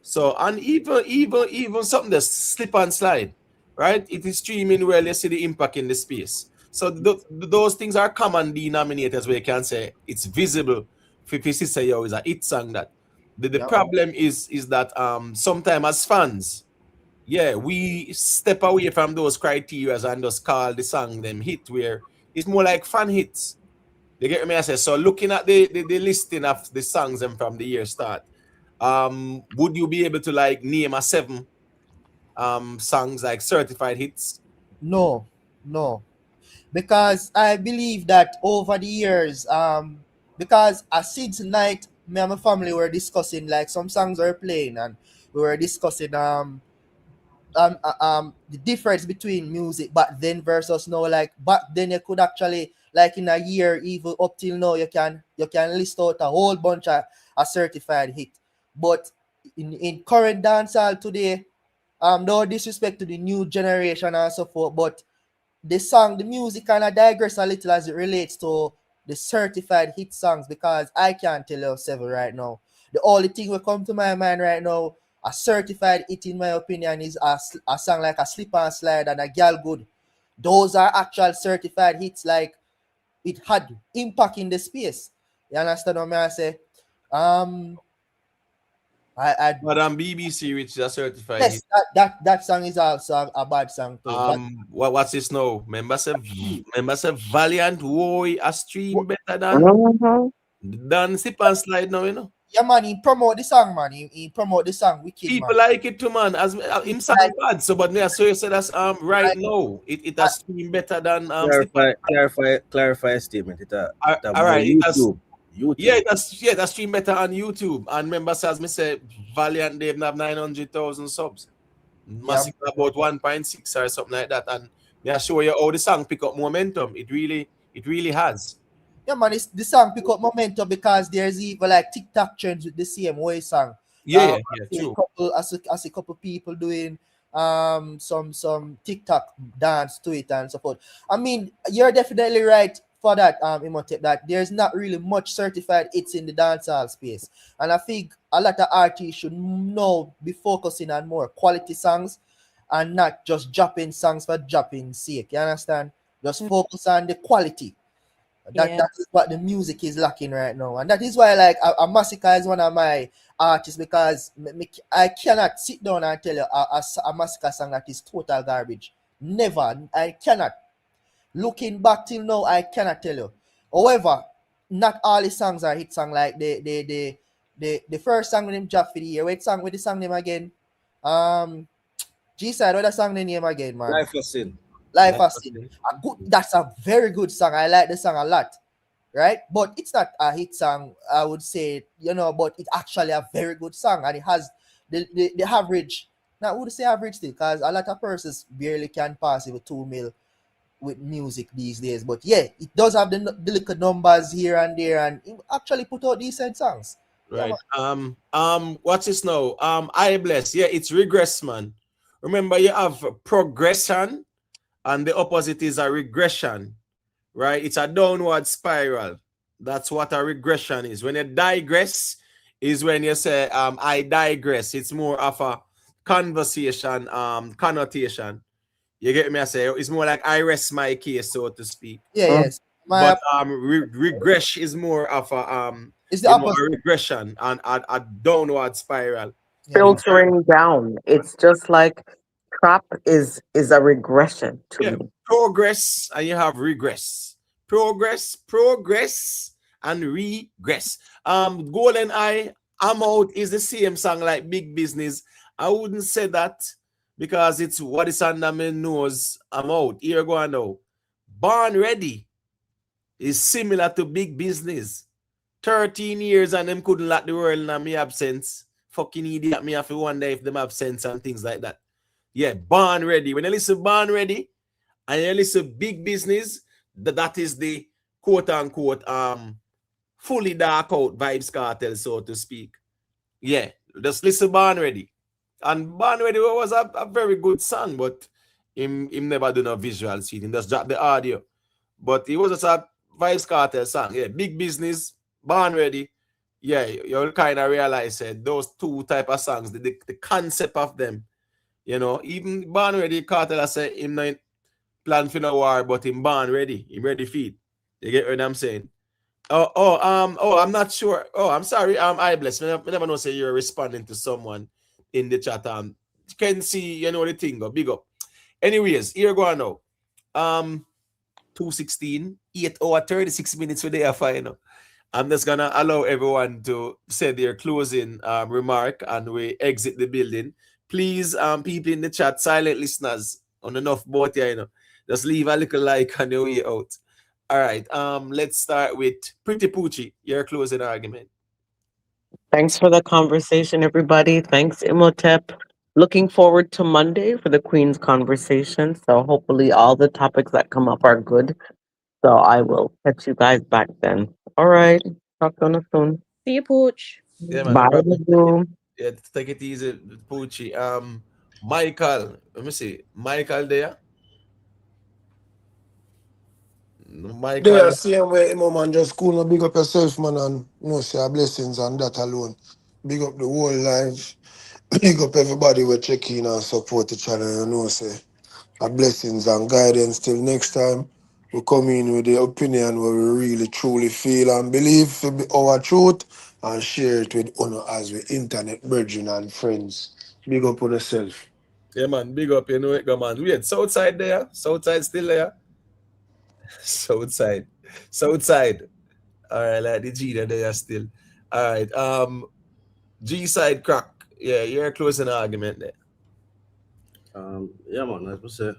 So and even something that slip and slide, right? It is streaming well, you see the impact in the space. So those things are common denominators where you can say it's visible. If you say yo is a hit song that the Yeah, problem is that sometimes as fans, yeah, we step away from those criteria and just call the song them hit where it's more like fan hits. You get me? I say so looking at the listing of the songs them from the year start. would you be able to like name a 7 songs like certified hits? No, because I believe that over the years, because as since tonight, me and my family were discussing like some songs were playing, and we were discussing the difference between music back then versus now. Like back then, you could actually like in a year, even up till now, you can list out a whole bunch of a certified hit. But in current dancehall today, no disrespect to the new generation and so forth, but the music kind of digress a little as it relates to the certified hit songs, because I can't tell you 7 right now. The only thing will come to my mind right now, a certified hit in my opinion, is a song like a Slip and Slide and a Gal Good. Those are actual certified hits, like it had impact in the space. You understand what I say? But BBC, which is a certified Yes, hit. that song is also a bad song too. What's this now? Remember say Valiant Boy a stream better than Sip and Slide now, you know. Yeah, man, he promote the song, man. He promote the song wicked, People man. like it too, man. As him sound bad, so but me I saw you say that's right now. It has stream better than clarify statement. It all right, it has, YouTube. Yeah, that's stream better on YouTube. And remember, as me say, Valiant they have 900,000 subs. Masicka about 1.6 or something like that. And me I show you how the song pick up momentum. It really has. Yeah, man, the song pick up momentum because there's even like TikTok trends with the same way song. Yeah, true. I see a couple people doing some TikTok dance to it and so forth. I mean, you're definitely right for that, Imhotep, that there's not really much certified hits in the dancehall space. And I think a lot of artists should now be focusing on more quality songs and not just dropping songs for dropping sake. You understand? Just focus on the quality. That is what the music is lacking right now, and that is why like a Masicka is one of my artists, because I cannot sit down and tell you a Masicka song that is total garbage. Never, I cannot. Looking back till now, I cannot tell you. However, not all the songs are hit song. Like the first song with him drop for the year. Wait, song with the song name again? G-side, what the song name again, man? Life of Sin. Life of Sin. That's a very good song. I like the song a lot, right? But it's not a hit song, I would say, you know, but it's actually a very good song, and it has the average. Now, I would say average still, because a lot of persons barely can pass it with 2 mil with music these days. But yeah, it does have the little numbers here and there, and it actually put out decent songs. Right. What's this now? I bless. Yeah, it's regress, man. Remember, you have progression, and the opposite is a regression, right? It's a downward spiral. That's what a regression is. When you digress is when you say, I digress. It's more of a conversation, connotation. You get me? I say it's more like I rest my case, so to speak. Yeah, yes. But regress is more of a it's the opposite. A regression and a downward spiral. Filtering down. It's just like trap is a regression to me. Progress and you have regress. Progress and regress. Golden Eye, I'm Out is the same song like Big Business. I wouldn't say that because it's what is under my nose. I'm Out. Here you go now. Born Ready is similar to Big Business. 13 years and them couldn't lock the world in my absence. Fucking idiot, me have to wonder if them have sense and things like that. Yeah, Born Ready. When you listen Born Ready and you listen Big Business, that is the quote unquote fully dark out Vybz Kartel, so to speak. Yeah, just listen Born Ready. And Born Ready was a very good song, but him never do no visual scene. He just dropped the audio. But it was just a Vybz Kartel song. Yeah, Big Business, Born Ready. Yeah, you'll kind of realize those two type of songs, the concept of them. You know, even Born Ready, Kartel I say him not plan for no war, but him born ready. Him ready feed. You get what I'm saying? I'm not sure. Oh, I'm sorry. I bless. I never know say you're responding to someone in the chat. You can see, you know the thing go big up. Anyways, here go on now. 2:16, 8 hours 36 minutes for the final. I'm just gonna allow everyone to say their closing remark and we exit the building. Please, people in the chat, silent listeners, on enough boat here, you know, just leave a little like on your way out. All right, let's start with Pretty Poochie, your closing argument. Thanks for the conversation, everybody. Thanks, Imhotep. Looking forward to Monday for the Queen's conversation. So hopefully all the topics that come up are good. So I will catch you guys back then. All right. Talk on the soon. See you, Pooch. Yeah, man, no Bye, problem. Babu. Yeah, take it easy, Poochie. Michael, let me see. Michael there? They Michael. are same way, man. Just cool and big up yourself, man, and say our blessings and that alone. Big up the whole life. Big up everybody we check in and support the channel, say our blessings and guidance. Till next time, we come in with the opinion where we really truly feel and believe to be our truth and share it with honor as we internet brethren and friends. Big up on yourself. Yeah, man, big up, you know it, go, man. Wait, Southside there? Southside still there? Southside. Southside. All right, like the G there still. All right, G side crack. Yeah, you're closing argument there. Yeah, man, as I say,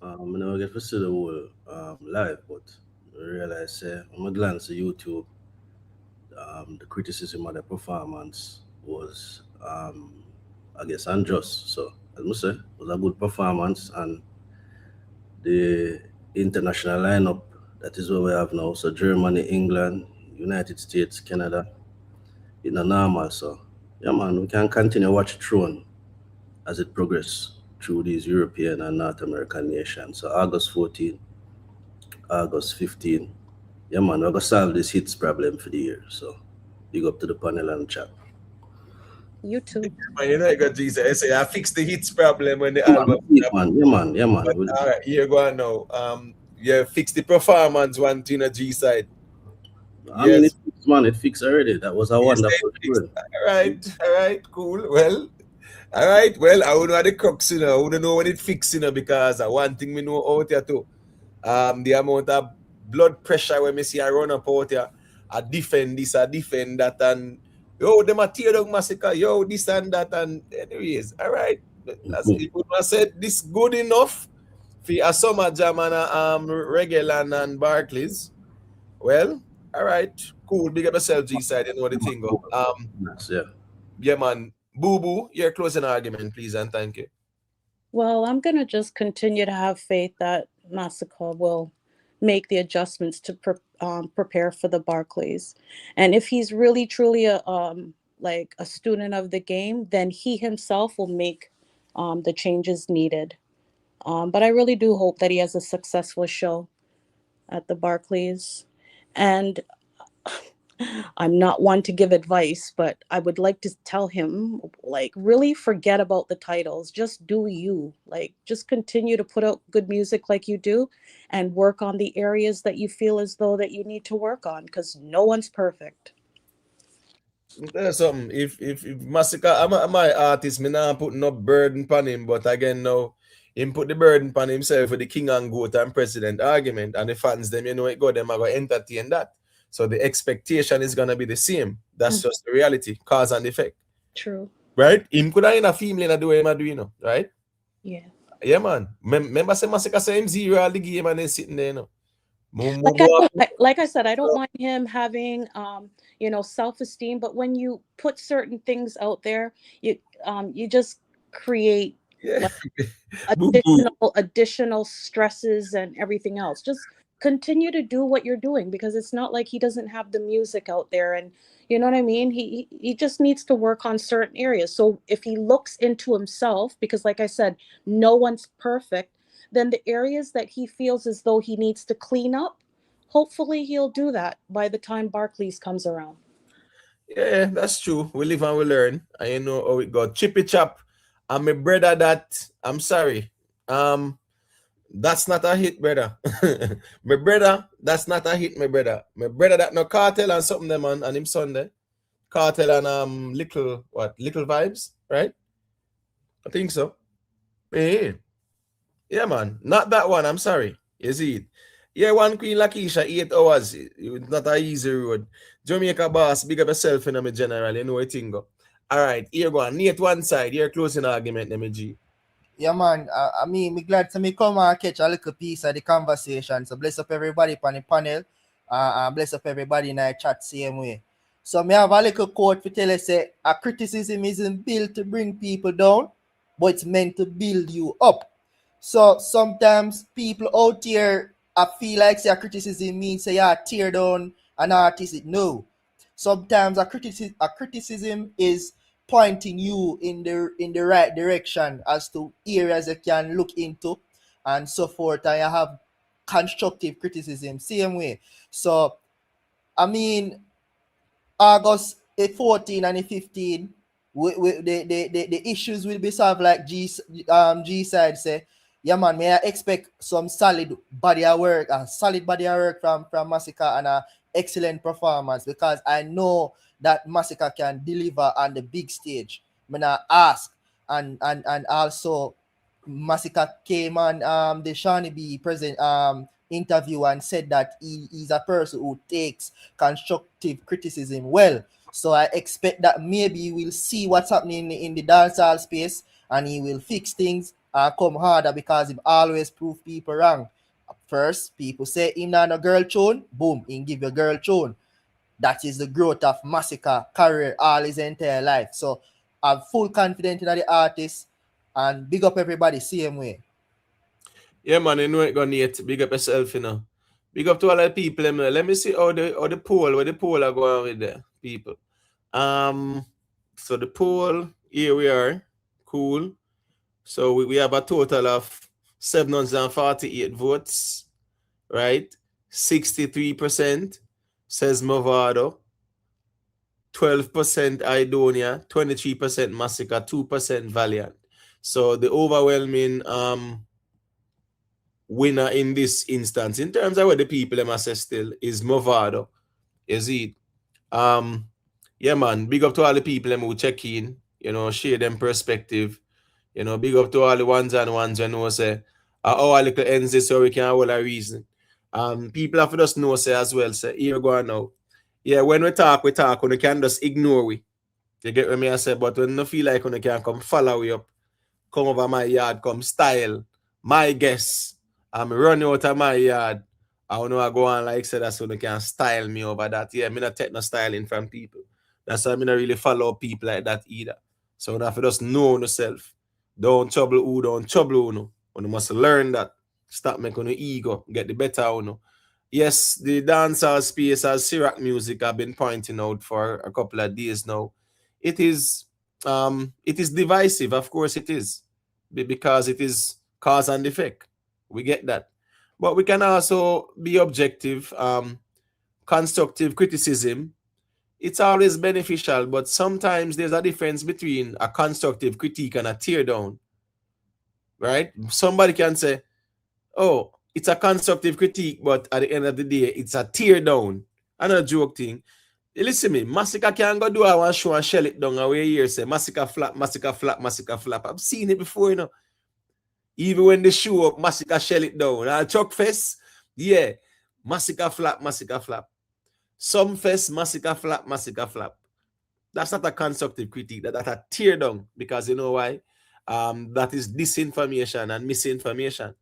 I never get to see the whole live, but I realize, I'm going to glance at YouTube. The criticism of the performance was, I guess, unjust. So, as I say, it was a good performance, and the international lineup, that is what we have now. So, Germany, England, United States, Canada, in a normal. So, yeah, man, we can continue watch Throne as it progresses through these European and North American nations. So, August 14, August 15, yeah, man, we're going to solve this hits problem for the year. So, big up to the panel and chat. You too. Man, you know I got Jesus. I say I fixed the hits problem when the Yeah, album. man. But, all right, here go on now. Yeah, fix the performance one thing a G side. I mean, it fixed, man. It fixed already. That was a wonderful thing. All right, cool. Well, all right. Well, I would know the crux, you know. I wouldn't know when it fixed, you know, because one thing we know out here too. The amount of blood pressure when we see I run up out here, I defend this, I defend that, and yo, them a tear down Masicka, yo, this and that, and anyways, all right. As people said, this good enough for a summer jam and Regalan and Barclays. Well, all right, cool. Big up yourself, G side. You know the thing go. Yeah, man. Boo Boo, your closing argument, please, and thank you. Well, I'm gonna just continue to have faith that Masicka will make the adjustments to prepare for the Barclays, and if he's really truly a like a student of the game, then he himself will make the changes needed. But I really do hope that he has a successful show at the Barclays, and I'm not one to give advice, but I would like to tell him, like, really forget about the titles. Just do you. Like, just continue to put out good music like you do and work on the areas that you feel as though that you need to work on, because no one's perfect. There's something. If Masicka, I'm my artist, me not put no burden on him, but again, now, him put the burden on himself with the king and goat and president argument, and the fans, them, you know, it go, them are going to entertain that. So the expectation is gonna be the same. That's just the reality, cause and effect. True. Right? Him could have in a female and do him do, you know, right? Yeah. Yeah, man. Remember say Masicka say him zero all the game and then sitting there, you know. Like I said, I don't mind him having you know, self-esteem, but when you put certain things out there, you just create like, additional stresses and everything else. Just continue to do what you're doing, because it's not like he doesn't have the music out there, and you know what I mean. He just needs to work on certain areas. So if he looks into himself, because like I said, no one's perfect, then the areas that he feels as though he needs to clean up, hopefully he'll do that by the time Barclays comes around. Yeah, that's true. We live and we learn. And you know how it got. Chippy Chop. And my brother that, I'm sorry. That's not a hit, brother. My brother, that's not a hit, my brother. My brother that no Kartel and something them on him Sunday. Kartel and little Vybz, right? I think so. Hey. Yeah, man. Not that one. I'm sorry. You see it. Yeah, one Queen Lakeisha, 8 hours. It's not an easy road. Jamaica boss, big up yourself in me general. You know what thing go. All right, here go on. Nate one side. Here closing argument, let me G. Yeah, man. I mean, me glad to me come and catch a little piece of the conversation. So bless up everybody on the panel. And bless up everybody in our chat same way. So me have a little quote to tell you say a criticism isn't built to bring people down, but it's meant to build you up. So sometimes people out here I feel like say a criticism means say yeah tear down an artist. No. Sometimes a criticism is pointing you in the right direction as to areas you can look into and so forth, and you have constructive criticism same way. So I mean August 14 and 15 the issues will be solved like G side say. Yeah man, may I expect some solid body of work from Masicka and a excellent performance, because I know that Masicka can deliver on the big stage. When I ask and also Masicka came on the Shawnee B present interview and said that he is a person who takes constructive criticism well. So I expect that maybe we'll see what's happening in the dancehall space and he will fix things and come harder, because he always prove people wrong. First, people say him not a girl tune, boom, he give you a girl tune. That is the growth of Masicka career all his entire life. So I'm full confident in the artist and big up everybody same way. Yeah, man, you know it gonna Nate. Big up yourself, you know. Big up to all the people. Let me see how the poll, where the poll are going with the people. So the poll, here we are. Cool. So we have a total of 748 votes, right? 63% says Mavado, 12% Aidonia, 23% Masicka, 2% Valiant. So the overwhelming winner in this instance, in terms of what the people must say still, is Mavado. You see? Yeah, man, big up to all the people who check in, you know, share them perspective. You know, big up to all the ones and ones who know say our little ends is so we can hold a reason. People have to just know say as well, say, here we go now. Yeah, when we talk, when we can just ignore we. You get what I say, but when you feel like when you can come follow we up, come over my yard, come style, my guess, I'm running out of my yard. I don't know I go on like say that's when you can style me over that. Yeah, me not take no styling from people. That's why I not really follow people like that either. So you have to just know yourself. Don't trouble who, don't trouble who. You must learn that. Stop making your ego, get the better who. Yes, the dancehall space as Syrup music I've been pointing out for a couple of days now. It is divisive, of course it is. Because it is cause and effect. We get that. But we can also be objective. Constructive criticism, it's always beneficial, but sometimes there's a difference between a constructive critique and a tear down. Right? Somebody can say, oh, it's a constructive critique, but at the end of the day, it's a tear down. Another joke thing. Listen me, Masicka can go do one show and shell it down away here. Say Masicka flap, Masicka flap, Masicka flap. I've seen it before, you know. Even when they show up, Masicka shell it down. Chuck Fest, yeah. Masicka flap, Masicka flap. Some Fest, Masicka flap, Masicka flap. That's not a constructive critique. That's a tear down. Because you know why? That is disinformation and misinformation.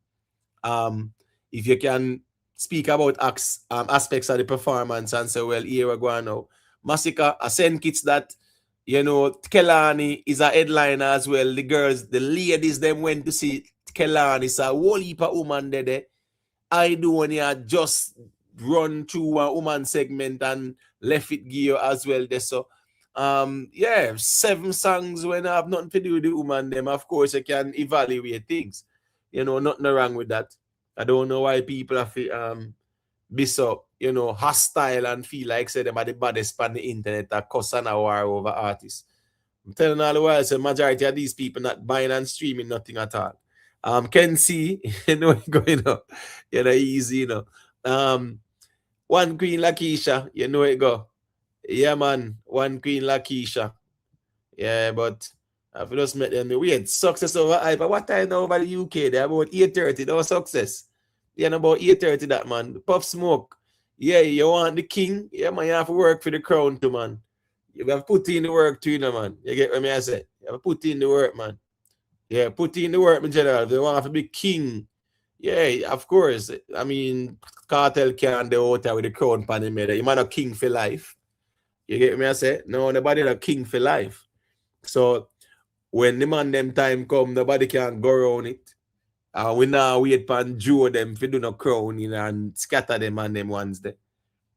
If you can speak about aspects of the performance and say, well, here we go now. Masicka, I send kids that, you know, Kelani is a headliner as well. The girls, the ladies, them went to see Kelani. It's a whole heap of woman there. Aidonia just run through a woman segment and left it gear as well there. So, yeah, 7 songs when I have nothing to do with the woman, them, of course, you can evaluate things. You know, nothing wrong with that. I don't know why people have to be so, you know, hostile and feel like say them are the baddest on the internet that cuss an war over artists. I'm telling all the while, so majority of these people not buying and streaming nothing at all. Can see, you know, going up, you know, easy, you know. One Queen Lakeisha, you know it go. Yeah, man, one Queen Lakeisha. Yeah, but I've just met them. We had success over hype. What time now over the UK? They're about 8:30. No success. Yeah, and about 8:30 that, man. Puff Smoke. Yeah, you want the king? Yeah, man, you have to work for the crown too, man. You have to put in the work too, you know, man. You get what I say? You have to put in the work, man. Yeah, put in the work, in general. If they want to be king, yeah, of course. I mean, Kartel can't do out with the crown pan him. You man a king for life. You get me? I say? No, nobody a king for life. So when the man them time come, nobody can go around it. We now wait for Joe them for do no crowning and scatter them and them ones there.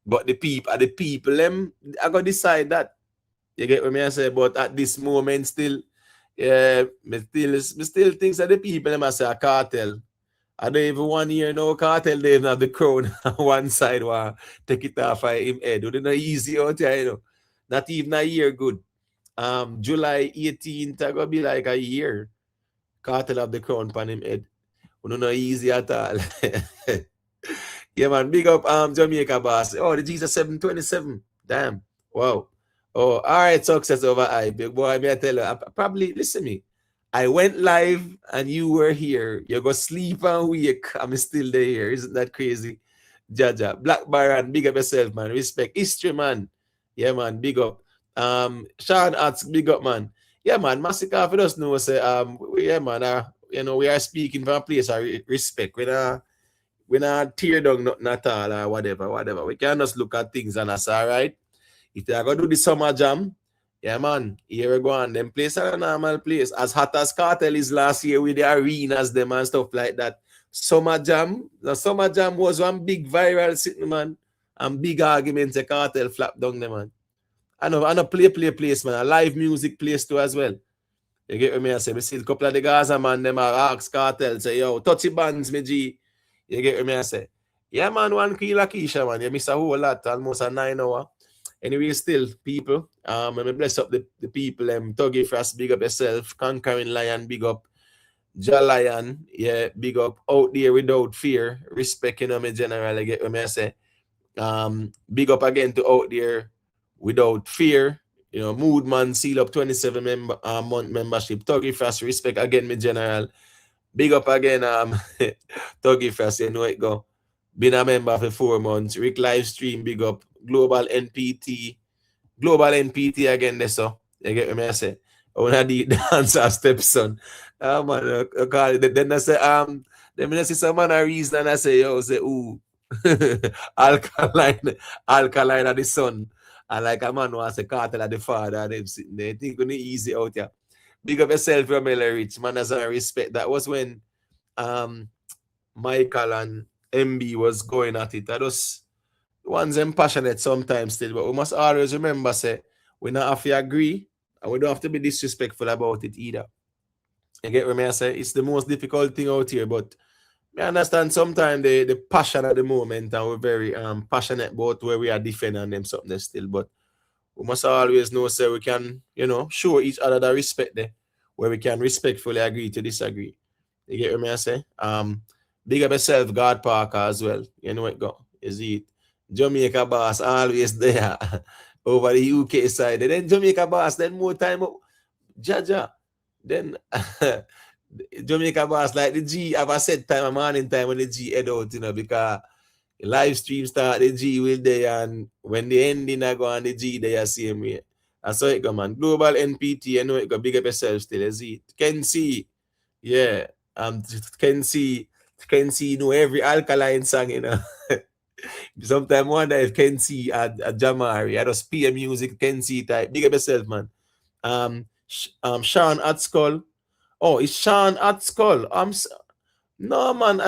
But the people them, I gotta decide that. You get what I say? But at this moment still, yeah, me still think that the people them I say a Kartel. I don't even 1 year no Kartel they have the crown on one side while take it off of him head. It not easy out here, you know. Not even a year good. July 18th I gonna be like a year. Kartel have the crown on him head. Not easy at all. Yeah, man. Big up Jamaica boss. Oh, the Jesus 727. Damn. Wow. Oh, all right. Success over I. Big boy, may I tell you, probably listen me. I went live and you were here. You go sleep and wake. I'm still there. Isn't that crazy? Jaja. Black Baron, big up yourself, man. Respect. History, man. Yeah, man. Big up. Sean Arts, big up, man. Yeah, man. Masicka, for us know, say, yeah, man. You know, we are speaking from a place of respect. We not tear down nothing at all or whatever. We can just look at things and that's all right. If they are going to do the summer jam, yeah, man, here we go on. Them place are a normal place. As hot as Kartel is last year with the arenas, them and stuff like that. Summer jam, the summer jam was one big viral sitting, man. And big arguments, the Kartel flap down them, man. I know play place, man. A live music place too as well. You get what me I say? We see a couple of the Gaza man, them are ask Kartel, say, yo, touchy bands, me G. You get what me I say? Yeah, man, one kilo Keisha, man. You miss a whole lot, almost a 9 hour. Anyway, still, people, let me bless up the people. Tuggy Frost, big up yourself. Conquering Lion, big up. Ja Lion, yeah, big up. Out there without fear. Respect, you know, me general, you get what me I say? Big up again to out there without fear. You know, Moodman seal up 27 month membership. Tuggy Frost, respect again, me general. Big up again, Tuggy Frost, you know it go. Been a member for 4 months. Rick Livestream, big up. Global NPT again, there, so you get what I say. I wanna the dancer stepson. Man, I call it. Then I say, then I see some man a reason and I say, yo, say, ooh, alkaline at the sun. And like a man who has a Kartel at the father, and them sitting there. Think it's easy out here. Big up yourself, Romela Rich, man, as I respect. That was when Michael and MB was going at it. I just one's passionate sometimes still, but we must always remember, say, we not have to agree and we don't have to be disrespectful about it either. You get what I say? It's the most difficult thing out here, but I understand sometimes the passion at the moment and we're very passionate about where we are defending them something still, but we must always know, say, we can, you know, show each other the respect there, where we can respectfully agree to disagree. You get what I say? Big up yourself, God Parker as well. You know what go? Is it? Jamaica boss always there over the UK side. And then Jamaica boss, then more time up. Jaja. Then Jamaica boss like the G have a set time, a morning time when the G head out, you know, because the live stream start, the G will there, and when the ending I go on the G they are same way. That's how it go, man. Global NPT, you know it go. Big up yourself still, is it? Can see, yeah. Can see know every alkaline song, you know. Sometimes I wonder if Kenzie at Jamari, I just play music, Kenzie type. Big up yourself, man. Sean at Skull. Oh, it's Sean at Skull. No, man.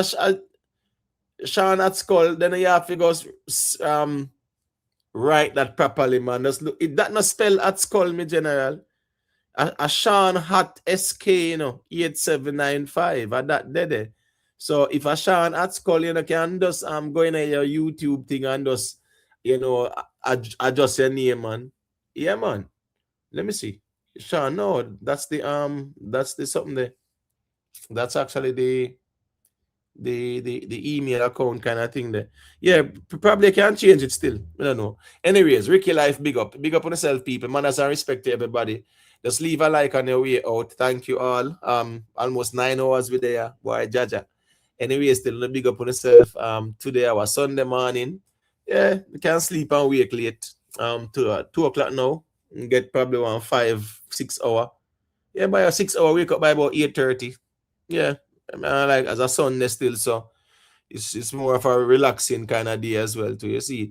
Sean at Skull. Then you have to go write that properly, man. Just look, that not spell at Skull, me general. A Sean Hat SK, you know, 8795. That dead. So if a Sean at Skull, you know, can just go in your YouTube thing and just, you know, adjust your name, man. Yeah, man. Let me see. Sean, no, that's the something there. That's actually the email account kind of thing there. Yeah, probably can change it still. I don't know. Anyways, Ricky Life, big up. Big up on yourself, people. Manners and respect to everybody. Just leave a like on your way out. Thank you all. Almost 9 hours with there. Boy, Jaja. Anyway, still a big up on yourself. Today our Sunday morning. Yeah, we can sleep and wake late. To 2 o'clock now. And get probably 5-6 hour. Yeah, by a 6 hour wake up by about 8:30. Yeah. Like as a Sunday still, so it's more of a relaxing kind of day as well too. You see it.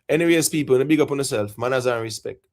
Anyways, people, big up on yourself. Manners and respect.